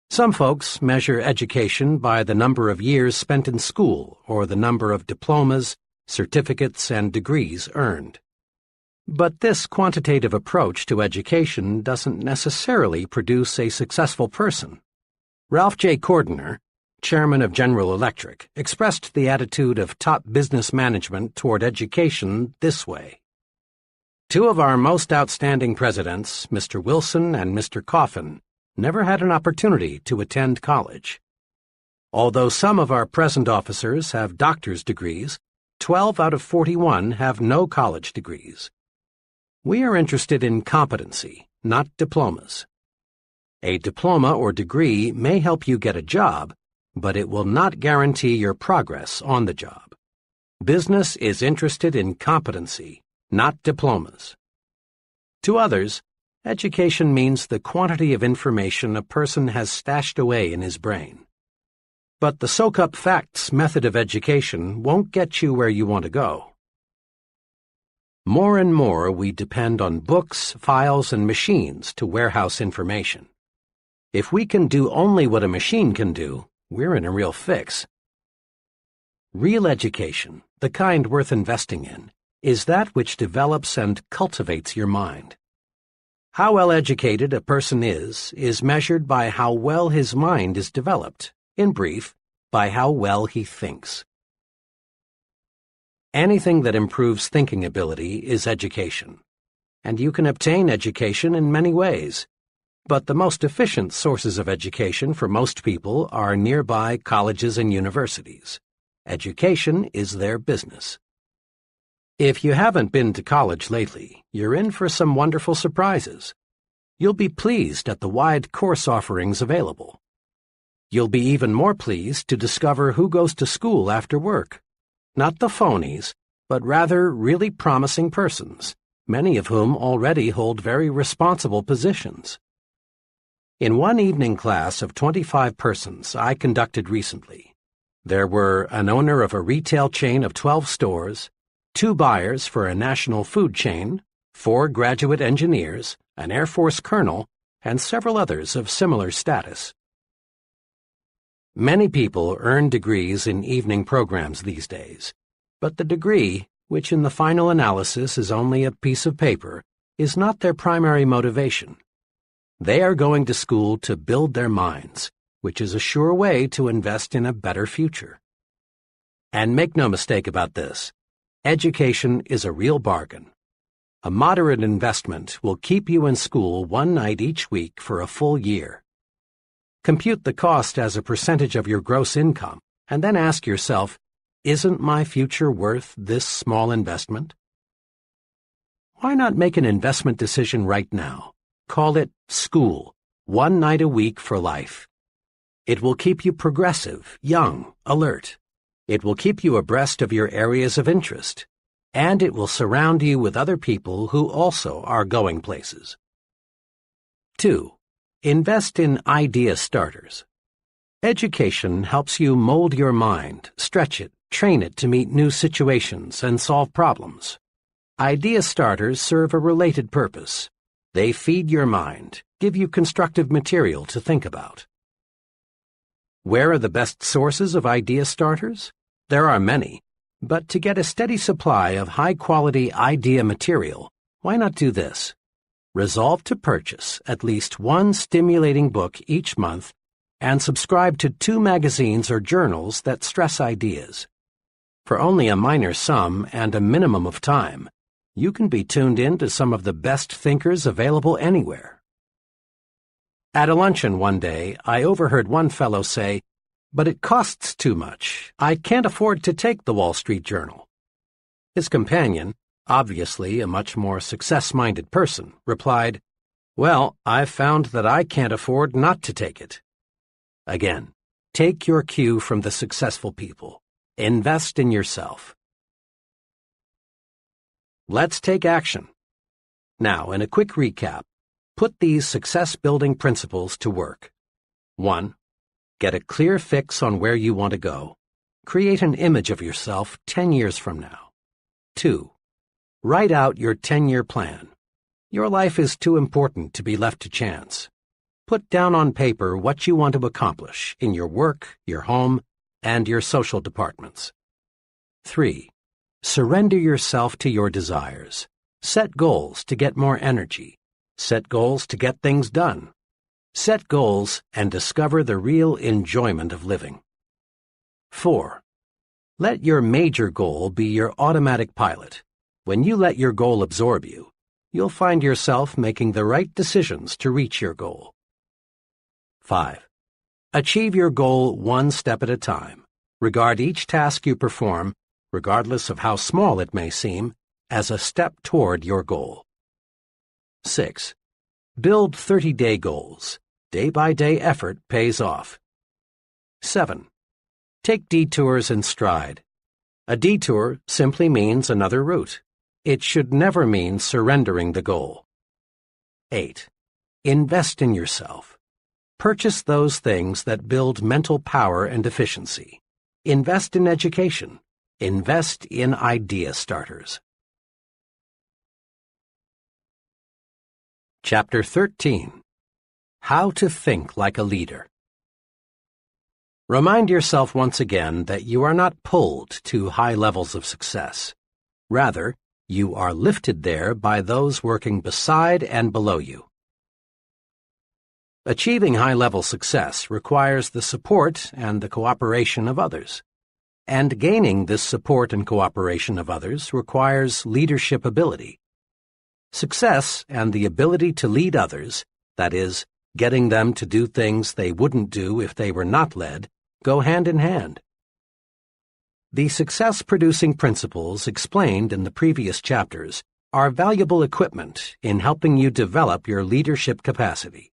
Some folks measure education by the number of years spent in school or the number of diplomas, certificates, and degrees earned. But this quantitative approach to education doesn't necessarily produce a successful person. Ralph J. Cordiner, chairman of General Electric, expressed the attitude of top business management toward education this way. 2 of our most outstanding presidents, Mr. Wilson and Mr. Coffin, never had an opportunity to attend college. Although some of our present officers have doctor's degrees, 12 out of 41 have no college degrees. We are interested in competency, not diplomas. A diploma or degree may help you get a job, but it will not guarantee your progress on the job. Business is interested in competency, not diplomas. To others, education means the quantity of information a person has stashed away in his brain. But the soak-up facts method of education won't get you where you want to go. More and more we depend on books, files, and machines to warehouse information. If we can do only what a machine can do, we're in a real fix. Real education, the kind worth investing in, is that which develops and cultivates your mind. How well educated a person is measured by how well his mind is developed, in brief, by how well he thinks. Anything that improves thinking ability is education, and you can obtain education in many ways. But the most efficient sources of education for most people are nearby colleges and universities. Education is their business. If you haven't been to college lately, you're in for some wonderful surprises. You'll be pleased at the wide course offerings available. You'll be even more pleased to discover who goes to school after work. Not the phonies, but rather really promising persons, many of whom already hold very responsible positions. In one evening class of 25 persons I conducted recently, there were an owner of a retail chain of 12 stores, 2 buyers for a national food chain, 4 graduate engineers, an Air Force colonel, and several others of similar status. Many people earn degrees in evening programs these days, but the degree, which in the final analysis is only a piece of paper, is not their primary motivation. They are going to school to build their minds, which is a sure way to invest in a better future. And make no mistake about this, education is a real bargain. A moderate investment will keep you in school one night each week for a full year. Compute the cost as a percentage of your gross income, and then ask yourself, isn't my future worth this small investment? Why not make an investment decision right now? Call it school, one night a week for life. It will keep you progressive, young, alert. It will keep you abreast of your areas of interest, and it will surround you with other people who also are going places. 2. Invest in idea starters. Education helps you mold your mind, stretch it, train it to meet new situations and solve problems. Idea starters serve a related purpose. They feed your mind, give you constructive material to think about. Where are the best sources of idea starters? There are many, but to get a steady supply of high-quality idea material, why not do this? Resolve to purchase at least one stimulating book each month and subscribe to 2 magazines or journals that stress ideas. For only a minor sum and a minimum of time, you can be tuned in to some of the best thinkers available anywhere. At a luncheon one day, I overheard one fellow say, "But it costs too much. I can't afford to take the Wall Street Journal." His companion, obviously a much more success-minded person, replied, "Well, I've found that I can't afford not to take it." Again, take your cue from the successful people. Invest in yourself. Let's take action. Now, in a quick recap, put these success-building principles to work. 1. Get a clear fix on where you want to go. Create an image of yourself 10 years from now. 2. Write out your 10-year plan. Your life is too important to be left to chance. Put down on paper what you want to accomplish in your work, your home, and your social departments. 3. Surrender yourself to your desires. Set goals to get more energy. Set goals to get things done. Set goals and discover the real enjoyment of living. 4. Let your major goal be your automatic pilot. When you let your goal absorb you, you'll find yourself making the right decisions to reach your goal. 5. Achieve your goal one step at a time. Regard each task you perform, regardless of how small it may seem, as a step toward your goal. 6. Build 30-day goals. Day-by-day effort pays off. 7. Take detours in stride. A detour simply means another route. It should never mean surrendering the goal. 8. Invest in yourself. Purchase those things that build mental power and efficiency. Invest in education. Invest in idea starters. Chapter 13. How to Think Like a Leader. Remind yourself once again that you are not pulled to high levels of success. Rather, you are lifted there by those working beside and below you. Achieving high-level success requires the support and the cooperation of others. And gaining this support and cooperation of others requires leadership ability. Success and the ability to lead others, that is, getting them to do things they wouldn't do if they were not led, go hand in hand. The success-producing principles explained in the previous chapters are valuable equipment in helping you develop your leadership capacity.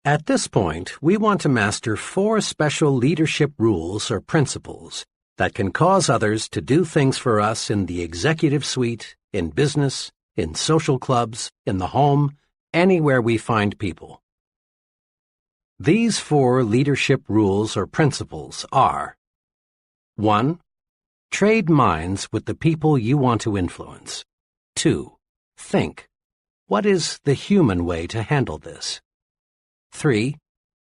At this point, we want to master 4 special leadership rules or principles that can cause others to do things for us in the executive suite, in business, in social clubs, in the home, anywhere we find people. These 4 leadership rules or principles are: 1. Trade minds with the people you want to influence. 2. Think. What is the human way to handle this? 3.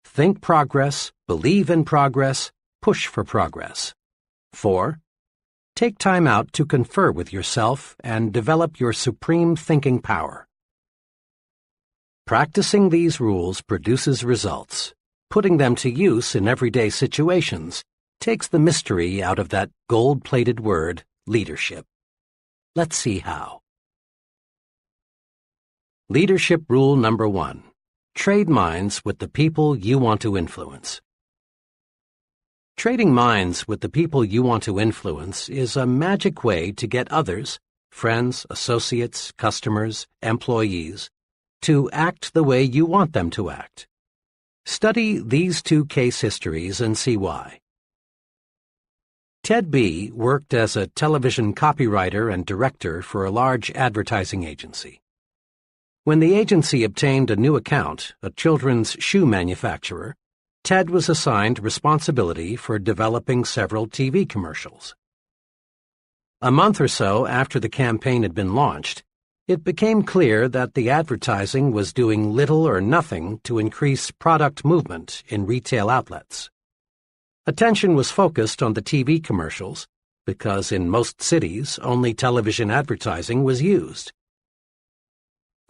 Think progress, believe in progress, push for progress. 4. Take time out to confer with yourself and develop your supreme thinking power. Practicing these rules produces results. Putting them to use in everyday situations takes the mystery out of that gold-plated word, leadership. Let's see how. Leadership rule number 1. Trade minds with the people you want to influence. Trading minds with the people you want to influence is a magic way to get others, friends, associates, customers, employees, to act the way you want them to act. Study these 2 case histories and see why. Ted B. worked as a television copywriter and director for a large advertising agency. When the agency obtained a new account, a children's shoe manufacturer, Ted was assigned responsibility for developing several TV commercials. A month or so after the campaign had been launched, it became clear that the advertising was doing little or nothing to increase product movement in retail outlets. Attention was focused on the TV commercials because in most cities only television advertising was used.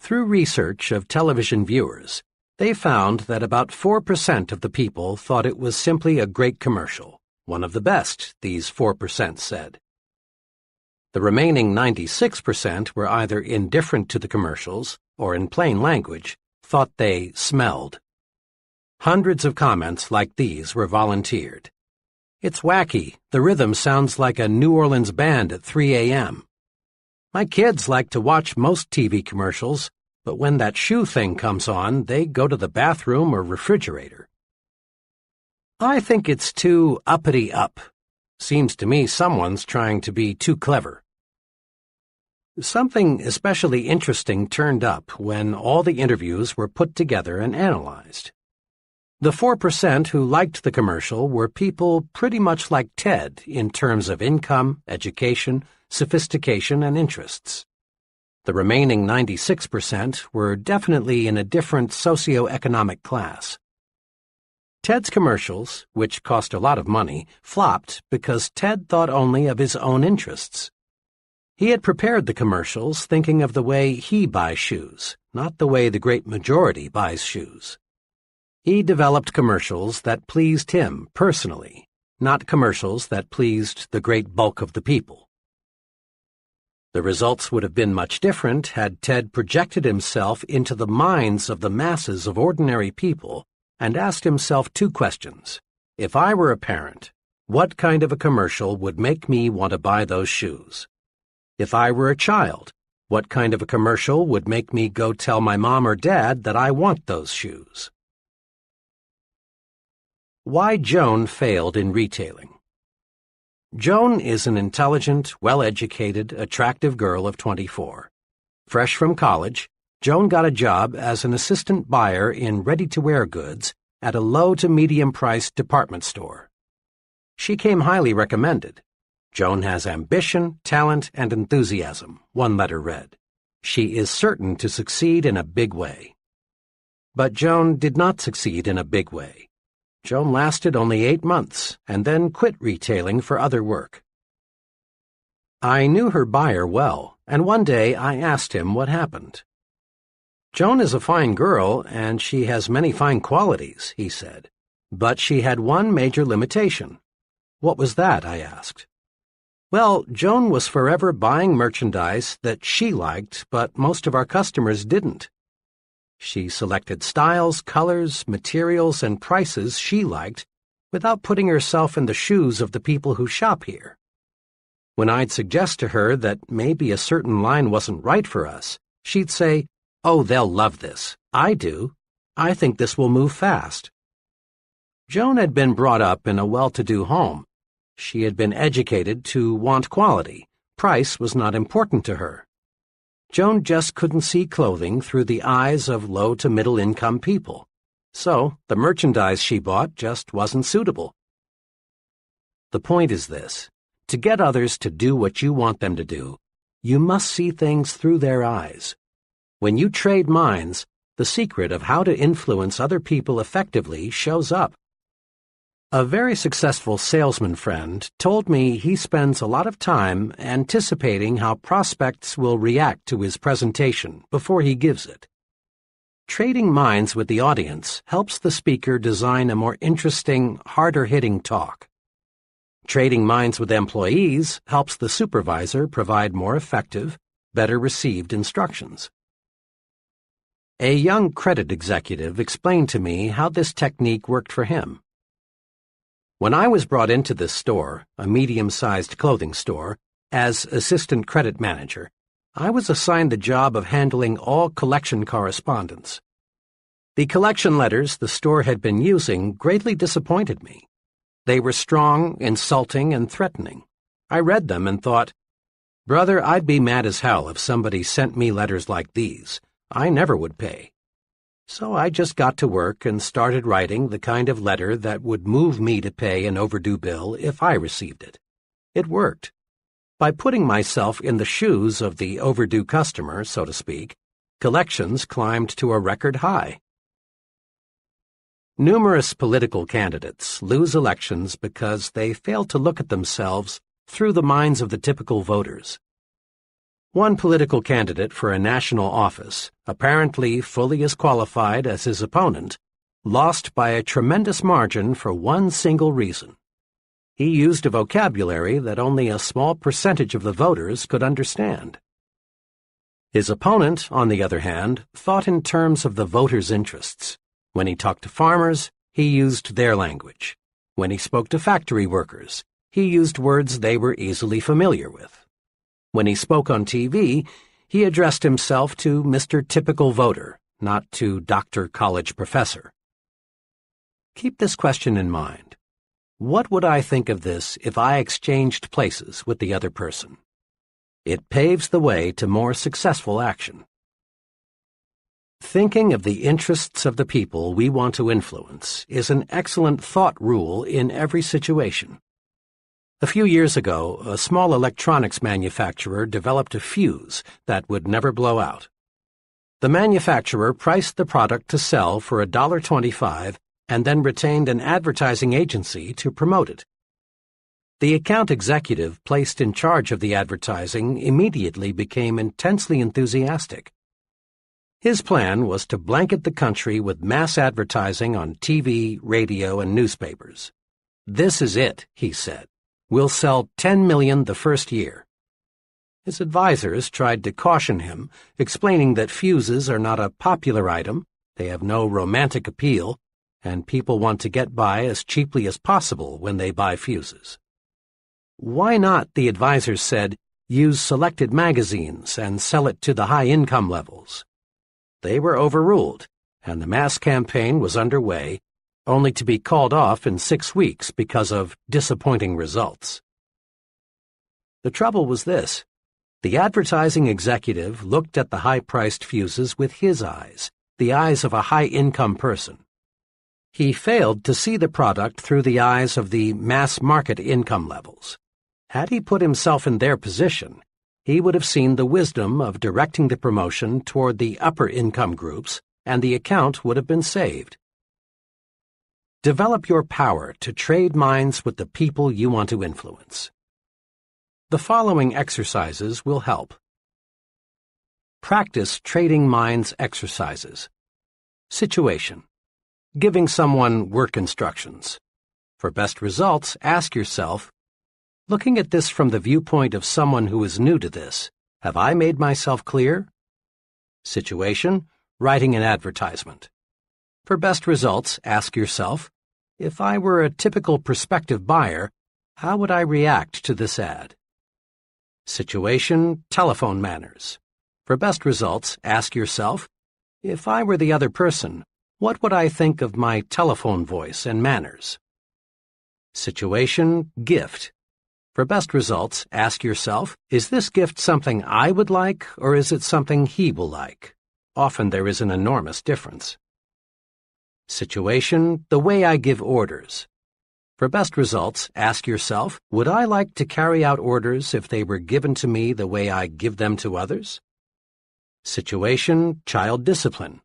Through research of television viewers, they found that about 4% of the people thought it was simply a great commercial, one of the best, these 4% said. The remaining 96% were either indifferent to the commercials or, in plain language, thought they smelled. Hundreds of comments like these were volunteered. It's wacky. The rhythm sounds like a New Orleans band at 3 a.m. My kids like to watch most TV commercials, but when that shoe thing comes on, they go to the bathroom or refrigerator. I think it's too uppity up. Seems to me someone's trying to be too clever. Something especially interesting turned up when all the interviews were put together and analyzed. The 4% who liked the commercial were people pretty much like Ted in terms of income, education, sophistication, and interests. The remaining 96% were definitely in a different socioeconomic class. Ted's commercials, which cost a lot of money, flopped because Ted thought only of his own interests. He had prepared the commercials thinking of the way he buys shoes, not the way the great majority buys shoes. He developed commercials that pleased him personally, not commercials that pleased the great bulk of the people. The results would have been much different had Ted projected himself into the minds of the masses of ordinary people and asked himself 2 questions. If I were a parent, what kind of a commercial would make me want to buy those shoes? If I were a child, what kind of a commercial would make me go tell my mom or dad that I want those shoes? Why Joan failed in retailing. Joan is an intelligent, well-educated, attractive girl of 24. Fresh from college, Joan got a job as an assistant buyer in ready-to-wear goods at a low to medium-priced department store. She came highly recommended. Joan has ambition, talent, and enthusiasm, one letter read. She is certain to succeed in a big way. But Joan did not succeed in a big way. Joan lasted only 8 months and then quit retailing for other work. I knew her buyer well, and one day I asked him what happened. "Joan is a fine girl, and she has many fine qualities," he said. "But she had one major limitation." "What was that?" I asked. "Well, Joan was forever buying merchandise that she liked, but most of our customers didn't. She selected styles, colors, materials, and prices she liked without putting herself in the shoes of the people who shop here. When I'd suggest to her that maybe a certain line wasn't right for us, she'd say, 'Oh, they'll love this. I do. I think this will move fast.'" Joan had been brought up in a well-to-do home. She had been educated to want quality. Price was not important to her. Joan just couldn't see clothing through the eyes of low to middle income people. So the merchandise she bought just wasn't suitable. The point is this: to get others to do what you want them to do, you must see things through their eyes. When you trade minds, the secret of how to influence other people effectively shows up. A very successful salesman friend told me he spends a lot of time anticipating how prospects will react to his presentation before he gives it. Trading minds with the audience helps the speaker design a more interesting, harder-hitting talk. Trading minds with employees helps the supervisor provide more effective, better-received instructions. A young credit executive explained to me how this technique worked for him. "When I was brought into this store, a medium-sized clothing store, as assistant credit manager, I was assigned the job of handling all collection correspondence. The collection letters the store had been using greatly disappointed me. They were strong, insulting, and threatening. I read them and thought, 'Brother, I'd be mad as hell if somebody sent me letters like these. I never would pay.' So I just got to work and started writing the kind of letter that would move me to pay an overdue bill if I received it. It worked. By putting myself in the shoes of the overdue customer, so to speak, collections climbed to a record high." Numerous political candidates lose elections because they fail to look at themselves through the minds of the typical voters. One political candidate for a national office, apparently fully as qualified as his opponent, lost by a tremendous margin for one single reason. He used a vocabulary that only a small percentage of the voters could understand. His opponent, on the other hand, thought in terms of the voters' interests. When he talked to farmers, he used their language. When he spoke to factory workers, he used words they were easily familiar with. When he spoke on TV, he addressed himself to Mr. Typical Voter, not to Dr. College Professor. Keep this question in mind. What would I think of this if I exchanged places with the other person? It paves the way to more successful action. Thinking of the interests of the people we want to influence is an excellent thought rule in every situation. A few years ago, a small electronics manufacturer developed a fuse that would never blow out. The manufacturer priced the product to sell for $1.25 and then retained an advertising agency to promote it. The account executive placed in charge of the advertising immediately became intensely enthusiastic. His plan was to blanket the country with mass advertising on TV, radio, and newspapers. "This is it," he said. "We'll sell 10 million the first year." His advisors tried to caution him, explaining that fuses are not a popular item, they have no romantic appeal, and people want to get by as cheaply as possible when they buy fuses. "Why not," the advisors said, "use selected magazines and sell it to the high income levels?" They were overruled, and the mass campaign was underway, only to be called off in 6 weeks because of disappointing results. The trouble was this: the advertising executive looked at the high-priced fuses with his eyes, the eyes of a high-income person. He failed to see the product through the eyes of the mass-market income levels. Had he put himself in their position, he would have seen the wisdom of directing the promotion toward the upper income groups, and the account would have been saved. Develop your power to trade minds with the people you want to influence. The following exercises will help. Practice trading minds exercises. Situation: giving someone work instructions. For best results, ask yourself, looking at this from the viewpoint of someone who is new to this, have I made myself clear? Situation: writing an advertisement. For best results, ask yourself, if I were a typical prospective buyer, how would I react to this ad? Situation: telephone manners. For best results, ask yourself, if I were the other person, what would I think of my telephone voice and manners? Situation: gift. For best results, ask yourself, is this gift something I would like, or is it something he will like? Often there is an enormous difference. Situation: the way I give orders. For best results, ask yourself, would I like to carry out orders if they were given to me the way I give them to others? Situation: child discipline.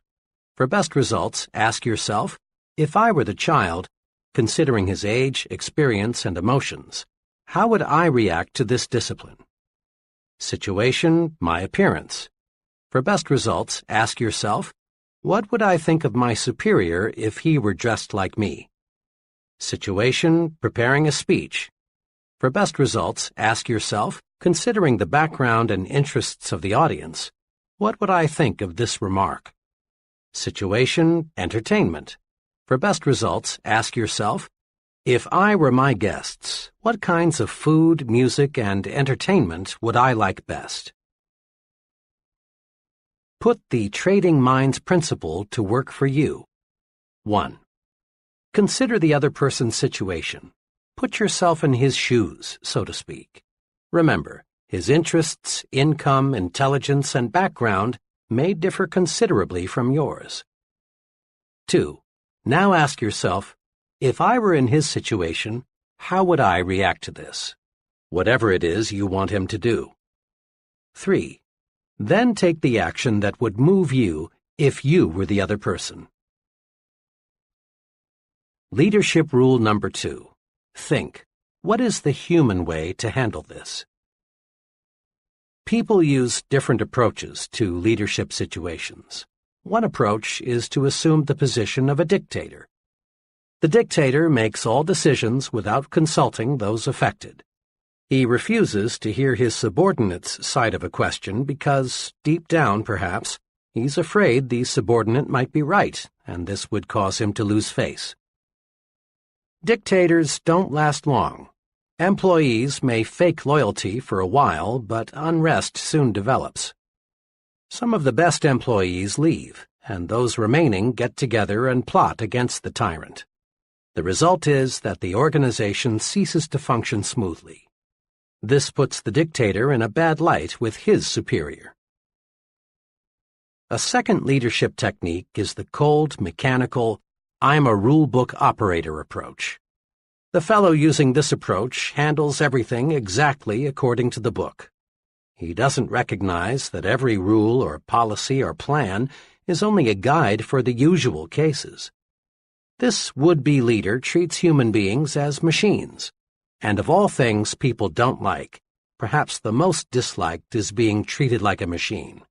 For best results, ask yourself, if I were the child, considering his age, experience, and emotions, how would I react to this discipline? Situation: my appearance. For best results, ask yourself, what would I think of my superior if he were dressed like me? Situation: preparing a speech. For best results, ask yourself, considering the background and interests of the audience, what would I think of this remark? Situation: entertainment. For best results, ask yourself, if I were my guests, what kinds of food, music, and entertainment would I like best? Put the trading minds principle to work for you. 1. Consider the other person's situation. Put yourself in his shoes, so to speak. Remember, his interests, income, intelligence, and background may differ considerably from yours. 2. Now ask yourself, if I were in his situation, how would I react to this? Whatever it is you want him to do. 3. Then take the action that would move you if you were the other person. Leadership rule number 2. Think, what is the human way to handle this? People use different approaches to leadership situations. One approach is to assume the position of a dictator. The dictator makes all decisions without consulting those affected. He refuses to hear his subordinate's side of a question because, deep down perhaps, he's afraid the subordinate might be right, and this would cause him to lose face. Dictators don't last long. Employees may fake loyalty for a while, but unrest soon develops. Some of the best employees leave, and those remaining get together and plot against the tyrant. The result is that the organization ceases to function smoothly. This puts the dictator in a bad light with his superior. A second leadership technique is the cold, mechanical, I'm a rule-book operator approach. The fellow using this approach handles everything exactly according to the book. He doesn't recognize that every rule or policy or plan is only a guide for the usual cases. This would-be leader treats human beings as machines. And of all things people don't like, perhaps the most disliked is being treated like a machine.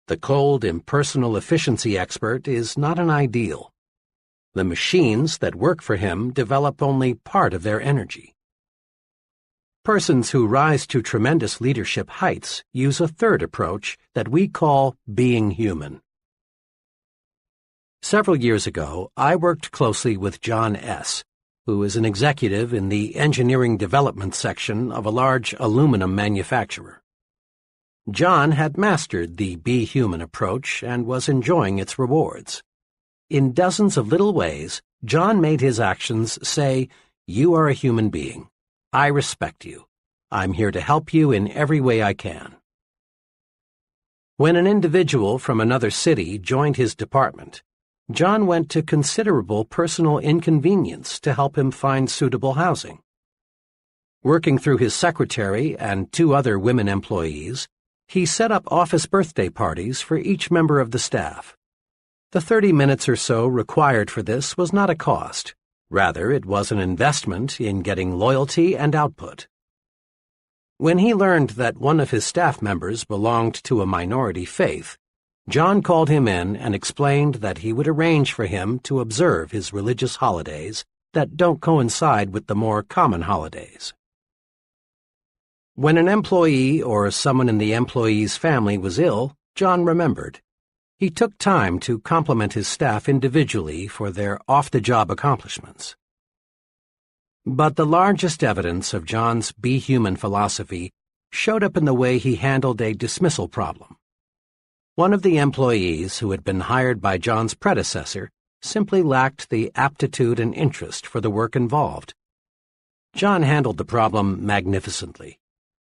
The cold, impersonal efficiency expert is not an ideal. The machines that work for him develop only part of their energy. Persons who rise to tremendous leadership heights use a third approach that we call being human. Several years ago, I worked closely with John S., who is an executive in the engineering development section of a large aluminum manufacturer. John had mastered the Be Human approach and was enjoying its rewards. In dozens of little ways, John made his actions say, "You are a human being. I respect you. I'm here to help you in every way I can." When an individual from another city joined his department, John went to considerable personal inconvenience to help him find suitable housing. Working through his secretary and 2 other women employees, he set up office birthday parties for each member of the staff. The 30 minutes or so required for this was not a cost. Rather, it was an investment in getting loyalty and output. When he learned that one of his staff members belonged to a minority faith, John called him in and explained that he would arrange for him to observe his religious holidays that don't coincide with the more common holidays. When an employee or someone in the employee's family was ill, John remembered. He took time to compliment his staff individually for their off-the-job accomplishments. But the largest evidence of John's Be Human philosophy showed up in the way he handled a dismissal problem. One of the employees who had been hired by John's predecessor simply lacked the aptitude and interest for the work involved. John handled the problem magnificently.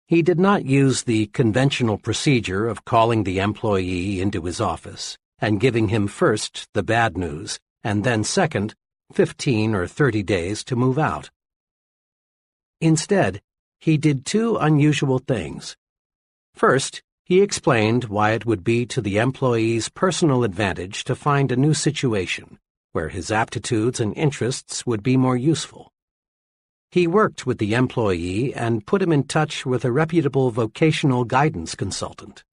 He did not use the conventional procedure of calling the employee into his office and giving him first the bad news and then second 15 or 30 days to move out. Instead, he did two unusual things. First, he explained why it would be to the employee's personal advantage to find a new situation where his aptitudes and interests would be more useful. He worked with the employee and put him in touch with a reputable vocational guidance consultant.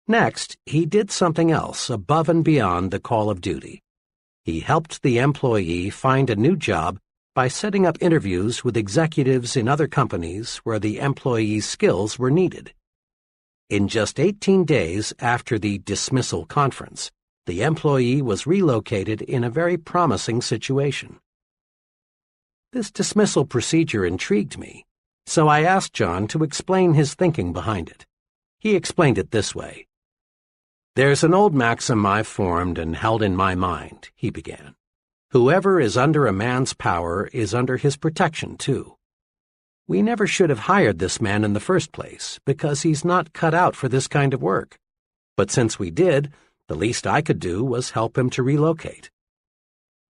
Next, he did something else above and beyond the call of duty. He helped the employee find a new job by setting up interviews with executives in other companies where the employee's skills were needed. In just 18 days after the dismissal conference, the employee was relocated in a very promising situation. This dismissal procedure intrigued me, so I asked John to explain his thinking behind it. He explained it this way. "There's an old maxim I've formed and held in my mind," he began. "Whoever is under a man's power is under his protection, too. We never should have hired this man in the first place, because he's not cut out for this kind of work. But since we did, the least I could do was help him to relocate."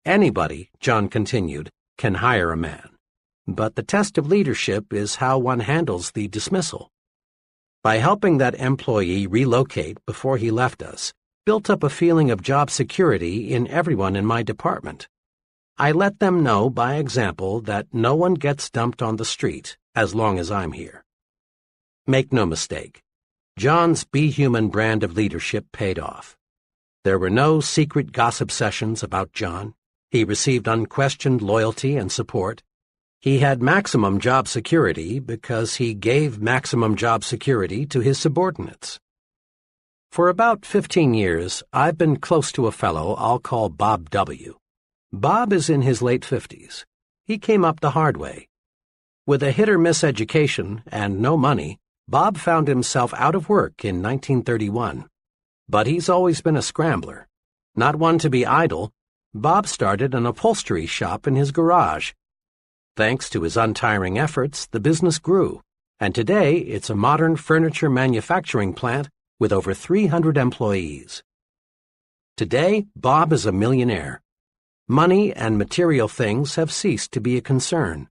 Anybody, John continued, can hire a man, but the test of leadership is how one handles the dismissal. By helping that employee relocate before he left us, built up a feeling of job security in everyone in my department. I let them know by example that no one gets dumped on the street as long as I'm here. Make no mistake, John's Be Human brand of leadership paid off. There were no secret gossip sessions about John. He received unquestioned loyalty and support. He had maximum job security because he gave maximum job security to his subordinates. For about 15 years, I've been close to a fellow I'll call Bob W. Bob is in his late 50s. He came up the hard way. With a hit-or-miss education and no money, Bob found himself out of work in 1931. But he's always been a scrambler. Not one to be idle, Bob started an upholstery shop in his garage. Thanks to his untiring efforts, the business grew, and today it's a modern furniture manufacturing plant with over 300 employees. Today, Bob is a millionaire. Money and material things have ceased to be a concern.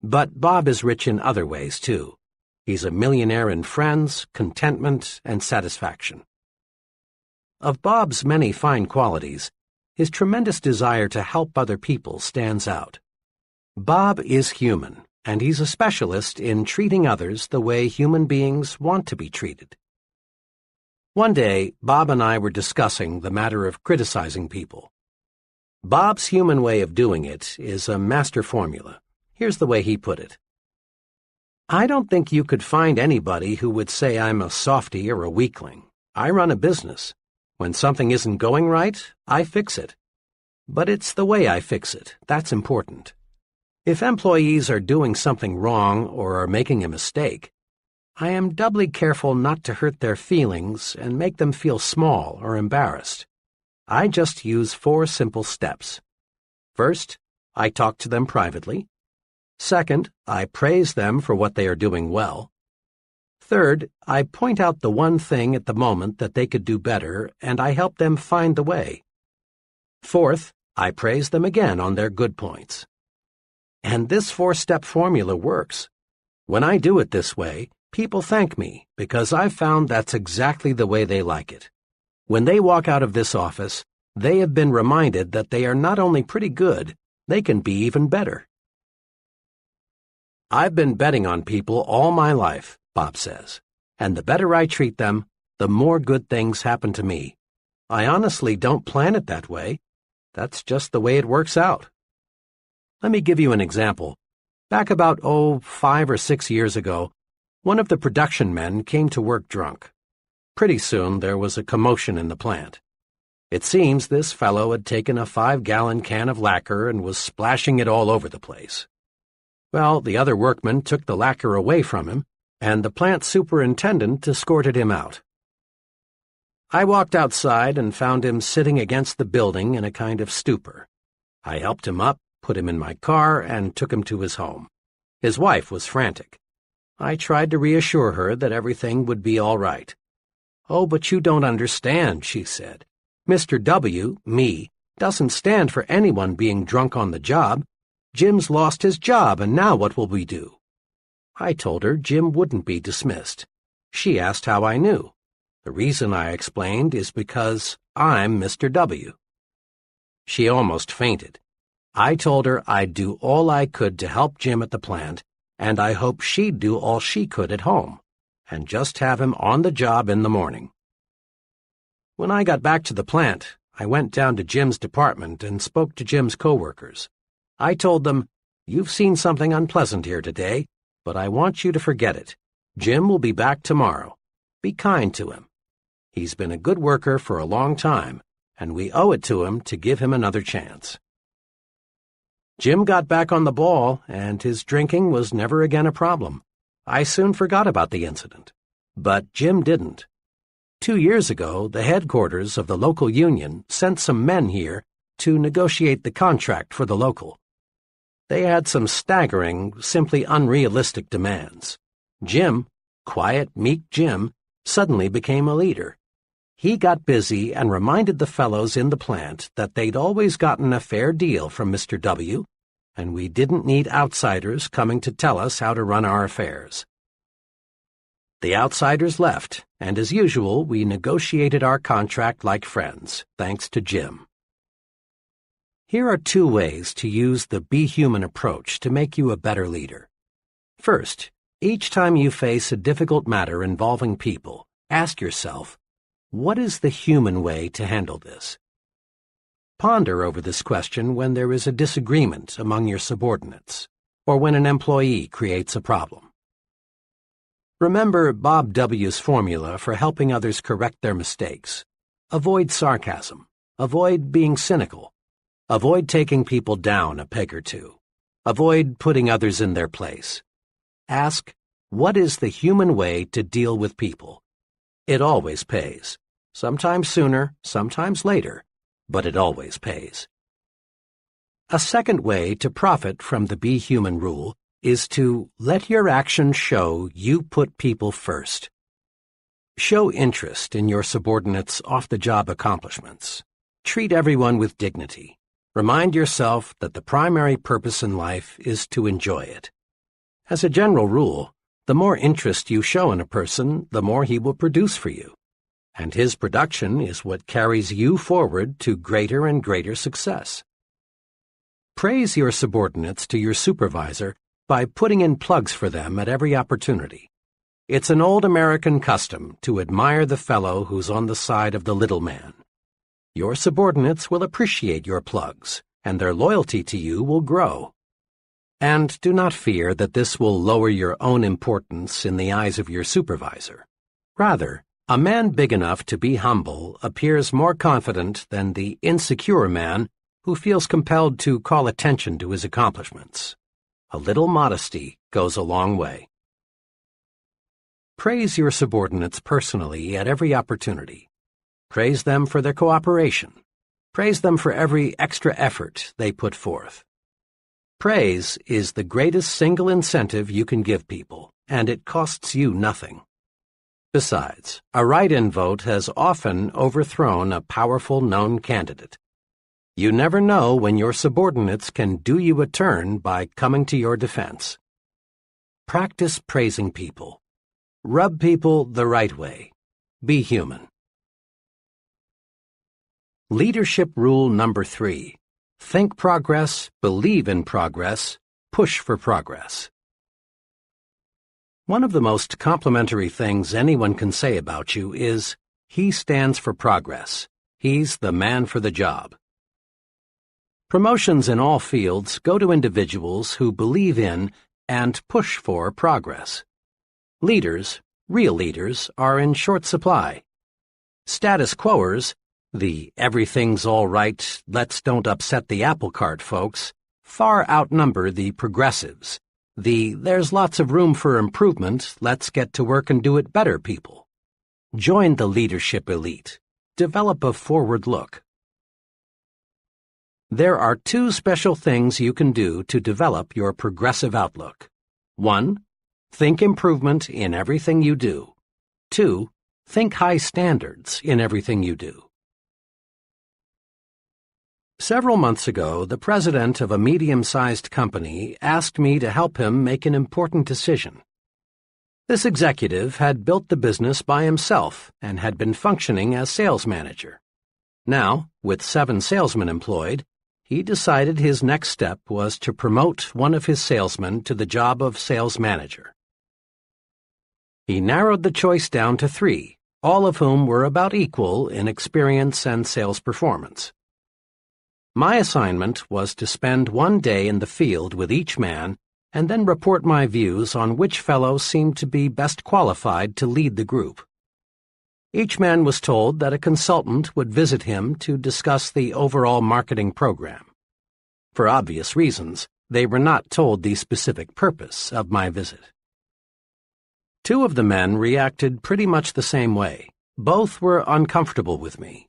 But Bob is rich in other ways, too. He's a millionaire in friends, contentment, and satisfaction. Of Bob's many fine qualities, his tremendous desire to help other people stands out. Bob is human, and he's a specialist in treating others the way human beings want to be treated. One day, Bob and I were discussing the matter of criticizing people. Bob's human way of doing it is a master formula. Here's the way he put it. "I don't think you could find anybody who would say I'm a softy or a weakling. I run a business. When something isn't going right, I fix it. But it's the way I fix it that's important. If employees are doing something wrong or are making a mistake, I am doubly careful not to hurt their feelings and make them feel small or embarrassed. I just use 4 simple steps. First, I talk to them privately. Second, I praise them for what they are doing well. Third, I point out the one thing at the moment that they could do better, and I help them find the way. Fourth, I praise them again on their good points. And this 4-step formula works. When I do it this way, people thank me because I've found that's exactly the way they like it. When they walk out of this office, they have been reminded that they are not only pretty good, they can be even better. I've been betting on people all my life, Bob says, and the better I treat them, the more good things happen to me. I honestly don't plan it that way. That's just the way it works out. Let me give you an example. Back about, 5 or 6 years ago, one of the production men came to work drunk. Pretty soon there was a commotion in the plant. It seems this fellow had taken a 5-gallon can of lacquer and was splashing it all over the place. Well, the other workmen took the lacquer away from him, and the plant superintendent escorted him out. I walked outside and found him sitting against the building in a kind of stupor. I helped him up, put him in my car, and took him to his home. His wife was frantic. I tried to reassure her that everything would be all right. "Oh, but you don't understand," she said. "Mr. W, me, doesn't stand for anyone being drunk on the job. Jim's lost his job, and now what will we do?" I told her Jim wouldn't be dismissed. She asked how I knew. The reason, I explained, is because I'm Mr. W. She almost fainted. I told her I'd do all I could to help Jim at the plant, and I hoped she'd do all she could at home, and just have him on the job in the morning. When I got back to the plant, I went down to Jim's department and spoke to Jim's coworkers. I told them, "You've seen something unpleasant here today, but I want you to forget it. Jim will be back tomorrow. Be kind to him. He's been a good worker for a long time, and we owe it to him to give him another chance." Jim got back on the ball, and his drinking was never again a problem. I soon forgot about the incident. But Jim didn't. 2 years ago, the headquarters of the local union sent some men here to negotiate the contract for the local. They had some staggering, simply unrealistic demands. Jim, quiet, meek Jim, suddenly became a leader. He got busy and reminded the fellows in the plant that they'd always gotten a fair deal from Mr. W, and we didn't need outsiders coming to tell us how to run our affairs. The outsiders left, and as usual, we negotiated our contract like friends, thanks to Jim. Here are 2 ways to use the Be Human approach to make you a better leader. First, each time you face a difficult matter involving people, ask yourself, what is the human way to handle this? Ponder over this question when there is a disagreement among your subordinates, or when an employee creates a problem. Remember Bob W.'s formula for helping others correct their mistakes. Avoid sarcasm. Avoid being cynical. Avoid taking people down a peg or two. Avoid putting others in their place. Ask, what is the human way to deal with people? It always pays. Sometimes sooner, sometimes later, but it always pays. A second way to profit from the Be Human rule is to let your actions show you put people first. Show interest in your subordinates' off-the-job accomplishments. Treat everyone with dignity. Remind yourself that the primary purpose in life is to enjoy it. As a general rule, the more interest you show in a person, the more he will produce for you. And his production is what carries you forward to greater and greater success. Praise your subordinates to your supervisor by putting in plugs for them at every opportunity. It's an old American custom to admire the fellow who's on the side of the little man. Your subordinates will appreciate your plugs, and their loyalty to you will grow. And do not fear that this will lower your own importance in the eyes of your supervisor. Rather, a man big enough to be humble appears more confident than the insecure man who feels compelled to call attention to his accomplishments. A little modesty goes a long way. Praise your subordinates personally at every opportunity. Praise them for their cooperation. Praise them for every extra effort they put forth. Praise is the greatest single incentive you can give people, and it costs you nothing. Besides, a write-in vote has often overthrown a powerful known candidate. You never know when your subordinates can do you a turn by coming to your defense. Practice praising people. Rub people the right way. Be human. Leadership rule number 3. think progress, believe in progress, push for progress. One of the most complimentary things anyone can say about you is, he stands for progress. He's the man for the job. Promotions in all fields go to individuals who believe in and push for progress. Leaders, real leaders, are in short supply. Status quoers, the everything's all right, let's don't upset the apple cart folks, far outnumber the progressives, the there's lots of room for improvement, let's get to work and do it better people. Join the leadership elite. Develop a forward look. There are two special things you can do to develop your progressive outlook. 1. Think improvement in everything you do. 2. Think high standards in everything you do. Several months ago, the president of a medium-sized company asked me to help him make an important decision. This executive had built the business by himself and had been functioning as sales manager. Now, with 7 salesmen employed, he decided his next step was to promote one of his salesmen to the job of sales manager. He narrowed the choice down to 3, all of whom were about equal in experience and sales performance. My assignment was to spend one day in the field with each man and then report my views on which fellow seemed to be best qualified to lead the group. Each man was told that a consultant would visit him to discuss the overall marketing program. For obvious reasons, they were not told the specific purpose of my visit. 2 of the men reacted pretty much the same way. Both were uncomfortable with me.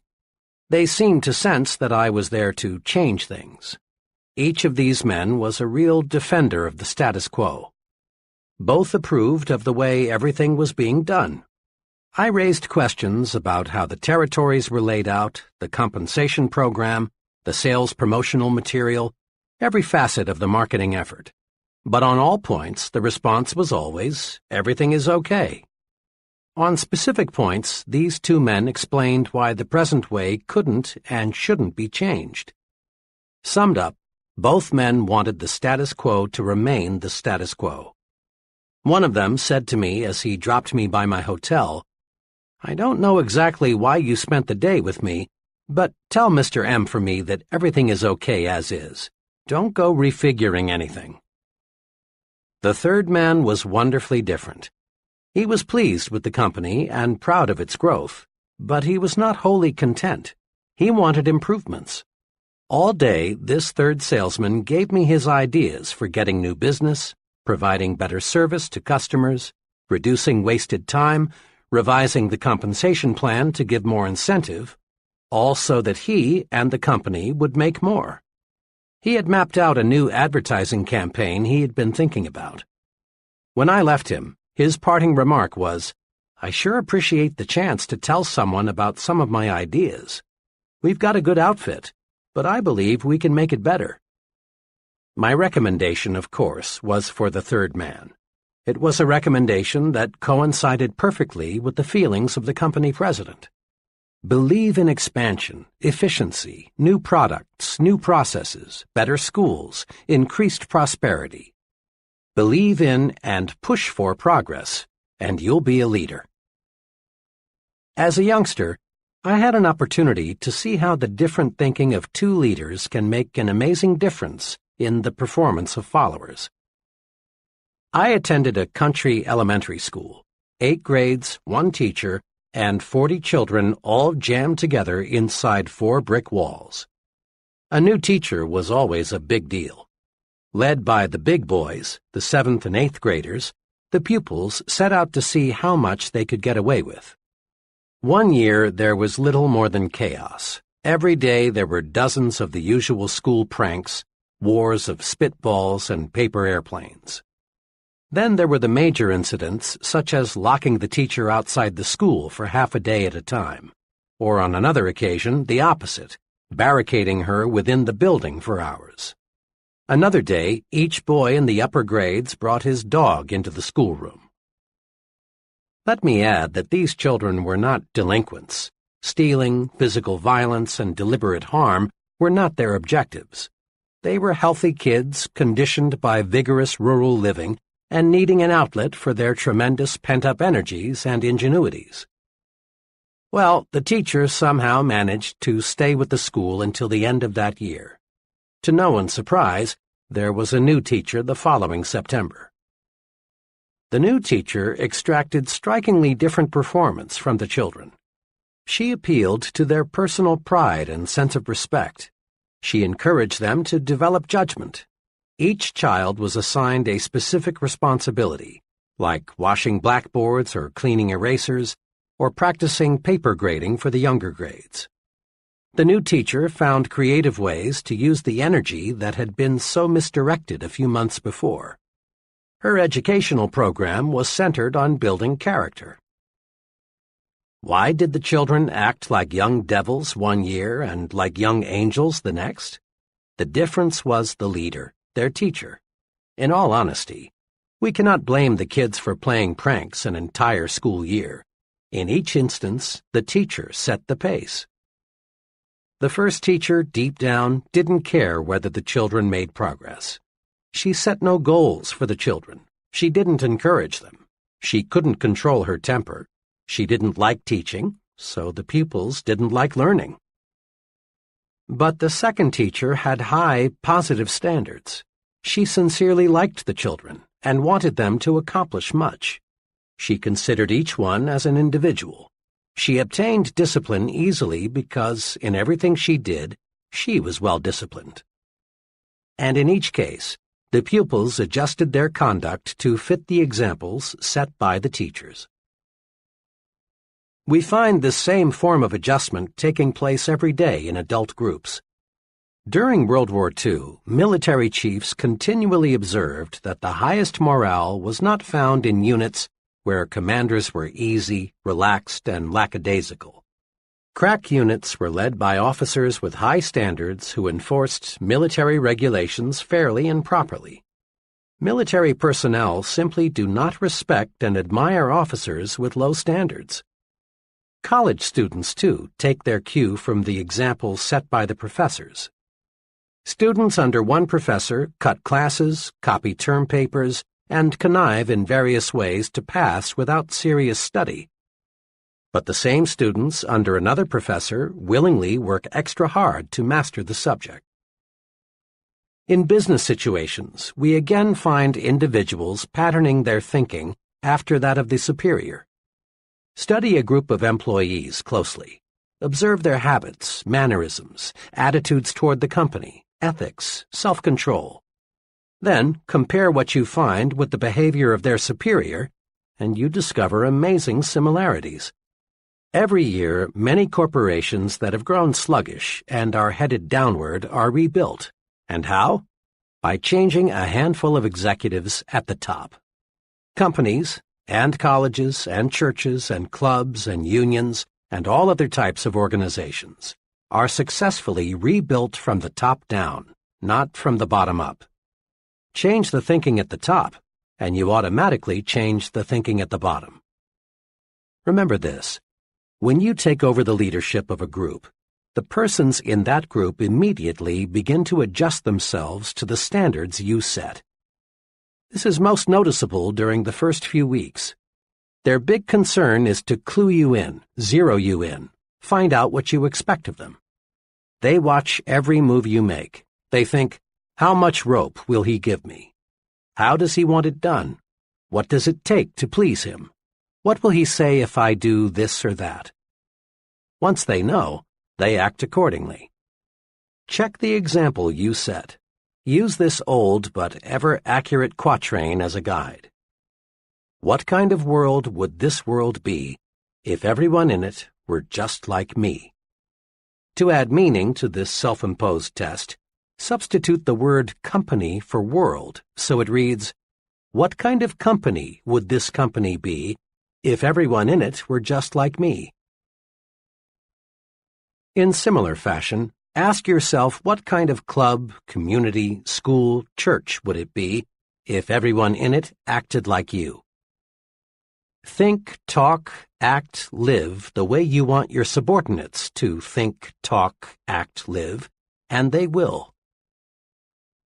They seemed to sense that I was there to change things. Each of these men was a real defender of the status quo. Both approved of the way everything was being done. I raised questions about how the territories were laid out, the compensation program, the sales promotional material, every facet of the marketing effort. But on all points, the response was always, everything is okay. On specific points, these 2 men explained why the present way couldn't and shouldn't be changed. Summed up, both men wanted the status quo to remain the status quo. One of them said to me as he dropped me by my hotel, I don't know exactly why you spent the day with me, but tell Mr. M for me that everything is okay as is. Don't go refiguring anything. The third man was wonderfully different. He was pleased with the company and proud of its growth, but he was not wholly content. He wanted improvements. All day, this third salesman gave me his ideas for getting new business, providing better service to customers, reducing wasted time, revising the compensation plan to give more incentive, all so that he and the company would make more. He had mapped out a new advertising campaign he had been thinking about. When I left him, his parting remark was, I sure appreciate the chance to tell someone about some of my ideas. We've got a good outfit, but I believe we can make it better. My recommendation, of course, was for the third man. It was a recommendation that coincided perfectly with the feelings of the company president. Believe in expansion, efficiency, new products, new processes, better schools, increased prosperity. Believe in and push for progress, and you'll be a leader. As a youngster, I had an opportunity to see how the different thinking of 2 leaders can make an amazing difference in the performance of followers. I attended a country elementary school, 8 grades, 1 teacher, and 40 children all jammed together inside 4 brick walls. A new teacher was always a big deal. Led by the big boys, the 7th and 8th graders, the pupils set out to see how much they could get away with. One year there was little more than chaos. Every day there were dozens of the usual school pranks, wars of spitballs and paper airplanes. Then there were the major incidents, such as locking the teacher outside the school for half a day at a time, or on another occasion, the opposite, barricading her within the building for hours. Another day, each boy in the upper grades brought his dog into the schoolroom. Let me add that these children were not delinquents. Stealing, physical violence, and deliberate harm were not their objectives. They were healthy kids conditioned by vigorous rural living and needing an outlet for their tremendous pent-up energies and ingenuities. Well, the teacher somehow managed to stay with the school until the end of that year. To no one's surprise, there was a new teacher the following September. The new teacher extracted strikingly different performance from the children. She appealed to their personal pride and sense of respect. She encouraged them to develop judgment. Each child was assigned a specific responsibility, like washing blackboards or cleaning erasers, or practicing paper grading for the younger grades. The new teacher found creative ways to use the energy that had been so misdirected a few months before. Her educational program was centered on building character. Why did the children act like young devils one year and like young angels the next? The difference was the leader, their teacher. In all honesty, we cannot blame the kids for playing pranks an entire school year. In each instance, the teacher set the pace. The first teacher, deep down, didn't care whether the children made progress. She set no goals for the children. She didn't encourage them. She couldn't control her temper. She didn't like teaching, so the pupils didn't like learning. But the second teacher had high, positive standards. She sincerely liked the children and wanted them to accomplish much. She considered each one as an individual. She obtained discipline easily because, in everything she did, she was well disciplined. And in each case, the pupils adjusted their conduct to fit the examples set by the teachers. We find this same form of adjustment taking place every day in adult groups. During World War II, military chiefs continually observed that the highest morale was not found in units where commanders were easy, relaxed, and lackadaisical. Crack units were led by officers with high standards who enforced military regulations fairly and properly. Military personnel simply do not respect and admire officers with low standards. College students, too, take their cue from the examples set by the professors. Students under one professor cut classes, copy term papers, and connive in various ways to pass without serious study. But the same students under another professor willingly work extra hard to master the subject. In business situations, we again find individuals patterning their thinking after that of the superior. Study a group of employees closely. Observe their habits, mannerisms, attitudes toward the company, ethics, self-control. Then compare what you find with the behavior of their superior, and you discover amazing similarities. Every year, many corporations that have grown sluggish and are headed downward are rebuilt. And how? By changing a handful of executives at the top. Companies, and colleges, and churches, and clubs, and unions, and all other types of organizations are successfully rebuilt from the top down, not from the bottom up. Change the thinking at the top, and you automatically change the thinking at the bottom. Remember this: when you take over the leadership of a group, the persons in that group immediately begin to adjust themselves to the standards you set. This is most noticeable during the first few weeks. Their big concern is to clue you in, zero you in, find out what you expect of them. They watch every move you make. They think, how much rope will he give me? How does he want it done? What does it take to please him? What will he say if I do this or that? Once they know, they act accordingly. Check the example you set. Use this old but ever-accurate quatrain as a guide. What kind of world would this world be if everyone in it were just like me? To add meaning to this self-imposed test, substitute the word company for world so it reads, what kind of company would this company be if everyone in it were just like me? In similar fashion, ask yourself what kind of club, community, school, church would it be if everyone in it acted like you. Think, talk, act, live the way you want your subordinates to think, talk, act, live, and they will.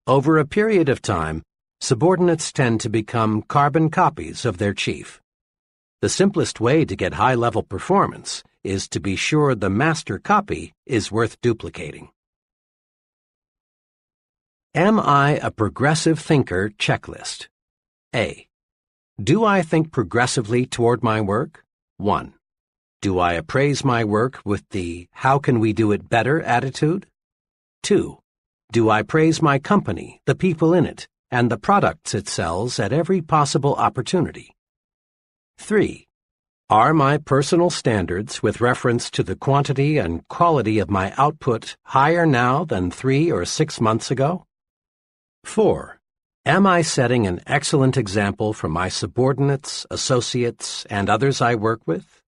Over a period of time, subordinates tend to become carbon copies of their chief. The simplest way to get high-level performance is to be sure the master copy is worth duplicating. Am I a progressive thinker checklist? A. Do I think progressively toward my work? 1. Do I appraise my work with the "how can we do it better" attitude? 2. Do I praise my company, the people in it, and the products it sells at every possible opportunity? 3. Are my personal standards with reference to the quantity and quality of my output higher now than 3 or 6 months ago? 4. Am I setting an excellent example for my subordinates, associates, and others I work with?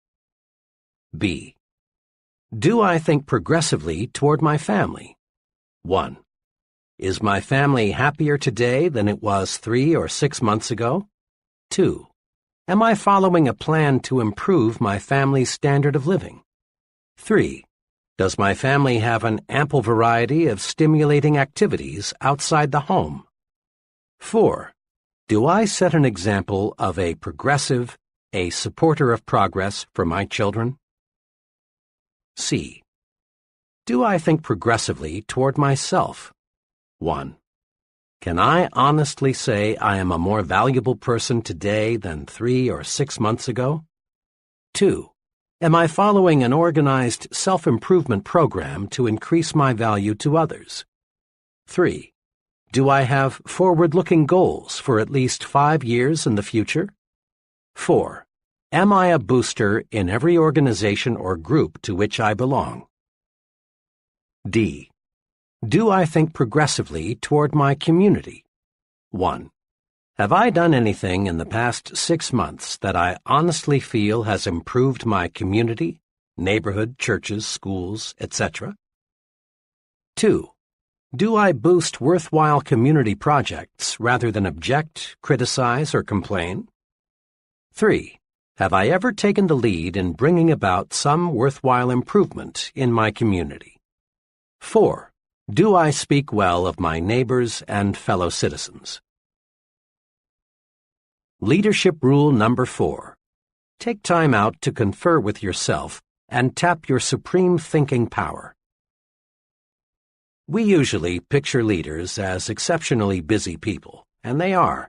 B. Do I think progressively toward my family? 1. Is my family happier today than it was 3 or 6 months ago? 2. Am I following a plan to improve my family's standard of living? 3. Does my family have an ample variety of stimulating activities outside the home? 4. Do I set an example of a progressive, a supporter of progress for my children? C. Do I think progressively toward myself? 1. Can I honestly say I am a more valuable person today than 3 or 6 months ago? 2. Am I following an organized self-improvement program to increase my value to others? 3. Do I have forward-looking goals for at least 5 years in the future? 4. Am I a booster in every organization or group to which I belong? D. Do I think progressively toward my community? 1. Have I done anything in the past 6 months that I honestly feel has improved my community, neighborhood, churches, schools, etc.? 2. Do I boost worthwhile community projects rather than object, criticize, or complain? 3. Have I ever taken the lead in bringing about some worthwhile improvement in my community? 4. Do I speak well of my neighbors and fellow citizens? Leadership rule number 4. Take time out to confer with yourself and tap your supreme thinking power. We usually picture leaders as exceptionally busy people, and they are.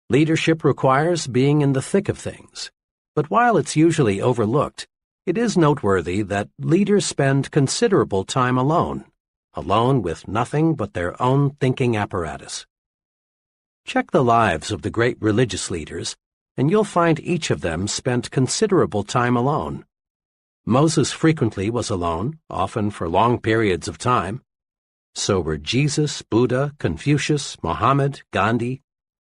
Leadership requires being in the thick of things, but while it's usually overlooked, it is noteworthy that leaders spend considerable time alone with nothing but their own thinking apparatus. Check the lives of the great religious leaders, and you'll find each of them spent considerable time alone. Moses frequently was alone, often for long periods of time. So were Jesus, Buddha, Confucius, Mohammed, Gandhi.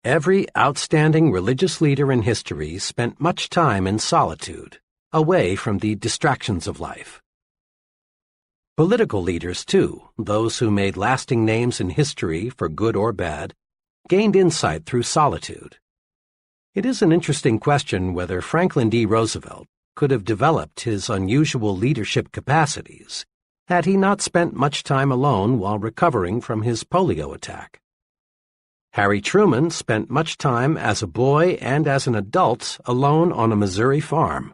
Every outstanding religious leader in history spent much time in solitude, away from the distractions of life. Political leaders, too, those who made lasting names in history for good or bad, gained insight through solitude. It is an interesting question whether Franklin D. Roosevelt could have developed his unusual leadership capacities had he not spent much time alone while recovering from his polio attack. Harry Truman spent much time as a boy and as an adult alone on a Missouri farm.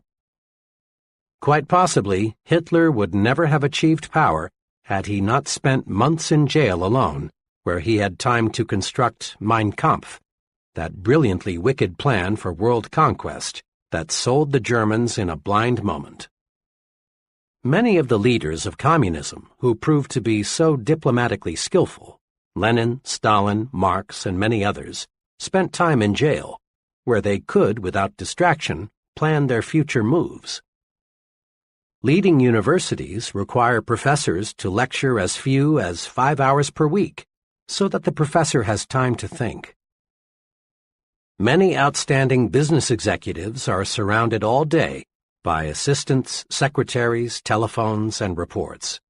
Quite possibly, Hitler would never have achieved power had he not spent months in jail alone, where he had time to construct Mein Kampf, that brilliantly wicked plan for world conquest that sold the Germans in a blind moment. Many of the leaders of communism who proved to be so diplomatically skillful, Lenin, Stalin, Marx, and many others, spent time in jail, where they could, without distraction, plan their future moves. Leading universities require professors to lecture as few as 5 hours per week, so that the professor has time to think. Many outstanding business executives are surrounded all day by assistants, secretaries, telephones, and reports.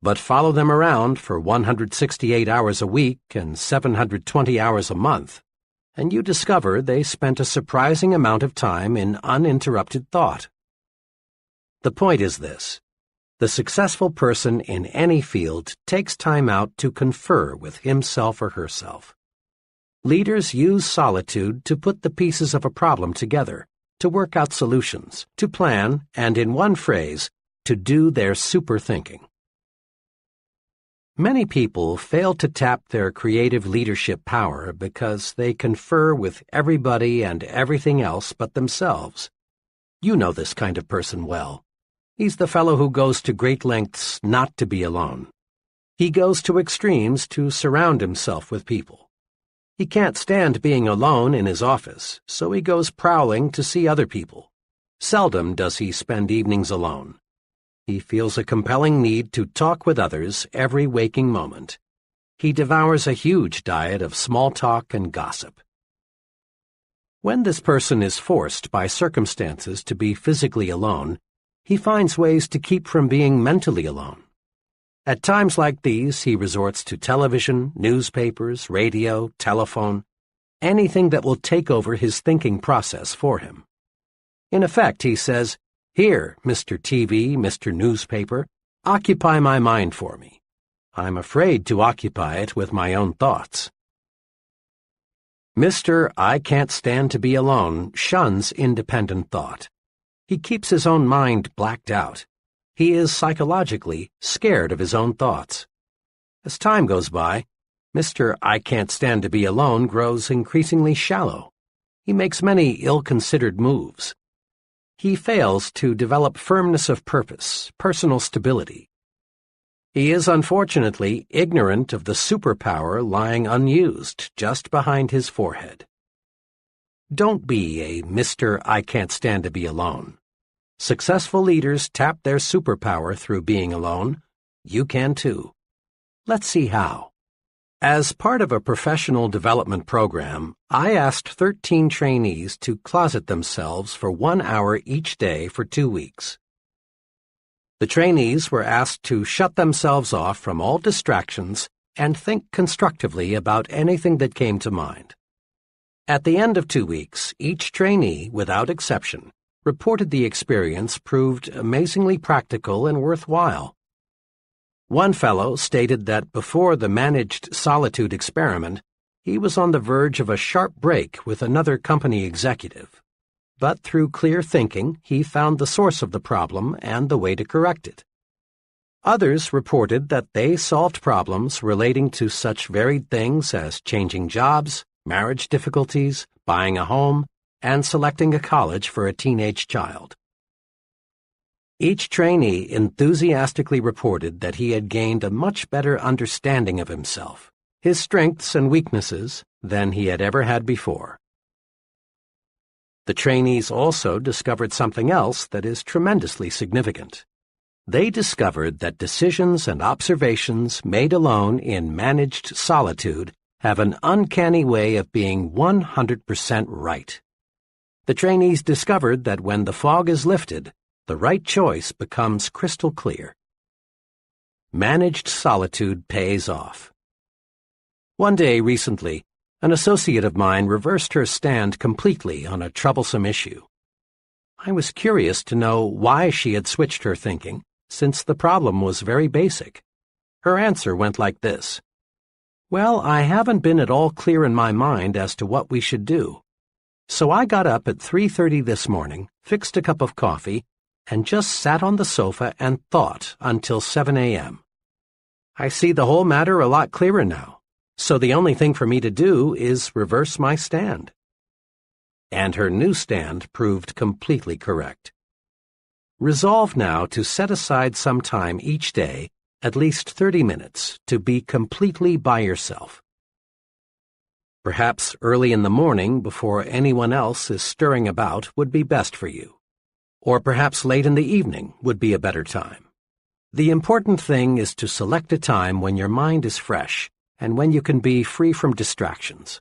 But follow them around for 168 hours a week and 720 hours a month, and you discover they spent a surprising amount of time in uninterrupted thought. The point is this: The successful person in any field takes time out to confer with himself or herself. Leaders use solitude to put the pieces of a problem together, to work out solutions, to plan, and in one phrase, to do their super thinking. Many people fail to tap their creative leadership power because they confer with everybody and everything else but themselves. You know this kind of person well. He's the fellow who goes to great lengths not to be alone. He goes to extremes to surround himself with people. He can't stand being alone in his office, so he goes prowling to see other people. Seldom does he spend evenings alone. He feels a compelling need to talk with others every waking moment. He devours a huge diet of small talk and gossip. When this person is forced by circumstances to be physically alone, he finds ways to keep from being mentally alone. At times like these, he resorts to television, newspapers, radio, telephone, anything that will take over his thinking process for him. In effect, he says, "Here, Mr. TV, Mr. Newspaper, occupy my mind for me. I'm afraid to occupy it with my own thoughts." Mr. I can't stand to be alone shuns independent thought. He keeps his own mind blacked out. He is psychologically scared of his own thoughts. As time goes by, Mr. I can't stand to be alone grows increasingly shallow. He makes many ill-considered moves. He fails to develop firmness of purpose, personal stability. He is unfortunately ignorant of the superpower lying unused just behind his forehead. Don't be a Mr. I can't stand to be alone. Successful leaders tap their superpower through being alone. You can too. Let's see how. As part of a professional development program, I asked 13 trainees to closet themselves for 1 hour each day for 2 weeks. The trainees were asked to shut themselves off from all distractions and think constructively about anything that came to mind. At the end of 2 weeks, each trainee, without exception, reported the experience proved amazingly practical and worthwhile. One fellow stated that before the managed solitude experiment, he was on the verge of a sharp break with another company executive. But through clear thinking, he found the source of the problem and the way to correct it. Others reported that they solved problems relating to such varied things as changing jobs, marriage difficulties, buying a home, and selecting a college for a teenage child. Each trainee enthusiastically reported that he had gained a much better understanding of himself, his strengths and weaknesses, than he had ever had before. The trainees also discovered something else that is tremendously significant. They discovered that decisions and observations made alone in managed solitude have an uncanny way of being 100% right. The trainees discovered that when the fog is lifted, the right choice becomes crystal clear. Managed solitude pays off. One day recently, an associate of mine reversed her stand completely on a troublesome issue. I was curious to know why she had switched her thinking, since the problem was very basic. Her answer went like this: "Well, I haven't been at all clear in my mind as to what we should do. So I got up at 3:30 this morning, fixed a cup of coffee, and just sat on the sofa and thought until 7 a.m. I see the whole matter a lot clearer now, so the only thing for me to do is reverse my stand." And her new stand proved completely correct. Resolve now to set aside some time each day, at least 30 minutes, to be completely by yourself. Perhaps early in the morning, before anyone else is stirring about, would be best for you. Or perhaps late in the evening would be a better time. The important thing is to select a time when your mind is fresh and when you can be free from distractions.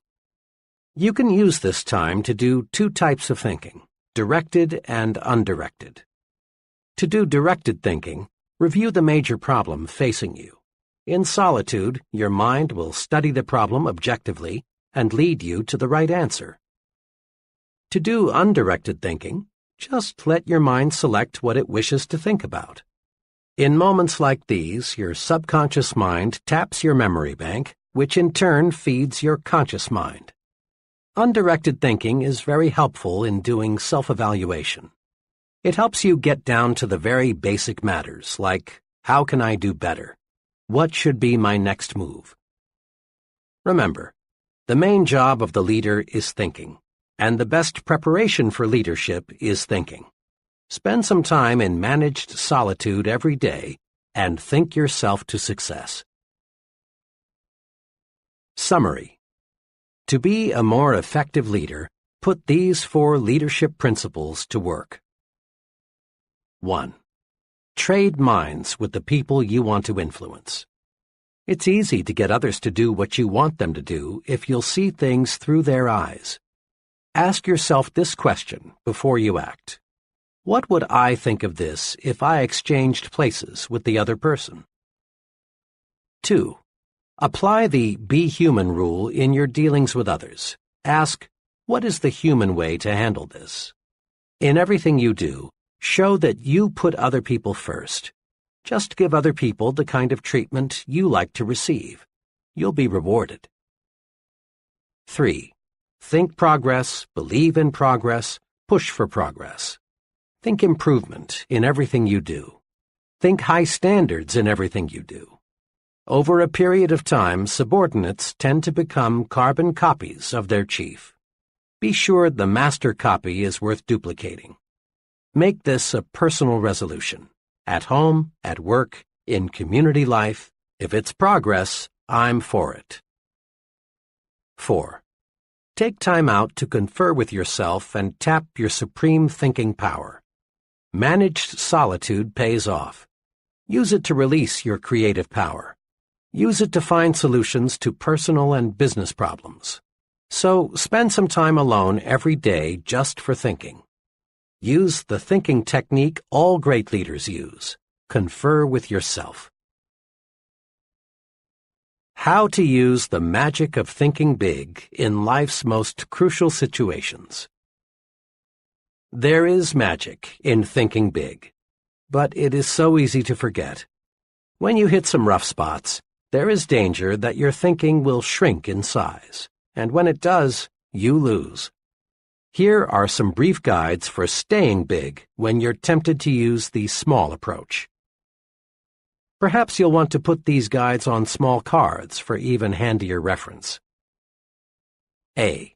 You can use this time to do 2 types of thinking, directed and undirected. To do directed thinking, review the major problem facing you. In solitude, your mind will study the problem objectively and lead you to the right answer. To do undirected thinking, just let your mind select what it wishes to think about. In moments like these, your subconscious mind taps your memory bank, which in turn feeds your conscious mind. Undirected thinking is very helpful in doing self-evaluation. It helps you get down to the very basic matters, like, how can I do better? What should be my next move? Remember, the main job of the leader is thinking, and the best preparation for leadership is thinking. Spend some time in managed solitude every day and think yourself to success. Summary. To be a more effective leader, put these 4 leadership principles to work. 1. Trade minds with the people you want to influence. It's easy to get others to do what you want them to do if you'll see things through their eyes. Ask yourself this question before you act. What would I think of this if I exchanged places with the other person? 2. Apply the Be Human rule in your dealings with others. Ask, what is the human way to handle this? In everything you do, show that you put other people first. Just give other people the kind of treatment you like to receive. You'll be rewarded. 3. Think progress, believe in progress, push for progress. Think improvement in everything you do. Think high standards in everything you do. Over a period of time, subordinates tend to become carbon copies of their chief. Be sure the master copy is worth duplicating. Make this a personal resolution. At home, at work, in community life, if it's progress, I'm for it. 4. Take time out to confer with yourself and tap your supreme thinking power. Managed solitude pays off. Use it to release your creative power. Use it to find solutions to personal and business problems. So spend some time alone every day just for thinking. Use the thinking technique all great leaders use. Confer with yourself. How to use the magic of thinking big in life's most crucial situations. There is magic in thinking big, but it is so easy to forget. When you hit some rough spots, there is danger that your thinking will shrink in size, and when it does, you lose. Here are some brief guides for staying big when you're tempted to use the small approach. Perhaps you'll want to put these guides on small cards for even handier reference. A.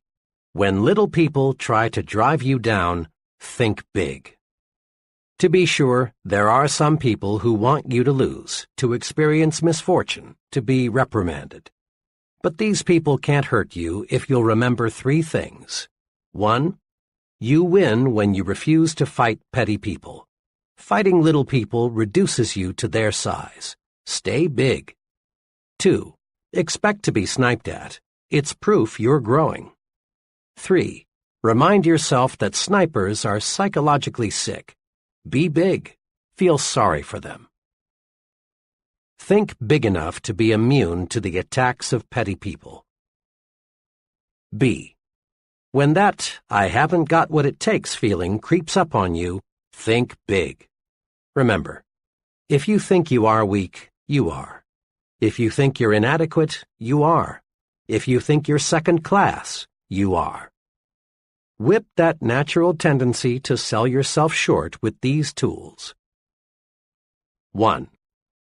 When little people try to drive you down, think big. To be sure, there are some people who want you to lose, to experience misfortune, to be reprimanded. But these people can't hurt you if you'll remember 3 things. 1. You win when you refuse to fight petty people. Fighting little people reduces you to their size. Stay big. 2. Expect to be sniped at. It's proof you're growing. 3. Remind yourself that snipers are psychologically sick. Be big. Feel sorry for them. Think big enough to be immune to the attacks of petty people. B. When that I haven't got what it takes feeling creeps up on you, think big. Remember, if you think you are weak, you are. If you think you're inadequate, you are. If you think you're second class, you are. Whip that natural tendency to sell yourself short with these tools. 1.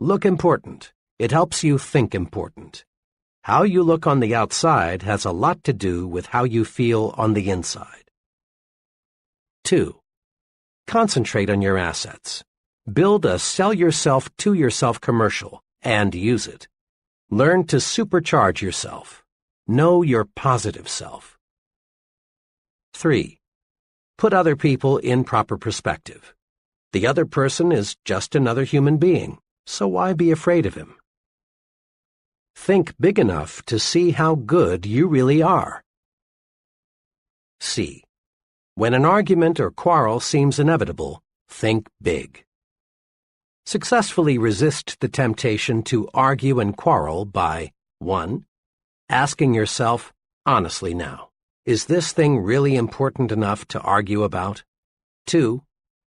Look important. It helps you think important. How you look on the outside has a lot to do with how you feel on the inside. 2. Concentrate on your assets. Build a sell yourself to yourself commercial and use it. Learn to supercharge yourself. Know your positive self. 3. Put other people in proper perspective. The other person is just another human being, so why be afraid of him? Think big enough to see how good you really are. C. When an argument or quarrel seems inevitable, think big. Successfully resist the temptation to argue and quarrel by 1. Asking yourself, honestly now, is this thing really important enough to argue about? 2.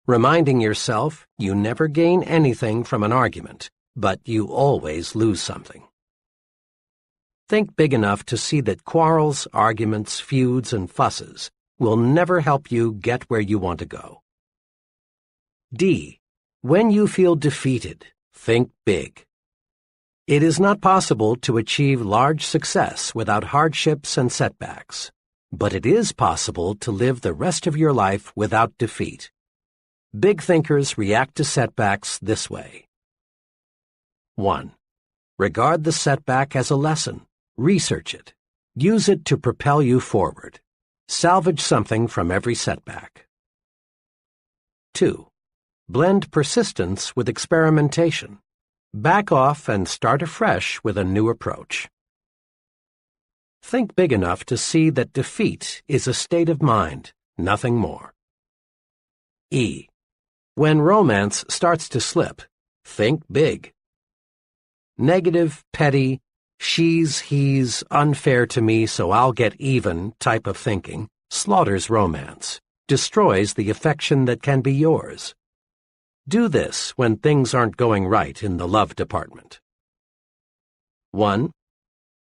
reminding yourself you never gain anything from an argument, but you always lose something. Think big enough to see that quarrels, arguments, feuds, and fusses will never help you get where you want to go. D. When you feel defeated, think big. It is not possible to achieve large success without hardships and setbacks, but it is possible to live the rest of your life without defeat. Big thinkers react to setbacks this way. 1. Regard the setback as a lesson. Research it. Use it to propel you forward. Salvage something from every setback. 2. Blend persistence with experimentation. Back off and start afresh with a new approach. Think big enough to see that defeat is a state of mind, nothing more. E. When romance starts to slip, think big. Negative, petty, she's, he's, unfair to me so I'll get even type of thinking slaughters romance, destroys the affection that can be yours. Do this when things aren't going right in the love department. 1.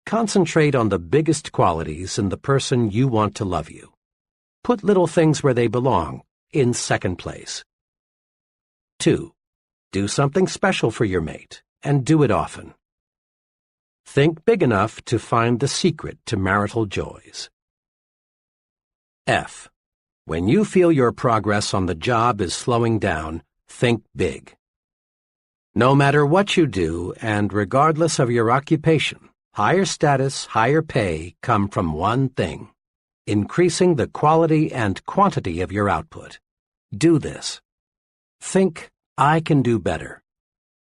Concentrate on the biggest qualities in the person you want to love you. Put little things where they belong, in second place. 2. Do something special for your mate, and do it often. Think big enough to find the secret to marital joys. F. When you feel your progress on the job is slowing down, think big. No matter what you do, and regardless of your occupation, higher status, higher pay come from one thing: increasing the quality and quantity of your output. Do this. Think, I can do better.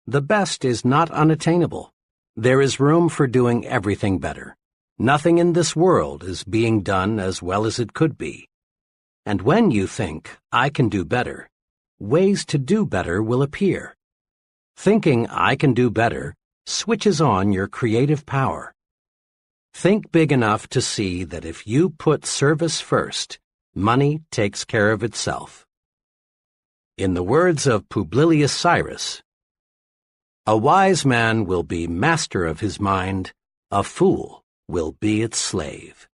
The best is not unattainable. There is room for doing everything better. Nothing in this world is being done as well as it could be. And when you think, I can do better, ways to do better will appear. Thinking I can do better switches on your creative power. Think big enough to see that if you put service first, money takes care of itself. In the words of Publilius Cyrus, a wise man will be master of his mind, a fool will be its slave.